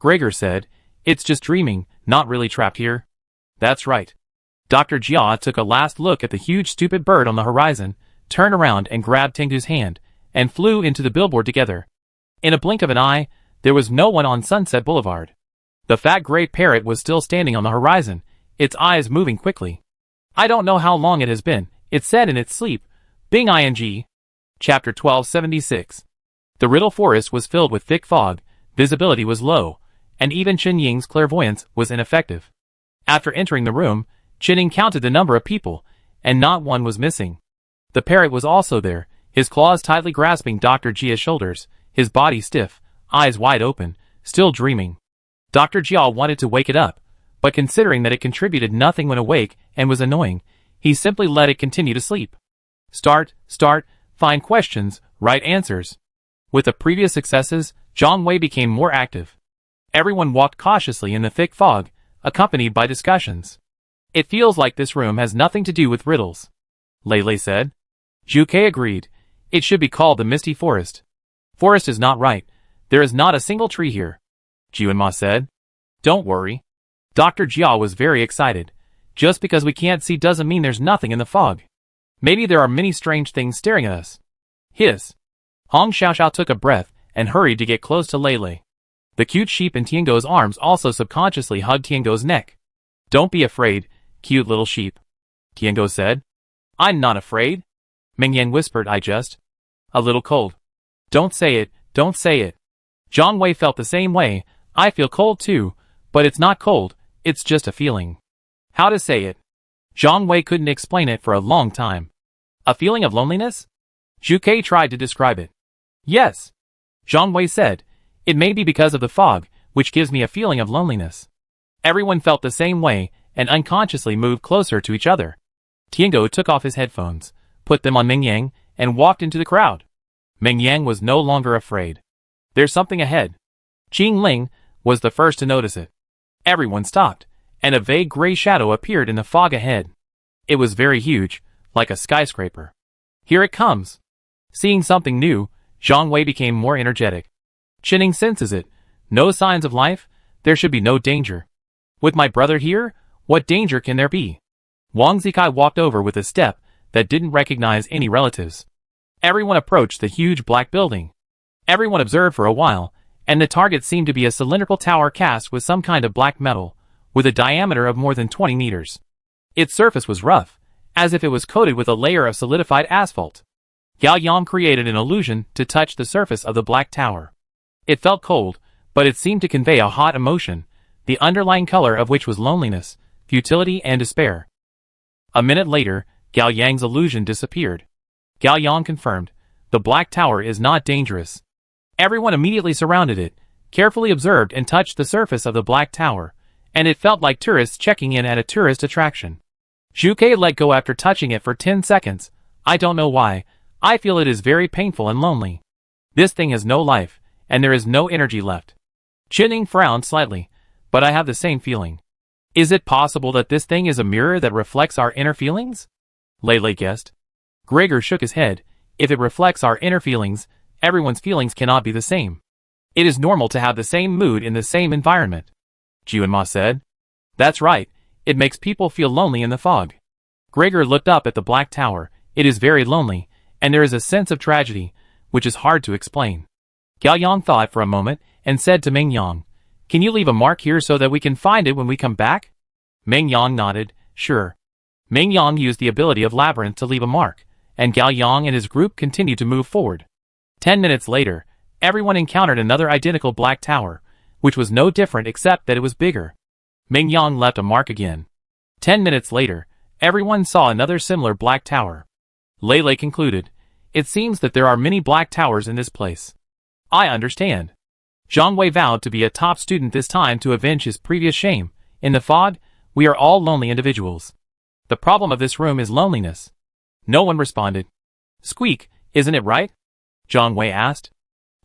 Speaker 1: Gregor said. It's just dreaming, not really trapped here. That's right. Dr. Jia took a last look at the huge stupid bird on the horizon, turned around and grabbed Tengu's hand, and flew into the billboard together. In a blink of an eye, there was no one on Sunset Boulevard. The fat gray parrot was still standing on the horizon, its eyes moving quickly. I don't know how long it has been, it said in its sleep. Bing ing. Chapter 1276. The Riddle Forest was filled with thick fog, visibility was low, and even Chen Ying's clairvoyance was ineffective. After entering the room, Chen Ying counted the number of people, and not one was missing. The parrot was also there, his claws tightly grasping Dr. Jia's shoulders, his body stiff, eyes wide open, still dreaming. Dr. Jia wanted to wake it up, but considering that it contributed nothing when awake and was annoying, he simply let it continue to sleep. Start, find questions, write answers. With the previous successes, Zhang Wei became more active. Everyone walked cautiously in the thick fog, accompanied by discussions. It feels like this room has nothing to do with riddles, Lei Lei said. Zhu Ke agreed. It should be called the Misty Forest. Forest is not right. There is not a single tree here, Jianma said. Don't worry. Dr. Jia was very excited. Just because we can't see doesn't mean there's nothing in the fog. Maybe there are many strange things staring at us. Hiss. Hong Xiaoxiao took a breath and hurried to get close to Lei Lei. The cute sheep in Tiango's arms also subconsciously hugged Tiango's neck. Don't be afraid, cute little sheep, Tiango said. I'm not afraid. Mingyan whispered. I just a little cold. Don't say it, don't say it. Zhang Wei felt the same way. I feel cold too, but it's not cold, it's just a feeling. How to say it? Zhang Wei couldn't explain it for a long time. A feeling of loneliness? Zhu Ke tried to describe it. Yes, Zhang Wei said. It may be because of the fog, which gives me a feeling of loneliness. Everyone felt the same way and unconsciously moved closer to each other. Tiango took off his headphones, put them on Mingyang, and walked into the crowd. Mingyang was no longer afraid. There's something ahead. Qing Ling was the first to notice it. Everyone stopped, and a vague gray shadow appeared in the fog ahead. It was very huge, like a skyscraper. Here it comes. Seeing something new, Zhang Wei became more energetic. Chen Ying senses it. No signs of life, there should be no danger. With my brother here, what danger can there be? Wang Zikai walked over with a step that didn't recognize any relatives. Everyone approached the huge black building. Everyone observed for a while, and the target seemed to be a cylindrical tower cast with some kind of black metal, with a diameter of more than 20 meters. Its surface was rough, as if it was coated with a layer of solidified asphalt. Gao Yang created an illusion to touch the surface of the black tower. It felt cold, but it seemed to convey a hot emotion, the underlying color of which was loneliness, futility and despair. A minute later, Gao Yang's illusion disappeared. Gao Yang confirmed, the black tower is not dangerous. Everyone immediately surrounded it, carefully observed and touched the surface of the black tower, and it felt like tourists checking in at a tourist attraction. Zhu Ke let go after touching it for 10 seconds. I don't know why, I feel it is very painful and lonely. This thing has no life, and there is no energy left. Chen Ying frowned slightly, but I have the same feeling. Is it possible that this thing is a mirror that reflects our inner feelings? Lei Lei guessed. Gregor shook his head. If it reflects our inner feelings, everyone's feelings cannot be the same. It is normal to have the same mood in the same environment, Jianma said. That's right, it makes people feel lonely in the fog. Gregor looked up at the black tower. It is very lonely, and there is a sense of tragedy, which is hard to explain. Gao Yang thought for a moment and said to Ming Yang, can you leave a mark here so that we can find it when we come back? Ming Yang nodded, sure. Ming Yang used the ability of Labyrinth to leave a mark, and Gao Yang and his group continued to move forward. 10 minutes later, everyone encountered another identical black tower, which was no different except that it was bigger. Ming Yang left a mark again. 10 minutes later, everyone saw another similar black tower. Lei Lei concluded, it seems that there are many black towers in this place. I understand. Zhang Wei vowed to be a top student this time to avenge his previous shame. In the fog, we are all lonely individuals. The problem of this room is loneliness. No one responded. Squeak, isn't it right? Zhang Wei asked.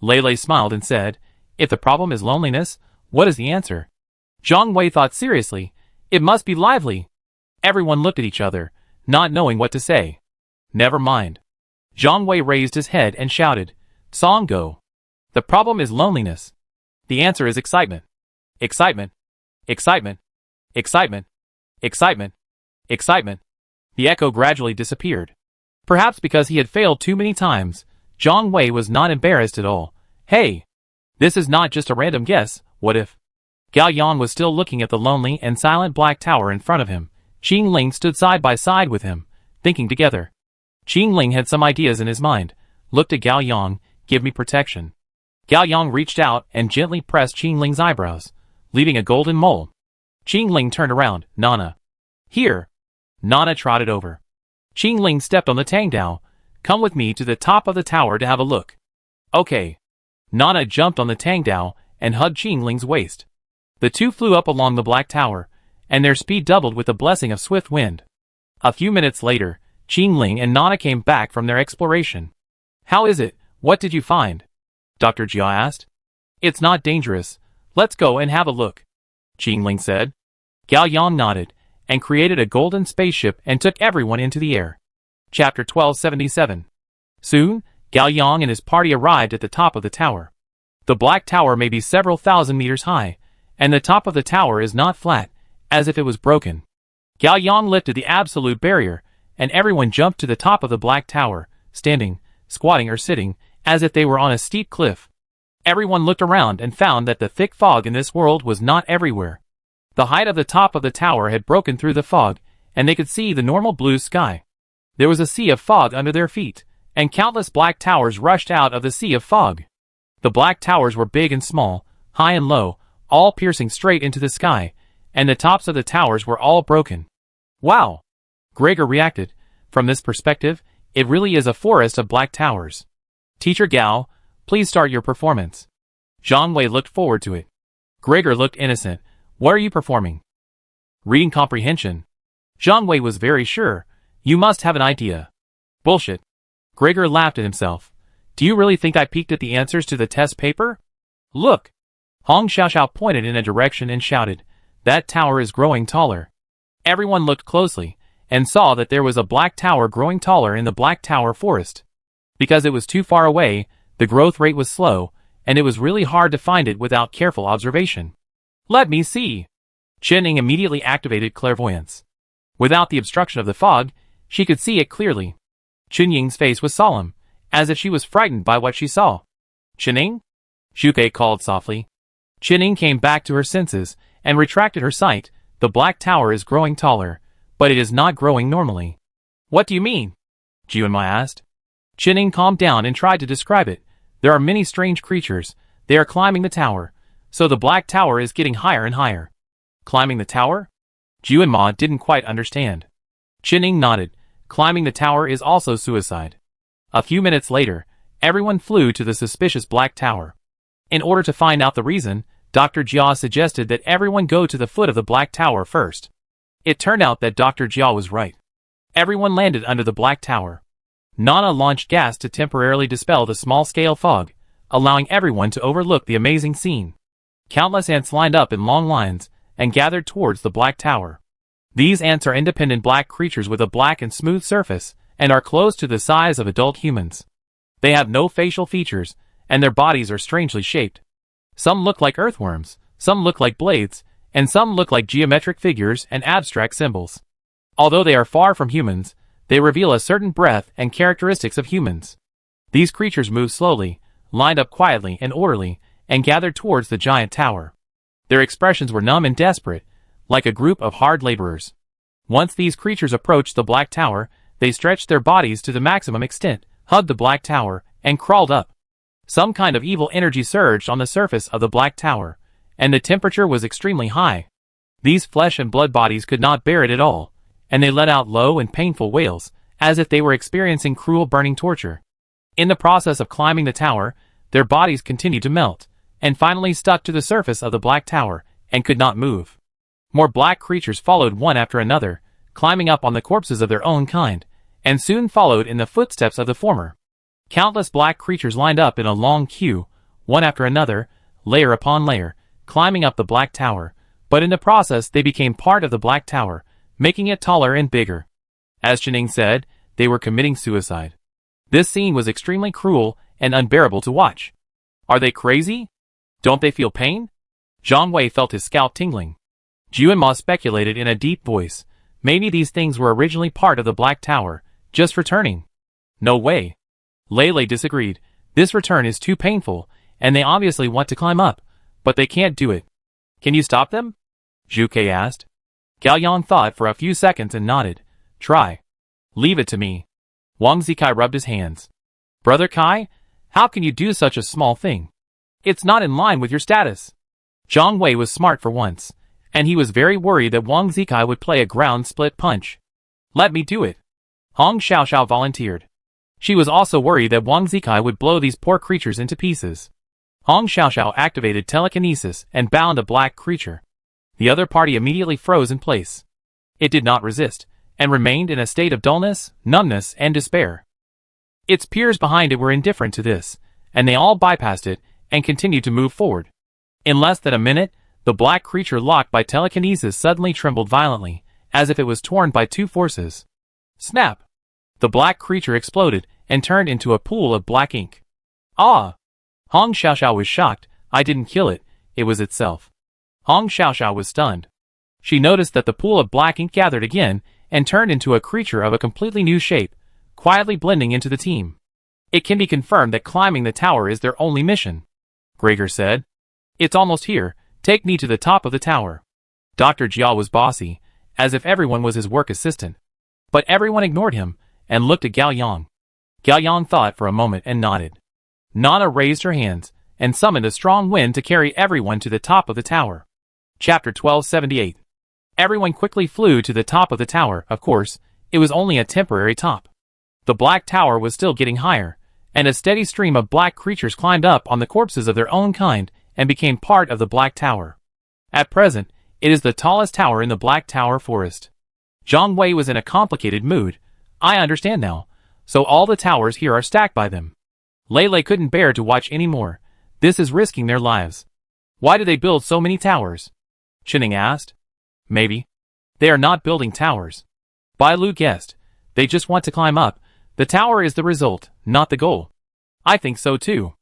Speaker 1: Lei Lei smiled and said, if the problem is loneliness, what is the answer? Zhang Wei thought seriously, it must be lively. Everyone looked at each other, not knowing what to say. Never mind. Zhang Wei raised his head and shouted, Song go. The problem is loneliness. The answer is excitement. Excitement. Excitement. Excitement. Excitement. Excitement. The echo gradually disappeared. Perhaps because he had failed too many times, Zhang Wei was not embarrassed at all. Hey! This is not just a random guess, what if? Gao Yang was still looking at the lonely and silent black tower in front of him. Qing Ling stood side by side with him, thinking together. Qing Ling had some ideas in his mind, looked at Gao Yang, give me protection. Gao Yang reached out and gently pressed Qing Ling's eyebrows, leaving a golden mole. Qing Ling turned around, Nana. Here. Nana trotted over. Qing Ling stepped on the Tangdao. Come with me to the top of the tower to have a look. Okay. Nana jumped on the Tangdao and hugged Qing Ling's waist. The two flew up along the black tower, and their speed doubled with the blessing of swift wind. A few minutes later, Qing Ling and Nana came back from their exploration. How is it? What did you find? Dr. Jia asked. It's not dangerous. Let's go and have a look, Qing Ling said. Gao Yang nodded, and created a golden spaceship and took everyone into the air. Chapter 1277. Soon, Gao Yang and his party arrived at the top of the tower. The black tower may be several thousand meters high, and the top of the tower is not flat, as if it was broken. Gao Yang lifted the absolute barrier, and everyone jumped to the top of the black tower, standing, squatting or sitting, as if they were on a steep cliff. Everyone looked around and found that the thick fog in this world was not everywhere. The height of the top of the tower had broken through the fog, and they could see the normal blue sky. There was a sea of fog under their feet, and countless black towers rushed out of the sea of fog. The black towers were big and small, high and low, all piercing straight into the sky, and the tops of the towers were all broken. Wow! Gregor reacted. From this perspective, it really is a forest of black towers. Teacher Gao, please start your performance. Zhang Wei looked forward to it. Gregor looked innocent. What are you performing? Reading comprehension. Zhang Wei was very sure. You must have an idea. Bullshit. Gregor laughed at himself. Do you really think I peeked at the answers to the test paper? Look! Hong Xiaoxiao pointed in a direction and shouted, that tower is growing taller. Everyone looked closely, and saw that there was a black tower growing taller in the black tower forest. Because it was too far away, the growth rate was slow, and it was really hard to find it without careful observation. Let me see. Qining immediately activated clairvoyance. Without the obstruction of the fog, she could see it clearly. Chunying's face was solemn, as if she was frightened by what she saw. Qining? Shuke called softly. Qining came back to her senses, and retracted her sight. The black tower is growing taller, but it is not growing normally. What do you mean? Jiuanmai asked. Qining calmed down and tried to describe it. There are many strange creatures. They are climbing the tower, so the black tower is getting higher and higher. Climbing the tower? Jiuanmai didn't quite understand. Qining nodded. Climbing the tower is also suicide. A few minutes later, everyone flew to the suspicious black tower. In order to find out the reason, Dr. Jia suggested that everyone go to the foot of the black tower first. It turned out that Dr. Jia was right. Everyone landed under the black tower. Nana launched gas to temporarily dispel the small-scale fog, allowing everyone to overlook the amazing scene. Countless ants lined up in long lines and gathered towards the black tower. These ants are independent black creatures with a black and smooth surface and are close to the size of adult humans. They have no facial features, and their bodies are strangely shaped. Some look like earthworms, some look like blades, and some look like geometric figures and abstract symbols. Although they are far from humans, they reveal a certain breadth and characteristics of humans. These creatures moved slowly, lined up quietly and orderly, and gathered towards the giant tower. Their expressions were numb and desperate, like a group of hard laborers. Once these creatures approached the black tower, they stretched their bodies to the maximum extent, hugged the black tower, and crawled up. Some kind of evil energy surged on the surface of the black tower, and the temperature was extremely high. These flesh and blood bodies could not bear it at all, and they let out low and painful wails, as if they were experiencing cruel burning torture. In the process of climbing the tower, their bodies continued to melt, and finally stuck to the surface of the black tower, and could not move. More black creatures followed one after another, climbing up on the corpses of their own kind, and soon followed in the footsteps of the former. Countless black creatures lined up in a long queue, one after another, layer upon layer, climbing up the black tower, but in the process they became part of the black tower, making it taller and bigger. As Qining said, they were committing suicide. This scene was extremely cruel and unbearable to watch. Are they crazy? Don't they feel pain? Zhang Wei felt his scalp tingling. Juanma speculated in a deep voice. Maybe these things were originally part of the Black Tower, just returning. No way. Lei disagreed. This return is too painful, and they obviously want to climb up, but they can't do it. Can you stop them? Zhu Ke asked. Gao Yang thought for a few seconds and nodded. Try. Leave it to me. Wang Zikai rubbed his hands. Brother Kai, how can you do such a small thing? It's not in line with your status. Zhang Wei was smart for once, and he was very worried that Wang Zikai would play a ground split punch. Let me do it. Hong Xiaoxiao volunteered. She was also worried that Wang Zikai would blow these poor creatures into pieces. Hong Xiaoxiao activated telekinesis and bound a black creature. The other party immediately froze in place. It did not resist, and remained in a state of dullness, numbness, and despair. Its peers behind it were indifferent to this, and they all bypassed it and continued to move forward. In less than a minute, the black creature locked by telekinesis suddenly trembled violently, as if it was torn by two forces. Snap! The black creature exploded and turned into a pool of black ink. Ah! Hong Xiaoxiao was shocked. I didn't kill it, it was itself. Hong Xiaoxiao was stunned. She noticed that the pool of black ink gathered again and turned into a creature of a completely new shape, quietly blending into the team. It can be confirmed that climbing the tower is their only mission. Gregor said. It's almost here, take me to the top of the tower. Dr. Jia was bossy, as if everyone was his work assistant. But everyone ignored him, and looked at Gao Yang. Gao Yang thought for a moment and nodded. Nana raised her hands, and summoned a strong wind to carry everyone to the top of the tower. Chapter 1278. Everyone quickly flew to the top of the tower. Of course, it was only a temporary top. The black tower was still getting higher, and a steady stream of black creatures climbed up on the corpses of their own kind and became part of the Black Tower. At present, it is the tallest tower in the Black Tower forest. Zhang Wei was in a complicated mood. I understand now. So all the towers here are stacked by them. Lei couldn't bear to watch any more. This is risking their lives. Why do they build so many towers? Chinning asked. Maybe. They are not building towers. Bai Lu guessed. They just want to climb up. The tower is the result, not the goal. I think so too.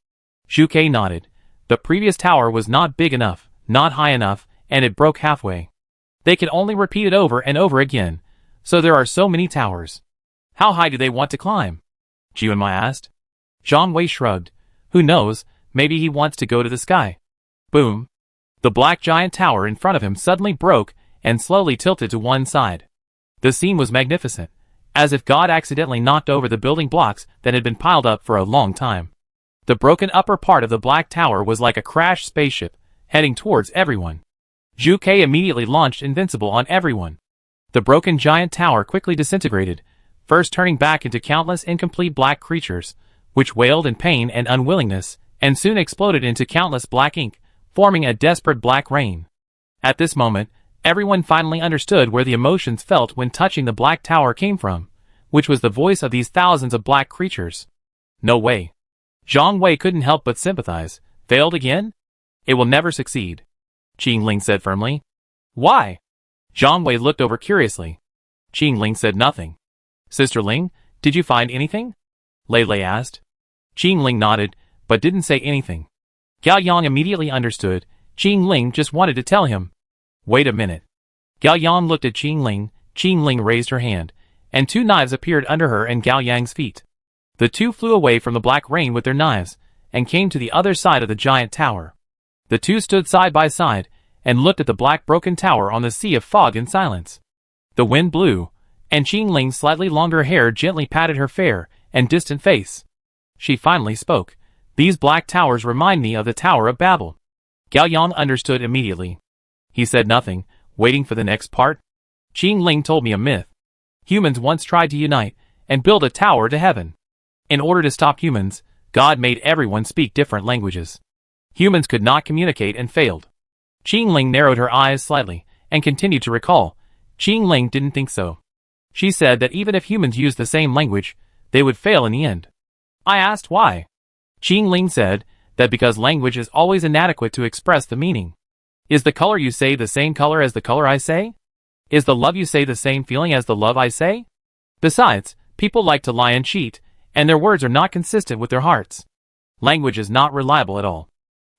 Speaker 1: Zhu Ke nodded. The previous tower was not big enough, not high enough, and it broke halfway. They can only repeat it over and over again, so there are so many towers. How high do they want to climb? Juanma asked. Zhang Wei shrugged. Who knows, maybe he wants to go to the sky. Boom. The black giant tower in front of him suddenly broke and slowly tilted to one side. The scene was magnificent, as if God accidentally knocked over the building blocks that had been piled up for a long time. The broken upper part of the black tower was like a crashed spaceship, heading towards everyone. Zhu Ke immediately launched Invincible on everyone. The broken giant tower quickly disintegrated, first turning back into countless incomplete black creatures, which wailed in pain and unwillingness, and soon exploded into countless black ink, forming a desperate black rain. At this moment, everyone finally understood where the emotions felt when touching the black tower came from, which was the voice of these thousands of black creatures. No way. Zhang Wei couldn't help but sympathize. Failed again? It will never succeed. Qing Ling said firmly. Why? Zhang Wei looked over curiously. Qing Ling said nothing. Sister Ling, did you find anything? Lei asked. Qing Ling nodded, but didn't say anything. Gao Yang immediately understood. Qing Ling just wanted to tell him. Wait a minute. Gao Yang looked at Qing Ling. Qing Ling raised her hand, and two knives appeared under her and Gao Yang's feet. The two flew away from the black rain with their knives, and came to the other side of the giant tower. The two stood side by side, and looked at the black broken tower on the sea of fog in silence. The wind blew, and Qing Ling's slightly longer hair gently patted her fair and distant face. She finally spoke. These black towers remind me of the Tower of Babel. Gao Yang understood immediately. He said nothing, waiting for the next part. Qing Ling told me a myth. Humans once tried to unite and build a tower to heaven. In order to stop humans, God made everyone speak different languages. Humans could not communicate and failed. Qing Ling narrowed her eyes slightly and continued to recall. Qing Ling didn't think so. She said that even if humans used the same language, they would fail in the end. I asked why. Qing Ling said that because language is always inadequate to express the meaning. Is the color you say the same color as the color I say? Is the love you say the same feeling as the love I say? Besides, people like to lie and cheat, and their words are not consistent with their hearts. Language is not reliable at all.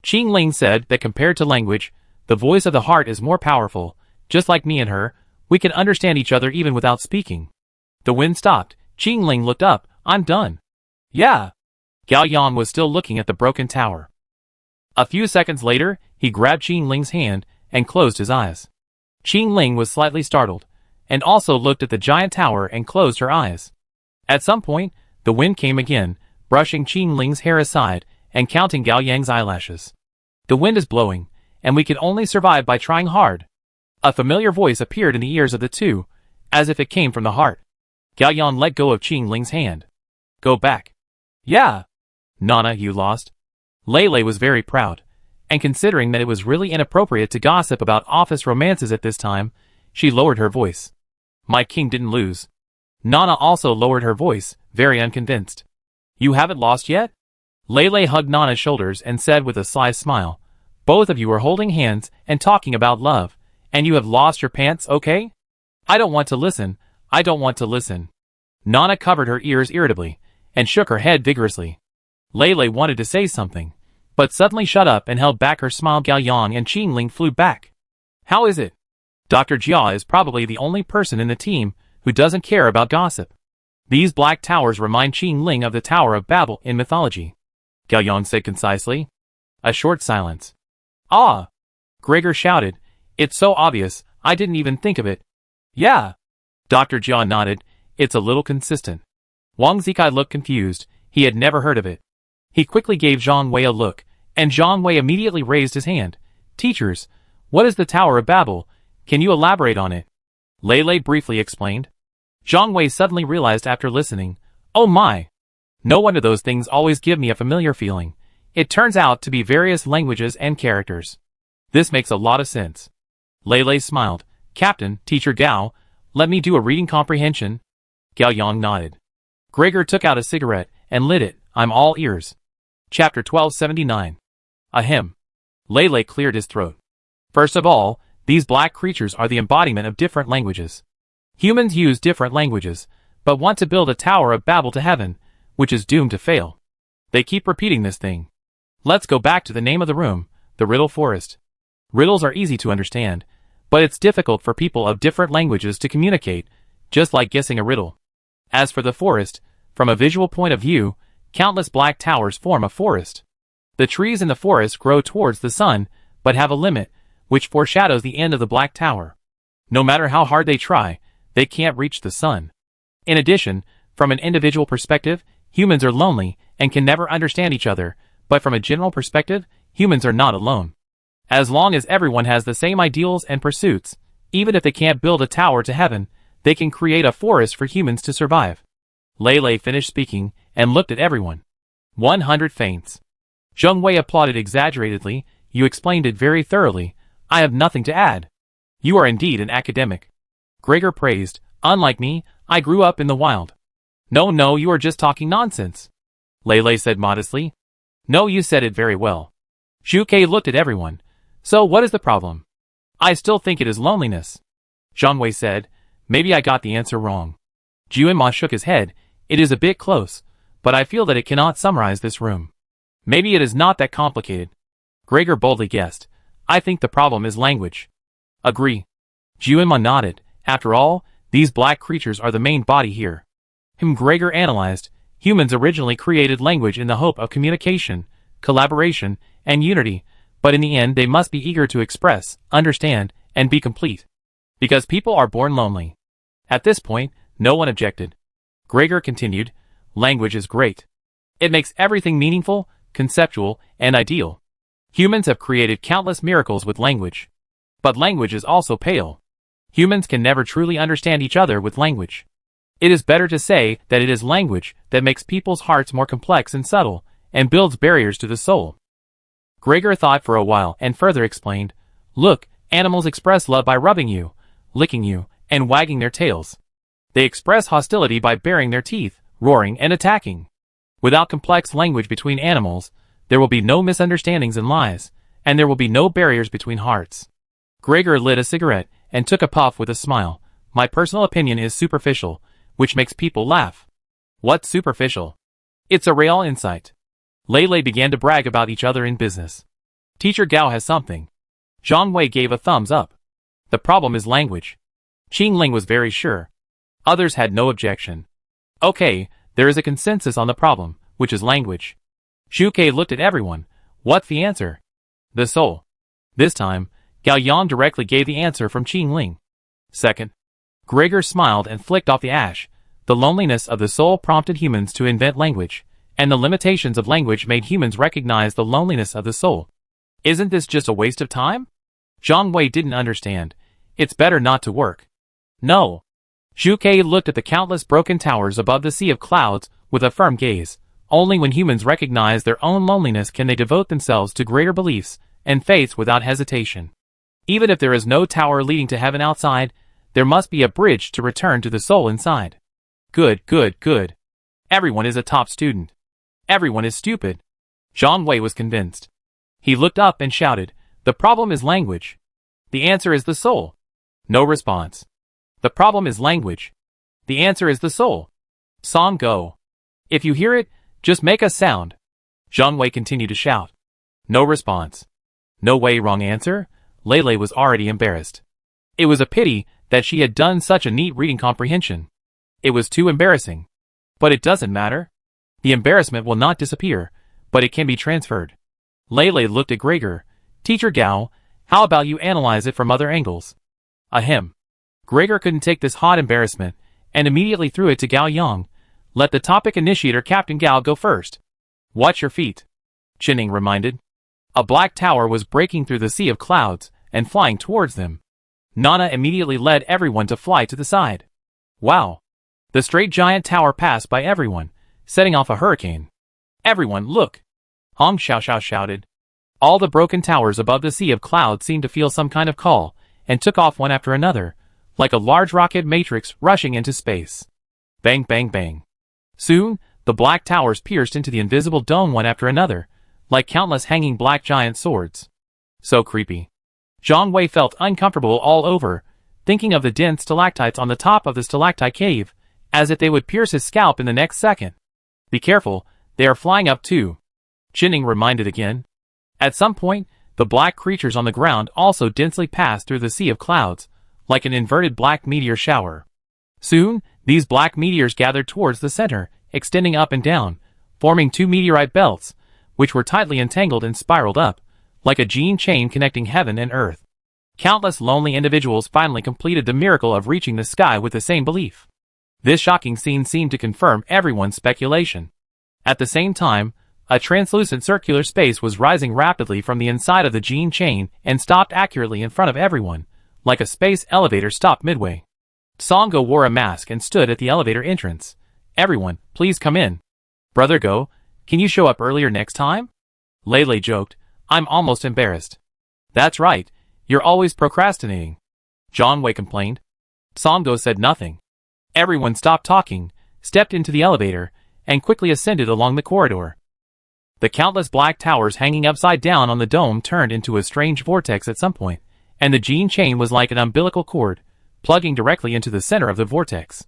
Speaker 1: Qing Ling said that compared to language, The voice of the heart is more powerful. Just like me and her, we can understand each other even without speaking. The wind stopped. Qingling looked up. I'm done. Yeah. Gao Yan was still looking at the broken tower. A few seconds later, he grabbed Qingling's hand and closed his eyes. Qingling was slightly startled, and also looked at the giant tower and closed her eyes. At some point, the wind came again, brushing Qingling's hair aside and counting Gao Yang's eyelashes. The wind is blowing, and we can only survive by trying hard. A familiar voice appeared in the ears of the two, as if it came from the heart. Gao Yan let go of Qingling's hand. Go back. Yeah. Nana, you lost. Lei was very proud, and considering that it was really inappropriate to gossip about office romances at this time, she lowered her voice. My king didn't lose. Nana also lowered her voice, very unconvinced. You haven't lost yet? Lei hugged Nana's shoulders and said with a sly smile, both of you are holding hands and talking about love, and you have lost your pants, okay? I don't want to listen. I don't want to listen. Nana covered her ears irritably, and shook her head vigorously. Lei wanted to say something, but suddenly shut up and held back her smile. Gao Yan and Qingling flew back. How is it? Dr. Jia is probably the only person in the team who doesn't care about gossip. These black towers remind Qingling of the Tower of Babel in mythology. Gao Yan said concisely. A short silence. Ah! Gregor shouted. It's so obvious, I didn't even think of it. Yeah. Dr. Jia nodded. It's a little consistent. Wang Zikai looked confused. He had never heard of it. He quickly gave Zhang Wei a look, and Zhang Wei immediately raised his hand. Teachers, what is the Tower of Babel? Can you elaborate on it? Lei briefly explained. Zhang Wei suddenly realized after listening. Oh my! No wonder those things always give me a familiar feeling. It turns out to be various languages and characters. This makes a lot of sense. Lei smiled. Captain, Teacher Gao, let me do a reading comprehension. Gao Yang nodded. Gregor took out a cigarette and lit it. I'm all ears. Chapter 1279. Ahem. Lei cleared his throat. First of all, these black creatures are the embodiment of different languages. Humans use different languages, but want to build a Tower of Babel to heaven, which is doomed to fail. They keep repeating this thing. Let's go back to the name of the room, the Riddle Forest. Riddles are easy to understand, but it's difficult for people of different languages to communicate, just like guessing a riddle. As for the forest, from a visual point of view, countless black towers form a forest. The trees in the forest grow towards the sun, but have a limit, which foreshadows the end of the black tower. No matter how hard they try, they can't reach the sun. In addition, from an individual perspective, humans are lonely and can never understand each other, but from a general perspective, humans are not alone. As long as everyone has the same ideals and pursuits, even if they can't build a tower to heaven, they can create a forest for humans to survive. Lei finished speaking and looked at everyone. 100 faints. Zheng Wei applauded exaggeratedly. You explained it very thoroughly. I have nothing to add. You are indeed an academic. Gregor praised. Unlike me, I grew up in the wild. No, you are just talking nonsense. Lei said modestly. No, you said it very well. Zhu Ke looked at everyone. So what is the problem? I still think it is loneliness. Zhang Wei said. Maybe I got the answer wrong. Jiuanma shook his head. It is a bit close, but I feel that it cannot summarize this room. Maybe it is not that complicated. Gregor boldly guessed. I think the problem is language. Agree. Jiuanma nodded. After all, these black creatures are the main body here. Gregor analyzed. Humans originally created language in the hope of communication, collaboration, and unity, but in the end they must be eager to express, understand, and be complete. Because people are born lonely. At this point, no one objected. Gregor continued, language is great. It makes everything meaningful, conceptual, and ideal. Humans have created countless miracles with language. But language is also pale. Humans can never truly understand each other with language. It is better to say that it is language that makes people's hearts more complex and subtle, and builds barriers to the soul. Gregor thought for a while and further explained, look, animals express love by rubbing you, licking you, and wagging their tails. They express hostility by baring their teeth, roaring, and attacking. Without complex language between animals, there will be no misunderstandings and lies, and there will be no barriers between hearts. Gregor lit a cigarette and took a puff with a smile. My personal opinion is superficial, which makes people laugh. What's superficial? It's a real insight. Lei began to brag about each other in business. Teacher Gao has something. Zhang Wei gave a thumbs up. The problem is language. Qing Ling was very sure. Others had no objection. Okay, there is a consensus on the problem, which is language. Zhu Ke looked at everyone. What's the answer? The soul. This time, Gao Yang directly gave the answer from Qing Ling. Second. Gregor smiled and flicked off the ash. The loneliness of the soul prompted humans to invent language, and the limitations of language made humans recognize the loneliness of the soul. Isn't this just a waste of time? Zhang Wei didn't understand. It's better not to work. No. Zhu Ke looked at the countless broken towers above the sea of clouds with a firm gaze. Only when humans recognize their own loneliness can they devote themselves to greater beliefs and faiths without hesitation. Even if there is no tower leading to heaven outside, there must be a bridge to return to the soul inside. Good, good, good. Everyone is a top student. Everyone is stupid. Zhang Wei was convinced. He looked up and shouted, the problem is language. The answer is the soul. No response. The problem is language. The answer is the soul. Song go. If you hear it, just make a sound. Zhang Wei continued to shout. No response. No way, wrong answer? Lei was already embarrassed. It was a pity that she had done such a neat reading comprehension. It was too embarrassing. But it doesn't matter. The embarrassment will not disappear, but it can be transferred. Lei looked at Gregor. Teacher Gao, how about you analyze it from other angles? Ahem. Gregor couldn't take this hot embarrassment, and immediately threw it to Gao Yang. Let the topic initiator Captain Gao go first. Watch your feet. Chinning reminded. A black tower was breaking through the sea of clouds, and flying towards them. Nana immediately led everyone to fly to the side. Wow. The straight giant tower passed by everyone, setting off a hurricane. Everyone, look! Hong Xiao shouted. All the broken towers above the sea of clouds seemed to feel some kind of call, and took off one after another, like a large rocket matrix rushing into space. Bang, bang, bang. Soon, the black towers pierced into the invisible dome one after another, like countless hanging black giant swords. So creepy. Zhang Wei felt uncomfortable all over, thinking of the dense stalactites on the top of the stalactite cave, as if they would pierce his scalp in the next second. Be careful, they are flying up too. Chinning reminded again. At some point, the black creatures on the ground also densely passed through the sea of clouds, like an inverted black meteor shower. Soon, these black meteors gathered towards the center, extending up and down, forming two meteorite belts, which were tightly entangled and spiraled up, like a gene chain connecting heaven and earth. Countless lonely individuals finally completed the miracle of reaching the sky with the same belief. This shocking scene seemed to confirm everyone's speculation. At the same time, a translucent circular space was rising rapidly from the inside of the gene chain and stopped accurately in front of everyone, like a space elevator stopped midway. Songo wore a mask and stood at the elevator entrance. Everyone, please come in. Brother Go, can you show up earlier next time? Lei joked, I'm almost embarrassed. That's right, you're always procrastinating. Zhang Wei complained. Songo said nothing. Everyone stopped talking, stepped into the elevator, and quickly ascended along the corridor. The countless black towers hanging upside down on the dome turned into a strange vortex at some point, and the gene chain was like an umbilical cord, plugging directly into the center of the vortex.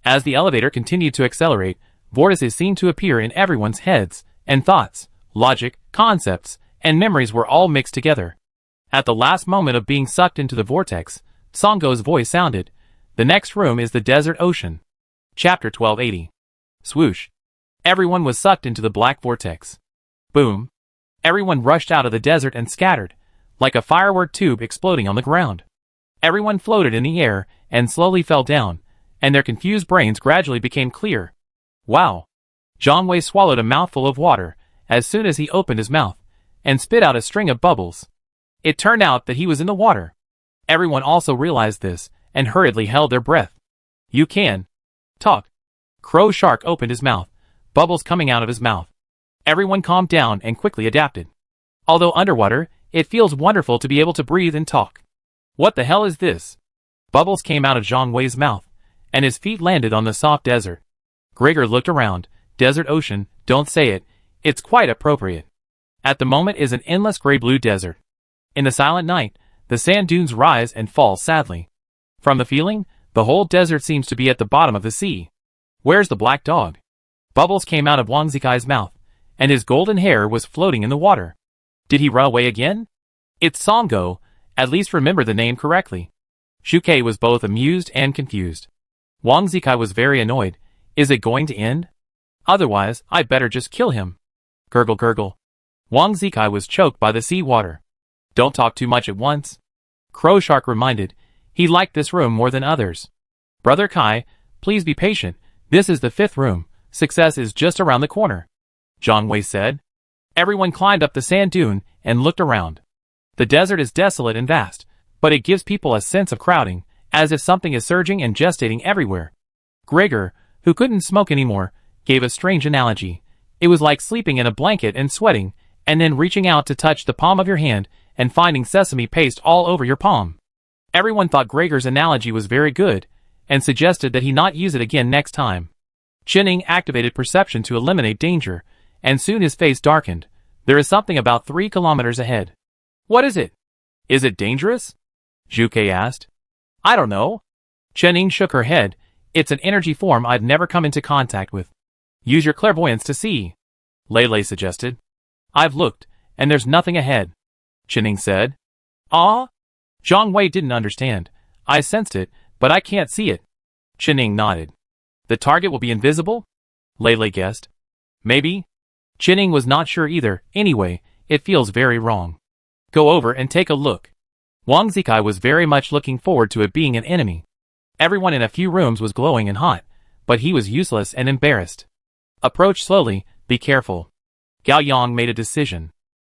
Speaker 1: As the elevator continued to accelerate, vortices seemed to appear in everyone's heads, and thoughts, logic, concepts, and memories were all mixed together. At the last moment of being sucked into the vortex, Songo's voice sounded. The next room is the desert ocean. Chapter 1280. Swoosh. Everyone was sucked into the black vortex. Boom. Everyone rushed out of the desert and scattered, like a firework tube exploding on the ground. Everyone floated in the air and slowly fell down, and their confused brains gradually became clear. Wow. Zhang Wei swallowed a mouthful of water as soon as he opened his mouth, and spit out a string of bubbles. It turned out that he was in the water. Everyone also realized this, and hurriedly held their breath. You can talk. Crow Shark opened his mouth, bubbles coming out of his mouth. Everyone calmed down and quickly adapted. Although underwater, it feels wonderful to be able to breathe and talk. What the hell is this? Bubbles came out of Zhang Wei's mouth, and his feet landed on the soft desert. Gregor looked around. Desert ocean, don't say it, it's quite appropriate. At the moment is an endless gray-blue desert. In the silent night, the sand dunes rise and fall sadly. From the feeling, the whole desert seems to be at the bottom of the sea. Where's the black dog? Bubbles came out of Wang Zikai's mouth, and his golden hair was floating in the water. Did he run away again? It's Songo, At least remember the name correctly. Shuke was both amused and confused. Wang Zikai was very annoyed. Is it going to end? Otherwise, I better just kill him. Gurgle gurgle. Wang Zikai was choked by the sea water. Don't talk too much at once. Crow Shark reminded. He liked this room more than others. Brother Kai, please be patient. This is the 5th room. Success is just around the corner. Zhang Wei said. Everyone climbed up the sand dune and looked around. The desert is desolate and vast, but it gives people a sense of crowding, as if something is surging and gestating everywhere. Gregor, who couldn't smoke anymore, gave a strange analogy. It was like sleeping in a blanket and sweating, and then reaching out to touch the palm of your hand and finding sesame paste all over your palm. Everyone thought Gregor's analogy was very good, and suggested that he not use it again next time. Chinning activated perception to eliminate danger, and soon his face darkened. There is something about 3 kilometers ahead. What is it? Is it dangerous? Zhuke asked. I don't know. Chenning shook her head. It's an energy form I've never come into contact with. Use your clairvoyance to see. Lei suggested. I've looked, and there's nothing ahead. Chenning said. Ah? Zhang Wei didn't understand. I sensed it, but I can't see it. Chenning nodded. The target will be invisible? Lei guessed. Maybe. Chenning was not sure either. Anyway, it feels very wrong. Go over and take a look. Wang Zikai was very much looking forward to it being an enemy. Everyone in a few rooms was glowing and hot, but he was useless and embarrassed. Approach slowly, be careful. Gao Yang made a decision.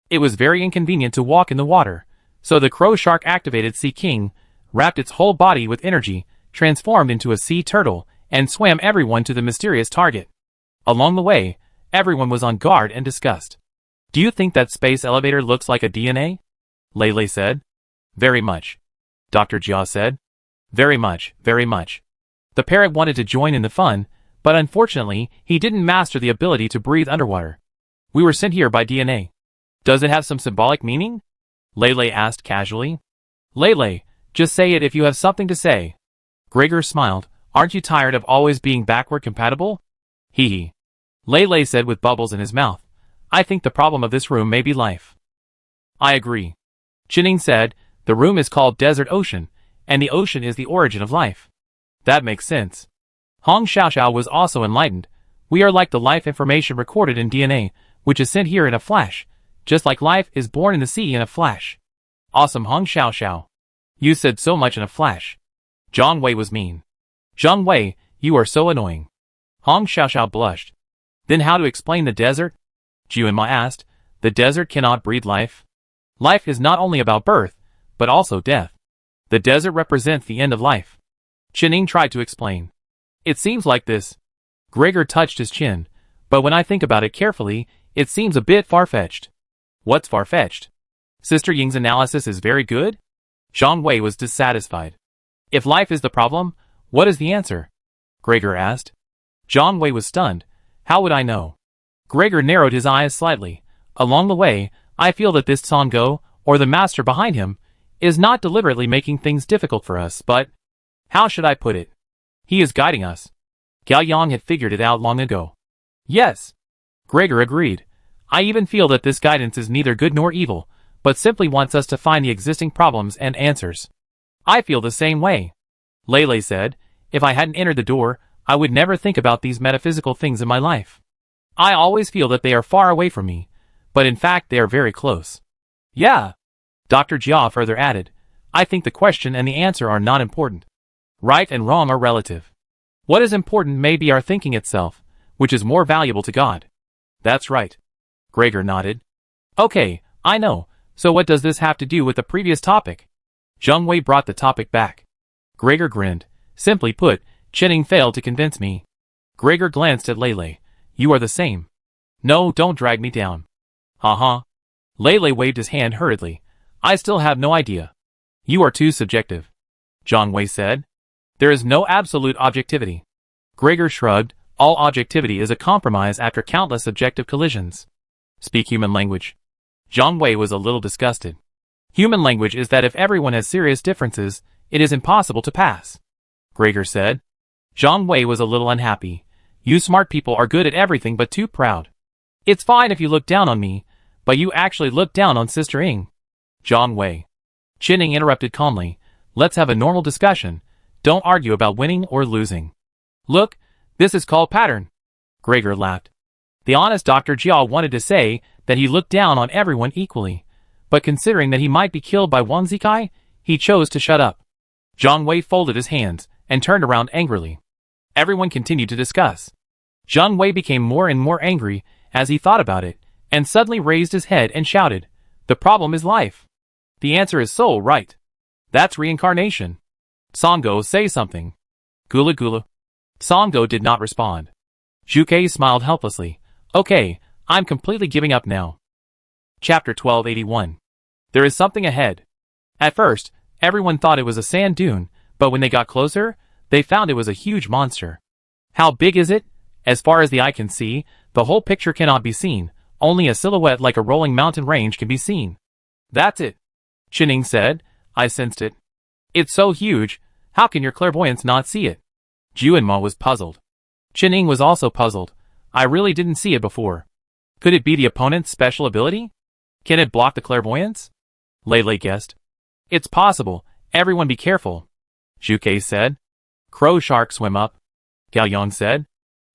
Speaker 1: It was very inconvenient to walk in the water, so the crow shark activated Sea King, wrapped its whole body with energy, transformed into a sea turtle, and swam everyone to the mysterious target. Along the way, everyone was on guard and discussed. Do you think that space elevator looks like a DNA? Lei said. Very much. Dr. Jia said. Very much, very much. The parrot wanted to join in the fun, but unfortunately, he didn't master the ability to breathe underwater. We were sent here by DNA. Does it have some symbolic meaning? Lei asked casually. Lei, just say it if you have something to say. Gregor smiled. Aren't you tired of always being backward compatible? Hee. Lei said with bubbles in his mouth. I think the problem of this room may be life. I agree. Chinning said, the room is called Desert Ocean, and the ocean is the origin of life. That makes sense. Hong Xiaoxiao was also enlightened. We are like the life information recorded in DNA, which is sent here in a flash, just like life is born in the sea in a flash. Awesome Hong Xiaoxiao. You said so much in a flash. Zhang Wei was mean. Zhang Wei, you are so annoying. Hong Xiaoxiao blushed. Then how to explain the desert? Jiuanma asked. The desert cannot breathe life. Life is not only about birth, but also death. The desert represents the end of life. Chinning tried to explain. It seems like this. Gregor touched his chin, but when I think about it carefully, it seems a bit far-fetched. What's far-fetched? Sister Ying's analysis is very good? Zhang Wei was dissatisfied. If life is the problem, what is the answer? Gregor asked. Zhang Wei was stunned. How would I know? Gregor narrowed his eyes slightly. Along the way, I feel that this Songo, or the master behind him, is not deliberately making things difficult for us, but how should I put it? He is guiding us. Gao Yang had figured it out long ago. Yes. Gregor agreed. I even feel that this guidance is neither good nor evil, but simply wants us to find the existing problems and answers. I feel the same way. Lei said, if I hadn't entered the door, I would never think about these metaphysical things in my life. I always feel that they are far away from me, but in fact they are very close. Yeah. Dr. Jia further added, I think the question and the answer are not important. Right and wrong are relative. What is important may be our thinking itself, which is more valuable to God. That's right. Gregor nodded. Okay, I know. So what does this have to do with the previous topic? Zhang Wei brought the topic back. Gregor grinned. Simply put, Chinning failed to convince me. Gregor glanced at Lei. You are the same. No, don't drag me down. Haha. Lei waved his hand hurriedly. I still have no idea. You are too subjective. Zhang Wei said. There is no absolute objectivity. Gregor shrugged. All objectivity is a compromise after countless subjective collisions. Speak human language. Zhang Wei was a little disgusted. Human language is that if everyone has serious differences, it is impossible to pass. Gregor said. Zhang Wei was a little unhappy. You smart people are good at everything but too proud. It's fine if you look down on me, but you actually look down on Sister Ying. Zhang Wei. Chinning interrupted calmly. Let's have a normal discussion. Don't argue about winning or losing. Look, this is called pattern. Gregor laughed. The honest Dr. Jia wanted to say that he looked down on everyone equally, but considering that he might be killed by Wang Zikai, he chose to shut up. Zhang Wei folded his hands and turned around angrily. Everyone continued to discuss. Zhang Wei became more and more angry as he thought about it, and suddenly raised his head and shouted, "The problem is life. The answer is soul, right? That's reincarnation. Songo, say something." Gula Gula. Songo did not respond. Zhuke smiled helplessly. Okay, I'm completely giving up now. Chapter 1281. There is something ahead. At first, everyone thought it was a sand dune, but when they got closer, they found it was a huge monster. How big is it? As far as the eye can see, the whole picture cannot be seen, only a silhouette like a rolling mountain range can be seen. That's it, Chinning said. I sensed it. It's so huge, how can your clairvoyance not see it? Juanma was puzzled. Chinning was also puzzled. I really didn't see it before. Could it be the opponent's special ability? Can it block the clairvoyance? Lei guessed. It's possible, everyone be careful, Zhuke said. Crow shark swim up, Gao Yang said.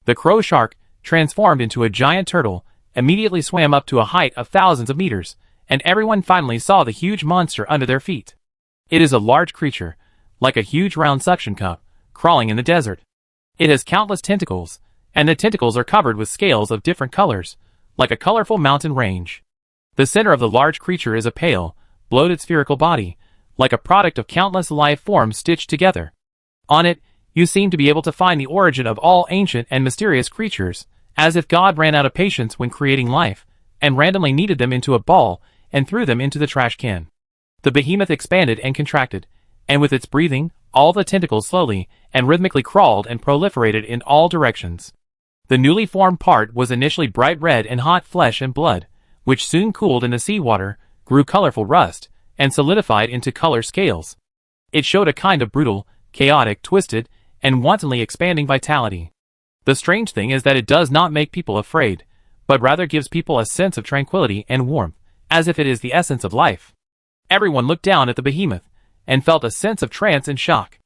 Speaker 1: The crow shark, transformed into a giant turtle, immediately swam up to a height of thousands of meters, and everyone finally saw the huge monster under their feet. It is a large creature, like a huge round suction cup, crawling in the desert. It has countless tentacles, and the tentacles are covered with scales of different colors, like a colorful mountain range. The center of the large creature is a pale, bloated spherical body, like a product of countless life forms stitched together. On it, you seem to be able to find the origin of all ancient and mysterious creatures, as if God ran out of patience when creating life, and randomly kneaded them into a ball and threw them into the trash can. The behemoth expanded and contracted, and with its breathing, all the tentacles slowly and rhythmically crawled and proliferated in all directions. The newly formed part was initially bright red and hot flesh and blood, which soon cooled in the seawater, grew colorful rust, and solidified into color scales. It showed a kind of brutal, chaotic, twisted, and wantonly expanding vitality. The strange thing is that it does not make people afraid, but rather gives people a sense of tranquility and warmth, as if it is the essence of life. Everyone looked down at the behemoth, and felt a sense of trance and shock.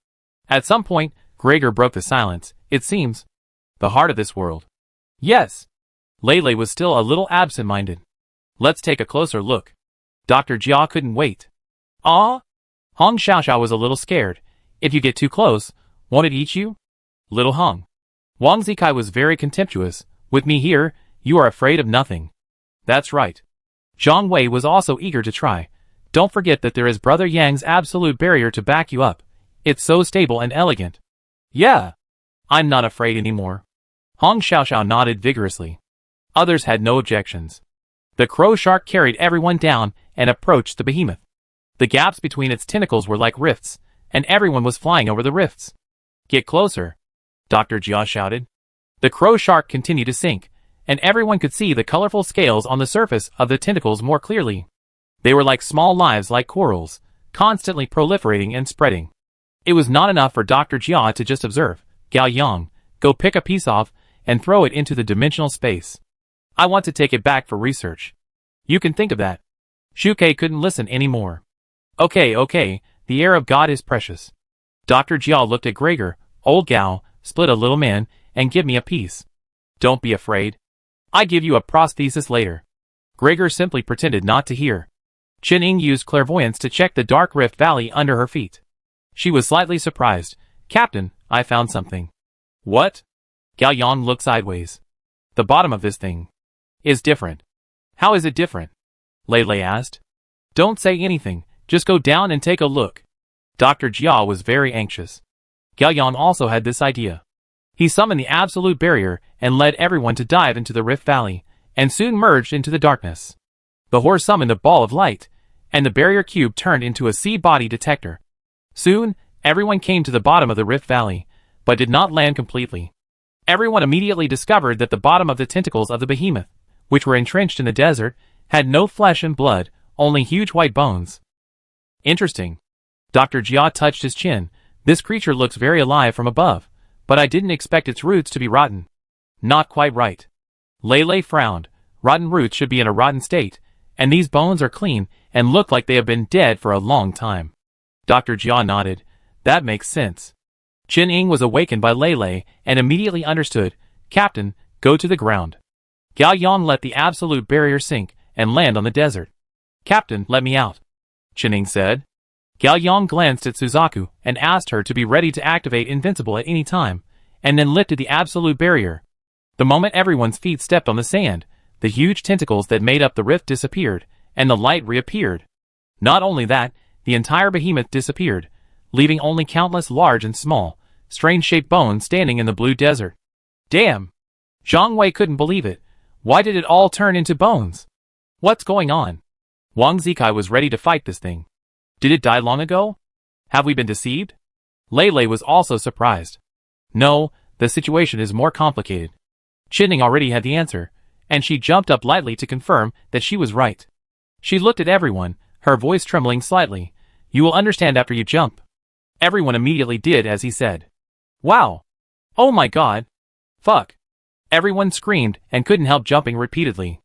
Speaker 1: At some point, Gregor broke the silence. It seems the heart of this world. Yes. Lei was still a little absent-minded. Let's take a closer look. Dr. Jia couldn't wait. Ah? Hong Xiaoxiao was a little scared. If you get too close, won't it eat you? Little Hong. Wang Zikai was very contemptuous. With me here, you are afraid of nothing. That's right. Zhang Wei was also eager to try. Don't forget that there is Brother Yang's absolute barrier to back you up. It's so stable and elegant. Yeah. I'm not afraid anymore. Hong Xiaoxiao nodded vigorously. Others had no objections. The crow shark carried everyone down and approached the behemoth. The gaps between its tentacles were like rifts, and everyone was flying over the rifts. Get closer, Dr. Jia shouted. The crow shark continued to sink, and everyone could see the colorful scales on the surface of the tentacles more clearly. They were like small lives like corals, constantly proliferating and spreading. It was not enough for Dr. Jia to just observe. Gao Yang, go pick a piece off and throw it into the dimensional space. I want to take it back for research. You can think of that. Shuke couldn't listen anymore. Okay, the air of God is precious. Dr. Jia looked at Gregor. Old Gao, split a little man, and give me a piece. Don't be afraid. I give you a prosthesis later. Gregor simply pretended not to hear. Chinning used clairvoyance to check the dark rift valley under her feet. She was slightly surprised. Captain, I found something. What? Gao Yang looked sideways. The bottom of this thing is different. How is it different? Lei asked. Don't say anything, just go down and take a look. Dr. Jia was very anxious. Gao Yang also had this idea. He summoned the absolute barrier and led everyone to dive into the rift valley, and soon merged into the darkness. The horse summoned a ball of light, and the barrier cube turned into a sea body detector. Soon, everyone came to the bottom of the rift valley, but did not land completely. Everyone immediately discovered that the bottom of the tentacles of the behemoth, which were entrenched in the desert, had no flesh and blood, only huge white bones. Interesting. Dr. Jia touched his chin. This creature looks very alive from above, but I didn't expect its roots to be rotten. Not quite right. Lei frowned. Rotten roots should be in a rotten state, And these bones are clean and look like they have been dead for a long time. Dr. Jia nodded. That makes sense. Qin Ying was awakened by Lei Lei and immediately understood. Captain, go to the ground. Gao Yang let the absolute barrier sink and land on the desert. Captain, let me out, Qin Ying said. Gao Yang glanced at Suzaku and asked her to be ready to activate Invincible at any time, and then lifted the absolute barrier. The moment everyone's feet stepped on the sand, the huge tentacles that made up the rift disappeared, and the light reappeared. Not only that, the entire behemoth disappeared, leaving only countless large and small, strange-shaped bones standing in the blue desert. Damn! Zhang Wei couldn't believe it. Why did it all turn into bones? What's going on? Wang Zikai was ready to fight this thing. Did it die long ago? Have we been deceived? Lei Lei was also surprised. No, the situation is more complicated. Qin Ying already had the answer, and she jumped up lightly to confirm that she was right. She looked at everyone, her voice trembling slightly. You will understand after you jump. Everyone immediately did as he said. Wow! Oh my god! Fuck! Everyone screamed and couldn't help jumping repeatedly.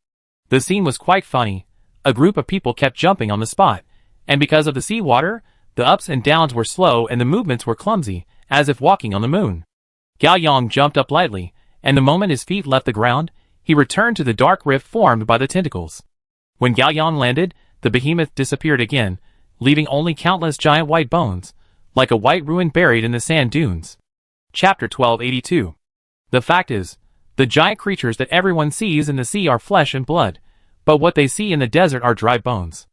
Speaker 1: The scene was quite funny. A group of people kept jumping on the spot, and because of the seawater, the ups and downs were slow and the movements were clumsy, as if walking on the moon. Gao Yang jumped up lightly, and the moment his feet left the ground, he returned to the dark rift formed by the tentacles. When Gao Yang landed, the behemoth disappeared again, leaving only countless giant white bones, like a white ruin buried in the sand dunes. Chapter 1282. The fact is, the giant creatures that everyone sees in the sea are flesh and blood, but what they see in the desert are dry bones.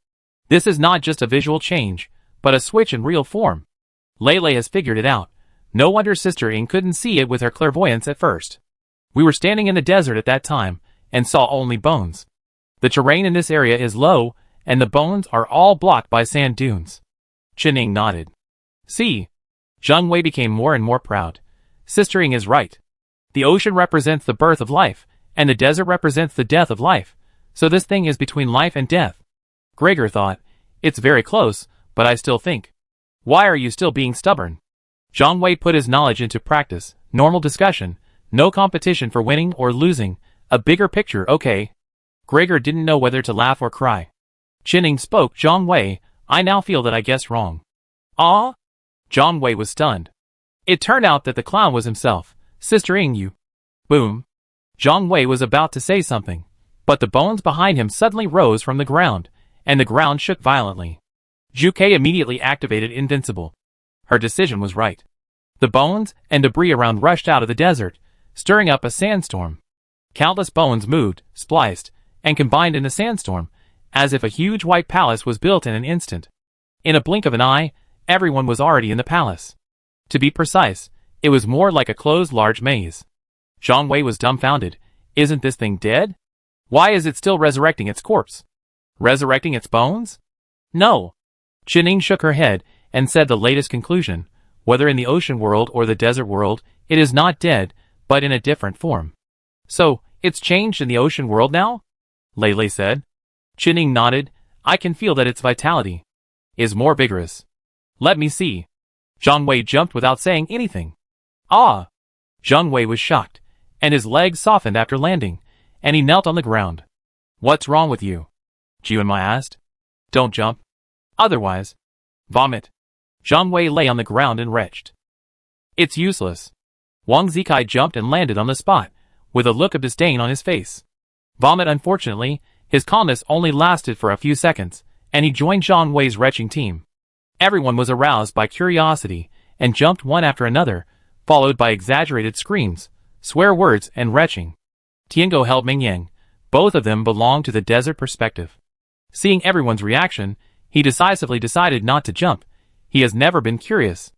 Speaker 1: This is not just a visual change, but a switch in real form. Lei Lei has figured it out. No wonder Sister Ying couldn't see it with her clairvoyance at first. We were standing in the desert at that time, and saw only bones. The terrain in this area is low, and the bones are all blocked by sand dunes. Qin Ying nodded. See? Zhang Wei became more and more proud. Sister Ying is right. The ocean represents the birth of life, and the desert represents the death of life, so this thing is between life and death. Gregor thought, it's very close, but I still think. Why are you still being stubborn? Zhang Wei put his knowledge into practice, normal discussion, no competition for winning or losing, a bigger picture, okay. Gregor didn't know whether to laugh or cry. Qin Ying spoke. Zhang Wei, I now feel that I guessed wrong. Ah? Zhang Wei was stunned. It turned out that the clown was himself. Sister Ying, you. Boom. Zhang Wei was about to say something, but the bones behind him suddenly rose from the ground, and the ground shook violently. Zhu Kei immediately activated Invincible. Her decision was right. The bones and debris around rushed out of the desert, stirring up a sandstorm. Countless bones moved, spliced, and combined in the sandstorm, as if a huge white palace was built in an instant. In a blink of an eye, everyone was already in the palace. To be precise, it was more like a closed large maze. Zhang Wei was dumbfounded. Isn't this thing dead? Why is it still resurrecting its corpse? Resurrecting its bones? No. Qin Ying shook her head and said the latest conclusion, whether in the ocean world or the desert world, it is not dead, but in a different form. So, it's changed in the ocean world now? Lei Lei said. Qin Ying nodded. I can feel that its vitality is more vigorous. Let me see. Zhang Wei jumped without saying anything. Ah! Zhang Wei was shocked, and his legs softened after landing, and he knelt on the ground. What's wrong with you? Jianmai asked. Don't jump. Otherwise, vomit. Zhang Wei lay on the ground and retched. It's useless. Wang Zikai jumped and landed on the spot, with a look of disdain on his face. Vomit. Unfortunately, his calmness only lasted for a few seconds, and he joined Zhang Wei's retching team. Everyone was aroused by curiosity, and jumped one after another, followed by exaggerated screams, swear words, and retching. Tiango held Ming Yang. Both of them belonged to the desert perspective. Seeing everyone's reaction, he decisively decided not to jump. He has never been curious.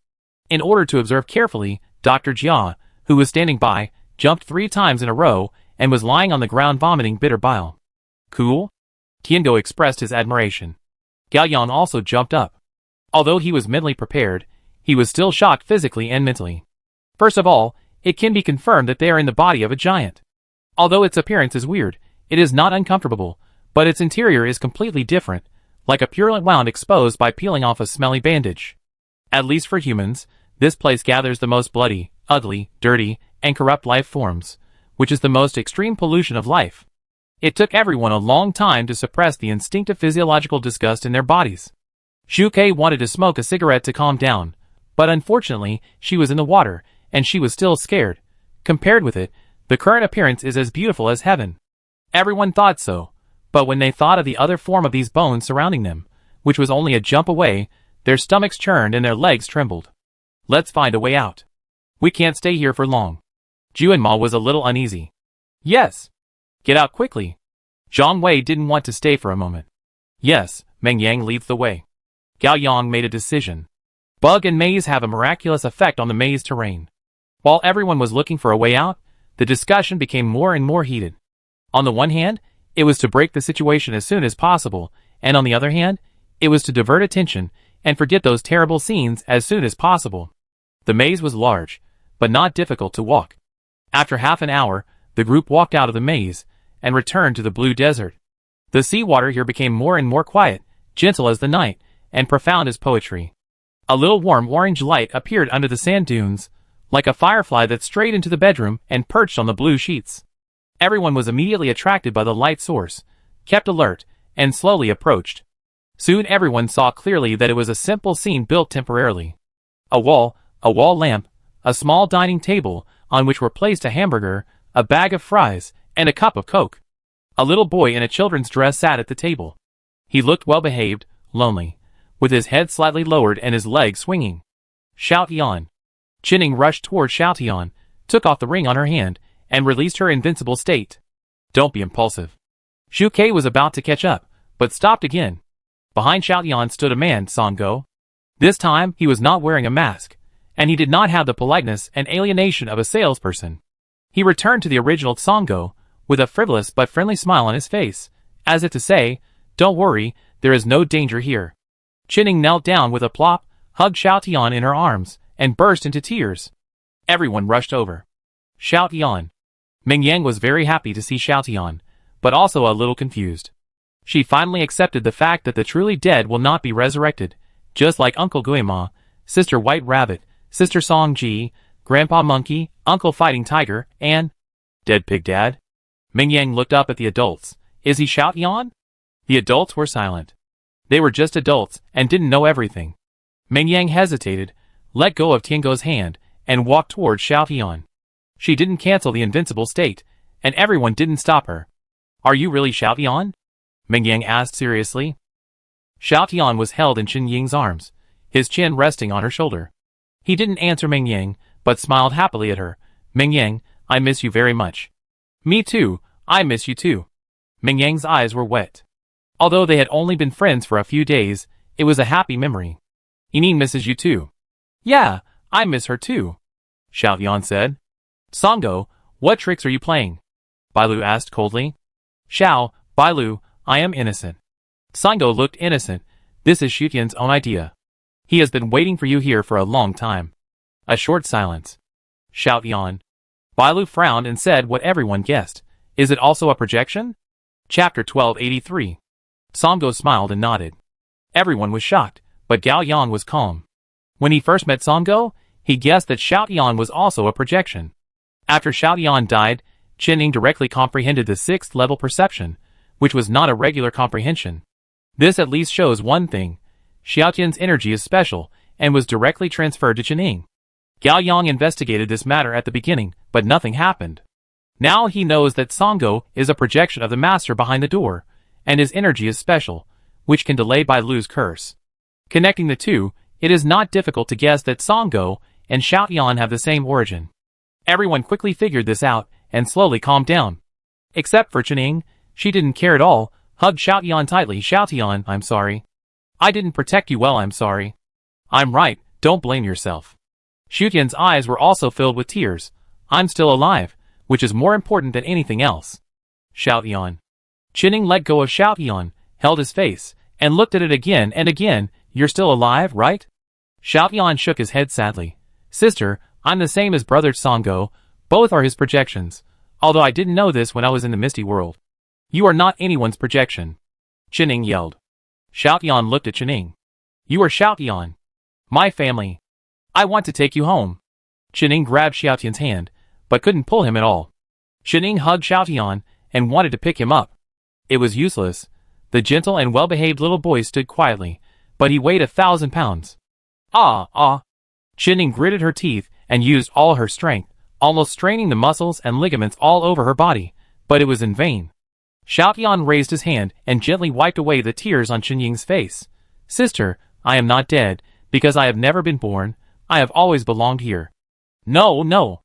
Speaker 1: In order to observe carefully, Dr. Jia, who was standing by, jumped 3 times in a row, and was lying on the ground vomiting bitter bile. Cool? Tiango expressed his admiration. Gao Yan also jumped up. Although he was mentally prepared, he was still shocked physically and mentally. First of all, it can be confirmed that they are in the body of a giant. Although its appearance is weird, it is not uncomfortable, but its interior is completely different, like a purulent wound exposed by peeling off a smelly bandage. At least for humans, this place gathers the most bloody, ugly, dirty, and corrupt life forms, which is the most extreme pollution of life. It took everyone a long time to suppress the instinctive physiological disgust in their bodies. Shuke wanted to smoke a cigarette to calm down, but unfortunately, she was in the water, and she was still scared. Compared with it, the current appearance is as beautiful as heaven. Everyone thought so, but when they thought of the other form of these bones surrounding them, which was only a jump away, their stomachs churned and their legs trembled. Let's find a way out. We can't stay here for long. Juanma was a little uneasy. Yes. Get out quickly. Zhang Wei didn't want to stay for a moment. Yes, Meng Yang leads the way. Gao Yang made a decision. Bug and maze have a miraculous effect on the maze terrain. While everyone was looking for a way out, the discussion became more and more heated. On the one hand, it was to break the situation as soon as possible, and on the other hand, it was to divert attention and forget those terrible scenes as soon as possible. The maze was large, but not difficult to walk. After half an hour, the group walked out of the maze and returned to the blue desert. The seawater here became more and more quiet, gentle as the night, and profound as poetry. A little warm orange light appeared under the sand dunes, like a firefly that strayed into the bedroom and perched on the blue sheets. Everyone was immediately attracted by the light source, kept alert, and slowly approached. Soon everyone saw clearly that it was a simple scene built temporarily. A wall lamp, a small dining table on which were placed a hamburger, a bag of fries, and a cup of Coke. A little boy in a children's dress sat at the table. He looked well-behaved, lonely, with his head slightly lowered and his legs swinging. Xiao Tian. Chinning rushed toward Xiao Tian, took off the ring on her hand, and released her invincible state. Don't be impulsive. Shu Ke was about to catch up, but stopped again. Behind Xiao Tian stood a man, Song Go. This time, he was not wearing a mask, and he did not have the politeness and alienation of a salesperson. He returned to the original Song Go, with a frivolous but friendly smile on his face, as if to say, "Don't worry, there is no danger here." Chinning knelt down with a plop, hugged Xiao Tian in her arms, and burst into tears. Everyone rushed over. Xiao Tian. Meng Yang was very happy to see Xiao Tian, but also a little confused. She finally accepted the fact that the truly dead will not be resurrected, just like Uncle Guima, Sister White Rabbit, Sister Song Ji, Grandpa Monkey, Uncle Fighting Tiger, and Dead Pig Dad. Meng Yang looked up at the adults. Is he Xiao Tian? The adults were silent. They were just adults and didn't know everything. Meng Yang hesitated, let go of Tiango's hand, and walked toward Xiao Tian. She didn't cancel the invincible state, and everyone didn't stop her. Are you really Xiao Tian? Meng Yang asked seriously. Xiao Tian was held in Chen Ying's arms, his chin resting on her shoulder. He didn't answer Meng Yang, but smiled happily at her. Meng Yang, I miss you very much. Me too, I miss you too. Meng Yang's eyes were wet. Although they had only been friends for a few days, it was a happy memory. Yining misses you too. Yeah, I miss her too, Xiao Tian said. Songo, what tricks are you playing? Bailu asked coldly. Bailu, I am innocent. Songo looked innocent. This is Xiutian's own idea. He has been waiting for you here for a long time. A short silence. Xiao Tian. Bailu frowned and said what everyone guessed. Is it also a projection? Chapter 1283. Songo smiled and nodded. Everyone was shocked, but Gao Yang was calm. When he first met Songo, he guessed that Xiao Tian was also a projection. After Xiao Tian died, Chen Ying directly comprehended the 6th level perception, which was not a regular comprehension. This at least shows one thing. Xiao Tian's energy is special, and was directly transferred to Chen Ying. Gao Yang investigated this matter at the beginning, but nothing happened. Now he knows that Songo is a projection of the master behind the door, and his energy is special, which can delay Bailu's curse. Connecting the two, it is not difficult to guess that Songo and Xiao Tian have the same origin. Everyone quickly figured this out, and slowly calmed down. Except for Chen Ying, she didn't care at all, hugged Xiao Tian tightly. Xiao Tian, I'm sorry. I didn't protect you well, I'm sorry. I'm right, don't blame yourself. Xiutian's eyes were also filled with tears. I'm still alive, which is more important than anything else. Xiao Tian. Chen Ying let go of Xiao Tian, held his face, and looked at it again and again. You're still alive, right? Xiao Tian shook his head sadly. Sister, I'm the same as brother Songo. Both are his projections, although I didn't know this when I was in the misty world. You are not anyone's projection. Chen Ying yelled. Xiao Tian looked at Chen Ying. You are Xiao Tian. My family. I want to take you home. Chen Ying grabbed Xiao Tian's hand, but couldn't pull him at all. Chen Ying hugged Xiao Tian, and wanted to pick him up. It was useless. The gentle and well-behaved little boy stood quietly, but he weighed 1,000 pounds. Ah! Qining gritted her teeth and used all her strength, almost straining the muscles and ligaments all over her body, but it was in vain. Xiaotian raised his hand and gently wiped away the tears on Qinying's face. Sister, I am not dead, because I have never been born. I have always belonged here. No.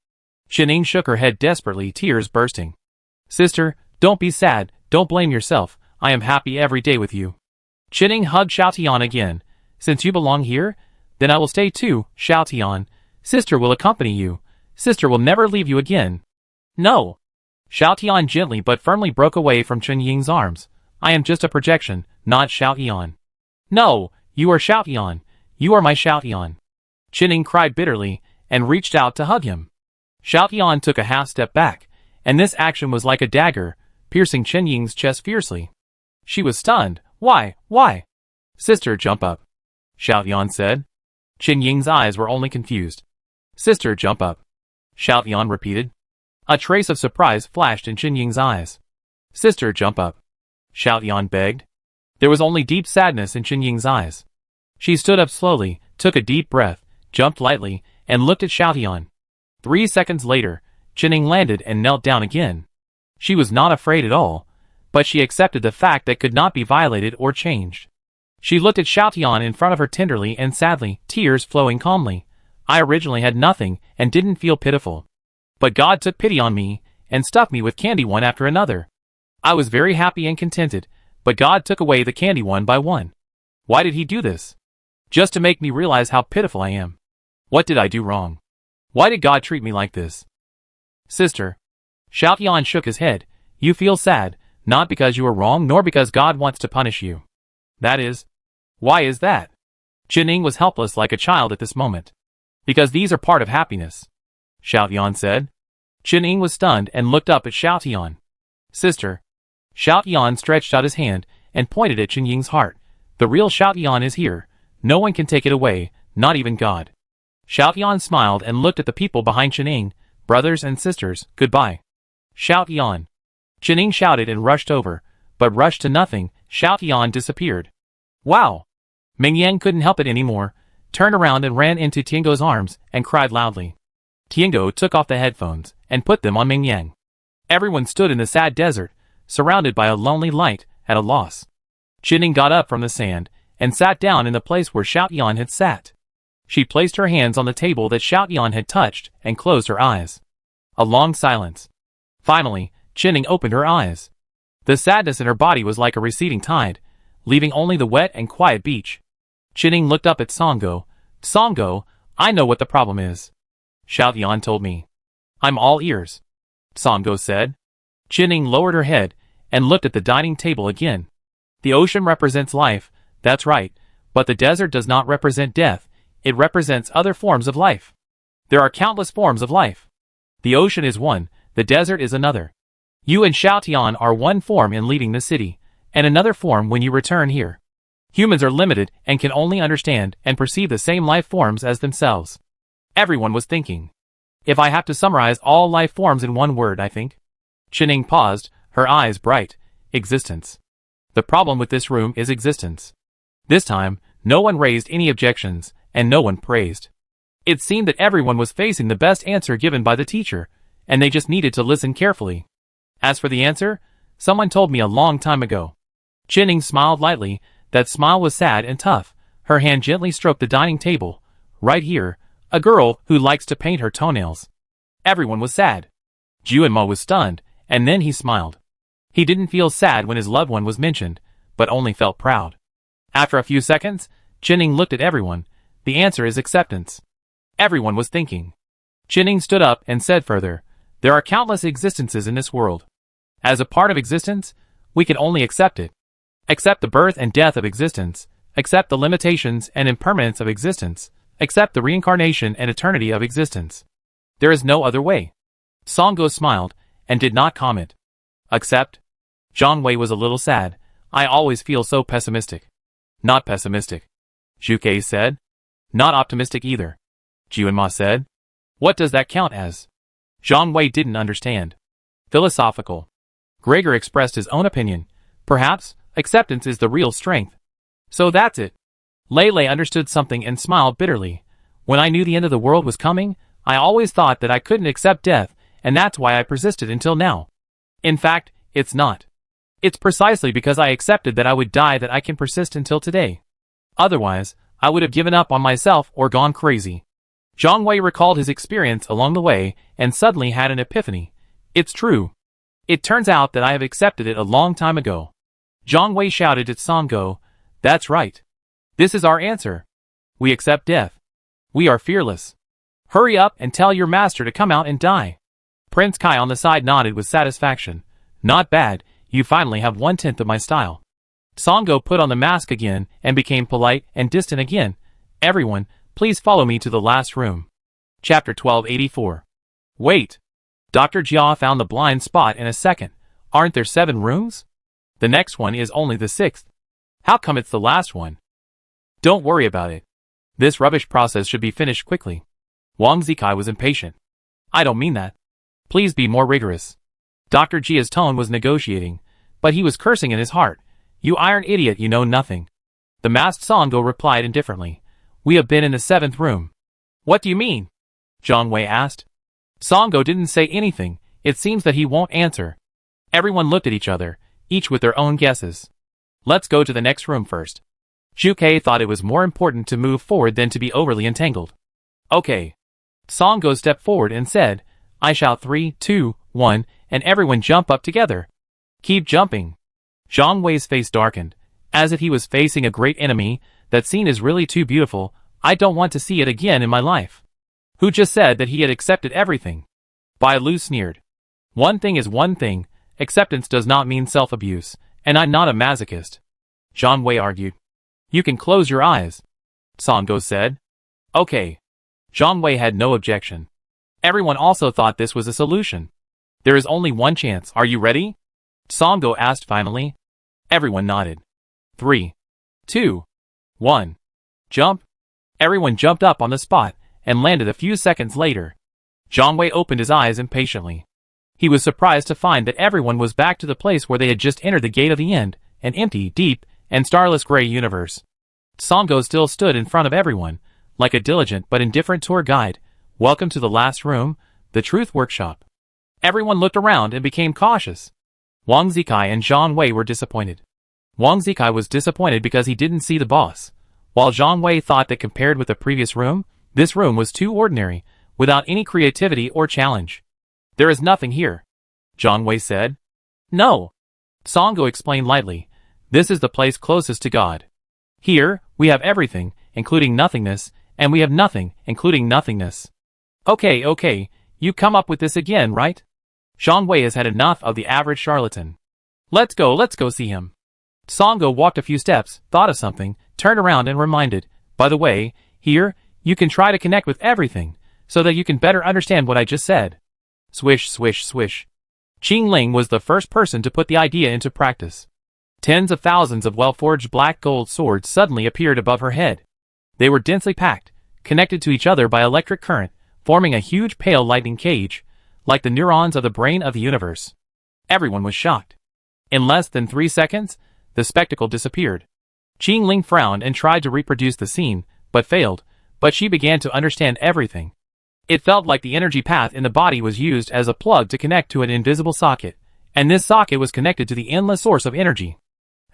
Speaker 1: Qining shook her head desperately, tears bursting. Sister, don't be sad, don't blame yourself. I am happy every day with you. Qining hugged Xiaotian again. Since you belong here, then I will stay too, Xiaotian. Sister will accompany you. Sister will never leave you again. No. Xiaotian gently but firmly broke away from Qinying's arms. I am just a projection, not Xiaotian. No, you are Xiaotian. You are my Xiaotian. Qining cried bitterly and reached out to hug him. Xiaotian took a half step back, and this action was like a dagger, piercing Qinying's chest fiercely. She was stunned. Why? Sister, jump up, Xiaotian said. Qinying's eyes were only confused. Sister, jump up, Xiaotian repeated. A trace of surprise flashed in Qinying's eyes. Sister, jump up, Xiaotian begged. There was only deep sadness in Qinying's eyes. She stood up slowly, took a deep breath, jumped lightly, and looked at Xiaotian. 3 seconds later, Qining landed and knelt down again. She was not afraid at all, but she accepted the fact that could not be violated or changed. She looked at Xiaotian in front of her tenderly and sadly, tears flowing calmly. I originally had nothing and didn't feel pitiful. But God took pity on me and stuffed me with candy one after another. I was very happy and contented, but God took away the candy one by one. Why did he do this? Just to make me realize how pitiful I am. What did I do wrong? Why did God treat me like this? Sister. Xiaotian shook his head. You feel sad, not because you are wrong nor because God wants to punish you. That is. Why is that? Qining was helpless like a child at this moment. Because these are part of happiness, Xiaotian said. Qining was stunned and looked up at Xiaotian. Sister. Xiaotian stretched out his hand and pointed at Qinying's heart. The real Xiaotian is here. No one can take it away, not even God. Xiaotian smiled and looked at the people behind Qining. Brothers and sisters, goodbye. Xiaotian. Qining shouted and rushed over, but rushed to nothing. Xiaotian disappeared. Wow! Mingyang couldn't help it anymore, turned around and ran into Tiango's arms and cried loudly. Tiango took off the headphones and put them on Mingyang. Everyone stood in the sad desert, surrounded by a lonely light, at a loss. Qining got up from the sand and sat down in the place where Xiaotian had sat. She placed her hands on the table that Xiaotian had touched and closed her eyes. A long silence. Finally, Qining opened her eyes. The sadness in her body was like a receding tide, leaving only the wet and quiet beach. Qining looked up at Songo. Songo, I know what the problem is. Xiaotian told me. I'm all ears, Songo said. Qining lowered her head and looked at the dining table again. The ocean represents life, that's right, but the desert does not represent death, it represents other forms of life. There are countless forms of life. The ocean is one, the desert is another. You and Xiaotian are one form in leaving the city, and another form when you return here. Humans are limited and can only understand and perceive the same life forms as themselves. Everyone was thinking. If I have to summarize all life forms in one word, I think. Qining paused, her eyes bright. Existence. The problem with this room is existence. This time, no one raised any objections, and no one praised. It seemed that everyone was facing the best answer given by the teacher, and they just needed to listen carefully. As for the answer, someone told me a long time ago. Qining smiled lightly. That smile was sad and tough. Her hand gently stroked the dining table. Right here, a girl who likes to paint her toenails. Everyone was sad. Juanmo was stunned, and then he smiled. He didn't feel sad when his loved one was mentioned, but only felt proud. After a few seconds, Qining looked at everyone. The answer is acceptance. Everyone was thinking. Qining stood up and said further, there are countless existences in this world. As a part of existence, we can only accept it. Accept the birth and death of existence, accept the limitations and impermanence of existence, accept the reincarnation and eternity of existence. There is no other way. Songo smiled and did not comment. Accept? Zhang Wei was a little sad. I always feel so pessimistic. Not pessimistic, Zhu Kei said. Not optimistic either, Juanma said. What does that count as? Zhang Wei didn't understand. Philosophical. Gregor expressed his own opinion. Perhaps, acceptance is the real strength. So that's it. Lele understood something and smiled bitterly. When I knew the end of the world was coming, I always thought that I couldn't accept death, and that's why I persisted until now. In fact, it's not. It's precisely because I accepted that I would die that I can persist until today. Otherwise, I would have given up on myself or gone crazy. Zhang Wei recalled his experience along the way and suddenly had an epiphany. It's true. It turns out that I have accepted it a long time ago. Zhang Wei shouted at Songo, "That's right. This is our answer. We accept death. We are fearless. Hurry up and tell your master to come out and die." Prince Kai on the side nodded with satisfaction. "Not bad, you finally have 1/10 of my style." Songo put on the mask again and became polite and distant again. "Everyone, please follow me to the last room." Chapter 1284. Wait. Dr. Jia found the blind spot in a second. Aren't there 7 rooms? The next one is only the 6th. How come it's the last one? Don't worry about it. This rubbish process should be finished quickly. Wang Zikai was impatient. I don't mean that. Please be more rigorous. Dr. Jia's tone was negotiating, but he was cursing in his heart. You iron idiot, you know nothing. The masked Songo replied indifferently. We have been in the 7th room. What do you mean? Zhang Wei asked. Songo didn't say anything. It seems that he won't answer. Everyone looked at each other, each with their own guesses. Let's go to the next room first. Zhu Kei thought it was more important to move forward than to be overly entangled. Okay. Songo stepped forward and said, I shout 3, 2, 1, and everyone jump up together. Keep jumping. Zhang Wei's face darkened, as if he was facing a great enemy. That scene is really too beautiful. I don't want to see it again in my life. Who just said that he had accepted everything? Bai Lu sneered. One thing is one thing. Acceptance does not mean self-abuse, and I'm not a masochist. Zhang Wei argued. You can close your eyes. Songo said. Okay. Zhang Wei had no objection. Everyone also thought this was a solution. There is only one chance. Are you ready? Songo asked finally. Everyone nodded. 3, 2, 1. Jump. Everyone jumped up on the spot and landed a few seconds later. Zhang Wei opened his eyes impatiently. He was surprised to find that everyone was back to the place where they had just entered the gate of the end, an empty, deep, and starless gray universe. Songo still stood in front of everyone, like a diligent but indifferent tour guide. Welcome to the last room, the Truth Workshop. Everyone looked around and became cautious. Wang Zikai and Zhang Wei were disappointed. Wang Zikai was disappointed because he didn't see the boss, while Zhang Wei thought that compared with the previous room, this room was too ordinary, without any creativity or challenge. There is nothing here, Zhang Wei said. No. Songo explained lightly. This is the place closest to God. Here, we have everything, including nothingness, and we have nothing, including nothingness. Okay, you come up with this again, right? Zhang Wei has had enough of the average charlatan. Let's go see him. Songo walked a few steps, thought of something, turned around and reminded, by the way, here, you can try to connect with everything, so that you can better understand what I just said. Swish, swish, swish. Qing Ling was the first person to put the idea into practice. Tens of thousands of well-forged black gold swords suddenly appeared above her head. They were densely packed, connected to each other by electric current, forming a huge pale lightning cage, like the neurons of the brain of the universe. Everyone was shocked. In less than 3 seconds, the spectacle disappeared. Qing Ling frowned and tried to reproduce the scene, but failed, but she began to understand everything. It felt like the energy path in the body was used as a plug to connect to an invisible socket, and this socket was connected to the endless source of energy.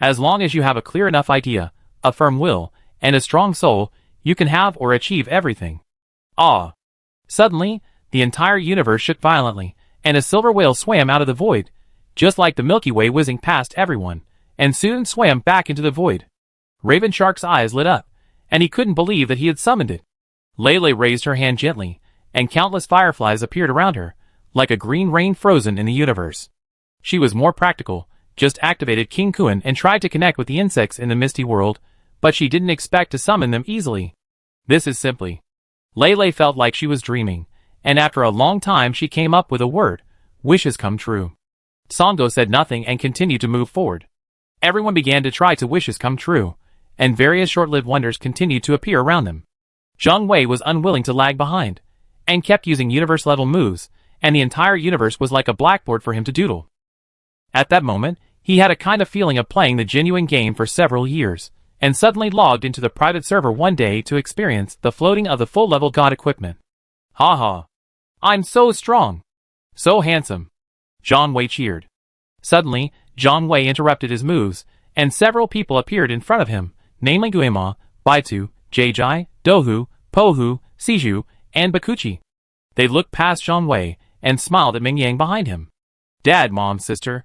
Speaker 1: As long as you have a clear enough idea, a firm will, and a strong soul, you can have or achieve everything. Ah! Suddenly, the entire universe shook violently, and a silver whale swam out of the void, just like the Milky Way whizzing past everyone, and soon swam back into the void. Raven Shark's eyes lit up, and he couldn't believe that he had summoned it. Lele raised her hand gently, and countless fireflies appeared around her, like a green rain frozen in the universe. She was more practical, just activated King Kuan and tried to connect with the insects in the misty world, but she didn't expect to summon them easily. This is simply. Lele felt like she was dreaming, and after a long time she came up with a word, wishes come true. Songo said nothing and continued to move forward. Everyone began to try to wishes come true, and various short-lived wonders continued to appear around them. Zhang Wei was unwilling to lag behind, and kept using universe-level moves, and the entire universe was like a blackboard for him to doodle. At that moment, he had a kind of feeling of playing the genuine game for several years, and suddenly logged into the private server one day to experience the floating of the full-level god equipment. Ha ha. I'm so strong. So handsome. John Wei cheered. Suddenly, John Wei interrupted his moves, and several people appeared in front of him, namely Guima, Baitu, Jai, Dohu, Pohu, Siju, and Bakuchi. They looked past John Wei and smiled at Mingyang behind him. Dad, Mom, sister.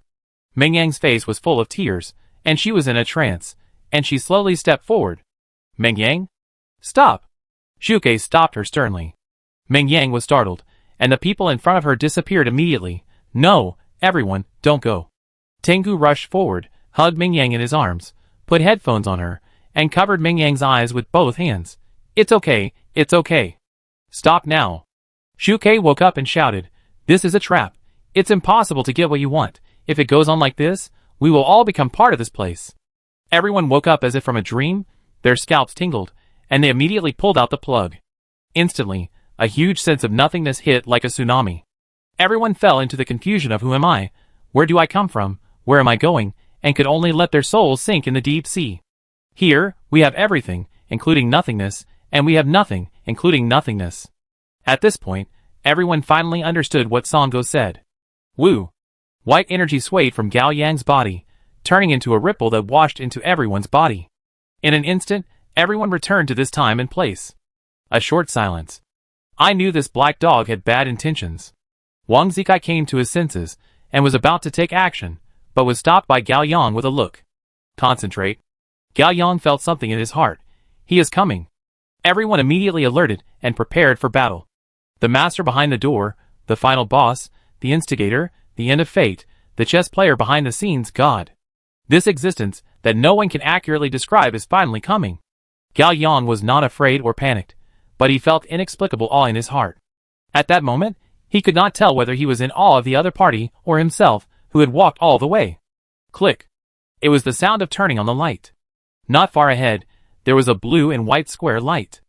Speaker 1: Mingyang's face was full of tears, and she was in a trance, and she slowly stepped forward. Mingyang? Stop! Shuke stopped her sternly. Mingyang was startled, and the people in front of her disappeared immediately. No, everyone, don't go. Tengu rushed forward, hugged Mingyang in his arms, put headphones on her, and covered Mingyang's eyes with both hands. It's okay, it's okay. Stop now. Shuke woke up and shouted, This is a trap. It's impossible to get what you want. If it goes on like this, we will all become part of this place. Everyone woke up as if from a dream, their scalps tingled, and they immediately pulled out the plug. Instantly, a huge sense of nothingness hit like a tsunami. Everyone fell into the confusion of who am I, where do I come from, where am I going, and could only let their souls sink in the deep sea. Here, we have everything, including nothingness, and we have nothing, including nothingness. At this point, everyone finally understood what Sango said. Woo! White energy swayed from Gao Yang's body, turning into a ripple that washed into everyone's body. In an instant, everyone returned to this time and place. A short silence. I knew this black dog had bad intentions. Wang Zikai came to his senses, and was about to take action, but was stopped by Gao Yang with a look. Concentrate. Gao Yang felt something in his heart. He is coming. Everyone immediately alerted and prepared for battle. The master behind the door, the final boss, the instigator, the end of fate, the chess player behind the scenes, God. This existence that no one can accurately describe is finally coming. Gao Yang was not afraid or panicked, but he felt inexplicable awe in his heart. At that moment, he could not tell whether he was in awe of the other party or himself, who had walked all the way. Click. It was the sound of turning on the light. Not far ahead, there was a blue and white square light.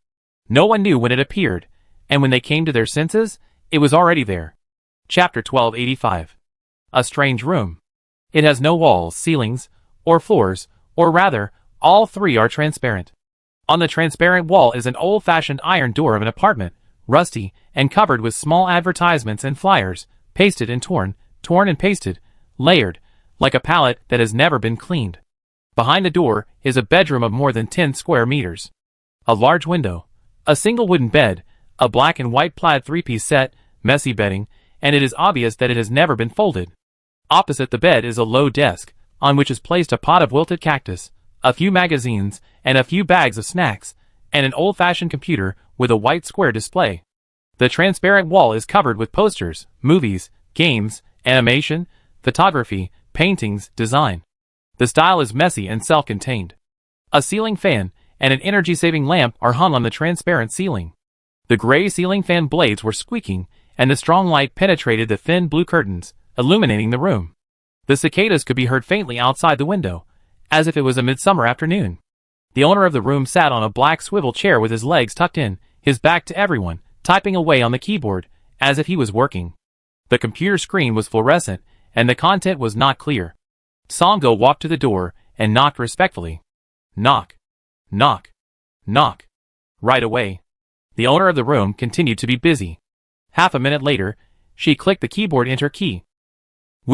Speaker 1: No one knew when it appeared, and when they came to their senses, it was already there. Chapter 1285. A strange room. It has no walls, ceilings, or floors, or rather, all three are transparent. On the transparent wall is an old-fashioned iron door of an apartment, rusty, and covered with small advertisements and flyers, pasted and torn and pasted, layered, like a palette that has never been cleaned. Behind the door is a bedroom of more than 10 square meters. A large window, a single wooden bed, a black and white plaid three-piece set, messy bedding, and it is obvious that it has never been folded. Opposite the bed is a low desk, on which is placed a pot of wilted cactus, a few magazines, and a few bags of snacks, and an old-fashioned computer with a white square display. The transparent wall is covered with posters, movies, games, animation, photography, paintings, design. The style is messy and self-contained. A ceiling fan and an energy-saving lamp are hung on the transparent ceiling. The gray ceiling fan blades were squeaking, and the strong light penetrated the thin blue curtains, illuminating the room. The cicadas could be heard faintly outside the window, as if it was a midsummer afternoon. The owner of the room sat on a black swivel chair with his legs tucked in, his back to everyone, typing away on the keyboard, as if he was working. The computer screen was fluorescent, and the content was not clear. Sango walked to the door and knocked respectfully. Knock. Knock. Knock. Right away. The owner of the room continued to be busy. Half a minute later, she clicked the keyboard enter key.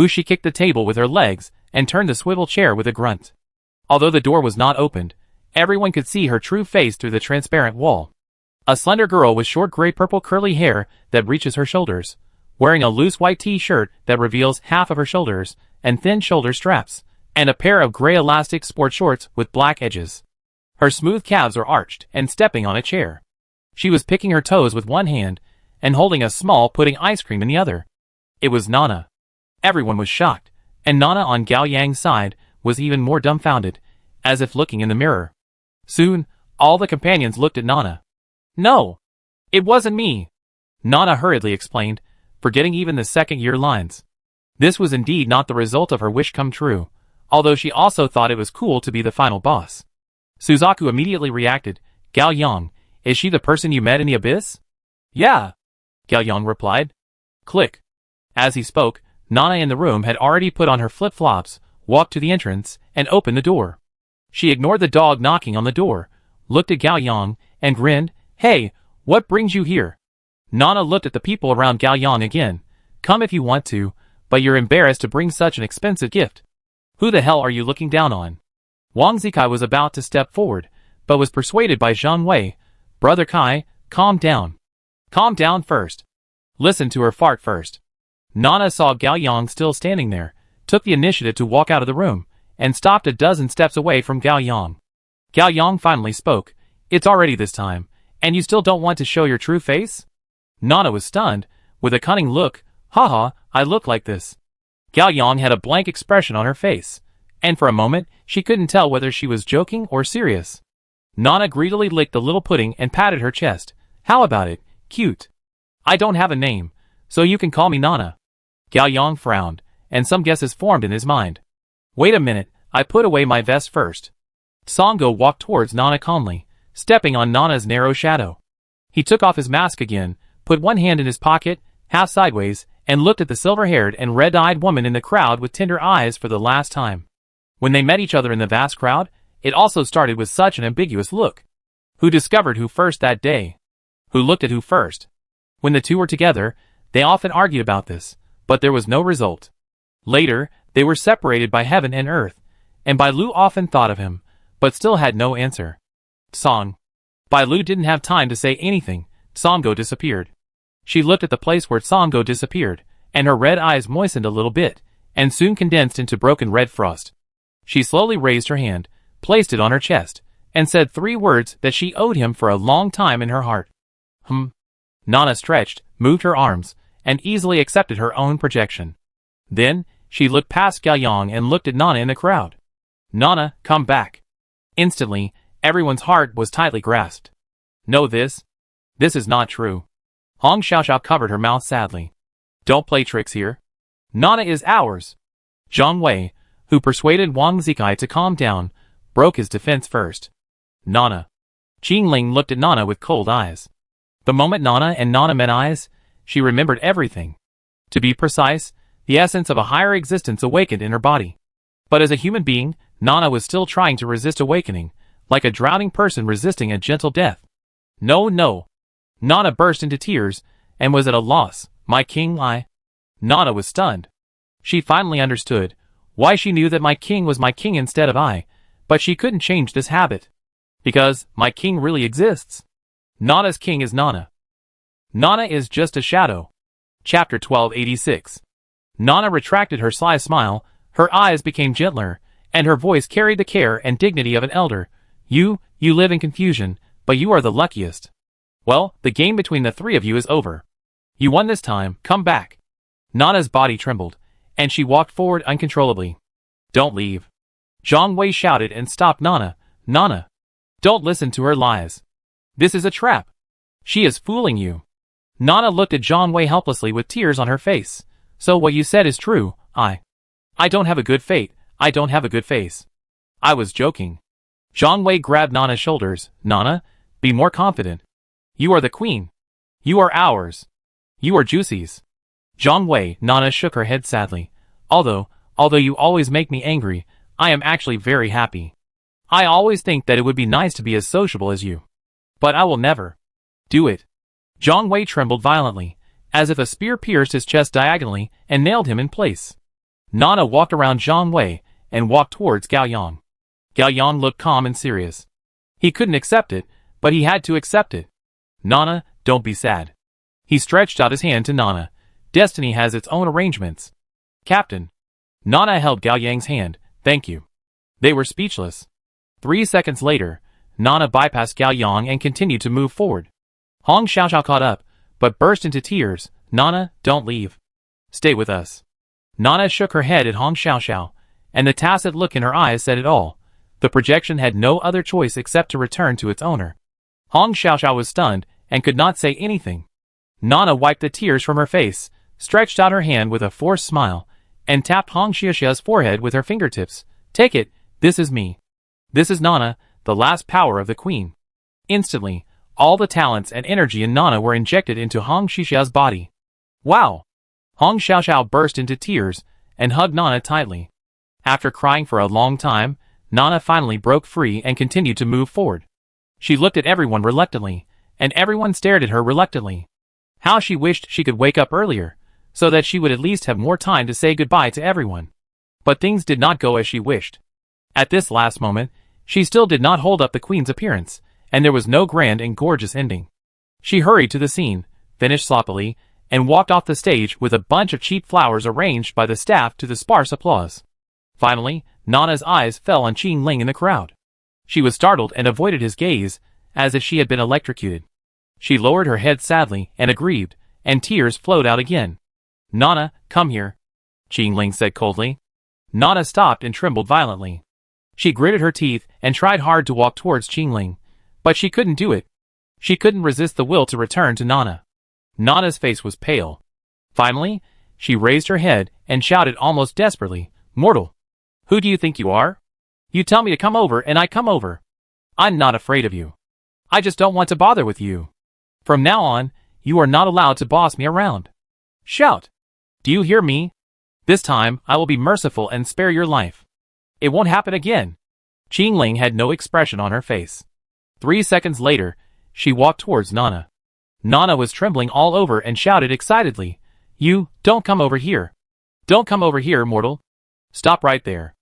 Speaker 1: She kicked the table with her legs and turned the swivel chair with a grunt. Although the door was not opened, everyone could see her true face through the transparent wall. A slender girl with short gray-purple curly hair that reaches her shoulders, wearing a loose white t-shirt that reveals half of her shoulders and thin shoulder straps, and a pair of gray elastic sport shorts with black edges. Her smooth calves are arched and stepping on a chair. She was picking her toes with one hand and holding a small pudding ice cream in the other. It was Nana. Everyone was shocked, and Nana on Gao Yang's side was even more dumbfounded, as if looking in the mirror. Soon, all the companions looked at Nana. No! It wasn't me! Nana hurriedly explained, forgetting even the second-year lines. This was indeed not the result of her wish come true, although she also thought it was cool to be the final boss. Suzaku immediately reacted, Gao Yang, is she the person you met in the abyss? Yeah, Gao Yang replied. Click. As he spoke, Nana in the room had already put on her flip-flops, walked to the entrance, and opened the door. She ignored the dog knocking on the door, looked at Gao Yang, and grinned. "Hey, what brings you here?" Nana looked at the people around Gao Yang again. "Come if you want to, but you're embarrassed to bring such an expensive gift. Who the hell are you looking down on?" Wang Zikai was about to step forward, but was persuaded by Zhang Wei. "Brother Kai, calm down. Calm down first. Listen to her fart first." Nana saw Gao Yang still standing there, took the initiative to walk out of the room, and stopped a dozen steps away from Gao Yang. Gao Yang finally spoke. "It's already this time, and you still don't want to show your true face?" Nana was stunned, with a cunning look. "Haha, I look like this." Gao Yang had a blank expression on her face, and for a moment she couldn't tell whether she was joking or serious. Nana greedily licked the little pudding and patted her chest. "How about it? Cute. I don't have a name, so you can call me Nana." Gao Yang frowned, and some guesses formed in his mind. "Wait a minute, I put away my vest first." Songo walked towards Nana calmly, stepping on Nana's narrow shadow. He took off his mask again, put one hand in his pocket, half sideways, and looked at the silver-haired and red-eyed woman in the crowd with tender eyes for the last time. When they met each other in the vast crowd, it also started with such an ambiguous look. Who discovered who first that day? Who looked at who first? When the two were together, they often argued about this, but there was no result. Later, they were separated by heaven and earth, and Bai Lu often thought of him, but still had no answer. Song. Bai Lu didn't have time to say anything. Songo disappeared. She looked at the place where Songo disappeared, and her red eyes moistened a little bit, and soon condensed into broken red frost. She slowly raised her hand, placed it on her chest, and said 3 words that she owed him for a long time in her heart. Nana stretched, moved her arms, and easily accepted her own projection. Then, she looked past Gao Yang and looked at Nana in the crowd. "Nana, come back." Instantly, everyone's heart was tightly grasped. "No, this is not true." Hong Xiaoxiao covered her mouth sadly. "Don't play tricks here. Nana is ours." Zhang Wei, who persuaded Wang Zikai to calm down, broke his defense first. "Nana." Qingling looked at Nana with cold eyes. The moment Nana and Nana met eyes, she remembered everything. To be precise, the essence of a higher existence awakened in her body. But as a human being, Nana was still trying to resist awakening, like a drowning person resisting a gentle death. "No, no." Nana burst into tears, and was at a loss. "My king, I..." Nana was stunned. She finally understood why she knew that my king was my king instead of I, but she couldn't change this habit. Because my king really exists. Nana's king is Nana. Nana is just a shadow. Chapter 1286. Nana retracted her sly smile, her eyes became gentler, and her voice carried the care and dignity of an elder. You live in confusion, but you are the luckiest. Well, the game between the 3 of you is over. You won this time, come back." Nana's body trembled, and she walked forward uncontrollably. "Don't leave." Zhang Wei shouted and stopped Nana. "Nana, don't listen to her lies. This is a trap. She is fooling you." Nana looked at Zhang Wei helplessly with tears on her face. "So what you said is true, I don't have a good fate, I don't have a good face. I was joking." Zhang Wei grabbed Nana's shoulders. "Nana, be more confident. You are the queen. You are ours. You are Juicy's." Zhang Wei, Nana shook her head sadly. Although you always make me angry, I am actually very happy. I always think that it would be nice to be as sociable as you. But I will never do it." Zhang Wei trembled violently, as if a spear pierced his chest diagonally and nailed him in place. Nana walked around Zhang Wei and walked towards Gao Yang. Gao Yang looked calm and serious. He couldn't accept it, but he had to accept it. "Nana, don't be sad." He stretched out his hand to Nana. "Destiny has its own arrangements." "Captain." Nana held Gao Yang's hand. "Thank you." They were speechless. 3 seconds later, Nana bypassed Gao Yang and continued to move forward. Hong Xiaoxiao caught up, but burst into tears. "Nana, don't leave. Stay with us." Nana shook her head at Hong Xiaoxiao, and the tacit look in her eyes said it all. The projection had no other choice except to return to its owner. Hong Xiaoxiao was stunned and could not say anything. Nana wiped the tears from her face, stretched out her hand with a forced smile, and tapped Hong Xiaoxiao's forehead with her fingertips. "Take it, this is me. This is Nana, the last power of the queen." Instantly, all the talents and energy in Nana were injected into Hong Xiaoxiao's body. "Wow!" Hong Xiaoxiao burst into tears and hugged Nana tightly. After crying for a long time, Nana finally broke free and continued to move forward. She looked at everyone reluctantly, and everyone stared at her reluctantly. How she wished she could wake up earlier, so that she would at least have more time to say goodbye to everyone. But things did not go as she wished. At this last moment, she still did not hold up the queen's appearance, and there was no grand and gorgeous ending. She hurried to the scene, finished sloppily, and walked off the stage with a bunch of cheap flowers arranged by the staff to the sparse applause. Finally, Nana's eyes fell on Qing Ling in the crowd. She was startled and avoided his gaze, as if she had been electrocuted. She lowered her head sadly and aggrieved, and tears flowed out again. "Nana, come here," Qing Ling said coldly. Nana stopped and trembled violently. She gritted her teeth and tried hard to walk towards Qing Ling, but she couldn't do it. She couldn't resist the will to return to Nana. Nana's face was pale. Finally, she raised her head and shouted almost desperately, "Mortal! Who do you think you are? You tell me to come over and I come over. I'm not afraid of you. I just don't want to bother with you. From now on, you are not allowed to boss me around. Shout! Do you hear me? This time, I will be merciful and spare your life. It won't happen again." Qing Ling had no expression on her face. 3 seconds later, she walked towards Nana. Nana was trembling all over and shouted excitedly, "You, don't come over here. Don't come over here, mortal. Stop right there."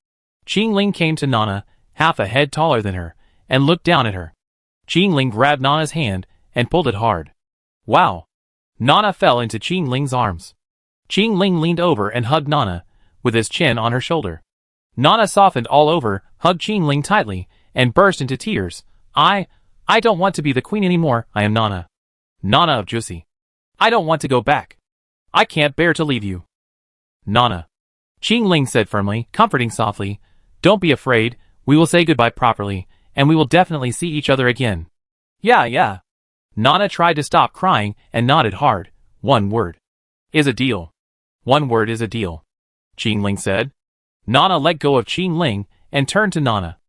Speaker 1: Qing Ling came to Nana, half a head taller than her, and looked down at her. Qing Ling grabbed Nana's hand and pulled it hard. Wow! Nana fell into Qing Ling's arms. Qing Ling leaned over and hugged Nana, with his chin on her shoulder. Nana softened all over, hugged Qing Ling tightly, and burst into tears. I don't want to be the queen anymore. I am Nana. Nana of Jussi. I don't want to go back. I can't bear to leave you. Nana. Qing Ling said firmly, comforting softly, "Don't be afraid, we will say goodbye properly, and we will definitely see each other again." Yeah. Nana tried to stop crying and nodded hard. "One word. Is a deal. One word is a deal," Qing Ling said. Nana let go of Qing Ling and turned to Nana.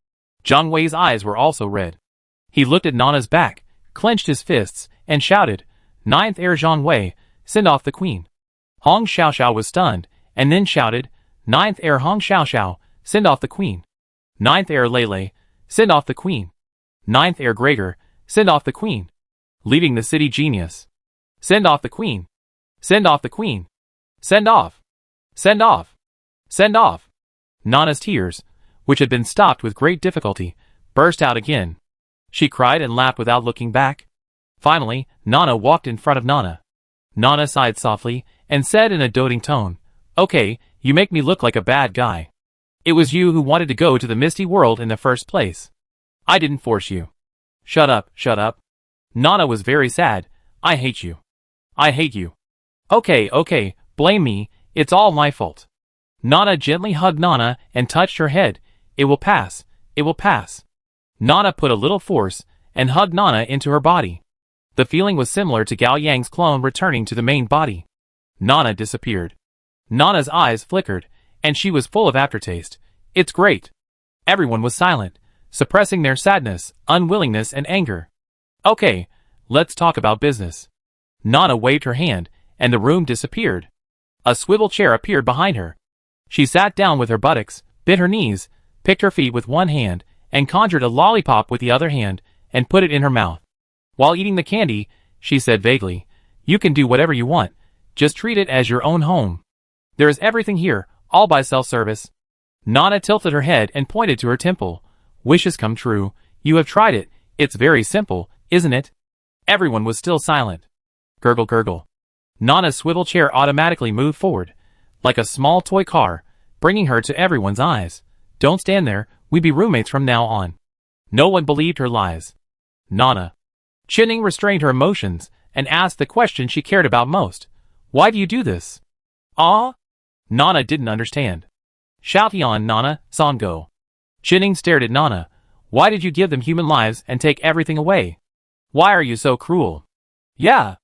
Speaker 1: Zhang Wei's eyes were also red. He looked at Nana's back, clenched his fists, and shouted, "Ninth heir Zhang Wei, send off the queen." Hong Xiaoxiao was stunned, and then shouted, "Ninth heir Hong Xiaoxiao, send off the queen. Ninth heir Lele, send off the queen. Ninth heir Gregor, send off the queen. Leaving the city genius. Send off the queen. Send off the queen. Send off. Send off. Send off." Nana's tears, which had been stopped with great difficulty, burst out again. She cried and laughed without looking back. Finally, Nana walked in front of Nana. Nana sighed softly and said in a doting tone, "Okay, you make me look like a bad guy. It was you who wanted to go to the misty world in the first place. I didn't force you. Shut up, shut up." Nana was very sad. "I hate you. I hate you." Okay, blame me, it's all my fault." Nana gently hugged Nana and touched her head. "It will pass, it will pass." Nana put a little force and hugged Nana into her body. The feeling was similar to Gao Yang's clone returning to the main body. Nana disappeared. Nana's eyes flickered, and she was full of aftertaste. "It's great." Everyone was silent, suppressing their sadness, unwillingness, and anger. "Okay, let's talk about business." Nana waved her hand, and the room disappeared. A swivel chair appeared behind her. She sat down with her buttocks, bit her knees, picked her feet with one hand, and conjured a lollipop with the other hand, and put it in her mouth. While eating the candy, she said vaguely, "You can do whatever you want, just treat it as your own home. There is everything here, all by self-service." Nana tilted her head and pointed to her temple. "Wishes come true, you have tried it, it's very simple, isn't it?" Everyone was still silent. Gurgle gurgle. Nana's swivel chair automatically moved forward, like a small toy car, bringing her to everyone's eyes. "Don't stand there, we be roommates from now on." No one believed her lies. Nana. Chinning restrained her emotions and asked the question she cared about most. "Why do you do this?" "Ah?" Nana didn't understand. "Shout on Nana, Sango." Chinning stared at Nana. "Why did you give them human lives and take everything away? Why are you so cruel?" "Yeah."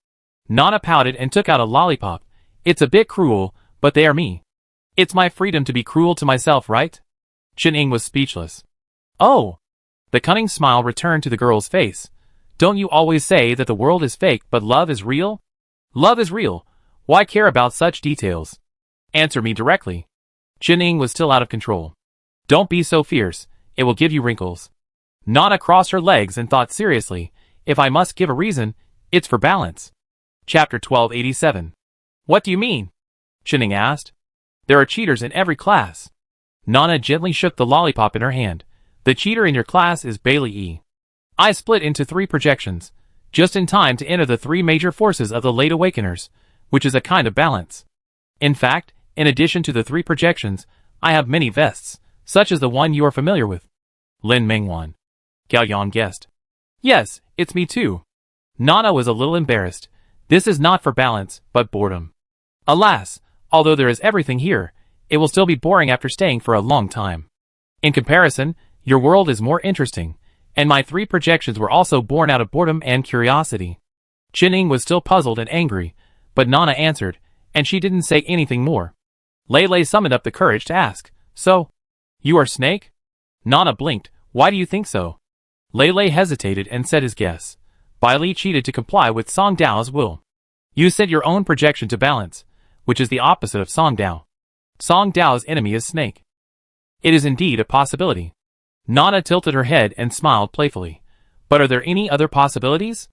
Speaker 1: Nana pouted and took out a lollipop. "It's a bit cruel, but they are me. It's my freedom to be cruel to myself, right?" Chinning was speechless. "Oh." The cunning smile returned to the girl's face. "Don't you always say that the world is fake but love is real? Love is real. Why care about such details? Answer me directly. Jining was still out of control. Don't be so fierce, it will give you wrinkles. Nana crossed her legs and thought seriously, if I must give a reason, it's for balance. Chapter 1287. What do you mean? Jining asked. There are cheaters in every class. Nana gently shook the lollipop in her hand. The cheater in your class is Bailey E. I split into 3 projections, just in time to enter the 3 major forces of the Late Awakeners, which is a kind of balance. In fact, in addition to the 3 projections, I have many vests, such as the one you are familiar with. Lin Mingwan. Gao Yang guessed. Yes, it's me too. Nana was a little embarrassed. This is not for balance, but boredom. Alas, although there is everything here, it will still be boring after staying for a long time. In comparison, your world is more interesting, and my 3 projections were also born out of boredom and curiosity. Jining was still puzzled and angry, but Nana answered, and she didn't say anything more. Lei summoned up the courage to ask, so, you are Snake? Nana blinked, why do you think so? Lei hesitated and said his guess. Bailey cheated to comply with Song Dao's will. You set your own projection to balance, which is the opposite of Song Dao. Song Dao's enemy is Snake. It is indeed a possibility. Nana tilted her head and smiled playfully. But are there any other possibilities?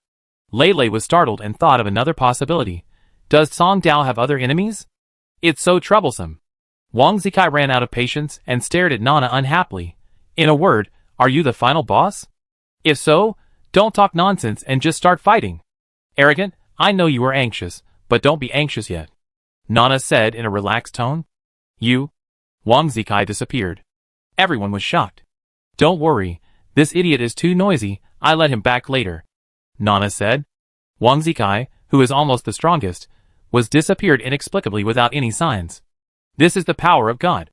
Speaker 1: Lei was startled and thought of another possibility. Does Song Dao have other enemies? It's so troublesome. Wang Zikai ran out of patience and stared at Nana unhappily. In a word, are you the final boss? If so, don't talk nonsense and just start fighting. Arrogant, I know you are anxious, but don't be anxious yet. Nana said in a relaxed tone. You? Wang Zikai disappeared. Everyone was shocked. Don't worry, this idiot is too noisy, I let him back later. Nana said. Wang Zikai, who is almost the strongest, was disappeared inexplicably without any signs. This is the power of God.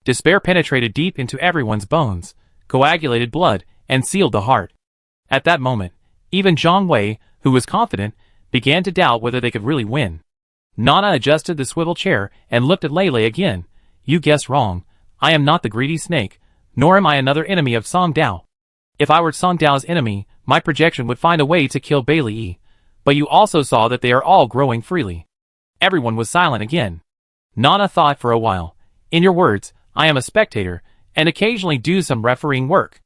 Speaker 1: Despair penetrated deep into everyone's bones, coagulated blood, and sealed the heart. At that moment, even Zhang Wei, who was confident, began to doubt whether they could really win. Nana adjusted the swivel chair and looked at Lei again. You guessed wrong. I am not the greedy snake, nor am I another enemy of Song Dao. If I were Song Dao's enemy, my projection would find a way to kill Bailey E. But you also saw that they are all growing freely. Everyone was silent again. Nana thought for a while. In your words, I am a spectator, and occasionally do some refereeing work.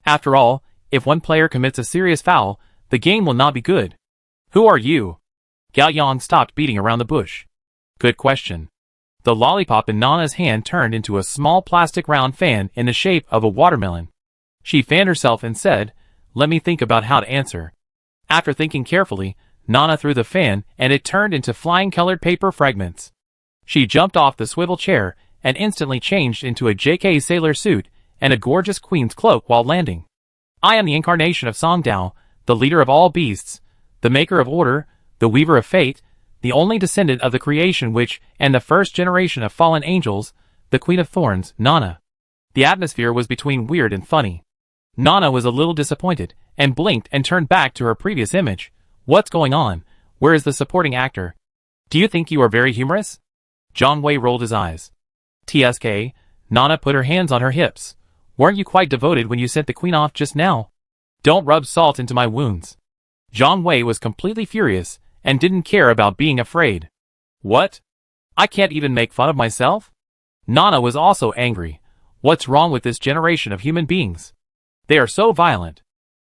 Speaker 1: After all, if one player commits a serious foul, the game will not be good. Who are you? Gao Yang stopped beating around the bush. Good question. The lollipop in Nana's hand turned into a small plastic round fan in the shape of a watermelon. She fanned herself and said, let me think about how to answer. After thinking carefully, Nana threw the fan and it turned into flying colored paper fragments. She jumped off the swivel chair and instantly changed into a JK sailor suit and a gorgeous queen's cloak while landing. I am the incarnation of Song Dao, the leader of all beasts, the maker of order, the weaver of fate, the only descendant of the creation which, and the first generation of fallen angels, the Queen of Thorns, Nana. The atmosphere was between weird and funny. Nana was a little disappointed, and blinked and turned back to her previous image. What's going on? Where is the supporting actor? Do you think you are very humorous? Zhang Wei rolled his eyes. TSK, Nana put her hands on her hips. Weren't you quite devoted when you sent the queen off just now? Don't rub salt into my wounds. Zhang Wei was completely furious, and didn't care about being afraid. What? I can't even make fun of myself? Nana was also angry. What's wrong with this generation of human beings? They are so violent.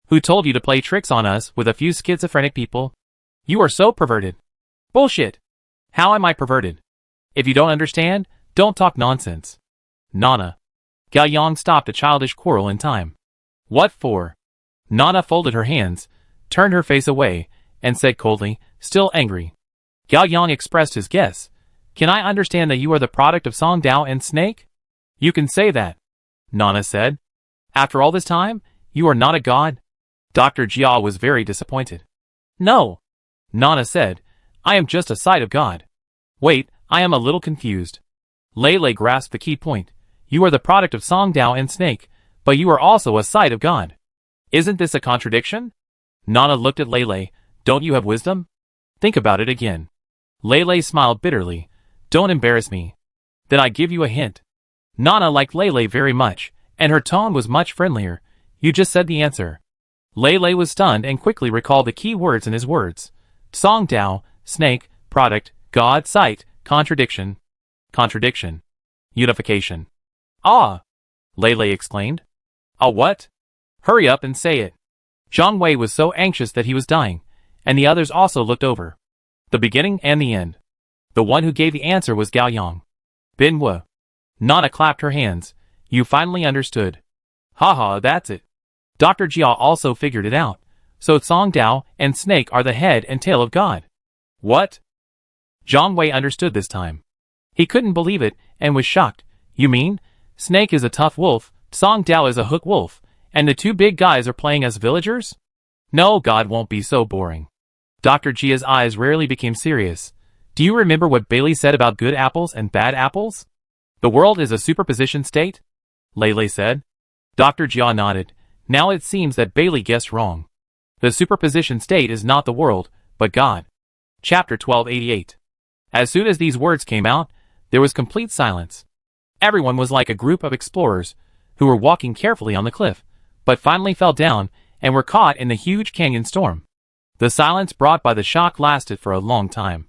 Speaker 1: Who told you to play tricks on us with a few schizophrenic people? You are so perverted. Bullshit. How am I perverted? If you don't understand, don't talk nonsense. Nana. Gao Yang stopped a childish quarrel in time. What for? Nana folded her hands, turned her face away, and said coldly, still angry. Gao Yang expressed his guess. Can I understand that you are the product of Song Dao and Snake? You can say that. Nana said. After all this time, you are not a god? Dr. Jia was very disappointed. No. Nana said, I am just a side of God. Wait, I am a little confused. Lei grasped the key point. You are the product of Song Dao and Snake, but you are also a side of God. Isn't this a contradiction? Nana looked at Lei. Don't you have wisdom? Think about it again. Lei smiled bitterly. Don't embarrass me. Then I give you a hint. Nana liked Lei very much, and her tone was much friendlier. You just said the answer. Lei was stunned and quickly recalled the key words in his words. Song Dao, Snake, product, God, sight, contradiction. Contradiction. Unification. Ah! Lei exclaimed. Ah, what? Hurry up and say it. Zhang Wei was so anxious that he was dying, and the others also looked over. The beginning and the end. The one who gave the answer was Gao Yang. Bin Wu. Nana clapped her hands. You finally understood. Haha, that's it. Dr. Jia also figured it out. So Song Dao and Snake are the head and tail of God. What? Zhang Wei understood this time. He couldn't believe it and was shocked. You mean? Snake is a tough wolf, Song Dao is a hook wolf, and the two big guys are playing as villagers? No, God won't be so boring. Dr. Jia's eyes rarely became serious. Do you remember what Bailey said about good apples and bad apples? The world is a superposition state? Lei said. Dr. Jia nodded. Now it seems that Bailey guessed wrong. The superposition state is not the world, but God. Chapter 1288. As soon as these words came out, there was complete silence. Everyone was like a group of explorers who were walking carefully on the cliff, but finally fell down and were caught in the huge canyon storm. The silence brought by the shock lasted for a long time.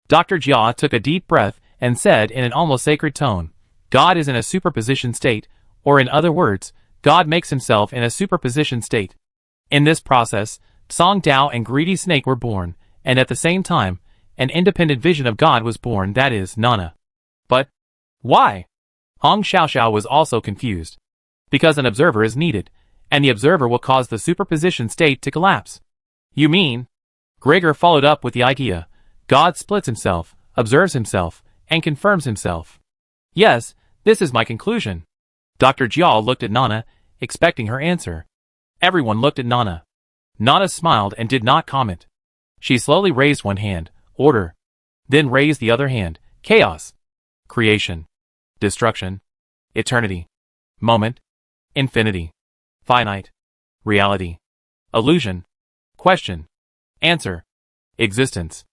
Speaker 1: Dr. Jia took a deep breath and said in an almost sacred tone, God is in a superposition state, or in other words, God makes himself in a superposition state. In this process, Song Dao and Greedy Snake were born, and at the same time, an independent vision of God was born, that is, Nana. But why? Hong Xiaoxiao was also confused. Because an observer is needed, and the observer will cause the superposition state to collapse. You mean? Gregor followed up with the idea. God splits himself, observes himself, and confirms himself. Yes, this is my conclusion. Dr. Jiao looked at Nana, expecting her answer. Everyone looked at Nana. Nana smiled and did not comment. She slowly raised one hand, order. Then raised the other hand, chaos. Creation. Destruction. Eternity. Moment. Infinity. Finite. Reality. Illusion. Question. Answer. Existence.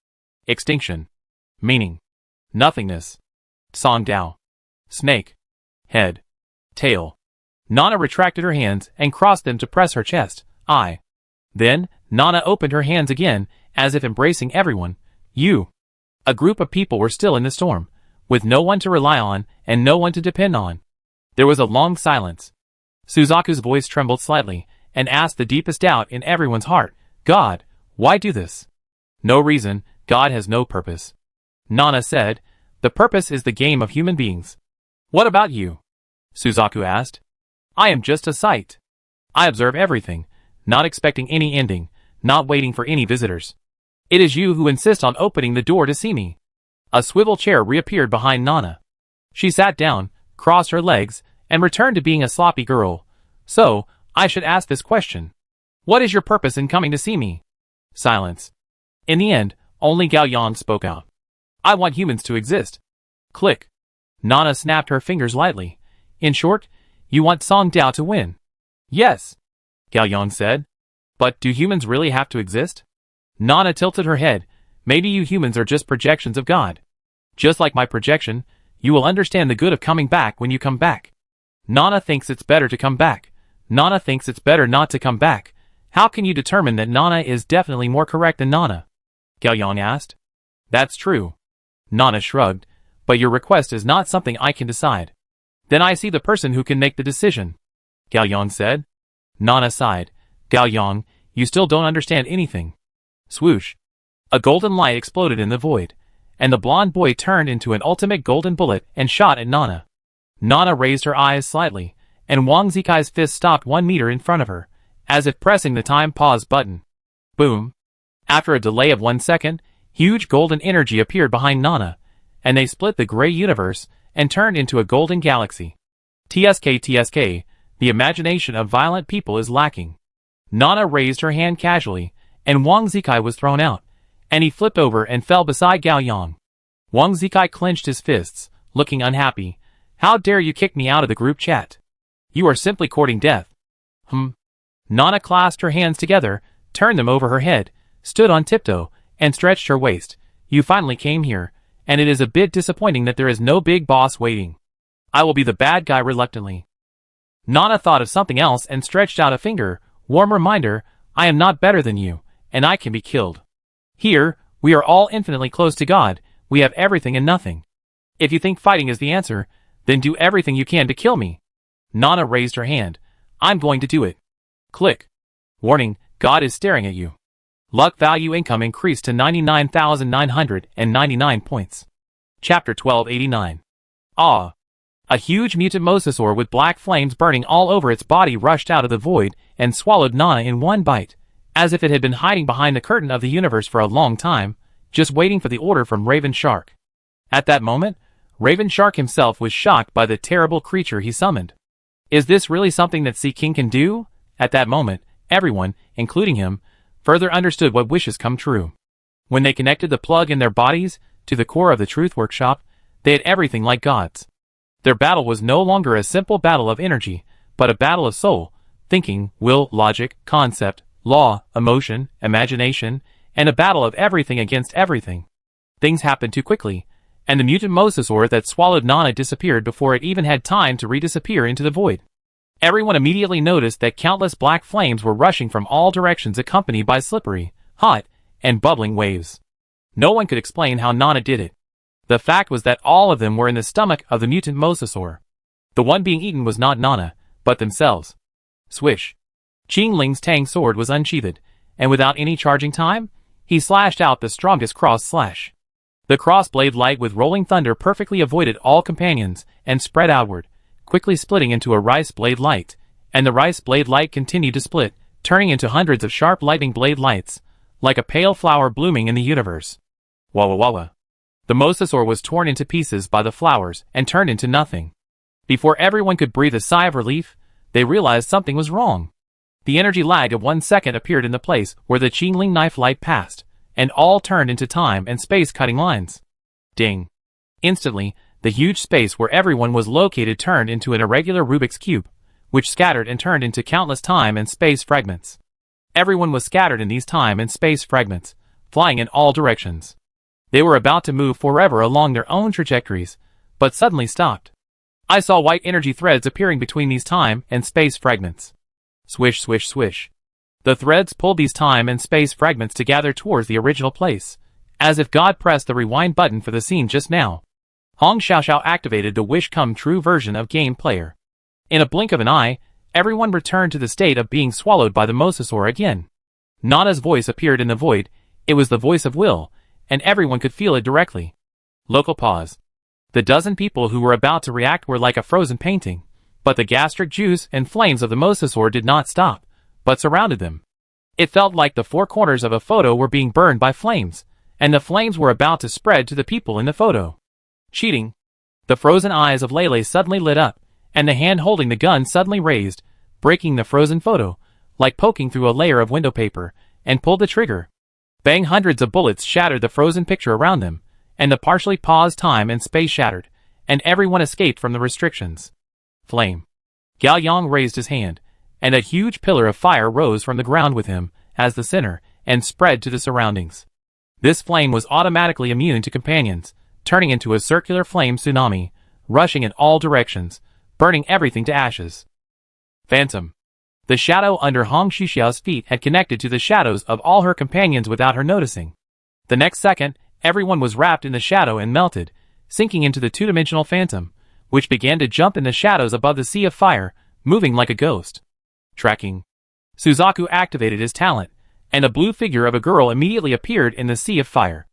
Speaker 1: Extinction. Meaning. Nothingness. Song Dao. Snake. Head. Tail. Nana retracted her hands and crossed them to press her chest. I. Then, Nana opened her hands again, as if embracing everyone. You. A group of people were still in the storm, with no one to rely on and no one to depend on. There was a long silence. Suzaku's voice trembled slightly, and asked the deepest doubt in everyone's heart, God, why do this? No reason, God has no purpose. Nana said, the purpose is the game of human beings. What about you? Suzaku asked. I am just a sight. I observe everything, not expecting any ending, not waiting for any visitors. It is you who insist on opening the door to see me. A swivel chair reappeared behind Nana. She sat down, crossed her legs, and returned to being a sloppy girl. So, I should ask this question. What is your purpose in coming to see me? Silence. In the end, only Gao Yang spoke out. I want humans to exist. Click. Nana snapped her fingers lightly. In short, you want Song Dao to win. Yes. Gao Yang said. But do humans really have to exist? Nana tilted her head. Maybe you humans are just projections of God. Just like my projection, you will understand the good of coming back when you come back. Nana thinks it's better to come back. Nana thinks it's better not to come back. How can you determine that Nana is definitely more correct than Nana? Gao Yang asked. That's true. Nana shrugged. But your request is not something I can decide. Then I see the person who can make the decision. Gao Yang said. Nana sighed. Gao Yang, you still don't understand anything. Swoosh. A golden light exploded in the void, and the blonde boy turned into an ultimate golden bullet and shot at Nana. Nana raised her eyes slightly, and Wang Zikai's fist stopped 1 meter in front of her, as if pressing the time pause button. Boom. After a delay of 1 second, huge golden energy appeared behind Nana, and they split the gray universe and turned into a golden galaxy. TSK, the imagination of violent people is lacking. Nana raised her hand casually, and Wang Zikai was thrown out, and he flipped over and fell beside Gao Yang. Wang Zikai clenched his fists, looking unhappy. How dare you kick me out of the group chat? You are simply courting death. Nana clasped her hands together, turned them over her head, stood on tiptoe, and stretched her waist. You finally came here, and it is a bit disappointing that there is no big boss waiting. I will be the bad guy reluctantly. Nana thought of something else and stretched out a finger. Warm reminder, I am not better than you, and I can be killed. Here, we are all infinitely close to God, We have everything and nothing. If you think fighting is the answer, then do everything you can to kill me. Nana raised her hand. I'm going to do it. Click. Warning, God is staring at you. Luck value income increased to 99,999 points. Chapter 1289. Ah. A huge mutant mosasaur with black flames burning all over its body rushed out of the void and swallowed Nana in one bite, as if it had been hiding behind the curtain of the universe for a long time, just waiting for the order from Raven Shark. At that moment, Raven Shark himself was shocked by the terrible creature he summoned. Is this really something that Sea King can do? At that moment, everyone, including him, further understood what wishes come true. When they connected the plug in their bodies to the core of the Truth Workshop, they had everything like gods. Their battle was no longer a simple battle of energy, but a battle of soul, thinking, will, logic, concept, law, emotion, imagination, and a battle of everything against everything. Things happened too quickly, and the mutant mosasaur that swallowed Nana disappeared before it even had time to redisappear into the void. Everyone immediately noticed that countless black flames were rushing from all directions accompanied by slippery, hot, and bubbling waves. No one could explain how Nana did it. The fact was that all of them were in the stomach of the mutant mosasaur. The one being eaten was not Nana, but themselves. Swish. Qing Ling's Tang sword was unsheathed, and without any charging time, he slashed out the strongest cross slash. The crossblade light with rolling thunder perfectly avoided all companions and spread outward, quickly splitting into a rice blade light, and the rice blade light continued to split, turning into hundreds of sharp lightning blade lights, like a pale flower blooming in the universe. Wah wah wah. The mosasaur was torn into pieces by the flowers and turned into nothing. Before everyone could breathe a sigh of relief, they realized something was wrong. The energy lag of 1 second appeared in the place where the Qingling knife light passed, and all turned into time and space cutting lines. Ding. Instantly, the huge space where everyone was located turned into an irregular Rubik's Cube, which scattered and turned into countless time and space fragments. Everyone was scattered in these time and space fragments, flying in all directions. They were about to move forever along their own trajectories, but suddenly stopped. I saw white energy threads appearing between these time and space fragments. Swish, swish, swish. The threads pulled these time and space fragments to gather towards the original place, as if God pressed the rewind button for the scene just now. Hong Xiaoxiao activated the wish-come-true version of Game Player. In a blink of an eye, everyone returned to the state of being swallowed by the mosasaur again. Nana's voice appeared in the void. It was the voice of will, and everyone could feel it directly. Local pause. The dozen people who were about to react were like a frozen painting, but the gastric juice and flames of the mosasaur did not stop, but surrounded them. It felt like the four corners of a photo were being burned by flames, and the flames were about to spread to the people in the photo. Cheating. The frozen eyes of Lele suddenly lit up, and the hand holding the gun suddenly raised, breaking the frozen photo, like poking through a layer of window paper, and pulled the trigger. Bang! Hundreds of bullets shattered the frozen picture around them, and the partially paused time and space shattered, and everyone escaped from the restrictions. Flame. Gao Yang raised his hand, and a huge pillar of fire rose from the ground with him, as the center, and spread to the surroundings. This flame was automatically immune to companions, turning into a circular flame tsunami, rushing in all directions, burning everything to ashes. Phantom. The shadow under Hong Xiaoxiao's feet had connected to the shadows of all her companions without her noticing. The next second, everyone was wrapped in the shadow and melted, sinking into the two-dimensional phantom, which began to jump in the shadows above the sea of fire, moving like a ghost. Tracking. Suzaku activated his talent, and a blue figure of a girl immediately appeared in the sea of fire.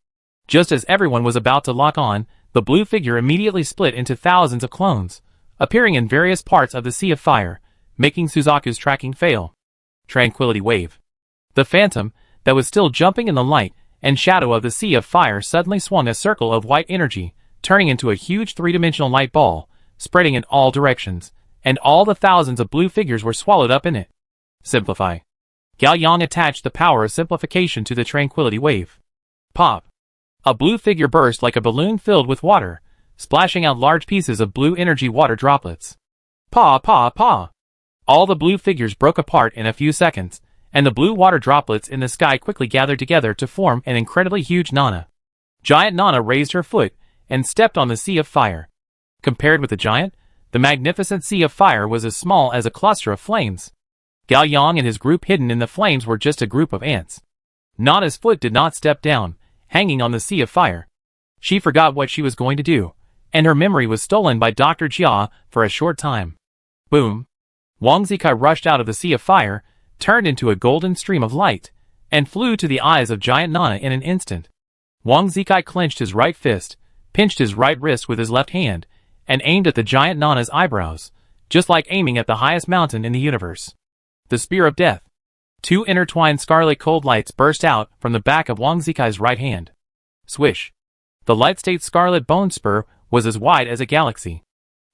Speaker 1: Just as everyone was about to lock on, the blue figure immediately split into thousands of clones, appearing in various parts of the sea of fire, making Suzaku's tracking fail. Tranquility Wave. The phantom, that was still jumping in the light and shadow of the sea of fire suddenly swung a circle of white energy, turning into a huge three-dimensional light ball, spreading in all directions, and all the thousands of blue figures were swallowed up in it. Simplify. Gao Yang attached the power of simplification to the Tranquility Wave. Pop. A blue figure burst like a balloon filled with water, splashing out large pieces of blue energy water droplets. Pa pa pa. All the blue figures broke apart in a few seconds, and the blue water droplets in the sky quickly gathered together to form an incredibly huge Nana. Giant Nana raised her foot and stepped on the sea of fire. Compared with the giant, the magnificent sea of fire was as small as a cluster of flames. Gao Yang and his group hidden in the flames were just a group of ants. Nana's foot did not step down, hanging on the sea of fire. She forgot what she was going to do, and her memory was stolen by Dr. Jia for a short time. Boom! Wang Zikai rushed out of the sea of fire, turned into a golden stream of light, and flew to the eyes of Giant Nana in an instant. Wang Zikai clenched his right fist, pinched his right wrist with his left hand, and aimed at the Giant Nana's eyebrows, just like aiming at the highest mountain in the universe. The Spear of Death. Two intertwined scarlet cold lights burst out from the back of Wang Zikai's right hand. Swish! The light-state scarlet bone spur was as wide as a galaxy.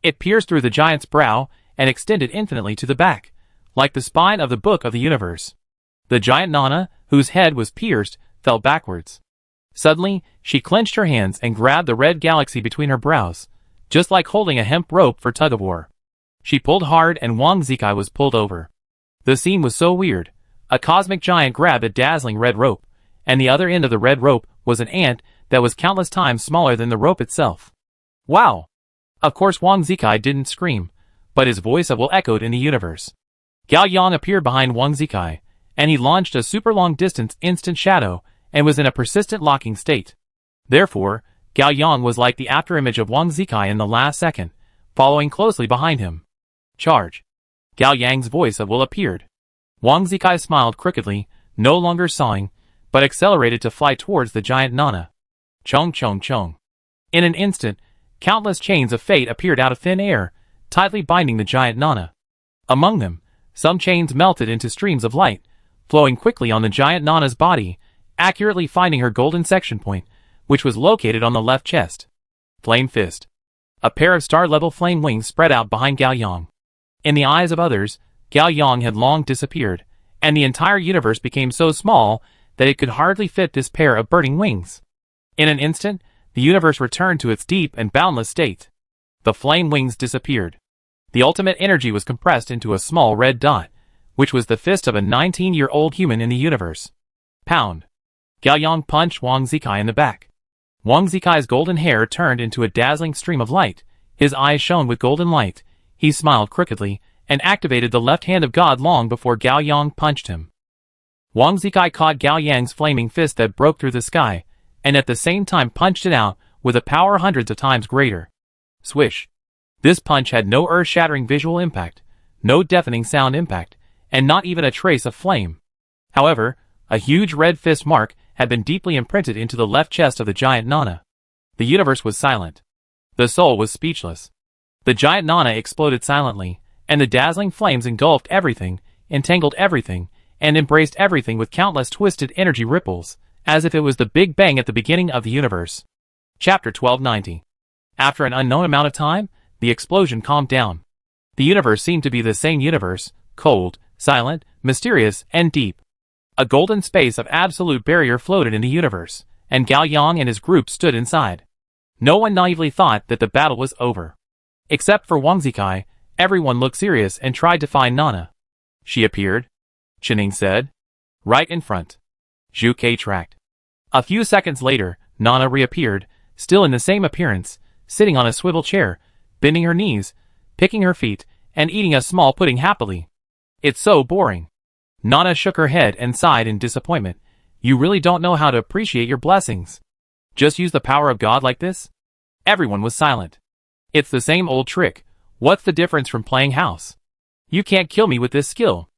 Speaker 1: It pierced through the giant's brow and extended infinitely to the back, like the spine of the Book of the Universe. The Giant Nana, whose head was pierced, fell backwards. Suddenly, she clenched her hands and grabbed the red galaxy between her brows, just like holding a hemp rope for tug-of-war. She pulled hard and Wang Zikai was pulled over. The scene was so weird. A cosmic giant grabbed a dazzling red rope, and the other end of the red rope was an ant that was countless times smaller than the rope itself. Wow! Of course Wang Zikai didn't scream, but his voice of will echoed in the universe. Gao Yang appeared behind Wang Zikai, and he launched a super long-distance instant shadow and was in a persistent locking state. Therefore, Gao Yang was like the afterimage of Wang Zikai in the last second, following closely behind him. Charge! Gao Yang's voice of will appeared. Wang Zikai smiled crookedly, no longer sawing, but accelerated to fly towards the Giant Nana. Chong chong chong. In an instant, countless chains of fate appeared out of thin air, tightly binding the Giant Nana. Among them, some chains melted into streams of light, flowing quickly on the Giant Nana's body, accurately finding her golden section point, which was located on the left chest. Flame Fist. A pair of star-level flame wings spread out behind Gao Yang. In the eyes of others, Gao Yang had long disappeared, and the entire universe became so small that it could hardly fit this pair of burning wings. In an instant, the universe returned to its deep and boundless state. The flame wings disappeared. The ultimate energy was compressed into a small red dot, which was the fist of a 19-year-old human in the universe. Pound! Gao Yang punched Wang Zikai in the back. Wang Zikai's golden hair turned into a dazzling stream of light, his eyes shone with golden light, he smiled crookedly, and activated the left hand of God long before Gao Yang punched him. Wang Zikai caught Gao Yang's flaming fist that broke through the sky, and at the same time punched it out with a power hundreds of times greater. Swish! This punch had no earth-shattering visual impact, no deafening sound impact, and not even a trace of flame. However, a huge red fist mark had been deeply imprinted into the left chest of the Giant Nana. The universe was silent. The soul was speechless. The Giant Nana exploded silently, and the dazzling flames engulfed everything, entangled everything, and embraced everything with countless twisted energy ripples, as if it was the Big Bang at the beginning of the universe. Chapter 1290. After an unknown amount of time, the explosion calmed down. The universe seemed to be the same universe, cold, silent, mysterious, and deep. A golden space of absolute barrier floated in the universe, and Gao Yang and his group stood inside. No one naively thought that the battle was over. Except for Wang Zikai, everyone looked serious and tried to find Nana. She appeared, Chenning said. Right in front. Zhu Ke tracked. A few seconds later, Nana reappeared, still in the same appearance, sitting on a swivel chair, bending her knees, picking her feet, and eating a small pudding happily. It's so boring. Nana shook her head and sighed in disappointment. You really don't know how to appreciate your blessings. Just use the power of God like this? Everyone was silent. It's the same old trick. What's the difference from playing house? You can't kill me with this skill.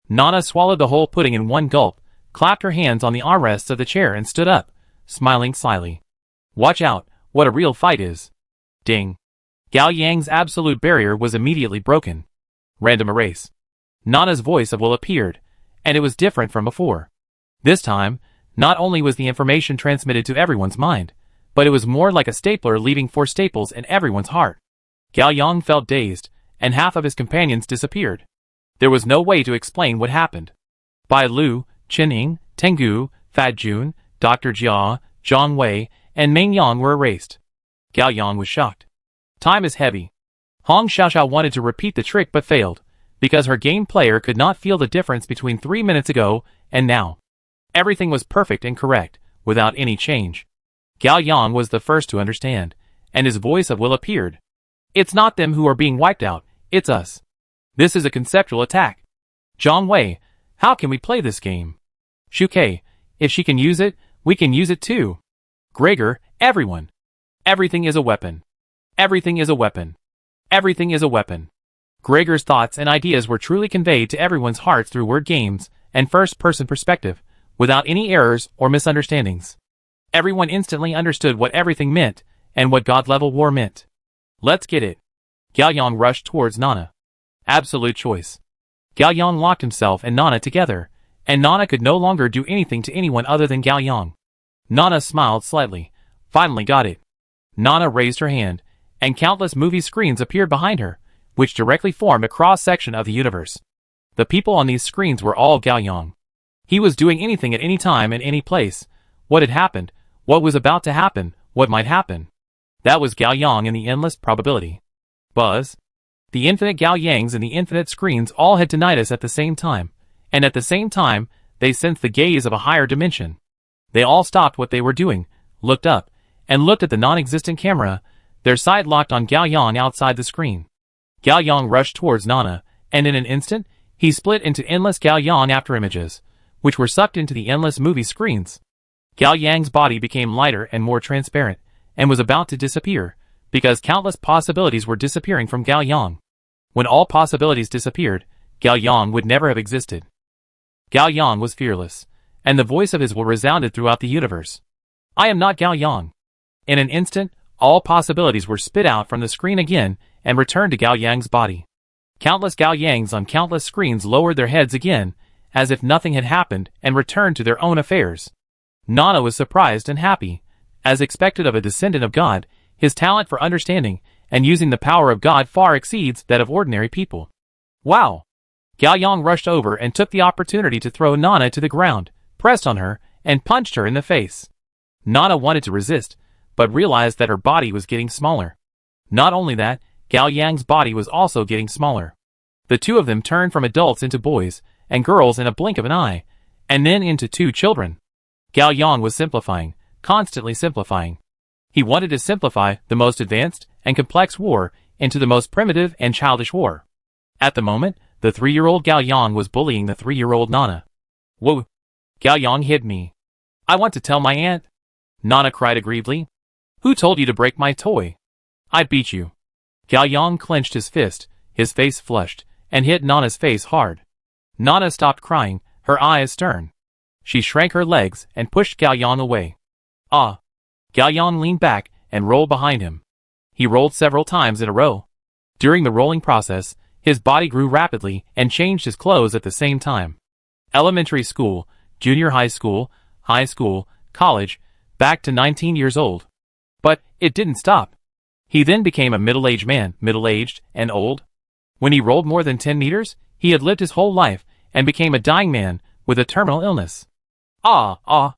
Speaker 1: Nana swallowed the whole pudding in one gulp, clapped her hands on the armrests of the chair and stood up, smiling slyly. Watch out, what a real fight is. Ding. Gao Yang's absolute barrier was immediately broken. Random erase. Nana's voice of will appeared, and it was different from before. This time, not only was the information transmitted to everyone's mind, but it was more like a stapler leaving 4 staples in everyone's heart. Gao Yang felt dazed, and half of his companions disappeared. There was no way to explain what happened. Bai Lu, Chenning, Tengu, Fat Jun, Dr. Jia, Zhang Wei, and Meng Yang were erased. Gao Yang was shocked. Time is heavy. Hong Xiaoxiao wanted to repeat the trick but failed, because her game player could not feel the difference between 3 minutes ago and now. Everything was perfect and correct, without any change. Gao Yang was the first to understand, and his voice of will appeared. It's not them who are being wiped out, it's us. This is a conceptual attack. Zhang Wei, how can we play this game? Zhu Ke, if she can use it, we can use it too. Gregor, everyone, Everything is a weapon. Everything is a weapon. Everything is a weapon. Gregor's thoughts and ideas were truly conveyed to everyone's hearts through word games and first-person perspective, without any errors or misunderstandings. Everyone instantly understood what everything meant and what God-level war meant. Let's get it. Gao Yang rushed towards Nana. Absolute choice. Gao Yang locked himself and Nana together, and Nana could no longer do anything to anyone other than Gao Yang. Nana smiled slightly. Finally got it. Nana raised her hand, and countless movie screens appeared behind her, which directly formed a cross-section of the universe. The people on these screens were all Gao Yang. He was doing anything at any time and any place. What had happened, what was about to happen, what might happen. That was Gao Yang in the endless probability. Buzz. The infinite Gao Yangs and the infinite screens all had tinnitus at the same time, and at the same time, they sensed the gaze of a higher dimension. They all stopped what they were doing, looked up, and looked at the non-existent camera, their sight locked on Gao Yang outside the screen. Gao Yang rushed towards Nana, and in an instant, he split into endless Gao Yang after images, which were sucked into the endless movie screens. Gao Yang's body became lighter and more transparent, and was about to disappear, because countless possibilities were disappearing from Gao Yang. When all possibilities disappeared, Gao Yang would never have existed. Gao Yang was fearless, and the voice of his will resounded throughout the universe. I am not Gao Yang. In an instant, all possibilities were spit out from the screen again and returned to Gao Yang's body. Countless Gao Yangs on countless screens lowered their heads again, as if nothing had happened, and returned to their own affairs. Nana was surprised and happy. As expected of a descendant of God, his talent for understanding and using the power of God far exceeds that of ordinary people. Wow! Gao Yang rushed over and took the opportunity to throw Nana to the ground, pressed on her, and punched her in the face. Nana wanted to resist, but realized that her body was getting smaller. Not only that, Gao Yang's body was also getting smaller. The two of them turned from adults into boys and girls in a blink of an eye, and then into two children. Gao Yang was simplifying, constantly simplifying. He wanted to simplify the most advanced and complex war into the most primitive and childish war. At the moment, the 3-year-old Gao Yang was bullying the 3-year-old Nana. Whoa! Gao Yang hit me. I want to tell my aunt. Nana cried aggrievedly. Who told you to break my toy? I'd beat you. Gao Yang clenched his fist, his face flushed, and hit Nana's face hard. Nana stopped crying, her eyes stern. She shrank her legs and pushed Gao Yang away. Ah! Gao Yang leaned back and rolled behind him. He rolled several times in a row. During the rolling process, his body grew rapidly and changed his clothes at the same time. Elementary school, junior high school, college, back to 19 years old. But it didn't stop. He then became a middle-aged man, middle-aged and old. When he rolled more than 10 meters, he had lived his whole life and became a dying man with a terminal illness. Ah!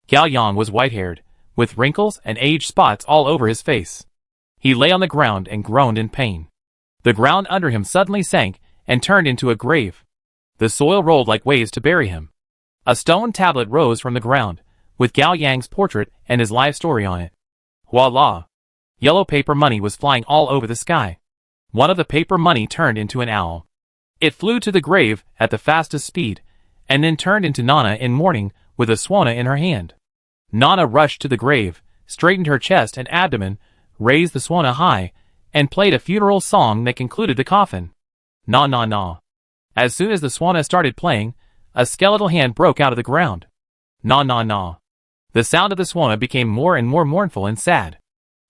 Speaker 1: Gao Yang was white-haired, with wrinkles and age spots all over his face. He lay on the ground and groaned in pain. The ground under him suddenly sank and turned into a grave. The soil rolled like waves to bury him. A stone tablet rose from the ground, with Gao Yang's portrait and his life story on it. Voila! Yellow paper money was flying all over the sky. One of the paper money turned into an owl. It flew to the grave at the fastest speed, and then turned into Nana in mourning with a swana in her hand. Nana rushed to the grave, straightened her chest and abdomen, raised the swana high, and played a funeral song that concluded the coffin. Na na na. As soon as the swana started playing, a skeletal hand broke out of the ground. Na na na. The sound of the swana became more and more mournful and sad.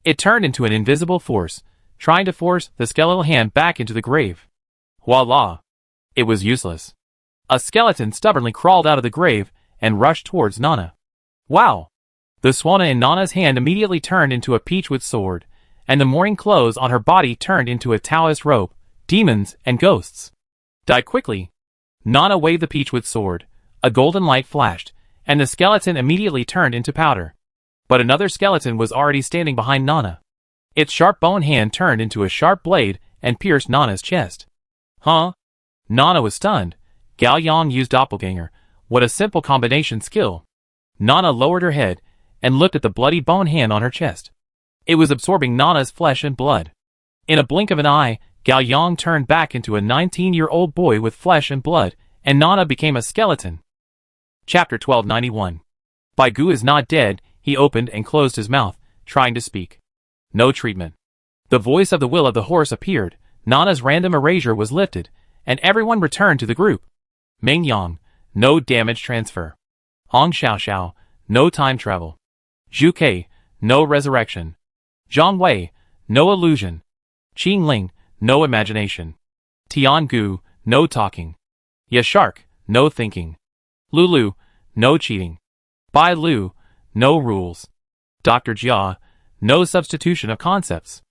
Speaker 1: It turned into an invisible force, trying to force the skeletal hand back into the grave. Voila! It was useless. A skeleton stubbornly crawled out of the grave and rushed towards Nana. Wow! The swana in Nana's hand immediately turned into a peachwood sword, and the mourning clothes on her body turned into a Taoist robe, demons and ghosts. Die quickly! Nana waved the peachwood sword, a golden light flashed, and the skeleton immediately turned into powder. But another skeleton was already standing behind Nana. Its sharp bone hand turned into a sharp blade and pierced Nana's chest. Huh? Nana was stunned. Gao Yang used doppelganger. What a simple combination skill. Nana lowered her head and looked at the bloody bone hand on her chest. It was absorbing Nana's flesh and blood. In a blink of an eye, Gao Yang turned back into a 19-year-old boy with flesh and blood, and Nana became a skeleton. Chapter 1291. Bai Gu is not dead. He opened and closed his mouth, trying to speak. No treatment. The voice of the will of the horse appeared, Nana's random erasure was lifted, and everyone returned to the group. Ming Yang, no damage transfer. Hong Xiaoxiao, no time travel. Zhu Kei, no resurrection. Zhang Wei, no illusion. Qing Ling, no imagination. Tian Gu, no talking. Ye Shark, no thinking. Lulu, no cheating. Bai Lu, no rules. Dr. Jia, no substitution of concepts.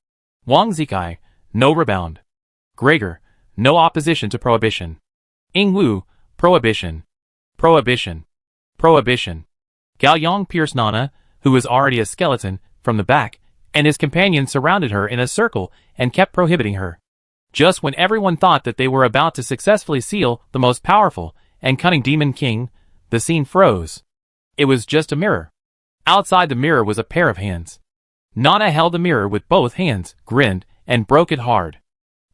Speaker 1: Wang Zikai, no rebound. Gregor, no opposition to prohibition. Ing Wu, prohibition. Prohibition. Prohibition. Gao Yang pierced Nana, who was already a skeleton, from the back, and his companions surrounded her in a circle and kept prohibiting her. Just when everyone thought that they were about to successfully seal the most powerful and cunning Demon King, the scene froze. It was just a mirror. Outside the mirror was a pair of hands. Nana held the mirror with both hands, grinned, and broke it hard.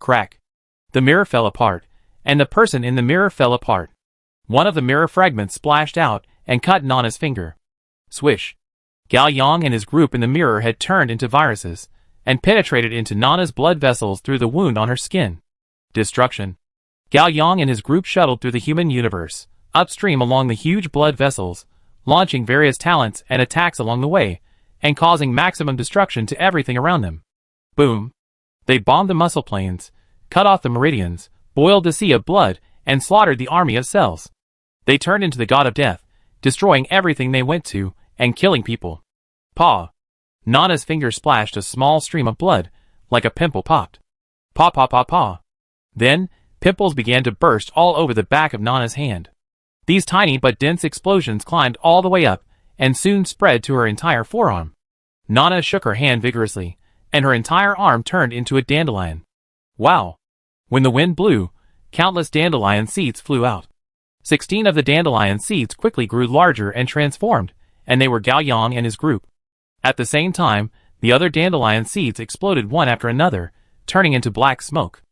Speaker 1: Crack. The mirror fell apart, and the person in the mirror fell apart. One of the mirror fragments splashed out and cut Nana's finger. Swish. Gao Yang and his group in the mirror had turned into viruses, and penetrated into Nana's blood vessels through the wound on her skin. Destruction. Gao Yang and his group shuttled through the human universe, upstream along the huge blood vessels, launching various talents and attacks along the way, and causing maximum destruction to everything around them. Boom. They bombed the muscle planes, cut off the meridians, boiled the sea of blood, and slaughtered the army of cells. They turned into the god of death, destroying everything they went to, and killing people. Paw. Nana's finger splashed a small stream of blood, like a pimple popped. Paw paw paw paw. Then, pimples began to burst all over the back of Nana's hand. These tiny but dense explosions climbed all the way up, and soon spread to her entire forearm. Nana shook her hand vigorously, and her entire arm turned into a dandelion. Wow! When the wind blew, countless dandelion seeds flew out. 16 of the dandelion seeds quickly grew larger and transformed, and they were Gao Yang and his group. At the same time, the other dandelion seeds exploded one after another, turning into black smoke.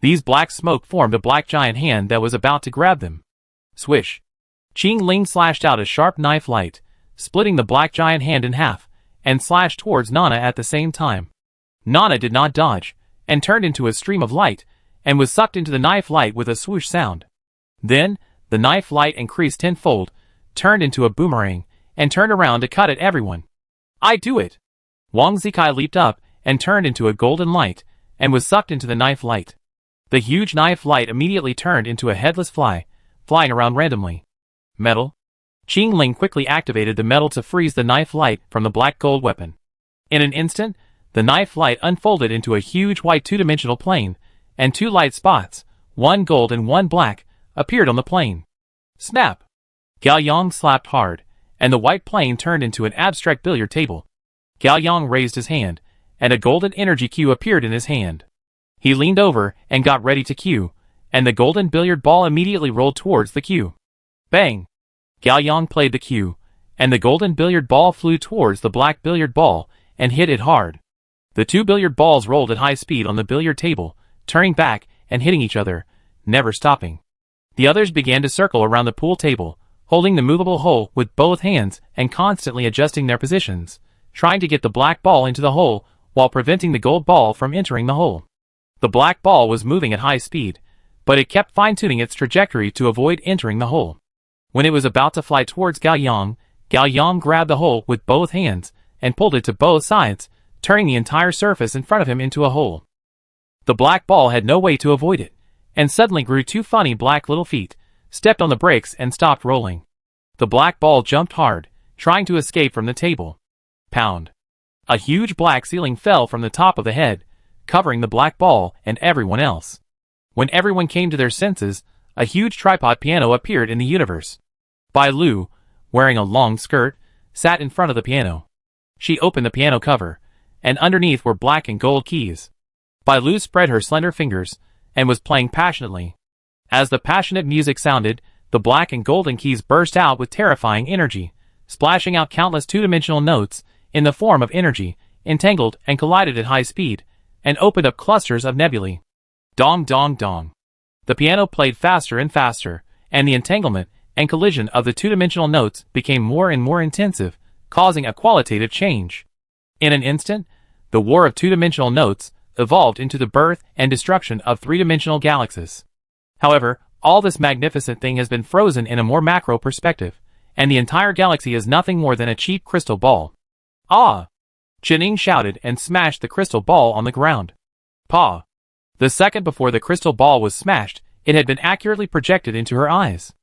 Speaker 1: These black smoke formed a black giant hand that was about to grab them. Swish! Qing Ling slashed out a sharp knife light, splitting the black giant hand in half, and slashed towards Nana at the same time. Nana did not dodge, and turned into a stream of light, and was sucked into the knife light with a swoosh sound. Then, the knife light increased tenfold, turned into a boomerang, and turned around to cut at everyone. I do it! Wang Zikai leaped up, and turned into a golden light, and was sucked into the knife light. The huge knife light immediately turned into a headless fly, flying around randomly. Metal. Qing Ling quickly activated the metal to freeze the knife light from the black gold weapon. In an instant, the knife light unfolded into a huge white two-dimensional plane, and two light spots, one gold and one black, appeared on the plane. Snap! Gao Yang slapped hard, and the white plane turned into an abstract billiard table. Gao Yang raised his hand, and a golden energy cue appeared in his hand. He leaned over and got ready to cue, and the golden billiard ball immediately rolled towards the cue. Bang! Gao Yang played the cue, and the golden billiard ball flew towards the black billiard ball and hit it hard. The two billiard balls rolled at high speed on the billiard table, turning back and hitting each other, never stopping. The others began to circle around the pool table, holding the movable hole with both hands and constantly adjusting their positions, trying to get the black ball into the hole while preventing the gold ball from entering the hole. The black ball was moving at high speed, but it kept fine-tuning its trajectory to avoid entering the hole. When it was about to fly towards Gao Yang grabbed the hole with both hands and pulled it to both sides, turning the entire surface in front of him into a hole. The black ball had no way to avoid it, and suddenly grew two funny black little feet, stepped on the brakes and stopped rolling. The black ball jumped hard, trying to escape from the table. Pound. A huge black ceiling fell from the top of the head, covering the black ball and everyone else. When everyone came to their senses, a huge tripod piano appeared in the universe. Bai Lu, wearing a long skirt, sat in front of the piano. She opened the piano cover, and underneath were black and gold keys. Bai Lu spread her slender fingers, and was playing passionately. As the passionate music sounded, the black and golden keys burst out with terrifying energy, splashing out countless two-dimensional notes in the form of energy, entangled and collided at high speed, and opened up clusters of nebulae. Dong dong dong. The piano played faster and faster, and the entanglement and collision of the two-dimensional notes became more and more intensive, causing a qualitative change. In an instant, the war of two-dimensional notes, evolved into the birth and destruction of three-dimensional galaxies. However, all this magnificent thing has been frozen in a more macro perspective, and the entire galaxy is nothing more than a cheap crystal ball. Ah! Qining shouted and smashed the crystal ball on the ground. Pa! The second before the crystal ball was smashed, it had been accurately projected into her eyes.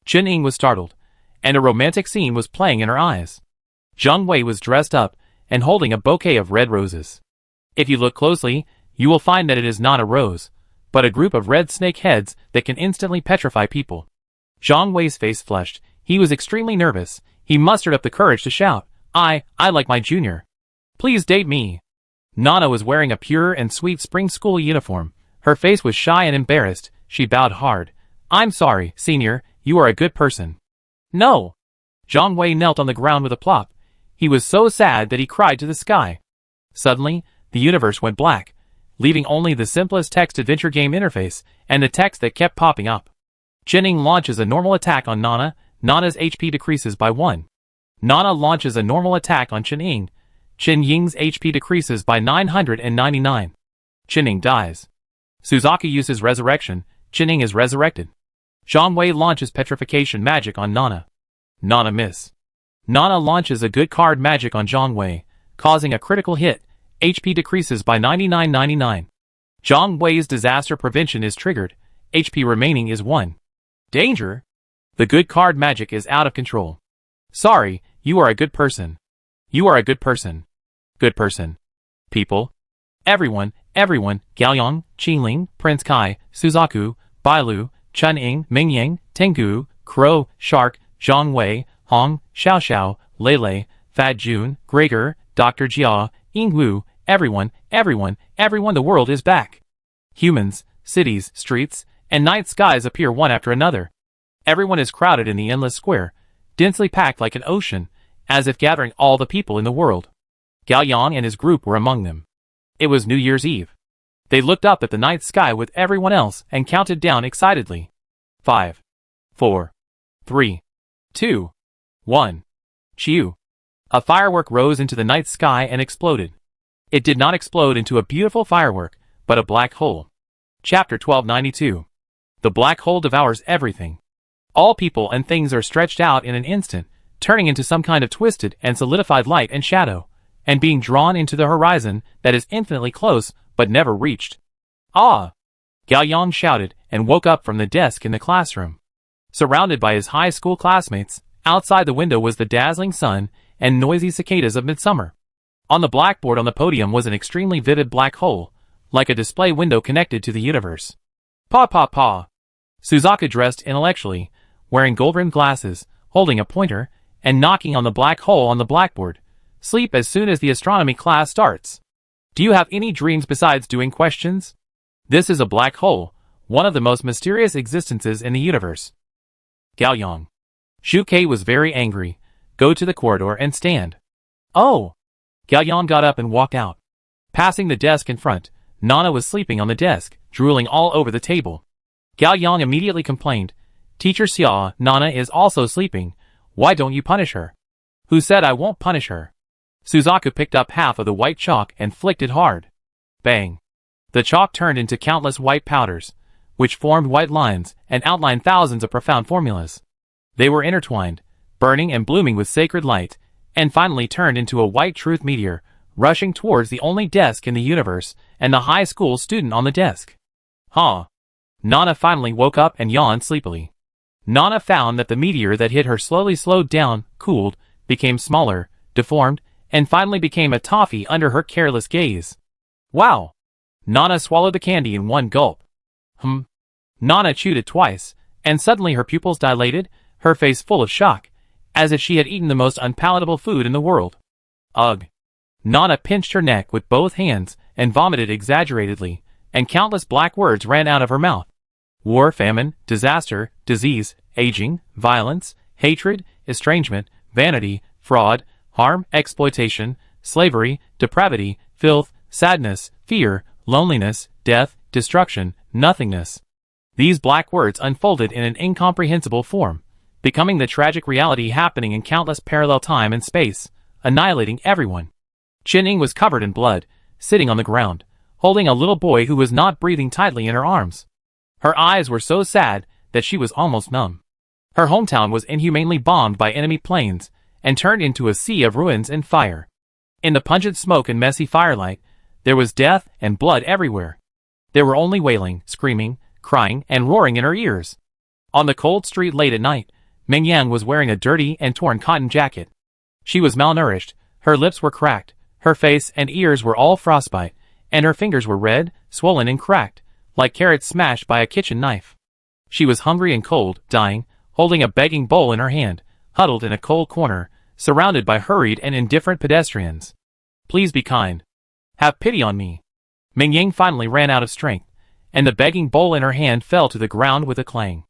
Speaker 1: Qining was startled, and a romantic scene was playing in her eyes. Zhang Wei was dressed up and holding a bouquet of red roses. If you look closely, you will find that it is not a rose, but a group of red snake heads that can instantly petrify people. Zhang Wei's face flushed. He was extremely nervous. He mustered up the courage to shout, I like my junior. Please date me. Nana was wearing a pure and sweet spring school uniform. Her face was shy and embarrassed. She bowed hard. I'm sorry, senior, you are a good person. No. Zhang Wei knelt on the ground with a plop. He was so sad that he cried to the sky. Suddenly, the universe went black, leaving only the simplest text adventure game interface and the text that kept popping up. Qining launches a normal attack on Nana. Nana's HP decreases by 1. Nana launches a normal attack on Qining. Qingying's HP decreases by 999. Qining dies. Suzaku uses resurrection. Qining is resurrected. Zhang Wei launches petrification magic on Nana. Nana miss. Nana launches a good card magic on Zhang Wei, causing a critical hit. HP decreases by 9999. Zhang Wei's disaster prevention is triggered. HP remaining is 1. Danger! The good card magic is out of control. Sorry, you are a good person. You are a good person. Good person. People. Everyone, Gaoyang, Qingling, Prince Kai, Suzaku, Bailu, Qining, Mingyang, Tengu, Crow, Shark, Zhang Wei, Hong, Xiaoxiao, Lele, Fat Jun, Gregor, Dr. Jia, Yingwu, everyone, the world is back. Humans, cities, streets, and night skies appear one after another. Everyone is crowded in the endless square, densely packed like an ocean, as if gathering all the people in the world. Gao Yang and his group were among them. It was New Year's Eve. They looked up at the night sky with everyone else and counted down excitedly. 5, 4, 3, 2, 1. Chiu. A firework rose into the night sky and exploded. It did not explode into a beautiful firework, but a black hole. Chapter 1292. The black hole devours everything. All people and things are stretched out in an instant, turning into some kind of twisted and solidified light and shadow, and being drawn into the horizon that is infinitely close but never reached. Ah! Gao Yang shouted and woke up from the desk in the classroom. Surrounded by his high school classmates, outside the window was the dazzling sun and noisy cicadas of midsummer. On the blackboard on the podium was an extremely vivid black hole, like a display window connected to the universe. Pa. Suzaku dressed intellectually, wearing gold-rimmed glasses, holding a pointer, and knocking on the black hole on the blackboard. Sleep as soon as the astronomy class starts. Do you have any dreams besides doing questions? This is a black hole, one of the most mysterious existences in the universe. Gao Yang. Shu Kei was very angry. Go to the corridor and stand. Oh! Gao Yang got up and walked out. Passing the desk in front, Nana was sleeping on the desk, drooling all over the table. Gao Yang immediately complained, Teacher Xia, Nana is also sleeping. Why don't you punish her? Who said I won't punish her? Suzaku picked up half of the white chalk and flicked it hard. Bang! The chalk turned into countless white powders, which formed white lines and outlined thousands of profound formulas. They were intertwined, burning and blooming with sacred light, and finally turned into a white truth meteor, rushing towards the only desk in the universe and the high school student on the desk. Huh. Nana finally woke up and yawned sleepily. Nana found that the meteor that hit her slowly slowed down, cooled, became smaller, deformed, and finally became a toffee under her careless gaze. Wow! Nana swallowed the candy in one gulp. Nana chewed it twice, and suddenly her pupils dilated, her face full of shock, as if she had eaten the most unpalatable food in the world. Ugh! Nana pinched her neck with both hands and vomited exaggeratedly, and countless black words ran out of her mouth. War, famine, disaster, disease, aging, violence, hatred, estrangement, vanity, fraud, harm, exploitation, slavery, depravity, filth, sadness, fear, loneliness, death, destruction, nothingness. These black words unfolded in an incomprehensible form, becoming the tragic reality happening in countless parallel time and space, annihilating everyone. Qining was covered in blood, sitting on the ground, holding a little boy who was not breathing tightly in her arms. Her eyes were so sad that she was almost numb. Her hometown was inhumanely bombed by enemy planes and turned into a sea of ruins and fire. In the pungent smoke and messy firelight, there was death and blood everywhere. There were only wailing, screaming, crying, and roaring in her ears. On the cold street late at night, Meng Yang was wearing a dirty and torn cotton jacket. She was malnourished, her lips were cracked, her face and ears were all frostbite, and her fingers were red, swollen and cracked, like carrots smashed by a kitchen knife. She was hungry and cold, dying, holding a begging bowl in her hand, huddled in a cold corner, surrounded by hurried and indifferent pedestrians. Please be kind. Have pity on me. Meng Yang finally ran out of strength, and the begging bowl in her hand fell to the ground with a clang.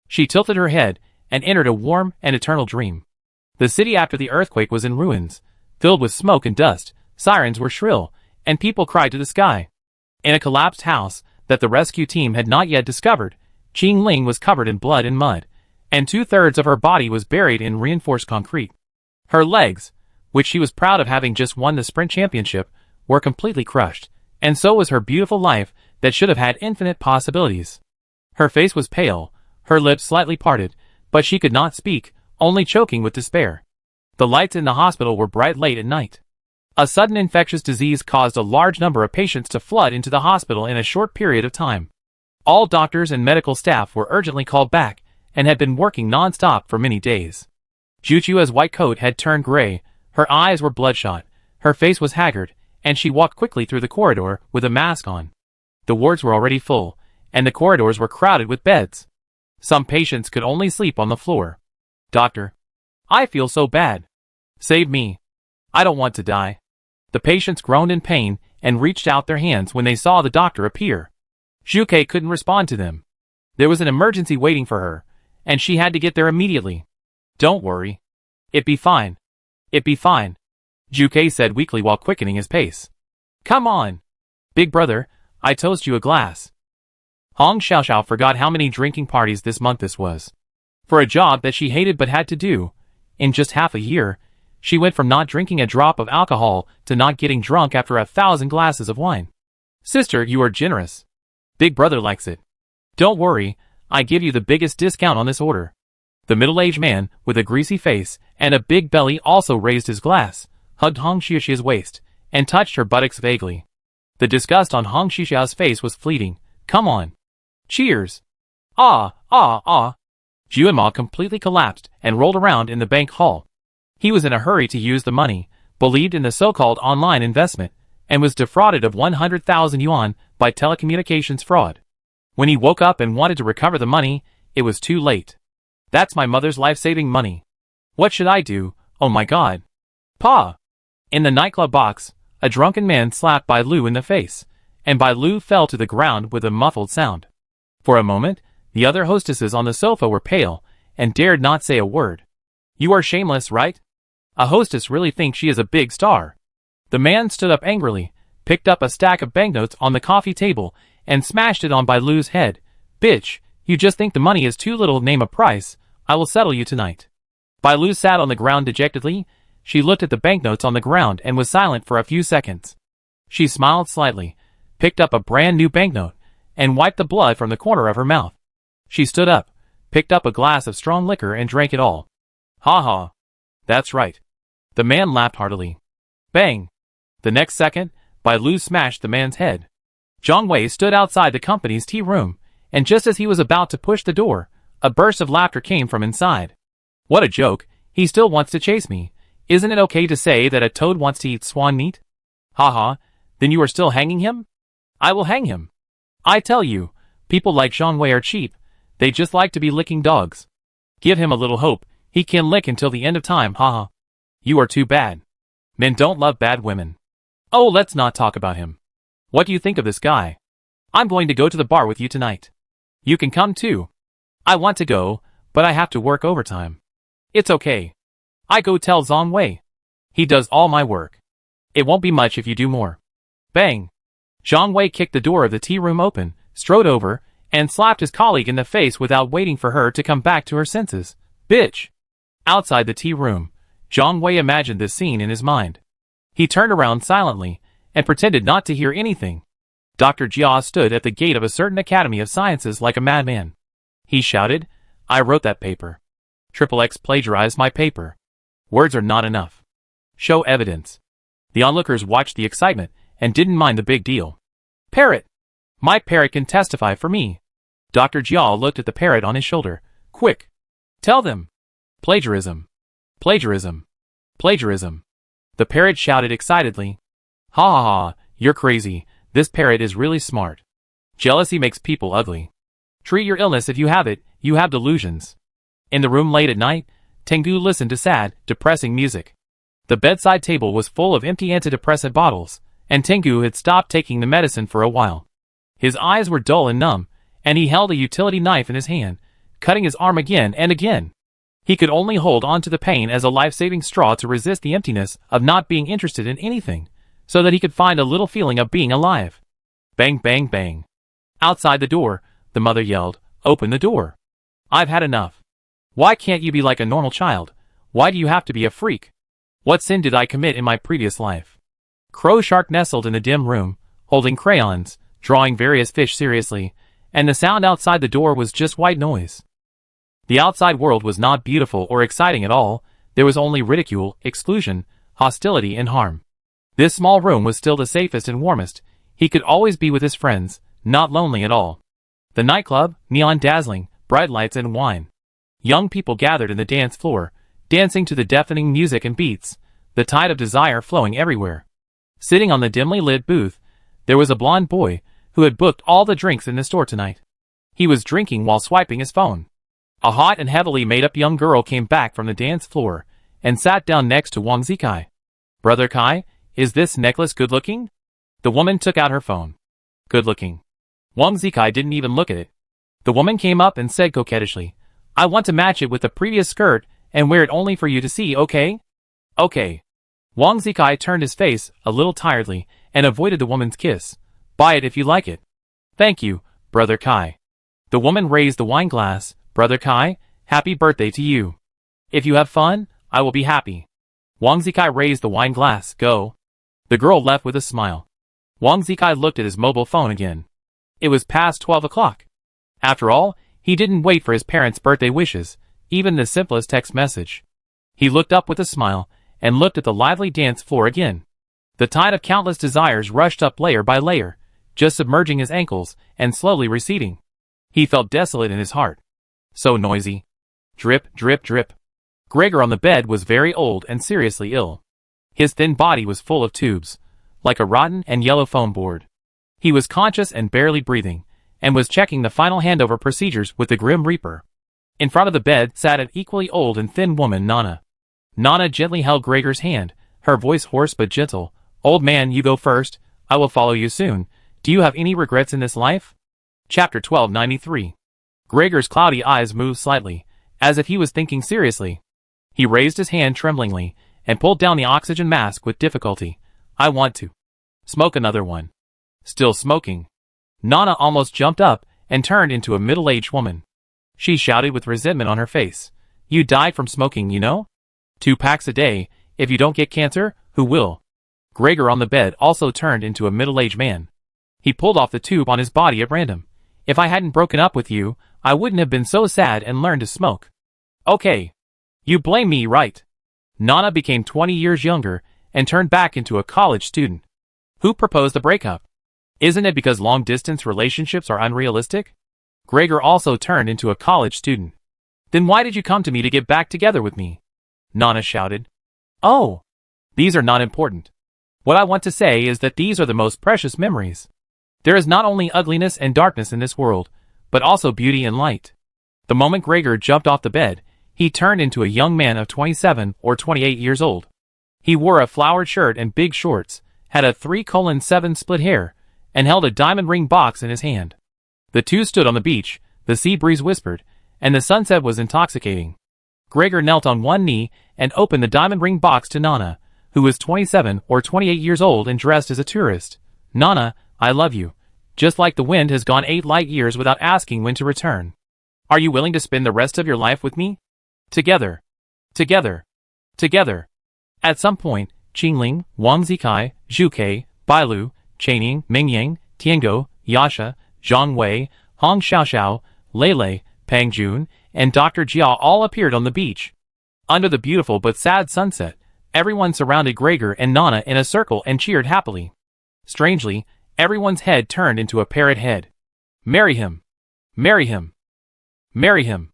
Speaker 1: She tilted her head and entered a warm and eternal dream. The city after the earthquake was in ruins, filled with smoke and dust, sirens were shrill, and people cried to the sky. In a collapsed house that the rescue team had not yet discovered, Qing Ling was covered in blood and mud, and 2/3 of her body was buried in reinforced concrete. Her legs, which she was proud of having just won the sprint championship, were completely crushed, and so was her beautiful life that should have had infinite possibilities. Her face was pale, her lips slightly parted, but she could not speak, only choking with despair. The lights in the hospital were bright late at night. A sudden infectious disease caused a large number of patients to flood into the hospital in a short period of time. All doctors and medical staff were urgently called back, and had been working non-stop for many days. Juchua's white coat had turned gray, her eyes were bloodshot, her face was haggard, and she walked quickly through the corridor with a mask on. The wards were already full, and the corridors were crowded with beds. Some patients could only sleep on the floor. Doctor, I feel so bad. Save me. I don't want to die. The patients groaned in pain and reached out their hands when they saw the doctor appear. Zhuke couldn't respond to them. There was an emergency waiting for her, and she had to get there immediately. Don't worry. It be fine. It be fine, Zhuke said weakly while quickening his pace. Come on. Big brother, I toast you a glass. Hong Xiaoxiao forgot how many drinking parties this month this was. For a job that she hated but had to do, in just half a year, she went from not drinking a drop of alcohol to not getting drunk after 1,000 glasses of wine. Sister, you are generous. Big brother likes it. Don't worry, I give you the biggest discount on this order. The middle-aged man, with a greasy face and a big belly, also raised his glass, hugged Hong Xiaoxiao's waist, and touched her buttocks vaguely. The disgust on Hong Xiaoxiao's face was fleeting. Come on. Cheers. Ah, ah, ah. Juanma completely collapsed and rolled around in the bank hall. He was in a hurry to use the money, believed in the so-called online investment, and was defrauded of 100,000 yuan by telecommunications fraud. When he woke up and wanted to recover the money, it was too late. That's my mother's life-saving money. What should I do? Oh my god. Pa! In the nightclub box, a drunken man slapped Bai Lu in the face, and Bai Lu fell to the ground with a muffled sound. For a moment, the other hostesses on the sofa were pale, and dared not say a word. You are shameless, right? A hostess really thinks she is a big star. The man stood up angrily, picked up a stack of banknotes on the coffee table, and smashed it on Bai Lu's head. Bitch, you just think the money is too little. Name a price. I will settle you tonight. Bai Lu sat on the ground dejectedly. She looked at the banknotes on the ground and was silent for a few seconds. She smiled slightly, picked up a brand new banknote, and wiped the blood from the corner of her mouth. She stood up, picked up a glass of strong liquor and drank it all. Ha ha. That's right. The man laughed heartily. Bang. The next second, Bai Lu smashed the man's head. Zhang Wei stood outside the company's tea room, and just as he was about to push the door, a burst of laughter came from inside. What a joke, he still wants to chase me. Isn't it okay to say that a toad wants to eat swan meat? Haha, then you are still hanging him? I will hang him. I tell you, people like Zhang Wei are cheap. They just like to be licking dogs. Give him a little hope, he can lick until the end of time, haha. You are too bad. Men don't love bad women. Oh, let's not talk about him. What do you think of this guy? I'm going to go to the bar with you tonight. You can come too. I want to go, but I have to work overtime. It's okay. I go tell Zhang Wei. He does all my work. It won't be much if you do more. Bang. Zhang Wei kicked the door of the tea room open, strode over, and slapped his colleague in the face without waiting for her to come back to her senses. Bitch. Outside the tea room, Zhang Wei imagined this scene in his mind. He turned around silently and pretended not to hear anything. Dr. Jia stood at the gate of a certain Academy of Sciences like a madman. He shouted, "I wrote that paper. XXX plagiarized my paper. Words are not enough. Show evidence." The onlookers watched the excitement and didn't mind the big deal. "Parrot! My parrot can testify for me." Dr. Jia looked at the parrot on his shoulder. "Quick! Tell them! Plagiarism! Plagiarism! Plagiarism!" The parrot shouted excitedly. "Ha ha ha, you're crazy. This parrot is really smart. Jealousy makes people ugly. Treat your illness if you have it, you have delusions." In the room late at night, Tengu listened to sad, depressing music. The bedside table was full of empty antidepressant bottles, and Tengu had stopped taking the medicine for a while. His eyes were dull and numb, and he held a utility knife in his hand, cutting his arm again and again. He could only hold on to the pain as a life-saving straw to resist the emptiness of not being interested in anything, so that he could find a little feeling of being alive. Bang, bang, bang. Outside the door, the mother yelled, "Open the door. I've had enough. Why can't you be like a normal child? Why do you have to be a freak? What sin did I commit in my previous life?" Crow Shark nestled in the dim room, holding crayons, drawing various fish seriously, and the sound outside the door was just white noise. The outside world was not beautiful or exciting at all. There was only ridicule, exclusion, hostility, and harm. This small room was still the safest and warmest. He could always be with his friends, not lonely at all. The nightclub, neon dazzling, bright lights and wine. Young people gathered in the dance floor, dancing to the deafening music and beats, the tide of desire flowing everywhere. Sitting on the dimly lit booth, there was a blond boy who had booked all the drinks in the store tonight. He was drinking while swiping his phone. A hot and heavily made-up young girl came back from the dance floor and sat down next to Wang Zikai. "Brother Kai, is this necklace good-looking?" The woman took out her phone. "Good-looking." Wang Zikai didn't even look at it. The woman came up and said coquettishly, "I want to match it with the previous skirt and wear it only for you to see, okay?" "Okay." Wang Zikai turned his face a little tiredly and avoided the woman's kiss. "Buy it if you like it." "Thank you, Brother Kai." The woman raised the wine glass. "Brother Kai, happy birthday to you. If you have fun, I will be happy." Wang Zikai raised the wine glass. "Go." The girl left with a smile. Wang Zikai looked at his mobile phone again. It was past 12 o'clock. After all, he didn't wait for his parents' birthday wishes, even the simplest text message. He looked up with a smile and looked at the lively dance floor again. The tide of countless desires rushed up layer by layer, just submerging his ankles and slowly receding. He felt desolate in his heart. So noisy. Drip, drip, drip. Gregor on the bed was very old and seriously ill. His thin body was full of tubes, like a rotten and yellow foam board. He was conscious and barely breathing, and was checking the final handover procedures with the Grim Reaper. In front of the bed sat an equally old and thin woman, Nana. Nana gently held Gregor's hand, her voice hoarse but gentle. "Old man, you go first. I will follow you soon. Do you have any regrets in this life?" Chapter 1293. Gregor's cloudy eyes moved slightly, as if he was thinking seriously. He raised his hand tremblingly, and pulled down the oxygen mask with difficulty. "I want to smoke another one." Still smoking. Nana almost jumped up, and turned into a middle-aged woman. She shouted with resentment on her face. "You died from smoking, you know? 2 packs a day. If you don't get cancer, who will?" Gregor on the bed also turned into a middle-aged man. He pulled off the tube on his body at random. "If I hadn't broken up with you, I wouldn't have been so sad and learned to smoke." "Okay. You blame me, right?" Nana became 20 years younger and turned back into a college student. "Who proposed the breakup? Isn't it because long-distance relationships are unrealistic?" Gregor also turned into a college student. "Then why did you come to me to get back together with me?" Nana shouted. "Oh, these are not important. What I want to say is that these are the most precious memories. There is not only ugliness and darkness in this world, but also beauty and light." The moment Gregor jumped off the bed, he turned into a young man of 27 or 28 years old. He wore a flowered shirt and big shorts, had a 3:7 split hair, and held a diamond ring box in his hand. The two stood on the beach, the sea breeze whispered, and the sunset was intoxicating. Gregor knelt on one knee and opened the diamond ring box to Nana, who was 27 or 28 years old and dressed as a tourist. "Nana, I love you. Just like the wind has gone 8 light years without asking when to return. Are you willing to spend the rest of your life with me? Together. Together. Together." At some point, Qingling, Wang Zikai, Zhu Ke, Bailu, Chaining, Mingyang, Tiango, Yasha, Zhang Wei, Hong Xiaoxiao, Lei, Pang Jun, and Dr. Jia all appeared on the beach. Under the beautiful but sad sunset, everyone surrounded Gregor and Nana in a circle and cheered happily. Strangely, everyone's head turned into a parrot head. Marry him! Marry him! Marry him!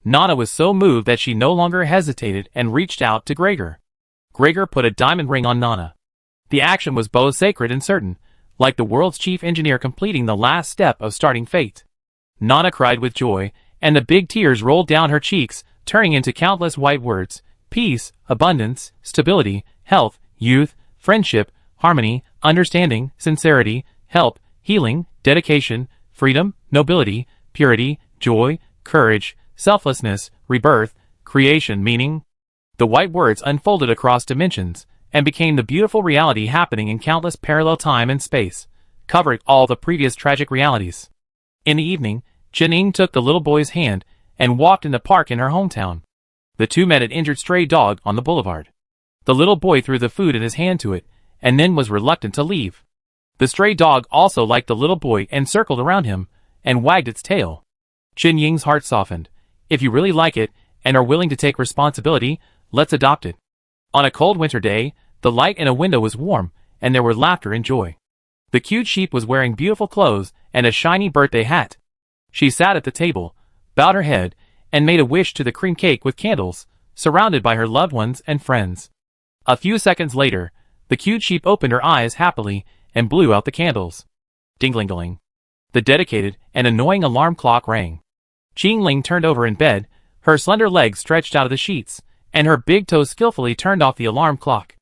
Speaker 1: Nana was so moved that she no longer hesitated and reached out to Gregor. Gregor put a diamond ring on Nana. The action was both sacred and certain, like the world's chief engineer completing the last step of starting fate. Nana cried with joy, and the big tears rolled down her cheeks, turning into countless white words: peace, abundance, stability, health, youth, friendship, harmony, understanding, sincerity, help, healing, dedication, freedom, nobility, purity, joy, courage, selflessness, rebirth, creation, meaning. The white words unfolded across dimensions, and became the beautiful reality happening in countless parallel time and space, covering all the previous tragic realities. In the evening, Jining took the little boy's hand and walked in the park in her hometown. The two met an injured stray dog on the boulevard. The little boy threw the food in his hand to it, and then was reluctant to leave. The stray dog also liked the little boy and circled around him, and wagged its tail. Jinying's heart softened. If you really like it, and are willing to take responsibility, let's adopt it. On a cold winter day, the light in a window was warm, and there were laughter and joy. The cute sheep was wearing beautiful clothes and a shiny birthday hat. She sat at the table, bowed her head, and made a wish to the cream cake with candles, surrounded by her loved ones and friends. A few seconds later, the cute sheep opened her eyes happily and blew out the candles. Ding-ling-ling. The dedicated and annoying alarm clock rang. Qingling turned over in bed, her slender legs stretched out of the sheets, and her big toes skillfully turned off the alarm clock.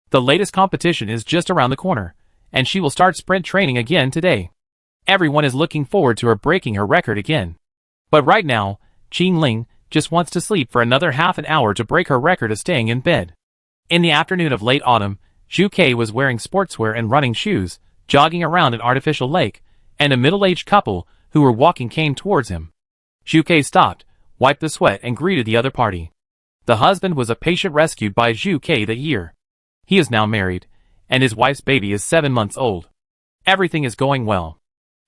Speaker 1: The latest competition is just around the corner, and she will start sprint training again today. Everyone is looking forward to her breaking her record again. But right now, Qingling just wants to sleep for another half an hour to break her record of staying in bed. In the afternoon of late autumn, Zhu Ke was wearing sportswear and running shoes, jogging around an artificial lake, and a middle-aged couple who were walking came towards him. Zhu Ke stopped, wiped the sweat and greeted the other party. The husband was a patient rescued by Zhu Ke that year. He is now married, and his wife's baby is 7 months old. Everything is going well.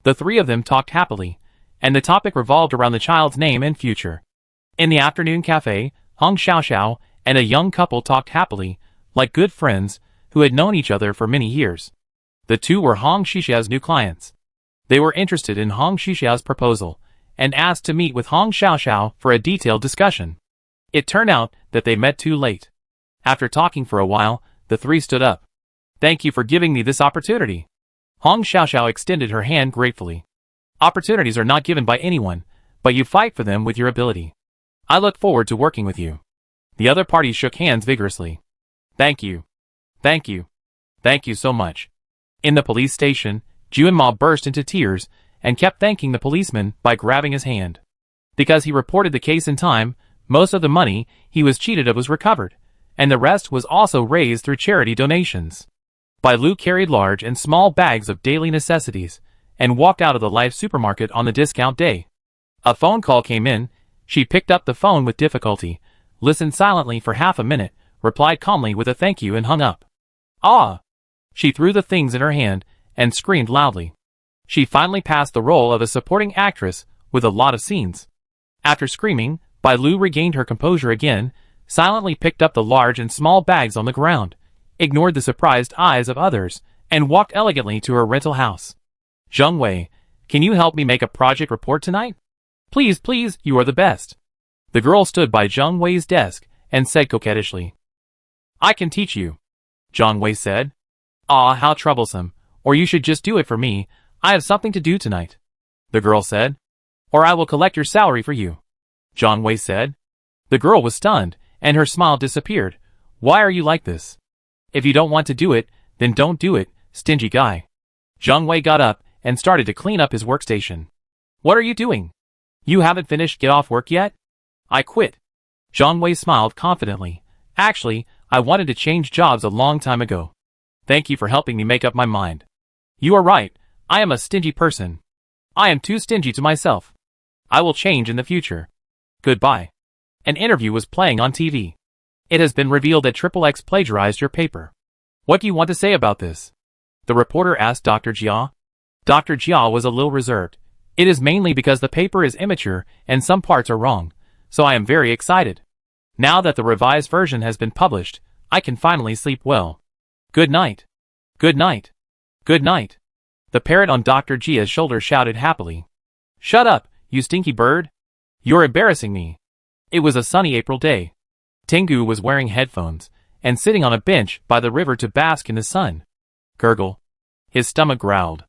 Speaker 1: The three of them talked happily, and the topic revolved around the child's name and future. In the afternoon cafe, Hong Xiaoxiao and a young couple talked happily, like good friends, who had known each other for many years. The two were Hong Xiaoxiao's new clients. They were interested in Hong Xiaoxiao's proposal, and asked to meet with Hong Xiaoxiao for a detailed discussion. It turned out that they met too late. After talking for a while, the three stood up. Thank you for giving me this opportunity. Hong Xiaoxiao extended her hand gratefully. Opportunities are not given by anyone, but you fight for them with your ability. I look forward to working with you. The other parties shook hands vigorously. Thank you. Thank you. Thank you so much. In the police station, Juanma burst into tears and kept thanking the policeman by grabbing his hand. Because he reported the case in time, most of the money he was cheated of was recovered, and the rest was also raised through charity donations. Bailu carried large and small bags of daily necessities, and walked out of the Life supermarket on the discount day. A phone call came in. She picked up the phone with difficulty, listened silently for half a minute, replied calmly with a thank you and hung up. Ah! She threw the things in her hand, and screamed loudly. She finally passed the role of a supporting actress with a lot of scenes. After screaming, Bailu regained her composure again, silently picked up the large and small bags on the ground, ignored the surprised eyes of others, and walked elegantly to her rental house. Zhang Wei, can you help me make a project report tonight? Please, please, you are the best. The girl stood by Zhang Wei's desk and said coquettishly. I can teach you. Zhang Wei said. Ah, how troublesome. Or you should just do it for me. I have something to do tonight. The girl said. Or I will collect your salary for you. Zhang Wei said. The girl was stunned, and her smile disappeared. Why are you like this? If you don't want to do it, then don't do it, stingy guy. Zhang Wei got up and started to clean up his workstation. What are you doing? You haven't finished get off work yet? I quit. Zhang Wei smiled confidently. Actually, I wanted to change jobs a long time ago. Thank you for helping me make up my mind. You are right, I am a stingy person. I am too stingy to myself. I will change in the future. Goodbye. An interview was playing on TV. It has been revealed that XXX plagiarized your paper. What do you want to say about this? The reporter asked Dr. Jia. Dr. Jia was a little reserved. It is mainly because the paper is immature and some parts are wrong, so I am very excited. Now that the revised version has been published, I can finally sleep well. Good night. Good night. Good night. The parrot on Dr. Jia's shoulder shouted happily. Shut up, you stinky bird. You're embarrassing me. It was a sunny April day. Tengu was wearing headphones and sitting on a bench by the river to bask in the sun. Gurgle. His stomach growled.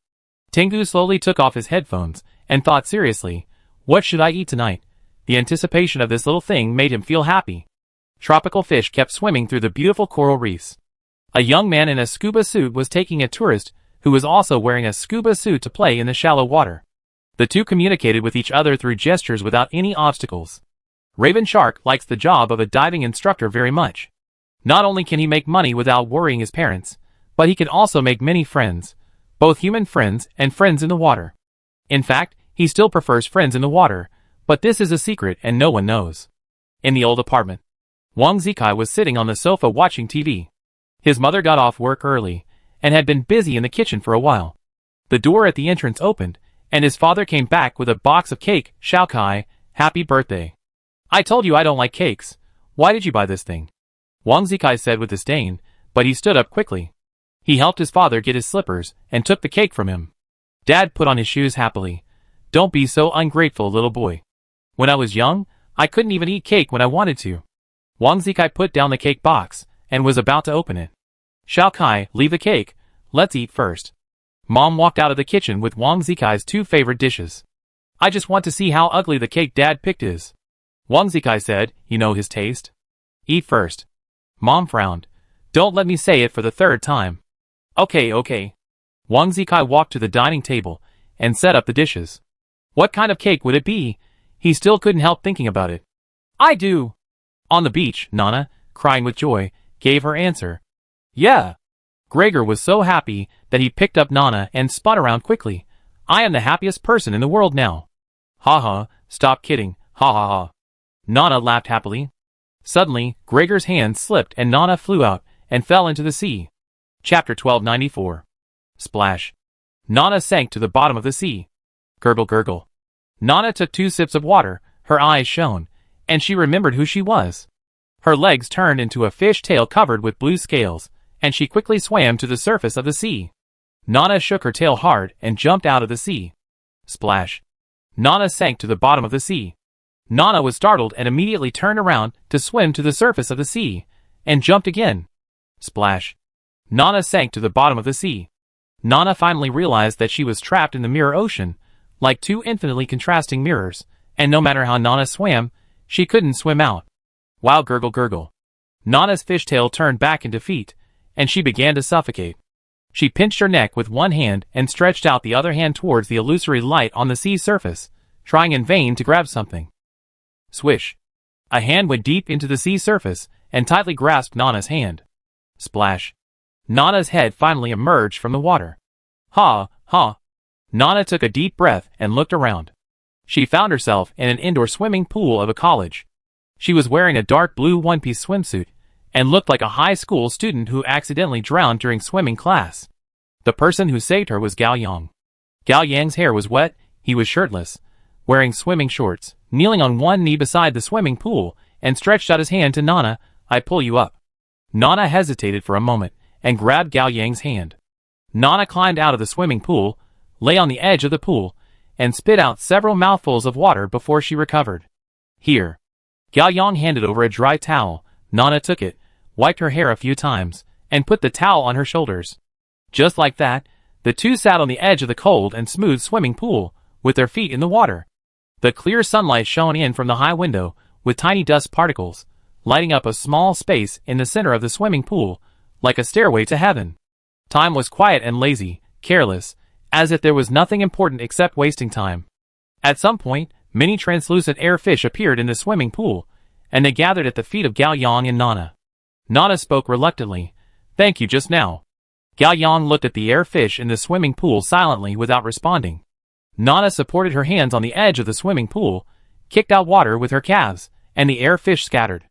Speaker 1: Tengu slowly took off his headphones and thought seriously, what should I eat tonight? The anticipation of this little thing made him feel happy. Tropical fish kept swimming through the beautiful coral reefs. A young man in a scuba suit was taking a tourist who was also wearing a scuba suit to play in the shallow water. The two communicated with each other through gestures without any obstacles. Raven Shark likes the job of a diving instructor very much. Not only can he make money without worrying his parents, but he can also make many friends, both human friends and friends in the water. In fact, he still prefers friends in the water, but this is a secret and no one knows. In the old apartment, Wang Zikai was sitting on the sofa watching TV. His mother got off work early and had been busy in the kitchen for a while. The door at the entrance opened, and his father came back with a box of cake. Xiao Kai, happy birthday. I told you I don't like cakes. Why did you buy this thing? Wang Zikai said with disdain, but he stood up quickly. He helped his father get his slippers and took the cake from him. Dad put on his shoes happily. Don't be so ungrateful, little boy. When I was young, I couldn't even eat cake when I wanted to. Wang Zikai put down the cake box and was about to open it. Xiao Kai, leave the cake. Let's eat first. Mom walked out of the kitchen with Wang Zikai's two favorite dishes. I just want to see how ugly the cake Dad picked is. Wang Zikai said, you know his taste. Eat first. Mom frowned. Don't let me say it for the third time. Okay. Wang Zikai walked to the dining table and set up the dishes. What kind of cake would it be? He still couldn't help thinking about it. I do. On the beach, Nana, crying with joy, gave her answer. Yeah. Gregor was so happy that he picked up Nana and spun around quickly. I am the happiest person in the world now. Ha ha, stop kidding, ha ha ha. Nana laughed happily. Suddenly, Gregor's hand slipped and Nana flew out and fell into the sea. Chapter 1294. Splash. Nana sank to the bottom of the sea. Gurgle gurgle. Nana took 2 sips of water, her eyes shone, and she remembered who she was. Her legs turned into a fish tail covered with blue scales, and she quickly swam to the surface of the sea. Nana shook her tail hard and jumped out of the sea. Splash. Nana sank to the bottom of the sea. Nana was startled and immediately turned around to swim to the surface of the sea, and jumped again. Splash. Nana sank to the bottom of the sea. Nana finally realized that she was trapped in the mirror ocean, like 2 infinitely contrasting mirrors, and no matter how Nana swam, she couldn't swim out. Wow, gurgle gurgle. Nana's fishtail turned back into feet, and she began to suffocate. She pinched her neck with one hand and stretched out the other hand towards the illusory light on the sea surface, trying in vain to grab something. Swish. A hand went deep into the sea surface and tightly grasped Nana's hand. Splash. Nana's head finally emerged from the water. Ha, ha. Nana took a deep breath and looked around. She found herself in an indoor swimming pool of a college. She was wearing a dark blue one-piece swimsuit and looked like a high school student who accidentally drowned during swimming class. The person who saved her was Gao Yang. Gao Yang's hair was wet, he was shirtless, wearing swimming shorts, kneeling on one knee beside the swimming pool, and stretched out his hand to Nana. I pull you up. Nana hesitated for a moment and grabbed Gao Yang's hand. Nana climbed out of the swimming pool, lay on the edge of the pool, and spit out several mouthfuls of water before she recovered. Here. Gao Yang handed over a dry towel. Nana took it, wiped her hair a few times, and put the towel on her shoulders. Just like that, the two sat on the edge of the cold and smooth swimming pool, with their feet in the water. The clear sunlight shone in from the high window, with tiny dust particles, lighting up a small space in the center of the swimming pool, like a stairway to heaven. Time was quiet and lazy, careless, as if there was nothing important except wasting time. At some point, many translucent air fish appeared in the swimming pool, and they gathered at the feet of Gao Yang and Nana. Nana spoke reluctantly. Thank you just now. Gao Yang looked at the air fish in the swimming pool silently without responding. Nana supported her hands on the edge of the swimming pool, kicked out water with her calves, and the air fish scattered.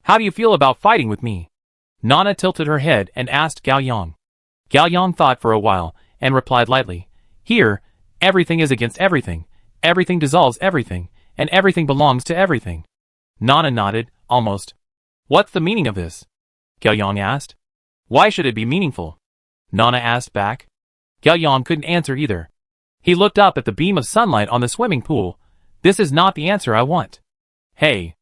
Speaker 1: How do you feel about fighting with me? Nana tilted her head and asked Gao Yang. Gao Yang thought for a while, and replied lightly, "Here, everything is against everything, everything dissolves everything, and everything belongs to everything." Nana nodded, almost. "What's the meaning of this?" Gao Yang asked. "Why should it be meaningful?" Nana asked back. Gao Yang couldn't answer either. He looked up at the beam of sunlight on the swimming pool. "This is not the answer I want." "Hey."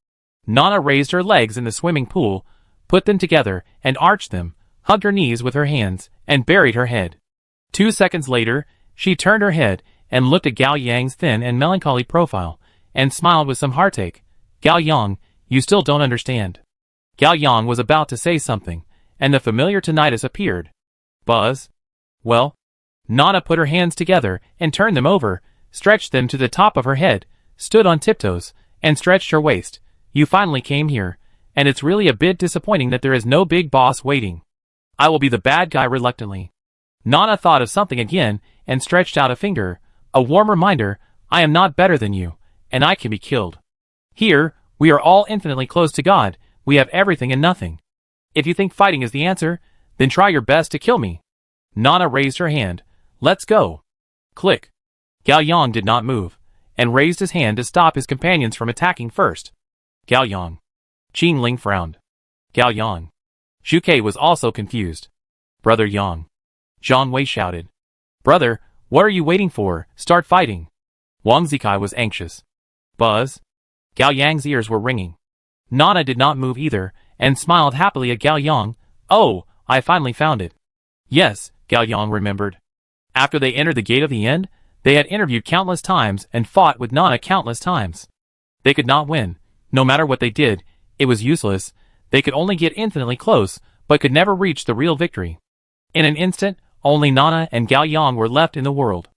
Speaker 1: Nana raised her legs in the swimming pool, put them together, and arched them, hugged her knees with her hands, and buried her head. 2 seconds later, she turned her head and looked at Gao Yang's thin and melancholy profile, and smiled with some heartache. "Gao Yang, you still don't understand." Gao Yang was about to say something, and the familiar tinnitus appeared. "Buzz?" "Well?" Nana put her hands together and turned them over, stretched them to the top of her head, stood on tiptoes, and stretched her waist. "You finally came here, and it's really a bit disappointing that there is no big boss waiting. I will be the bad guy reluctantly." Nana thought of something again and stretched out a finger, a warm reminder, "I am not better than you, and I can be killed. Here, we are all infinitely close to God, we have everything and nothing. If you think fighting is the answer, then try your best to kill me." Nana raised her hand. "Let's go." Click. Gao Yang did not move, and raised his hand to stop his companions from attacking first. Gao Yang. Qing Ling frowned. Gao Yang. Xu Ke was also confused. "Brother Yang." Zhang Wei shouted. "Brother, what are you waiting for? Start fighting." Wang Zikai was anxious. "Buzz?" Gao Yang's ears were ringing. Nana did not move either, and smiled happily at Gao Yang. "Oh, I finally found it." Yes, Gao Yang remembered. After they entered the gate of the end, they had interviewed countless times and fought with Nana countless times. They could not win. No matter what they did, it was useless. They could only get infinitely close, but could never reach the real victory. In an instant, only Nana and Gao Yang were left in the world.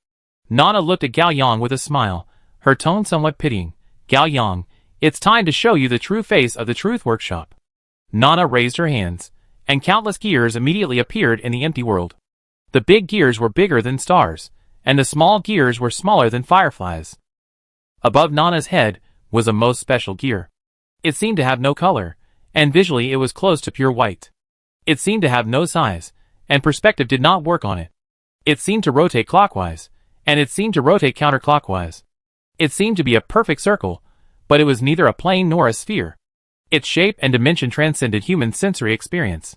Speaker 1: Nana looked at Gao Yang with a smile, her tone somewhat pitying. "Gao Yang, it's time to show you the true face of the Truth Workshop." Nana raised her hands, and countless gears immediately appeared in the empty world. The big gears were bigger than stars, and the small gears were smaller than fireflies. Above Nana's head was a most special gear. It seemed to have no color, and visually it was close to pure white. It seemed to have no size, and perspective did not work on it. It seemed to rotate clockwise, and it seemed to rotate counterclockwise. It seemed to be a perfect circle, but it was neither a plane nor a sphere. Its shape and dimension transcended human sensory experience.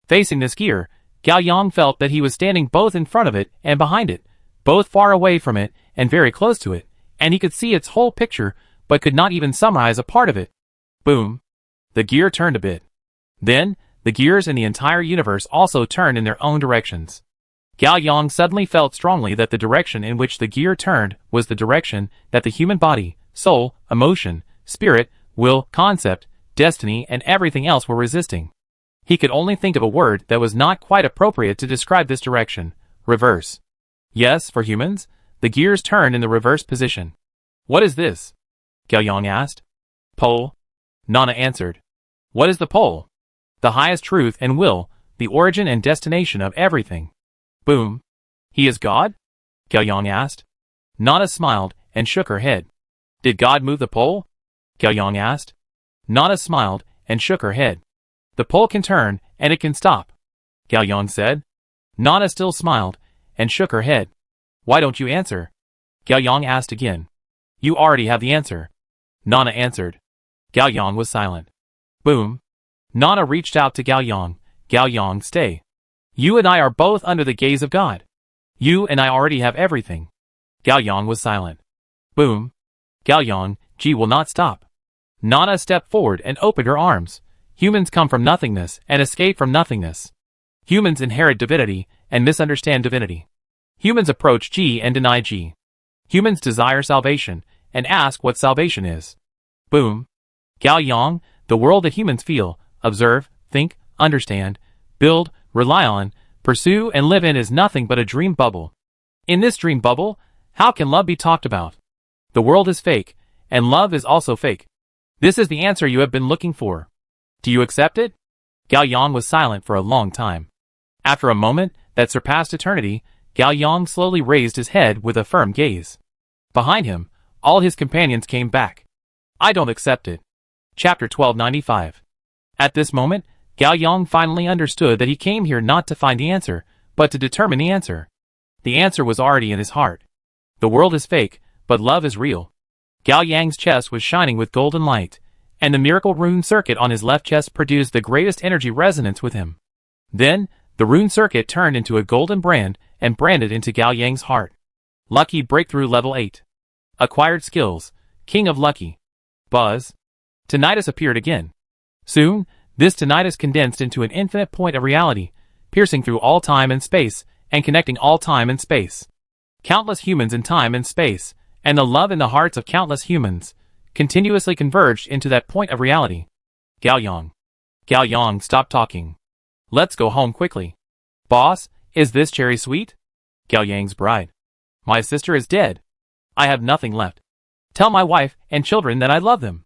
Speaker 1: Facing this gear, Gao Yang felt that he was standing both in front of it and behind it, both far away from it and very close to it, and he could see its whole picture, but could not even summarize a part of it. Boom! The gear turned a bit. Then, the gears in the entire universe also turned in their own directions. Gao Yang suddenly felt strongly that the direction in which the gear turned was the direction that the human body, soul, emotion, spirit, will, concept, destiny, and everything else were resisting. He could only think of a word that was not quite appropriate to describe this direction: reverse. Yes, for humans, the gears turned in the reverse position. "What is this?" Gao Yang asked. "Pole." Nana answered. "What is the pole?" "The highest truth and will, the origin and destination of everything." Boom. "He is God?" Gao Yang asked. Nana smiled and shook her head. "Did God move the pole?" Gao Yang asked. Nana smiled and shook her head. "The pole can turn, and it can stop," Gao Yang said. Nana still smiled and shook her head. "Why don't you answer?" Gao Yang asked again. "You already have the answer," Nana answered. Gao Yang was silent. Boom. Nana reached out to Gao Yang. "Gao Yang, stay. You and I are both under the gaze of God. You and I already have everything." Gao Yang was silent. Boom. Gao Yang, Ji will not stop. Nana stepped forward and opened her arms. Humans come from nothingness and escape from nothingness. Humans inherit divinity and misunderstand divinity. Humans approach Ji and deny Ji. Humans desire salvation and ask what salvation is. Boom. Gao Yang, the world that humans feel, observe, think, understand, build, rely on, pursue, and live in is nothing but a dream bubble. In this dream bubble, how can love be talked about? The world is fake, and love is also fake. This is the answer you have been looking for. Do you accept it? Gao Yang was silent for a long time. After a moment that surpassed eternity, Gao Yang slowly raised his head with a firm gaze. Behind him, all his companions came back. "I don't accept it." Chapter 1295. At this moment, Gao Yang finally understood that he came here not to find the answer, but to determine the answer. The answer was already in his heart. The world is fake, but love is real. Gao Yang's chest was shining with golden light, and the miracle rune circuit on his left chest produced the greatest energy resonance with him. Then, the rune circuit turned into a golden brand and branded into Gao Yang's heart. Lucky Breakthrough Level 8. Acquired Skills, King of Lucky. Buzz. Tinnitus appeared again. Soon, this tinnitus condensed into an infinite point of reality, piercing through all time and space, and connecting all time and space. Countless humans in time and space, and the love in the hearts of countless humans, continuously converged into that point of reality. Gao Yang. Gao Yang, stop talking. Let's go home quickly. Boss, is this cherry sweet? Gao Yang's bride. My sister is dead. I have nothing left. Tell my wife and children that I love them.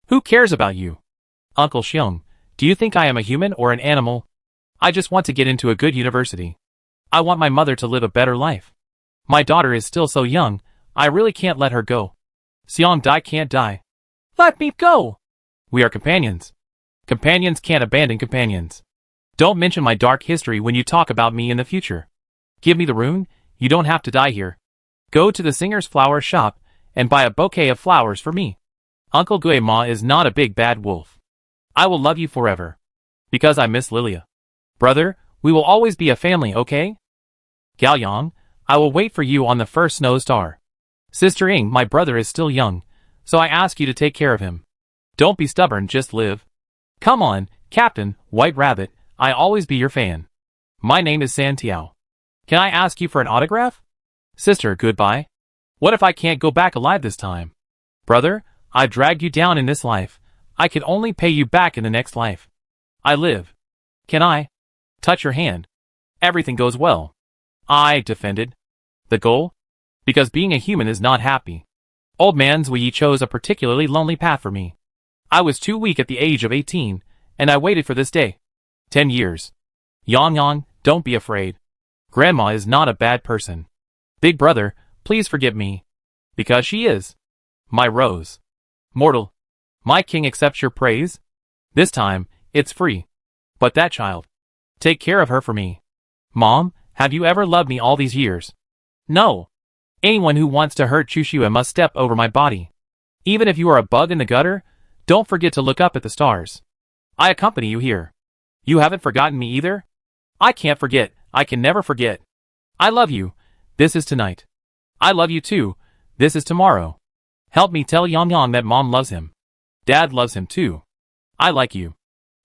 Speaker 1: Who cares about you? Uncle Xiong, do you think I am a human or an animal? I just want to get into a good university. I want my mother to live a better life. My daughter is still so young, I really can't let her go. Xiong Dai can't die. Let me go! We are companions. Companions can't abandon companions. Don't mention my dark history when you talk about me in the future. Give me the rune, you don't have to die here. Go to the singer's flower shop and buy a bouquet of flowers for me. Uncle Gui Ma is not a big bad wolf. I will love you forever. Because I miss Lilia. Brother, we will always be a family, okay? Gao Yang, I will wait for you on the first snow star. Sister Ying, my brother is still young, so I ask you to take care of him. Don't be stubborn, just live. Come on, Captain, White Rabbit, I always be your fan. My name is San Tiao. Can I ask you for an autograph? Sister, goodbye. What if I can't go back alive this time? Brother, I dragged you down in this life. I can only pay you back in the next life. I live. Can I touch your hand? Everything goes well. I defended. The goal? Because being a human is not happy. Old man's Wei chose a particularly lonely path for me. I was too weak at the age of 18, and I waited for this day. 10 years. Yang Yang, don't be afraid. Grandma is not a bad person. Big brother, please forgive me. Because she is. My rose. Mortal. My king accepts your praise. This time, it's free. But that child. Take care of her for me. Mom, have you ever loved me all these years? No. Anyone who wants to hurt Chushua must step over my body. Even if you are a bug in the gutter, don't forget to look up at the stars. I accompany you here. You haven't forgotten me either? I can't forget, I can never forget. I love you, this is tonight. I love you too, this is tomorrow. Help me tell Yang Yang that Mom loves him. Dad loves him too. I like you.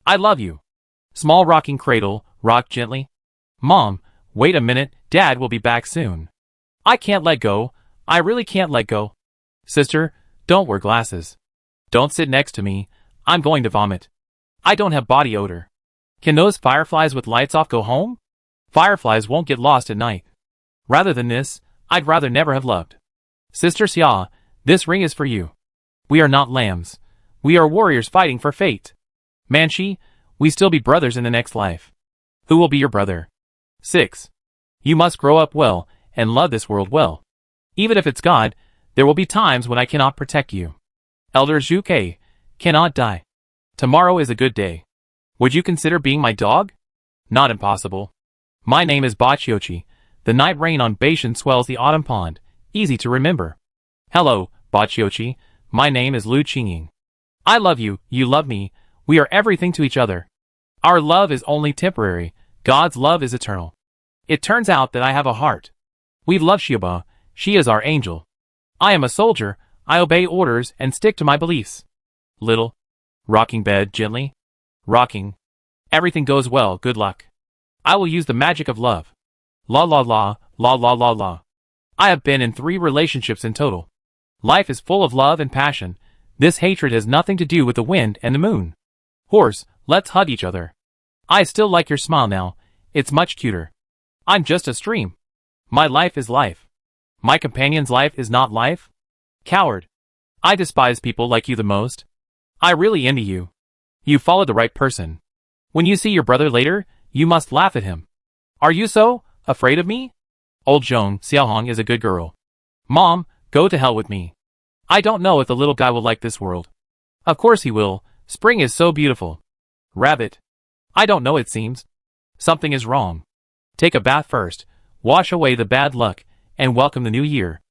Speaker 1: I love you. Small rocking cradle, rock gently. Mom, wait a minute, Dad will be back soon. I can't let go, I really can't let go. Sister, don't wear glasses. Don't sit next to me, I'm going to vomit. I don't have body odor. Can those fireflies with lights off go home? Fireflies won't get lost at night. Rather than this, I'd rather never have loved. Sister Xia, this ring is for you. We are not lambs. We are warriors fighting for fate. Manchi, we still be brothers in the next life. Who will be your brother? 6. You must grow up well, and love this world well. Even if it's God, there will be times when I cannot protect you. Elder Zhu Ke cannot die. Tomorrow is a good day. Would you consider being my dog? Not impossible. My name is Bachiochi. The night rain on Beishan swells the autumn pond. Easy to remember. Hello, Bachiochi. My name is Lu Qingying. I love you, you love me. We are everything to each other. Our love is only temporary. God's love is eternal. It turns out that I have a heart. We love Xiaoba. She is our angel. I am a soldier. I obey orders and stick to my beliefs. Little. Rocking bed gently. Rocking. Everything goes well, good luck. I will use the magic of love. La la la, la la la la. I have been in 3 relationships in total. Life is full of love and passion. This hatred has nothing to do with the wind and the moon. Horse, let's hug each other. I still like your smile now. It's much cuter. I'm just a stream. My life is life. My companion's life is not life. Coward. I despise people like you the most. I really envy you. You followed the right person. When you see your brother later, you must laugh at him. Are you so afraid of me? Old Zhong Xiaohong is a good girl. Mom, go to hell with me. I don't know if the little guy will like this world. Of course he will. Spring is so beautiful. Rabbit. I don't know, it seems. Something is wrong. Take a bath first, wash away the bad luck, and welcome the new year.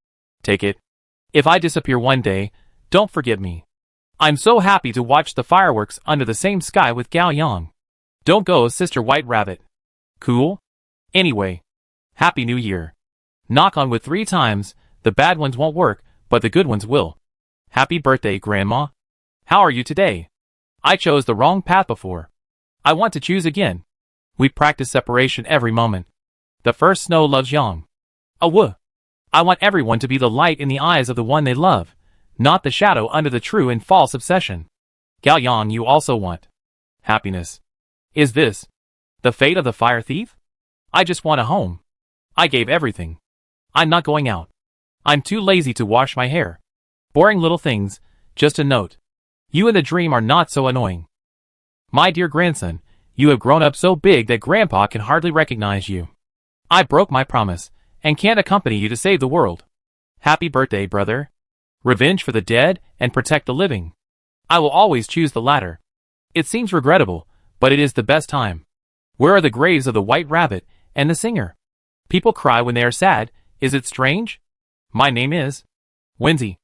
Speaker 1: Take it. If I disappear one day, don't forget me. I'm so happy to watch the fireworks under the same sky with Gao Yang. Don't go, Sister White Rabbit. Cool? Anyway. Happy New Year. Knock on wood 3 times, the bad ones won't work, but the good ones will. Happy birthday, Grandma. How are you today? I chose the wrong path before. I want to choose again. We practice separation every moment. The first snow loves Yang. Woo. I want everyone to be the light in the eyes of the one they love, not the shadow under the true and false obsession. Gao Yang, you also want happiness. Is this the fate of the fire thief? I just want a home. I gave everything. I'm not going out. I'm too lazy to wash my hair. Boring little things, just a note. You and the dream are not so annoying. My dear grandson, you have grown up so big that Grandpa can hardly recognize you. I broke my promise, and can't accompany you to save the world. Happy birthday, brother. Revenge for the dead and protect the living. I will always choose the latter. It seems regrettable, but it is the best time. Where are the graves of the White Rabbit and the singer? People cry when they are sad, is it strange? My name is Wendy.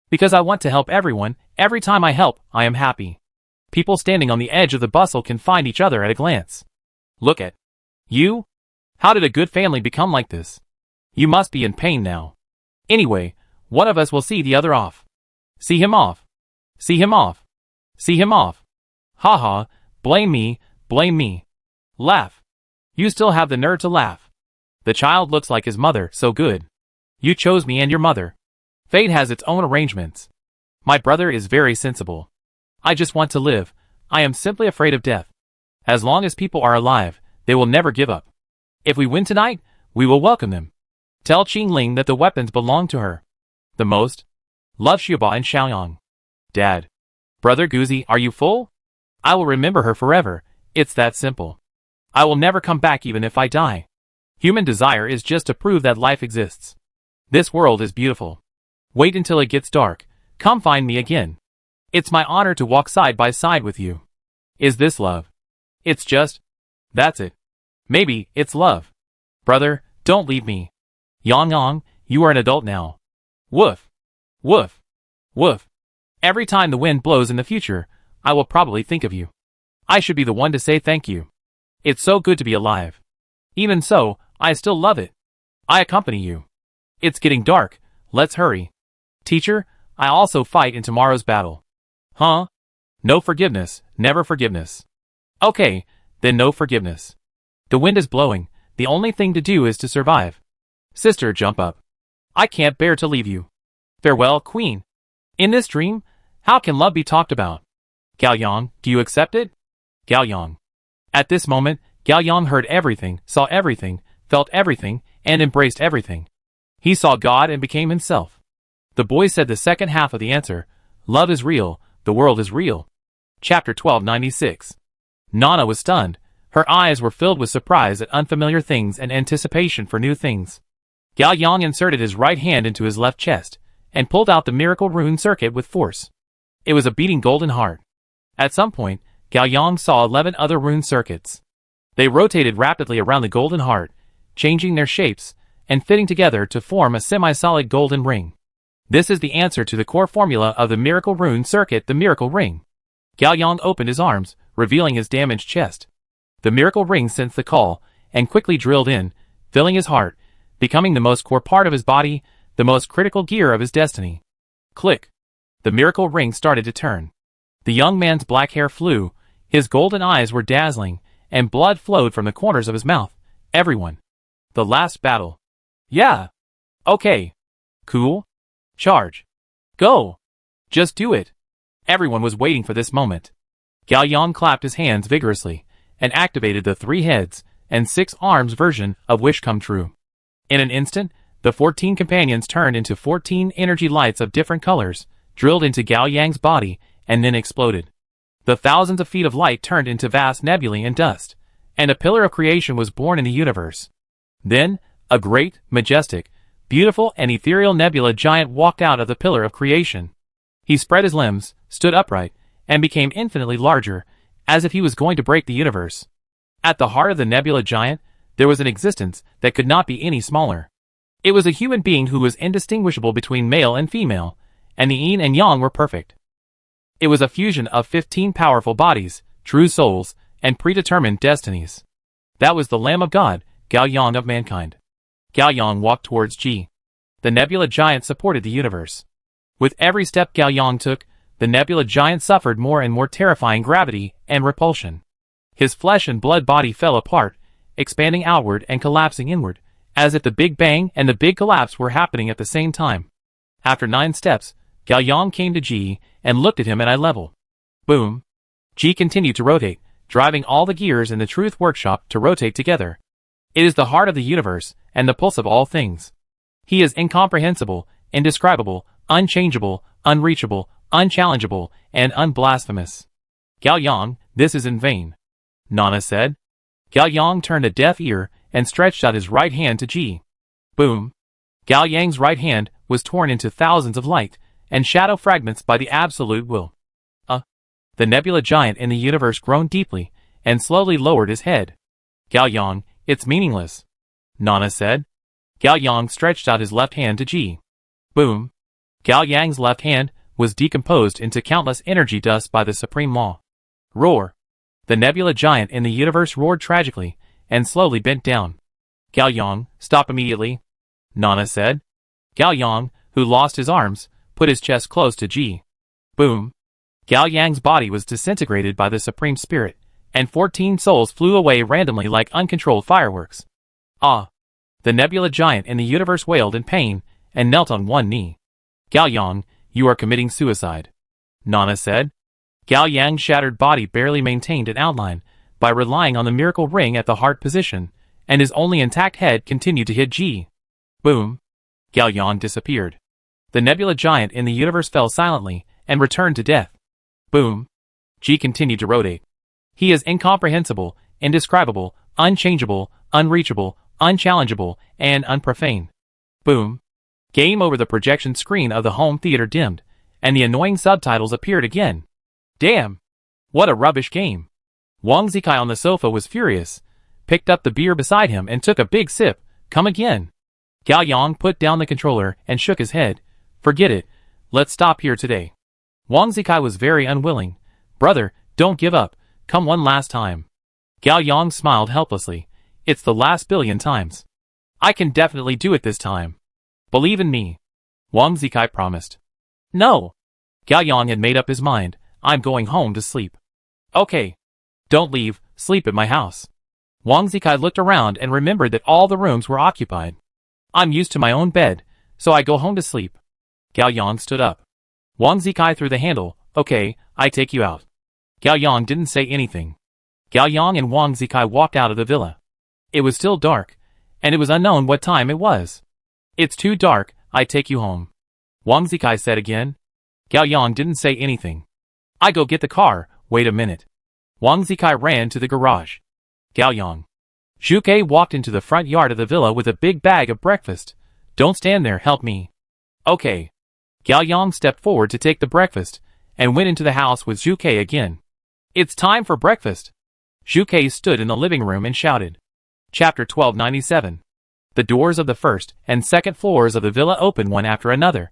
Speaker 1: Because I want to help everyone, every time I help, I am happy. People standing on the edge of the bustle can find each other at a glance. Look at you. How did a good family become like this? You must be in pain now. Anyway, one of us will see the other off. See him off. See him off. See him off. Ha ha, blame me, blame me. Laugh. You still have the nerve to laugh. The child looks like his mother, so good. You chose me and your mother. Fate has its own arrangements. My brother is very sensible. I just want to live. I am simply afraid of death. As long as people are alive, they will never give up. If we win tonight, we will welcome them. Tell Qing Ling that the weapons belong to her. The most. Love, Xiaoba and Xiaoyang. Dad. Brother Guzi, are you full? I will remember her forever. It's that simple. I will never come back even if I die. Human desire is just to prove that life exists. This world is beautiful. Wait until it gets dark. Come find me again. It's my honor to walk side by side with you. Is this love? It's just. That's it. Maybe it's love. Brother, don't leave me. Yang Yang, you are an adult now. Woof. Woof. Woof. Every time the wind blows in the future, I will probably think of you. I should be the one to say thank you. It's so good to be alive. Even so, I still love it. I accompany you. It's getting dark, let's hurry. Teacher, I also fight in tomorrow's battle. Huh? No forgiveness, never forgiveness. Okay, then no forgiveness. The wind is blowing, the only thing to do is to survive. Sister, jump up. I can't bear to leave you. Farewell, Queen. In this dream, how can love be talked about? Gao Yang, do you accept it? Gao Yang. At this moment, Gao Yang heard everything, saw everything, felt everything, and embraced everything. He saw God and became himself. The boy said the second half of the answer, love is real, the world is real. Chapter 1296. Nana was stunned. Her eyes were filled with surprise at unfamiliar things and anticipation for new things. Gao Yang inserted his right hand into his left chest, and pulled out the miracle rune circuit with force. It was a beating golden heart. At some point, Gao Yang saw 11 other rune circuits. They rotated rapidly around the golden heart, changing their shapes, and fitting together to form a semi-solid golden ring. This is the answer to the core formula of the miracle rune circuit, the miracle ring. Gao Yang opened his arms, revealing his damaged chest. The miracle ring sensed the call, and quickly drilled in, filling his heart, becoming the most core part of his body, the most critical gear of his destiny. Click. The miracle ring started to turn. The young man's black hair flew, his golden eyes were dazzling, and blood flowed from the corners of his mouth. Everyone. The last battle. Yeah. Okay. Cool. Charge. Go. Just do it. Everyone was waiting for this moment. Gao Yang clapped his hands vigorously, and activated the 3 heads and 6 arms version of Wish Come True. In an instant, the 14 companions turned into 14 energy lights of different colors, drilled into Gao Yang's body, and then exploded. The thousands of feet of light turned into vast nebulae and dust, and a pillar of creation was born in the universe. Then, a great, majestic, beautiful and ethereal nebula giant walked out of the pillar of creation. He spread his limbs, stood upright, and became infinitely larger, as if he was going to break the universe. At the heart of the nebula giant, there was an existence that could not be any smaller. It was a human being who was indistinguishable between male and female, and the yin and yang were perfect. It was a fusion of 15 powerful bodies, true souls, and predetermined destinies. That was the Lamb of God, Gao Yang of mankind. Gao Yang walked towards Ji. The nebula giant supported the universe. With every step Gao Yang took, the nebula giant suffered more and more terrifying gravity and repulsion. His flesh and blood body fell apart, expanding outward and collapsing inward, as if the Big Bang and the Big Collapse were happening at the same time. After 9 steps, Gao Yang came to Ji and looked at him at eye level. Boom. Ji continued to rotate, driving all the gears in the Truth Workshop to rotate together. It is the heart of the universe and the pulse of all things. He is incomprehensible, indescribable, unchangeable, unreachable, unchallengeable, and unblasphemous. Gao Yang, this is in vain. Nana said. Gao Yang turned a deaf ear and stretched out his right hand to Ji. Boom. Gao Yang's right hand was torn into thousands of light and shadow fragments by the absolute will. The nebula giant in the universe groaned deeply and slowly lowered his head. Gao Yang, it's meaningless. Nana said. Gao Yang stretched out his left hand to Ji. Boom. Gao Yang's left hand was decomposed into countless energy dust by the supreme law. Roar. The nebula giant in the universe roared tragically and slowly bent down. Gao Yang, stop immediately. Nana said. Gao Yang, who lost his arms, put his chest close to Ji. Boom. Gao Yang's body was disintegrated by the Supreme Spirit, and 14 souls flew away randomly like uncontrolled fireworks. Ah! The nebula giant in the universe wailed in pain and knelt on one knee. Gao Yang, you are committing suicide. Nana said. Gao Yang's shattered body barely maintained an outline by relying on the miracle ring at the heart position, and his only intact head continued to hit Ji. Boom. Gao Yang disappeared. The nebula giant in the universe fell silently and returned to death. Boom. Ji continued to rotate. He is incomprehensible, indescribable, unchangeable, unreachable, unchallengeable, and unprofane. Boom. Game over. The projection screen of the home theater dimmed, and the annoying subtitles appeared again. Damn! What a rubbish game. Wang Zikai on the sofa was furious, picked up the beer beside him and took a big sip. Come again. Gao Yang put down the controller and shook his head. Forget it. Let's stop here today. Wang Zikai was very unwilling. Brother, don't give up. Come one last time. Gao Yang smiled helplessly. It's the last billion times. I can definitely do it this time. Believe in me. Wang Zikai promised. No. Gao Yang had made up his mind. I'm going home to sleep. Okay. Don't leave, sleep at my house. Wang Zikai looked around and remembered that all the rooms were occupied. I'm used to my own bed, so I go home to sleep. Gao Yang stood up. Wang Zikai threw the handle. Okay, I take you out. Gao Yang didn't say anything. Gao Yang and Wang Zikai walked out of the villa. It was still dark, and it was unknown what time it was. It's too dark, I take you home. Wang Zikai said again. Gao Yang didn't say anything. I go get the car, wait a minute. Wang Zikai ran to the garage. Gao Yang. Zhu Ke walked into the front yard of the villa with a big bag of breakfast. Don't stand there, help me. Okay. Gao Yang stepped forward to take the breakfast, and went into the house with Zhu Ke again. It's time for breakfast. Zhu Ke stood in the living room and shouted. Chapter 1297. The doors of the first and second floors of the villa opened one after another.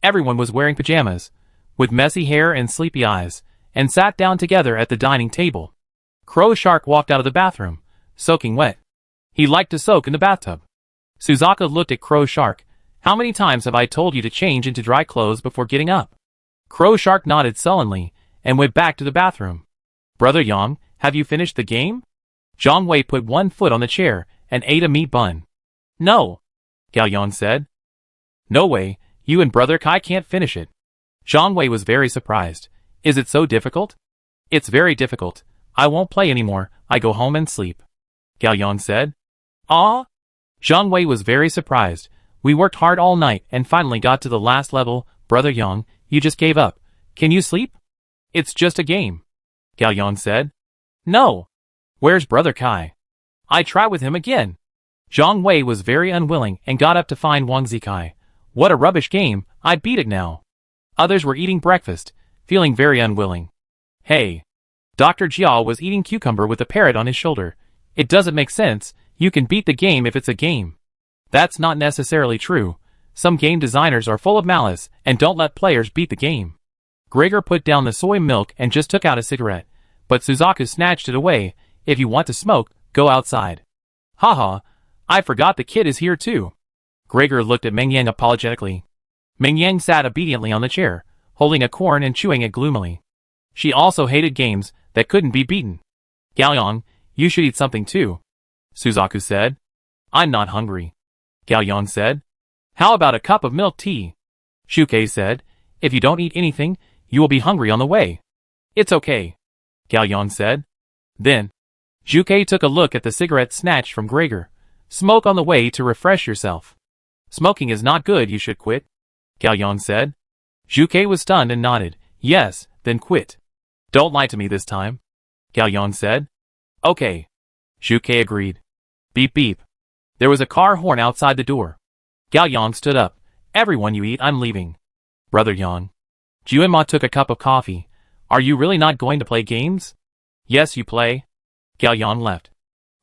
Speaker 1: Everyone was wearing pajamas, with messy hair and sleepy eyes, and sat down together at the dining table. Crow Shark walked out of the bathroom, soaking wet. He liked to soak in the bathtub. Suzaka looked at Crow Shark. How many times have I told you to change into dry clothes before getting up? Crow Shark nodded sullenly, and went back to the bathroom. Brother Yang, have you finished the game? Zhang Wei put one foot on the chair, and ate a meat bun. No, Gao Yang said. No way, you and Brother Kai can't finish it. Zhang Wei was very surprised. Is it so difficult? It's very difficult. I won't play anymore, I go home and sleep. Gao Yang said. Ah? Zhang Wei was very surprised. We worked hard all night and finally got to the last level. Brother Yang, you just gave up. Can you sleep? It's just a game. Gao Yang said. No. Where's Brother Kai? I try with him again. Zhang Wei was very unwilling and got up to find Wang Zikai. What a rubbish game, I beat it now. Others were eating breakfast, feeling very unwilling. Hey. Dr. Jiao was eating cucumber with a parrot on his shoulder. It doesn't make sense. You can beat the game if it's a game. That's not necessarily true. Some game designers are full of malice and don't let players beat the game. Gregor put down the soy milk and just took out a cigarette, but Suzaku snatched it away. If you want to smoke, go outside. Haha, I forgot the kid is here too. Gregor looked at Mengyang apologetically. Mengyang sat obediently on the chair, holding a corn and chewing it gloomily. She also hated games that couldn't be beaten. Gaoyang, you should eat something too, Suzaku said. I'm not hungry, Gaoyang said. How about a cup of milk tea? Shukei said. If you don't eat anything, you will be hungry on the way. It's okay, Gaoyang said. Then, Shukei took a look at the cigarette snatched from Gregor. Smoke on the way to refresh yourself. Smoking is not good, you should quit, Gaoyang said. Shukei was stunned and nodded. Yes, then quit. Don't lie to me this time, Gaoyang said. Okay. Shukei agreed. Beep beep. There was a car horn outside the door. Gaoyang stood up. Everyone you eat, I'm leaving. Brother Yang. Juinma took a cup of coffee. Are you really not going to play games? Yes, you play. Gaoyang left.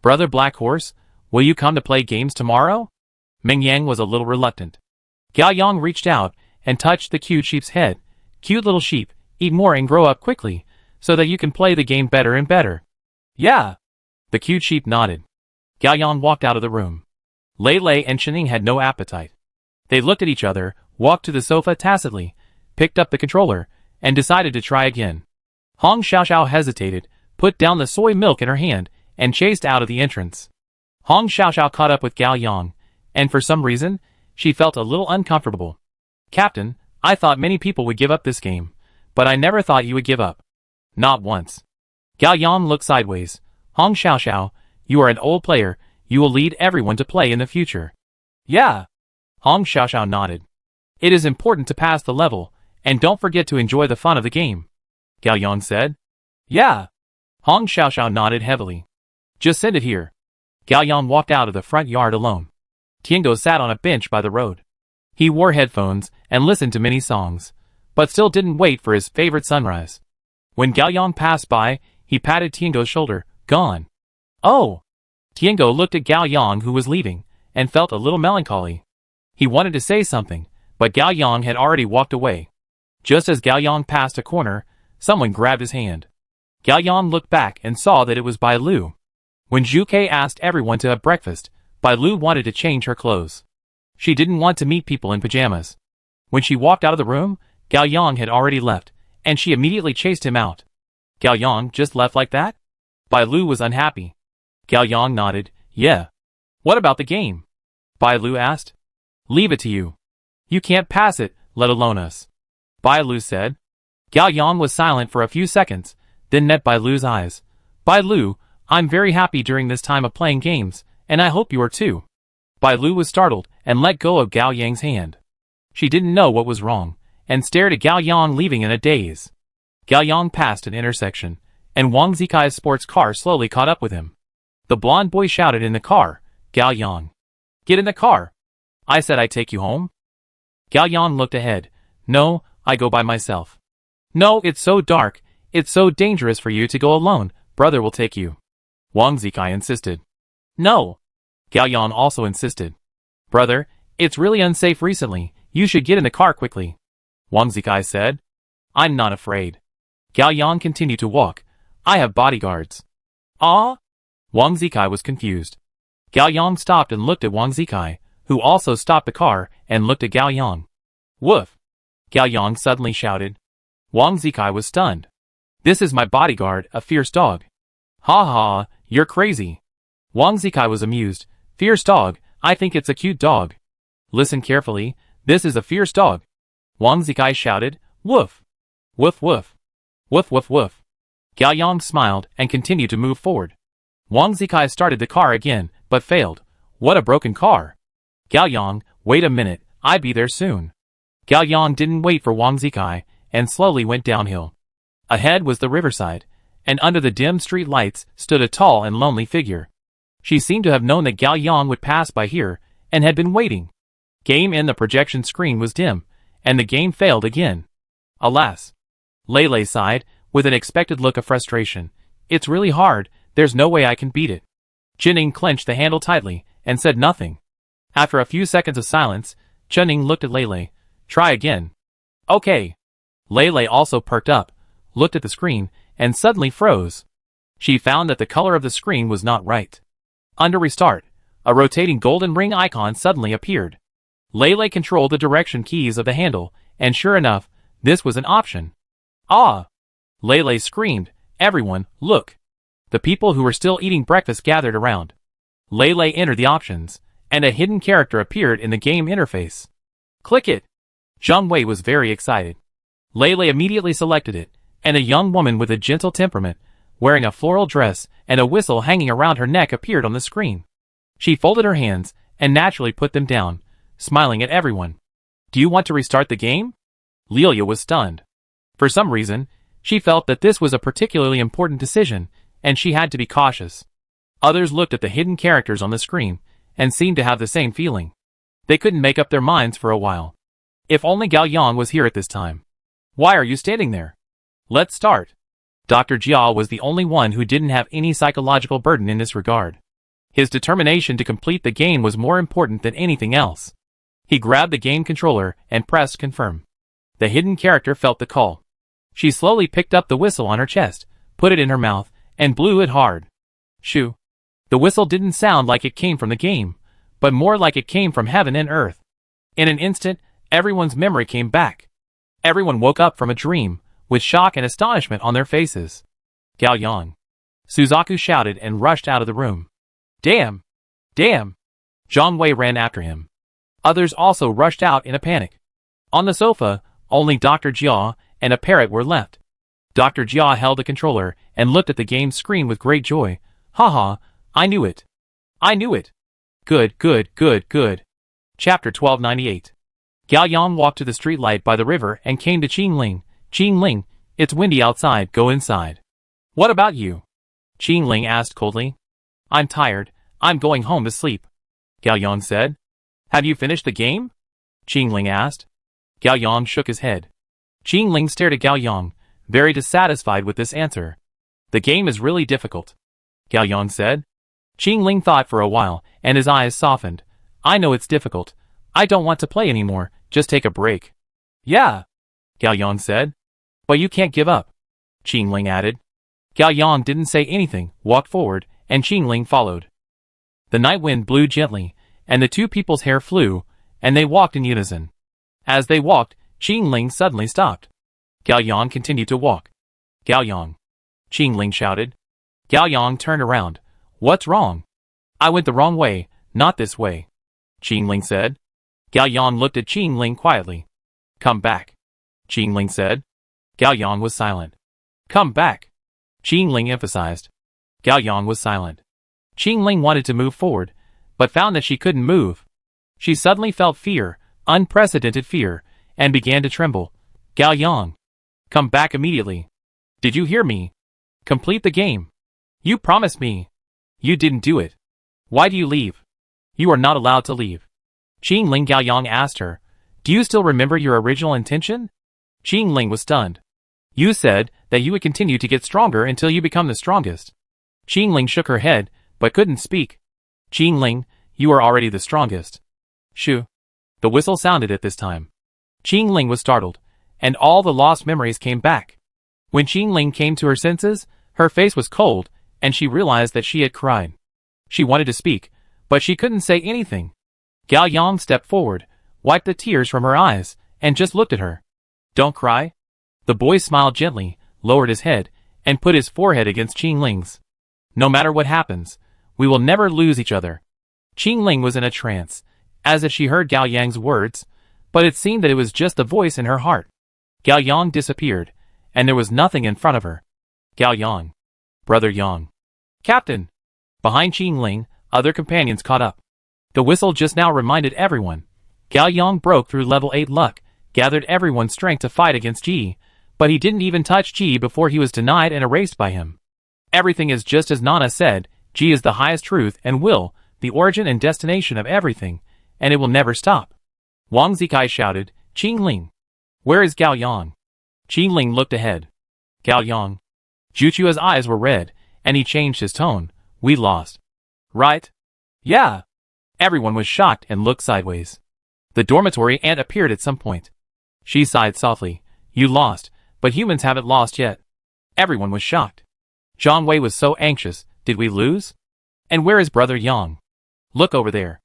Speaker 1: Brother Black Horse, will you come to play games tomorrow? Mengyang was a little reluctant. Gaoyang reached out and touched the cute sheep's head. Cute little sheep, eat more and grow up quickly, so that you can play the game better and better. Yeah. The cute sheep nodded. Gaoyang walked out of the room. Lei Lei and Chening had no appetite. They looked at each other, walked to the sofa tacitly, picked up the controller, and decided to try again. Hong Xiaoxiao hesitated, put down the soy milk in her hand, and chased out of the entrance. Hong Xiaoxiao caught up with Gaoyang, and for some reason, she felt a little uncomfortable. Captain, I thought many people would give up this game, but I never thought you would give up. Not once. Gaoyang looked sideways. Hong Xiaoxiao, you are an old player, you will lead everyone to play in the future. Yeah. Hong Xiaoxiao nodded. It is important to pass the level, and don't forget to enjoy the fun of the game, Gaoyang said. Yeah. Hong Xiaoxiao nodded heavily. Just send it here. Gaoyang walked out of the front yard alone. Tiango sat on a bench by the road. He wore headphones and listened to many songs, but still didn't wait for his favorite sunrise. When Gaoyang passed by, he patted Tiango's shoulder. Gone. Oh! Tiango looked at Gaoyang, who was leaving, and felt a little melancholy. He wanted to say something, but Gaoyang had already walked away. Just as Gaoyang passed a corner, someone grabbed his hand. Gaoyang looked back and saw that it was Bai Lu. When Zhu Kei asked everyone to have breakfast, Bai Lu wanted to change her clothes. She didn't want to meet people in pajamas. When she walked out of the room, Gaoyang had already left, and she immediately chased him out. Gaoyang just left like that? Bai Lu was unhappy. Gaoyang nodded. Yeah. What about the game? Bai Lu asked. Leave it to you. You can't pass it, let alone us. Bai Lu said. Gaoyang was silent for a few seconds, then met Bai Lu's eyes. Bai Lu, I'm very happy during this time of playing games, and I hope you are too. Bai Lu was startled and let go of Gaoyang's hand. She didn't know what was wrong, and stared at Gaoyang leaving in a daze. Gaoyang passed an intersection, and Wang Zikai's sports car slowly caught up with him. The blonde boy shouted in the car, Gaoyang. Get in the car. I said I'd take you home. Gaoyang looked ahead. No, I go by myself. No, it's so dark, it's so dangerous for you to go alone, brother will take you. Wang Zikai insisted. No. Gaoyang also insisted. Brother, it's really unsafe recently, you should get in the car quickly. Wang Zikai said. I'm not afraid. Gaoyang continued to walk. I have bodyguards. Ah? Wang Zikai was confused. Gaoyang stopped and looked at Wang Zikai, who also stopped the car and looked at Gaoyang. Woof! Gaoyang suddenly shouted. Wang Zikai was stunned. This is my bodyguard, a fierce dog. Ha ha, you're crazy. Wang Zikai was amused. Fierce dog, I think it's a cute dog. Listen carefully, this is a fierce dog. Wang Zikai shouted. Woof! Woof woof! Woof woof woof! Gaoyang smiled and continued to move forward. Wang Zikai started the car again, but failed. What a broken car! Gaoyang, wait a minute, I'll be there soon. Gaoyang didn't wait for Wang Zikai, and slowly went downhill. Ahead was the riverside, and under the dim street lights stood a tall and lonely figure. She seemed to have known that Gaoyang would pass by here, and had been waiting. Game in the projection screen was dim, and the game failed again. Alas! Lei Lei sighed, with an expected look of frustration. It's really hard, there's no way I can beat it. Jining clenched the handle tightly and said nothing. After a few seconds of silence, Jining looked at Lele. Try again. Okay. Lele also perked up, looked at the screen, and suddenly froze. She found that the color of the screen was not right. Under restart, a rotating golden ring icon suddenly appeared. Lele controlled the direction keys of the handle, and sure enough, this was an option. Ah! Lele screamed, everyone, look! The people who were still eating breakfast gathered around. Lele entered the options, and a hidden character appeared in the game interface. Click it! Zhang Wei was very excited. Lele immediately selected it, and a young woman with a gentle temperament, wearing a floral dress and a whistle hanging around her neck appeared on the screen. She folded her hands and naturally put them down, smiling at everyone. Do you want to restart the game? Lilia was stunned. For some reason, she felt that this was a particularly important decision, and she had to be cautious. Others looked at the hidden characters on the screen, and seemed to have the same feeling. They couldn't make up their minds for a while. If only Gao Yang was here at this time. Why are you standing there? Let's start. Dr. Jia was the only one who didn't have any psychological burden in this regard. His determination to complete the game was more important than anything else. He grabbed the game controller and pressed confirm. The hidden character felt the call. She slowly picked up the whistle on her chest, put it in her mouth, and blew it hard. Shoo. The whistle didn't sound like it came from the game, but more like it came from heaven and earth. In an instant, everyone's memory came back. Everyone woke up from a dream, with shock and astonishment on their faces. Gao Yang. Suzaku shouted and rushed out of the room. Damn! Damn! Zhang Wei ran after him. Others also rushed out in a panic. On the sofa, only Dr. Jia and a parrot were left. Dr. Jia held the controller and looked at the game screen with great joy. Haha, I knew it. I knew it. Good, good, good, good. Chapter 1298. Gao Yang walked to the streetlight by the river and came to Qingling. Qingling, it's windy outside, go inside. What about you? Qingling asked coldly. I'm tired, I'm going home to sleep. Gao Yang said. Have you finished the game? Qingling asked. Gao Yang shook his head. Qingling stared at Gao Yang, very dissatisfied with this answer. The game is really difficult. Gao Yang said. Qingling thought for a while, and his eyes softened. I know it's difficult. I don't want to play anymore, just take a break. Yeah, Gao Yang said. But you can't give up, Qingling added. Gao Yang didn't say anything, walked forward, and Qingling followed. The night wind blew gently, and the two people's hair flew, and they walked in unison. As they walked, Qingling suddenly stopped. Gao Yang continued to walk. Gao Yang, Qingling shouted. Gao Yang turned around. What's wrong? I went the wrong way, not this way, Qingling said. Gao Yang looked at Qingling quietly. Come back, Qingling said. Gao Yang was silent. Come back, Qingling emphasized. Gao Yang was silent. Qingling wanted to move forward, but found that she couldn't move. She suddenly felt fear, unprecedented fear, and began to tremble. Gao Yang, come back immediately. Did you hear me? Complete the game. You promised me. You didn't do it. Why do you leave? You are not allowed to leave. Qingling. Gao Yang asked her. Do you still remember your original intention? Qingling was stunned. You said that you would continue to get stronger until you become the strongest. Qingling shook her head, but couldn't speak. Qingling, you are already the strongest. Shoo. The whistle sounded at this time. Qingling was startled, and all the lost memories came back. When Qingling came to her senses, her face was cold, and she realized that she had cried. She wanted to speak, but she couldn't say anything. Gao Yang stepped forward, wiped the tears from her eyes, and just looked at her. Don't cry. The boy smiled gently, lowered his head, and put his forehead against Qingling's. No matter what happens, we will never lose each other. Qingling was in a trance, as if she heard Gao Yang's words, but it seemed that it was just a voice in her heart. Gao Yang disappeared, and there was nothing in front of her. Gao Yang. Brother Yang. Captain. Behind Qingling, other companions caught up. The whistle just now reminded everyone. Gao Yang broke through level 8 luck, gathered everyone's strength to fight against Ji, but he didn't even touch Ji before he was denied and erased by him. Everything is just as Nana said, Ji is the highest truth and will, the origin and destination of everything, and it will never stop. Wang Zikai shouted, Qingling. Where is Gao Yang? Qingling looked ahead. Gao Yang. Juchua's eyes were red, and he changed his tone. We lost. right? Yeah. Everyone was shocked and looked sideways. The dormitory ant appeared at some point. She sighed softly. You lost, but humans haven't lost yet. Everyone was shocked. John Wei was so anxious. Did we lose? And where is Brother Yang? Look over there.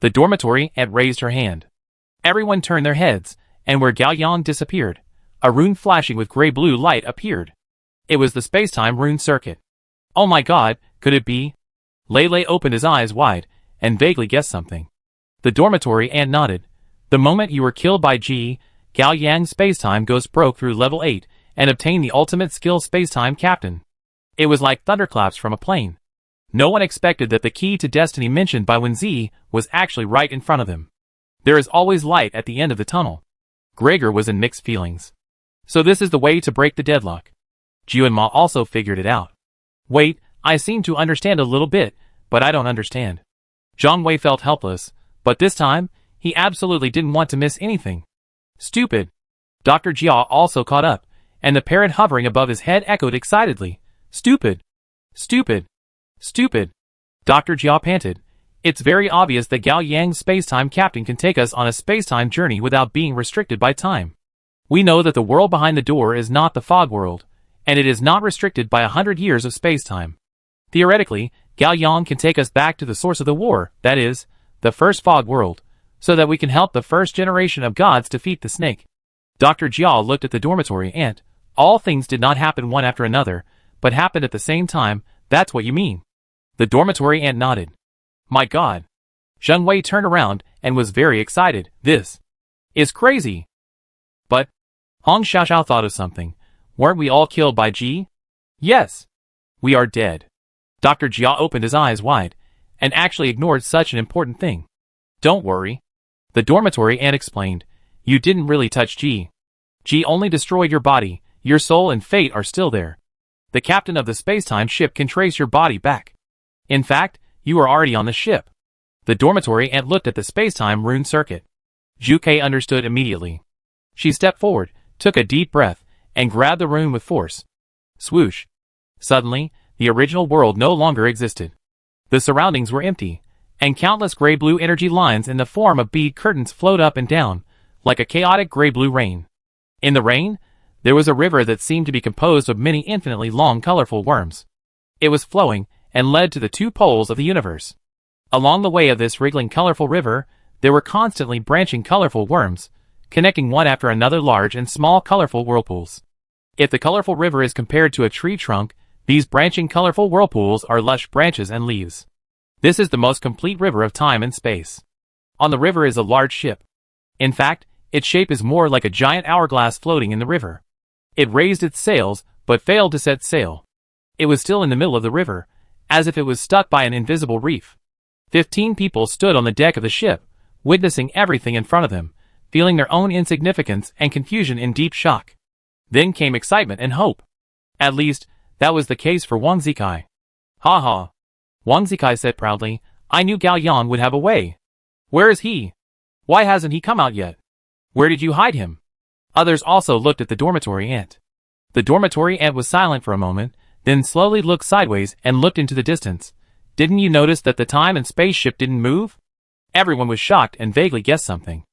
Speaker 1: The dormitory ant raised her hand. Everyone turned their heads, and where Gao Yang disappeared, a rune flashing with gray-blue light appeared. It was the space-time rune circuit. Oh my god, could it be? Lei opened his eyes wide, and vaguely guessed something. The dormitory ant nodded. The moment you were killed by Gao Yang's space-time ghost broke through level 8, and obtained the ultimate skill space-time captain. It was like thunderclaps from a plane. No one expected that the key to destiny mentioned by Wenzi was actually right in front of them. There is always light at the end of the tunnel. Gregor was in mixed feelings. So this is the way to break the deadlock. Jiu and Ma also figured it out. Wait, I seem to understand a little bit, but I don't understand. Zhang Wei felt helpless, but this time, he absolutely didn't want to miss anything. Stupid. Dr. Jia also caught up, and the parrot hovering above his head echoed excitedly. Stupid. Stupid. Stupid. Dr. Jia panted. It's very obvious that Gao Yang's space-time captain can take us on a space-time journey without being restricted by time. We know that the world behind the door is not the fog world, and it is not restricted by 100 years of space-time. Theoretically, Gao Yang can take us back to the source of the war, that is, the first fog world, so that we can help the first generation of gods defeat the snake. Dr. Jia looked at the dormitory ant. All things did not happen one after another, but happened at the same time. That's what you mean. The dormitory ant nodded. My god. Zheng Wei turned around and was very excited. This is crazy. But Hong Xiaoxiao thought of something. Weren't we all killed by Ji? Yes. We are dead. Dr. Jia opened his eyes wide, and actually ignored such an important thing. Don't worry. The dormitory ant explained. You didn't really touch Ji. Ji only destroyed your body. Your soul and fate are still there. The captain of the space-time ship can trace your body back. In fact, you are already on the ship. The dormitory ant looked at the space-time rune circuit. Zhu Kei understood immediately. She stepped forward, took a deep breath, and grabbed the rune with force. Swoosh. Suddenly, the original world no longer existed. The surroundings were empty, and countless gray-blue energy lines in the form of bead curtains flowed up and down, like a chaotic gray-blue rain. In the rain, there was a river that seemed to be composed of many infinitely long colorful worms. It was flowing, and led to the two poles of the universe. Along the way of this wriggling colorful river, there were constantly branching colorful worms, connecting one after another large and small colorful whirlpools. If the colorful river is compared to a tree trunk, these branching colorful whirlpools are lush branches and leaves. This is the most complete river of time and space. On the river is a large ship. In fact, its shape is more like a giant hourglass floating in the river. It raised its sails, but failed to set sail. It was still in the middle of the river, as if it was stuck by an invisible reef. 15 people stood on the deck of the ship, witnessing everything in front of them, feeling their own insignificance and confusion in deep shock. Then came excitement and hope. At least, that was the case for Wang Zikai. Ha ha. Wang Zikai said proudly, I knew Gao Yang would have a way. Where is he? Why hasn't he come out yet? Where did you hide him? Others also looked at the dormitory ant. The dormitory ant was silent for a moment, then slowly looked sideways and looked into the distance. Didn't you notice that the time and space ship didn't move? Everyone was shocked and vaguely guessed something.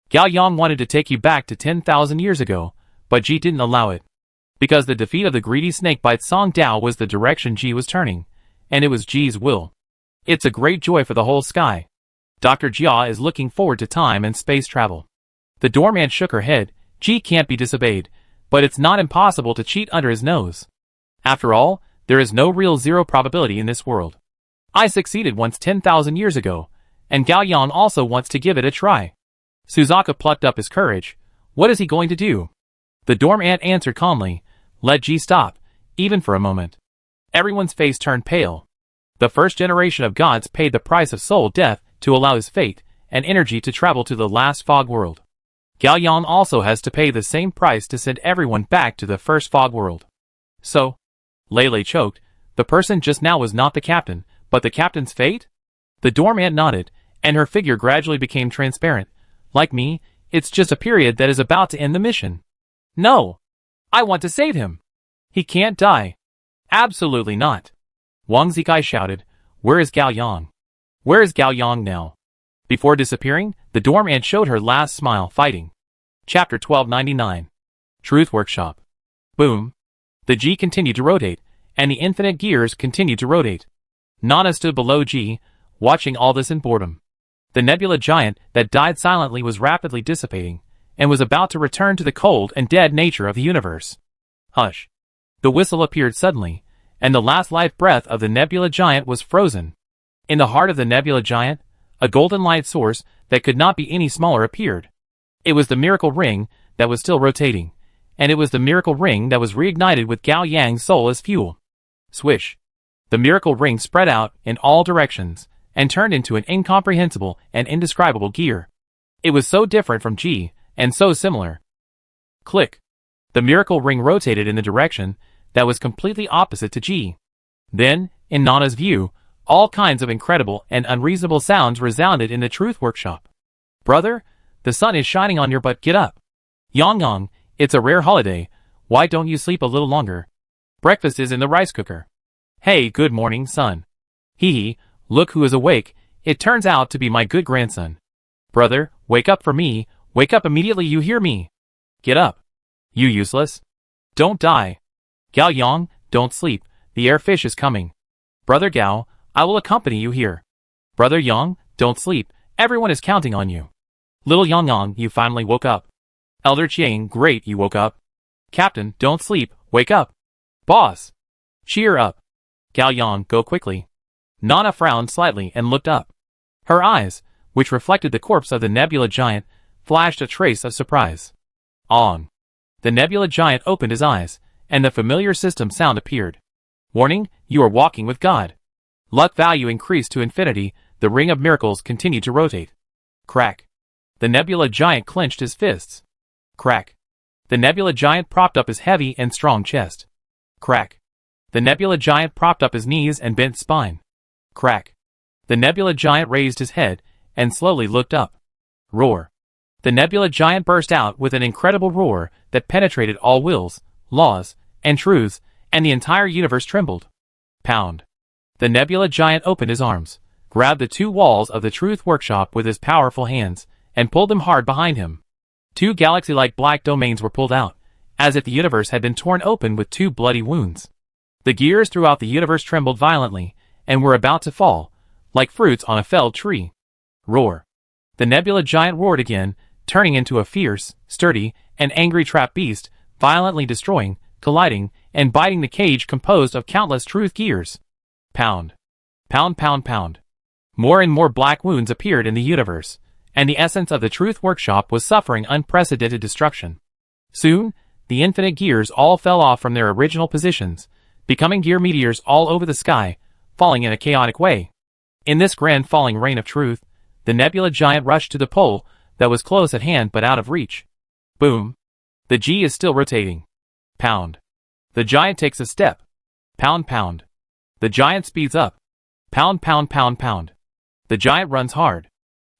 Speaker 1: Gao Yang wanted to take you back to 10,000 years ago, but Ji didn't allow it. Because the defeat of the greedy snakebite Song Dao was the direction Ji was turning, and it was Ji's will. It's a great joy for the whole sky. Dr. Jia is looking forward to time and space travel. The doorman shook her head. Ji can't be disobeyed, but it's not impossible to cheat under his nose. After all, there is no real zero probability in this world. I succeeded once 10,000 years ago, and Gao Yang also wants to give it a try. Suzaka plucked up his courage. What is he going to do? The dorm ant answered calmly. Let Ji stop, even for a moment. Everyone's face turned pale. The first generation of gods paid the price of soul death to allow his fate and energy to travel to the last fog world. Gao Yang also has to pay the same price to send everyone back to the first fog world. So, Lei choked. The person just now was not the captain, but the captain's fate? The dorm ant nodded, and her figure gradually became transparent. Like me, it's just a period that is about to end the mission. No! I want to save him! He can't die. Absolutely not. Wang Zikai shouted. Where is Gao Yang? Where is Gao Yang now? Before disappearing, the dorm ant showed her last smile fighting. Chapter 1299. Truth Workshop. Boom. The G continued to rotate, and the infinite gears continued to rotate. Nana stood below G, watching all this in boredom. The nebula giant that died silently was rapidly dissipating, and was about to return to the cold and dead nature of the universe. Hush. The whistle appeared suddenly, and the last life breath of the nebula giant was frozen. In the heart of the nebula giant, a golden light source that could not be any smaller appeared. It was the miracle ring that was still rotating, and it was the miracle ring that was reignited with Gao Yang's soul as fuel. Swish. The miracle ring spread out in all directions, and turned into an incomprehensible and indescribable gear. It was so different from G, and so similar. Click. The miracle ring rotated in the direction that was completely opposite to G. Then, in Nana's view, all kinds of incredible and unreasonable sounds resounded in the Truth Workshop. Brother, the sun is shining on your butt, get up. Yang, it's a rare holiday, why don't you sleep a little longer? Breakfast is in the rice cooker. Hey, good morning, son. Hee, look who is awake, it turns out to be my good grandson. Brother, wake up for me, wake up immediately, you hear me. Get up. You useless. Don't die. Gao Yang, don't sleep, the airfish is coming. Brother Gao, I will accompany you here. Brother Yang, don't sleep, everyone is counting on you. Little Yang, you finally woke up. Elder Qiang, great, you woke up. Captain, don't sleep, wake up. Boss, cheer up. Gao Yang, go quickly. Nana frowned slightly and looked up. Her eyes, which reflected the corpse of the nebula giant, flashed a trace of surprise. On. The nebula giant opened his eyes, and the familiar system sound appeared. Warning, you are walking with God. Luck value increased to infinity, the ring of miracles continued to rotate. Crack. The nebula giant clenched his fists. Crack. The nebula giant propped up his heavy and strong chest. Crack. The nebula giant propped up his knees and bent spine. Crack. The nebula giant raised his head and slowly looked up. Roar. The nebula giant burst out with an incredible roar that penetrated all wills, laws, and truths, and the entire universe trembled. Pound. The nebula giant opened his arms, grabbed the two walls of the Truth Workshop with his powerful hands, and pulled them hard behind him. Two galaxy-like black domains were pulled out, as if the universe had been torn open with two bloody wounds. The gears throughout the universe trembled violently, and were about to fall, like fruits on a felled tree. Roar. The nebula giant roared again, turning into a fierce, sturdy, and angry trap beast, violently destroying, colliding, and biting the cage composed of countless truth gears. Pound. Pound, pound, pound. More and more black wounds appeared in the universe, and the essence of the Truth Workshop was suffering unprecedented destruction. Soon, the infinite gears all fell off from their original positions, becoming gear meteors all over the sky, falling in a chaotic way. In this grand falling rain of truth, the nebula giant rushed to the pole that was close at hand but out of reach. Boom. The G is still rotating. Pound. The giant takes a step. Pound, pound. The giant speeds up. Pound, pound, pound, pound. The giant runs hard.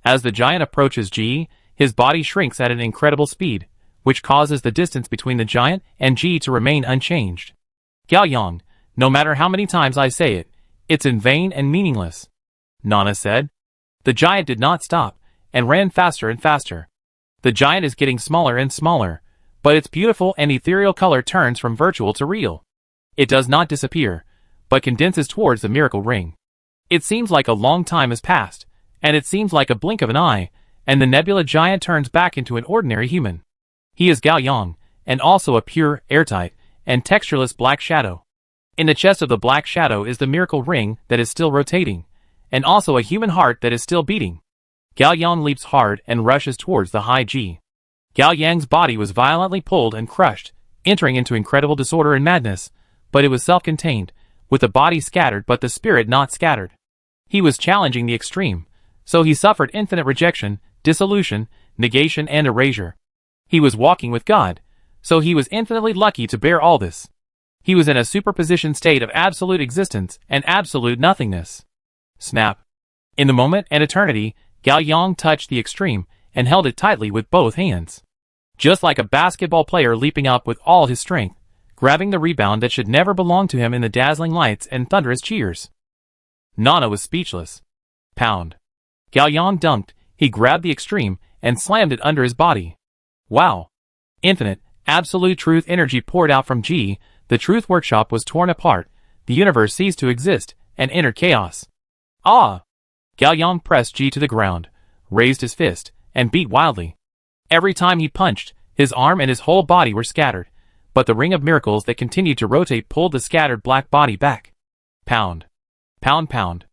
Speaker 1: As the giant approaches G, his body shrinks at an incredible speed, which causes the distance between the giant and G to remain unchanged. Gao Yang, no matter how many times I say it, it's in vain and meaningless. Nana said. The giant did not stop, and ran faster and faster. The giant is getting smaller and smaller, but its beautiful and ethereal color turns from virtual to real. It does not disappear, but condenses towards the miracle ring. It seems like a long time has passed, and it seems like a blink of an eye, and the nebula giant turns back into an ordinary human. He is Gao Yang, and also a pure, airtight, and textureless black shadow. In the chest of the black shadow is the miracle ring that is still rotating, and also a human heart that is still beating. Gao Yang leaps hard and rushes towards the high G. Gao Yang's body was violently pulled and crushed, entering into incredible disorder and madness, but it was self-contained, with the body scattered but the spirit not scattered. He was challenging the extreme, so he suffered infinite rejection, dissolution, negation and erasure. He was walking with God, so he was infinitely lucky to bear all this. He was in a superposition state of absolute existence and absolute nothingness. Snap. In the moment and eternity, Gao Yang touched the extreme and held it tightly with both hands. Just like a basketball player leaping up with all his strength, grabbing the rebound that should never belong to him in the dazzling lights and thunderous cheers. Nana was speechless. Pound. Gao Yang dunked, he grabbed the extreme, and slammed it under his body. Wow. Infinite, absolute truth energy poured out from G, the truth workshop was torn apart, the universe ceased to exist, and entered chaos. Ah! Gao Yang pressed G to the ground, raised his fist, and beat wildly. Every time he punched, his arm and his whole body were scattered, but the ring of miracles that continued to rotate pulled the scattered black body back. Pound. Pound pound.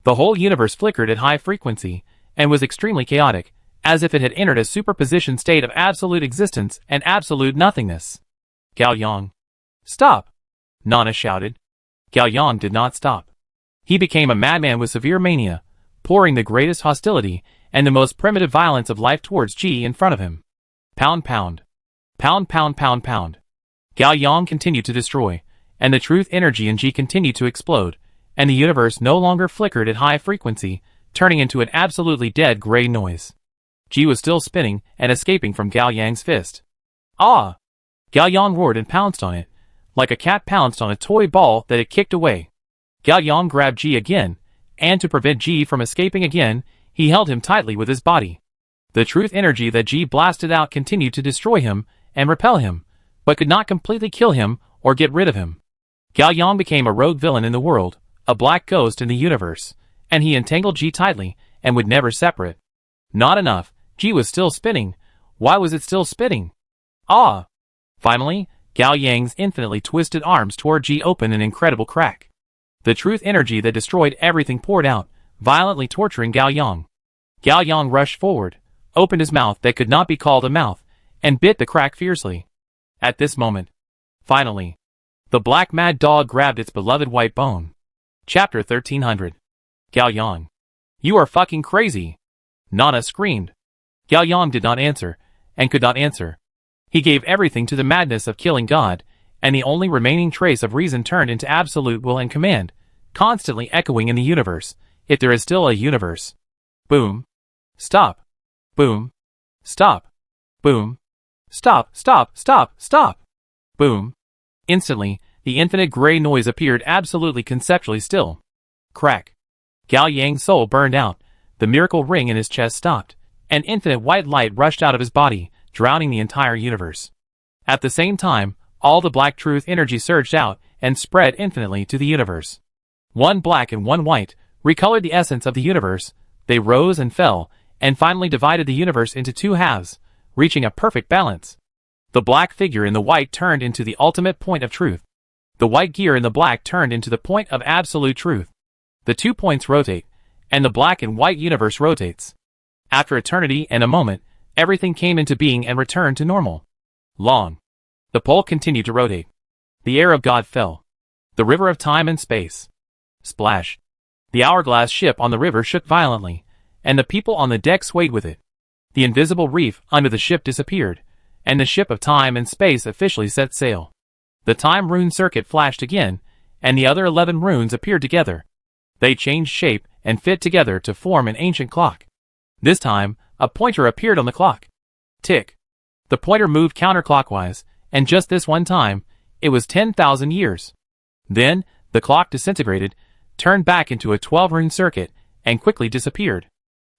Speaker 1: The whole universe flickered at high frequency, and was extremely chaotic, as if it had entered a superposition state of absolute existence and absolute nothingness. Gao Yang. Stop! Nana shouted. Gao Yang did not stop. He became a madman with severe mania, pouring the greatest hostility and the most primitive violence of life towards G in front of him. Pound pound. Pound pound pound pound. Gao Yang continued to destroy, and the truth energy in G continued to explode, and the universe no longer flickered at high frequency, turning into an absolutely dead gray noise. G was still spinning and escaping from Gao Yang's fist. Ah! Gao Yang roared and pounced on it, like a cat pounced on a toy ball that it kicked away. Gao Yang grabbed G again, and to prevent G from escaping again, he held him tightly with his body. The truth energy that G blasted out continued to destroy him and repel him, but could not completely kill him or get rid of him. Gao Yang became a rogue villain in the world, a black ghost in the universe, and he entangled G tightly and would never separate. Not enough, G was still spinning. Why was it still spinning? Ah! Finally, Gao Yang's infinitely twisted arms toward G opened an incredible crack. The truth energy that destroyed everything poured out, violently torturing Gao Yang. Gao Yang rushed forward, opened his mouth that could not be called a mouth, and bit the crack fiercely. At this moment, finally, the black mad dog grabbed its beloved white bone. Chapter 1300. Gao Yang. You are fucking crazy! Nana screamed. Gao Yang did not answer, and could not answer. He gave everything to the madness of killing God, and the only remaining trace of reason turned into absolute will and command, constantly echoing in the universe, if there is still a universe. Boom. Stop. Boom. Stop. Boom. Stop, stop, stop, stop. Boom. Instantly, the infinite gray noise appeared absolutely conceptually still. Crack. Gao Yang's soul burned out, the miracle ring in his chest stopped, and infinite white light rushed out of his body, drowning the entire universe. At the same time, all the black truth energy surged out and spread infinitely to the universe. One black and one white, recolored the essence of the universe, they rose and fell, and finally divided the universe into two halves, reaching a perfect balance. The black figure in the white turned into the ultimate point of truth. The white gear in the black turned into the point of absolute truth. The 2 points rotate, and the black and white universe rotates. After eternity and a moment, everything came into being and returned to normal. Long. The pole continued to rotate. The air of God fell. The river of time and space. Splash. The hourglass ship on the river shook violently, and the people on the deck swayed with it. The invisible reef under the ship disappeared, and the ship of time and space officially set sail. The time rune circuit flashed again, and the other 11 runes appeared together. They changed shape and fit together to form an ancient clock. This time, a pointer appeared on the clock. Tick. The pointer moved counterclockwise, and just this one time, it was 10,000 years. Then, the clock disintegrated, turned back into a 12-rune circuit, and quickly disappeared.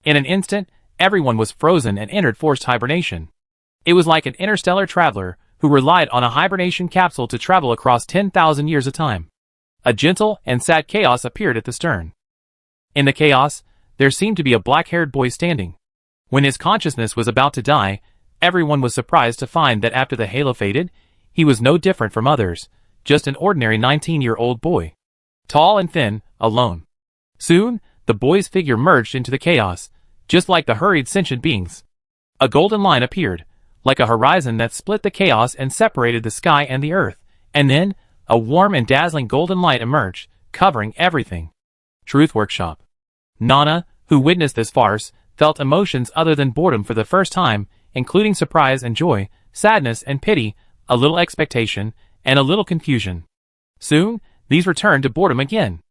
Speaker 1: In an instant, everyone was frozen and entered forced hibernation. It was like an interstellar traveler who relied on a hibernation capsule to travel across 10,000 years of time. A gentle and sad chaos appeared at the stern. In the chaos, there seemed to be a black-haired boy standing. When his consciousness was about to die, everyone was surprised to find that after the halo faded, he was no different from others, just an ordinary 19-year-old boy. Tall and thin, alone. Soon, the boy's figure merged into the chaos, just like the hurried sentient beings. A golden line appeared, like a horizon that split the chaos and separated the sky and the earth, and then, a warm and dazzling golden light emerged, covering everything. Truth Workshop. Nana, who witnessed this farce, felt emotions other than boredom for the first time, including surprise and joy, sadness and pity, a little expectation, and a little confusion. Soon, these returned to boredom again.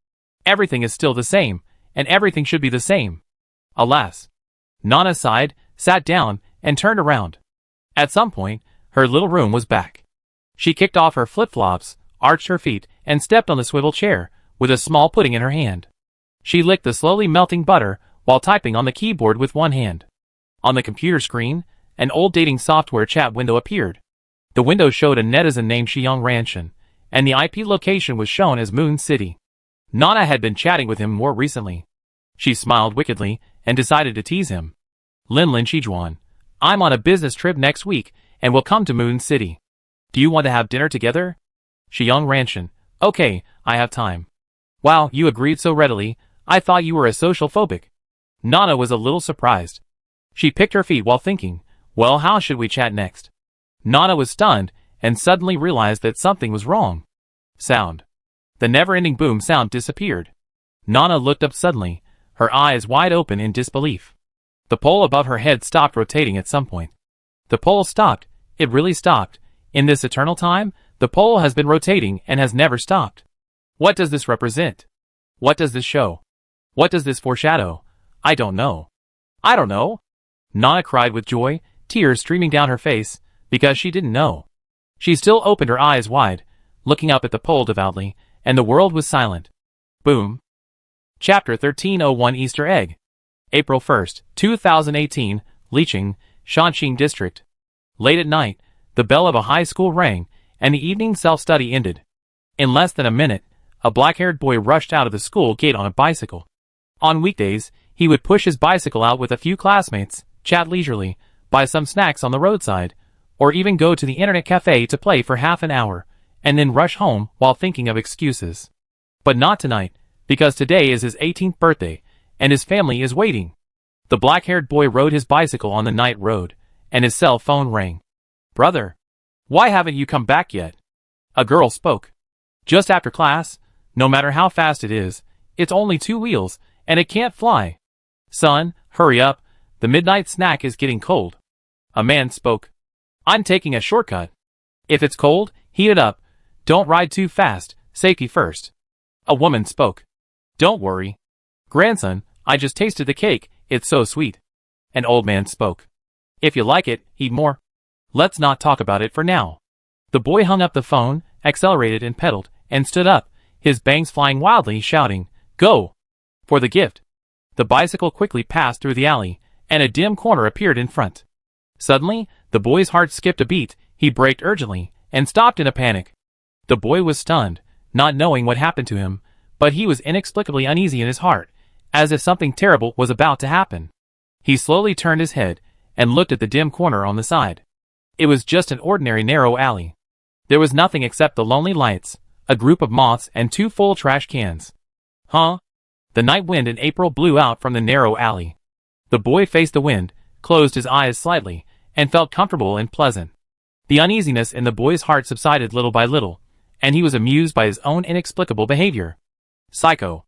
Speaker 1: Everything is still the same, and everything should be the same. Alas. Nana sighed, sat down, and turned around. At some point, her little room was back. She kicked off her flip-flops, arched her feet, and stepped on the swivel chair, with a small pudding in her hand. She licked the slowly melting butter while typing on the keyboard with one hand. On the computer screen, an old dating software chat window appeared. The window showed a netizen named Xiong Ranshan, and the IP location was shown as Moon City. Nana had been chatting with him more recently. She smiled wickedly and decided to tease him. Lin Shijuan, I'm on a business trip next week and will come to Moon City. Do you want to have dinner together? Xiong Ranshan, okay, I have time. Wow, you agreed so readily, I thought you were a social phobic. Nana was a little surprised. She picked her feet while thinking, well, how should we chat next? Nana was stunned and suddenly realized that something was wrong. Sound. The never-ending boom sound disappeared. Nana looked up suddenly, her eyes wide open in disbelief. The pole above her head stopped rotating at some point. The pole stopped. It really stopped. In this eternal time, the pole has been rotating and has never stopped. What does this represent? What does this show? What does this foreshadow? I don't know. I don't know. Nana cried with joy, tears streaming down her face, because she didn't know. She still opened her eyes wide, looking up at the pole devoutly, and the world was silent. Boom. Chapter 1301 Easter Egg. April 1st, 2018, Liqing, Shanxing District. Late at night, the bell of a high school rang, and the evening self-study ended. In less than a minute, a black-haired boy rushed out of the school gate on a bicycle. On weekdays, he would push his bicycle out with a few classmates, chat leisurely, buy some snacks on the roadside, or even go to the internet cafe to play for half an hour, and then rush home while thinking of excuses. But not tonight, because today is his 18th birthday, and his family is waiting. The black-haired boy rode his bicycle on the night road, and his cell phone rang. Brother, why haven't you come back yet? A girl spoke. Just after class, no matter how fast it is, it's only 2 wheels, and it can't fly. Son, hurry up, the midnight snack is getting cold. A man spoke. I'm taking a shortcut. If it's cold, heat it up. Don't ride too fast, safety first. A woman spoke. Don't worry. Grandson, I just tasted the cake, it's so sweet. An old man spoke. If you like it, eat more. Let's not talk about it for now. The boy hung up the phone, accelerated and pedaled, and stood up, his bangs flying wildly, shouting, Go! For the gift. The bicycle quickly passed through the alley, and a dim corner appeared in front. Suddenly, the boy's heart skipped a beat, he braked urgently, and stopped in a panic. The boy was stunned, not knowing what happened to him, but he was inexplicably uneasy in his heart, as if something terrible was about to happen. He slowly turned his head, and looked at the dim corner on the side. It was just an ordinary narrow alley. There was nothing except the lonely lights, a group of moths and 2 full trash cans. Huh? The night wind in April blew out from the narrow alley. The boy faced the wind, closed his eyes slightly, and felt comfortable and pleasant. The uneasiness in the boy's heart subsided little by little, and he was amused by his own inexplicable behavior. Psycho.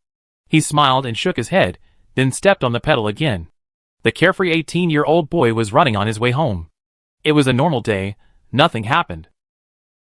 Speaker 1: He smiled and shook his head, then stepped on the pedal again. The carefree 18-year-old boy was running on his way home. It was a normal day, nothing happened.